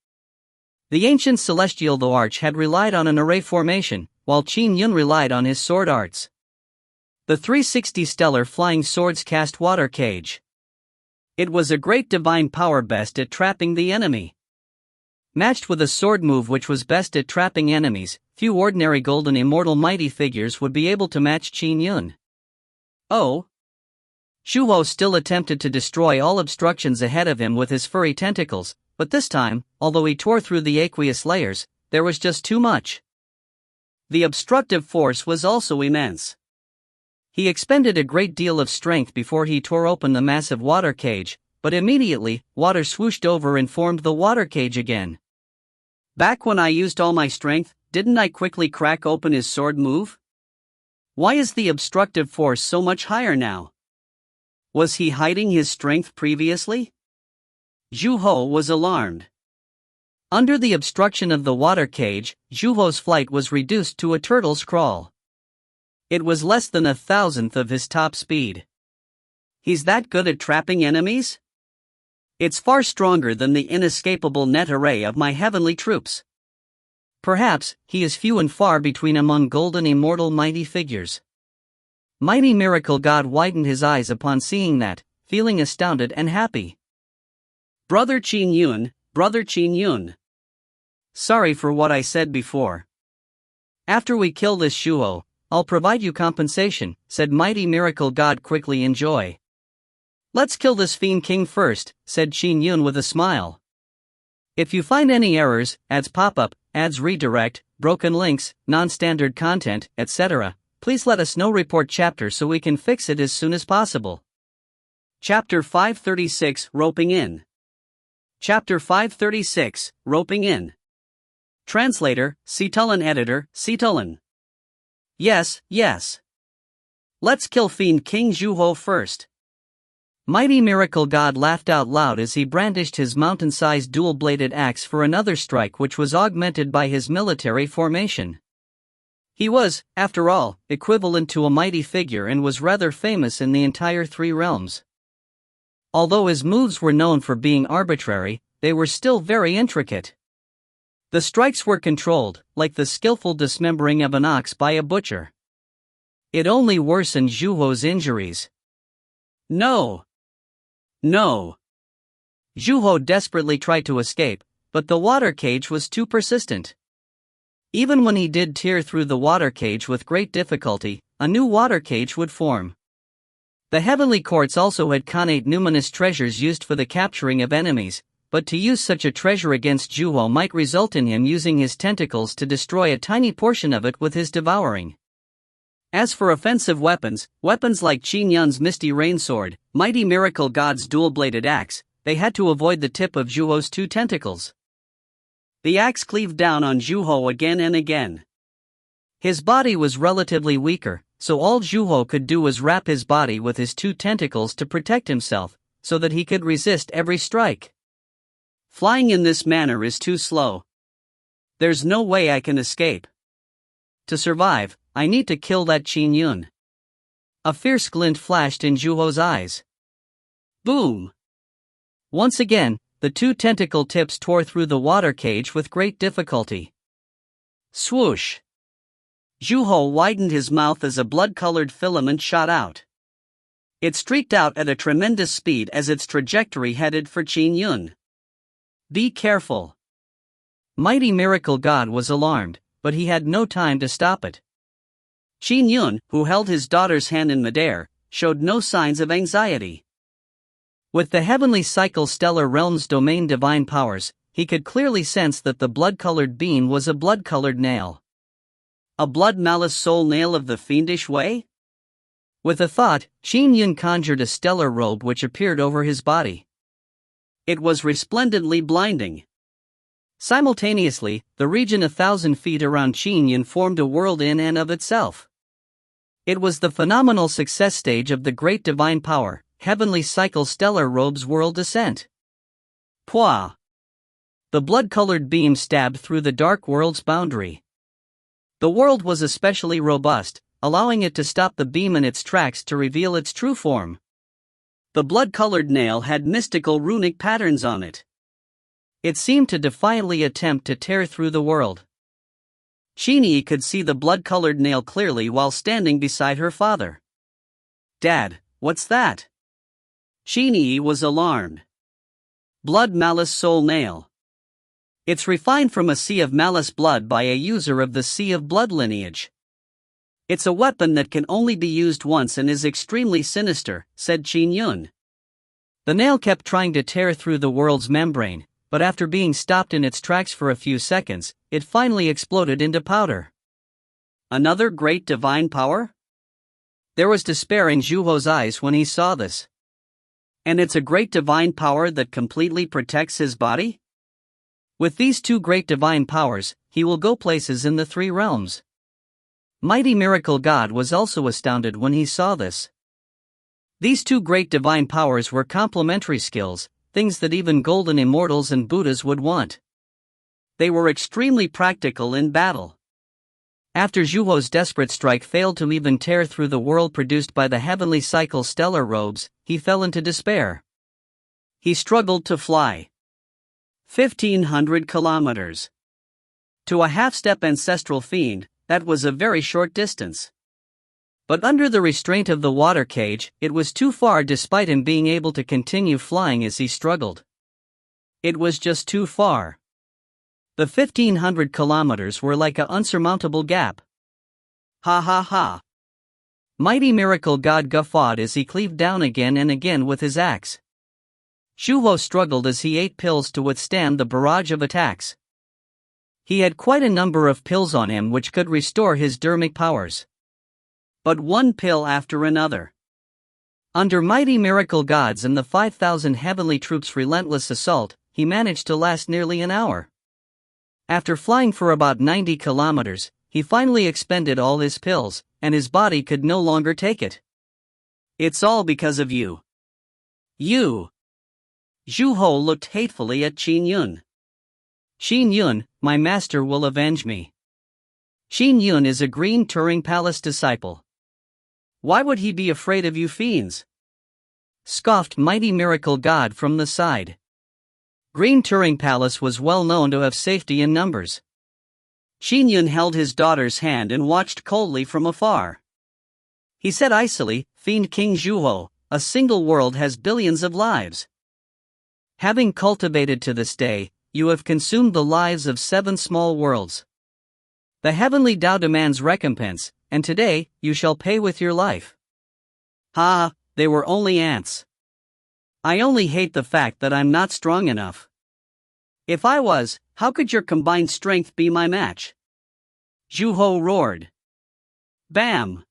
[SPEAKER 2] The ancient celestial arch had relied on an array formation, while Qin Yun relied on his sword arts. The 360 stellar flying swords cast water cage. It was a great divine power best at trapping the enemy. Matched with a sword move which was best at trapping enemies, few ordinary golden immortal mighty figures would be able to match Qin Yun. Oh! Xiao still attempted to destroy all obstructions ahead of him with his furry tentacles, but this time, although he tore through the aqueous layers, there was just too much. The obstructive force was also immense. He expended a great deal of strength before he tore open the massive water cage, but immediately, water swooshed over and formed the water cage again.
[SPEAKER 1] Back when I used all my strength, didn't I quickly crack open his sword move? Why is the obstructive force so much higher now? Was he hiding his strength previously? Zhu was alarmed. Under the obstruction of the water cage, Zhu's flight was reduced to a turtle's crawl. It was less than 1,000th of his top speed. He's that good at trapping enemies? It's far stronger than the inescapable net array of my heavenly troops. Perhaps, he is few and far between among golden immortal mighty figures. Mighty Miracle God widened his eyes upon seeing that, feeling astounded and happy. Brother Qin Yun, Brother Qin Yun. Sorry for what I said before. After we kill this Xiao, I'll provide you compensation, said Mighty Miracle God quickly in joy. Let's kill this fiend king first, said Qin Yun with a smile. If you find any errors, ads pop-up, ads redirect, broken links, non-standard content, etc., please let us know. Report chapter so we can fix it as soon as possible. Chapter 536 Roping In. Chapter 536 Roping In. Translator, Citulan Editor, Citulan. Yes, yes. Let's kill Fiend King Zhu first.
[SPEAKER 2] Mighty Miracle God laughed out loud as he brandished his mountain-sized dual-bladed axe for another strike which was augmented by his military formation. He was, after all, equivalent to a mighty figure and was rather famous in the entire three realms. Although his moves were known for being arbitrary, they were still very intricate. The strikes were controlled, like the skillful dismembering of an ox by a butcher. It only worsened Zhu's injuries.
[SPEAKER 1] No! No!
[SPEAKER 2] Zhu desperately tried to escape, but the water cage was too persistent. Even when he did tear through the water cage with great difficulty, a new water cage would form. The heavenly courts also had connate numinous treasures used for the capturing of enemies, but to use such a treasure against Zhu might result in him using his tentacles to destroy a tiny portion of it with his devouring.
[SPEAKER 1] As for offensive weapons like Qin Yun's Misty Rain Sword, Mighty Miracle God's dual-bladed axe, they had to avoid the tip of Zhu's two tentacles. The axe cleaved down on Zhu again and again.
[SPEAKER 2] His body was relatively weaker, so all Zhu could do was wrap his body with his two tentacles to protect himself, so that he could resist every strike.
[SPEAKER 1] Flying in this manner is too slow. There's no way I can escape. To survive, I need to kill that Qin Yun. A fierce glint flashed in Zhu's eyes. Boom!
[SPEAKER 2] Once again, the two tentacle tips tore through the water cage with great difficulty.
[SPEAKER 1] Swoosh! Zhu widened his mouth as a blood-colored filament shot out. It streaked out at a tremendous speed as its trajectory headed for Qin Yun. Be careful!
[SPEAKER 2] Mighty Miracle God was alarmed, but he had no time to stop it.
[SPEAKER 1] Qin Yun, who held his daughter's hand in midair, showed no signs of anxiety.
[SPEAKER 2] With the heavenly cycle stellar realm's domain divine powers, he could clearly sense that the blood-colored beam was a blood-colored nail.
[SPEAKER 1] A blood malice soul nail of the fiendish way?
[SPEAKER 2] With a thought, Qin Yun conjured a stellar robe which appeared over his body.
[SPEAKER 1] It was resplendently blinding.
[SPEAKER 2] Simultaneously, the region 1,000 feet around Qin Yun formed a world in and of itself. It was the phenomenal success stage of the great divine power, Heavenly Cycle Stellar Robe's world descent.
[SPEAKER 1] Pwah!
[SPEAKER 2] The blood-colored beam stabbed through the dark world's boundary. The world was especially robust, allowing it to stop the beam in its tracks to reveal its true form.
[SPEAKER 1] The blood-colored nail had mystical runic patterns on it.
[SPEAKER 2] It seemed to defiantly attempt to tear through the world.
[SPEAKER 1] Qin Yun could see the blood-colored nail clearly while standing beside her father. "Dad, what's that?" Qin Yun was alarmed. "Blood malice soul nail. It's refined from a sea of malice blood by a user of the sea of blood lineage. It's a weapon that can only be used once and is extremely sinister," said Qin Yun.
[SPEAKER 2] The nail kept trying to tear through the world's membrane, but after being stopped in its tracks for a few seconds, it finally exploded into powder.
[SPEAKER 1] "Another great divine power?"
[SPEAKER 2] There was despair in Zhu Ho's eyes when he saw this.
[SPEAKER 1] "And it's a great divine power that completely protects his body?"
[SPEAKER 2] With these two great divine powers, he will go places in the three realms. Mighty Miracle God was also astounded when he saw this. These two great divine powers were complementary skills, things that even golden immortals and Buddhas would want.
[SPEAKER 1] They were extremely practical in battle.
[SPEAKER 2] After Zhu Ho's desperate strike failed to even tear through the world produced by the heavenly cycle stellar robes, he fell into despair.
[SPEAKER 1] He struggled to fly 1,500 kilometers. To a half-step ancestral fiend, that was a very short distance.
[SPEAKER 2] But under the restraint of the water cage, it was too far despite him being able to continue flying as he struggled.
[SPEAKER 1] It was just too far.
[SPEAKER 2] The 1,500 kilometers were like an unsurmountable gap.
[SPEAKER 1] Ha ha ha.
[SPEAKER 2] Mighty Miracle God guffawed as he cleaved down again and again with his axe. Zhu Ho struggled as he ate pills to withstand the barrage of attacks. He had quite a number of pills on him which could restore his dermic powers.
[SPEAKER 1] But one pill after another.
[SPEAKER 2] Under Mighty Miracle God's and the 5,000 heavenly troops' relentless assault, he managed to last nearly an hour. After flying for about 90 kilometers, he finally expended all his pills, and his body could no longer take it.
[SPEAKER 1] "It's all because of you. You." Zhu Ho looked hatefully at Qin Yun.
[SPEAKER 2] "Qin Yun, my master will avenge me." Qin Yun is a Green Turing Palace disciple.
[SPEAKER 1] "Why would he be afraid of you fiends?"
[SPEAKER 2] scoffed Mighty Miracle God from the side. Green Turing Palace was well known to have safety in numbers.
[SPEAKER 1] Qin Yun held his daughter's hand and watched coldly from afar. He said icily, "Fiend King Zhu Ho, a single world has billions of lives.
[SPEAKER 2] Having cultivated to this day, you have consumed the lives of 7 small worlds. The heavenly Tao demands recompense, and today, you shall pay with your life."
[SPEAKER 1] "Ha, they were only ants. I only hate the fact that I'm not strong enough. If I was, how could your combined strength be my match?" Zhu Ho roared. Bam!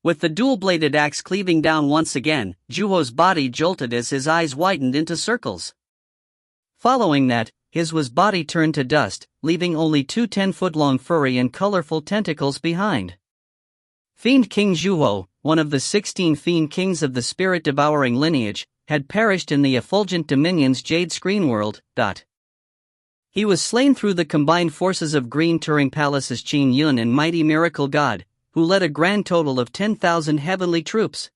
[SPEAKER 1] With the dual-bladed axe cleaving down once again, Zhu Ho's body jolted as his eyes widened into circles.
[SPEAKER 2] Following that, his body turned to dust, leaving only 2 10-foot-long furry and colorful tentacles behind. Fiend King Zhu Ho, one of the 16 fiend kings of the spirit-devouring lineage, had perished in the effulgent Dominion's Jade Screen World. He was slain through the combined forces of Green Turing Palace's Qin Yun and Mighty Miracle God, who led a grand total of 10,000 heavenly troops.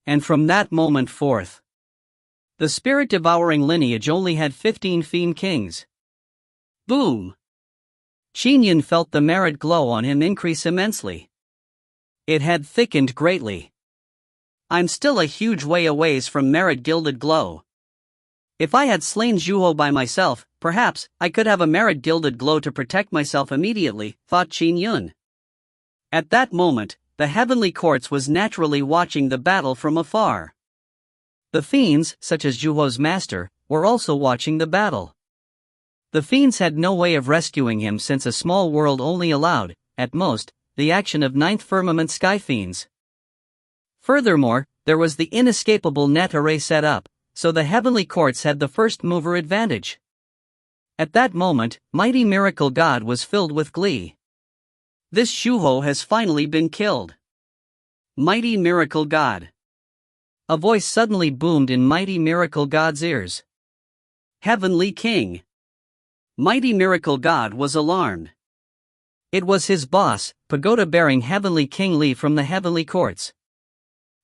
[SPEAKER 2] And from that moment forth, the spirit-devouring lineage only had 15 fiend kings.
[SPEAKER 1] Boom!
[SPEAKER 2] Qin Yun felt the merit glow on him increase immensely. It had thickened greatly.
[SPEAKER 1] I'm still a huge way away from merit gilded glow. If I had slain Zhu Ho by myself, perhaps I could have a merit gilded glow to protect myself immediately, thought Qin Yun. At that moment, the heavenly courts was naturally watching the battle from afar.
[SPEAKER 2] The fiends, such as Zhu Ho's master, were also watching the battle. The fiends had no way of rescuing him since a small world only allowed, at most, the action of 9th firmament sky fiends. Furthermore, there was the inescapable net array set up, so the heavenly courts had the first mover advantage. At that moment, Mighty Miracle God was filled with glee.
[SPEAKER 1] This Zhu Ho has finally been killed. Mighty Miracle God.
[SPEAKER 2] A voice suddenly boomed in Mighty Miracle God's ears.
[SPEAKER 1] Heavenly King. Mighty Miracle God was alarmed.
[SPEAKER 2] It was his boss, pagoda-bearing Heavenly King Li from the heavenly courts.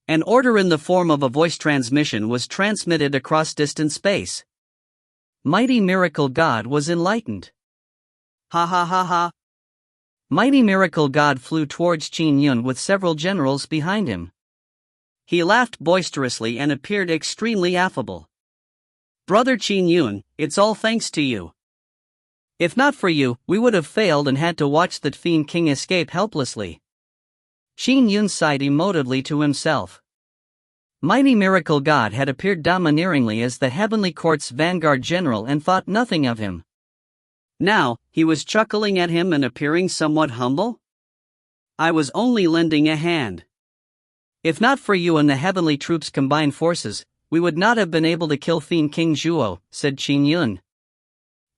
[SPEAKER 1] An order in the form of a voice transmission was transmitted across distant space.
[SPEAKER 2] Mighty Miracle God was enlightened.
[SPEAKER 1] Ha ha ha ha.
[SPEAKER 2] Mighty Miracle God flew towards Qin Yun with several generals behind him.
[SPEAKER 1] He laughed boisterously and appeared extremely affable. Brother Qin Yun, it's all thanks to you.
[SPEAKER 2] If not for you, we would have failed and had to watch the Fiend King escape helplessly. Qin Yun sighed emotively to himself. Mighty Miracle God had appeared domineeringly as the Heavenly Court's vanguard general and thought nothing of him.
[SPEAKER 1] Now, he was chuckling at him and appearing somewhat humble? I was only lending a hand.
[SPEAKER 2] If not for you and the heavenly troops' combined forces, we would not have been able to kill Fiend King Xiao, said Qin Yun.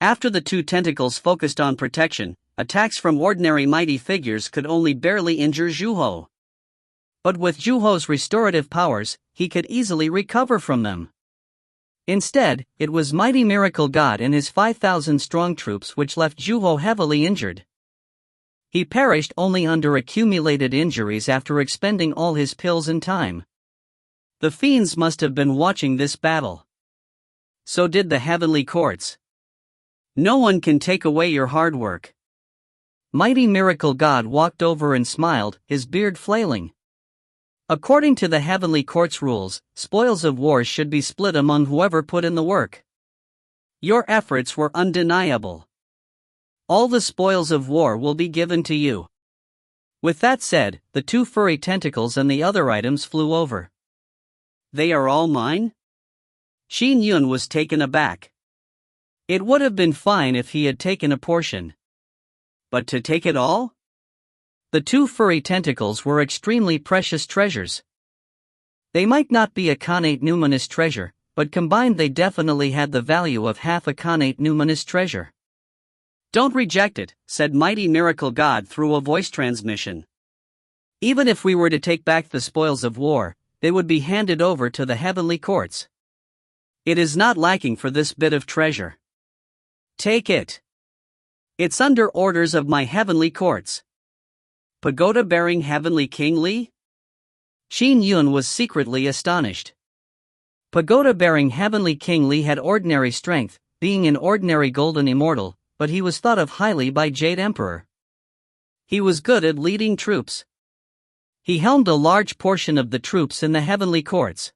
[SPEAKER 1] After the two tentacles focused on protection, attacks from ordinary mighty figures could only barely injure Xiao.
[SPEAKER 2] But with Zhuho's restorative powers, he could easily recover from them. Instead, it was Mighty Miracle God and his 5,000-strong troops which left Zhuho heavily injured. He perished only under accumulated injuries after expending all his pills and time. The fiends must have been watching this battle.
[SPEAKER 1] So did the heavenly courts. No one can take away your hard work.
[SPEAKER 2] Mighty Miracle God walked over and smiled, his beard flailing. According to the heavenly court's rules, spoils of war should be split among whoever put in the work.
[SPEAKER 1] Your efforts were undeniable. All the spoils of war will be given to you.
[SPEAKER 2] With that said, the two furry tentacles and the other items flew over.
[SPEAKER 1] They are all mine? Qin Yun was taken aback.
[SPEAKER 2] It would have been fine if he had taken a portion.
[SPEAKER 1] But to take it all?
[SPEAKER 2] The two furry tentacles were extremely precious treasures. They might not be a connate numinous treasure, but combined they definitely had the value of half a connate numinous treasure.
[SPEAKER 1] Don't reject it, said Mighty Miracle God through a voice transmission. Even if we were to take back the spoils of war, they would be handed over to the heavenly courts. It is not lacking for this bit of treasure. Take it. It's under orders of my heavenly courts. Pagoda bearing Heavenly King Li?
[SPEAKER 2] Qin Yun was secretly astonished. Pagoda bearing Heavenly King Li had ordinary strength, being an ordinary golden immortal, but he was thought of highly by Jade Emperor.
[SPEAKER 1] He was good at leading troops.
[SPEAKER 2] He helmed a large portion of the troops in the heavenly courts.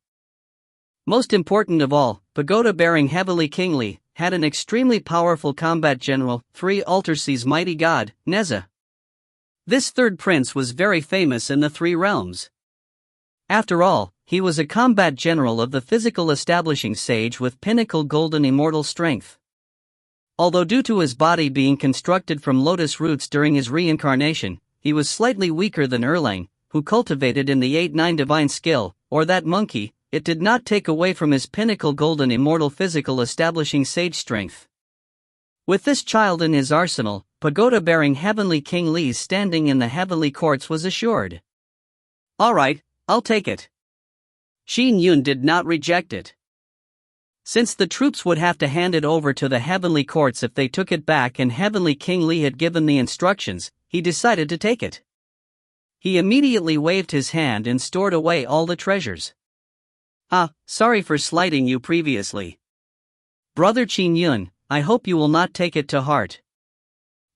[SPEAKER 2] Most important of all, Pagoda bearing Heavenly King Li had an extremely powerful combat general, 3 Altersea's mighty god, Neza. This third prince was very famous in the 3 realms. After all, he was a combat general of the physical establishing sage with pinnacle golden immortal strength. Although due to his body being constructed from lotus roots during his reincarnation, he was slightly weaker than Erlang, who cultivated in the 8-9 divine skill, or that monkey, it did not take away from his pinnacle golden immortal physical establishing sage strength. With this child in his arsenal, Pagoda bearing Heavenly King Li's standing in the heavenly courts was assured.
[SPEAKER 1] All right, I'll take it. Qin Yun did not reject it. Since the troops would have to hand it over to the heavenly courts if they took it back and Heavenly King Li had given the instructions, he decided to take it. He immediately waved his hand and stored away all the treasures.
[SPEAKER 2] Sorry for slighting you previously. Brother Qin Yun, I hope you will not take it to heart.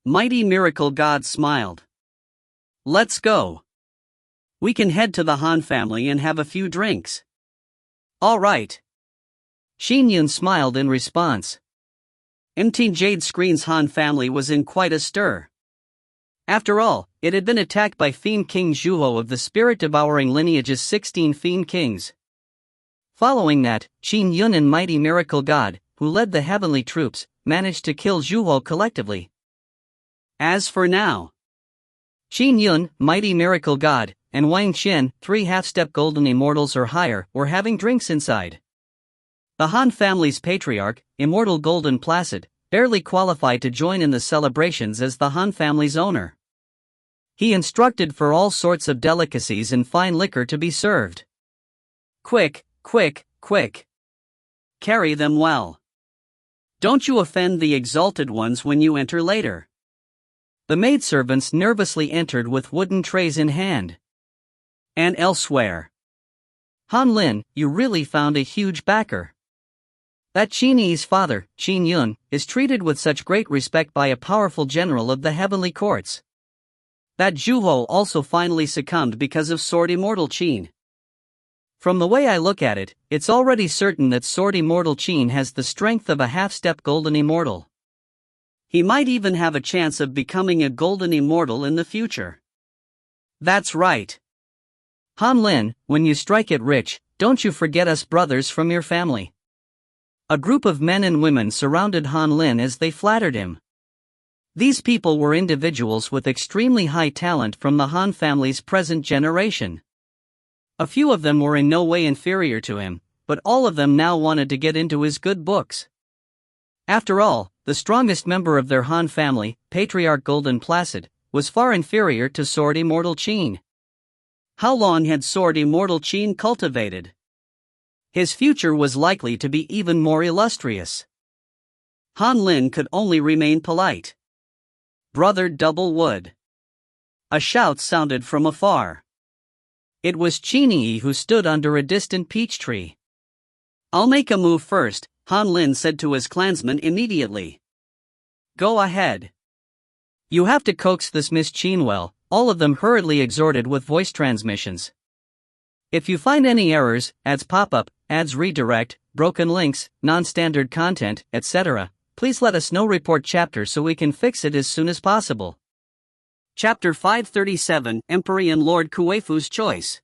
[SPEAKER 1] Mighty Miracle God smiled. Let's go. We can head to the Han family and have a few drinks. All right.
[SPEAKER 2] Qin Yun smiled in response.
[SPEAKER 1] MT Jade Screen's Han family was in quite a stir. After all, it had been attacked by Fiend King Zhuho of the spirit-devouring lineage's 16 Fiend Kings. Following that, Qin Yun and Mighty Miracle God, who led the heavenly troops, managed to kill Zhuho collectively. As for now,
[SPEAKER 2] Qin Yun, Mighty Miracle God, and Wang Qian, 3 half-step golden immortals or higher, were having drinks inside. The Han family's patriarch, Immortal Golden Placid, barely qualified to join in the celebrations as the Han family's owner. He instructed for all sorts of delicacies and fine liquor to be served.
[SPEAKER 1] Quick, quick, quick. Carry them well. Don't you offend the exalted ones when you enter later.
[SPEAKER 2] The maidservants nervously entered with wooden trays in hand.
[SPEAKER 1] And elsewhere.
[SPEAKER 2] Han Lin, you really found a huge backer. that Qin Yi's father, Qin Yun, is treated with such great respect by a powerful general of the heavenly courts. That Zhuo also finally succumbed because of sword immortal Qin. From the way I look at it, it's already certain that sword immortal Qin has the strength of a half-step golden immortal. He might even have a chance of becoming a golden immortal in the future. That's right. Han Lin, when you strike it rich, don't you forget us brothers from your family. A group of men and women surrounded Han Lin as they flattered him. These people were individuals with extremely high talent from the Han family's present generation. A few of them were in no way inferior to him, but all of them now wanted to get into his good books. After all, the strongest member of their Han family, Patriarch Golden Placid, was far inferior to Sword Immortal Qin. How long had Sword Immortal Qin cultivated? His future was likely to be even more illustrious. Han Lin could only remain polite. Brother Double Wood. A shout sounded from afar. It was Qin Yi who stood under a distant peach tree. I'll make a move first, Han Lin said to his clansmen immediately. Go ahead. You have to coax this Miss Qin well, all of them hurriedly exhorted with voice transmissions. If you find any errors, ads pop up, ads redirect, broken links, non-standard content, etc., please let us know. Report chapter so we can fix it as soon as possible. Chapter 537, Emperor and Lord Kuefu's Choice.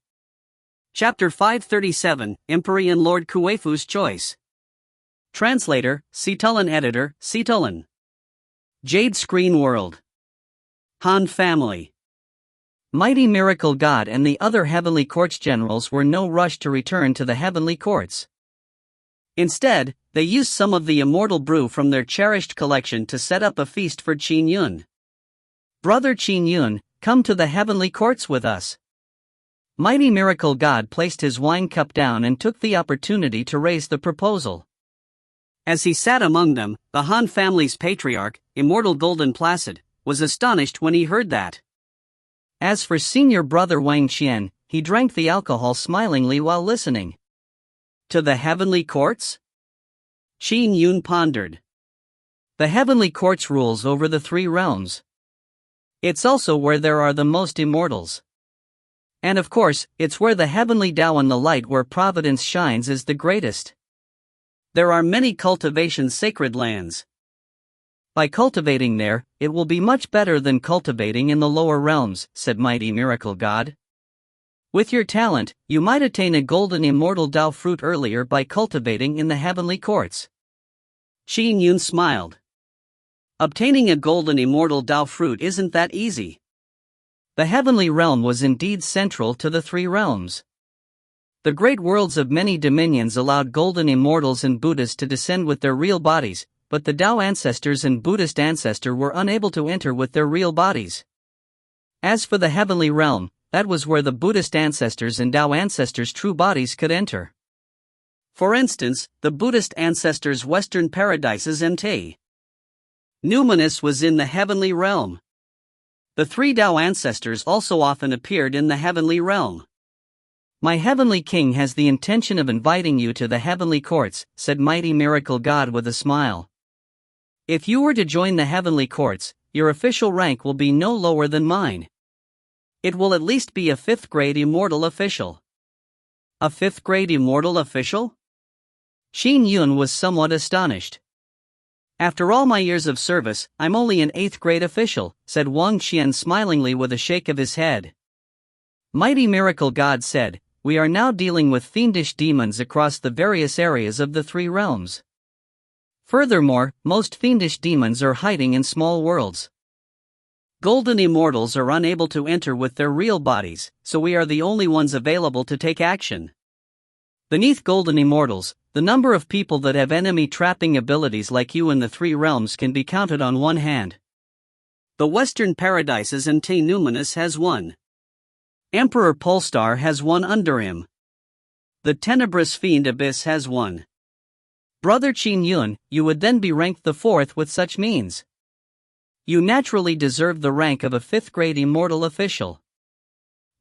[SPEAKER 2] Chapter 537, Emperor and Lord Kuefu's Choice. Translator, Citulan. Editor, Citulan. Jade Screen World. Han family. Mighty Miracle God and the other heavenly courts generals were no rush to return to the heavenly courts. Instead, they used some of the immortal brew from their cherished collection to set up a feast for Qin Yun. Brother Qin Yun, come to the heavenly courts with us. Mighty Miracle God placed his wine cup down and took the opportunity to raise the proposal. As he sat among them, the Han family's patriarch, Immortal Golden Placid, was astonished when he heard that. As for senior brother Wang Qian, he drank the alcohol smilingly while listening. To the heavenly courts? Qin Yun pondered. The heavenly courts rules over the three realms. It's also where there are the most immortals. And of course, it's where the heavenly Tao and the light where providence shines is the greatest. There are many cultivation sacred lands. By cultivating there, it will be much better than cultivating in the lower realms, said Mighty Miracle God. With your talent, you might attain a golden immortal Tao fruit earlier by cultivating in the heavenly courts. Qin Yun smiled. Obtaining a golden immortal Tao fruit isn't that easy. The heavenly realm was indeed central to the three realms. The great worlds of many dominions allowed golden immortals and Buddhas to descend with their real bodies, but the Tao ancestors and Buddhist ancestor were unable to enter with their real bodies. As for the heavenly realm, that was where the Buddhist ancestors and Tao ancestors' true bodies could enter. For instance, the Buddhist ancestors' western paradises and Te. Numinous was in the heavenly realm. The three Tao ancestors also often appeared in the heavenly realm. My heavenly king has the intention of inviting you to the heavenly courts, said Mighty Miracle God with a smile. If you were to join the heavenly courts, your official rank will be no lower than mine. It will at least be a 5th grade immortal official. A 5th grade immortal official? Qin Yun was somewhat astonished. After all my years of service, I'm only an 8th grade official, said Wang Qian smilingly with a shake of his head. Mighty Miracle God said, we are now dealing with fiendish demons across the various areas of the three realms. Furthermore, most fiendish demons are hiding in small worlds. Golden immortals are unable to enter with their real bodies, so we are the only ones available to take action. Beneath golden immortals, the number of people that have enemy trapping abilities like you in the three realms can be counted on one hand. The Western Paradises and Te Numinous has one. Emperor Polestar has one under him. The Tenebrous Fiend Abyss has one. Brother Qin Yun, you would then be ranked the 4th with such means. You naturally deserve the rank of a 5th grade immortal official.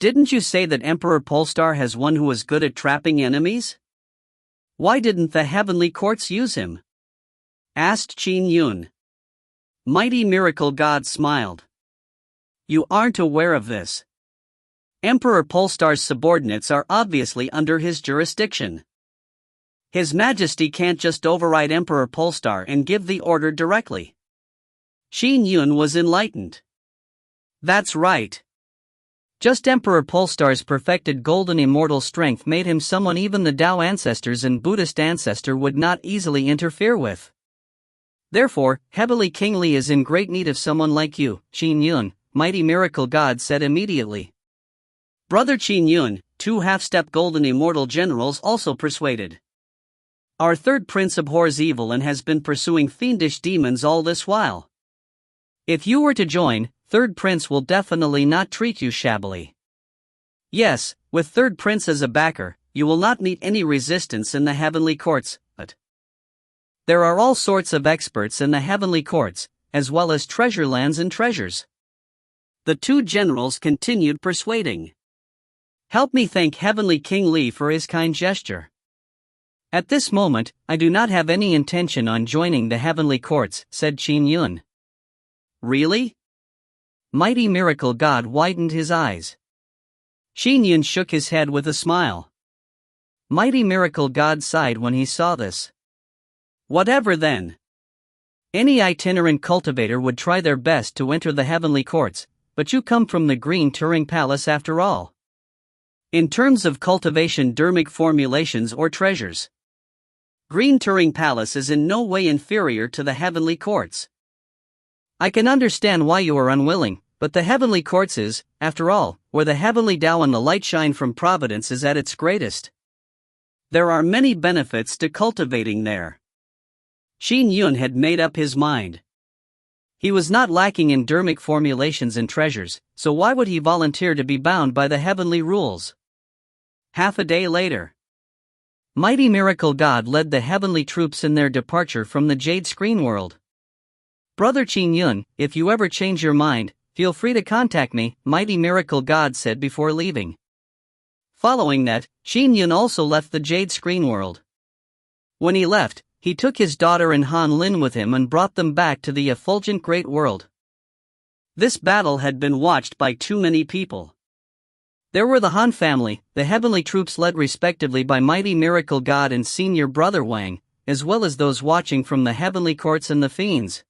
[SPEAKER 2] Didn't you say that Emperor Polestar has one who is good at trapping enemies?
[SPEAKER 1] Why didn't the heavenly courts use him? Asked Qin Yun. Mighty Miracle God smiled. You aren't aware of this. Emperor Polestar's subordinates are obviously under his jurisdiction. His Majesty can't just override Emperor Polestar and give the order directly. Qin Yun was enlightened. That's right. Just Emperor Polestar's perfected golden immortal strength made him someone even the Tao ancestors and Buddhist ancestor would not easily interfere with. Therefore, Heavenly King Li is in great need of someone like you, Qin Yun, Mighty Miracle God said immediately. Brother Qin Yun, 2 half-step golden immortal generals also persuaded. Our third prince abhors evil and has been pursuing fiendish demons all this while. If you were to join, third prince will definitely not treat you shabbily. Yes, with third prince as a backer, you will not meet any resistance in the heavenly courts, but there are all sorts of experts in the heavenly courts, as well as treasure lands and treasures. The 2 generals continued persuading. Help me thank Heavenly King Li for his kind gesture. At this moment, I do not have any intention on joining the heavenly courts, said Qin Yun. Really? Mighty Miracle God widened his eyes. Qin Yun shook his head with a smile. Mighty Miracle God sighed when he saw this. Whatever then. Any itinerant cultivator would try their best to enter the heavenly courts, but you come from the Green Turing Palace after all. In terms of cultivation dermic formulations or treasures, Green Turing Palace is in no way inferior to the heavenly courts. I can understand why you are unwilling, but the heavenly courts is, after all, where the heavenly Tao and the light shine from providence is at its greatest. There are many benefits to cultivating there. Qin Yun had made up his mind. He was not lacking in dermic formulations and treasures, so why would he volunteer to be bound by the heavenly rules? Half a day later, Mighty Miracle God led the heavenly troops in their departure from the Jade Screen world. Brother Qin Yun, if you ever change your mind, feel free to contact me, Mighty Miracle God said before leaving. Following that, Qin Yun also left the Jade Screen world. When he left, he took his daughter and Han Lin with him and brought them back to the effulgent great world. This battle had been watched by too many people. There were the Han family, the heavenly troops led respectively by Mighty Miracle God and Senior Brother Wang, as well as those watching from the heavenly courts and the fiends.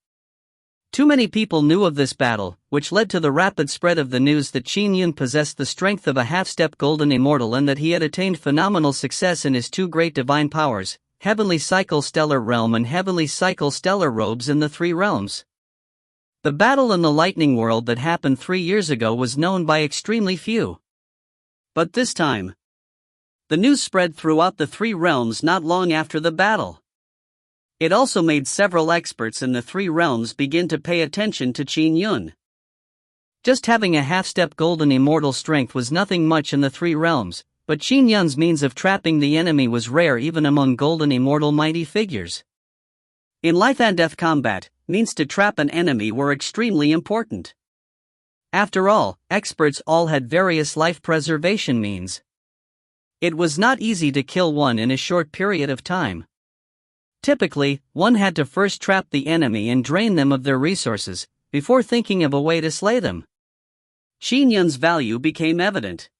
[SPEAKER 1] Too many people knew of this battle, which led to the rapid spread of the news that Qin Yun possessed the strength of a half-step golden immortal and that he had attained phenomenal success in his 2 great divine powers, Heavenly Cycle Stellar Realm and Heavenly Cycle Stellar Robes in the 3 realms. The battle in the lightning world that happened 3 years ago was known by extremely few. But this time, the news spread throughout the 3 realms not long after the battle. It also made several experts in the 3 realms begin to pay attention to Qin Yun. Just having a half-step golden immortal strength was nothing much in the 3 realms, but Qin Yun's means of trapping the enemy was rare even among golden immortal mighty figures. In life and death combat, means to trap an enemy were extremely important. After all, experts all had various life preservation means. It was not easy to kill one in a short period of time. Typically, one had to first trap the enemy and drain them of their resources, before thinking of a way to slay them. Qin Yun's value became evident.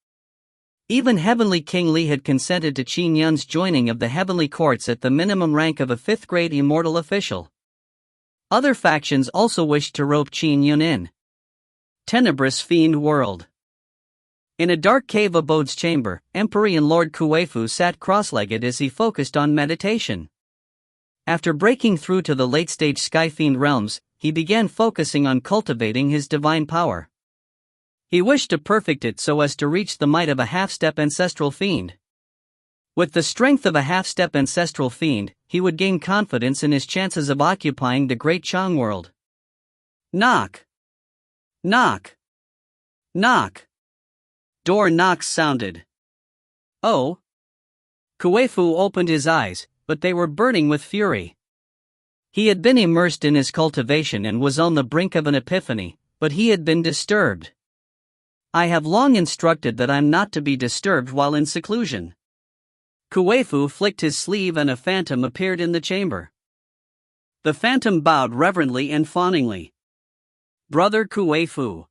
[SPEAKER 1] Even Heavenly King Li had consented to Qin Yun's joining of the heavenly courts at the minimum rank of a 5th-grade immortal official. Other factions also wished to rope Qin Yun in. Tenebrous Fiend World. In a dark cave abode's chamber, Emperor and Lord Kuei-Fu sat cross-legged as he focused on meditation. After breaking through to the late-stage Sky Fiend realms, he began focusing on cultivating his divine power. He wished to perfect it so as to reach the might of a half-step ancestral fiend. With the strength of a half-step ancestral fiend, he would gain confidence in his chances of occupying the Great Chang world. Knock. Knock. Knock. Door knocks sounded. Oh. Kuei-Fu opened his eyes, but they were burning with fury. He had been immersed in his cultivation and was on the brink of an epiphany, but he had been disturbed. I have long instructed that I'm not to be disturbed while in seclusion. Kuei-fu flicked his sleeve and a phantom appeared in the chamber. The phantom bowed reverently and fawningly. Brother Kuei-fu.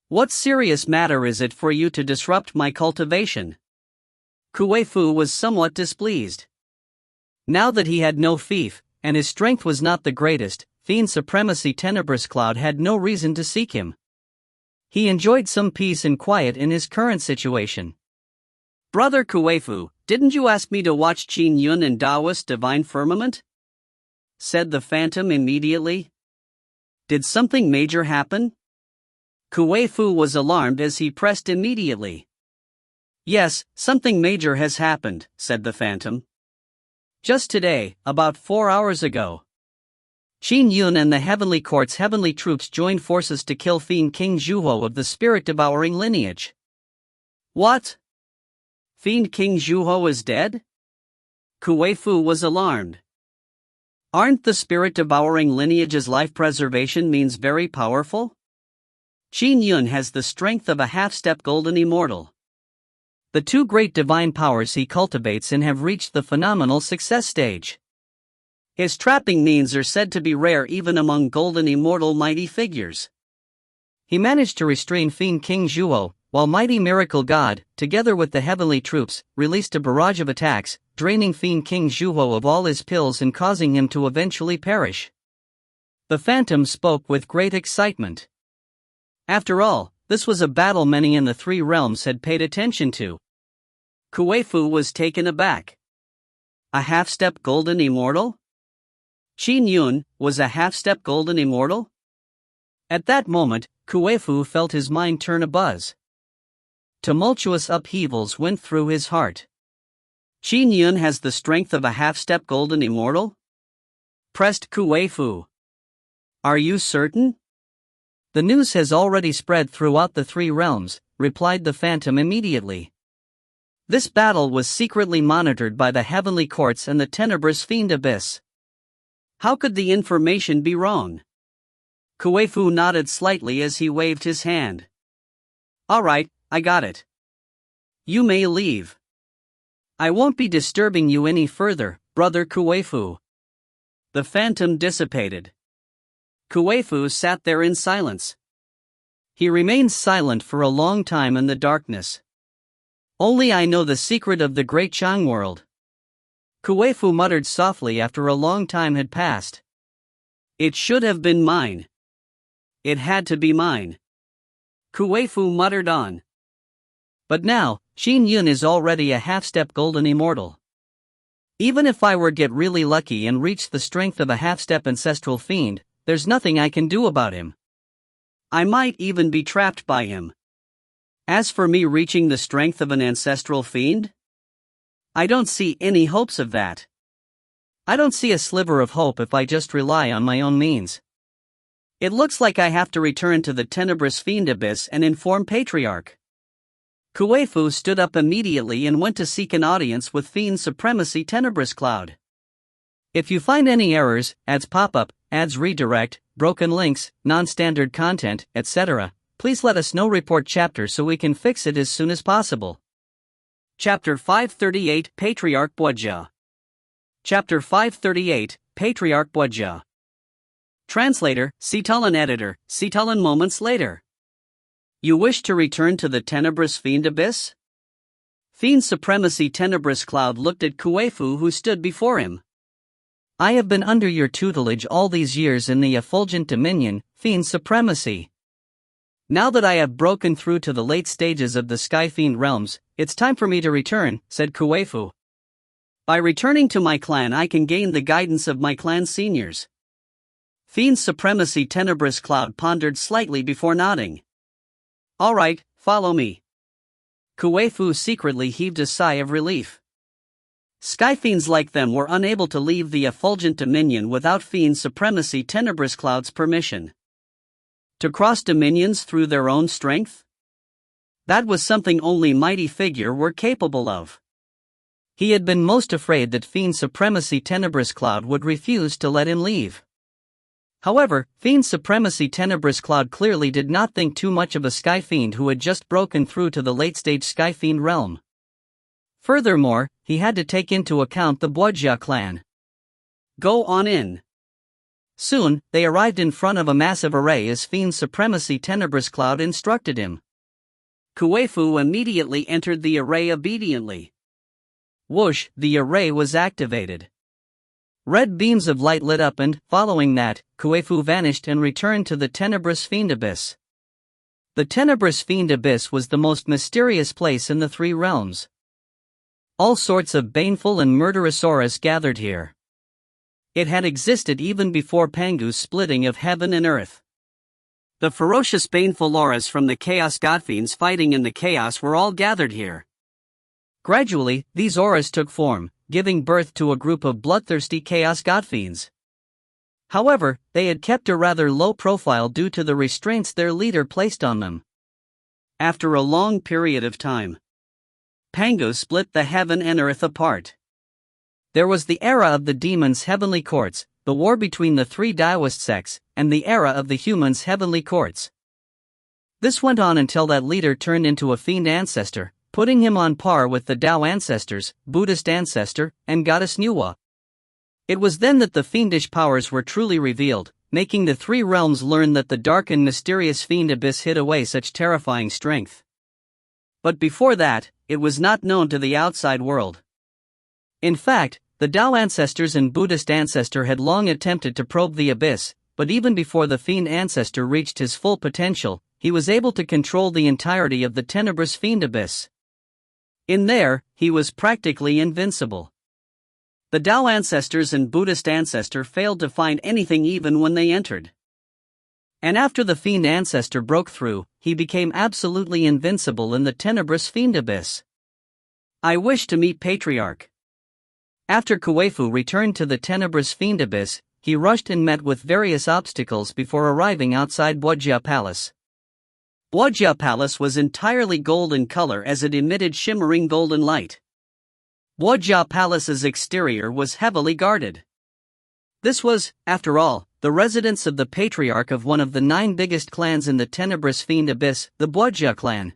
[SPEAKER 1] What serious matter is it for you to disrupt my cultivation? Kuei-fu was somewhat displeased. Now that he had no fief, and his strength was not the greatest, Fiend Supremacy Tenebrous Cloud had no reason to seek him. He enjoyed some peace and quiet in his current situation. Brother Kuei-fu, didn't you ask me to watch Qin Yun and Taoist Divine Firmament? Said the phantom immediately. Did something major happen? Kuei-fu was alarmed as he pressed immediately. Yes, something major has happened, said the phantom. Just today, about 4 hours ago. Qin Yun and the Heavenly Court's heavenly troops joined forces to kill Fiend King Zhuo of the spirit-devouring lineage. What? Fiend King Zhuo is dead? Kuei-fu was alarmed. Aren't the spirit-devouring lineage's life preservation means very powerful? Qin Yun has the strength of a half-step golden immortal. The two great divine powers he cultivates and have reached the phenomenal success stage. His trapping means are said to be rare even among golden immortal mighty figures. He managed to restrain Fiend King Zhuo, while Mighty Miracle God, together with the heavenly troops, released a barrage of attacks, draining Fiend King Zhuo of all his pills and causing him to eventually perish. The phantom spoke with great excitement. After all, this was a battle many in the three realms had paid attention to. Kuei-fu was taken aback. A half-step golden immortal? Qin Yun was a half-step golden immortal? At that moment, Kuei-fu felt his mind turn abuzz. Tumultuous upheavals went through his heart. Qin Yun has the strength of a half-step golden immortal? Pressed Kuei-fu. Are you certain? The news has already spread throughout the three realms, replied the phantom immediately. This battle was secretly monitored by the heavenly courts and the tenebrous fiend abyss. How could the information be wrong? Kuei-fu nodded slightly as he waved his hand. All right, I got it. You may leave. I won't be disturbing you any further, brother Kuei-fu. The phantom dissipated. Kuei-fu sat there in silence. He remained silent for a long time in the darkness. Only I know the secret of the great Chang world. Kuei-fu muttered softly after a long time had passed. It should have been mine. It had to be mine. Kuei-fu muttered on. But now, Qin Yun is already a half-step golden immortal. Even if I were get really lucky and reach the strength of a half-step ancestral fiend, there's nothing I can do about him. I might even be trapped by him. As for me reaching the strength of an ancestral fiend, I don't see any hopes of that. I don't see a sliver of hope if I just rely on my own means. It looks like I have to return to the tenebrous fiend abyss and inform Patriarch. Kuei-fu stood up immediately and went to seek an audience with Fiend Supremacy Tenebrous Cloud. If you find any errors, ads pop-up, ads redirect, broken links, non-standard content, etc., please let us know. Report chapter so we can fix it as soon as possible. Chapter 538 Patriarch Buojia. Chapter 538 Patriarch Buojia. Translator, Sitalan Editor, Sitalan moments later. You wish to return to the tenebrous fiend abyss? Fiend Supremacy Tenebrous Cloud looked at Kuei-fu who stood before him. I have been under your tutelage all these years in the effulgent dominion, Fiend Supremacy. Now that I have broken through to the late stages of the Sky Fiend realms, it's time for me to return, said Kuei-fu. By returning to my clan I can gain the guidance of my clan seniors. Fiend Supremacy Tenebrous Cloud pondered slightly before nodding. All right, follow me. Kuei-fu secretly heaved a sigh of relief. Sky fiends like them were unable to leave the effulgent dominion without Fiend Supremacy Tenebrous Cloud's permission. To cross dominions through their own strength? That was something only mighty figure were capable of. He had been most afraid that Fiend Supremacy Tenebrous Cloud would refuse to let him leave. However, Fiend Supremacy Tenebrous Cloud clearly did not think too much of a Sky Fiend who had just broken through to the late-stage Sky Fiend realm.
[SPEAKER 2] Furthermore, he had to take into account the Boijia clan.
[SPEAKER 1] Go on in.
[SPEAKER 2] Soon, they arrived in front of a massive array as Fiend's Supremacy Tenebrous Cloud instructed him.
[SPEAKER 1] Kuei-fu immediately entered the array obediently.
[SPEAKER 2] Whoosh, the array was activated. Red beams of light lit up and, following that, Kuei-fu vanished and returned to the Tenebrous Fiend Abyss. The Tenebrous Fiend Abyss was the most mysterious place in the three realms. All sorts of baneful and murderous auras gathered here. It had existed even before Pangu's splitting of heaven and earth. The ferocious baneful auras from the Chaos Godfiends fighting in the chaos were all gathered here. Gradually, these auras took form, giving birth to a group of bloodthirsty Chaos Godfiends. However, they had kept a rather low profile due to the restraints their leader placed on them. After a long period of time, Pangu split the heaven and earth apart. There was the era of the demons' heavenly courts, the war between the three Taoist sects, and the era of the humans' heavenly courts. This went on until that leader turned into a fiend ancestor, putting him on par with the Tao ancestors, Buddhist ancestor, and goddess Nuwa. It was then that the fiendish powers were truly revealed, making the three realms learn that the dark and mysterious fiend abyss hid away such terrifying strength. But before that, it was not known to the outside world. In fact, the Tao ancestors and Buddhist ancestor had long attempted to probe the abyss, but even before the fiend ancestor reached his full potential, he was able to control the entirety of the tenebrous fiend abyss. In there, he was practically invincible. The Tao ancestors and Buddhist ancestor failed to find anything even when they entered. And after the fiend ancestor broke through, he became absolutely invincible in the tenebrous fiend abyss. I wish to meet Patriarch. After Kuei-fu returned to the tenebrous fiend abyss, he rushed and met with various obstacles before arriving outside Boijia Palace. Boijia Palace was entirely gold in color as it emitted shimmering golden light. Boijia Palace's exterior was heavily guarded. This was, after all, the residence of the patriarch of one of the 9 biggest clans in the tenebrous fiend abyss, the Boijia clan.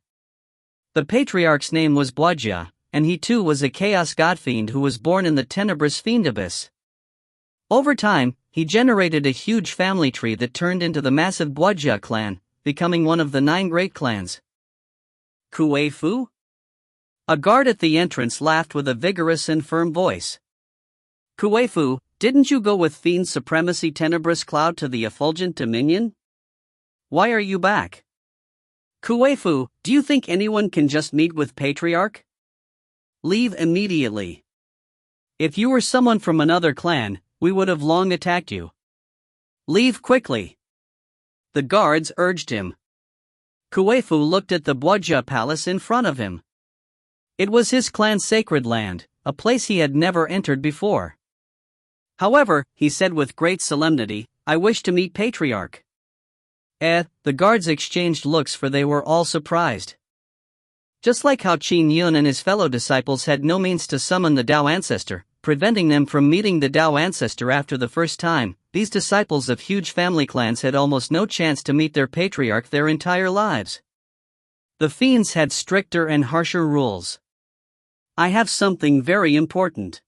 [SPEAKER 2] The patriarch's name was Boijia, and he too was a chaos godfiend who was born in the tenebrous fiend abyss. Over time, he generated a huge family tree that turned into the massive Boijia clan, becoming one of the 9 great clans.
[SPEAKER 1] Kuei-fu?
[SPEAKER 2] A guard at the entrance laughed with a vigorous and firm voice.
[SPEAKER 1] Kuei-fu, didn't you go with Fiend Supremacy Tenebrous Cloud to the Effulgent Dominion? Why are you back? Kuei-fu, do you think anyone can just meet with Patriarch? Leave immediately. If you were someone from another clan, we would have long attacked you. Leave quickly. The guards urged him. Kuei-fu looked at the Boijia Palace in front of him. It was his clan's sacred land, a place he had never entered before. However, he said with great solemnity, I wish to meet Patriarch. The guards exchanged looks for they were all surprised. Just like how Qin Yun and his fellow disciples had no means to summon the Tao ancestor, preventing them from meeting the Tao ancestor after the first time, these disciples of huge family clans had almost no chance to meet their patriarch their entire lives. The fiends had stricter and harsher rules. I have something very important.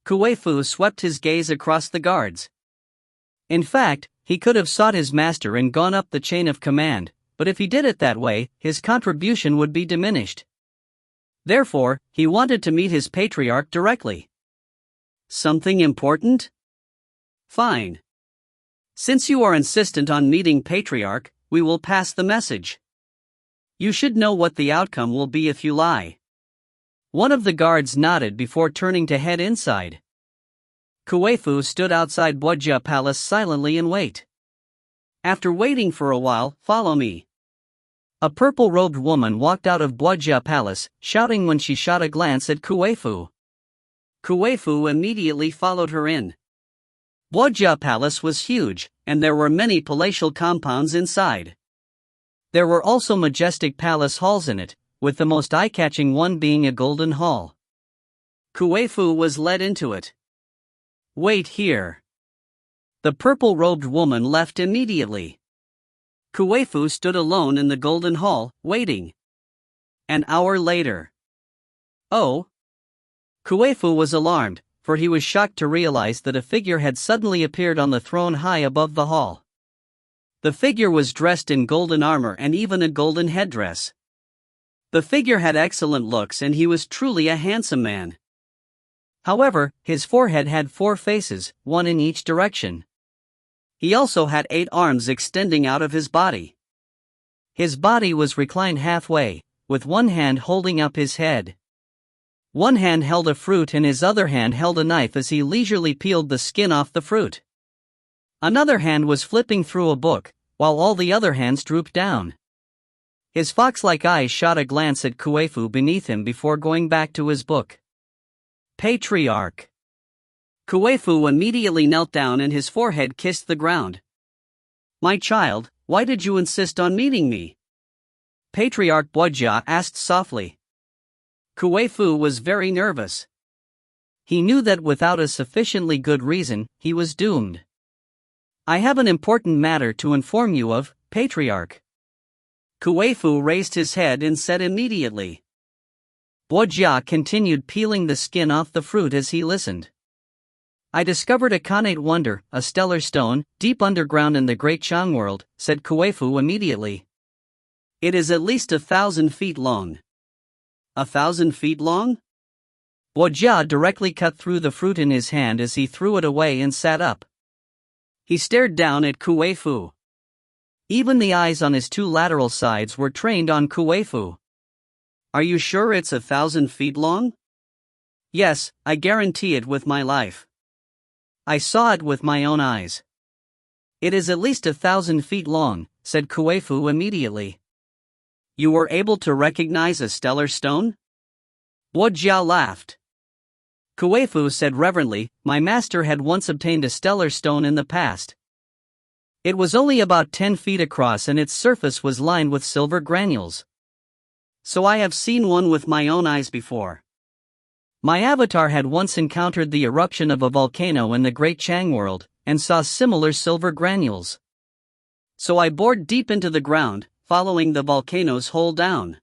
[SPEAKER 1] Kuei-fu swept his gaze across the guards. In fact, he could have sought his master and gone up the chain of command, but if he did it that way, his contribution would be diminished. Therefore, he wanted to meet his patriarch directly. Something important? Fine. Since you are insistent on meeting Patriarch, we will pass the message. You should know what the outcome will be if you lie. One of the guards nodded before turning to head inside. Kuei-fu stood outside Boijia Palace silently and wait. After waiting for a while, follow me. A purple-robed woman walked out of Boijia Palace, shouting when she shot a glance at Kuei-fu. Kuei-fu immediately followed her in. Boijia Palace was huge, and there were many palatial compounds inside. There were also majestic palace halls in it, with the most eye-catching one being a golden hall. Kuei-fu was led into it. Wait here. The purple-robed woman left immediately. Kuei-fu stood alone in the golden hall, waiting. An hour later. Oh! Kuei-fu was alarmed, for he was shocked to realize that a figure had suddenly appeared on the throne high above the hall. The figure was dressed in golden armor and even a golden headdress. The figure had excellent looks and he was truly a handsome man. However, his forehead had 4 faces, one in each direction. He also had 8 arms extending out of his body. His body was reclined halfway, with one hand holding up his head. One hand held a fruit and his other hand held a knife as he leisurely peeled the skin off the fruit. Another hand was flipping through a book, while all the other hands drooped down. His fox-like eyes shot a glance at Kuei-fu beneath him before going back to his book. Patriarch. Kuei-fu immediately knelt down and his forehead kissed the ground. My child, why did you insist on meeting me? Patriarch Bojia asked softly. Kuei-fu was very nervous. He knew that without a sufficiently good reason, he was doomed. I have an important matter to inform you of, Patriarch. Kuei-fu raised his head and said immediately. Bojia continued peeling the skin off the fruit as he listened. I discovered a Khanate wonder, a stellar stone, deep underground in the Great Chang world, said Kuei-fu immediately. It is at least 1,000 feet long. 1,000 feet long? Bojia directly cut through the fruit in his hand as he threw it away and sat up. He stared down at Kuei-fu. Even the eyes on his 2 lateral sides were trained on Kuei-fu. Are you sure it's 1,000 feet long? Yes, I guarantee it with my life. I saw it with my own eyes. It is at least 1,000 feet long, said Kuei-fu immediately. You were able to recognize a stellar stone? Bojia laughed. Kuei-fu said reverently, my master had once obtained a stellar stone in the past. It was only about 10 feet across and its surface was lined with silver granules. So I have seen one with my own eyes before. My avatar had once encountered the eruption of a volcano in the Great Chang world, and saw similar silver granules. So I bored deep into the ground, following the volcano's hole down.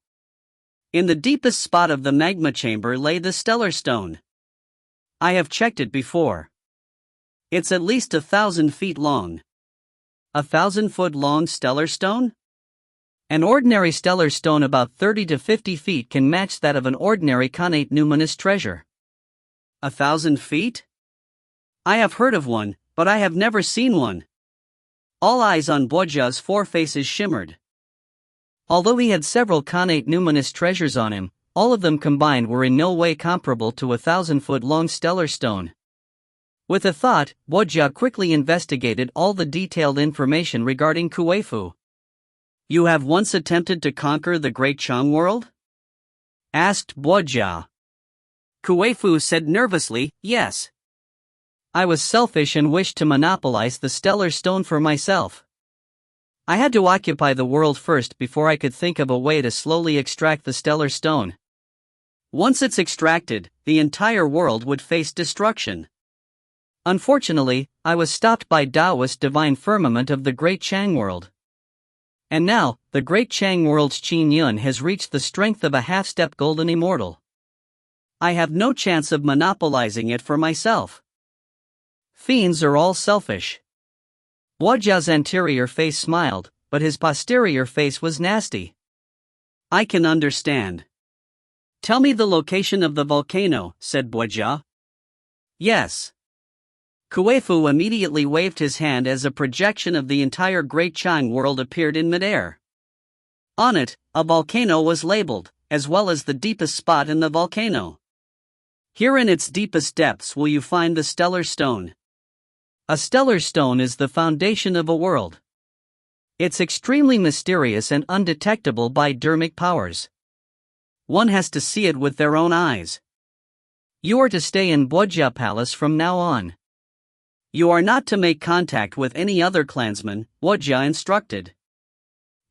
[SPEAKER 1] In the deepest spot of the magma chamber lay the stellar stone. I have checked it before. It's at least 1,000 feet long. 1,000-foot long stellar stone? An ordinary stellar stone about 30 to 50 feet can match that of an ordinary Khanate numinous treasure. 1,000 feet? I have heard of one, but I have never seen one. All eyes on Bojia's 4 faces shimmered. Although he had several Khanate numinous treasures on him, all of them combined were in no way comparable to a 1,000-foot-long stellar stone. With a thought, Bojia quickly investigated all the detailed information regarding Kuei-fu. You have once attempted to conquer the Great Chang world? Asked Bojia. Kuei-fu said nervously, yes. I was selfish and wished to monopolize the stellar stone for myself. I had to occupy the world first before I could think of a way to slowly extract the stellar stone. Once it's extracted, the entire world would face destruction. Unfortunately, I was stopped by Taoist divine firmament of the Great Chang world. And now, the Great Chang world's Qin Yun has reached the strength of a half-step golden immortal. I have no chance of monopolizing it for myself. Fiends are all selfish. Bojia's anterior face smiled, but his posterior face was nasty. I can understand. Tell me the location of the volcano, said Bojia. Yes. Kuei-fu immediately waved his hand as a projection of the entire Great Chang world appeared in midair. On it, a volcano was labeled, as well as the deepest spot in the volcano. Here in its deepest depths will you find the stellar stone. A stellar stone is the foundation of a world. It's extremely mysterious and undetectable by dermic powers. One has to see it with their own eyes. You are to stay in Bojia Palace from now on. You are not to make contact with any other clansman, Bojia instructed.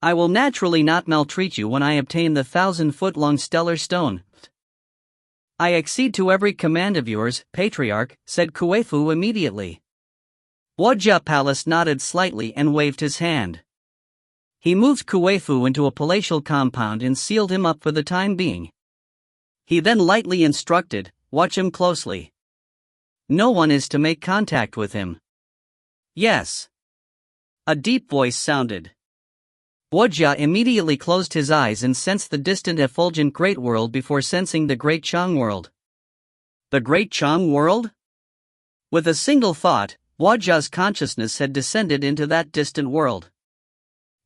[SPEAKER 1] I will naturally not maltreat you when I obtain the 1,000-foot-long stellar stone. I accede to every command of yours, Patriarch, said Kuei-fu immediately. Bojia Palace nodded slightly and waved his hand. He moved Kuei-fu into a palatial compound and sealed him up for the time being. He then lightly instructed, "Watch him closely.
[SPEAKER 2] No one is to make contact with him."
[SPEAKER 1] "Yes." A deep voice sounded.
[SPEAKER 2] Guojia immediately closed his eyes and sensed the distant effulgent Great World before sensing the Great Chang World.
[SPEAKER 1] The Great Chang World? With a single thought, Guojia's consciousness had descended into that distant world.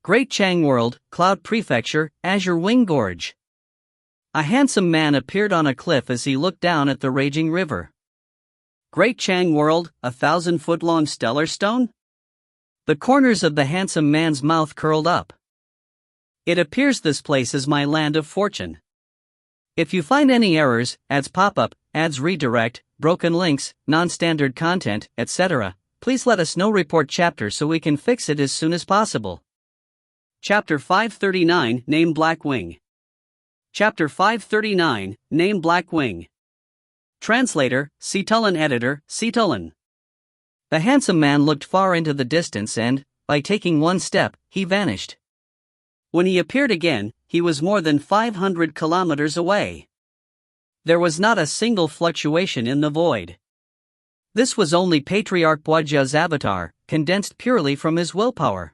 [SPEAKER 2] Great Chang World, Cloud Prefecture, Azure Wing Gorge. A handsome man appeared on a cliff as he looked down at the raging river.
[SPEAKER 1] Great Chang World, 1,000-foot-long stellar stone?
[SPEAKER 2] The corners of the handsome man's mouth curled up.
[SPEAKER 1] It appears this place is my land of fortune.
[SPEAKER 2] If you find any errors, ads pop up, ads redirect, broken links, non-standard content, etc., please let us know. Report chapter so we can fix it as soon as possible.
[SPEAKER 1] Chapter 539, Name Black Wing. Chapter 539, Name Black Wing. Translator, Sitalan. Editor, Sitalan.
[SPEAKER 2] The handsome man looked far into the distance and, by taking one step, he vanished.
[SPEAKER 1] When he appeared again, he was more than 500 kilometers away. There was not a single fluctuation in the void. This was only Patriarch Guojia's avatar, condensed purely from his willpower.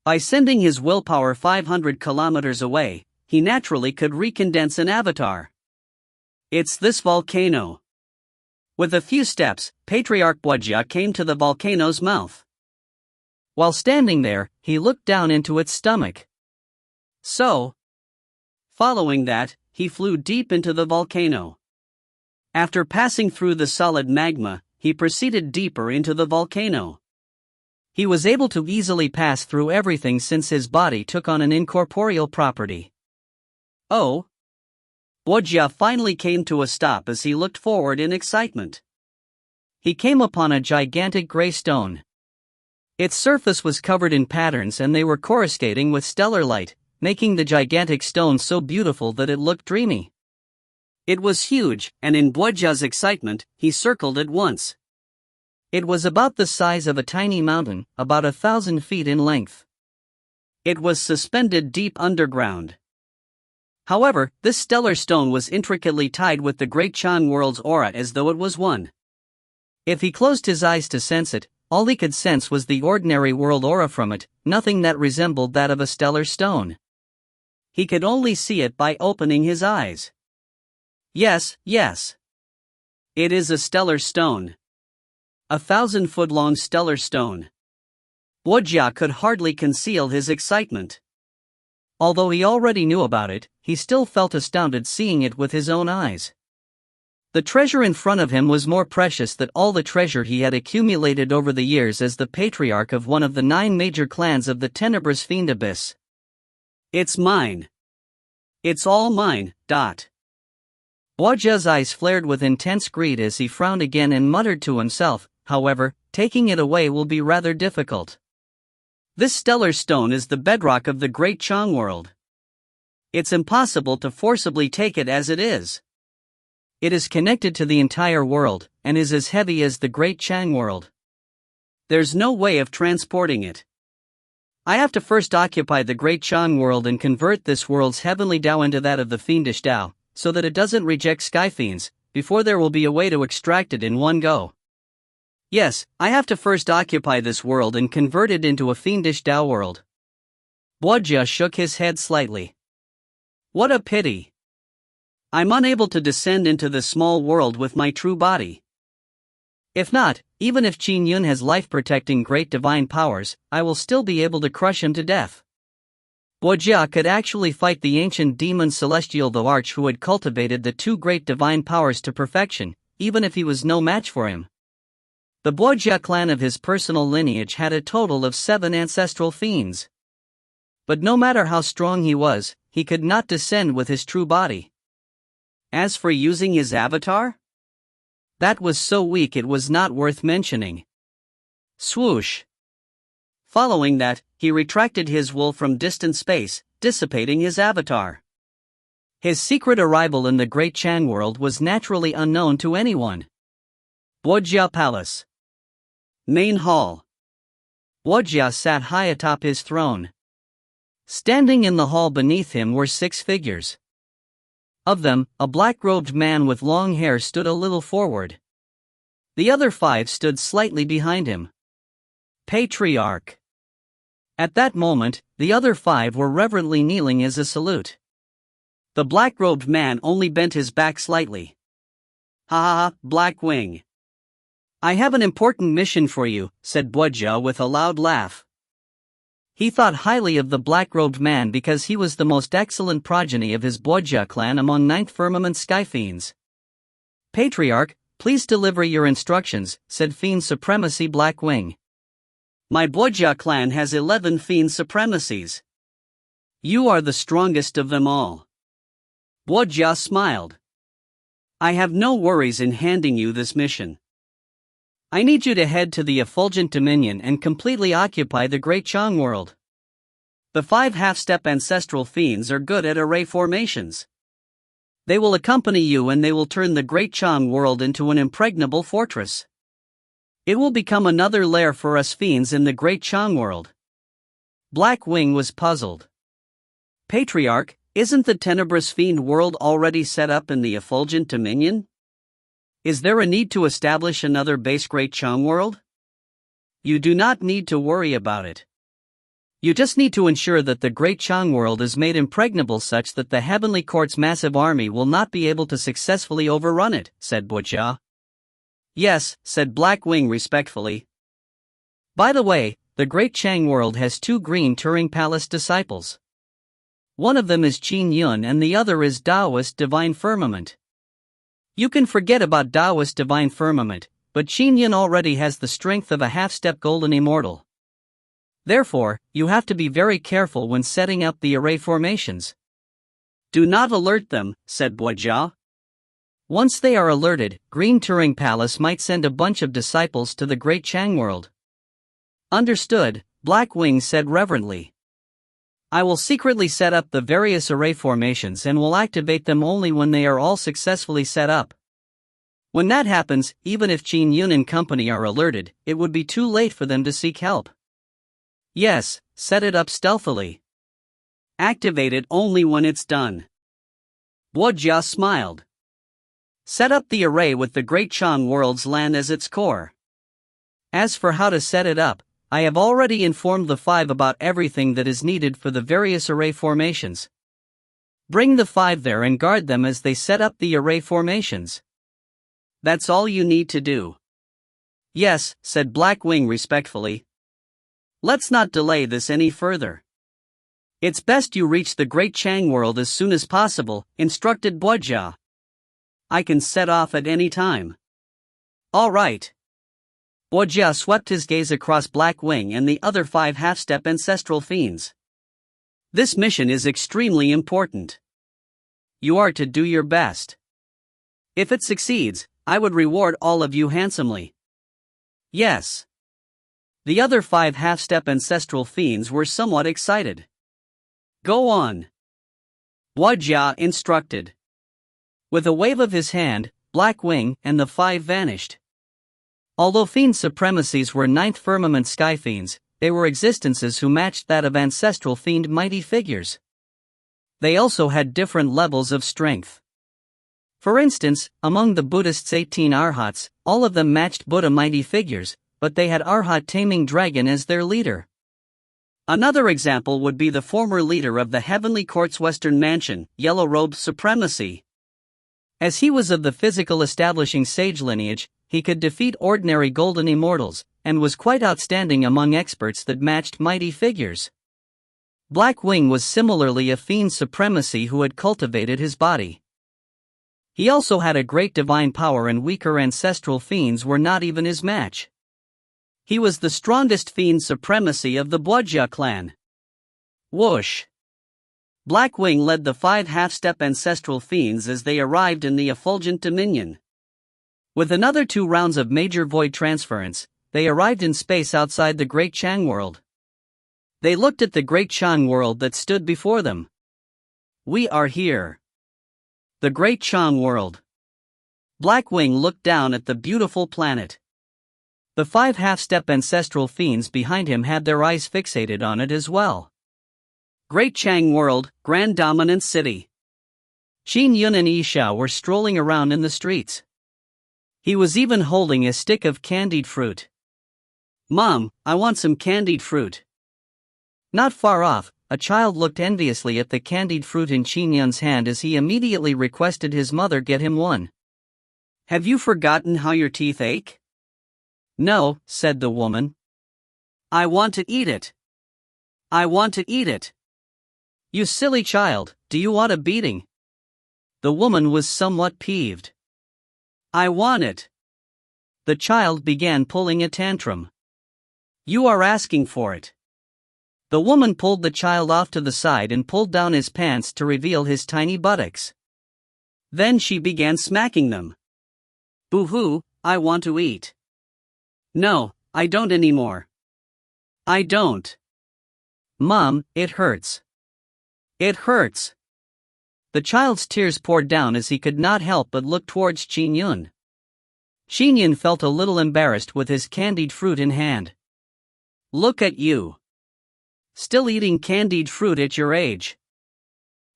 [SPEAKER 1] By sending his willpower 500 kilometers away, he naturally could recondense an avatar. It's this volcano. With a few steps, Patriarch Guojia came to the volcano's mouth.
[SPEAKER 2] While standing there, he looked down into its stomach.
[SPEAKER 1] Following that, he flew deep into the volcano. After passing through the solid magma, he proceeded deeper into the volcano.
[SPEAKER 2] He was able to easily pass through everything since his body took on an incorporeal property.
[SPEAKER 1] Oh! Guojia finally came to a stop as he looked forward in excitement.
[SPEAKER 2] He came upon a gigantic gray stone. Its surface was covered in patterns and they were coruscating with stellar light, making the gigantic stone so beautiful that it looked dreamy.
[SPEAKER 1] It was huge, and in Guojia's excitement, he circled it once.
[SPEAKER 2] It was about the size of a tiny mountain, about 1,000 feet in length.
[SPEAKER 1] It was suspended deep underground. However, this stellar stone was intricately tied with the Great Chang World's aura as though it was one.
[SPEAKER 2] If he closed his eyes to sense it, all he could sense was the ordinary world aura from it, nothing that resembled that of a stellar stone.
[SPEAKER 1] He could only see it by opening his eyes. Yes. It is a stellar stone. 1,000-foot-long stellar stone. Guojia could hardly conceal his excitement.
[SPEAKER 2] Although he already knew about it, he still felt astounded seeing it with his own eyes. The treasure in front of him was more precious than all the treasure he had accumulated over the years as the patriarch of one of the 9 major clans of the tenebrous fiend abyss.
[SPEAKER 1] It's mine. It's all mine.
[SPEAKER 2] Guojia's eyes flared with intense greed as he frowned again and muttered to himself, however, taking it away will be rather difficult.
[SPEAKER 1] This stellar stone is the bedrock of the Great Chang World. It's impossible to forcibly take it as it is.
[SPEAKER 2] It is connected to the entire world, and is as heavy as the Great Chang World.
[SPEAKER 1] There's no way of transporting it. I have to first occupy the Great Chang World and convert this world's heavenly Tao into that of the fiendish Tao, so that it doesn't reject sky fiends, before there will be a way to extract it in one go. Yes, I have to first occupy this world and convert it into a fiendish Tao world.
[SPEAKER 2] Guojia shook his head slightly.
[SPEAKER 1] What a pity. I'm unable to descend into this small world with my true body.
[SPEAKER 2] If not, even if Qin Yun has life-protecting great divine powers, I will still be able to crush him to death. Guojia could actually fight the ancient demon Celestial the Arch who had cultivated the 2 great divine powers to perfection, even if he was no match for him. The Guojia clan of his personal lineage had a total of 7 ancestral fiends. But no matter how strong he was, he could not descend with his true body.
[SPEAKER 1] As for using his avatar?
[SPEAKER 2] That was so weak it was not worth mentioning.
[SPEAKER 1] Swoosh. Following that, he retracted his will from distant space, dissipating his avatar.
[SPEAKER 2] His secret arrival in the Great Chang World was naturally unknown to anyone.
[SPEAKER 1] Guojia Palace. Main Hall.
[SPEAKER 2] Guojia sat high atop his throne. Standing in the hall beneath him were 6 figures. Of them, a black-robed man with long hair stood a little forward. The other 5 stood slightly behind him. Patriarch. At that moment, the other 5 were reverently kneeling as a salute. The black-robed man only bent his back slightly. Ha ha ha, Black Wing. I have an important mission for you, said Boja with a loud laugh. He thought highly of the black-robed man because he was the most excellent progeny of his Boja clan among Ninth Firmament Sky Fiends. Patriarch, please deliver your instructions, said Fiend Supremacy Black Wing.
[SPEAKER 1] My Boja clan has 11 Fiend Supremacies. You are the strongest of them all. Boja smiled. I have no worries in handing you this mission. I need you to head to the Effulgent Dominion and completely occupy the Great Chang world. The 5 half-step ancestral fiends are good at array formations. They will accompany you and they will turn the Great Chang world into an impregnable fortress. It will become another lair for us fiends in the Great Chang world. Black Wing was puzzled. Patriarch, isn't the Tenebrous Fiend world already set up in the Effulgent Dominion? Is there a need to establish another base Great Chang world? You do not need to worry about it. You just need to ensure that the Great Chang world is made impregnable such that the Heavenly Court's massive army will not be able to successfully overrun it, said Boja. Yes, said Black Wing respectfully. By the way, the Great Chang world has 2 green Turing Palace disciples. One of them is Qin Yun and the other is Taoist Divine Firmament. You can forget about Taoist Divine Firmament, but Qin Yun already has the strength of a half-step golden immortal. Therefore, you have to be very careful when setting up the array formations. Do not alert them, said Boja. Once they are alerted, Green Turing Palace might send a bunch of disciples to the Great Chang world. Understood, Black Wing said reverently. I will secretly set up the various array formations and will activate them only when they are all successfully set up. When that happens, even if Qin Yun and company are alerted, it would be too late for them to seek help. Yes, set it up stealthily. Activate it only when it's done. Boja smiled. Set up the array with the Great Chang world's land as its core. As for how to set it up, I have already informed the 5 about everything that is needed for the various array formations. Bring the 5 there and guard them as they set up the array formations. That's all you need to do. Yes, said Black Wing respectfully. Let's not delay this any further. It's best you reach the Great Chang world as soon as possible, instructed Boja. I can set off at any time. All right. Boja swept his gaze across Black Wing and the other 5 half-step ancestral fiends. This mission is extremely important. You are to do your best. If it succeeds, I would reward all of you handsomely. Yes. The other 5 half-step ancestral fiends were somewhat excited. Go on. Boja instructed. With a wave of his hand, Black Wing and the 5 vanished. Although fiend supremacies were Ninth Firmament Sky Fiends, they were existences who matched that of ancestral fiend mighty figures. They also had different levels of strength. For instance, among the Buddhists' 18 Arhats, all of them matched Buddha mighty figures, but they had Arhat Taming Dragon as their leader. Another example would be the former leader of the Heavenly Court's Western Mansion, Yellow Robe Supremacy. As he was of the physical establishing sage lineage, he could defeat ordinary golden immortals, and was quite outstanding among experts that matched mighty figures. Black Wing was similarly a fiend supremacy who had cultivated his body. He also had a great divine power and weaker ancestral fiends were not even his match. He was the strongest fiend supremacy of the Boja clan. Whoosh! Black Wing led the 5 half-step ancestral fiends as they arrived in the Effulgent Dominion. With another 2 rounds of major void transference, they arrived in space outside the Great Chang world. They looked at the Great Chang world that stood before them. We are here. The Great Chang world. Black Wing looked down at the beautiful planet. The 5 half-step ancestral fiends behind him had their eyes fixated on it as well. Great Chang world, Grand Dominant City.
[SPEAKER 2] Qin Yun and Xiao were strolling around in the streets. He was even holding a stick of candied fruit.
[SPEAKER 1] Mom, I want some candied fruit.
[SPEAKER 2] Not far off, a child looked enviously at the candied fruit in Qin Yun's hand as he immediately requested his mother get him one.
[SPEAKER 1] Have you forgotten how your teeth ache?
[SPEAKER 2] No, said the woman.
[SPEAKER 1] I want to eat it. I want to eat it.
[SPEAKER 2] You silly child, do you want a beating? The woman was somewhat peeved.
[SPEAKER 1] I want it.
[SPEAKER 2] The child began pulling a tantrum.
[SPEAKER 1] You are asking for it.
[SPEAKER 2] The woman pulled the child off to the side and pulled down his pants to reveal his tiny buttocks.
[SPEAKER 1] Then she began smacking them. Boo-hoo, I want to eat. No, I don't anymore. I don't.
[SPEAKER 2] Mom, it hurts.
[SPEAKER 1] It hurts.
[SPEAKER 2] The child's tears poured down as he could not help but look towards Qin Yun. Qin Yun felt a little embarrassed with his candied fruit in hand.
[SPEAKER 1] Look at you. Still eating candied fruit at your age.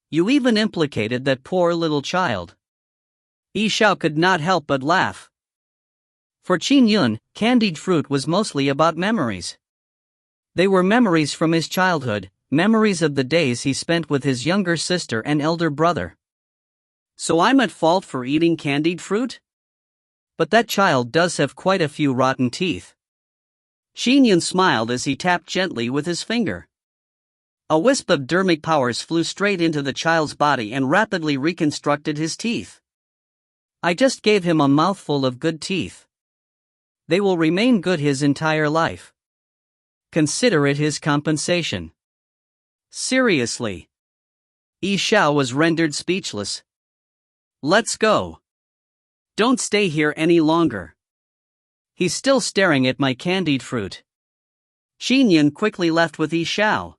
[SPEAKER 2] You even implicated that poor little child.
[SPEAKER 1] Xiao could not help but laugh.
[SPEAKER 2] For Qin Yun, candied fruit was mostly about memories. They were memories from his childhood, memories of the days he spent with his younger sister and elder brother.
[SPEAKER 1] So I'm at fault for eating candied fruit?
[SPEAKER 2] But that child does have quite a few rotten teeth.
[SPEAKER 1] Qin Yun smiled as he tapped gently with his finger. A wisp of dermic powers flew straight into the child's body and rapidly reconstructed his teeth.
[SPEAKER 2] I just gave him a mouthful of good teeth. They will remain good his entire life. Consider it his compensation.
[SPEAKER 1] Seriously.
[SPEAKER 2] Xiao was rendered speechless.
[SPEAKER 1] Let's go. Don't stay here any longer.
[SPEAKER 2] He's still staring at my candied fruit.
[SPEAKER 1] Qin Yun quickly left with Xiao.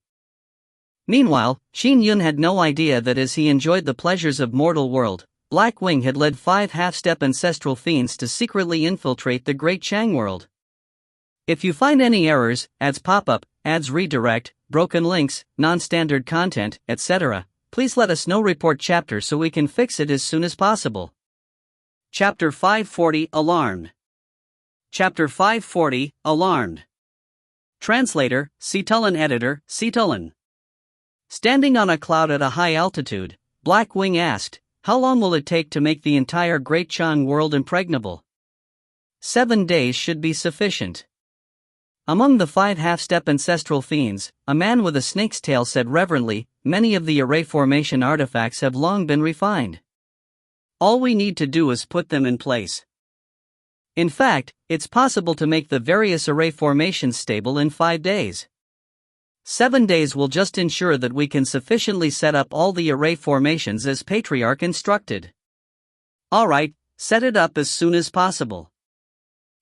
[SPEAKER 2] Meanwhile, Qin Yun had no idea that as he enjoyed the pleasures of mortal world, Black Wing had led 5 half-step ancestral fiends to secretly infiltrate the Great Chang world. If you find any errors, ads pop-up, ads redirect, broken links, non-standard content, etc., please let us know. Report chapter so we can fix it as soon as possible.
[SPEAKER 1] Chapter 540 Alarmed. Chapter 540 Alarmed. Translator, Citulan. Editor, Citulan.
[SPEAKER 2] Standing on a cloud at a high altitude, Black Wing asked, how long will it take to make the entire Great Chang world impregnable? 7 days should be sufficient. Among the 5 half-step ancestral fiends, a man with a snake's tail said reverently, many of the array formation artifacts have long been refined.
[SPEAKER 1] All we need to do is put them in place.
[SPEAKER 2] In fact, it's possible to make the various array formations stable in 5 days. 7 days will just ensure that we can sufficiently set up all the array formations as Patriarch instructed.
[SPEAKER 1] Alright, set it up as soon as possible.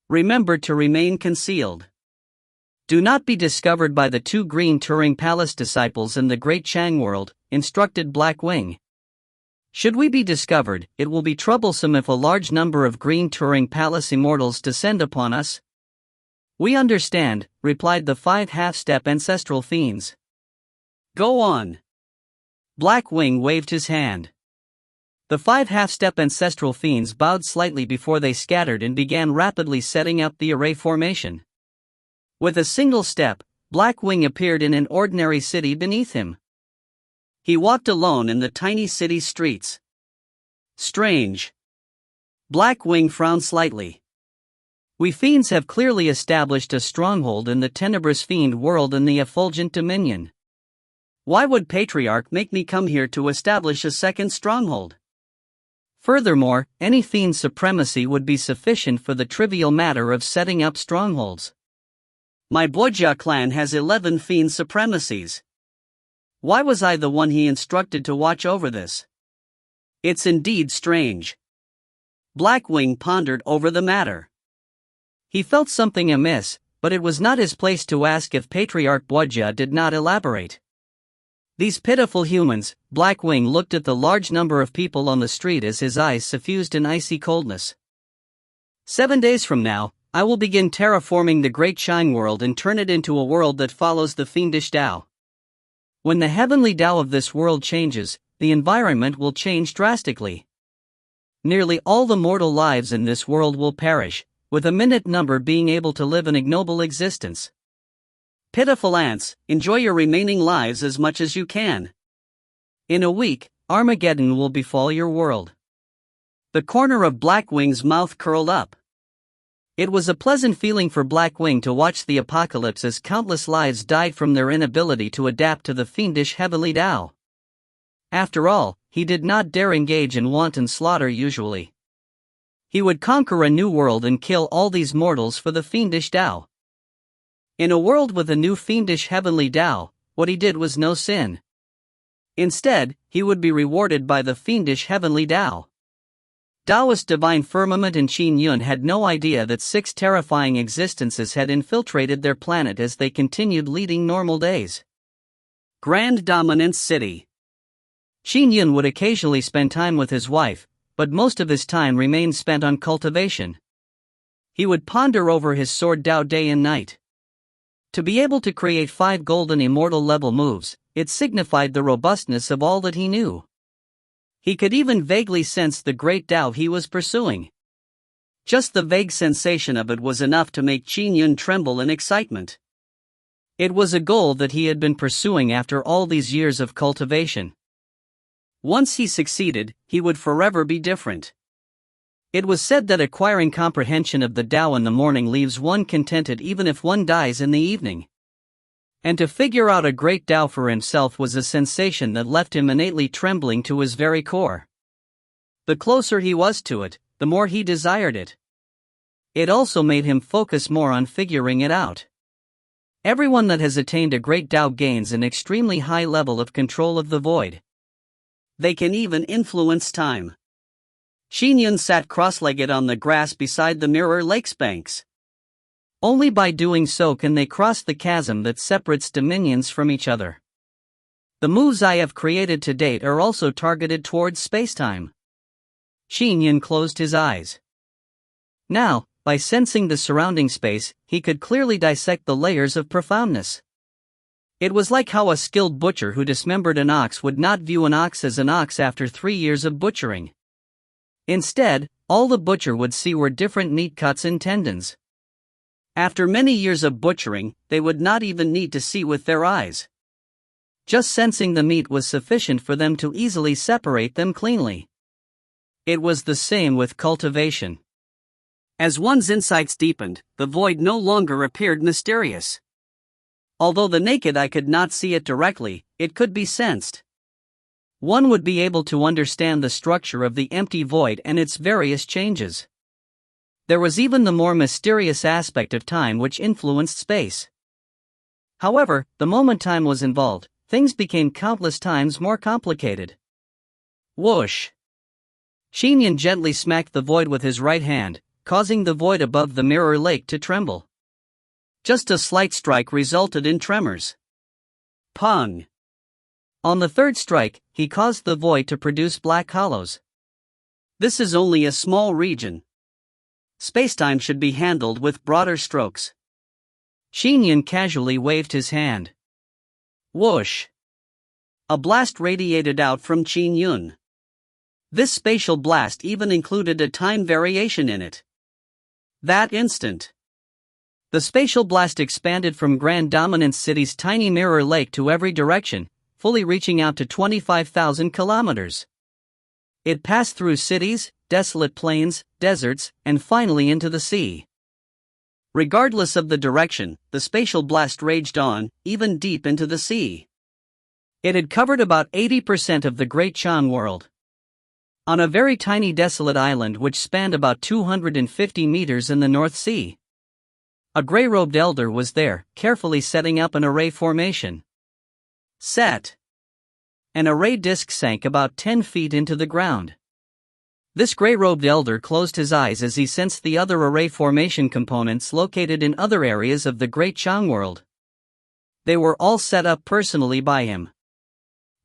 [SPEAKER 1] Remember to remain concealed.
[SPEAKER 2] Do not be discovered by the 2 green Turing Palace disciples in the Great Chang world, instructed Black Wing. Should we be discovered, it will be troublesome if a large number of green Turing Palace immortals descend upon us. We understand, replied the 5 half-step ancestral fiends.
[SPEAKER 1] Go on.
[SPEAKER 2] Black Wing waved his hand. The 5 half-step ancestral fiends bowed slightly before they scattered and began rapidly setting up the array formation. With a single step, Black Wing appeared in an ordinary city beneath him.
[SPEAKER 1] He walked alone in the tiny city streets. Strange. Black Wing frowned slightly.
[SPEAKER 2] We fiends have clearly established a stronghold in the tenebrous fiend world in the effulgent dominion.
[SPEAKER 1] Why would Patriarch make me come here to establish a second stronghold?
[SPEAKER 2] Furthermore, any fiend supremacy would be sufficient for the trivial matter of setting up strongholds.
[SPEAKER 1] My Boja clan has 11 fiend supremacies. Why was I the one he instructed to watch over this? It's indeed strange. Black Wing pondered over the matter.
[SPEAKER 2] He felt something amiss, but it was not his place to ask if Patriarch Boja did not elaborate. These pitiful humans, Black Wing looked at the large number of people on the street as his eyes suffused in icy coldness. 7 days from now, I will begin terraforming the Great Chang world and turn it into a world that follows the fiendish Tao. When the heavenly Tao of this world changes, the environment will change drastically. Nearly all the mortal lives in this world will perish, with a minute number being able to live an ignoble existence.
[SPEAKER 1] Pitiful ants, enjoy your remaining lives as much as you can. In a week, Armageddon will befall your world. The corner of Blackwing's mouth curled up. It was a pleasant feeling for Blackwing to watch the apocalypse as countless lives died from their inability to adapt to the fiendish heavenly Tao. After all, he did not dare engage in wanton slaughter usually. He would conquer a new world and kill all these mortals for the fiendish Tao. In a world with a new fiendish heavenly Tao, what he did was no sin. Instead, he would be rewarded by the fiendish heavenly Tao. Taoist divine firmament and Qin Yun had no idea that 6 terrifying existences had infiltrated their planet as they continued leading normal days. Grand Dominance City.
[SPEAKER 2] Qin Yun would occasionally spend time with his wife, but most of his time remained spent on cultivation. He would ponder over his sword Tao day and night. To be able to create 5 golden immortal level moves, it signified the robustness of all that he knew. He could even vaguely sense the great Tao he was pursuing. Just the vague sensation of it was enough to make Qin Yun tremble in excitement. It was a goal that he had been pursuing after all these years of cultivation. Once he succeeded, he would forever be different. It was said that acquiring comprehension of the Tao in the morning leaves one contented even if one dies in the evening. And to figure out a great Tao for himself was a sensation that left him innately trembling to his very core. The closer he was to it, the more he desired it. It also made him focus more on figuring it out. Everyone that has attained a great Tao gains an extremely high level of control of the void. They can even influence time. Qin Yun sat cross-legged on the grass beside the Mirror Lake's banks. Only by doing so can they cross the chasm that separates dominions from each other. The moves I have created to date are also targeted towards spacetime. Qin Yun closed his eyes. Now, by sensing the surrounding space, he could clearly dissect the layers of profoundness. It was like how a skilled butcher who dismembered an ox would not view an ox as an ox after 3 years of butchering. Instead, all the butcher would see were different meat cuts and tendons. After many years of butchering, they would not even need to see with their eyes. Just sensing the meat was sufficient for them to easily separate them cleanly. It was the same with cultivation. As one's insights deepened, the void no longer appeared mysterious. Although the naked eye could not see it directly, it could be sensed. One would be able to understand the structure of the empty void and its various changes. There was even the more mysterious aspect of time which influenced space. However, the moment time was involved, things became countless times more complicated. Whoosh! Qin Yun gently smacked the void with his right hand, causing the void above the Mirror Lake to tremble. Just a slight strike resulted in tremors. Pung! On the 3rd strike, he caused the void to produce black hollows. This is only a small region. Spacetime should be handled with broader strokes. Qin Yun casually waved his hand. Whoosh! A blast radiated out from Qin Yun. This spatial blast even included a time variation in it. That instant, the spatial blast expanded from Grand Dominance City's tiny Mirror Lake to every direction, fully reaching out to 25,000 kilometers. It passed through cities, desolate plains, deserts, and finally into the sea. Regardless of the direction, the spatial blast raged on, even deep into the sea. It had covered about 80% of the Great Chan world. On a very tiny desolate island which spanned about 250 meters in the North Sea. A gray-robed elder was there, carefully setting up an array formation. Set. An array disc sank about 10 feet into the ground. This gray-robed elder closed his eyes as he sensed the other array formation components located in other areas of the Great Chang world. They were all set up personally by him.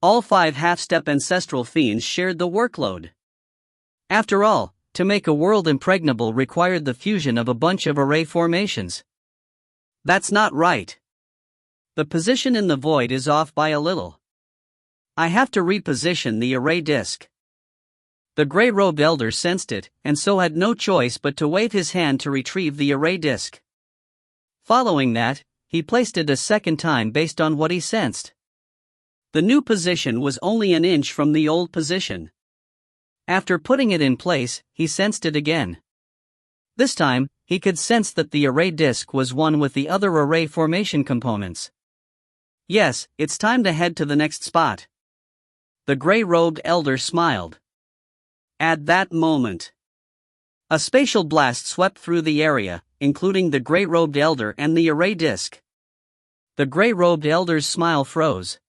[SPEAKER 2] All 5 half-step ancestral fiends shared the workload. After all, to make a world impregnable required the fusion of a bunch of array formations. That's not right. The position in the void is off by a little.
[SPEAKER 1] I have to reposition the array disk. The gray-robed elder sensed it, and so had no choice but to wave his hand to retrieve the array disk. Following that, he placed it a second time based on what he sensed. The new position was only an inch from the old position. After putting it in place, he sensed it again. This time, he could sense that the array disk was one with the other array formation components. Yes, it's time to head to the next spot. The gray-robed elder smiled. At that moment, a spatial blast swept through the area, including the gray-robed elder and the array disk. The gray-robed elder's smile froze.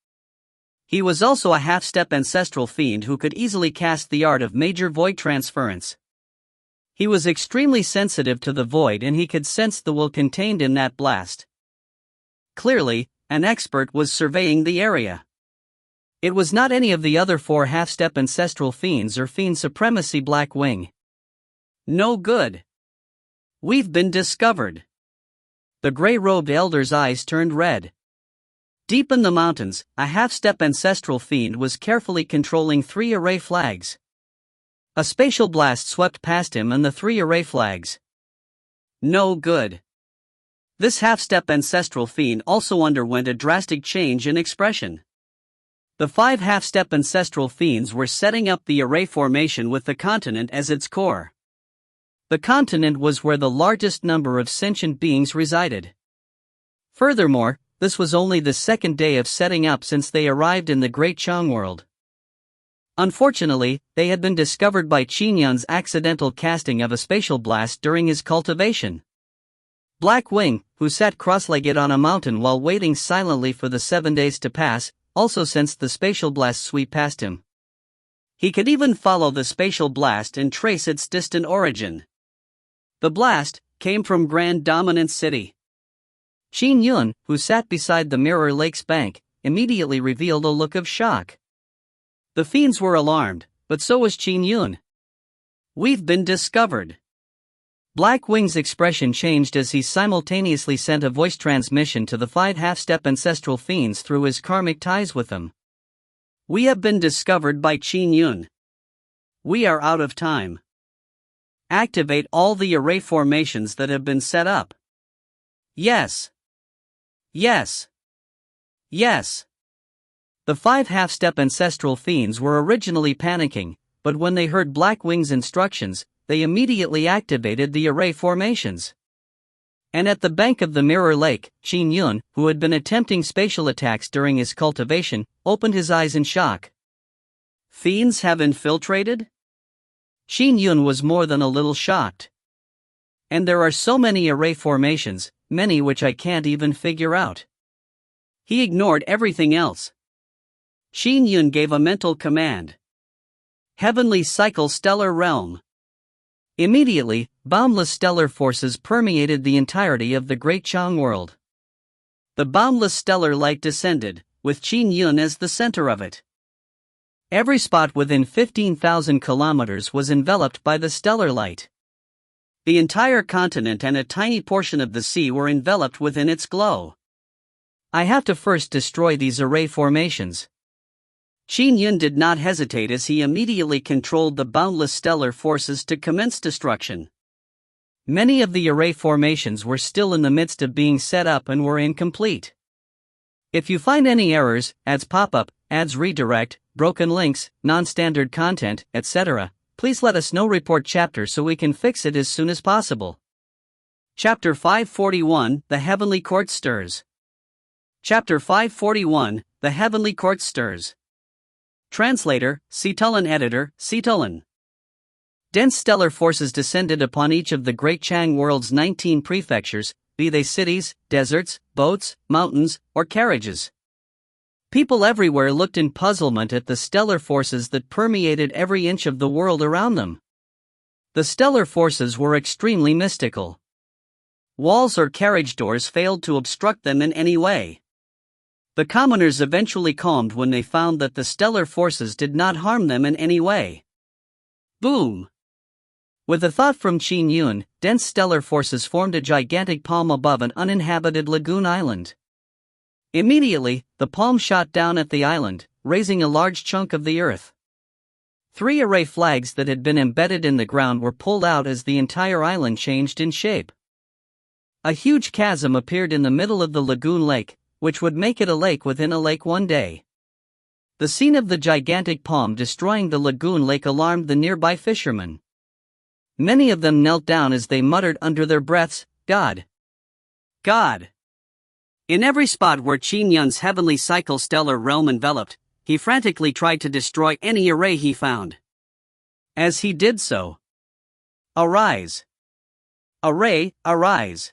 [SPEAKER 1] He was also a half-step ancestral fiend who could easily cast the art of major void transference. He was extremely sensitive to the void and he could sense the will contained in that blast. Clearly, an expert was surveying the area. It was not any of the other 4 half-step ancestral fiends or fiend supremacy Black Wing. No good. We've been discovered. The gray-robed elder's eyes turned red. Deep in the mountains, a half-step ancestral fiend was carefully controlling 3 array flags. A spatial blast swept past him and the 3 array flags. No good. This half-step ancestral fiend also underwent a drastic change in expression. The 5 half-step ancestral fiends were setting up the array formation with the continent as its core. The continent was where the largest number of sentient beings resided. Furthermore, this was only the second day of setting up since they arrived in the Great Chang world. Unfortunately, they had been discovered by Qin Yun's accidental casting of a spatial blast during his cultivation. Black Wing, who sat cross-legged on a mountain while waiting silently for the 7 days to pass, also sensed the spatial blast sweep past him. He could even follow the spatial blast and trace its distant origin. The blast came from Grand Dominant City. Qin Yun, who sat beside the Mirror Lake's bank, immediately revealed a look of shock. The fiends were alarmed, but so was Qin Yun. We've been discovered. Black Wing's expression changed as he simultaneously sent a voice transmission to the 5 half-step ancestral fiends through his karmic ties with them. We have been discovered by Qin Yun. We are out of time. Activate all the array formations that have been set up. Yes. Yes. Yes. The 5 half-step ancestral fiends were originally panicking, but when they heard Black Wing's instructions, they immediately activated the array formations. And at the bank of the Mirror Lake, Qin Yun, who had been attempting spatial attacks during his cultivation, opened his eyes in shock. Fiends have infiltrated? Qin Yun was more than a little shocked. And there are so many array formations, many which I can't even figure out. He ignored everything else. Qin Yun gave a mental command. Heavenly Cycle Stellar Realm. Immediately, boundless stellar forces permeated the entirety of the Great Chang world. The boundless stellar light descended, with Qin Yun as the center of it. Every spot within 15,000 kilometers was enveloped by the stellar light. The entire continent and a tiny portion of the sea were enveloped within its glow. I have to first destroy these array formations. Qin Yun did not hesitate as he immediately controlled the boundless stellar forces to commence destruction. Many of the array formations were still in the midst of being set up and were incomplete. If you find any errors, ads pop up, ads redirect, broken links, non-standard content, etc., please let us know. Report chapter so we can fix it as soon as possible. Chapter 541, The Heavenly Court Stirs. Chapter 541, The Heavenly Court Stirs. Translator, Citulan. Editor, Citulan. Dense stellar forces descended upon each of the Great Chang world's 19 prefectures, be they cities, deserts, boats, mountains, or carriages. People everywhere looked in puzzlement at the stellar forces that permeated every inch of the world around them. The stellar forces were extremely mystical. Walls or carriage doors failed to obstruct them in any way. The commoners eventually calmed when they found that the stellar forces did not harm them in any way. Boom! With a thought from Qin Yun, dense stellar forces formed a gigantic palm above an uninhabited lagoon island. Immediately, the palm shot down at the island,
[SPEAKER 2] raising a large chunk of the earth. 3 array flags that had been embedded in the ground were pulled out as the entire island changed in shape. A huge chasm appeared in the middle of the lagoon lake, which would make it a lake within a lake one day. The scene of the gigantic palm destroying the lagoon lake alarmed the nearby fishermen. Many of them knelt down as they muttered under their breaths, "God!
[SPEAKER 1] God!" In every spot where Qin Yun's heavenly cycle stellar realm enveloped, he frantically tried to destroy any array he found. As he did so, "Arise! Array, arise!"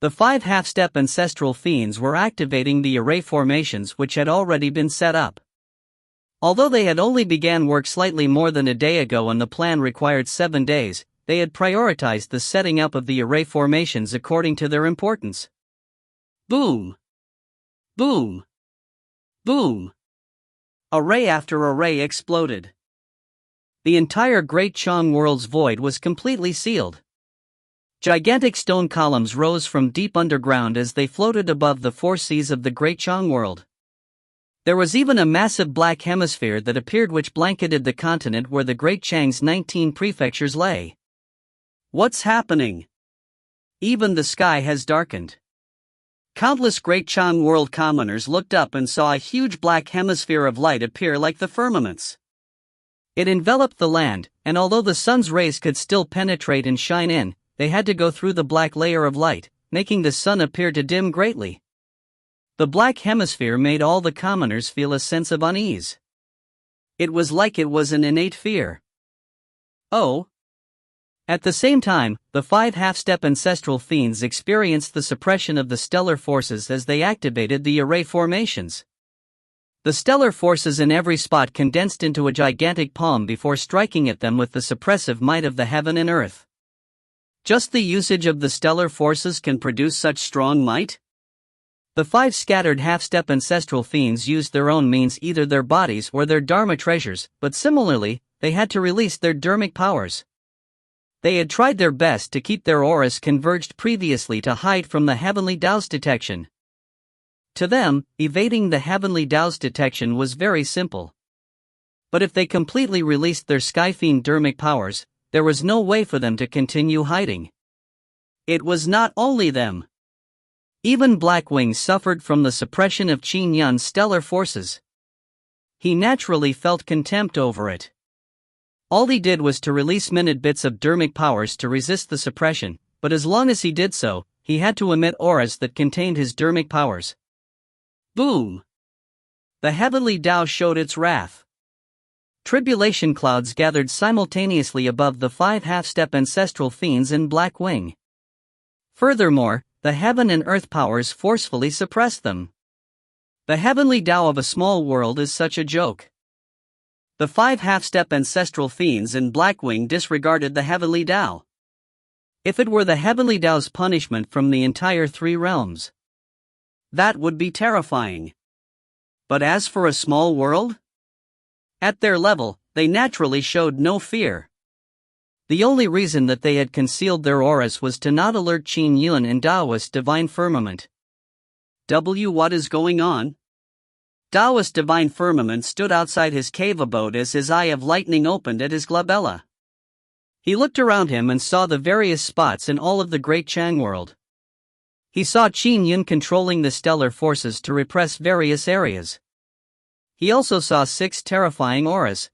[SPEAKER 1] The 5 half-step ancestral fiends were activating the array formations which had already been set up. Although they had only began work slightly more than a day ago and the plan required 7 days, they had prioritized the setting up of the array formations according to their importance. Boom! Boom! Boom! Array after array exploded. The entire Great Chang world's void was completely sealed. Gigantic stone columns rose from deep underground as they floated above the 4 seas of the Great Chang world. There was even a massive black hemisphere that appeared which blanketed the continent where the Great Chang's 19 prefectures lay. What's happening? Even the sky has darkened. Countless Great Chang world commoners looked up and saw a huge black hemisphere of light appear like the firmaments. It enveloped the land, and although the sun's rays could still penetrate and shine in, they had to go through the black layer of light, making the sun appear to dim greatly. The black hemisphere made all the commoners feel a sense of unease. It was like it was an innate fear. Oh! At the same time, the 5 half-step ancestral fiends experienced the suppression of the stellar forces as they activated the array formations. The stellar forces in every spot condensed into a gigantic palm before striking at them with the suppressive might of the heaven and earth. Just the usage of the stellar forces can produce such strong might? The 5 scattered half-step ancestral fiends used their own means, either their bodies or their dharma treasures, but similarly, they had to release their dharmic powers. They had tried their best to keep their auras converged previously to hide from the heavenly Tao's detection. To them, evading the heavenly Tao's detection was very simple. But if they completely released their skyfiend dharmic powers, there was no way for them to continue hiding. It was not only them. Even Blackwing suffered from the suppression of Qin Yun's stellar forces. He naturally felt contempt over it. All he did was to release minute bits of dharmic powers to resist the suppression, but as long as he did so, he had to emit auras that contained his dharmic powers. Boom! The heavenly Tao showed its wrath. Tribulation clouds gathered simultaneously above the 5 half-step ancestral fiends in Blackwing. Furthermore, the heaven and earth powers forcefully suppressed them. The heavenly Tao of a small world is such a joke. The 5 half-step ancestral fiends in Blackwing disregarded the heavenly Tao. If it were the heavenly Tao's punishment from the entire 3 realms, that would be terrifying. But as for a small world? At their level, they naturally showed no fear. The only reason that they had concealed their auras was to not alert Qin Yun and Taoist Divine Firmament. What is going on? Taoist Divine Firmament stood outside his cave abode as his eye of lightning opened at his glabella. He looked around him and saw the various spots in all of the Great Chang world. He saw Qin Yun controlling the stellar forces to repress various areas. He also saw 6 terrifying auras.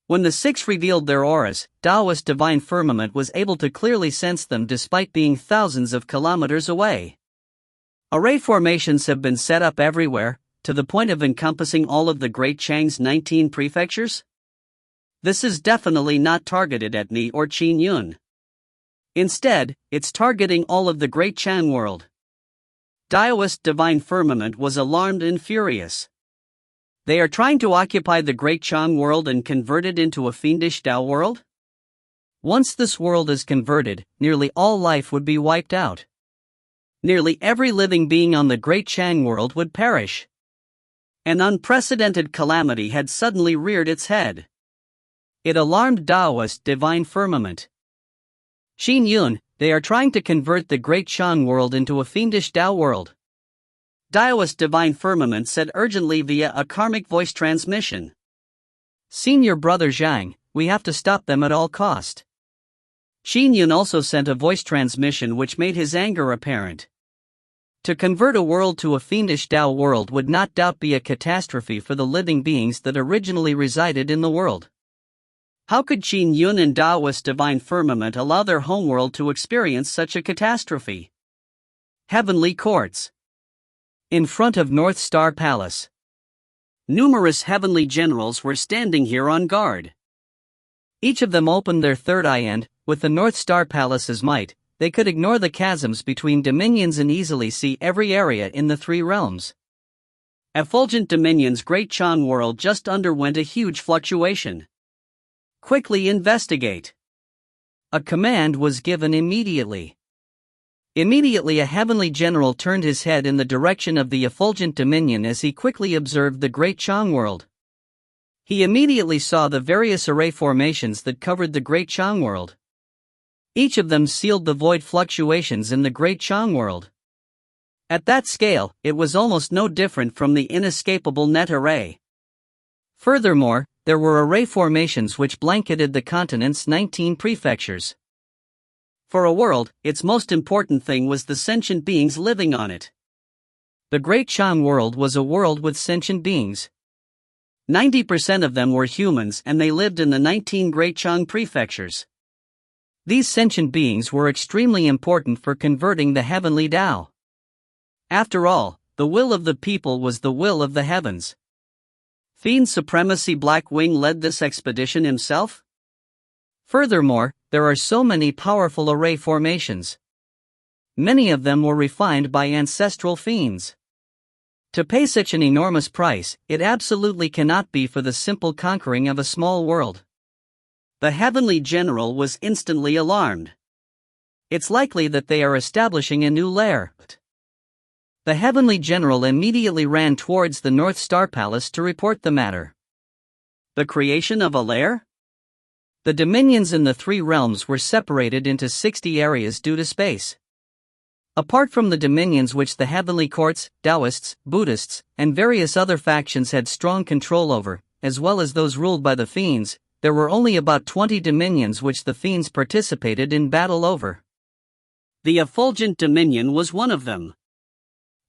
[SPEAKER 1] When the 6 revealed their auras, Taoist Divine Firmament was able to clearly sense them despite being thousands of kilometers away. Array formations have been set up everywhere, to the point of encompassing all of the Great Chang's 19 prefectures. This is definitely not targeted at me or Qin Yun. Instead, it's targeting all of the Great Chang world. Taoist Divine Firmament was alarmed and furious. They are trying to occupy the Great Chang world and convert it into a fiendish Tao world? Once this world is converted, nearly all life would be wiped out. Nearly every living being on the Great Chang world would perish. An unprecedented calamity had suddenly reared its head. It alarmed Taoist Divine Firmament. Qin Yun, they are trying to convert the Great Chang world into a fiendish Tao world. Daoist Divine Firmament said urgently via a karmic voice transmission.
[SPEAKER 2] Senior Brother Zhang, we have to stop them at all cost.
[SPEAKER 1] Qin Yun also sent a voice transmission which made his anger apparent. To convert a world to a fiendish Dao world would not doubt be a catastrophe for the living beings that originally resided in the world. How could Qin Yun and Daoist Divine Firmament allow their homeworld to experience such a catastrophe? Heavenly Courts.
[SPEAKER 2] In front of North Star Palace.
[SPEAKER 1] Numerous heavenly generals were standing here on guard.
[SPEAKER 2] Each of them opened their third eye and, with the North Star Palace's might, they could ignore the chasms between dominions and easily see every area in the three realms.
[SPEAKER 1] Effulgent Dominion's Great Chang world just underwent a huge fluctuation. Quickly investigate.
[SPEAKER 2] A command was given immediately. Immediately a heavenly general turned his head in the direction of the effulgent dominion as he quickly observed the Great Chang world. He immediately saw the various array formations that covered the Great Chang world. Each of them sealed the void fluctuations in the Great Chang world. At that scale, it was almost no different from the inescapable net array. Furthermore, there were array formations which blanketed the continent's 19 prefectures.
[SPEAKER 1] For a world, its most important thing was the sentient beings living on it.
[SPEAKER 2] The Great Chang world was a world with sentient beings.
[SPEAKER 1] 90% of them were humans and they lived in the 19 Great Chang prefectures.
[SPEAKER 2] These sentient beings were extremely important for converting the heavenly Tao.
[SPEAKER 1] After all, the will of the people was the will of the heavens. Fiend Supremacy Black Wing led this expedition himself?
[SPEAKER 2] Furthermore, there are so many powerful array formations. Many of them were refined by ancestral fiends. To pay such an enormous price, it absolutely cannot be for the simple conquering of a small world.
[SPEAKER 1] The heavenly general was instantly alarmed.
[SPEAKER 2] It's likely that they are establishing a new lair. The heavenly general immediately ran towards the North Star Palace to report the matter.
[SPEAKER 1] The creation of a lair?
[SPEAKER 2] The dominions in the three realms were separated into 60 areas due to space. Apart from the dominions which the heavenly courts, Taoists, Buddhists, and various other factions had strong control over, as well as those ruled by the fiends, there were only about 20 dominions which the fiends participated in battle over.
[SPEAKER 1] The effulgent dominion was one of them.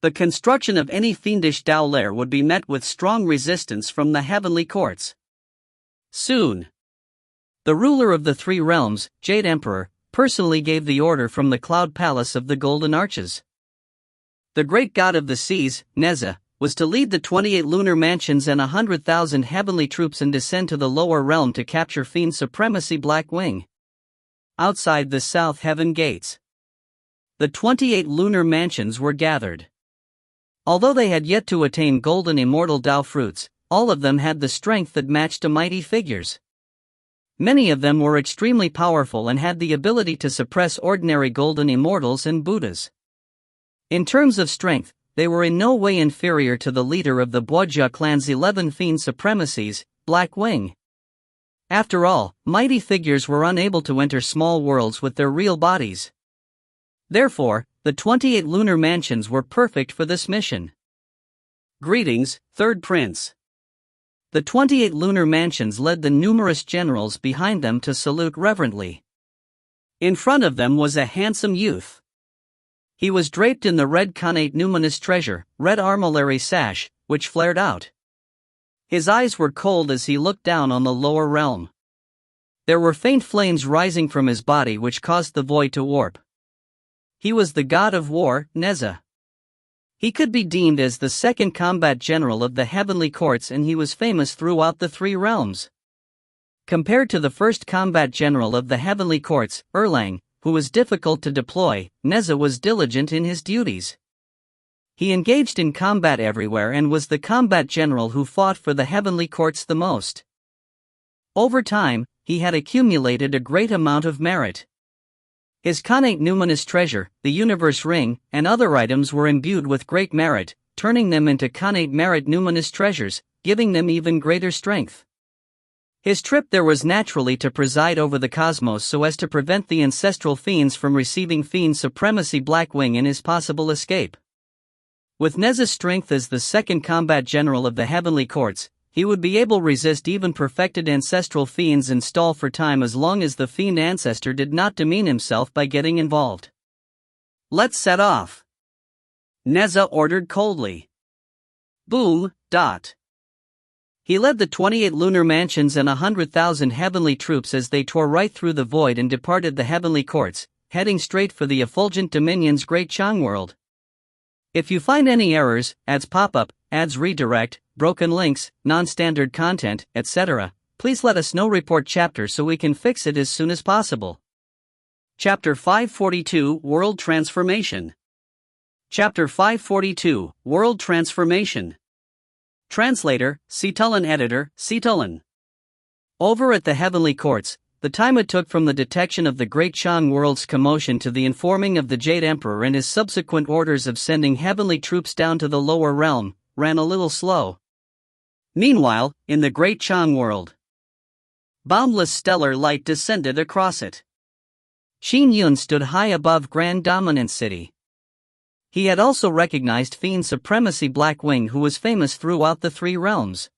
[SPEAKER 1] The construction of any fiendish Tao lair would be met with strong resistance from the heavenly courts. Soon, the ruler of the three realms, Jade Emperor, personally gave the order from the Cloud Palace of the Golden Arches. The great god of the seas, Neza, was to lead the 28 lunar mansions and 100,000 heavenly troops and descend to the lower realm to capture Fiend Supremacy Black Wing. Outside the South Heaven gates, the 28 lunar mansions were gathered. Although they had yet to attain golden immortal Dao fruits, all of them had the strength that matched a mighty figures. Many of them were extremely powerful and had the ability to suppress ordinary golden immortals and Buddhas. In terms of strength, they were in no way inferior to the leader of the Boja clan's 11 fiend supremacies, Black Wing. After all, mighty figures were unable to enter small worlds with their real bodies. Therefore, the 28 lunar mansions were perfect for this mission. Greetings, Third Prince.
[SPEAKER 2] The 28 lunar mansions led the numerous generals behind them to salute reverently.
[SPEAKER 1] In front of them was a handsome youth. He was draped in the red connate numinous treasure, red armillary sash, which flared out. His eyes were cold as he looked down on the lower realm. There were faint flames rising from his body which caused the void to warp. He was the god of war, Neza. He could be deemed as the second combat general of the heavenly courts and he was famous throughout the three realms. Compared to the first combat general of the heavenly courts, Erlang, who was difficult to deploy, Neza was diligent in his duties. He engaged in combat everywhere and was the combat general who fought for the heavenly courts the most. Over time, he had accumulated a great amount of merit. His connate numinous treasure, the universe ring, and other items were imbued with great merit, turning them into connate merit numinous treasures, giving them even greater strength. His trip there was naturally to preside over the cosmos so as to prevent the ancestral fiends from receiving Fiend Supremacy Black Wing in his possible escape.
[SPEAKER 2] With Nez's strength as the second combat general of the heavenly courts, he would be able to resist even perfected ancestral fiends and stall for time as long as the fiend ancestor did not demean himself by getting involved.
[SPEAKER 1] Let's set off, Neza ordered coldly. Boom, dot. He led the 28 lunar mansions and 100,000 heavenly troops as they tore right through the void and departed the heavenly courts, heading straight for the effulgent Dominion's Great Chang world. If you find any errors, ads pop up, ads redirect, broken links, non-standard content, etc., please let us know. Report chapter so we can fix it as soon as possible. Chapter 542 World Transformation. Chapter 542 World Transformation. Translator, Citulan. Editor, Citulan. Over at the heavenly courts, the time it took from the detection of the Great Chang world's commotion to the informing of the Jade Emperor and his subsequent orders of sending heavenly troops down to the lower realm, ran a little slow. Meanwhile, in the Great Chang world, boundless stellar light descended across it.
[SPEAKER 2] Qin Yun stood high above Grand Dominant City. He had also recognized Fiend Supremacy Black Wing, who was famous throughout the three realms.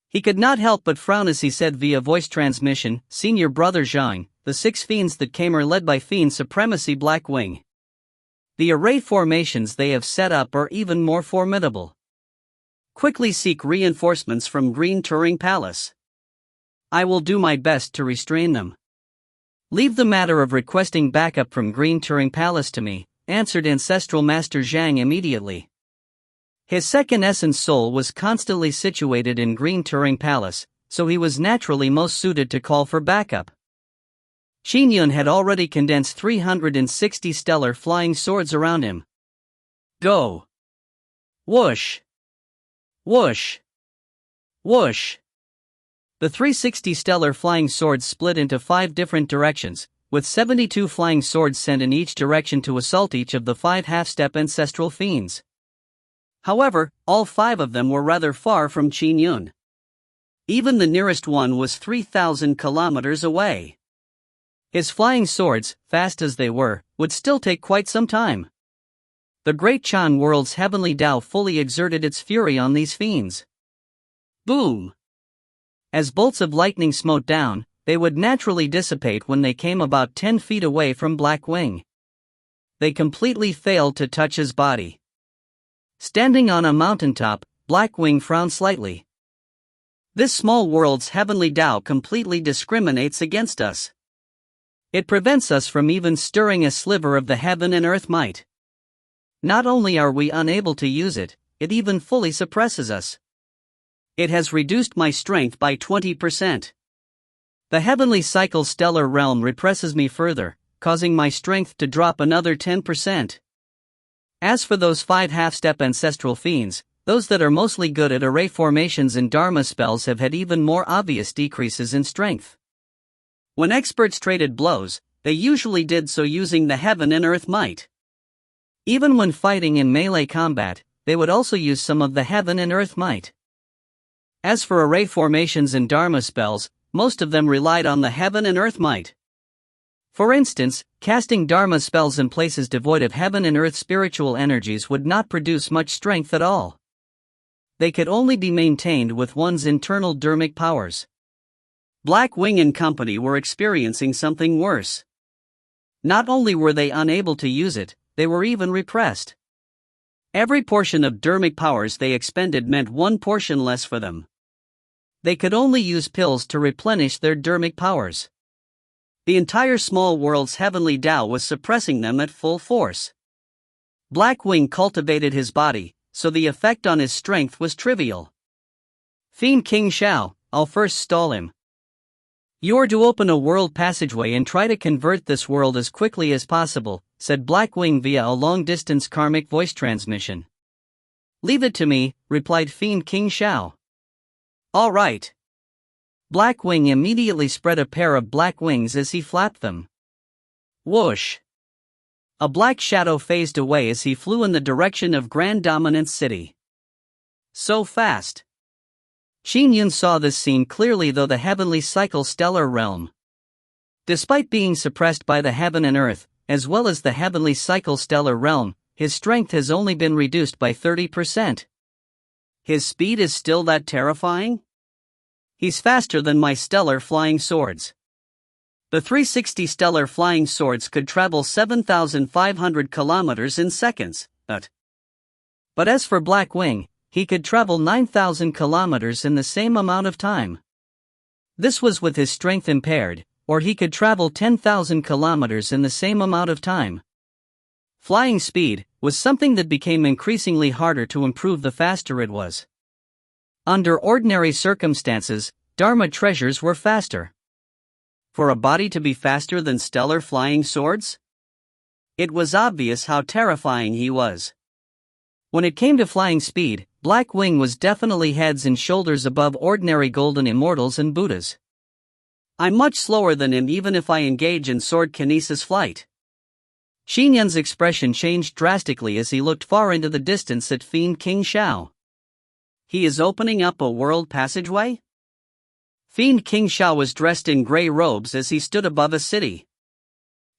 [SPEAKER 2] He could not help but frown as he said via voice transmission, "Senior Brother Zhang, the 6 fiends that came are led by Fiend Supremacy Black Wing. The array formations they have set up are even more formidable. Quickly seek reinforcements from Green Turing Palace. I will do my best to restrain them." "Leave the matter of requesting backup from Green Turing Palace to me," answered Ancestral Master Zhang immediately. His second essence soul was constantly situated in Green Turing Palace, so he was naturally most suited to call for backup. Qin Yun had already condensed 360 stellar flying swords around him. Go! Whoosh! Whoosh! Whoosh! The 360 stellar flying swords split into 5 different directions, with 72 flying swords sent in each direction to assault each of the 5 half-step ancestral fiends. However, all 5 of them were rather far from Qin Yun. Even the nearest one was 3,000 kilometers away. His flying swords, fast as they were, would still take quite some time. The Great Chang world's heavenly Tao fully exerted its fury on these fiends. Boom! As bolts of lightning smote down, they would naturally dissipate when they came about 10 feet away from Black Wing. They completely failed to touch his body. Standing on a mountaintop, Black Wing frowned slightly. This small world's heavenly Tao completely discriminates against us. It prevents us from even stirring a sliver of the heaven and earth might. Not only are we unable to use it, it even fully suppresses us. It has reduced my strength by 20%. The heavenly cycle stellar realm represses me further, causing my strength to drop another 10%. As for those 5 half-step ancestral fiends, those that are mostly good at array formations and dharma spells have had even more obvious decreases in strength. When experts traded blows, they usually did so using the heaven and earth might. Even when fighting in melee combat, they would also use some of the heaven and earth might. As for array formations and dharma spells, most of them relied on the heaven and earth might. For instance, casting dharma spells in places devoid of heaven and earth spiritual energies would not produce much strength at all. They could only be maintained with one's internal dharmic powers. Black Wing and company were experiencing something worse. Not only were they unable to use it, they were even repressed. Every portion of dharmic powers they expended meant 1 portion less for them. They could only use pills to replenish their dharmic powers. The entire small world's heavenly Tao was suppressing them at full force. Black Wing cultivated his body, so the effect on his strength was trivial. Fiend King Xiao, I'll first stall him. You're to open a world passageway and try to convert this world as quickly as possible, said Black Wing via a long-distance karmic voice transmission. Leave it to me, replied Fiend King Xiao. All right. Black Wing immediately spread a pair of black wings as he flapped them. Whoosh! A black shadow phased away as he flew in the direction of Grand Dominant City. So fast! Qin Yun saw this scene clearly though the heavenly cycle stellar realm. Despite being suppressed by the heaven and earth, as well as the heavenly cycle stellar realm, his strength has only been reduced by 30%.
[SPEAKER 1] His speed is still that terrifying? He's faster than my stellar flying swords. The 360 stellar flying swords could travel 7,500 kilometers in seconds, But as for Black Wing, he could travel 9,000 kilometers in the same amount of time. This was with his strength impaired, or he could travel 10,000 kilometers in the same amount of time. Flying speed was something that became increasingly harder to improve the faster it was. Under ordinary circumstances, Dharma treasures were faster. For a body to be faster than stellar flying swords? It was obvious how terrifying he was. When it came to flying speed, Black Wing was definitely heads and shoulders above ordinary golden immortals and Buddhas. I'm much slower than him even if I engage in sword kinesis flight. Qin Yun's expression changed drastically as he looked far into the distance at Fiend King Xiao. He is opening up a world passageway? Fiend King Xiao was dressed in gray robes as he stood above a city.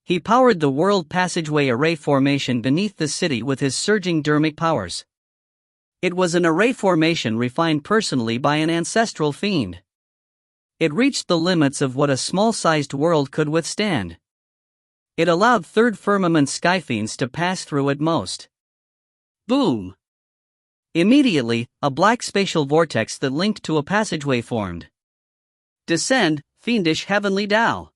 [SPEAKER 1] He powered the world passageway array formation beneath the city with his surging dharmic powers. It was an array formation refined personally by an ancestral fiend. It reached the limits of what a small-sized world could withstand. It allowed third firmament skyfiends to pass through at most. Boom! Immediately, a black spatial vortex that linked to a passageway formed. Descend, fiendish heavenly Tao.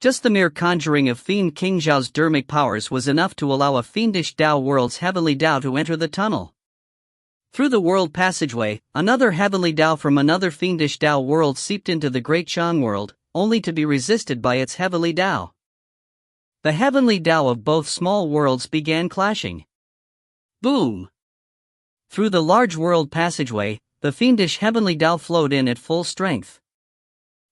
[SPEAKER 1] Just the mere conjuring of Fiend King Xiao's dharmic powers was enough to allow a fiendish Tao world's heavenly Tao to enter the tunnel. Through the world passageway, another heavenly Tao from another fiendish Tao world seeped into the Great Chang world, only to be resisted by its heavenly Tao. The heavenly Tao of both small worlds began clashing. Boom! Through the large world passageway, the fiendish heavenly Tao flowed in at full strength.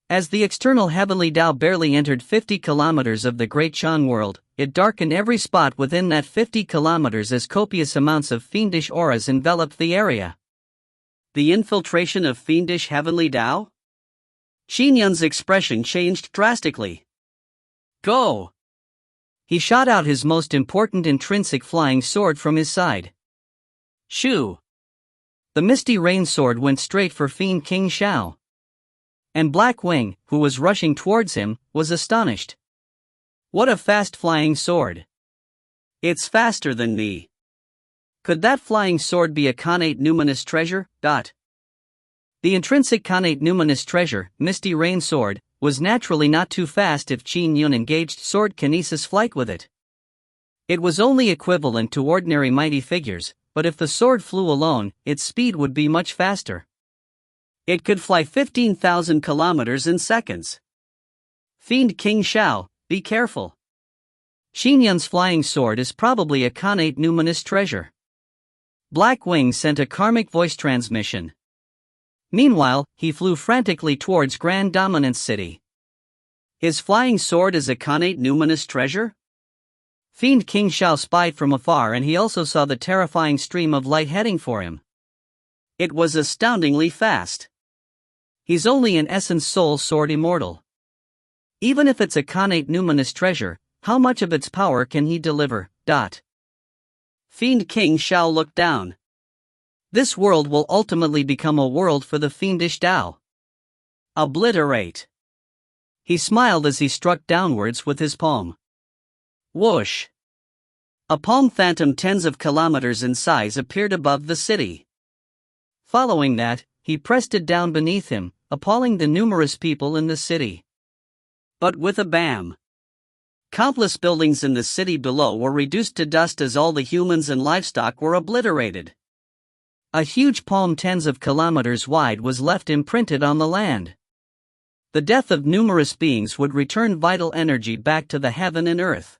[SPEAKER 1] As the external heavenly Tao barely entered 50 kilometers of the Great Chang world, it darkened every spot within that 50 kilometers as copious amounts of fiendish auras enveloped the area. The infiltration of fiendish heavenly Tao? Qin Yun's expression changed drastically. Go! He shot out his most important intrinsic flying sword from his side. Shoo! The misty rain sword went straight for Fiend King Xiao. And Black Wing, who was rushing towards him, was astonished. What a fast flying sword! It's faster than me. Could that flying sword be a connate numinous treasure? The intrinsic connate numinous treasure, Misty Rain Sword, was naturally not too fast if Qin Yun engaged sword kinesis flight with it. It was only equivalent to ordinary mighty figures, but if the sword flew alone, its speed would be much faster. It could fly 15,000 kilometers in seconds. Fiend King Xiao, be careful. Qin Yun's flying sword is probably a connate numinous treasure. Black Wing sent a karmic voice transmission. Meanwhile, he flew frantically towards Grand Dominance City. His flying sword is a connate numinous treasure? Fiend King Xiao spied from afar and he also saw the terrifying stream of light heading for him. It was astoundingly fast. He's only an essence soul sword immortal. Even if it's a connate numinous treasure, how much of its power can he deliver? Fiend King Xiao looked down. This world will ultimately become a world for the fiendish Tao. Obliterate. He smiled as he struck downwards with his palm. Whoosh! A palm phantom tens of kilometers in size appeared above the city. Following that, he pressed it down beneath him, appalling the numerous people in the city. But with a bam! Countless buildings in the city below were reduced to dust as all the humans and livestock were obliterated. A huge palm tens of kilometers wide was left imprinted on the land. The death of numerous beings would return vital energy back to the heaven and earth.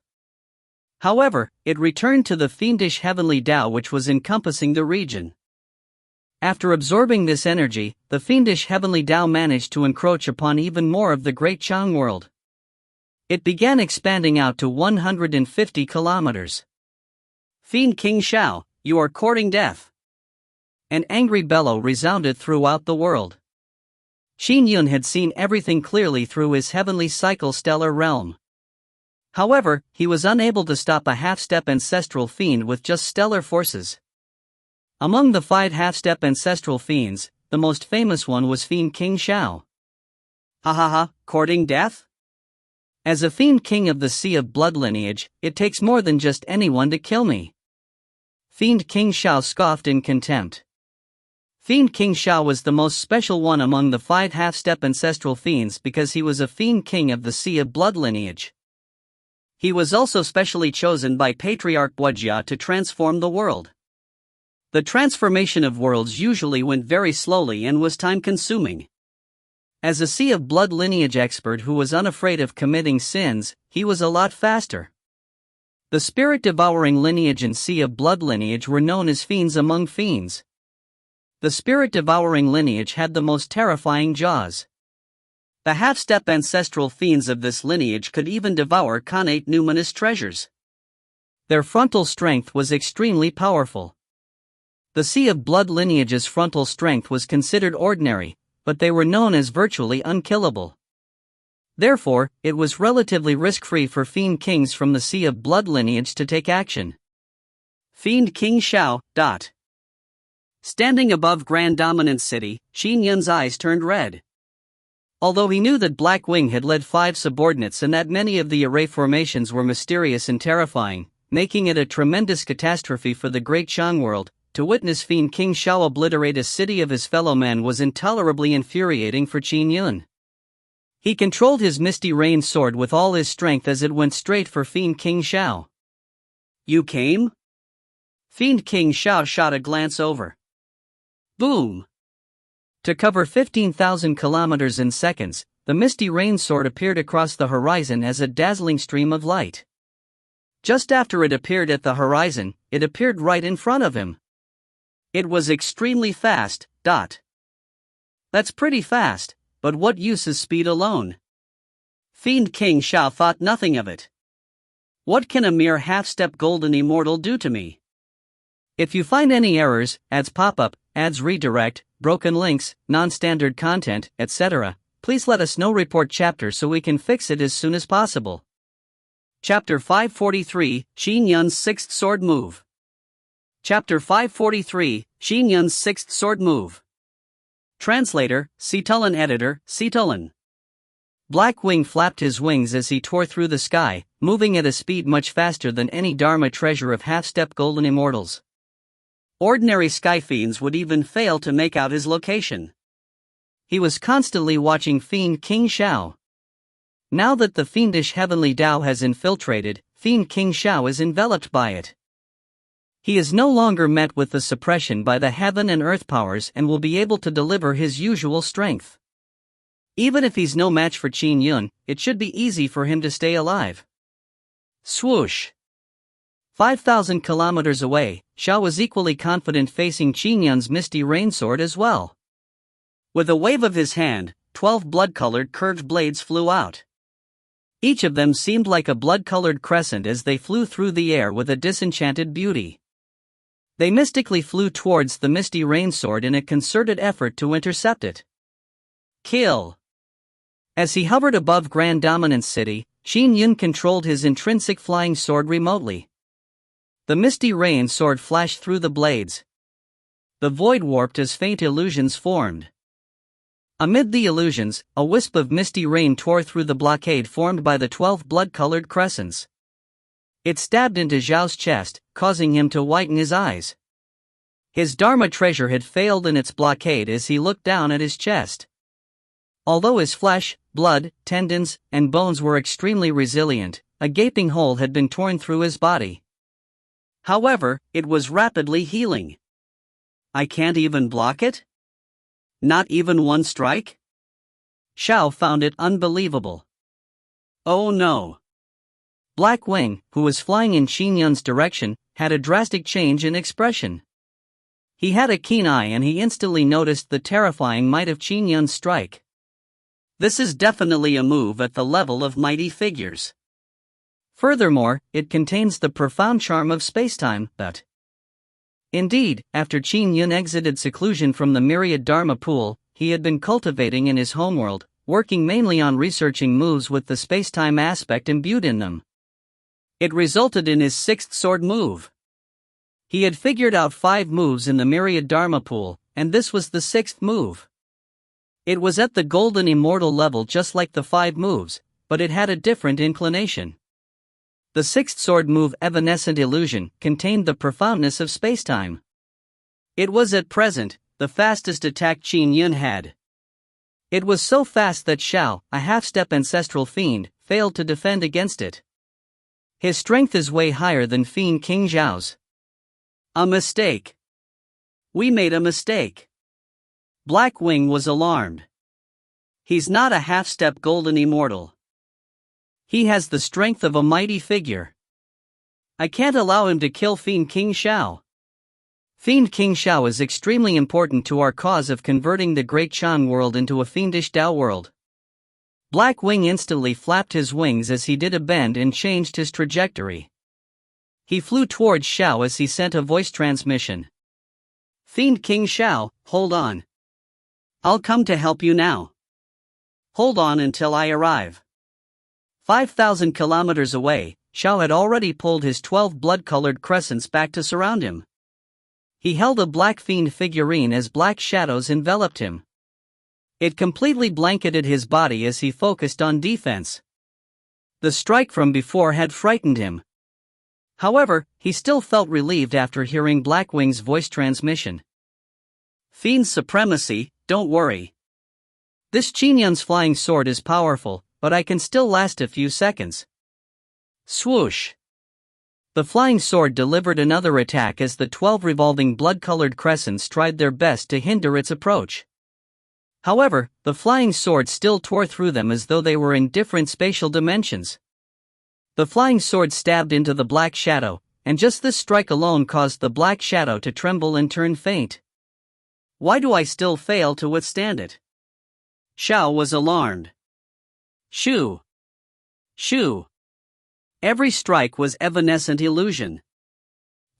[SPEAKER 1] However, it returned to the fiendish heavenly Tao which was encompassing the region. After absorbing this energy, the fiendish heavenly Tao managed to encroach upon even more of the Great Chang world. It began expanding out to 150 kilometers. Fiend King Xiao, you are courting death. An angry bellow resounded throughout the world. Qin Yun had seen everything clearly through his heavenly cycle stellar realm.
[SPEAKER 2] However, he was unable to stop a half-step ancestral fiend with just stellar forces. Among the 5 half-step ancestral fiends, the most famous one was Fiend King Xiao.
[SPEAKER 1] Ha ha ha, courting death?
[SPEAKER 2] As a fiend king of the Sea of Blood lineage, it takes more than just anyone to kill me. Fiend King Xiao scoffed in contempt. Fiend King Xiao was the most special one among the 5 half-step ancestral fiends because he was a fiend king of the Sea of Blood lineage. He was also specially chosen by Patriarch Guojia to transform the world. The transformation of worlds usually went very slowly and was time-consuming. As a Sea of Blood lineage expert who was unafraid of committing sins, he was a lot faster. The spirit-devouring lineage and Sea of Blood lineage were known as fiends among fiends. The spirit-devouring lineage had the most terrifying jaws. The half-step ancestral fiends of this lineage could even devour connate numinous treasures. Their frontal strength was extremely powerful. The Sea of Blood lineage's frontal strength was considered ordinary, but they were known as virtually unkillable. Therefore, it was relatively risk-free for fiend kings from the Sea of Blood lineage to take action.
[SPEAKER 1] Fiend King Xiao. Standing above Grand Dominant City, Qin Yun's eyes turned red.
[SPEAKER 2] Although he knew that Black Wing had led 5 subordinates and that many of the array formations were mysterious and terrifying, making it a tremendous catastrophe for the Great Shang world, to witness Fiend King Xiao obliterate a city of his fellow men was intolerably infuriating for Qin Yun. He controlled his Misty Rain sword with all his strength as it went straight for Fiend King Xiao.
[SPEAKER 1] You came? Fiend King Xiao shot a glance over. Boom!
[SPEAKER 2] To cover 15,000 kilometers in seconds, the Misty Rain sword appeared across the horizon as a dazzling stream of light. Just after it appeared at the horizon, it appeared right in front of him.
[SPEAKER 1] It was extremely fast. That's pretty fast, but what use is speed alone? Fiend King Xiao thought nothing of it. What can a mere half-step golden immortal do to me?
[SPEAKER 2] If you find any errors, ads pop up, ads redirect, broken links, non-standard content, etc., please let us know. Report chapter so we can fix it as soon as possible.
[SPEAKER 1] Chapter 543, Qin Yun's 6th Sword Move. Chapter 543, Qin Yun's 6th Sword Move. Translator, Citulan Editor, Citulan.
[SPEAKER 2] Black Wing flapped his wings as he tore through the sky, moving at a speed much faster than any Dharma treasure of half-step golden immortals.
[SPEAKER 1] Ordinary sky fiends would even fail to make out his location.
[SPEAKER 2] He was constantly watching Fiend King Xiao. Now that the fiendish heavenly Tao has infiltrated, Fiend King Xiao is enveloped by it. He is no longer met with the suppression by the heaven and earth powers and will be able to deliver his usual strength. Even if he's no match for Qin Yun, it should be easy for him to stay alive.
[SPEAKER 1] Swoosh!
[SPEAKER 2] 5,000 kilometers away, Xiao was equally confident facing Qin Yun's Misty Rain sword as well.
[SPEAKER 1] With a wave of his hand, 12 blood-colored curved blades flew out. Each of them seemed like a blood-colored crescent as they flew through the air with a disenchanted beauty. They mystically flew towards the Misty Rain sword in a concerted effort to intercept it. Kill!
[SPEAKER 2] As he hovered above Grand Dominance City, Qin Yun controlled his intrinsic flying sword remotely. The Misty Rain sword flashed through the blades. The void warped as faint illusions formed. Amid the illusions, a wisp of misty rain tore through the blockade formed by the 12 blood-colored crescents. It stabbed into Xiao's chest, causing him to whiten his eyes. His Dharma treasure had failed in its blockade as he looked down at his chest. Although his flesh, blood, tendons, and bones were extremely resilient, a gaping hole had been torn through his body.
[SPEAKER 1] However, it was rapidly healing. I can't even block it? Not even one strike?
[SPEAKER 2] Xiao found it unbelievable.
[SPEAKER 1] Oh no!
[SPEAKER 2] Black Wing, who was flying in Qin Yun's direction, had a drastic change in expression. He had a keen eye and he instantly noticed the terrifying might of Qin Yun's strike.
[SPEAKER 1] This is definitely a move at the level of mighty figures.
[SPEAKER 2] Furthermore, it contains the profound charm of spacetime, but indeed, after Qin Yun exited seclusion from the myriad Dharma pool he had been cultivating in his homeworld, working mainly on researching moves with the spacetime aspect imbued in them,
[SPEAKER 1] It resulted in his sixth sword move. He had figured out 5 moves in the myriad Dharma pool, and this was the 6th move. It was at the golden immortal level just like the 5 moves, but it had a different inclination. The 6th sword move, Evanescent Illusion, contained the profoundness of spacetime. It was at present the fastest attack Qin Yun had. It was so fast that Xiao, a half-step ancestral fiend, failed to defend against it. His strength is way higher than Fiend King Xiao's. A mistake. We made a mistake. Blackwing was alarmed. He's not a half-step golden immortal. He has the strength of a mighty figure. I can't allow him to kill Fiend King Xiao. Fiend King Xiao is extremely important to our cause of converting the great Shan world into a fiendish Dao world. Blackwing instantly flapped his wings as he did a bend and changed his trajectory. He flew towards Xiao as he sent a voice transmission. Fiend King Xiao, hold on. I'll come to help you now. Hold on until I arrive. 5,000 kilometers away, Xiao had already pulled his 12 blood-colored crescents back to surround him. He held a black fiend figurine as black shadows enveloped him. It completely blanketed his body as he focused on defense. The strike from before had frightened him. However, he still felt relieved after hearing Blackwing's voice transmission. Fiend's supremacy, don't worry. This Qin Yun's flying sword is powerful, but I can still last a few seconds. Swoosh! The flying sword delivered another attack as the 12 revolving blood-colored crescents tried their best to hinder its approach. However, the flying sword still tore through them as though they were in different spatial dimensions. The flying sword stabbed into the black shadow, and just this strike alone caused the black shadow to tremble and turn faint. Why do I still fail to withstand it? Xiao was alarmed. Shoo! Shoo! Every strike was evanescent illusion.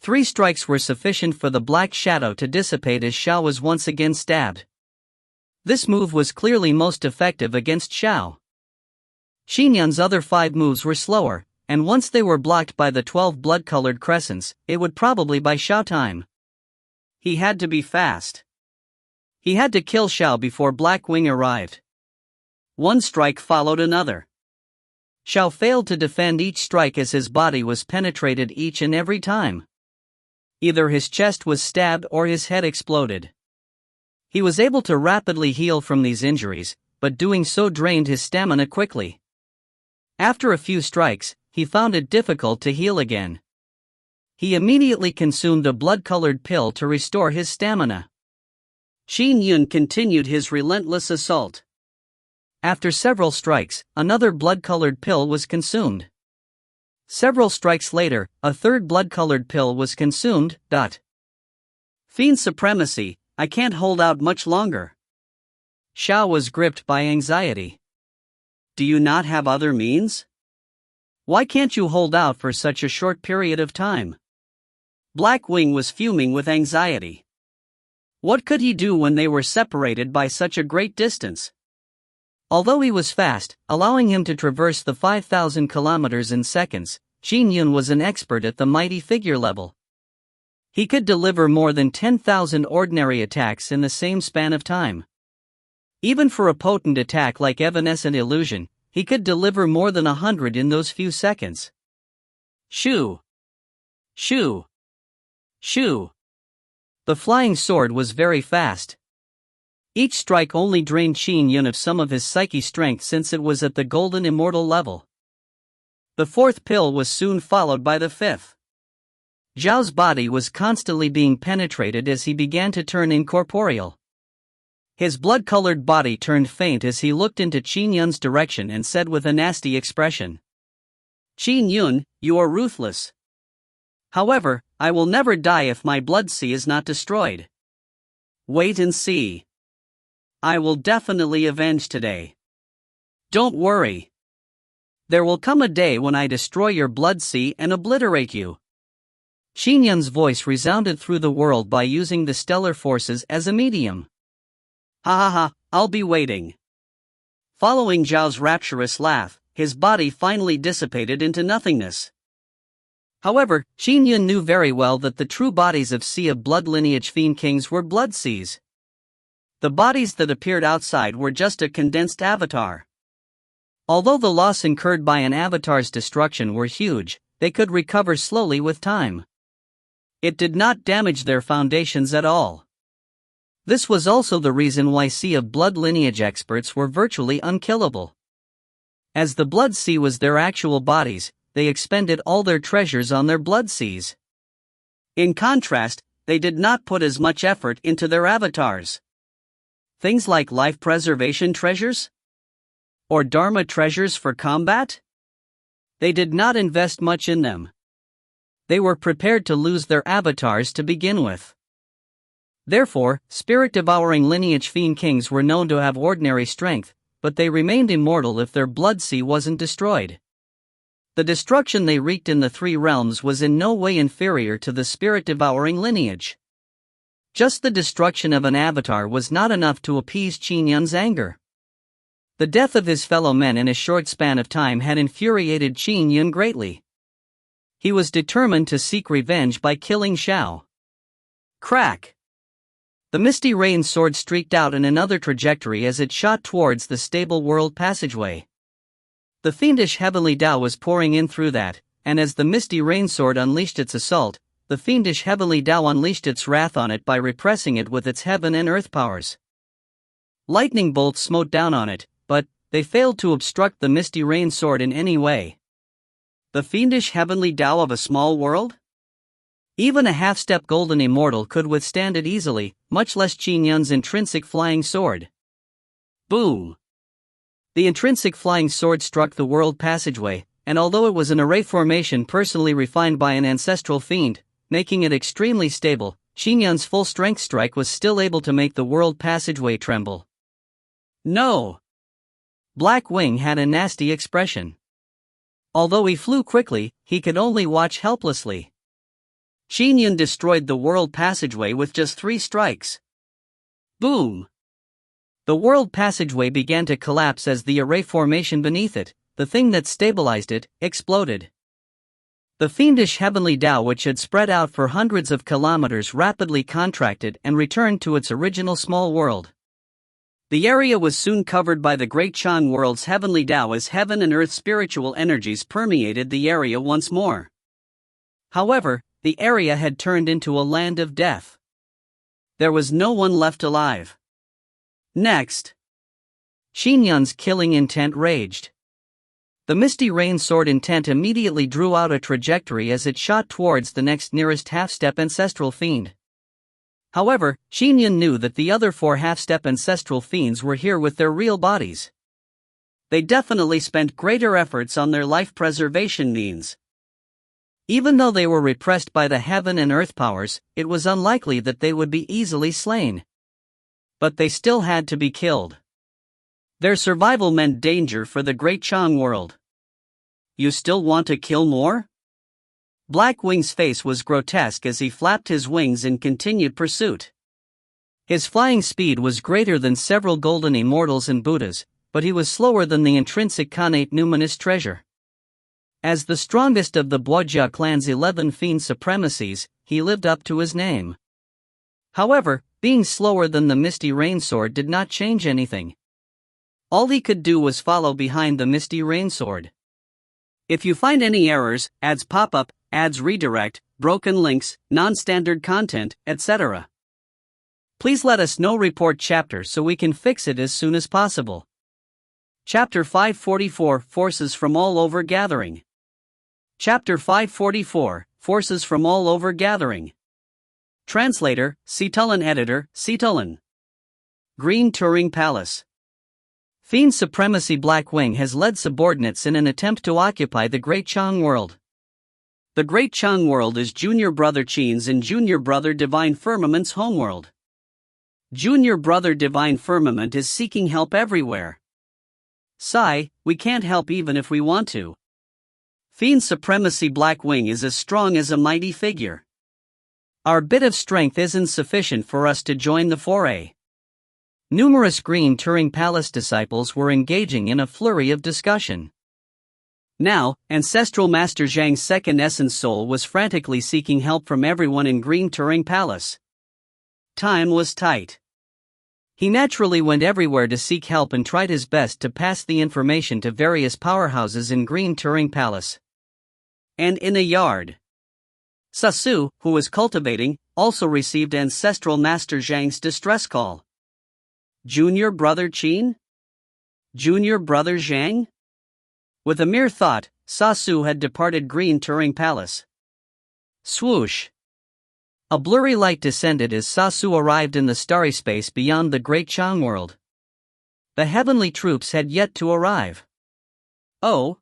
[SPEAKER 1] 3 strikes were sufficient for the black shadow to dissipate as Xiao was once again stabbed. This move was clearly most effective against Xiao. Qin Yun's other 5 moves were slower, and once they were blocked by the 12 blood-colored crescents, it would probably buy Xiao time. He had to be fast. He had to kill Xiao before Blackwing arrived. One strike followed another. Xiao failed to defend each strike as his body was penetrated each and every time. Either his chest was stabbed or his head exploded. He was able to rapidly heal from these injuries, but doing so drained his stamina quickly. After a few strikes, he found it difficult to heal again. He immediately consumed a blood-colored pill to restore his stamina. Qin Yun continued his relentless assault. After several strikes, another blood-colored pill was consumed. Several strikes later, a third blood-colored pill was consumed. Fiend supremacy, I can't hold out much longer. Xiao was gripped by anxiety. Do you not have other means? Why can't you hold out for such a short period of time? Blackwing was fuming with anxiety. What could he do when they were separated by such a great distance? Although he was fast, allowing him to traverse the 5,000 kilometers in seconds, Qin Yun was an expert at the mighty figure level. He could deliver more than 10,000 ordinary attacks in the same span of time. Even for a potent attack like Evanescent Illusion, he could deliver more than 100 in those few seconds. Shoo! Shoo! Shoo! The flying sword was very fast. Each strike only drained Qin Yun of some of his psyche strength since it was at the golden immortal level. The 4th pill was soon followed by the 5th. Zhao's body was constantly being penetrated as he began to turn incorporeal. His blood-colored body turned faint as he looked into Qin Yun's direction and said with a nasty expression, Qin Yun, you are ruthless. However, I will never die if my blood sea is not destroyed. Wait and see. I will definitely avenge today. Don't worry. There will come a day when I destroy your blood sea and obliterate you. Qin Yun's voice resounded through the world by using the stellar forces as a medium. Ha ha ha, I'll be waiting. Following Zhao's rapturous laugh, his body finally dissipated into nothingness.
[SPEAKER 2] However, Qin Yun knew very well that the true bodies of Sea of Blood lineage fiend kings were blood seas. The bodies that appeared outside were just a condensed avatar. Although the loss incurred by an avatar's destruction were huge, they could recover slowly with time. It did not damage their foundations at all. This was also the reason why Sea of Blood lineage experts were virtually unkillable. As the Blood Sea was their actual bodies, they expended all their treasures on their blood seas. In contrast, they did not put as much effort into their avatars. Things like life preservation treasures? Or Dharma treasures for combat? They did not invest much in them. They were prepared to lose their avatars to begin with. Therefore, spirit-devouring lineage fiend kings were known to have ordinary strength, but they remained immortal if their blood sea wasn't destroyed. The destruction they wreaked in the three realms was in no way inferior to the spirit-devouring lineage. Just the destruction of an avatar was not enough to appease Qin Yun's anger. The death of his fellow men in a short span of time had infuriated Qin Yun greatly. He was determined to seek revenge by killing Xiao. Crack! The misty rain sword streaked out in another trajectory as it shot towards the stable world passageway. The fiendish heavenly Tao was pouring in through that, and as the misty rain sword unleashed its assault, the fiendish heavenly Tao unleashed its wrath on it by repressing it with its heaven and earth powers. Lightning bolts smote down on it, but they failed to obstruct the misty rain sword in any way. The fiendish heavenly Tao of a small world? Even a half-step golden immortal could withstand it easily, much less Qin Yun's intrinsic flying sword. Boom! The intrinsic flying sword struck the world passageway, and although it was an array formation personally refined by an ancestral fiend, making it extremely stable, Qin Yun's full-strength strike was still able to make the world passageway tremble. No! Black Wing had a nasty expression. Although he flew quickly, he could only watch helplessly. Qin Yun destroyed the world passageway with just 3 strikes. Boom! The world passageway began to collapse as the array formation beneath it, the thing that stabilized it, exploded. The fiendish heavenly Tao, which had spread out for hundreds of kilometers, rapidly contracted and returned to its original small world. The area was soon covered by the Great Chang world's heavenly Tao as heaven and earth spiritual energies permeated the area once more. However, the area had turned into a land of death. There was no one left alive. Next, Qin Yun's killing intent raged. The misty rain sword intent immediately drew out a trajectory as it shot towards the next nearest half-step ancestral fiend. However, Qin Yun knew that the other 4 half-step ancestral fiends were here with their real bodies. They definitely spent greater efforts on their life preservation means. Even though they were repressed by the heaven and earth powers, it was unlikely that they would be easily slain. But they still had to be killed. Their survival meant danger for the Great Chang world. You still want to kill more? Black Wing's face was grotesque as he flapped his wings in continued pursuit. His flying speed was greater than several golden immortals and Buddhas, but he was slower than the intrinsic connate numinous treasure. As the strongest of the Boijia clan's 11 fiend supremacies, he lived up to his name. However, being slower than the misty rain sword did not change anything. All he could do was follow behind the misty rain sword. If you find any errors, ads pop up, ads redirect, broken links, non-standard content, etc., please let us know. Report chapter so we can fix it as soon as possible. Chapter 544 Forces from all over gathering. Chapter 544 Forces from all over gathering. Translator, Citulin. Editor, Citulin. Green Turing Palace. Fiend Supremacy. Black Wing has led subordinates in an attempt to occupy the Great Chang world. The Great Chang world is Junior Brother Qin's and Junior Brother Divine Firmament's homeworld. Junior Brother Divine Firmament is seeking help everywhere. Sigh, we can't help even if we want to. Fiend Supremacy. Black Wing is as strong as a mighty figure. Our bit of strength isn't sufficient for us to join the foray. Numerous Green Turing Palace disciples were engaging in a flurry of discussion.
[SPEAKER 1] Now, Ancestral Master Zhang's second essence soul was frantically seeking help from everyone in Green Turing Palace. Time was tight. He naturally went everywhere to seek help and tried his best to pass the information to various powerhouses in Green Turing Palace. And in a yard. Sasu, who was cultivating, also received Ancestral Master Zhang's distress call. Junior Brother Qin? Junior Brother Zhang? With a mere thought, Sasu had departed Green Turing Palace. Swoosh! A blurry light descended as Sasu arrived in the starry space beyond the Great Chang world. The heavenly troops had yet to arrive. Oh!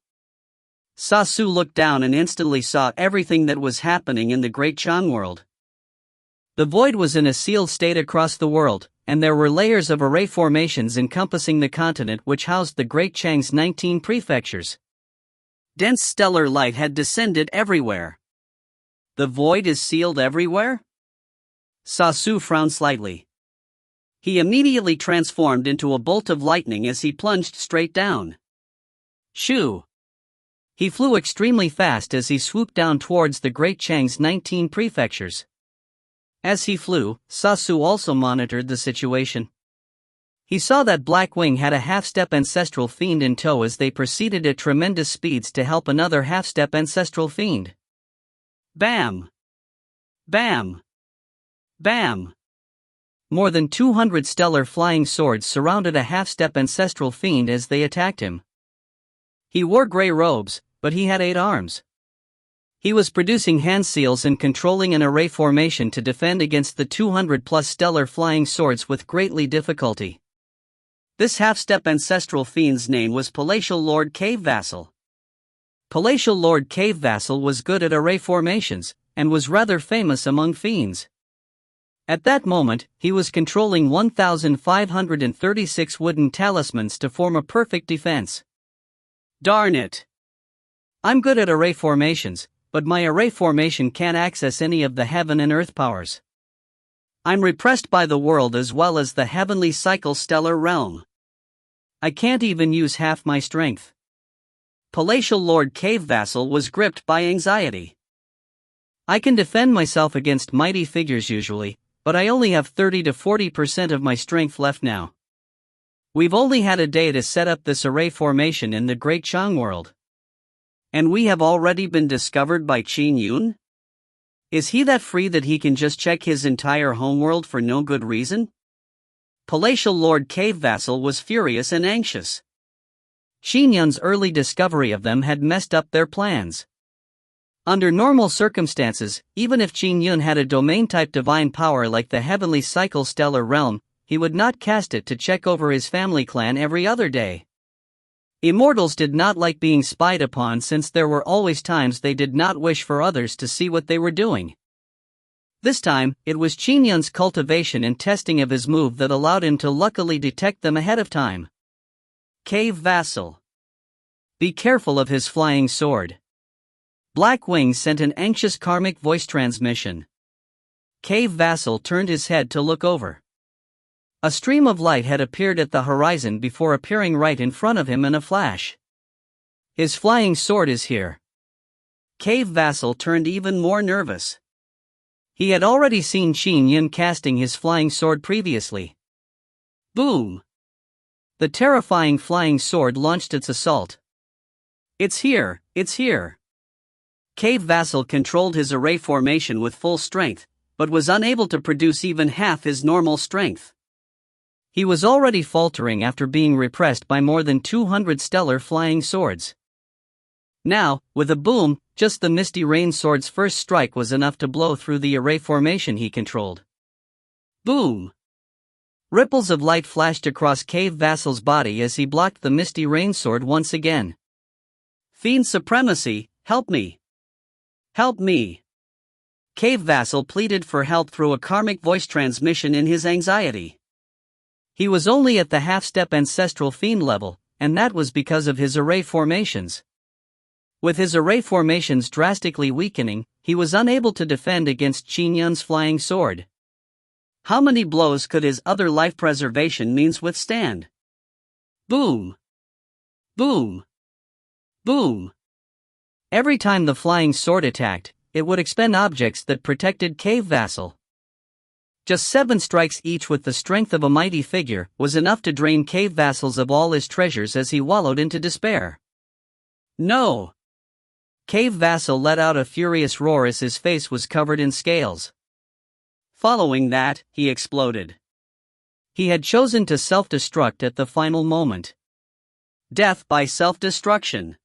[SPEAKER 1] Sasu looked down and instantly saw everything that was happening in the Great Chang world. The void was in a sealed state across the world, and there were layers of array formations encompassing the continent which housed the Great Chang's 19 prefectures. Dense stellar light had descended everywhere. The void is sealed everywhere? Sasu frowned slightly. He immediately transformed into a bolt of lightning as he plunged straight down. Shoo! He flew extremely fast as he swooped down towards the Great Chang's 19 prefectures. As he flew, Sasu also monitored the situation. He saw that Black Wing had a half-step ancestral fiend in tow as they proceeded at tremendous speeds to help another half-step ancestral fiend. Bam! Bam! Bam! More than 200 stellar flying swords surrounded a half-step ancestral fiend as they attacked him. He wore gray robes, but he had 8 arms. He was producing hand seals and controlling an array formation to defend against the 200-plus stellar flying swords with greatly difficulty. This half-step ancestral fiend's name was Palatial Lord Cave Vassal. Palatial Lord Cave Vassal was good at array formations, and was rather famous among fiends. At that moment, he was controlling 1,536 wooden talismans to form a perfect defense. Darn it! I'm good at array formations, but my array formation can't access any of the heaven and earth powers. I'm repressed by the world as well as the heavenly cycle stellar realm. I can't even use half my strength. Palatial Lord Cave Vassal was gripped by anxiety. I can defend myself against mighty figures usually, but I only have 30 to 40% of my strength left now. We've only had a day to set up this array formation in the Great Chang world. And we have already been discovered by Qin Yun? Is he that free that he can just check his entire homeworld for no good reason? Palatial Lord Cave Vassal was furious and anxious. Qin Yun's early discovery of them had messed up their plans. Under normal circumstances, even if Qin Yun had a domain-type divine power like the heavenly cycle stellar realm, he would not cast it to check over his family clan every other day. Immortals did not like being spied upon since there were always times they did not wish for others to see what they were doing. This time, it was Qin Yun's cultivation and testing of his move that allowed him to luckily detect them ahead of time. Cave Vassal. Be careful of his flying sword. Black Wing sent an anxious karmic voice transmission. Cave Vassal turned his head to look over. A stream of light had appeared at the horizon before appearing right in front of him in a flash. His flying sword is here. Cave Vassal turned even more nervous. He had already seen Qin Yun casting his flying sword previously. Boom! The terrifying flying sword launched its assault. It's here, it's here. Cave Vassal controlled his array formation with full strength, but was unable to produce even half his normal strength. He was already faltering after being repressed by more than 200 stellar flying swords. Now, with a boom, just the Misty Rain sword's first strike was enough to blow through the array formation he controlled. Boom! Ripples of light flashed across Cave Vassal's body as he blocked the Misty Rain sword once again. Fiend Supremacy, help me! Help me! Cave Vassal pleaded for help through a karmic voice transmission in his anxiety. He was only at the half-step ancestral fiend level, and that was because of his array formations. With his array formations drastically weakening, he was unable to defend against Qin Yun's flying sword. How many blows could his other life preservation means withstand? Boom! Boom! Boom!
[SPEAKER 2] Every time the flying sword attacked, it would expend objects that protected cave vassal. Just 7 strikes each with the strength of a mighty figure was enough to drain cave vassals of all his treasures as he wallowed into despair.
[SPEAKER 1] No!
[SPEAKER 2] Cave vassal let out a furious roar as his face was covered in scales.
[SPEAKER 1] Following that, he exploded.
[SPEAKER 2] He had chosen to self-destruct at the final moment.
[SPEAKER 1] Death by self-destruction.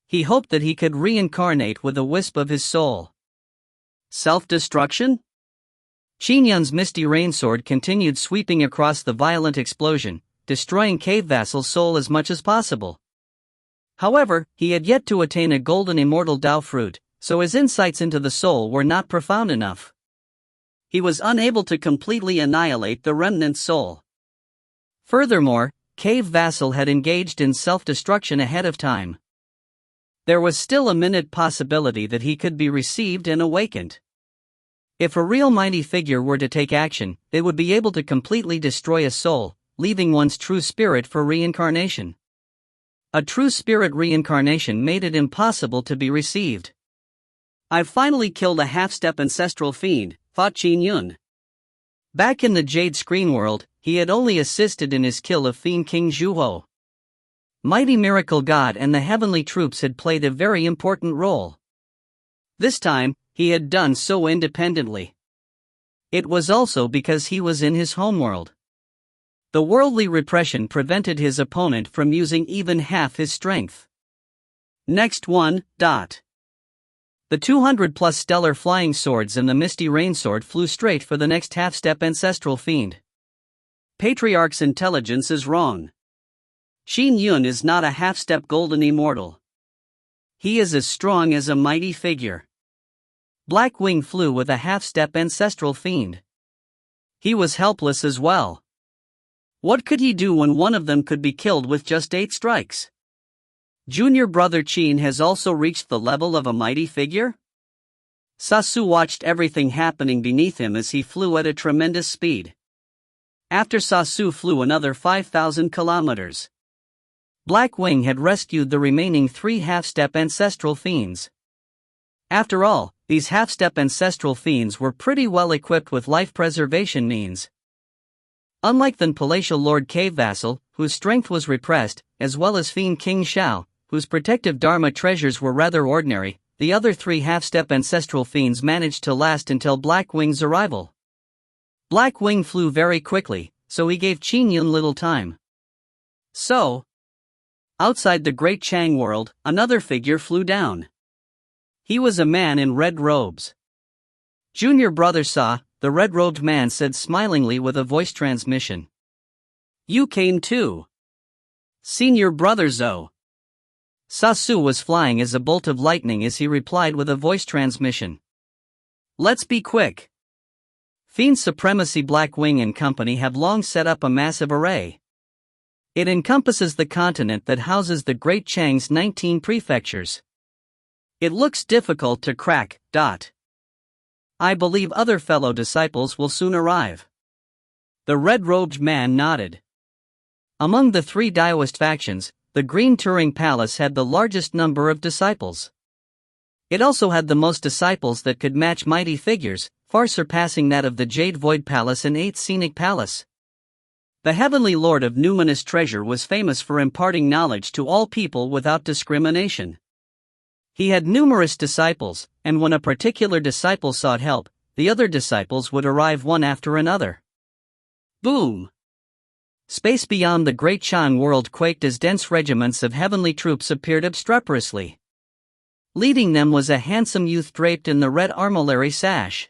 [SPEAKER 2] He hoped that he could reincarnate with a wisp of his soul.
[SPEAKER 1] Self-destruction?
[SPEAKER 2] Qin Yun's misty rainsword continued sweeping across the violent explosion, destroying cave vassal's soul as much as possible. However, he had yet to attain a golden immortal Dao fruit, so his insights into the soul were not profound enough.
[SPEAKER 1] He was unable to completely annihilate the remnant soul.
[SPEAKER 2] Furthermore, cave vassal had engaged in self-destruction ahead of time. There was still a minute possibility that he could be received and awakened. If a real mighty figure were to take action, they would be able to completely destroy a soul, leaving one's true spirit for reincarnation. A true spirit reincarnation made it impossible to be received.
[SPEAKER 1] "I've finally killed a half-step ancestral fiend," thought Qin Yun.
[SPEAKER 2] Back in the Jade Screen world, he had only assisted in his kill of Fiend King Zhuo. Mighty Miracle God and the heavenly troops had played a very important role. This time, he had done so independently. It was also because he was in his homeworld. The worldly repression prevented his opponent from using even half his strength.
[SPEAKER 1] Next one.
[SPEAKER 2] The 200-plus stellar flying swords and the misty rainsword flew straight for the next half-step ancestral fiend.
[SPEAKER 1] Patriarch's intelligence is wrong. Qin Yun is not a half-step golden immortal. He is as strong as a mighty figure.
[SPEAKER 2] Black Wing flew with a half-step ancestral fiend. He was helpless as well.
[SPEAKER 1] What could he do when one of them could be killed with just 8 strikes? Junior brother Qin has also reached the level of a mighty figure? Sasu watched everything happening beneath him as he flew at a tremendous speed. After Sasu flew another 5,000 kilometers.
[SPEAKER 2] Black Wing had rescued the remaining 3 half-step ancestral fiends. After all, these half-step ancestral fiends were pretty well equipped with life preservation means. Unlike the palatial Lord Cave Vassal, whose strength was repressed, as well as Fiend King Xiao, whose protective Dharma treasures were rather ordinary, the other 3 half-step ancestral fiends managed to last until Black Wing's arrival. Black Wing flew very quickly, so he gave Qin Yun little time.
[SPEAKER 1] So, outside the Great Chang world, another figure flew down. He was a man in red robes.
[SPEAKER 2] Junior brother saw, the red-robed man said smilingly with a voice transmission.
[SPEAKER 1] "You came too. Senior brother Zhou."
[SPEAKER 2] Sasu was flying as a bolt of lightning as he replied with a voice transmission.
[SPEAKER 1] "Let's be quick.
[SPEAKER 2] Fiend Supremacy Black Wing and Company have long set up a massive array. It encompasses the continent that houses the Great Chang's 19 prefectures.
[SPEAKER 1] It looks difficult to crack.
[SPEAKER 2] I believe other fellow disciples will soon arrive."
[SPEAKER 1] The red-robed man nodded.
[SPEAKER 2] Among the 3 Daoist factions, the Green Turing Palace had the largest number of disciples. It also had the most disciples that could match mighty figures, far surpassing that of the Jade Void Palace and 8th Scenic Palace.
[SPEAKER 1] The Heavenly Lord of Numinous Treasure was famous for imparting knowledge to all people without discrimination.
[SPEAKER 2] He had numerous disciples, and when a particular disciple sought help, the other disciples would arrive one after another.
[SPEAKER 1] Boom!
[SPEAKER 2] Space beyond the Great Chan world quaked as dense regiments of heavenly troops appeared obstreperously. Leading them was a handsome youth draped in the red armillary sash.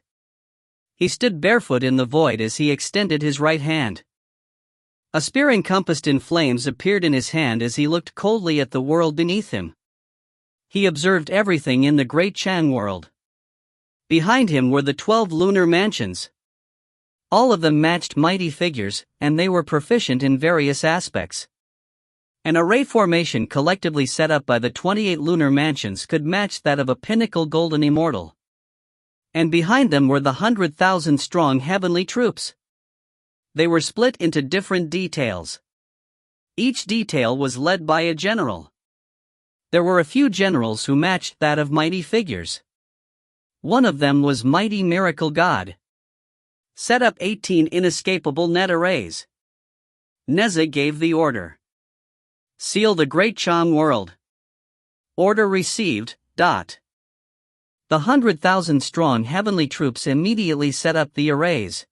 [SPEAKER 2] He stood barefoot in the void as he extended his right hand. A spear encompassed in flames appeared in his hand as he looked coldly at the world beneath him. He observed everything in the Great Chan world.
[SPEAKER 1] Behind him were the 12 lunar mansions.
[SPEAKER 2] All of them matched mighty figures, and they were proficient in various aspects. An array formation collectively set up by the 28 lunar mansions could match that of a pinnacle golden immortal. And behind them were the 100,000 strong heavenly troops. They were split into different details. Each detail was led by a general. There were a few generals who matched that of mighty figures. One of them was mighty miracle god.
[SPEAKER 1] Set up 18 inescapable net arrays. Neza gave the order. Seal the Great Chang world. Order received. The
[SPEAKER 2] 100,000-strong heavenly troops immediately set up the arrays.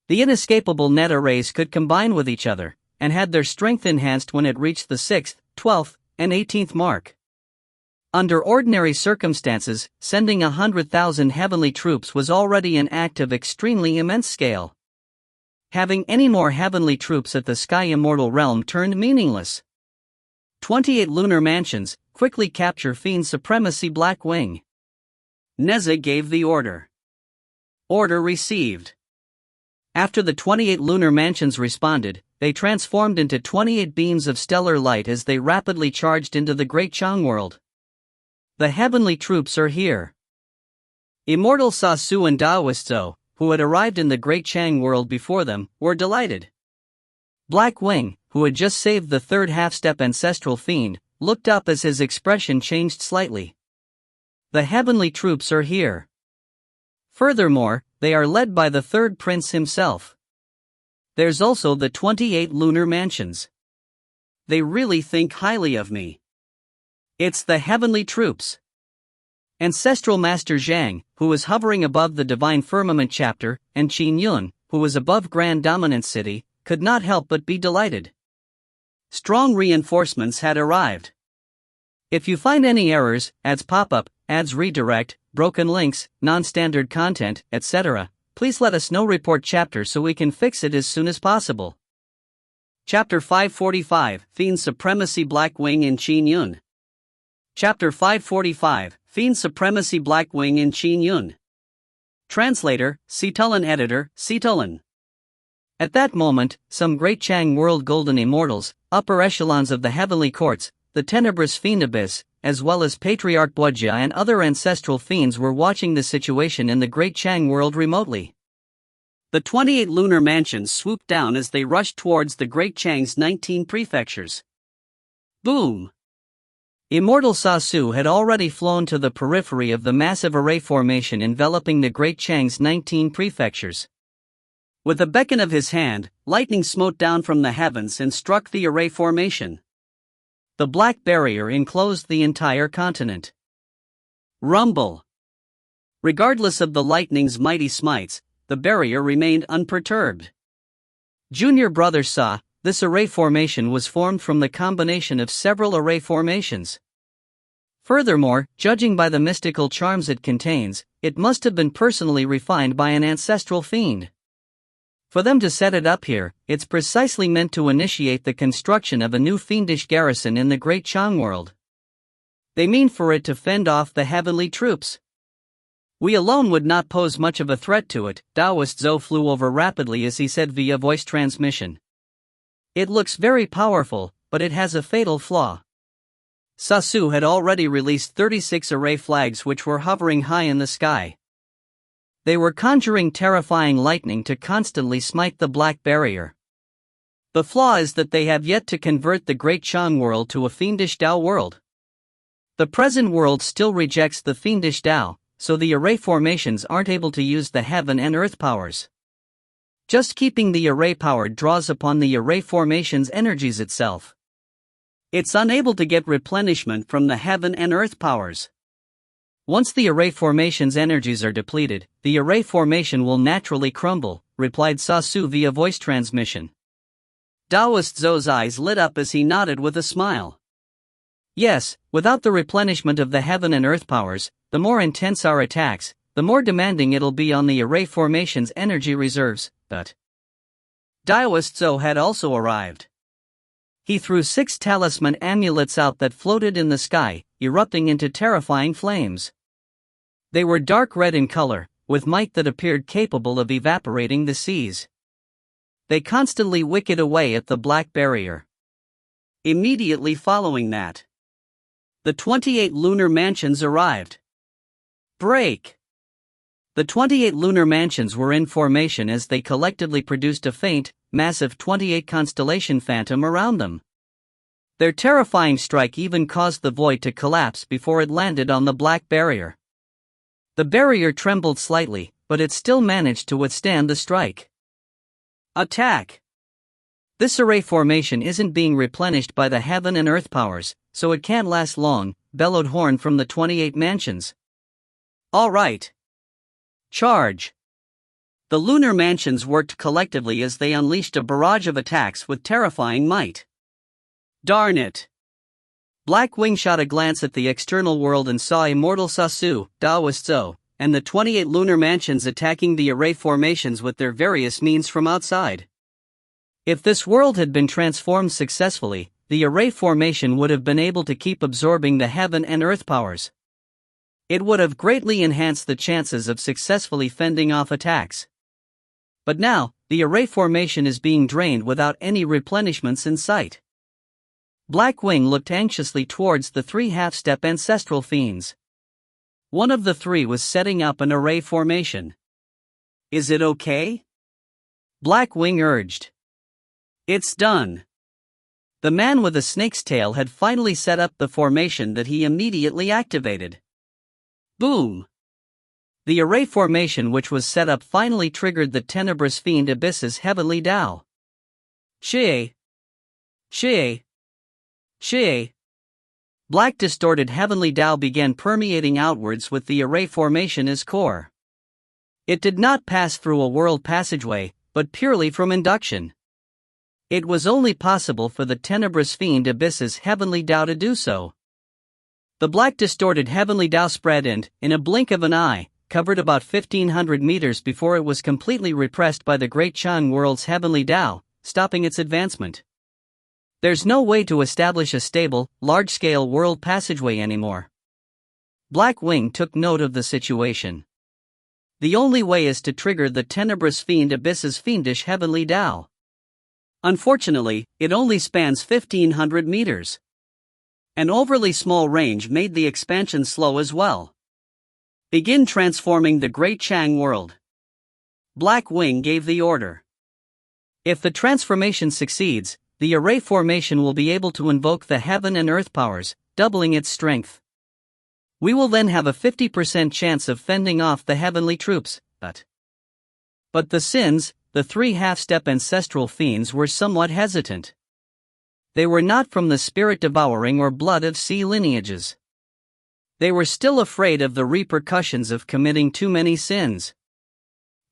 [SPEAKER 2] The inescapable net arrays could combine with each other, and had their strength enhanced when it reached the 6th, 12th, and 18th mark. Under ordinary circumstances, sending 100,000 heavenly troops was already an act of extremely immense scale. Having any more heavenly troops at the Sky Immortal realm turned meaningless. 28 lunar mansions, quickly capture Fiend Supremacy Black Wing.
[SPEAKER 1] Neza gave the order. Order received.
[SPEAKER 2] After the 28 lunar mansions responded, they transformed into 28 beams of stellar light as they rapidly charged into the Great Chang world. The heavenly troops are here. Immortal Sasu and Taoist Zhou, who had arrived in the Great Chang world before them, were delighted. Black Wing, who had just saved the third half-step ancestral fiend, looked up as his expression changed slightly. The heavenly troops are here. Furthermore, they are led by the third prince himself. There's also the 28 lunar mansions.
[SPEAKER 1] They really think highly of me.
[SPEAKER 2] It's the heavenly troops. Ancestral Master Zhang, who was hovering above the Divine Firmament chapter, and Qin Yun, who was above Grand Dominance City, could not help but be delighted.
[SPEAKER 1] Strong reinforcements had arrived.
[SPEAKER 2] If you find any errors, ads pop-up, ads redirect, broken links, non-standard content, etc., please let us know. Report chapter so we can fix it as soon as possible.
[SPEAKER 1] Chapter 545, Fiend Supremacy Black Wing in Qin Yun. Chapter 545, Fiend Supremacy Black Wing in Qin Yun. Translator, Citulan Editor, Citulan.
[SPEAKER 2] At that moment, some Great Chang World Golden Immortals, upper echelons of the heavenly courts, the tenebrous fiend abyss, as well as Patriarch Buojia and other ancestral fiends were watching the situation in the Great Chang world remotely.
[SPEAKER 1] The 28 lunar mansions swooped down as they rushed towards the Great Chang's 19 prefectures. Boom!
[SPEAKER 2] Immortal Sasu had already flown to the periphery of the massive array formation enveloping the Great Chang's 19 prefectures.
[SPEAKER 1] With a beckon of his hand, lightning smote down from the heavens and struck the array formation.
[SPEAKER 2] The black barrier enclosed the entire continent.
[SPEAKER 1] Rumble! Regardless of the lightning's mighty smites, the barrier remained unperturbed.
[SPEAKER 2] Junior brother saw, this array formation was formed from the combination of several array formations. Furthermore, judging by the mystical charms it contains, it must have been personally refined by an ancestral fiend. For them to set it up here, it's precisely meant to initiate the construction of a new fiendish garrison in the Great Chang world. They mean for it to fend off the heavenly troops. We alone would not pose much of a threat to it, Taoist Zhou flew over rapidly as he said via voice transmission. It looks very powerful, but it has a fatal flaw. Sasu had already released 36 array flags which were hovering high in the sky. They were conjuring terrifying lightning to constantly smite the black barrier. The flaw is that they have yet to convert the Great Chang world to a fiendish Dao world. The present world still rejects the fiendish Dao, so the array formations aren't able to use the heaven and earth powers. Just keeping the array powered draws upon the array formation's energies itself.
[SPEAKER 1] It's unable to get replenishment from the heaven and earth powers.
[SPEAKER 2] Once the array formation's energies are depleted, the array formation will naturally crumble, replied Sasu via voice transmission.
[SPEAKER 1] Taoist Zhou's eyes lit up as he nodded with a smile.
[SPEAKER 2] Yes, without the replenishment of the heaven and earth powers, the more intense our attacks, the more demanding it'll be on the array formation's energy reserves, but
[SPEAKER 1] Taoist Zhou had also arrived.
[SPEAKER 2] He threw 6 talisman amulets out that floated in the sky, erupting into terrifying flames. They were dark red in color, with might that appeared capable of evaporating the seas. They constantly wicked away at the black barrier.
[SPEAKER 1] Immediately following that, the 28 lunar mansions arrived. Break! The 28 lunar mansions were in formation as they collectively produced a faint, massive 28 constellation phantom around them.
[SPEAKER 2] Their terrifying strike even caused the void to collapse before it landed on the black barrier. The barrier trembled slightly, but it still managed to withstand the strike.
[SPEAKER 1] Attack!
[SPEAKER 2] This array formation isn't being replenished by the heaven and earth powers, so it can't last long, bellowed Horn from the 28 mansions.
[SPEAKER 1] All right.
[SPEAKER 2] Charge!
[SPEAKER 1] The lunar mansions worked collectively as they unleashed a barrage of attacks with terrifying might. Darn it!
[SPEAKER 2] Black Wing shot a glance at the external world and saw immortal Sasu, Daoist Zhou,
[SPEAKER 1] and the 28 lunar mansions attacking the array formations with their various means from outside.
[SPEAKER 2] If this world had been transformed successfully, the array formation would have been able to keep absorbing the heaven and earth powers. It would have greatly enhanced the chances of successfully fending off attacks. But now, the array formation is being drained without any replenishments in sight. Black Wing looked anxiously towards the 3 half-step ancestral fiends. One of the 3 was setting up an array formation.
[SPEAKER 1] Is it okay?
[SPEAKER 2] Black Wing urged.
[SPEAKER 1] It's done.
[SPEAKER 2] The man with a snake's tail had finally set up the formation that he immediately activated.
[SPEAKER 1] Boom!
[SPEAKER 2] The array formation which was set up finally triggered the tenebrous fiend Abyss's heavenly Tao.
[SPEAKER 1] Xie!
[SPEAKER 2] Xie! Xie! Black distorted heavenly Tao began permeating outwards with the array formation as core. It did not pass through a world passageway, but purely from induction. It was only possible for the tenebrous fiend Abyss's heavenly Tao to do so. The black distorted heavenly Tao spread and, in a blink of an eye, covered about 1,500 meters before it was completely repressed by the Great Chang world's heavenly Tao, stopping its advancement. There's no way to establish a stable, large-scale world passageway anymore. Black Wing took note of the situation. The only way is to trigger the tenebrous fiend Abyss's fiendish heavenly Tao.
[SPEAKER 1] Unfortunately, it only spans 1,500 meters. An overly small range made the expansion slow as well. Begin transforming the Great Chang world. Black Wing gave the order.
[SPEAKER 2] If the transformation succeeds, the array formation will be able to invoke the heaven and earth powers, doubling its strength. We will then have a 50% chance of fending off the heavenly troops, but the Sins, the 3 half-step ancestral fiends, were somewhat hesitant. They were not from the spirit-devouring or blood of sea lineages. They were still afraid of the repercussions of committing too many sins.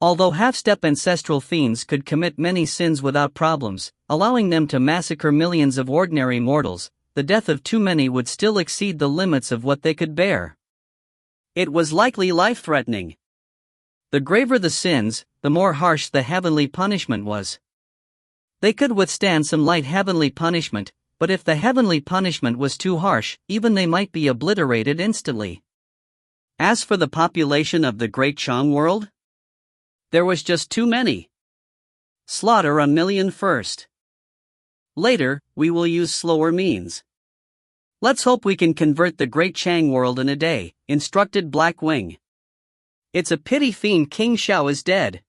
[SPEAKER 2] Although half-step ancestral fiends could commit many sins without problems, allowing them to massacre millions of ordinary mortals, the death of too many would still exceed the limits of what they could bear.
[SPEAKER 1] It was likely life-threatening.
[SPEAKER 2] The graver the sins, the more harsh the heavenly punishment was. They could withstand some light heavenly punishment, but if the heavenly punishment was too harsh, even they might be obliterated instantly.
[SPEAKER 1] As for the population of the Great Chang world, there was just too many. Slaughter 1 million first. Later, we will use slower means. Let's hope we can convert the Great Chang world in a day, instructed Black Wing. It's a pity Fiend King Xiao is dead.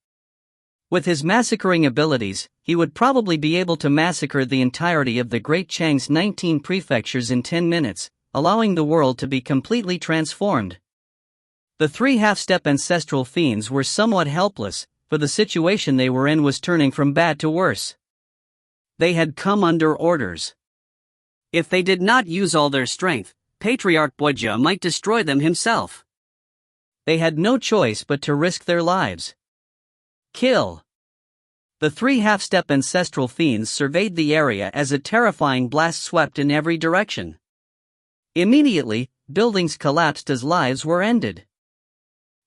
[SPEAKER 1] With his massacring abilities, he would probably be able to massacre the entirety of the Great Chang's 19 prefectures in 10 minutes, allowing the world to be completely transformed. The 3 half-step ancestral fiends were somewhat helpless, for the situation they were in was turning from bad to worse. They had come under orders. If they did not use all their strength, Patriarch Boja might destroy them himself.
[SPEAKER 2] They had no choice but to risk their lives.
[SPEAKER 1] Kill.
[SPEAKER 2] The 3 half-step ancestral fiends surveyed the area as a terrifying blast swept in every direction. Immediately, buildings collapsed as lives were ended.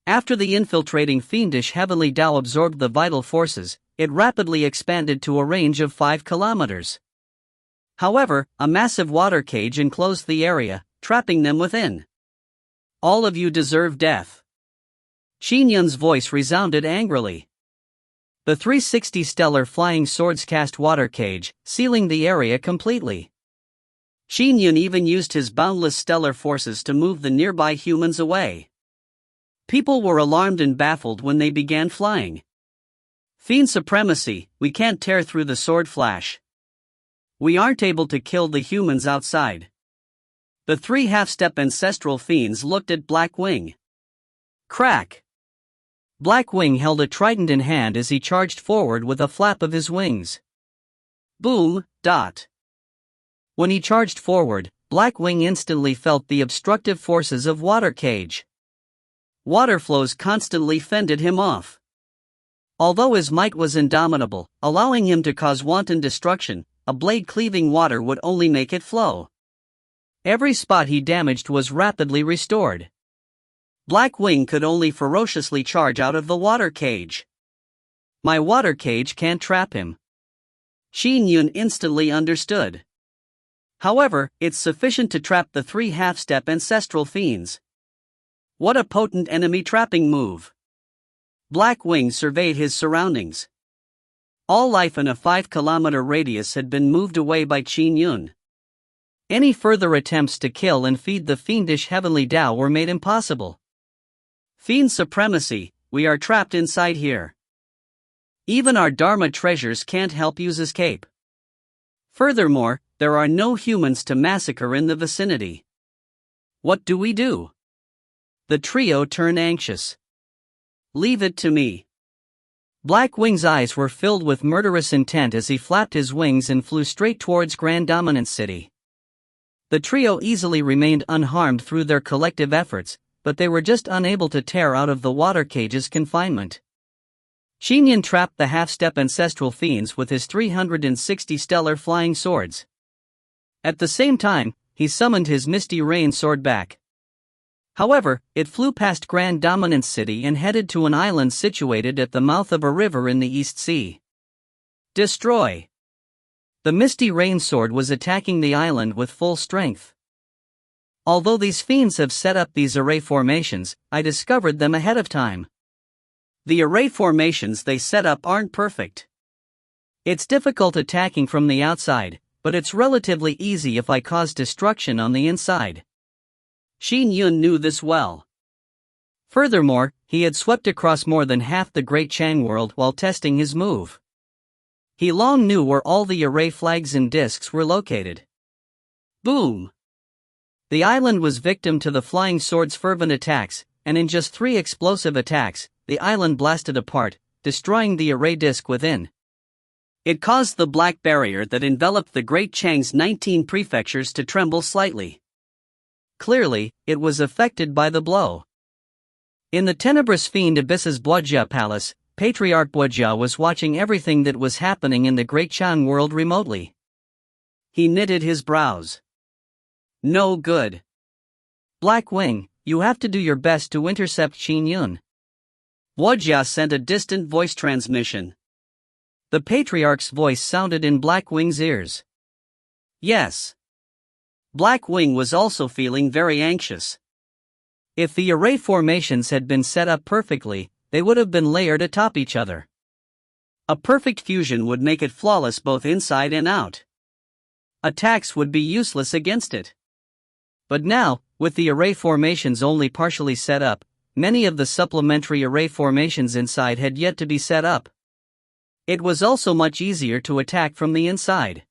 [SPEAKER 2] After the infiltrating fiendish heavenly Tao absorbed the vital forces, it rapidly expanded to a range of 5 kilometers. However, a massive water cage enclosed the area, trapping them within. All of you deserve death. Qin Yun's voice resounded angrily. The 360 stellar flying swords cast water cage, sealing the area completely. Qin Yun even used his boundless stellar forces to move the nearby humans away. People were alarmed and baffled when they began flying. Fiend supremacy, we can't tear through the sword flash.
[SPEAKER 1] We aren't able to kill the humans outside. The three half-step ancestral fiends looked at Blackwing. Crack!
[SPEAKER 2] Blackwing held a trident in hand as he charged forward with a flap of his wings.
[SPEAKER 1] Boom! Dot!
[SPEAKER 2] When he charged forward, Blackwing instantly felt the obstructive forces of water cage.
[SPEAKER 1] Water flows constantly fended him off. Although his might was indomitable, allowing him to cause wanton destruction, a blade cleaving water would only make it flow. Every spot he damaged was rapidly restored. Blackwing could only ferociously charge out of the water cage. My water cage can't trap him. Qin Yun instantly understood. However, it's sufficient to trap the three half-step ancestral fiends. What a potent enemy trapping move! Blackwing surveyed his surroundings. All life in a 5-kilometer radius had been moved away by Qin Yun. Any further attempts to kill and feed the fiendish heavenly Tao were made impossible. Fiend supremacy, we are trapped inside here. Even our Dharma treasures can't help us escape. Furthermore, there are no humans to massacre in the vicinity. What do we do? The trio turned anxious. Leave it to me. Blackwing's eyes were filled with murderous intent as he flapped his wings and flew straight towards Grand Dominance City. The trio easily remained unharmed through their collective efforts, but they were just unable to tear out of the water cage's confinement. Qin Yun trapped the half-step ancestral fiends with his 360 stellar flying swords. At the same time, he summoned his Misty Rain sword back. However, it flew past Grand Dominance City and headed to an island situated at the mouth of a river in the East Sea. Destroy! The Misty Rain sword was attacking the island with full strength. Although these fiends have set up these array formations, I discovered them ahead of time. The array formations they set up aren't perfect. It's difficult attacking from the outside, but it's relatively easy if I cause destruction on the inside. Qin Yun knew this well. Furthermore, he had swept across more than half the Great Chang world while testing his move. He long knew where all the array flags and discs were located. Boom! The island was victim to the flying sword's fervent attacks, and in just 3 explosive attacks, the island blasted apart, destroying the array disc within. It caused the black barrier that enveloped the Great Chang's 19 prefectures to tremble slightly. Clearly, it was affected by the blow. In the tenebrous fiend Abyss's Buojia palace, Patriarch Buojia was watching everything that was happening in the Great Chang world remotely. He knitted his brows. No good. Blackwing, you have to do your best to intercept Qin Yun. Buojia sent a distant voice transmission. The Patriarch's voice sounded in Blackwing's ears. Yes. Blackwing was also feeling very anxious. If the array formations had been set up perfectly, they would have been layered atop each other. A perfect fusion would make it flawless both inside and out. Attacks would be useless against it. But now, with the array formations only partially set up, many of the supplementary array formations inside had yet to be set up. It was also much easier to attack from the inside.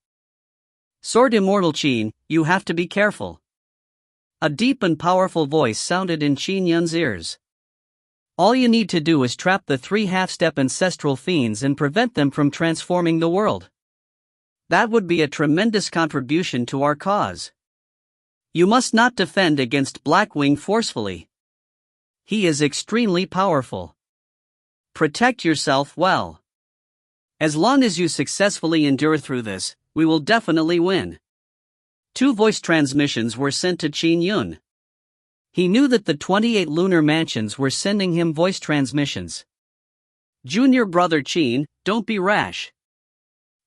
[SPEAKER 1] Sword Immortal Qin, you have to be careful. A deep and powerful voice sounded in Qin Yun's ears. All you need to do is trap the 3 half-step ancestral fiends and prevent them from transforming the world. That would be a tremendous contribution to our cause. You must not defend against Blackwing forcefully. He is extremely powerful. Protect yourself well. As long as you successfully endure through this, we will definitely win. 2 voice transmissions were sent to Qin Yun. He knew that the 28 lunar mansions were sending him voice transmissions. Junior brother Qin, don't be rash.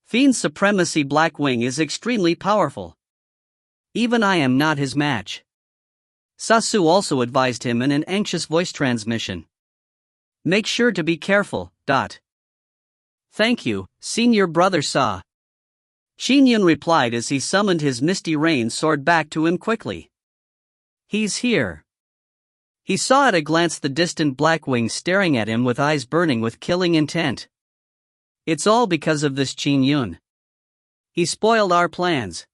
[SPEAKER 1] Fiend supremacy Blackwing is extremely powerful. Even I am not his match. Sasu also advised him in an anxious voice transmission. Make sure to be careful. Thank you, senior brother Sa. Qin Yun replied as he summoned his Misty Rain sword back to him quickly. He's here. He saw at a glance the distant Blackwing staring at him with eyes burning with killing intent. It's all because of this Qin Yun. He spoiled our plans.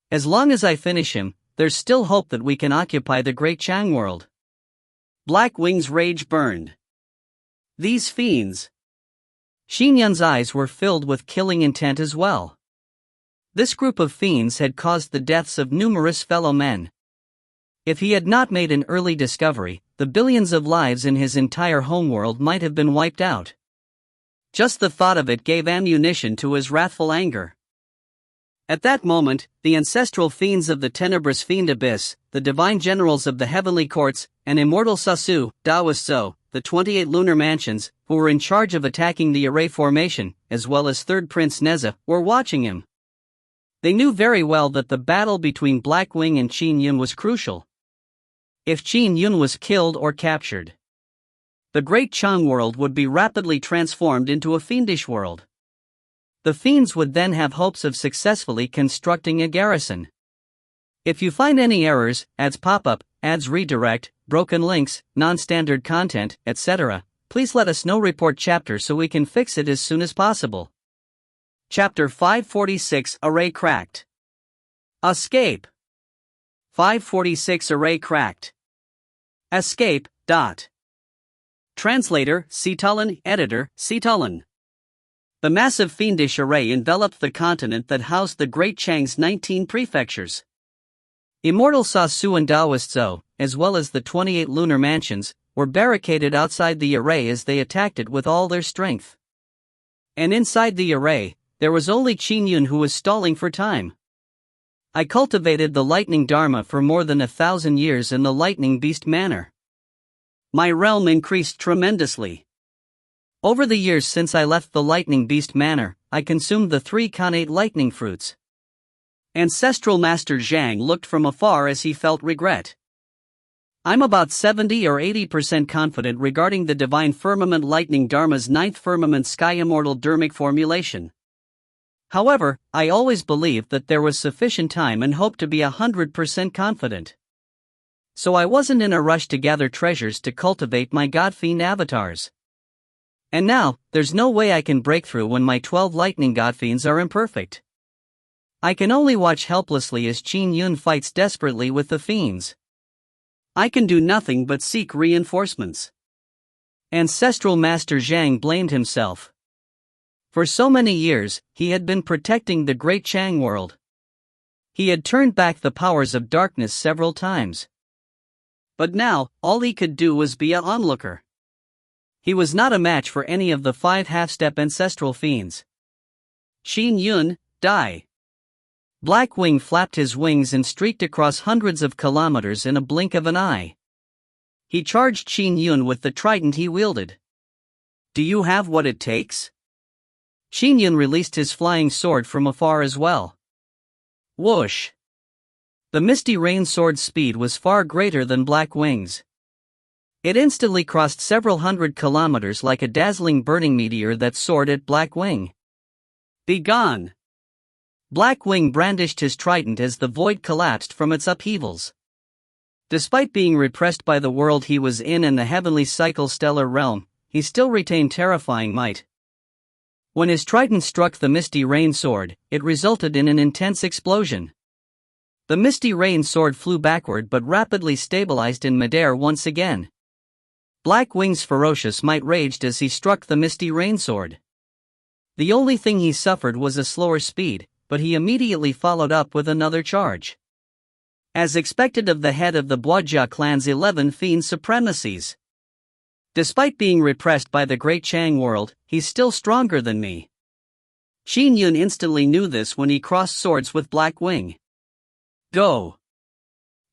[SPEAKER 2] As long as I finish him, there's still hope that we can occupy the great Chang world.
[SPEAKER 1] Black Wing's rage burned. These fiends.
[SPEAKER 2] Qin Yun's eyes were filled with killing intent as well. This group of fiends had caused the deaths of numerous fellow men. If he had not made an early discovery, the billions of lives in his entire homeworld might have been wiped out. Just the thought of it gave ammunition to his wrathful anger. At that moment, the ancestral fiends of the tenebrous fiend abyss, the divine generals of the heavenly courts, and immortal Sasu, Taoist Zhou, the 28 lunar mansions, who were in charge of attacking the array formation, as well as Third Prince Neza, were watching him. They knew very well that the battle between Black Wing and Qin Yun was crucial. If Qin Yun was killed or captured, the great Chang world would be rapidly transformed into a fiendish world. The fiends would then have hopes of successfully constructing a garrison. If you find any errors, ads pop up, ads redirect, broken links, non-standard content, etc., please let us know. Report chapter so we can fix it as soon as possible.
[SPEAKER 1] Chapter 546 Array Cracked. Escape. 546 Array Cracked. Escape. Translator, Citulin. Editor, Citulin. The massive fiendish array enveloped the continent that housed the Great Chang's 19 prefectures. Immortal Sasu and Taoist Zhou, as well as the 28 lunar mansions, were barricaded outside the array as they attacked it with all their strength. And inside the array, there was only Qin Yun who was stalling for time. I cultivated the lightning dharma for more than 1,000 years in the lightning beast manner. My realm increased tremendously. Over the years since I left the lightning beast manor, I consumed the 3 connate lightning fruits. Ancestral Master Zhang looked from afar as he felt regret. I'm about 70 or 80% confident regarding the Divine Firmament Lightning Dharma's 9th Firmament Sky Immortal Dermic formulation. However, I always believed that there was sufficient time and hoped to be 100% confident. So I wasn't in a rush to gather treasures to cultivate my God-fiend avatars. And now, there's no way I can break through when my 12 lightning godfiends are imperfect. I can only watch helplessly as Qin Yun fights desperately with the fiends. I can do nothing but seek reinforcements. Ancestral Master Zhang blamed himself. For so many years, he had been protecting the great Chang world. He had turned back the powers of darkness several times. But now, all he could do was be an onlooker. He was not a match for any of the 5 half-step ancestral fiends. Qin Yun, die. Black Wing flapped his wings and streaked across hundreds of kilometers in a blink of an eye. He charged Qin Yun with the trident he wielded. Do you have what it takes? Qin Yun released his flying sword from afar as well. Whoosh! The misty rain sword's speed was far greater than Black Wing's. It instantly crossed several hundred kilometers like a dazzling burning meteor that soared at Black Wing. Be gone! Black Wing brandished his trident as the void collapsed from its upheavals. Despite being repressed by the world he was in and the heavenly cycle stellar realm, he still retained terrifying might. When his trident struck the misty rain sword, it resulted in an intense explosion. The misty rain sword flew backward but rapidly stabilized in midair once again. Black Wing's ferocious might raged as he struck the misty rain sword. The only thing he suffered was a slower speed, but he immediately followed up with another charge. As expected of the head of the Boajia clan's 11 fiend supremacies. Despite being repressed by the great Chang world, he's still stronger than me. Qin Yun instantly knew this when he crossed swords with Black Wing. Go!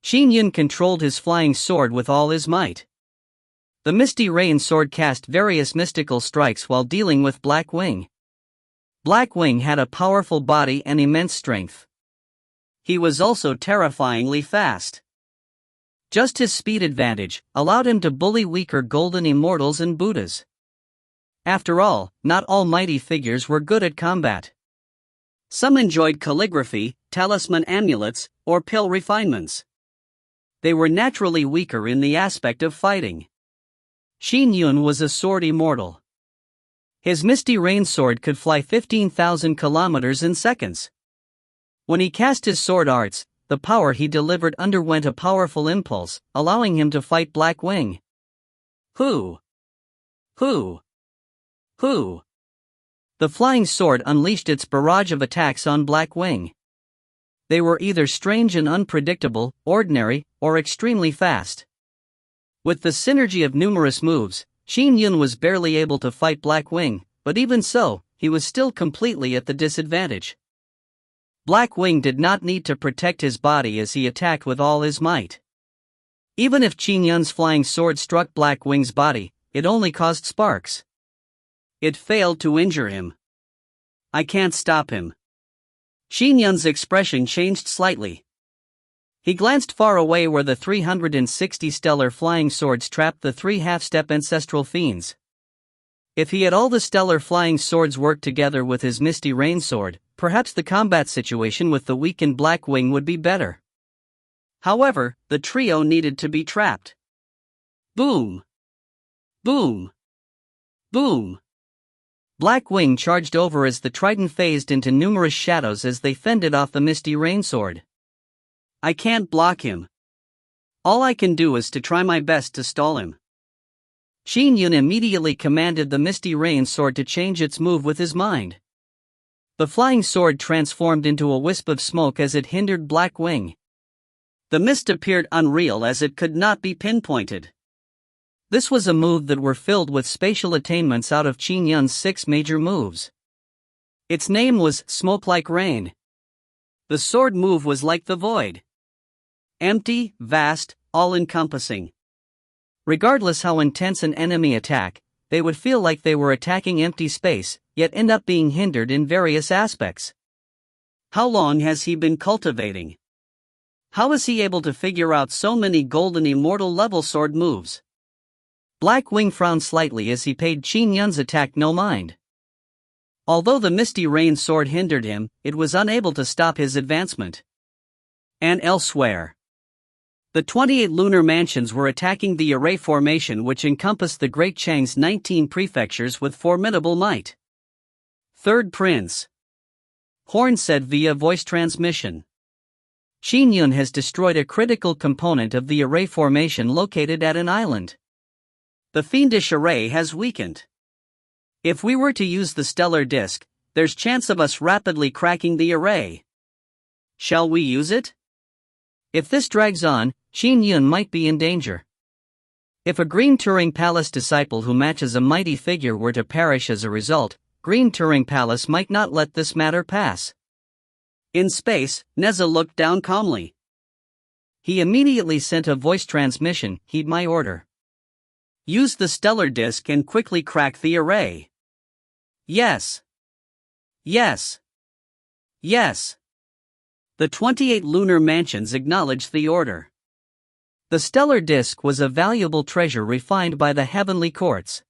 [SPEAKER 1] Qin Yun controlled his flying sword with all his might. The misty rain sword cast various mystical strikes while dealing with Black Wing. Black Wing had a powerful body and immense strength. He was also terrifyingly fast. Just his speed advantage allowed him to bully weaker golden immortals and Buddhas. After all, not all mighty figures were good at combat. Some enjoyed calligraphy, talisman amulets, or pill refinements. They were naturally weaker in the aspect of fighting. Qin Yun was a sword immortal.
[SPEAKER 2] His misty rain sword could fly 15,000 kilometers in seconds. When he cast his sword arts, the power he delivered underwent a powerful impulse, allowing him to fight Black Wing. Who? The flying sword unleashed its barrage of attacks on Black Wing. They were either strange and unpredictable, ordinary, or extremely fast. With the synergy of numerous moves, Qin Yun was barely able to fight Black Wing, but even so, he was still completely at the disadvantage. Black Wing did not need to protect his body as he attacked with all his might. Even if Qin Yun's flying sword struck Black Wing's body, it only caused sparks. It failed to injure him. I can't stop him. Qin Yun's expression changed slightly. He glanced far away where the 360 stellar flying swords trapped the 3 half-step ancestral fiends. If he had all the stellar flying swords work together with his misty rain sword, perhaps the combat situation with the weakened Black Wing would be better. However, the trio needed to be trapped. Boom! Boom! Boom! Black Wing charged over as the trident phased into numerous shadows as they fended off the misty rain sword. I can't block him. All I can do is to try my best to stall him. Qin Yun immediately commanded the misty rain sword to change its move with his mind. The flying sword transformed into a wisp of smoke as it hindered Black Wing. The mist appeared unreal as it could not be pinpointed. This was a move that were filled with spatial attainments out of Qin Yun's 6 major moves. Its name was Smoke Like Rain. The sword move was like the void. Empty, vast, all-encompassing. Regardless how intense an enemy attack, they would feel like they were attacking empty space, yet end up being hindered in various aspects. How long has he been cultivating? How is he able to figure out so many golden immortal level sword moves? Black Wing frowned slightly as he paid Qin Yun's attack no mind. Although the misty rain sword hindered him, it was unable to stop his advancement. And elsewhere, the 28 lunar mansions were attacking the array formation which encompassed the Great Chang's 19 prefectures with formidable might. Third Prince. Horn said via voice transmission. Qin Yun has destroyed a critical component of the array formation located at an island. The fiendish array has weakened. If we were to use the stellar disk, there's chance of us rapidly cracking the array. Shall we use it? If this drags on, Qin Yun might be in danger. If a Green Turing Palace disciple who matches a mighty figure were to perish as a result, Green Turing Palace might not let this matter pass. In space, Neza looked down calmly. He immediately sent a voice transmission, heed my order. Use the stellar disk and quickly crack the array. Yes. Yes. Yes. The 28 lunar mansions acknowledged the order. The stellar disk was a valuable treasure refined by the heavenly courts.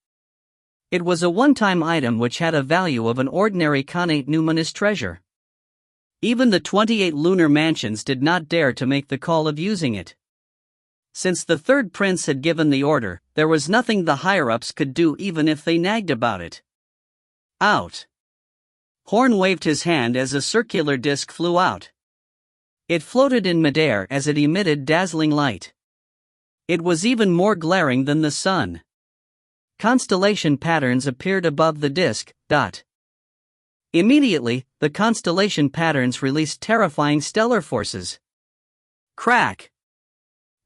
[SPEAKER 2] It was a one-time item which had a value of an ordinary connate numinous treasure. Even the 28 lunar mansions did not dare to make the call of using it. Since the third prince had given the order, there was nothing the higher-ups could do even if they nagged about it. Out. Horn waved his hand as a circular disc flew out. It floated in midair as it emitted dazzling light. It was even more glaring than the sun. Constellation patterns appeared above the disc. Immediately, the constellation patterns released terrifying stellar forces. Crack!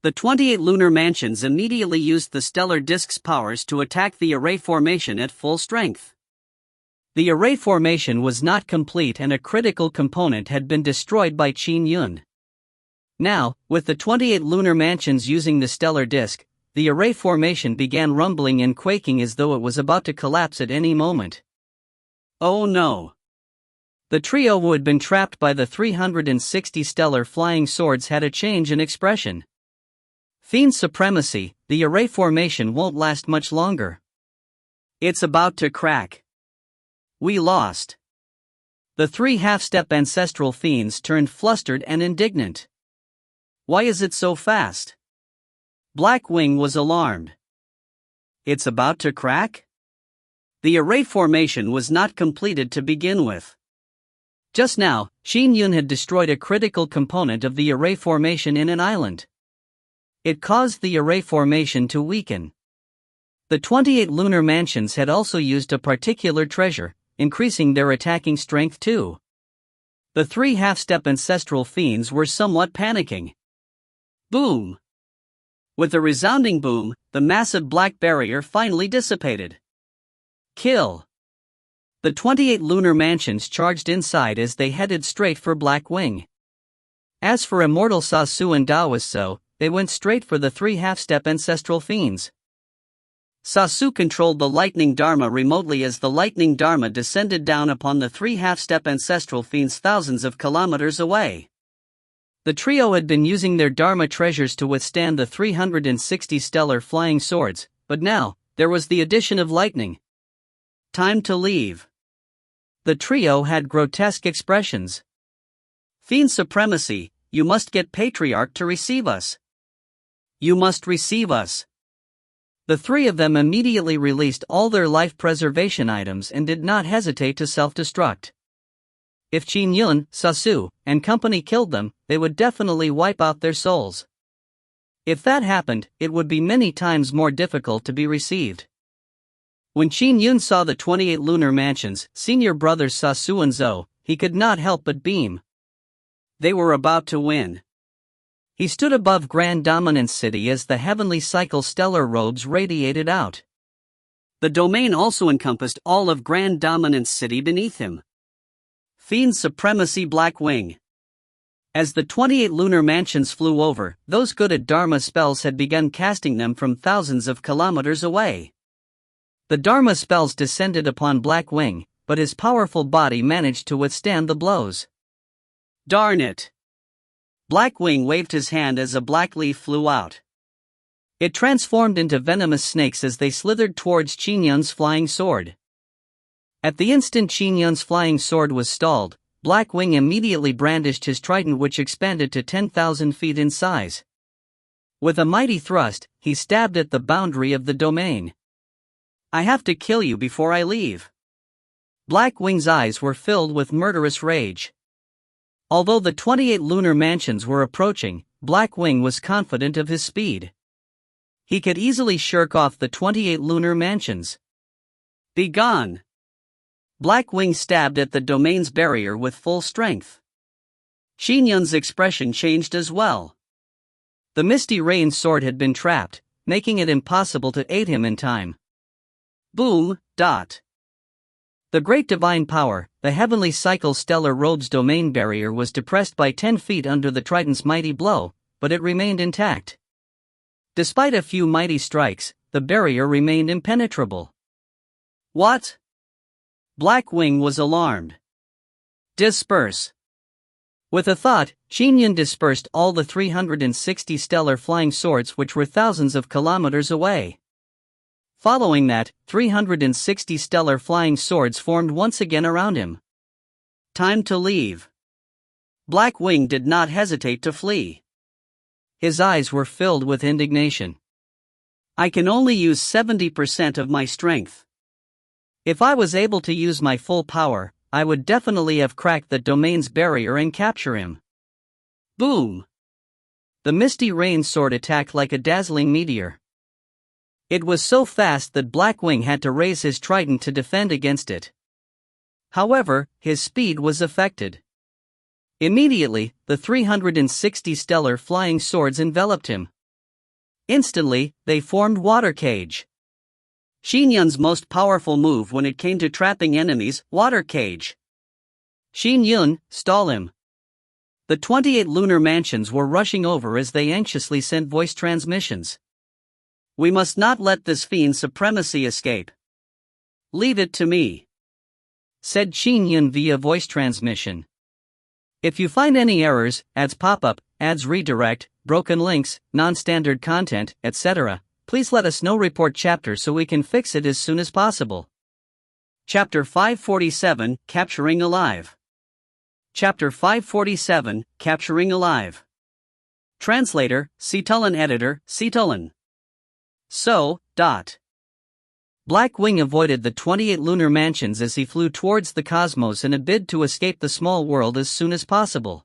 [SPEAKER 2] The 28 lunar mansions immediately used the stellar disk's powers to attack the array formation at full strength. The array formation was not complete and a critical component had been destroyed by Qin Yun. Now, with the 28 lunar mansions using the stellar disk, the array formation began rumbling and quaking as though it was about to collapse at any moment. Oh no! The trio who had been trapped by the 360 stellar flying swords had a change in expression. Fiend supremacy, the array formation won't last much longer. It's about to crack. We lost. The 3 half-step ancestral fiends turned flustered and indignant. Why is it so fast? Black Wing was alarmed. It's about to crack?
[SPEAKER 1] The array formation was not completed to begin with.
[SPEAKER 2] Just now, Qin Yun had destroyed a critical component of the array formation in an island. It caused the array formation to weaken. The 28 lunar mansions had also used a particular treasure, increasing their attacking strength too. The 3 half-step ancestral fiends were somewhat panicking.
[SPEAKER 1] Boom! With a resounding boom, the massive black barrier finally dissipated. Kill! The 28 lunar mansions charged inside as they headed straight for Black Wing. As for immortal Sasu and Daoiso, they went straight for the 3 half-step ancestral fiends. Sasu controlled the lightning dharma remotely as the lightning dharma descended down upon the 3 half-step ancestral fiends thousands of kilometers away. The trio had been using their dharma treasures to withstand the 360 stellar flying swords, but now, there was the addition of lightning. Time to leave. The trio had grotesque expressions. Fiend supremacy, you must get Patriarch to receive us. You must receive us. The 3 of them immediately released all their life preservation items and did not hesitate to self-destruct. If Qin Yun, Sasu, and company killed them, they would definitely wipe out their souls. If that happened, it would be many times more difficult to be received. When Qin Yun saw the 28 lunar mansions, senior brothers Sasu and Zhou, he could not help but beam. They were about to win. He stood above Grand Dominance City as the heavenly cycle stellar robes radiated out. The domain also encompassed all of Grand Dominance City beneath him. Fiend Supremacy Black Wing. As the 28 lunar mansions flew over, those good at Dharma spells had begun casting them from thousands of kilometers away. The Dharma spells descended upon Black Wing, but his powerful body managed to withstand the blows. Darn it! Black Wing waved his hand as a black leaf flew out. It transformed into venomous snakes as they slithered towards Qin Yun's flying sword. At the instant Qin Yun's flying sword was stalled, Black Wing immediately brandished his trident, which expanded to 10,000 feet in size. With a mighty thrust, he stabbed at the boundary of the domain. I have to kill you before I leave. Black Wing's eyes were filled with murderous rage. Although the 28 lunar mansions were approaching, Black Wing was confident of his speed. He could easily shirk off the 28 lunar mansions. Be gone! Black Wing stabbed at the domain's barrier with full strength. Qin Yun's expression changed as well. The Misty Rain sword had been trapped, making it impossible to aid him in time. Boom, dot. The great divine power, the heavenly cycle stellar robe's domain barrier was depressed by 10 feet under the trident's mighty blow, but it remained intact. Despite a few mighty strikes, the barrier remained impenetrable. What? Black Wing was alarmed. Disperse. With a thought, Qin Yun dispersed all the 360 stellar flying swords which were thousands of kilometers away. Following that, 360 stellar flying swords formed once again around him. Time to leave. Black Wing did not hesitate to flee. His eyes were filled with indignation. I can only use 70% of my strength. If I was able to use my full power, I would definitely have cracked the domain's barrier and capture him. Boom! The Misty Rain sword attacked like a dazzling meteor. It was so fast that Black Wing had to raise his trident to defend against it. However, his speed was affected. Immediately, the 360 stellar flying swords enveloped him. Instantly, they formed water cage. Qin Yun's most powerful move when it came to trapping enemies, water cage. Qin Yun, stall him. The 28 lunar mansions were rushing over as they anxiously sent voice transmissions. We must not let this fiend supremacy escape. Leave it to me, said Qin Yun via voice transmission. If you find any errors, ads pop-up, ads redirect, broken links, non-standard content, etc., please let us know. Report chapter so we can fix it as soon as possible. Chapter 547, Capturing Alive. Chapter 547, Capturing Alive. Translator, Citulan Editor, Citulan. So,
[SPEAKER 2] Blackwing avoided the 28 lunar mansions as he flew towards the cosmos in a bid to escape the small world as soon as possible.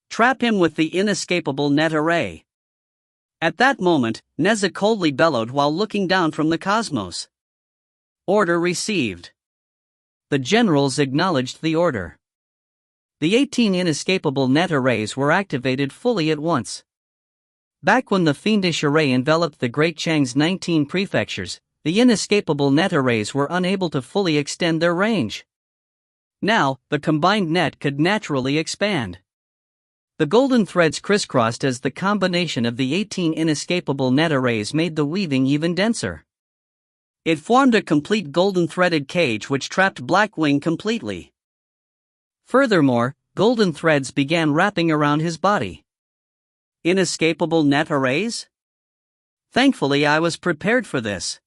[SPEAKER 1] Trap him with the inescapable net array. At that moment, Neza coldly bellowed while looking down from the cosmos. Order received.
[SPEAKER 2] The generals acknowledged the order. The 18 inescapable net arrays were activated fully at once. Back when the fiendish array enveloped the Great Chang's 19 prefectures, the inescapable net arrays were unable to fully extend their range. Now, the combined net could naturally expand. The golden threads crisscrossed as the combination of the 18 inescapable net arrays made the weaving even denser.
[SPEAKER 1] It formed a complete golden threaded cage which trapped Blackwing completely.
[SPEAKER 2] Furthermore, golden threads began wrapping around his body.
[SPEAKER 1] Inescapable net arrays? Thankfully, I was prepared for this.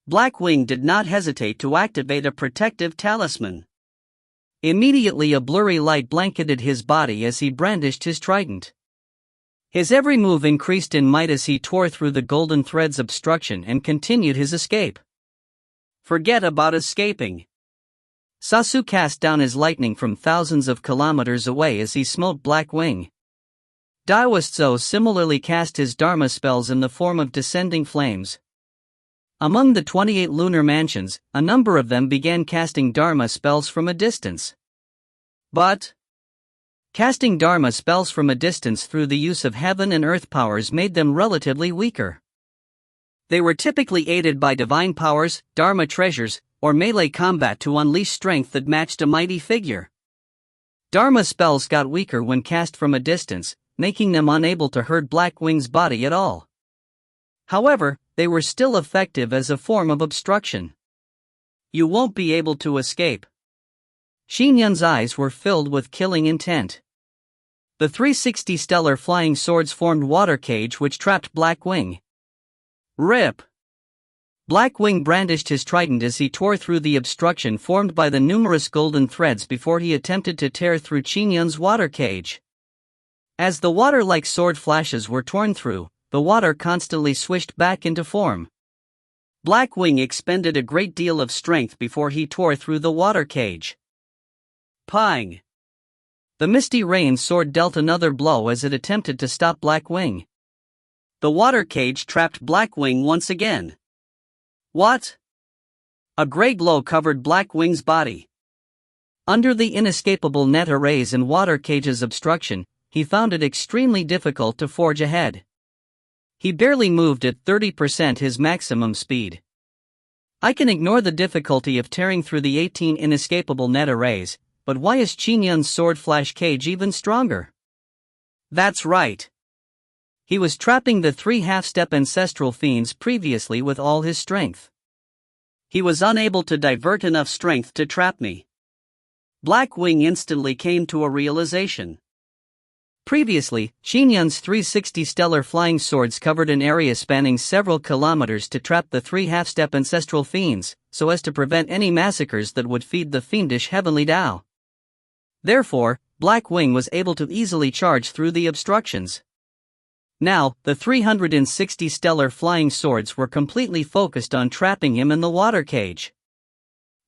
[SPEAKER 1] Blackwing did not hesitate to activate a protective talisman.
[SPEAKER 2] Immediately a blurry light blanketed his body as he brandished his trident. His every move increased in might as he tore through the golden thread's obstruction and continued his escape.
[SPEAKER 1] Forget about escaping.
[SPEAKER 2] Sasu cast down his lightning from thousands of kilometers away as he smote Blackwing. Daoistzo similarly cast his Dharma spells in the form of descending flames. Among the 28 lunar mansions, a number of them began casting Dharma spells from a distance.
[SPEAKER 1] But
[SPEAKER 2] casting Dharma spells from a distance through the use of heaven and earth powers made them relatively weaker.
[SPEAKER 1] They were typically aided by divine powers, Dharma treasures, or melee combat to unleash strength that matched a mighty figure.
[SPEAKER 2] Dharma spells got weaker when cast from a distance, making them unable to hurt Blackwing's body at all. However, they were still effective as a form of obstruction.
[SPEAKER 1] You won't be able to escape.
[SPEAKER 2] Qin Yun's eyes were filled with killing intent. The 360 stellar flying swords formed water cage which trapped Blackwing.
[SPEAKER 1] Rip!
[SPEAKER 2] Blackwing brandished his trident as he tore through the obstruction formed by the numerous golden threads before he attempted to tear through Qin Yun's water cage. As the water-like sword flashes were torn through, the water constantly swished back into form.
[SPEAKER 1] Blackwing expended a great deal of strength before he tore through the water cage. Pang!
[SPEAKER 2] The misty rain sword dealt another blow as it attempted to stop Blackwing.
[SPEAKER 1] The water cage trapped Blackwing once again. What? A gray glow covered Blackwing's body.
[SPEAKER 2] Under the inescapable net arrays and water cage's obstruction, he found it extremely difficult to forge ahead. He barely moved at 30% his maximum speed. I can ignore the difficulty of tearing through the 18 inescapable net arrays, but why is Qin Yun's sword flash cage even stronger?
[SPEAKER 1] That's right.
[SPEAKER 2] He was trapping the 3 half-step ancestral fiends previously with all his strength.
[SPEAKER 1] He was unable to divert enough strength to trap me. Blackwing instantly came to a realization.
[SPEAKER 2] Previously, Qin Yun's 360 stellar flying swords covered an area spanning several kilometers to trap the 3 half-step ancestral fiends, so as to prevent any massacres that would feed the fiendish heavenly Tao. Therefore, Blackwing was able to easily charge through the obstructions. Now, the 360 stellar flying swords were completely focused on trapping him in the water cage.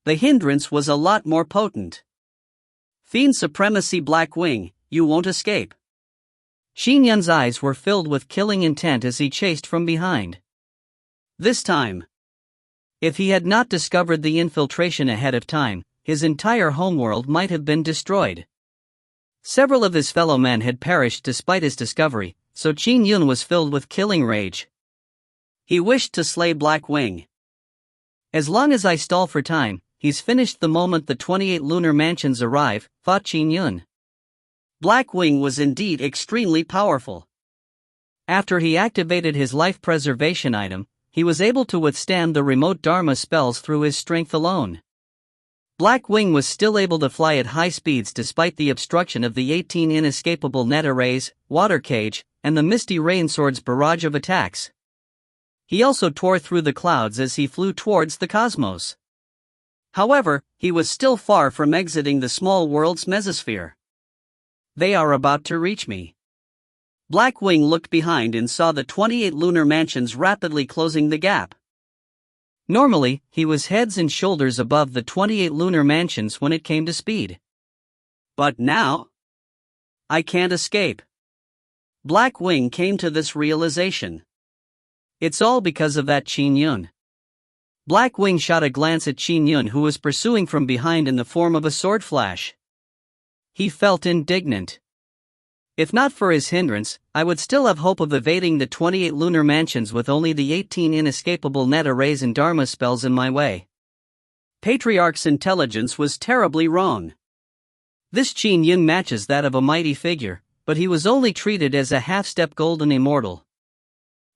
[SPEAKER 1] The hindrance was a lot more potent. Fiend supremacy Blackwing, you won't escape.
[SPEAKER 2] Qin Yun's eyes were filled with killing intent as he chased from behind.
[SPEAKER 1] This time,
[SPEAKER 2] if he had not discovered the infiltration ahead of time, his entire homeworld might have been destroyed. Several of his fellow men had perished despite his discovery, so Qin Yun was filled with killing rage.
[SPEAKER 1] He wished to slay Blackwing.
[SPEAKER 2] As long as I stall for time, he's finished the moment the 28 lunar mansions arrive, thought Qin Yun.
[SPEAKER 1] Blackwing was indeed extremely powerful.
[SPEAKER 2] After he activated his life preservation item, he was able to withstand the remote Dharma spells through his strength alone. Blackwing was still able to fly at high speeds despite the obstruction of the 18 inescapable net arrays, water cage, and the misty rain sword's barrage of attacks. He also tore through the clouds as he flew towards the cosmos. However, he was still far from exiting the small world's mesosphere. They are about to reach me. Blackwing looked behind and saw the 28 lunar mansions rapidly closing the gap. Normally, he was heads and shoulders above the 28 lunar mansions when it came to speed.
[SPEAKER 1] But now? I can't escape. Black Wing came to this realization.
[SPEAKER 2] It's all because of that Qin Yun. Black Wing shot a glance at Qin Yun, who was pursuing from behind in the form of a sword flash. He felt indignant. If not for his hindrance, I would still have hope of evading the 28 lunar mansions with only the 18 inescapable net arrays and dharma spells in my way.
[SPEAKER 1] Patriarch's intelligence was terribly wrong.
[SPEAKER 2] This Qin Yun matches that of a mighty figure, but he was only treated as a half-step golden immortal.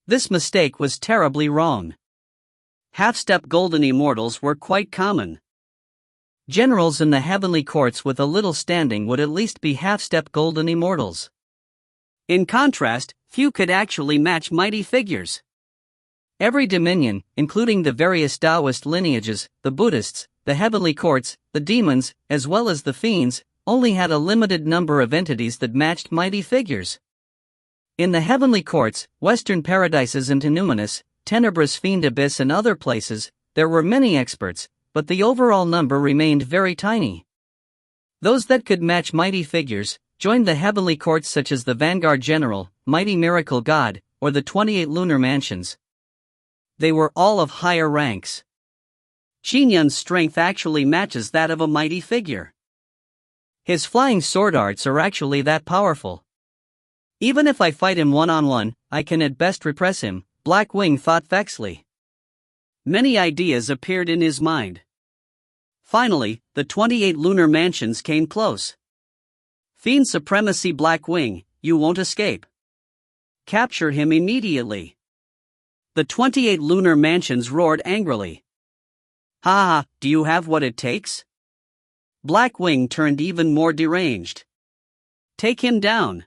[SPEAKER 2] This mistake was terribly wrong.
[SPEAKER 1] Half-step golden immortals were quite common.
[SPEAKER 2] Generals in the heavenly courts with a little standing would at least be half-step golden immortals.
[SPEAKER 1] In contrast, few could actually match mighty figures.
[SPEAKER 2] Every dominion, including the various Taoist lineages, the Buddhists, the heavenly courts, the demons, as well as the fiends, only had a limited number of entities that matched mighty figures. In the heavenly courts, western paradises and Numinous, Tenebrous Fiend Abyss and other places, there were many experts, but the overall number remained very tiny. Those that could match mighty figures joined the heavenly courts such as the Vanguard General, Mighty Miracle God, or the 28 lunar mansions. They were all of higher ranks.
[SPEAKER 1] Qin Yun's strength actually matches that of a mighty figure.
[SPEAKER 2] His flying sword arts are actually that powerful. Even if I fight him one-on-one, I can at best repress him, Black Wing thought vexedly.
[SPEAKER 1] Many ideas appeared in his mind. Finally, the 28 lunar mansions came close. Fiend supremacy Black Wing, you won't escape. Capture him immediately. The 28 lunar mansions roared angrily. Ha ha, do you have what it takes? Black Wing turned even more deranged. Take him down.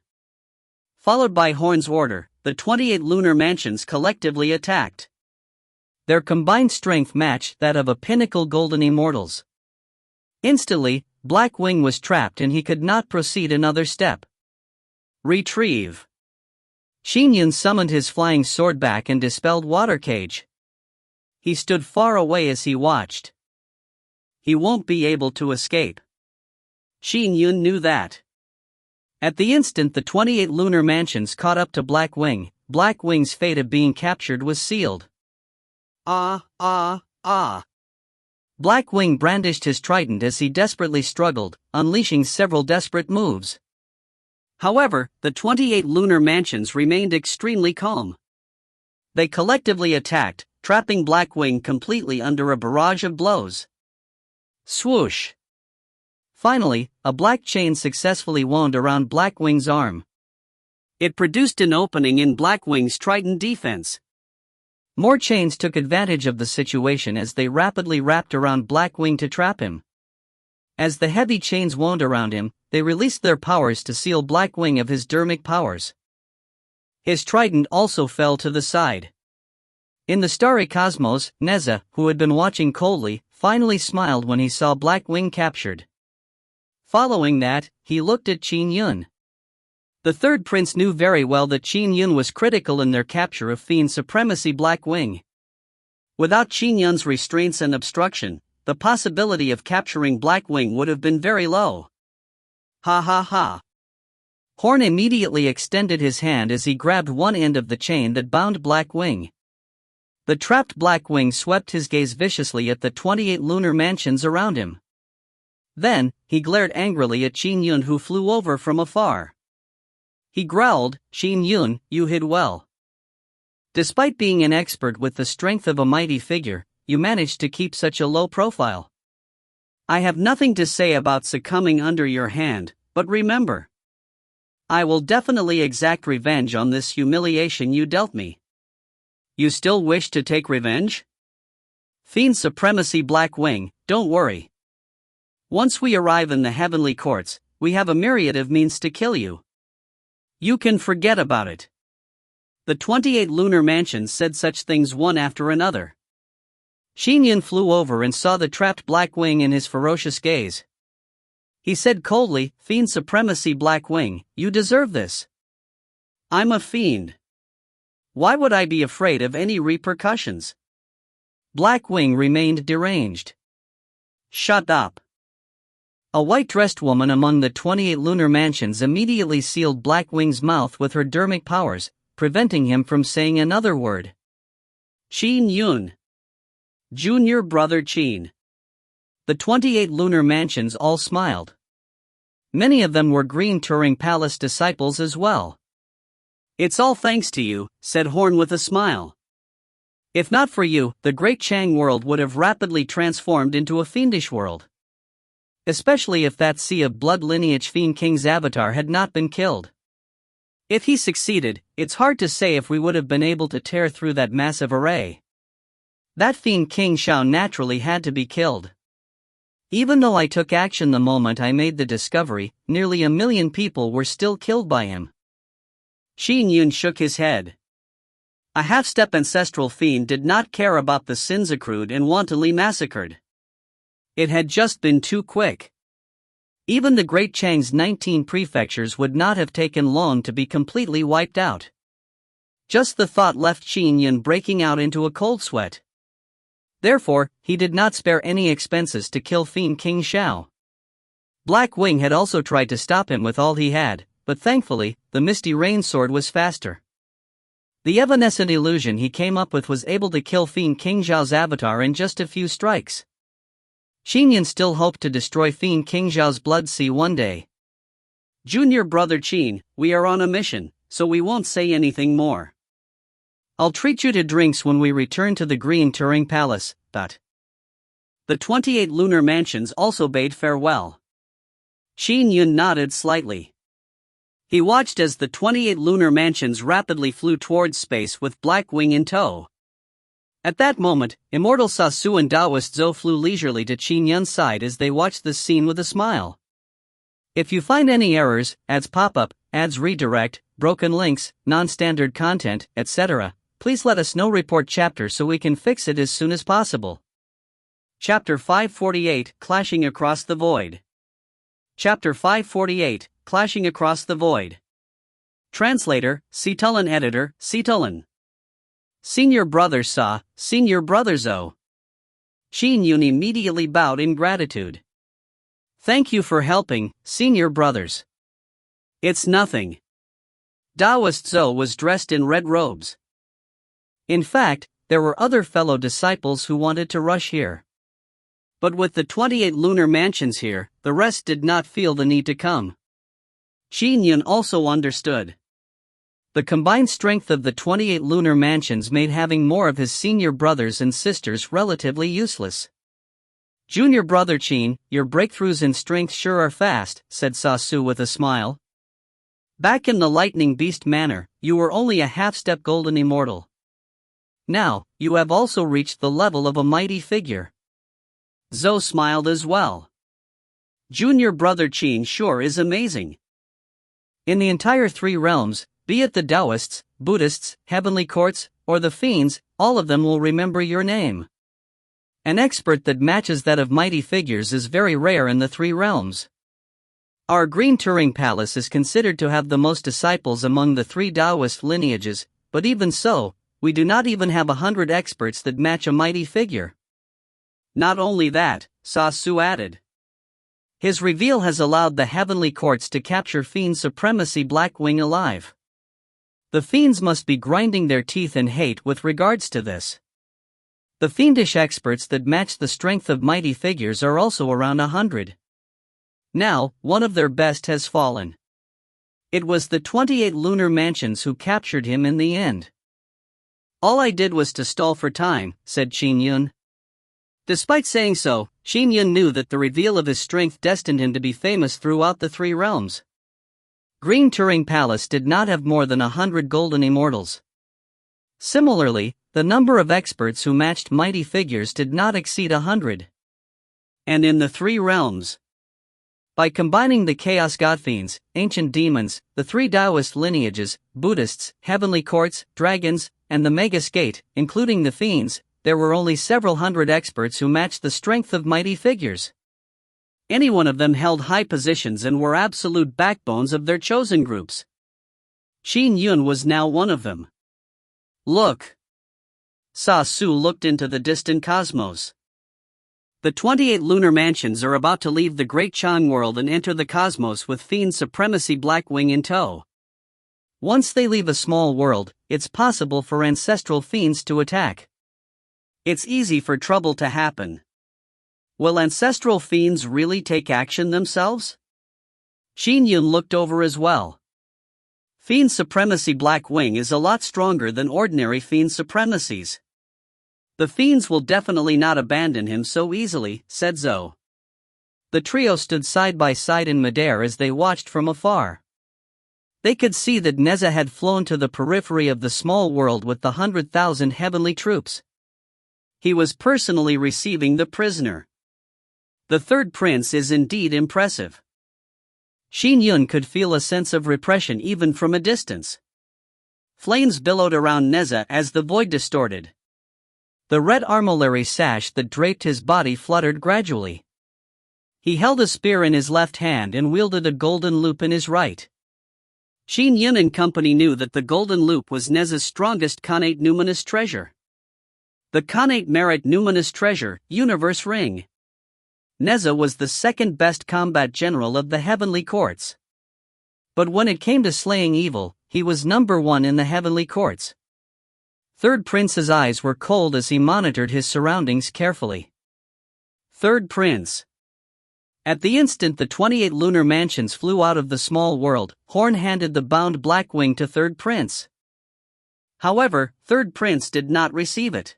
[SPEAKER 1] Followed by Horn's order, the 28 lunar mansions collectively attacked.
[SPEAKER 2] Their combined strength matched that of a pinnacle golden immortals. Instantly, Black Wing was trapped and he could not proceed another step.
[SPEAKER 1] Retrieve.
[SPEAKER 2] Qin Yun summoned his flying sword back and dispelled water cage. He stood far away as he watched.
[SPEAKER 1] He won't be able to escape. Qin Yun knew that.
[SPEAKER 2] At the instant the 28 lunar mansions caught up to Black Wing, Black Wing's fate of being captured was sealed. Black Wing brandished his trident as he desperately struggled, unleashing several desperate moves.
[SPEAKER 1] However, the 28 lunar mansions remained extremely calm. They collectively attacked, trapping Black Wing completely under a barrage of blows. Swoosh!
[SPEAKER 2] Finally, a black chain successfully wound around Black Wing's arm.
[SPEAKER 1] It produced an opening in Black Wing's trident defense.
[SPEAKER 2] More chains took advantage of the situation as they rapidly wrapped around Black Wing to trap him. As the heavy chains wound around him, they released their powers to seal Black Wing of his dharmic powers. His trident also fell to the side. In the starry cosmos, Neza, who had been watching coldly, finally smiled when he saw Black Wing captured. Following that, he looked at Qin Yun. The third prince knew very well that Qin Yun was critical in their capture of Fiend supremacy Black Wing. Without Qin Yun's restraints and obstruction, the possibility of capturing Black Wing would have been very low. Ha ha ha. Horn immediately extended his hand as he grabbed one end of the chain that bound Black Wing. The trapped Black Wing swept his gaze viciously at the 28 lunar mansions around him. Then, he glared angrily at Qin Yun, who flew over from afar. He growled, "Qin Yun, you hid well. Despite being an expert with the strength of a mighty figure, you managed to keep such a low profile. I have nothing to say about succumbing under your hand, but remember, I will definitely exact revenge on this humiliation you dealt me. You still wish to take revenge? Fiend supremacy Black Wing, don't worry. Once we arrive in the heavenly courts, we have a myriad of means to kill you. You can forget about it." The 28 lunar mansions said such things one after another. Qin Yun flew over and saw the trapped Black Wing in his ferocious gaze. He said coldly, "Fiend supremacy Black Wing, you deserve this. I'm a fiend. Why would I be afraid of any repercussions? Black Wing remained deranged.
[SPEAKER 1] Shut up.
[SPEAKER 2] A white-dressed woman among the 28 lunar mansions immediately sealed Black Wing's mouth with her dermic powers, preventing him from saying another word.
[SPEAKER 1] Qin Yun. Junior brother Qin.
[SPEAKER 2] The 28 lunar mansions all smiled. Many of them were Green Turing Palace disciples as well.
[SPEAKER 1] It's all thanks to you, said Horn with a smile. If not for you, the Great Chang world would have rapidly transformed into a fiendish world. Especially if that Sea of Blood lineage Fiend King's avatar had not been killed. If he succeeded, it's hard to say if we would have been able to tear through that massive array. That Fiend King Xiao naturally had to be killed. Even though I took action the moment I made the discovery, nearly 1 million people were still killed by him. Qin Yun shook his head. A half-step ancestral fiend did not care about the sins accrued and wantonly massacred. It had just been too quick. Even the Great Chang's 19 prefectures would not have taken long to be completely wiped out. Just the thought left Qin Yun breaking out into a cold sweat. Therefore, he did not spare any expenses to kill Fiend King Xiao. Black Wing had also tried to stop him with all he had, but thankfully, the Misty Rain sword was faster. The evanescent illusion he came up with was able to kill Fiend King Xiao's avatar in just a few strikes. Qin Yun still hoped to destroy Fiend King Xiao's blood sea one day. Junior brother Qin, we are on a mission, so we won't say anything more.
[SPEAKER 2] I'll treat you to drinks when we return to the Green Turing Palace, but...
[SPEAKER 1] The 28 lunar mansions also bade farewell. Qin Yun nodded slightly. He watched as the 28 lunar mansions rapidly flew towards space with Black Wing in tow. At that moment, Immortal Sasu and Taoist Zhou flew leisurely to Qin Yun's side as they watched the scene with a smile. If you find any errors, ads pop-up, ads redirect, broken links, non-standard content, etc., please let us know. Report chapter so we can fix it as soon as possible. Chapter 548, Clashing Across the Void. Chapter 548, Clashing Across the Void. Translator, Citulin. Editor, Citulin. Senior brother Sa, senior brother Zhou. Qin Yun immediately bowed in gratitude. Thank you for helping, senior brothers. It's nothing. Taoist Zhou was dressed in red robes. In fact, there were other fellow disciples who wanted to rush here. But with the 28 lunar mansions here, the rest did not feel the need to come. Qin Yun also understood. The combined strength of the 28 lunar mansions made having more of his senior brothers and sisters relatively useless. Junior brother Qin, your breakthroughs in strength sure are fast, said Sasu with a smile. Back in the Lightning Beast manor, you were only a half-step golden immortal. Now, you have also reached the level of a mighty figure. Zhou smiled as well. Junior brother Qin sure is amazing. In the entire 3 realms, be it the Taoists, Buddhists, heavenly courts, or the fiends, all of them will remember your name. An expert that matches that of mighty figures is very rare in the 3 realms. Our Green Turing Palace is considered to have the most disciples among the 3 Taoist lineages, but even so, we do not even have 100 experts that match a mighty figure. Not only that, Sasu added. His reveal has allowed the heavenly courts to capture Fiend Supremacy Black Wing alive. The fiends must be grinding their teeth in hate with regards to this. The fiendish experts that match the strength of mighty figures are also around 100. Now, one of their best has fallen. It was the 28 lunar mansions who captured him in the end. All I did was to stall for time, said Qin Yun. Despite saying so, Qin Yun knew that the reveal of his strength destined him to be famous throughout the 3 realms. Green Turing Palace did not have more than 100 golden immortals. Similarly, the number of experts who matched mighty figures did not exceed 100. And in the 3 realms, by combining the Chaos Godfiends, Ancient Demons, the 3 Taoist lineages, Buddhists, Heavenly Courts, Dragons, and the Magus Gate, including the Fiends, there were only several hundred experts who matched the strength of mighty figures. Any one of them held high positions and were absolute backbones of their chosen groups. Qin Yun was now one of them. Look. Su looked into the distant cosmos. The 28 lunar mansions are about to leave the Great Chan world and enter the cosmos with Fiend Supremacy Blackwing in tow.
[SPEAKER 2] Once they leave a small world, it's possible for ancestral fiends to attack.
[SPEAKER 1] It's easy for trouble to happen. Will ancestral fiends really take action themselves? Qin Yun looked over as well. Fiend Supremacy Blackwing is a lot stronger than ordinary Fiend Supremacies. The fiends will definitely not abandon him so easily, said Zhou.
[SPEAKER 2] The trio stood side by side in midair as they watched from afar. They could see that Neza had flown to the periphery of the small world with the 100,000 heavenly troops.
[SPEAKER 1] He was personally receiving the prisoner. The third prince is indeed impressive.
[SPEAKER 2] Qin Yun could feel a sense of repression even from a distance.
[SPEAKER 1] Flames billowed around Neza as the void distorted.
[SPEAKER 2] The red armillary sash that draped his body fluttered gradually. He held a spear in his left hand and wielded a golden loop in his right.
[SPEAKER 1] Qin Yun and company knew that the golden loop was Neza's strongest Khanate numinous treasure. The Khanate merit numinous treasure, Universe Ring. Neza was the second best combat general of the heavenly courts. But when it came to slaying evil, he was number one in the heavenly courts. Third Prince's eyes were cold as he monitored his surroundings carefully. Third Prince. At the instant the 28 lunar mansions flew out of the small world, Horn handed the bound Blackwing to Third Prince. However, Third Prince did not receive it.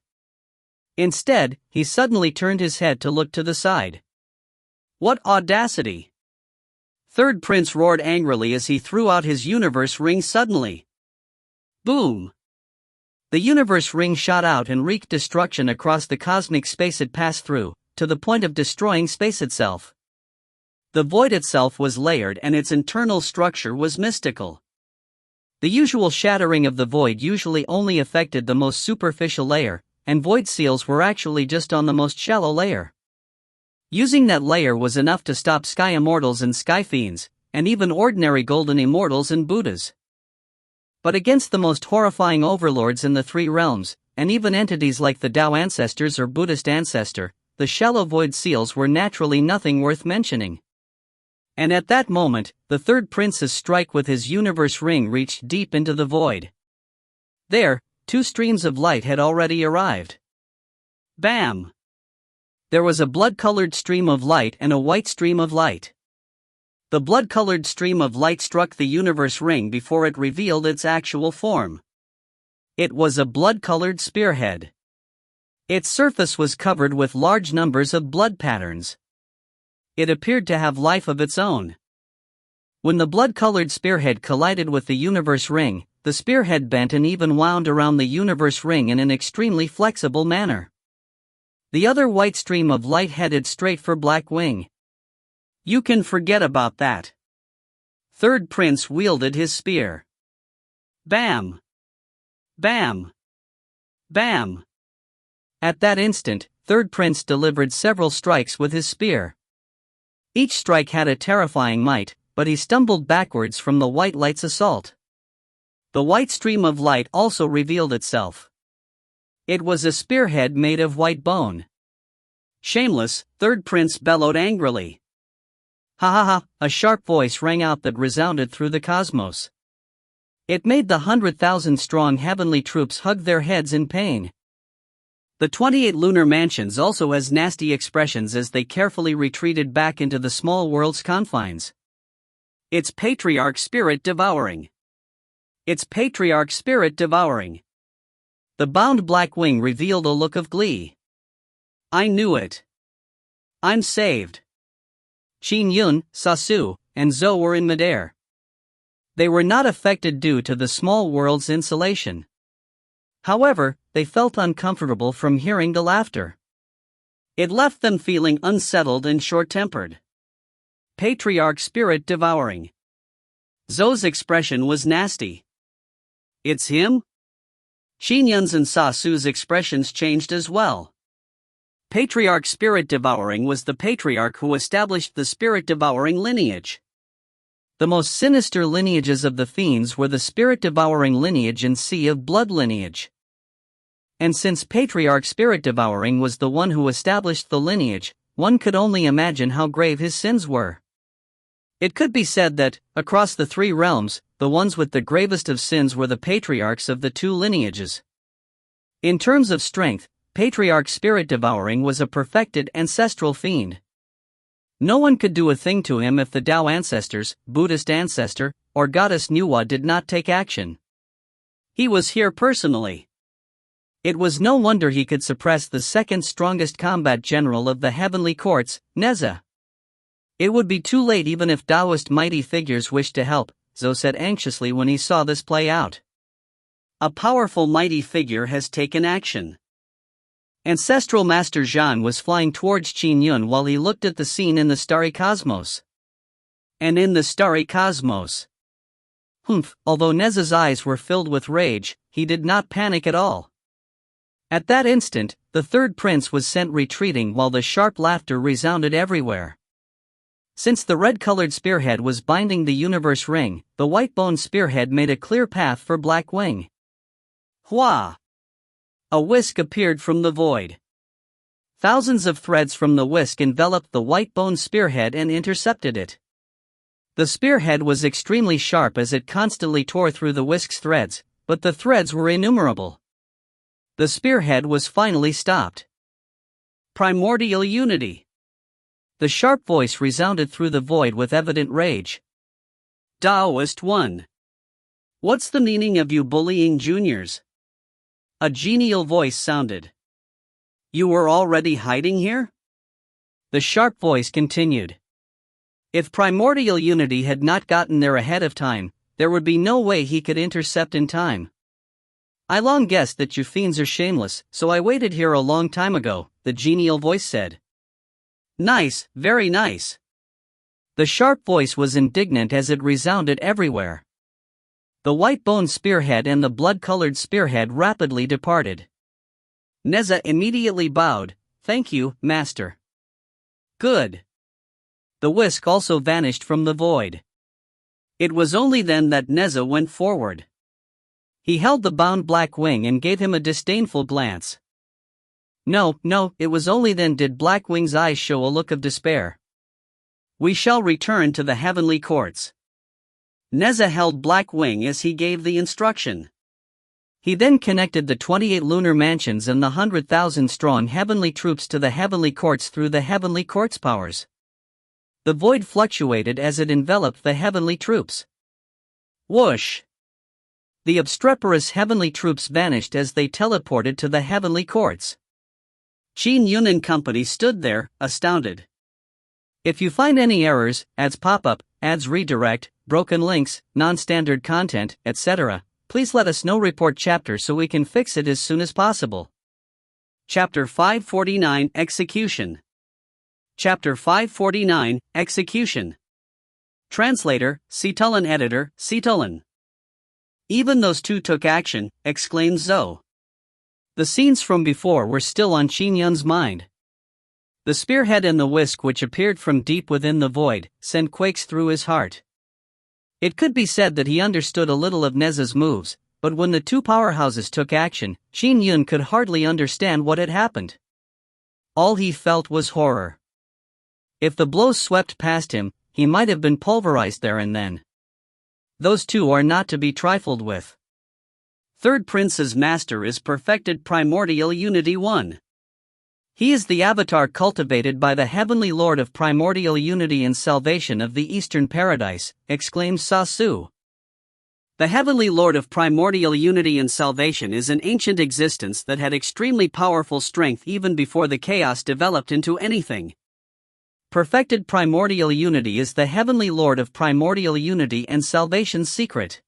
[SPEAKER 1] Instead, he suddenly turned his head to look to the side. What audacity! Third Prince roared angrily as he threw out his universe ring suddenly. Boom! The universe ring shot out and wreaked destruction across the cosmic space it passed through, to the point of destroying space itself. The void itself was layered and its internal structure was mystical. The usual shattering of the void usually only affected the most superficial layer, and void seals were actually just on the most shallow layer. Using that layer was enough to stop sky immortals and sky fiends, and even ordinary golden immortals and Buddhas. But against the most horrifying overlords in the three realms, and even entities like the Tao ancestors or Buddhist ancestor, the shallow void seals were naturally nothing worth mentioning. And at that moment, the Third Prince's strike with his universe ring reached deep into the void. There, two streams of light had already arrived. Bam! There was a blood-colored stream of light and a white stream of light. The blood-colored stream of light struck the universe ring before it revealed its actual form. It was a blood-colored spearhead. Its surface was covered with large numbers of blood patterns. It appeared to have life of its own. When the blood-colored spearhead collided with the universe ring, the spearhead bent and even wound around the universe ring in an extremely flexible manner. The other white stream of light headed straight for Blackwing. You can forget about that. Third Prince wielded his spear. Bam! Bam! Bam! At that instant, Third Prince delivered several strikes with his spear. Each strike had a terrifying might, but he stumbled backwards from the white light's assault. The white stream of light also revealed itself. It was a spearhead made of white bone. Shameless, Third Prince bellowed angrily. Ha ha ha, a sharp voice rang out that resounded through the cosmos. It made the 100,000 strong heavenly troops hug their heads in pain. The 28 lunar mansions also has nasty expressions as they carefully retreated back into the small world's confines. It's patriarch spirit devouring. It's patriarch spirit devouring. The bound Blackwing revealed a look of glee. I knew it. I'm saved. Qin Yun, Su, and Zhou were in midair. They were not affected due to the small world's insulation. However, they felt uncomfortable from hearing the laughter. It left them feeling unsettled and short-tempered. Patriarch spirit devouring. Zhou's expression was nasty. It's him? Qin Yun's and Su's expressions changed as well. Patriarch spirit devouring was the patriarch who established the spirit devouring lineage. The most sinister lineages of the fiends were the spirit devouring lineage and sea of blood lineage.
[SPEAKER 2] And since Patriarch Spirit Devouring was the one who established the lineage, one could only imagine how grave his sins were. It could be said that, across the three realms, the ones with the gravest of sins were the patriarchs of the two lineages. In terms of strength, Patriarch Spirit Devouring was a perfected ancestral fiend. No one could do a thing to him if the Tao ancestors, Buddhist ancestor, or goddess Nuwa did not take action. He was here personally. It was no wonder he could suppress the second strongest combat general of the heavenly courts, Neza. It would be too late even if Taoist mighty figures wished to help, Zhou said anxiously when he saw this play out.
[SPEAKER 1] A powerful mighty figure has taken action.
[SPEAKER 2] Ancestral Master Zhan was flying towards Qin Yun while he looked at the scene in the starry cosmos.
[SPEAKER 1] And in the starry cosmos.
[SPEAKER 2] Although Neza's eyes were filled with rage, he did not panic at all. At that instant, the third prince was sent retreating while the sharp laughter resounded everywhere. Since the red-colored spearhead was binding the universe ring, the white-boned spearhead made a clear path for Black Wing.
[SPEAKER 1] Hua! A whisk appeared from the void.
[SPEAKER 2] Thousands of threads from the whisk enveloped the white-boned spearhead and intercepted it. The spearhead was extremely sharp as it constantly tore through the whisk's threads, but the threads were innumerable. The spearhead was finally stopped.
[SPEAKER 1] Primordial unity.
[SPEAKER 2] The sharp voice resounded through the void with evident rage.
[SPEAKER 1] Taoist 1. What's the meaning of you bullying juniors? A genial voice sounded. You were already hiding here?
[SPEAKER 2] The sharp voice continued. If primordial unity had not gotten there ahead of time, there would be no way he could intercept in time. I long guessed that you fiends are shameless, so I waited here a long time ago, the genial voice said.
[SPEAKER 1] Nice, very nice.
[SPEAKER 2] The sharp voice was indignant as it resounded everywhere. The white-boned spearhead and the blood-colored spearhead rapidly departed.
[SPEAKER 1] Neza immediately bowed. Thank you, Master. Good.
[SPEAKER 2] The whisk also vanished from the void.
[SPEAKER 1] It was only then that Neza went forward.
[SPEAKER 2] He held the bound Black Wing and gave him a disdainful glance. No, it was only then did Black Wing's eyes show a look of despair.
[SPEAKER 1] We shall return to the heavenly courts. Neza held Black Wing as he gave the instruction.
[SPEAKER 2] He then connected the 28 lunar mansions and the 100,000-strong heavenly troops to the heavenly courts through the heavenly courts powers. The void fluctuated as it enveloped the heavenly troops.
[SPEAKER 1] Whoosh!
[SPEAKER 2] The obstreperous heavenly troops vanished as they teleported to the heavenly courts.
[SPEAKER 1] Qin Yun and company stood there, astounded.
[SPEAKER 2] If you find any errors, ads pop-up, ads redirect, broken links, non-standard content, etc., please let us know. Report chapter so we can fix it as soon as possible.
[SPEAKER 1] Chapter 549 Execution. Chapter 549 Execution. Translator, Citulan. Editor, Citulan. Even those two took action, exclaimed Zhou.
[SPEAKER 2] The scenes from before were still on Qin Yun's mind. The spearhead and the whisk which appeared from deep within the void sent quakes through his heart. It could be said that he understood a little of Neza's moves, but when the two powerhouses took action, Qin Yun could hardly understand what had happened. All he felt was horror. If the blows swept past him, he might have been pulverized there and then. Those two are not to be trifled with.
[SPEAKER 1] Third Prince's master is perfected primordial unity 1.
[SPEAKER 2] He is the avatar cultivated by the heavenly lord of primordial unity and salvation of the eastern paradise, exclaimed Sasu.
[SPEAKER 1] The heavenly lord of primordial unity and salvation is an ancient existence that had extremely powerful strength even before the chaos developed into anything.
[SPEAKER 2] Perfected primordial unity is the heavenly lord of primordial unity and salvation's secret.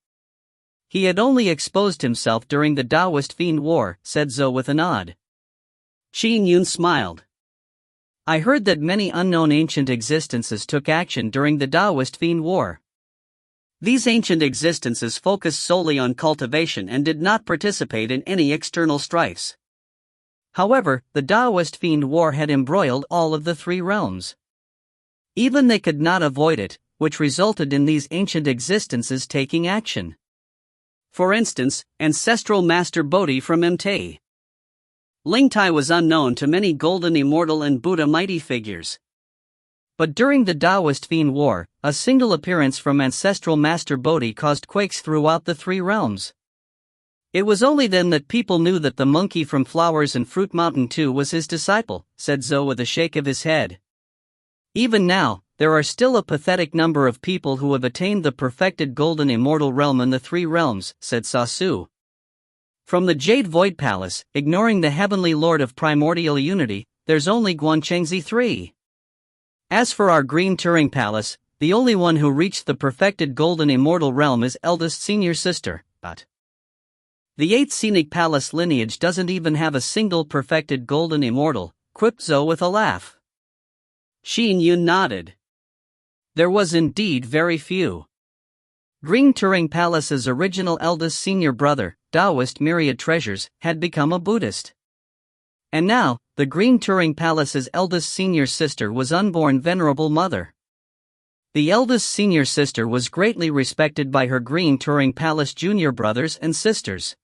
[SPEAKER 2] He had only exposed himself during the Taoist Fiend War, said Zhou with a nod.
[SPEAKER 1] Qin Yun smiled.
[SPEAKER 2] I heard that many unknown ancient existences took action during the Taoist Fiend War.
[SPEAKER 1] These ancient existences focused solely on cultivation and did not participate in any external strifes.
[SPEAKER 2] However, the Taoist Fiend War had embroiled all of the three realms. Even they could not avoid it, which resulted in these ancient existences taking action.
[SPEAKER 1] For instance, ancestral Master Bodhi from Mte. Lingtai was unknown to many golden immortal and Buddha mighty figures.
[SPEAKER 2] But during the Taoist Fiend War, a single appearance from ancestral Master Bodhi caused quakes throughout the three realms. It was only then that people knew that the monkey from Flowers and Fruit Mountain 2 was his disciple, said Zhou with a shake of his head. Even now, there are still a pathetic number of people who have attained the perfected golden immortal realm in the three realms, said Sasu. From the Jade Void Palace, ignoring the Heavenly Lord of Primordial Unity, there's only Guanchengzi 3. As for our Green Turing Palace, the only one who reached the perfected golden immortal realm is eldest senior sister, but the 8th Scenic Palace lineage doesn't even have a single perfected golden immortal, quipped Zhou with a laugh.
[SPEAKER 1] Qin Yun nodded.
[SPEAKER 2] There was indeed very few. Green Turing Palace's original eldest senior brother, Taoist Myriad Treasures, had become a Buddhist. And now, the Green Turing Palace's eldest senior sister was unborn Venerable Mother. The eldest senior sister was greatly respected by her Green Turing Palace junior brothers and sisters.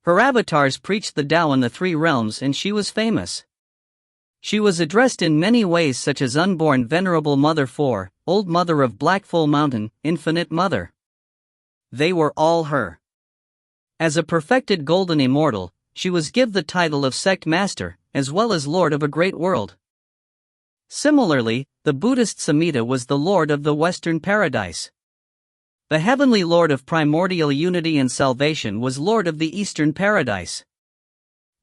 [SPEAKER 2] Her avatars preached the Tao in the three realms and she was famous. She was addressed in many ways such as Unborn Venerable Mother 4, Old Mother of Blackfoal Mountain, Infinite Mother. They were all her. As a perfected golden immortal, she was given the title of Sect Master, as well as Lord of a Great World. Similarly, the Buddhist Samhita was the Lord of the Western Paradise. The Heavenly Lord of Primordial Unity and Salvation was Lord of the Eastern Paradise.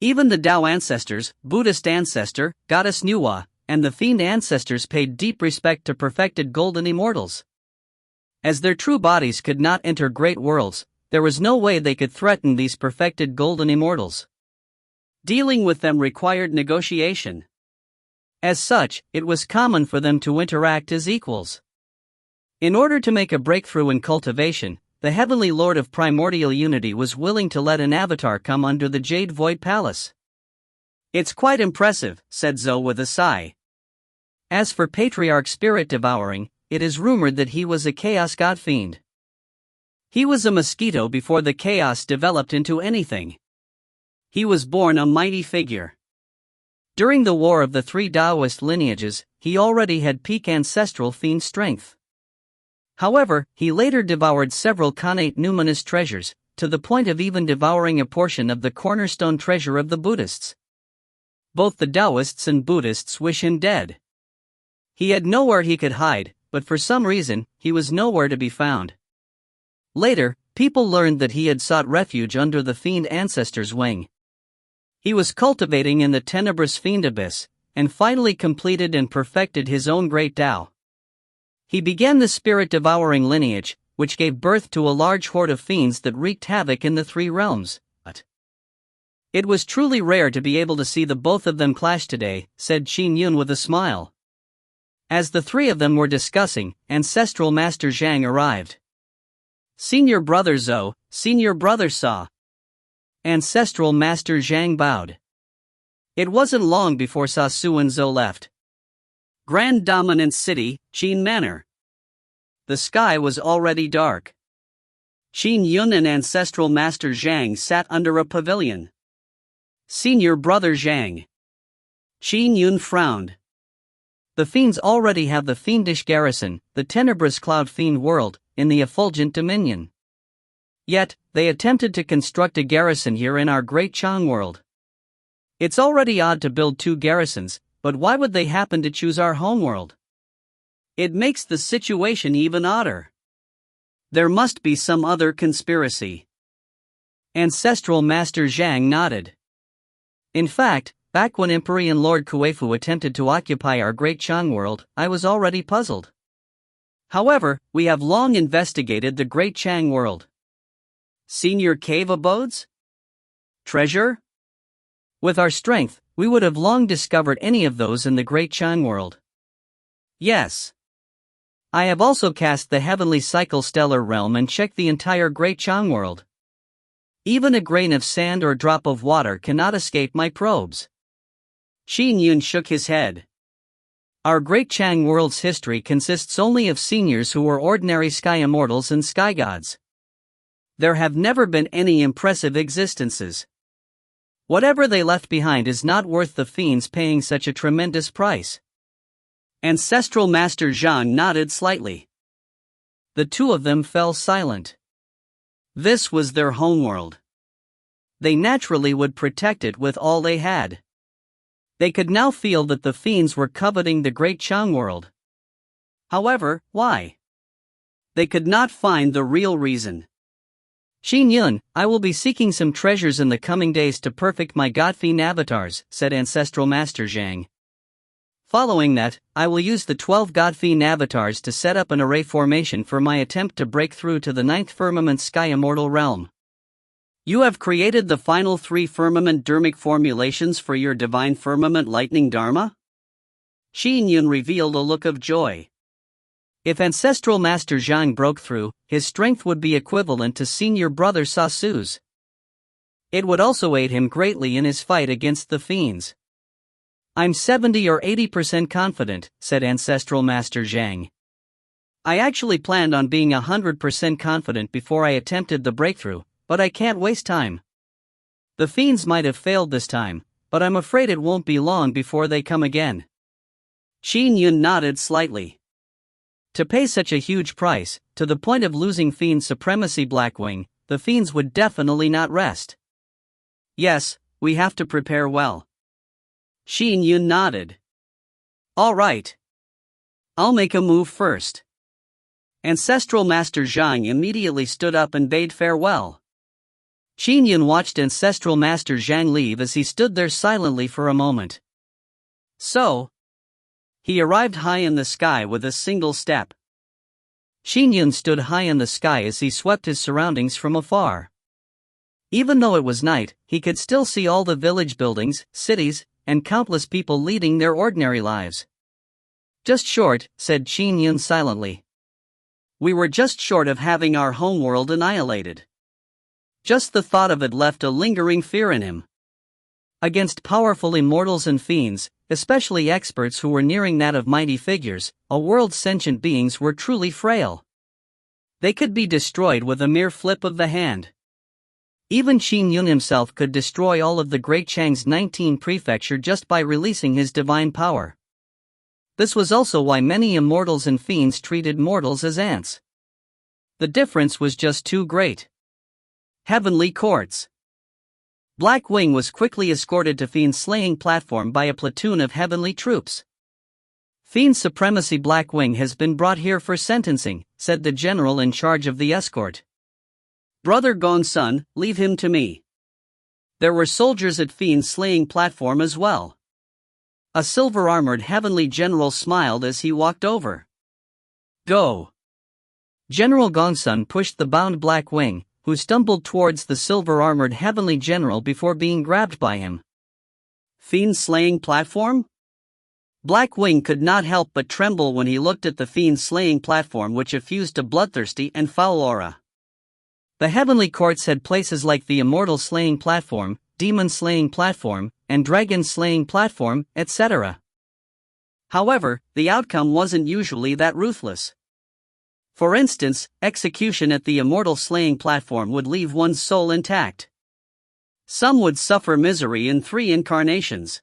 [SPEAKER 2] Even the Tao ancestors, Buddhist ancestor, Goddess Nuwa, and the Fiend ancestors paid deep respect to perfected golden immortals. As their true bodies could not enter great worlds, there was no way they could threaten these perfected golden immortals.
[SPEAKER 1] Dealing with them required negotiation.
[SPEAKER 2] As such, it was common for them to interact as equals. In order to make a breakthrough in cultivation, the Heavenly Lord of Primordial Unity was willing to let an avatar come under the Jade Void Palace.
[SPEAKER 1] It's quite impressive, said Zhou with a sigh.
[SPEAKER 2] As for Patriarch Spirit Devouring, it is rumored that he was a Chaos God Fiend.
[SPEAKER 1] He was a mosquito before the chaos developed into anything. He was born a mighty figure.
[SPEAKER 2] During the War of the Three Taoist Lineages, he already had peak ancestral fiend strength. However, he later devoured several connate numinous treasures, to the point of even devouring a portion of the cornerstone treasure of the Buddhists. Both the Taoists and Buddhists wish him dead. He had nowhere he could hide, but for some reason, he was nowhere to be found. Later, people learned that he had sought refuge under the Fiend ancestor's wing. He was cultivating in the tenebrous Fiend abyss, and finally completed and perfected his own great Tao. He began the spirit-devouring lineage, which gave birth to a large horde of fiends that wreaked havoc in the three realms. But it was truly rare to be able to see the both of them clash today, said Qin Yun with a smile. As the three of them were discussing, Ancestral Master Zhang arrived.
[SPEAKER 1] Senior Brother Zhou, Senior Brother Sa.
[SPEAKER 2] Ancestral Master Zhang bowed.
[SPEAKER 1] It wasn't long before Sasu and Zhou left. Grand Dominant City, Qin Manor. The sky was already dark. Qin Yun and Ancestral Master Zhang sat under a pavilion. Senior Brother Zhang. Qin Yun frowned.
[SPEAKER 2] The fiends already have the fiendish garrison, the tenebrous cloud fiend world, in the effulgent dominion. Yet, they attempted to construct a garrison here in our great Chang world. It's already odd to build two garrisons, but why would they happen to choose our homeworld?
[SPEAKER 1] It makes the situation even odder. There must be some other conspiracy.
[SPEAKER 2] Ancestral Master Zhang nodded. In fact, back when Emperor and Lord Kuefu attempted to occupy our great Chang world, I was already puzzled.
[SPEAKER 1] However, we have long investigated the great Chang world. Senior cave abodes? Treasure?
[SPEAKER 2] With our strength, we would have long discovered any of those in the great Chang world.
[SPEAKER 1] Yes.
[SPEAKER 2] I have also cast the heavenly cycle stellar realm and checked the entire great Chang world. Even a grain of sand or drop of water cannot escape my probes.
[SPEAKER 1] Qin Yun shook his head.
[SPEAKER 2] Our great Chang world's history consists only of seniors who were ordinary sky immortals and sky gods.
[SPEAKER 1] There have never been any impressive existences.
[SPEAKER 2] Whatever they left behind is not worth the fiends paying such a tremendous price.
[SPEAKER 1] Ancestral Master Zhang nodded slightly.
[SPEAKER 2] The two of them fell silent.
[SPEAKER 1] This was their homeworld.
[SPEAKER 2] They naturally would protect it with all they had. They could now feel that the fiends were coveting the great Chang world.
[SPEAKER 1] However, why? They could not find the real reason.
[SPEAKER 2] Qin Yun, I will be seeking some treasures in the coming days to perfect my god fiend avatars, said Ancestral Master Zhang. Following that, I will use the 12 god fiend avatars to set up an array formation for my attempt to break through to the 9th firmament sky immortal realm.
[SPEAKER 1] You have created the final 3 firmament dharmic formulations for your divine firmament lightning dharma? Qin Yun revealed a look of joy.
[SPEAKER 2] If Ancestral Master Zhang broke through, his strength would be equivalent to senior brother Sasu's. It would also aid him greatly in his fight against the fiends. I'm 70 or 80% confident, said Ancestral Master Zhang. I actually planned on being 100% confident before I attempted the breakthrough, but I can't waste time. The fiends might have failed this time, but I'm afraid it won't be long before they come again.
[SPEAKER 1] Qin Yun nodded slightly.
[SPEAKER 2] To pay such a huge price, to the point of losing fiend supremacy Blackwing, the fiends would definitely not rest.
[SPEAKER 1] Yes, we have to prepare well. Qin Yun nodded. All right. I'll make a move first. Ancestral Master Zhang immediately stood up and bade farewell.
[SPEAKER 2] Qin Yun watched Ancestral Master Zhang leave as he stood there silently for a moment.
[SPEAKER 1] So, he arrived high in the sky with a single step.
[SPEAKER 2] Qin Yun stood high in the sky as he swept his surroundings from afar. Even though it was night, he could still see all the village buildings, cities, and countless people leading their ordinary lives.
[SPEAKER 1] Just short, said Qin Yun silently. We were just short of having our homeworld annihilated. Just the thought of it left a lingering fear in him.
[SPEAKER 2] Against powerful immortals and fiends, especially experts who were nearing that of mighty figures, a world's sentient beings were truly frail. They could be destroyed with a mere flip of the hand. Even Qin Yun himself could destroy all of the Great Chang's 19 prefecture just by releasing his divine power. This was also why many immortals and fiends treated mortals as ants. The difference was just too great.
[SPEAKER 1] Heavenly Courts. Blackwing was quickly escorted to Fiend's slaying platform by a platoon of heavenly troops.
[SPEAKER 2] Fiend Supremacy Blackwing has been brought here for sentencing, said the general in charge of the escort.
[SPEAKER 1] Brother Gongsun, leave him to me. There were soldiers at Fiend's slaying platform as well. A silver-armored heavenly general smiled as he walked over.
[SPEAKER 2] Go. General Gongsun pushed the bound Blackwing, who stumbled towards the silver-armored heavenly general before being grabbed by him.
[SPEAKER 1] Fiend's slaying platform? Blackwing could not help but tremble when he looked at the Fiend's slaying platform, which effused a bloodthirsty and foul aura.
[SPEAKER 2] The heavenly courts had places like the immortal slaying platform, demon slaying platform, and dragon slaying platform, etc.
[SPEAKER 1] However, the outcome wasn't usually that ruthless. For instance, execution at the immortal slaying platform would leave one's soul intact. Some would suffer misery in 3 incarnations.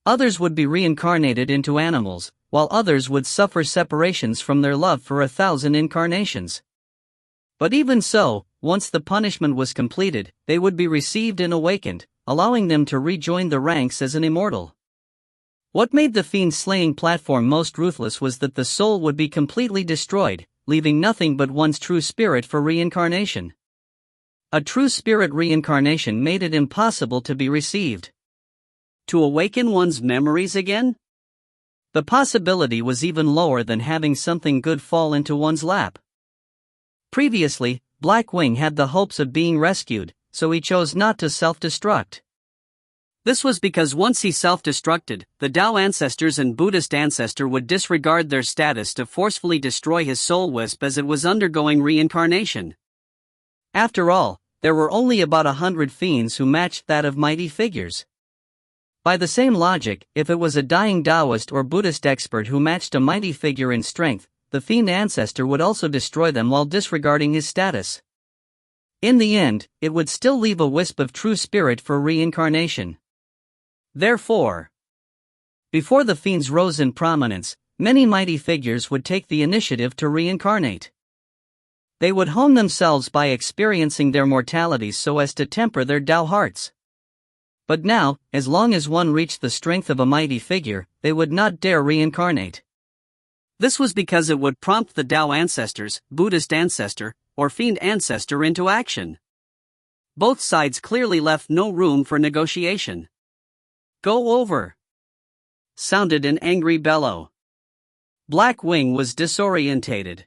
[SPEAKER 2] Others would be reincarnated into animals, while others would suffer separations from their love for 1,000 incarnations. But even so, once the punishment was completed, they would be received and awakened, allowing them to rejoin the ranks as an immortal. What made the Fiend slaying platform most ruthless was that the soul would be completely destroyed, leaving nothing but one's true spirit for reincarnation. A true spirit reincarnation made it impossible to be received.
[SPEAKER 1] To awaken one's memories again?
[SPEAKER 2] The possibility was even lower than having something good fall into one's lap. Previously, Blackwing had the hopes of being rescued, so he chose not to self-destruct.
[SPEAKER 1] This was because once he self-destructed, the Tao ancestors and Buddhist ancestor would disregard their status to forcefully destroy his soul wisp as it was undergoing reincarnation.
[SPEAKER 2] After all, there were only about 100 fiends who matched that of mighty figures. By the same logic, if it was a dying Taoist or Buddhist expert who matched a mighty figure in strength, the fiend ancestor would also destroy them while disregarding his status. In the end, it would still leave a wisp of true spirit for reincarnation.
[SPEAKER 1] Therefore,
[SPEAKER 2] before the fiends rose in prominence, many mighty figures would take the initiative to reincarnate. They would hone themselves by experiencing their mortality so as to temper their Tao hearts. But now, as long as one reached the strength of a mighty figure, they would not dare reincarnate.
[SPEAKER 1] This was because it would prompt the Tao ancestors, Buddhist ancestor, or fiend ancestor into action. Both sides clearly left no room for negotiation. "Go over!" sounded an angry bellow. Black Wing was disorientated.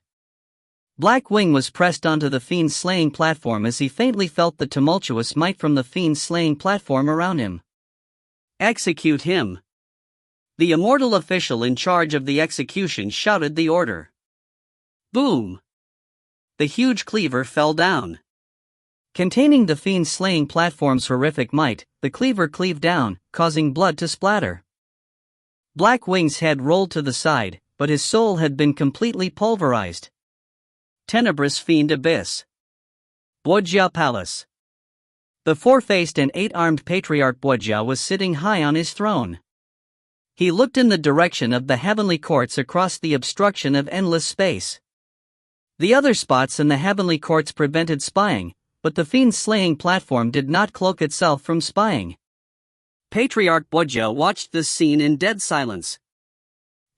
[SPEAKER 2] Black Wing was pressed onto the fiend's slaying platform as he faintly felt the tumultuous might from the fiend's slaying platform around him.
[SPEAKER 1] "Execute him!" The immortal official in charge of the execution shouted the order. Boom! The huge cleaver fell down.
[SPEAKER 2] Containing the fiend's slaying platform's horrific might, the cleaver cleaved down, causing blood to splatter. Black Wing's head rolled to the side, but his soul had been completely pulverized.
[SPEAKER 1] Tenebrous Fiend Abyss. Bojia Palace.
[SPEAKER 2] The four-faced and eight-armed patriarch Bojia was sitting high on his throne. He looked in the direction of the heavenly courts across the obstruction of endless space. The other spots in the heavenly courts prevented spying, but the fiend's slaying platform did not cloak itself from spying.
[SPEAKER 1] Patriarch Bojia watched this scene in dead silence.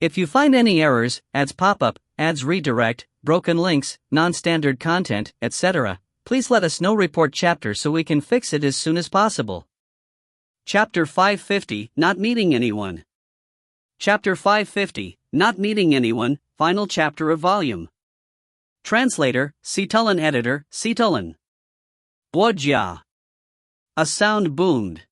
[SPEAKER 2] If you find any errors, ads pop-up, ads redirect, broken links, non-standard content, etc., please let us know. Report chapter so we can fix it as soon as possible.
[SPEAKER 1] Chapter 550, Not Meeting Anyone. Chapter 550, Not Meeting Anyone, final chapter of volume. Translator, Sitalan. Editor, Sitalan. Bojia. A sound boomed.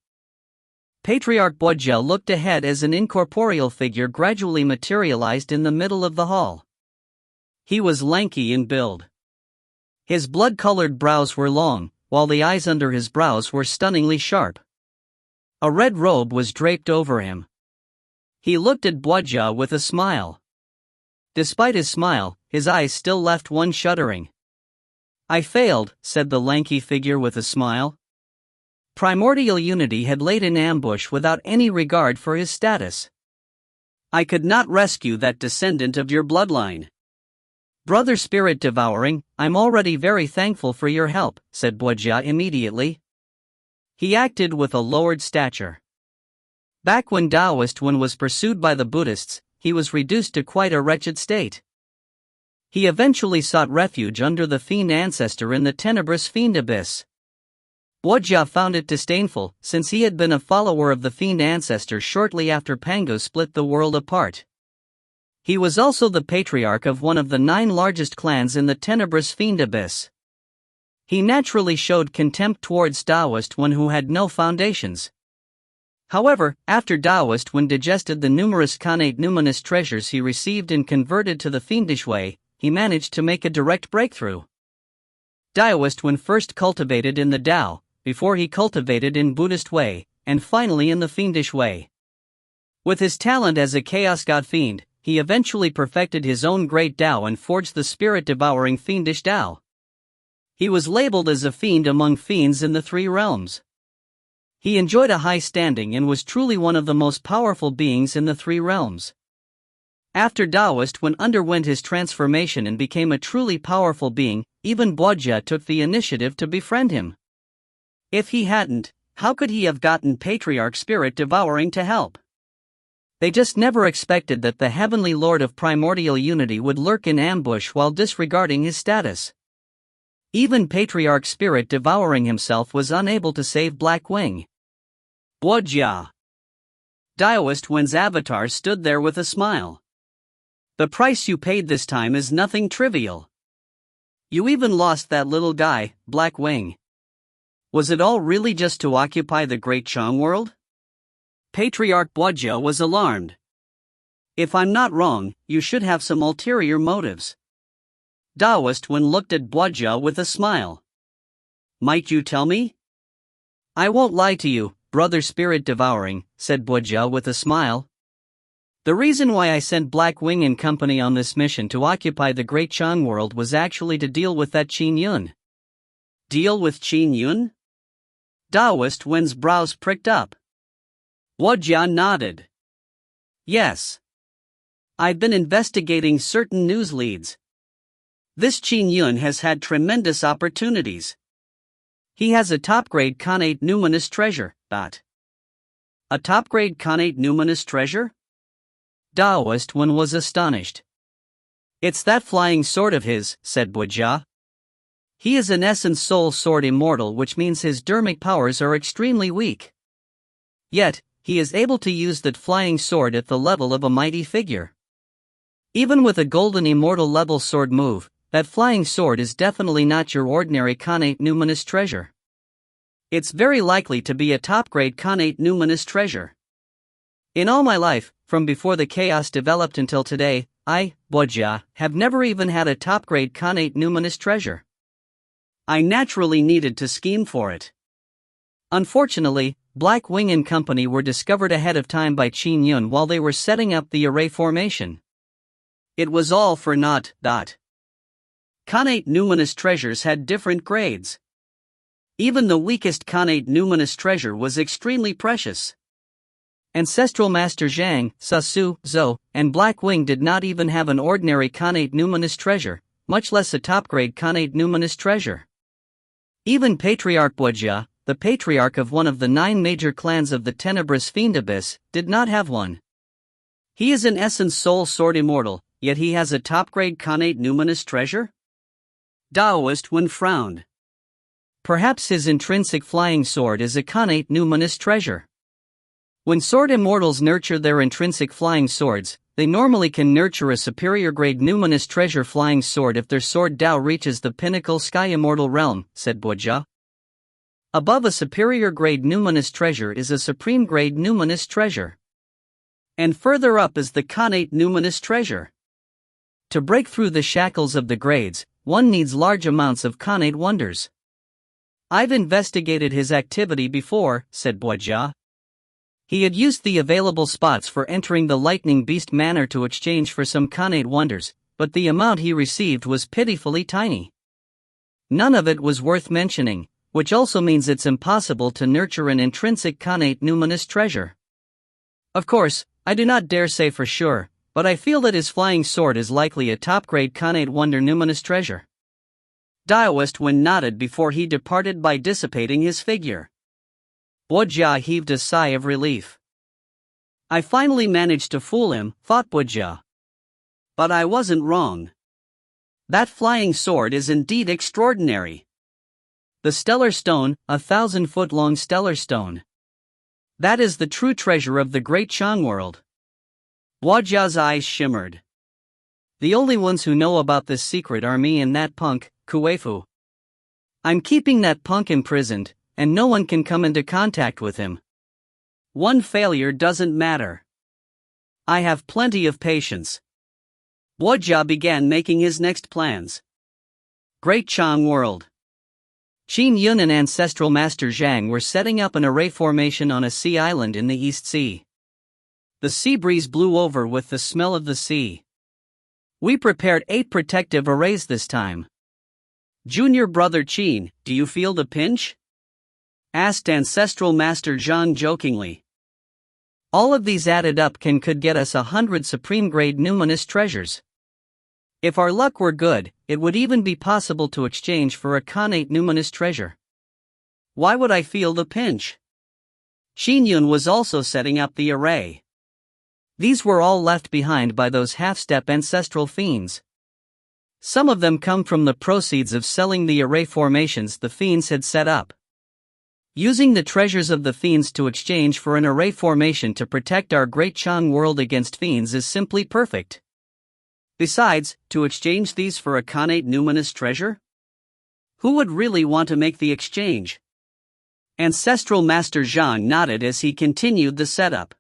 [SPEAKER 2] Patriarch Bojia looked ahead as an incorporeal figure gradually materialized in the middle of the hall. He was lanky in build. His blood-colored brows were long, while the eyes under his brows were stunningly sharp. A red robe was draped over him. He looked at Bojia with a smile. Despite his smile, his eyes still left one shuddering. "I failed," said the lanky figure with a smile. Primordial Unity had laid in ambush without any regard for his status.
[SPEAKER 1] "I could not rescue that descendant of your bloodline."
[SPEAKER 2] "Brother Spirit Devouring, I'm already very thankful for your help," said Bojia immediately. He acted with a lowered stature. Back when Taoist One was pursued by the Buddhists, he was reduced to quite a wretched state. He eventually sought refuge under the fiend ancestor in the tenebrous fiend abyss. Bojia found it disdainful, since he had been a follower of the fiend ancestor shortly after Pango split the world apart. He was also the patriarch of one of the 9 largest clans in the tenebrous fiend abyss. He naturally showed contempt towards Taoist One who had no foundations. However, after Taoist One digested the numerous Khanate numinous treasures he received and converted to the fiendish way, he managed to make a direct breakthrough. Taoist One first cultivated in the Tao, before he cultivated in Buddhist way, and finally in the fiendish way. With his talent as a chaos god fiend, he eventually perfected his own great Tao and forged the spirit-devouring fiendish Tao. He was labeled as a fiend among fiends in the 3 realms. He enjoyed a high standing and was truly one of the most powerful beings in the 3 realms. After Taoist One underwent his transformation and became a truly powerful being, even Bojia took the initiative to befriend him. If he hadn't, how could he have gotten Patriarch Spirit Devouring to help? They just never expected that the Heavenly Lord of Primordial Unity would lurk in ambush while disregarding his status. Even Patriarch Spirit Devouring himself was unable to save Black Wing.
[SPEAKER 1] Bojia. Taoist One's avatar stood there with a smile. "The price you paid this time is nothing trivial. You even lost that little guy, Black Wing. Was it all really just to occupy the Great Chong world?" Patriarch Bojia was alarmed. "If I'm not wrong, you should have some ulterior motives." Taoist One looked at Bojia with a smile. "Might you tell me?" "I won't lie to you, Brother Spirit Devouring," said Bojia with a smile. "The reason why I sent Black Wing and company on this mission to occupy the Great Chong world was actually to deal with that Qin Yun. Deal with Qin Yun? Daoist Wen's brows pricked up. Wojia nodded. Yes. I've been investigating certain news leads. This Qin Yun has had tremendous opportunities. He has a top-grade Khanate numinous treasure, A top-grade Khanate numinous treasure? Daoist Wen was astonished. It's that flying sword of his, said Wojia. He is in essence soul sword immortal, which means his dermic powers are extremely weak. Yet, he is able to use that flying sword at the level of a mighty figure. Even with a golden immortal level sword move, that flying sword is definitely not your ordinary Khanate numinous treasure. It's very likely to be a top-grade Khanate numinous treasure. In all my life, from before the chaos developed until today, I, Wojia, have never even had a top-grade Khanate numinous treasure. I naturally needed to scheme for it. Unfortunately, Black Wing and Company were discovered ahead of time by Qin Yun while they were setting up the array formation. It was all for naught. Khanate numinous treasures had different grades. Even the weakest Khanate numinous treasure was extremely precious. Ancestral Master Zhang, Sasu, Zhou, and Black Wing did not even have an ordinary Khanate numinous treasure, much less a top-grade Khanate numinous treasure. Even Patriarch Wojia, the patriarch of one of the 9 major clans of the tenebrous fiend abyss, did not have one. He is in essence soul sword immortal, yet he has a top-grade Khanate numinous treasure? Daoist Wen frowned. Perhaps his intrinsic flying sword is a Khanate numinous treasure. When sword immortals nurture their intrinsic flying swords, they normally can nurture a superior grade numinous treasure flying sword if their sword Dao reaches the pinnacle sky immortal realm, said Wojia. Above a superior grade numinous treasure is a supreme grade numinous treasure. And further up is the Khanate numinous treasure. To break through the shackles of the grades, one needs large amounts of Khanate wonders. I've investigated his activity before, said Wojia. He had used the available spots for entering the Lightning Beast Manor to exchange for some Khanate wonders, but the amount he received was pitifully tiny. None of it was worth mentioning, which also means it's impossible to nurture an intrinsic Khanate numinous treasure. Of course, I do not dare say for sure, but I feel that his flying sword is likely a top-grade Khanate wonder numinous treasure. Daoist Wen nodded before he departed by dissipating his figure. Wojia heaved a sigh of relief. I finally managed to fool him, thought Wojia. But I wasn't wrong. That flying sword is indeed extraordinary. The stellar stone, 1,000-foot-long stellar stone. That is the true treasure of the great Chang world. Wojia's eyes shimmered. The only ones who know about this secret are me and that punk, Kuefu. I'm keeping that punk imprisoned, and no one can come into contact with him. One failure doesn't matter. I have plenty of patience. Wojia began making his next plans. Great Chang world. Qin Yun and Ancestral Master Zhang were setting up an array formation on a sea island in the East Sea. The sea breeze blew over with the smell of the sea. We prepared 8 protective arrays this time. Junior brother Qin, do you feel the pinch? Asked Ancestral Master Zhang jokingly. All of these added up could get us 100 supreme grade numinous treasures. If our luck were good, it would even be possible to exchange for a Khanate numinous treasure. Why would I feel the pinch? Qin Yun was also setting up the array. These were all left behind by those half-step ancestral fiends. Some of them come from the proceeds of selling the array formations the fiends had set up. Using the treasures of the fiends to exchange for an array formation to protect our great Chang world against fiends is simply perfect. Besides, to exchange these for a Khanate numinous treasure? Who would really want to make the exchange? Ancestral Master Zhang nodded as he continued the setup.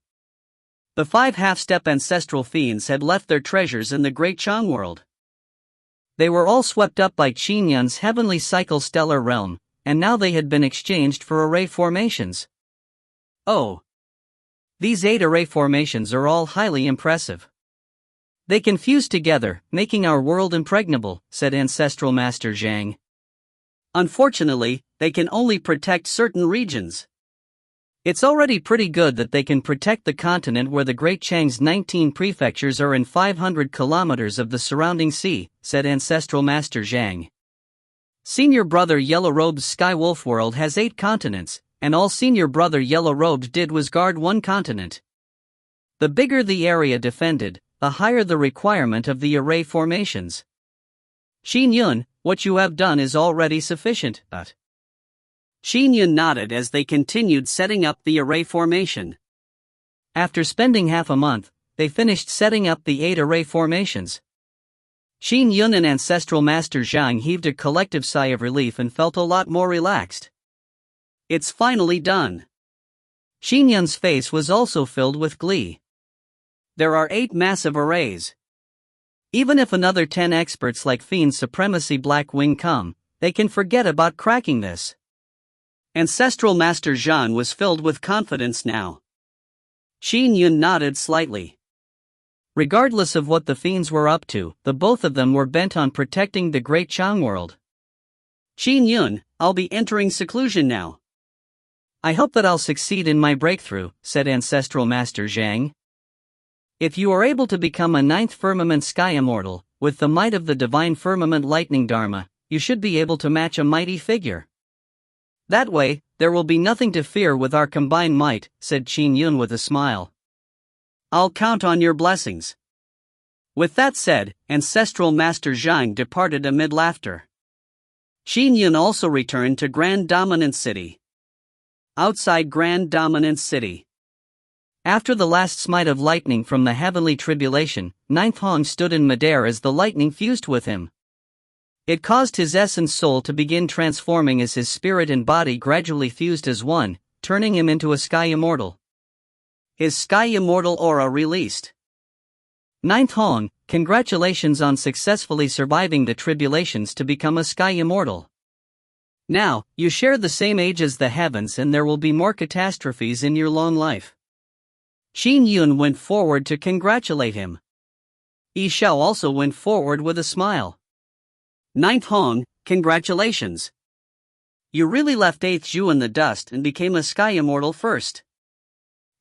[SPEAKER 1] The 5 half-step ancestral fiends had left their treasures in the great Chang world. They were all swept up by Qin Yun's heavenly cycle stellar realm, and now they had been exchanged for array formations. Oh! These 8 array formations are all highly impressive. They can fuse together, making our world impregnable, said Ancestral Master Zhang. Unfortunately, they can only protect certain regions.
[SPEAKER 2] It's already pretty good that they can protect the continent where the Great Chang's 19 prefectures are in 500 kilometers of the surrounding sea, said Ancestral Master Zhang. Senior Brother Yellow-Robe's Sky Wolf World has 8 continents, and all Senior Brother Yellow-Robed did was guard one continent. The bigger the area defended, the higher the requirement of the array formations. Qin Yun, what you have done is already sufficient, but
[SPEAKER 1] Qin Yun nodded as they continued setting up the array formation.
[SPEAKER 2] After spending half a month, they finished setting up the 8 array formations. Qin Yun and Ancestral Master Zhang heaved a collective sigh of relief and felt a lot more relaxed.
[SPEAKER 1] It's finally done.
[SPEAKER 2] Qin Yun's face was also filled with glee.
[SPEAKER 1] There are 8 massive arrays.
[SPEAKER 2] Even if another 10 experts like Fiend Supremacy Black Wing come, they can forget about cracking this.
[SPEAKER 1] Ancestral Master Zhang was filled with confidence now. Qin Yun nodded slightly.
[SPEAKER 2] Regardless of what the fiends were up to, the both of them were bent on protecting the Great Chang world.
[SPEAKER 1] Qin Yun, I'll be entering seclusion now.
[SPEAKER 2] I hope that I'll succeed in my breakthrough, said Ancestral Master Zhang. If you are able to become a 9th Firmament Sky Immortal, with the might of the Divine Firmament Lightning Dharma, you should be able to match a mighty figure. That way, there will be nothing to fear with our combined might, said Qin Yun with a smile.
[SPEAKER 1] I'll count on your blessings. With that said, Ancestral Master Zhang departed amid laughter. Qin Yun also returned to Grand Dominant City. Outside Grand Dominant City.
[SPEAKER 2] After the last smite of lightning from the heavenly tribulation, Ninth Hong stood in midair as the lightning fused with him. It caused his essence soul to begin transforming as his spirit and body gradually fused as one, turning him into a Sky Immortal.
[SPEAKER 1] His Sky Immortal aura released.
[SPEAKER 2] Ninth Hong, congratulations on successfully surviving the tribulations to become a Sky Immortal. Now, you share the same age as the heavens and there will be more catastrophes in your long life.
[SPEAKER 1] Qin Yun went forward to congratulate him. Xiao also went forward with a smile. Ninth Hong, congratulations. You really left 8th Zhu in the dust and became a Sky Immortal first.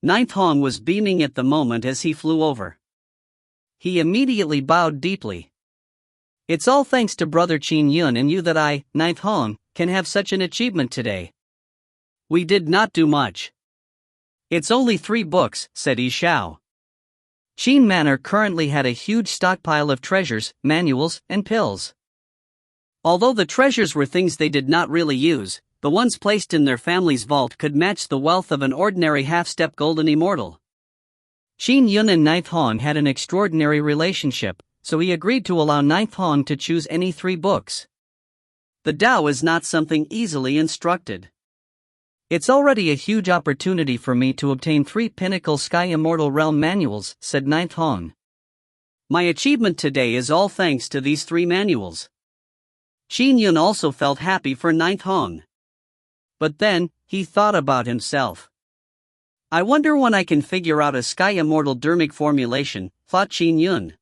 [SPEAKER 1] Ninth Hong was beaming at the moment as he flew over. He immediately bowed deeply.
[SPEAKER 2] It's all thanks to Brother Qin Yun and you that I, Ninth Hong, can have such an achievement today.
[SPEAKER 1] We did not do much. It's only 3 books, said Xiao.
[SPEAKER 2] Qin Manor currently had a huge stockpile of treasures, manuals, and pills.
[SPEAKER 1] Although the treasures were things they did not really use, the ones placed in their family's vault could match the wealth of an ordinary half-step golden immortal.
[SPEAKER 2] Qin Yun and Ninth Hong had an extraordinary relationship, so he agreed to allow Ninth Hong to choose any 3 books.
[SPEAKER 1] The Tao is not something easily instructed.
[SPEAKER 2] It's already a huge opportunity for me to obtain 3 Pinnacle Sky Immortal Realm manuals, said Ninth Hong.
[SPEAKER 1] My achievement today is all thanks to these 3 manuals. Qin Yun also felt happy for Ninth Hong. But then, he thought about himself. I wonder when I can figure out a Sky Immortal dermic formulation, thought Qin Yun.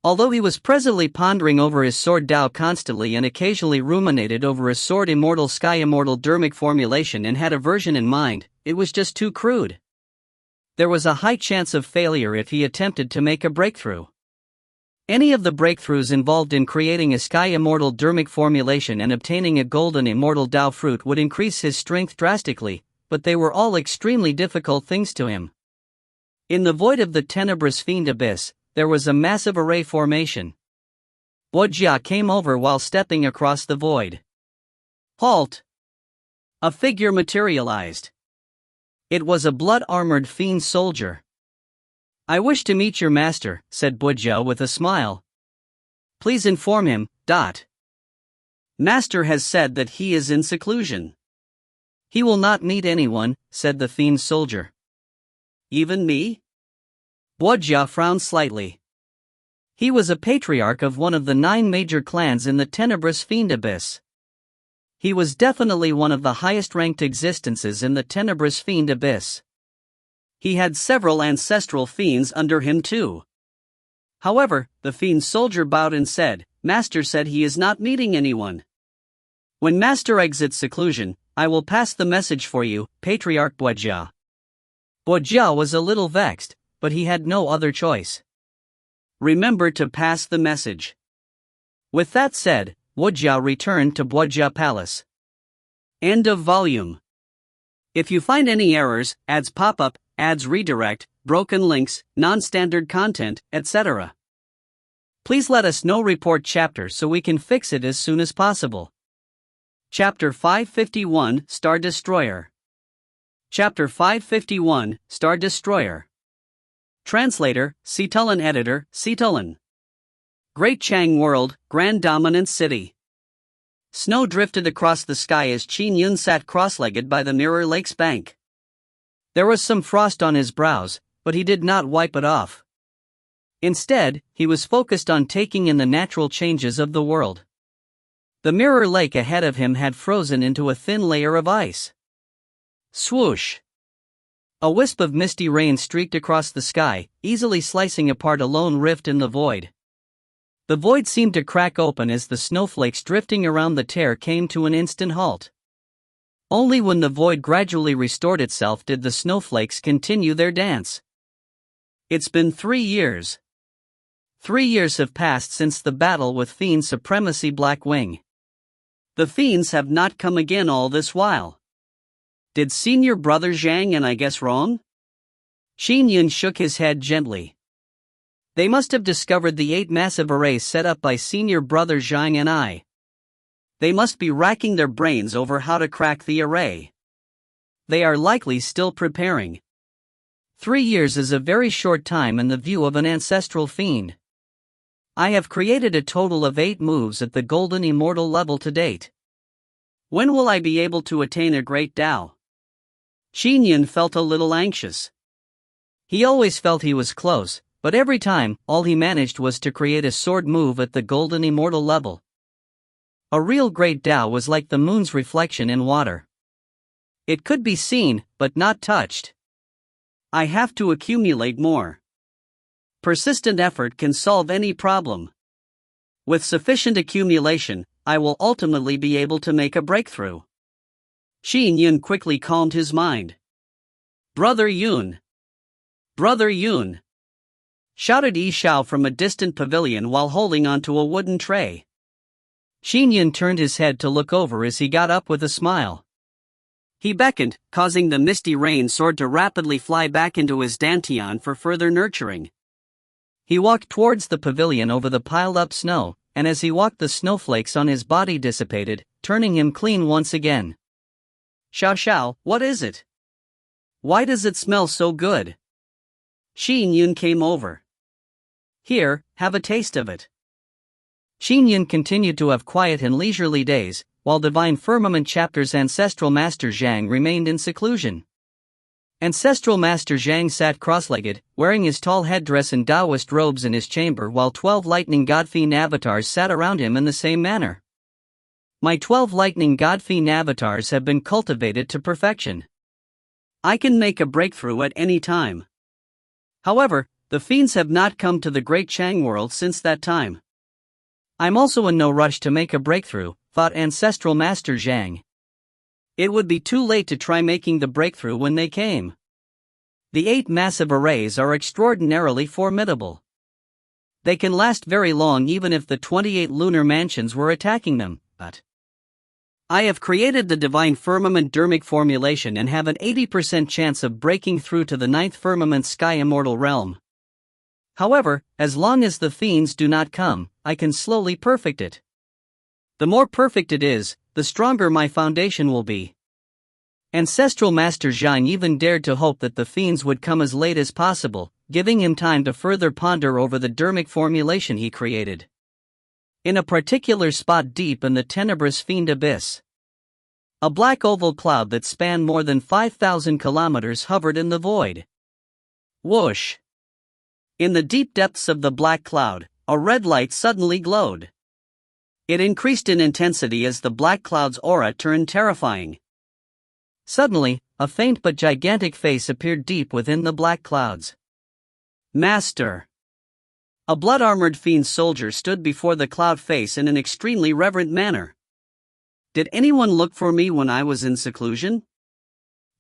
[SPEAKER 1] Although he was presently pondering over his sword Tao constantly and occasionally ruminated over a sword immortal Sky Immortal dermic formulation and had a version in mind, it was just too crude. There was a high chance of failure if he attempted to make a breakthrough. Any of the breakthroughs involved in creating a Sky Immortal dermic formulation and obtaining a golden immortal Tao fruit would increase his strength drastically, but they were all extremely difficult things to him. In the void of the tenebrous fiend abyss, there was a massive array formation. Bojia came over while stepping across the void. Halt! A figure materialized.
[SPEAKER 2] It was a blood-armored fiend soldier.
[SPEAKER 1] I wish to meet your master, said Bojia with a smile. Please inform him, Master has said that he is in seclusion.
[SPEAKER 2] He will not meet anyone, said the fiend soldier.
[SPEAKER 1] Even me?
[SPEAKER 2] Bojia frowned slightly. He was a patriarch of one of the 9 major clans in the tenebrous fiend abyss. He was definitely one of the highest-ranked existences in the tenebrous fiend abyss.
[SPEAKER 1] He had several ancestral fiends under him too. However, the fiend soldier bowed and said, Master said he is not meeting anyone. When Master exits seclusion, I will pass the message for you, Patriarch Buojia.
[SPEAKER 2] Buojia was a little vexed, but he had no other choice.
[SPEAKER 1] Remember to pass the message.
[SPEAKER 2] With that said, Buojia returned to Buojia Palace.
[SPEAKER 1] End of volume. If you find any errors, ads pop up, ads redirect, broken links, non-standard content, etc., please let us know. Report chapter so we can fix it as soon as possible. Chapter 551, Star Destroyer. Chapter 551, Star Destroyer. Translator, Citulan. Editor, Citulan. Great Chang World, Grand Dominant City. Snow drifted across the sky as Qin Yun sat cross-legged by the Mirror Lake's bank.
[SPEAKER 2] There was some frost on his brows, but he did not wipe it off. Instead, he was focused on taking in the natural changes of the world. The Mirror Lake ahead of him had frozen into a thin layer of ice.
[SPEAKER 1] Swoosh!
[SPEAKER 2] A wisp of misty rain streaked across the sky, easily slicing apart a lone rift in the void. The void seemed to crack open as the snowflakes drifting around the tear came to an instant halt. Only when the void gradually restored itself did the snowflakes continue their dance.
[SPEAKER 1] It's been 3 years.
[SPEAKER 2] 3 years have passed since the battle with Fiend Supremacy Black Wing.
[SPEAKER 1] The fiends have not come again all this while. Did Senior Brother Zhang and I guess wrong?
[SPEAKER 2] Qin Yun shook his head gently. They must have discovered the 8 massive arrays set up by Senior Brother Zhang and I.
[SPEAKER 1] They must be racking their brains over how to crack the array. They are likely still preparing.
[SPEAKER 2] 3 years is a very short time in the view of an ancestral fiend. I have created a total of 8 moves at the Golden Immortal level to date.
[SPEAKER 1] When will I be able to attain a great Dao? Qin Yun felt a little anxious.
[SPEAKER 2] He always felt he was close, but every time, all he managed was to create a sword move at the Golden Immortal level. A real great Dao was like the moon's reflection in water. It could be seen, but not touched.
[SPEAKER 1] I have to accumulate more. Persistent effort can solve any problem. With sufficient accumulation, I will ultimately be able to make a breakthrough. Qin Yun quickly calmed his mind. Brother Yun! Brother Yun! Shouted Xiao from a distant pavilion while holding onto a wooden tray.
[SPEAKER 2] Qin Yun turned his head to look over as he got up with a smile.
[SPEAKER 1] He beckoned, causing the misty rain sword to rapidly fly back into his dantian for further nurturing.
[SPEAKER 2] He walked towards the pavilion over the piled-up snow, and as he walked the snowflakes on his body dissipated, turning him clean once again.
[SPEAKER 1] Xiao, what is it? Why does it smell so good? Qin Yun came over. Here, have a taste of it.
[SPEAKER 2] Qin Yun continued to have quiet and leisurely days, while Divine Firmament Chapter's Ancestral Master Zhang remained in seclusion. Ancestral Master Zhang sat cross-legged, wearing his tall headdress and Taoist robes in his chamber while 12 lightning god-fiend avatars sat around him in the same manner. My 12 lightning god-fiend avatars have been cultivated to perfection.
[SPEAKER 1] I can make a breakthrough at any time. However, the fiends have not come to the Great Chang World since that time.
[SPEAKER 2] I'm also in no rush to make a breakthrough, thought Ancestral Master Zhang.
[SPEAKER 1] It would be too late to try making the breakthrough when they came.
[SPEAKER 2] The 8 massive arrays are extraordinarily formidable. They can last very long even if the 28 lunar mansions were attacking them, but
[SPEAKER 1] I have created the Divine Firmament Dermic formulation and have an 80% chance of breaking through to the 9th Firmament Sky Immortal realm.
[SPEAKER 2] However, as long as the fiends do not come, I can slowly perfect it. The more perfect it is, the stronger my foundation will be. Ancestral Master Zhang even dared to hope that the fiends would come as late as possible, giving him time to further ponder over the dermic formulation he created. In a particular spot deep in the tenebrous fiend abyss, a black oval cloud that spanned more than 5,000 kilometers hovered in the void.
[SPEAKER 1] Whoosh! In the deep depths of the black cloud, a red light suddenly glowed. It increased in intensity as the black cloud's aura turned terrifying.
[SPEAKER 2] Suddenly, a faint but gigantic face appeared deep within the black clouds.
[SPEAKER 1] Master! A blood-armored fiend soldier stood before the cloud face in an extremely reverent manner. Did anyone look for me when I was in seclusion?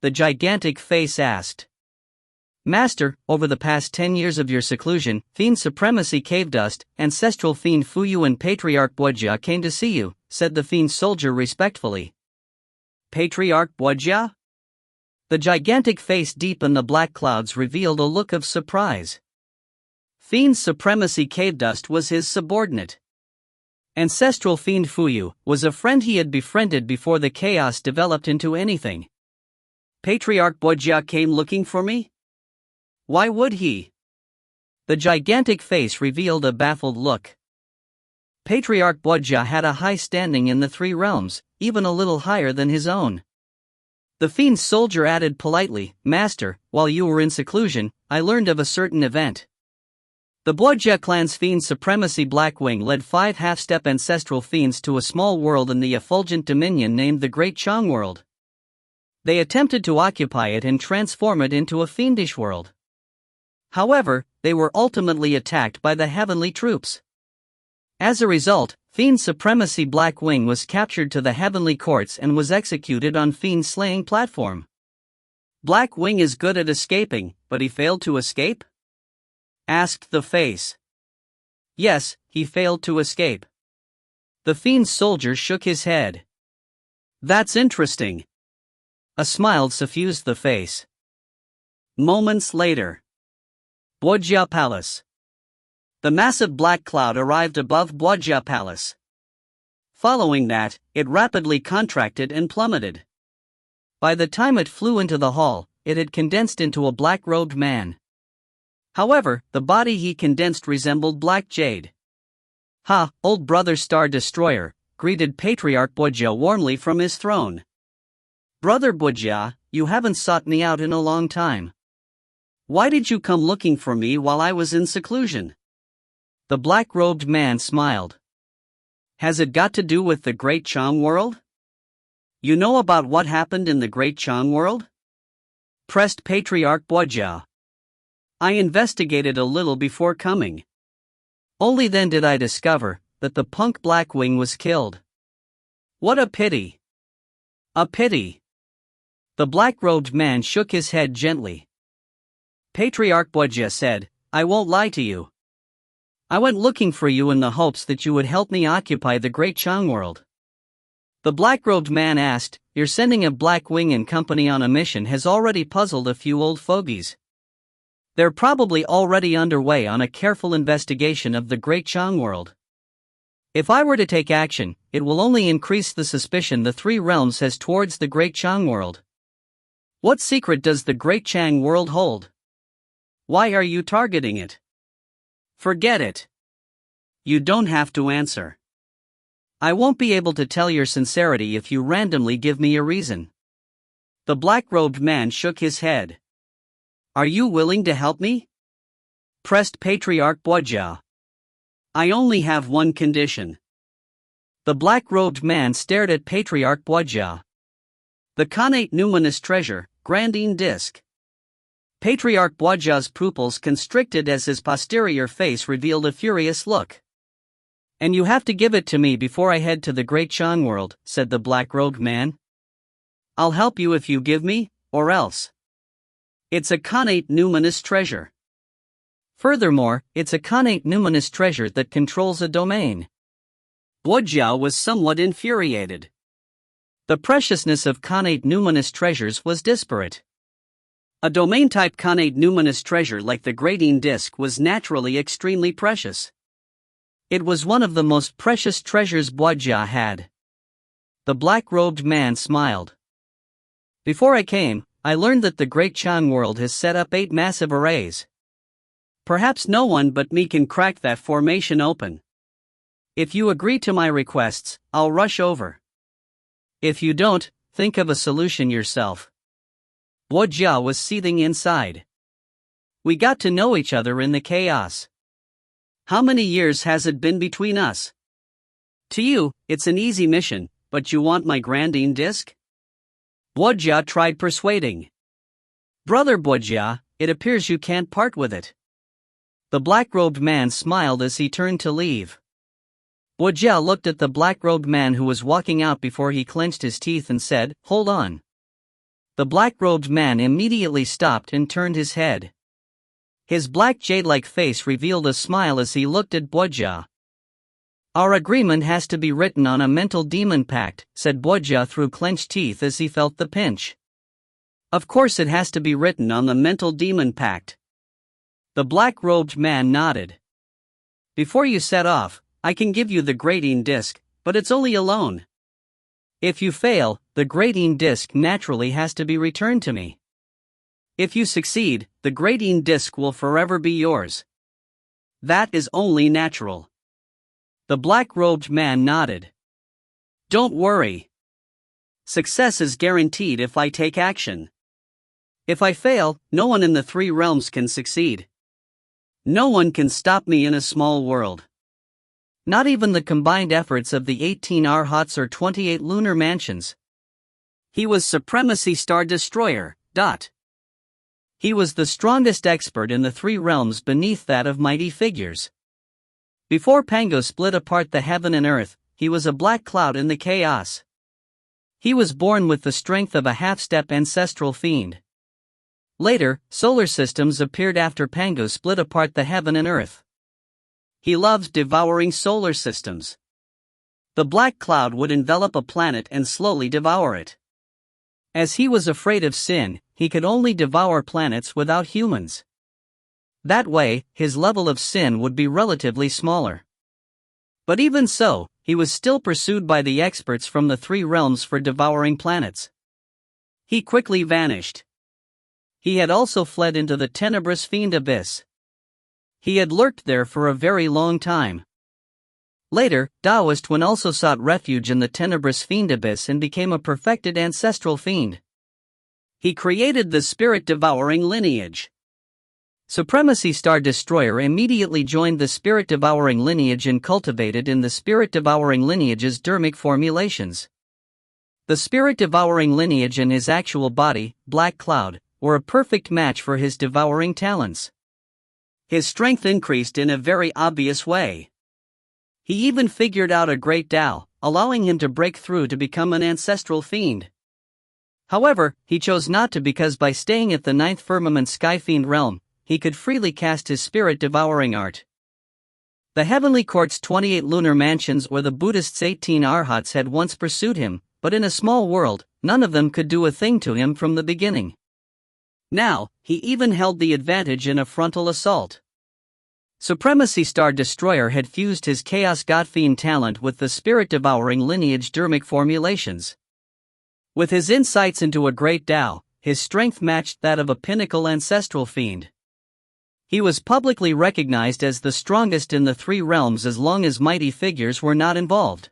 [SPEAKER 2] The gigantic face asked. Master, over the past 10 years of your seclusion, Fiend Supremacy Cave Dust, Ancestral Fiend Fuyu and Patriarch Bojia came to see you, said the Fiend soldier respectfully.
[SPEAKER 1] Patriarch Bojia?
[SPEAKER 2] The gigantic face deep in the black clouds revealed a look of surprise.
[SPEAKER 1] Fiend Supremacy Cave Dust was his subordinate.
[SPEAKER 2] Ancestral Fiend Fuyu was a friend he had befriended before the chaos developed into anything.
[SPEAKER 1] Patriarch Bojia came looking for me? Why would he?
[SPEAKER 2] The gigantic face revealed a baffled look. Patriarch Bojia had a high standing in the three realms, even a little higher than his own. The Fiend soldier added politely, Master, while you were in seclusion, I learned of a certain event. The Bojia clan's Fiend Supremacy Blackwing led 5 half-step ancestral fiends to a small world in the effulgent dominion named the Great Chang World. They attempted to occupy it and transform it into a fiendish world. However, they were ultimately attacked by the heavenly troops. As a result, Fiend Supremacy Blackwing was captured to the heavenly courts and was executed on Fiend slaying platform.
[SPEAKER 1] Blackwing is good at escaping, but he failed to escape? Asked the face.
[SPEAKER 2] Yes, he failed to escape. The Fiend soldier shook his head.
[SPEAKER 1] That's interesting.
[SPEAKER 2] A smile suffused the face.
[SPEAKER 1] Moments later.
[SPEAKER 2] Bojia Palace.
[SPEAKER 1] The massive black cloud arrived above Bojia Palace. Following that, it rapidly contracted and plummeted.
[SPEAKER 2] By the time it flew into the hall, it had condensed into a black-robed man.
[SPEAKER 1] However, the body he condensed resembled black jade.
[SPEAKER 2] Ha, old brother Star Destroyer, greeted Patriarch Bojia warmly from his throne.
[SPEAKER 1] Brother Bojia, you haven't sought me out in a long time. Why did you come looking for me while I was in seclusion?
[SPEAKER 2] The black-robed man smiled.
[SPEAKER 1] Has it got to do with the Great Chang World? You know about what happened in the Great Chang World? Pressed Patriarch Bojia. I investigated a little before coming.
[SPEAKER 2] Only then did I discover that the punk Blackwing was killed.
[SPEAKER 1] What a pity.
[SPEAKER 2] A pity. The black-robed man shook his head gently.
[SPEAKER 1] Patriarch Bojia said, I won't lie to you.
[SPEAKER 2] I went looking for you in the hopes that you would help me occupy the Great Chang World. The black-robed man asked, Your sending of Blackwing and company on a mission has already puzzled a few old fogies. They're probably already underway on a careful investigation of the Great Chang World. If I were to take action, it will only increase the suspicion the three realms has towards the Great Chang World. What secret does the Great Chang World hold?
[SPEAKER 1] Why are you targeting it? Forget it. You don't have to answer.
[SPEAKER 2] I won't be able to tell your sincerity if you randomly give me a reason.
[SPEAKER 1] The black-robed man shook his head. Are you willing to help me? Pressed Patriarch Bojia. I only have one condition.
[SPEAKER 2] The black-robed man stared at Patriarch Bojia.
[SPEAKER 1] The Khanate numinous treasure, Grandine Disc. Patriarch Bojia's pupils constricted as his posterior face revealed a furious look.
[SPEAKER 2] And you have to give it to me before I head to the Great Chang World, said the black-robed man.
[SPEAKER 1] I'll help you if you give me, or else. It's a Khanate numinous treasure.
[SPEAKER 2] Furthermore, it's a Khanate numinous treasure that controls a domain.
[SPEAKER 1] Bojia was somewhat infuriated.
[SPEAKER 2] The preciousness of Khanate numinous treasures was disparate.
[SPEAKER 1] A domain-type Khanate numinous treasure like the Grandine Disc was naturally extremely precious.
[SPEAKER 2] It was one of the most precious treasures Bojia had. The black-robed man smiled. Before I came, I learned that the Great Chang World has set up 8 massive arrays.
[SPEAKER 1] Perhaps no one but me can crack that formation open. If you agree to my requests, I'll rush over.
[SPEAKER 2] If you don't, think of a solution yourself. Bojia was seething inside. We got to know each other in the chaos.
[SPEAKER 1] How many years has it been between us? To you, it's an easy mission, but you want my Grandine Disc?
[SPEAKER 2] Bojia tried persuading.
[SPEAKER 1] Brother Bojia, it appears you can't part with it.
[SPEAKER 2] The black-robed man smiled as he turned to leave. Bojia looked at the black-robed man who was walking out before he clenched his teeth and said, "Hold on." The black-robed man immediately stopped and turned his head. His black jade-like face revealed a smile as he looked at Bojia. "Our agreement has to be written on a mental demon pact," said Bojia through clenched teeth as he felt the pinch.
[SPEAKER 1] "Of course it has to be written on the mental demon pact." The black-robed man nodded. "Before you set off, I can give you the grading disc, but it's only a loan. If you fail, the grading disc naturally has to be returned to me. If you succeed, the grading disc will forever be yours. That is only natural." The black-robed man nodded. "Don't worry. Success is guaranteed if I take action. If I fail, no one in the three realms can succeed. No one can stop me in a small world. Not even the combined efforts of the 18 Arhats or 28 lunar mansions." He was Supremacy Star Destroyer. He was the strongest expert in the three realms beneath that of mighty figures. Before Pango split apart the heaven and earth, he was a black cloud in the chaos. He was born with the strength of a half-step ancestral fiend. Later, solar systems appeared after Pango split apart the heaven and earth. He loved devouring solar systems. The black cloud would envelop a planet and slowly devour it. As he was afraid of sin, he could only devour planets without humans. That way, his level of sin would be relatively smaller. But even so, he was still pursued by the experts from the three realms for devouring planets. He quickly vanished. He had also fled into the tenebrous fiend abyss. He had lurked there for a very long time. Later, Taoist Wen also sought refuge in the tenebrous fiend abyss and became a perfected ancestral fiend. He created the spirit-devouring lineage. Supremacy Star Destroyer immediately joined the spirit-devouring lineage and cultivated in the spirit-devouring lineage's dermic formulations. The spirit-devouring lineage and his actual body, Black Cloud, were a perfect match for his devouring talents. His strength increased in a very obvious way. He even figured out a great Tao, allowing him to break through to become an ancestral fiend. However, he chose not to because by staying at the 9th firmament Sky Fiend realm, he could freely cast his spirit-devouring art. The Heavenly Court's 28 lunar mansions or the Buddhists' 18 Arhats had once pursued him, but in a small world, none of them could do a thing to him from the beginning. Now, he even held the advantage in a frontal assault. Supremacy Star Destroyer had fused his Chaos God Fiend talent with the spirit-devouring lineage dermic formulations. With his insights into a great Tao, his strength matched that of a pinnacle ancestral fiend. He was publicly recognized as the strongest in the three realms as long as mighty figures were not involved.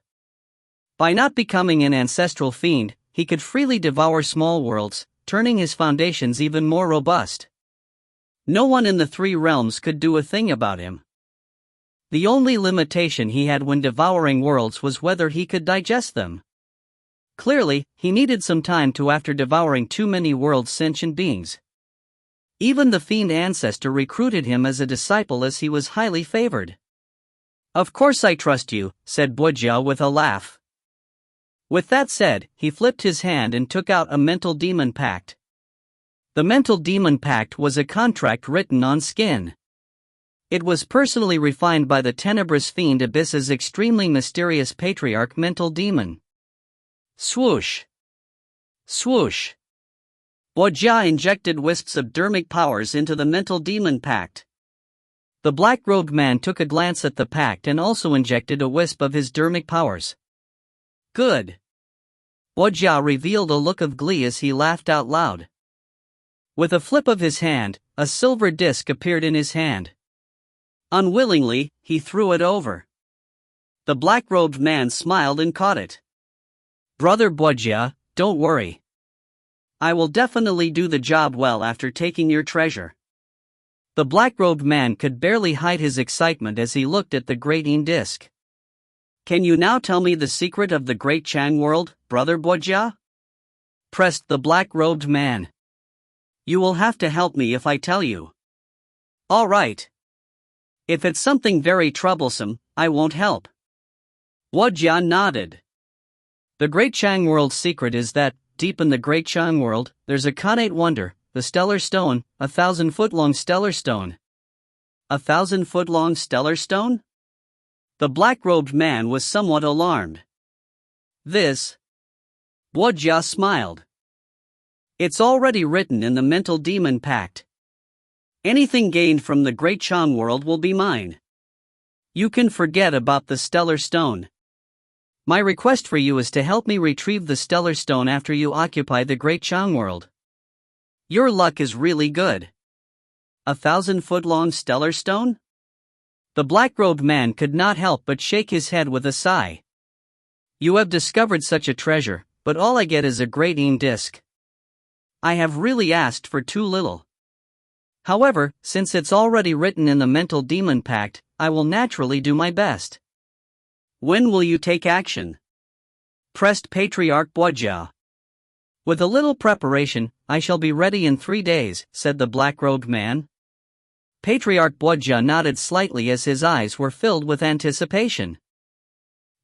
[SPEAKER 1] By not becoming an ancestral fiend, he could freely devour small worlds, turning his foundations even more robust. No one in the three realms could do a thing about him. The only limitation he had when devouring worlds was whether he could digest them. Clearly, he needed some time after devouring too many worlds sentient beings. Even the fiend ancestor recruited him as a disciple as he was highly favored. "Of course I trust you," said Bojia with a laugh. With that said, he flipped his hand and took out a mental demon pact. The mental demon pact was a contract written on skin. It was personally refined by the tenebrous fiend Abyss's extremely mysterious patriarch mental demon. Swoosh! Swoosh! Bojia injected wisps of dermic powers into the mental demon pact. The black-robed man took a glance at the pact and also injected a wisp of his dermic powers. Good! Bojia revealed a look of glee as he laughed out loud. With a flip of his hand, a silver disc appeared in his hand. Unwillingly, he threw it over. The black-robed man smiled and caught it. "Brother Bojia, don't worry. I will definitely do the job well after taking your treasure." The black-robed man could barely hide his excitement as he looked at the grating disc. "Can you now tell me the secret of the Great Chang world, Brother Bojia?" pressed the black-robed man. "You will have to help me if I tell you." "All right. If it's something very troublesome, I won't help." Guojia nodded.
[SPEAKER 2] The Great Chang World's secret is that, deep in the Great Chang World, there's a connate wonder, the Stellar Stone, 1,000-foot-long stellar stone.
[SPEAKER 1] 1,000-foot-long stellar stone? The black-robed man was somewhat alarmed. This? Guojia smiled. It's already written in the mental demon pact. Anything gained from the Great Chang World will be mine. You can forget about the stellar stone. My request for you is to help me retrieve the stellar stone after you occupy the Great Chang World. Your luck is really good. 1,000-foot-long stellar stone? The black-robed man could not help but shake his head with a sigh. You have discovered such a treasure, but all I get is a great disc. I have really asked for too little. However, since it's already written in the mental demon pact, I will naturally do my best. When will you take action? Pressed Patriarch Guojia.
[SPEAKER 2] With a little preparation, I shall be ready in 3 days, said the black-robed man. Patriarch Guojia nodded slightly as his eyes were filled with anticipation.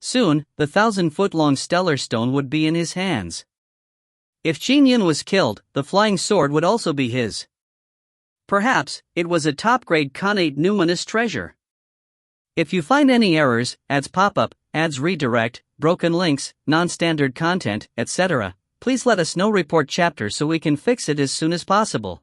[SPEAKER 2] Soon, the 1,000-foot-long stellar stone would be in his hands. If Qin Yun was killed, the flying sword would also be his.
[SPEAKER 1] Perhaps, it was a top-grade connate numinous treasure.
[SPEAKER 2] If you find any errors, ads pop-up, ads redirect, broken links, non-standard content, etc., please let us know. Report chapter so we can fix it as soon as possible.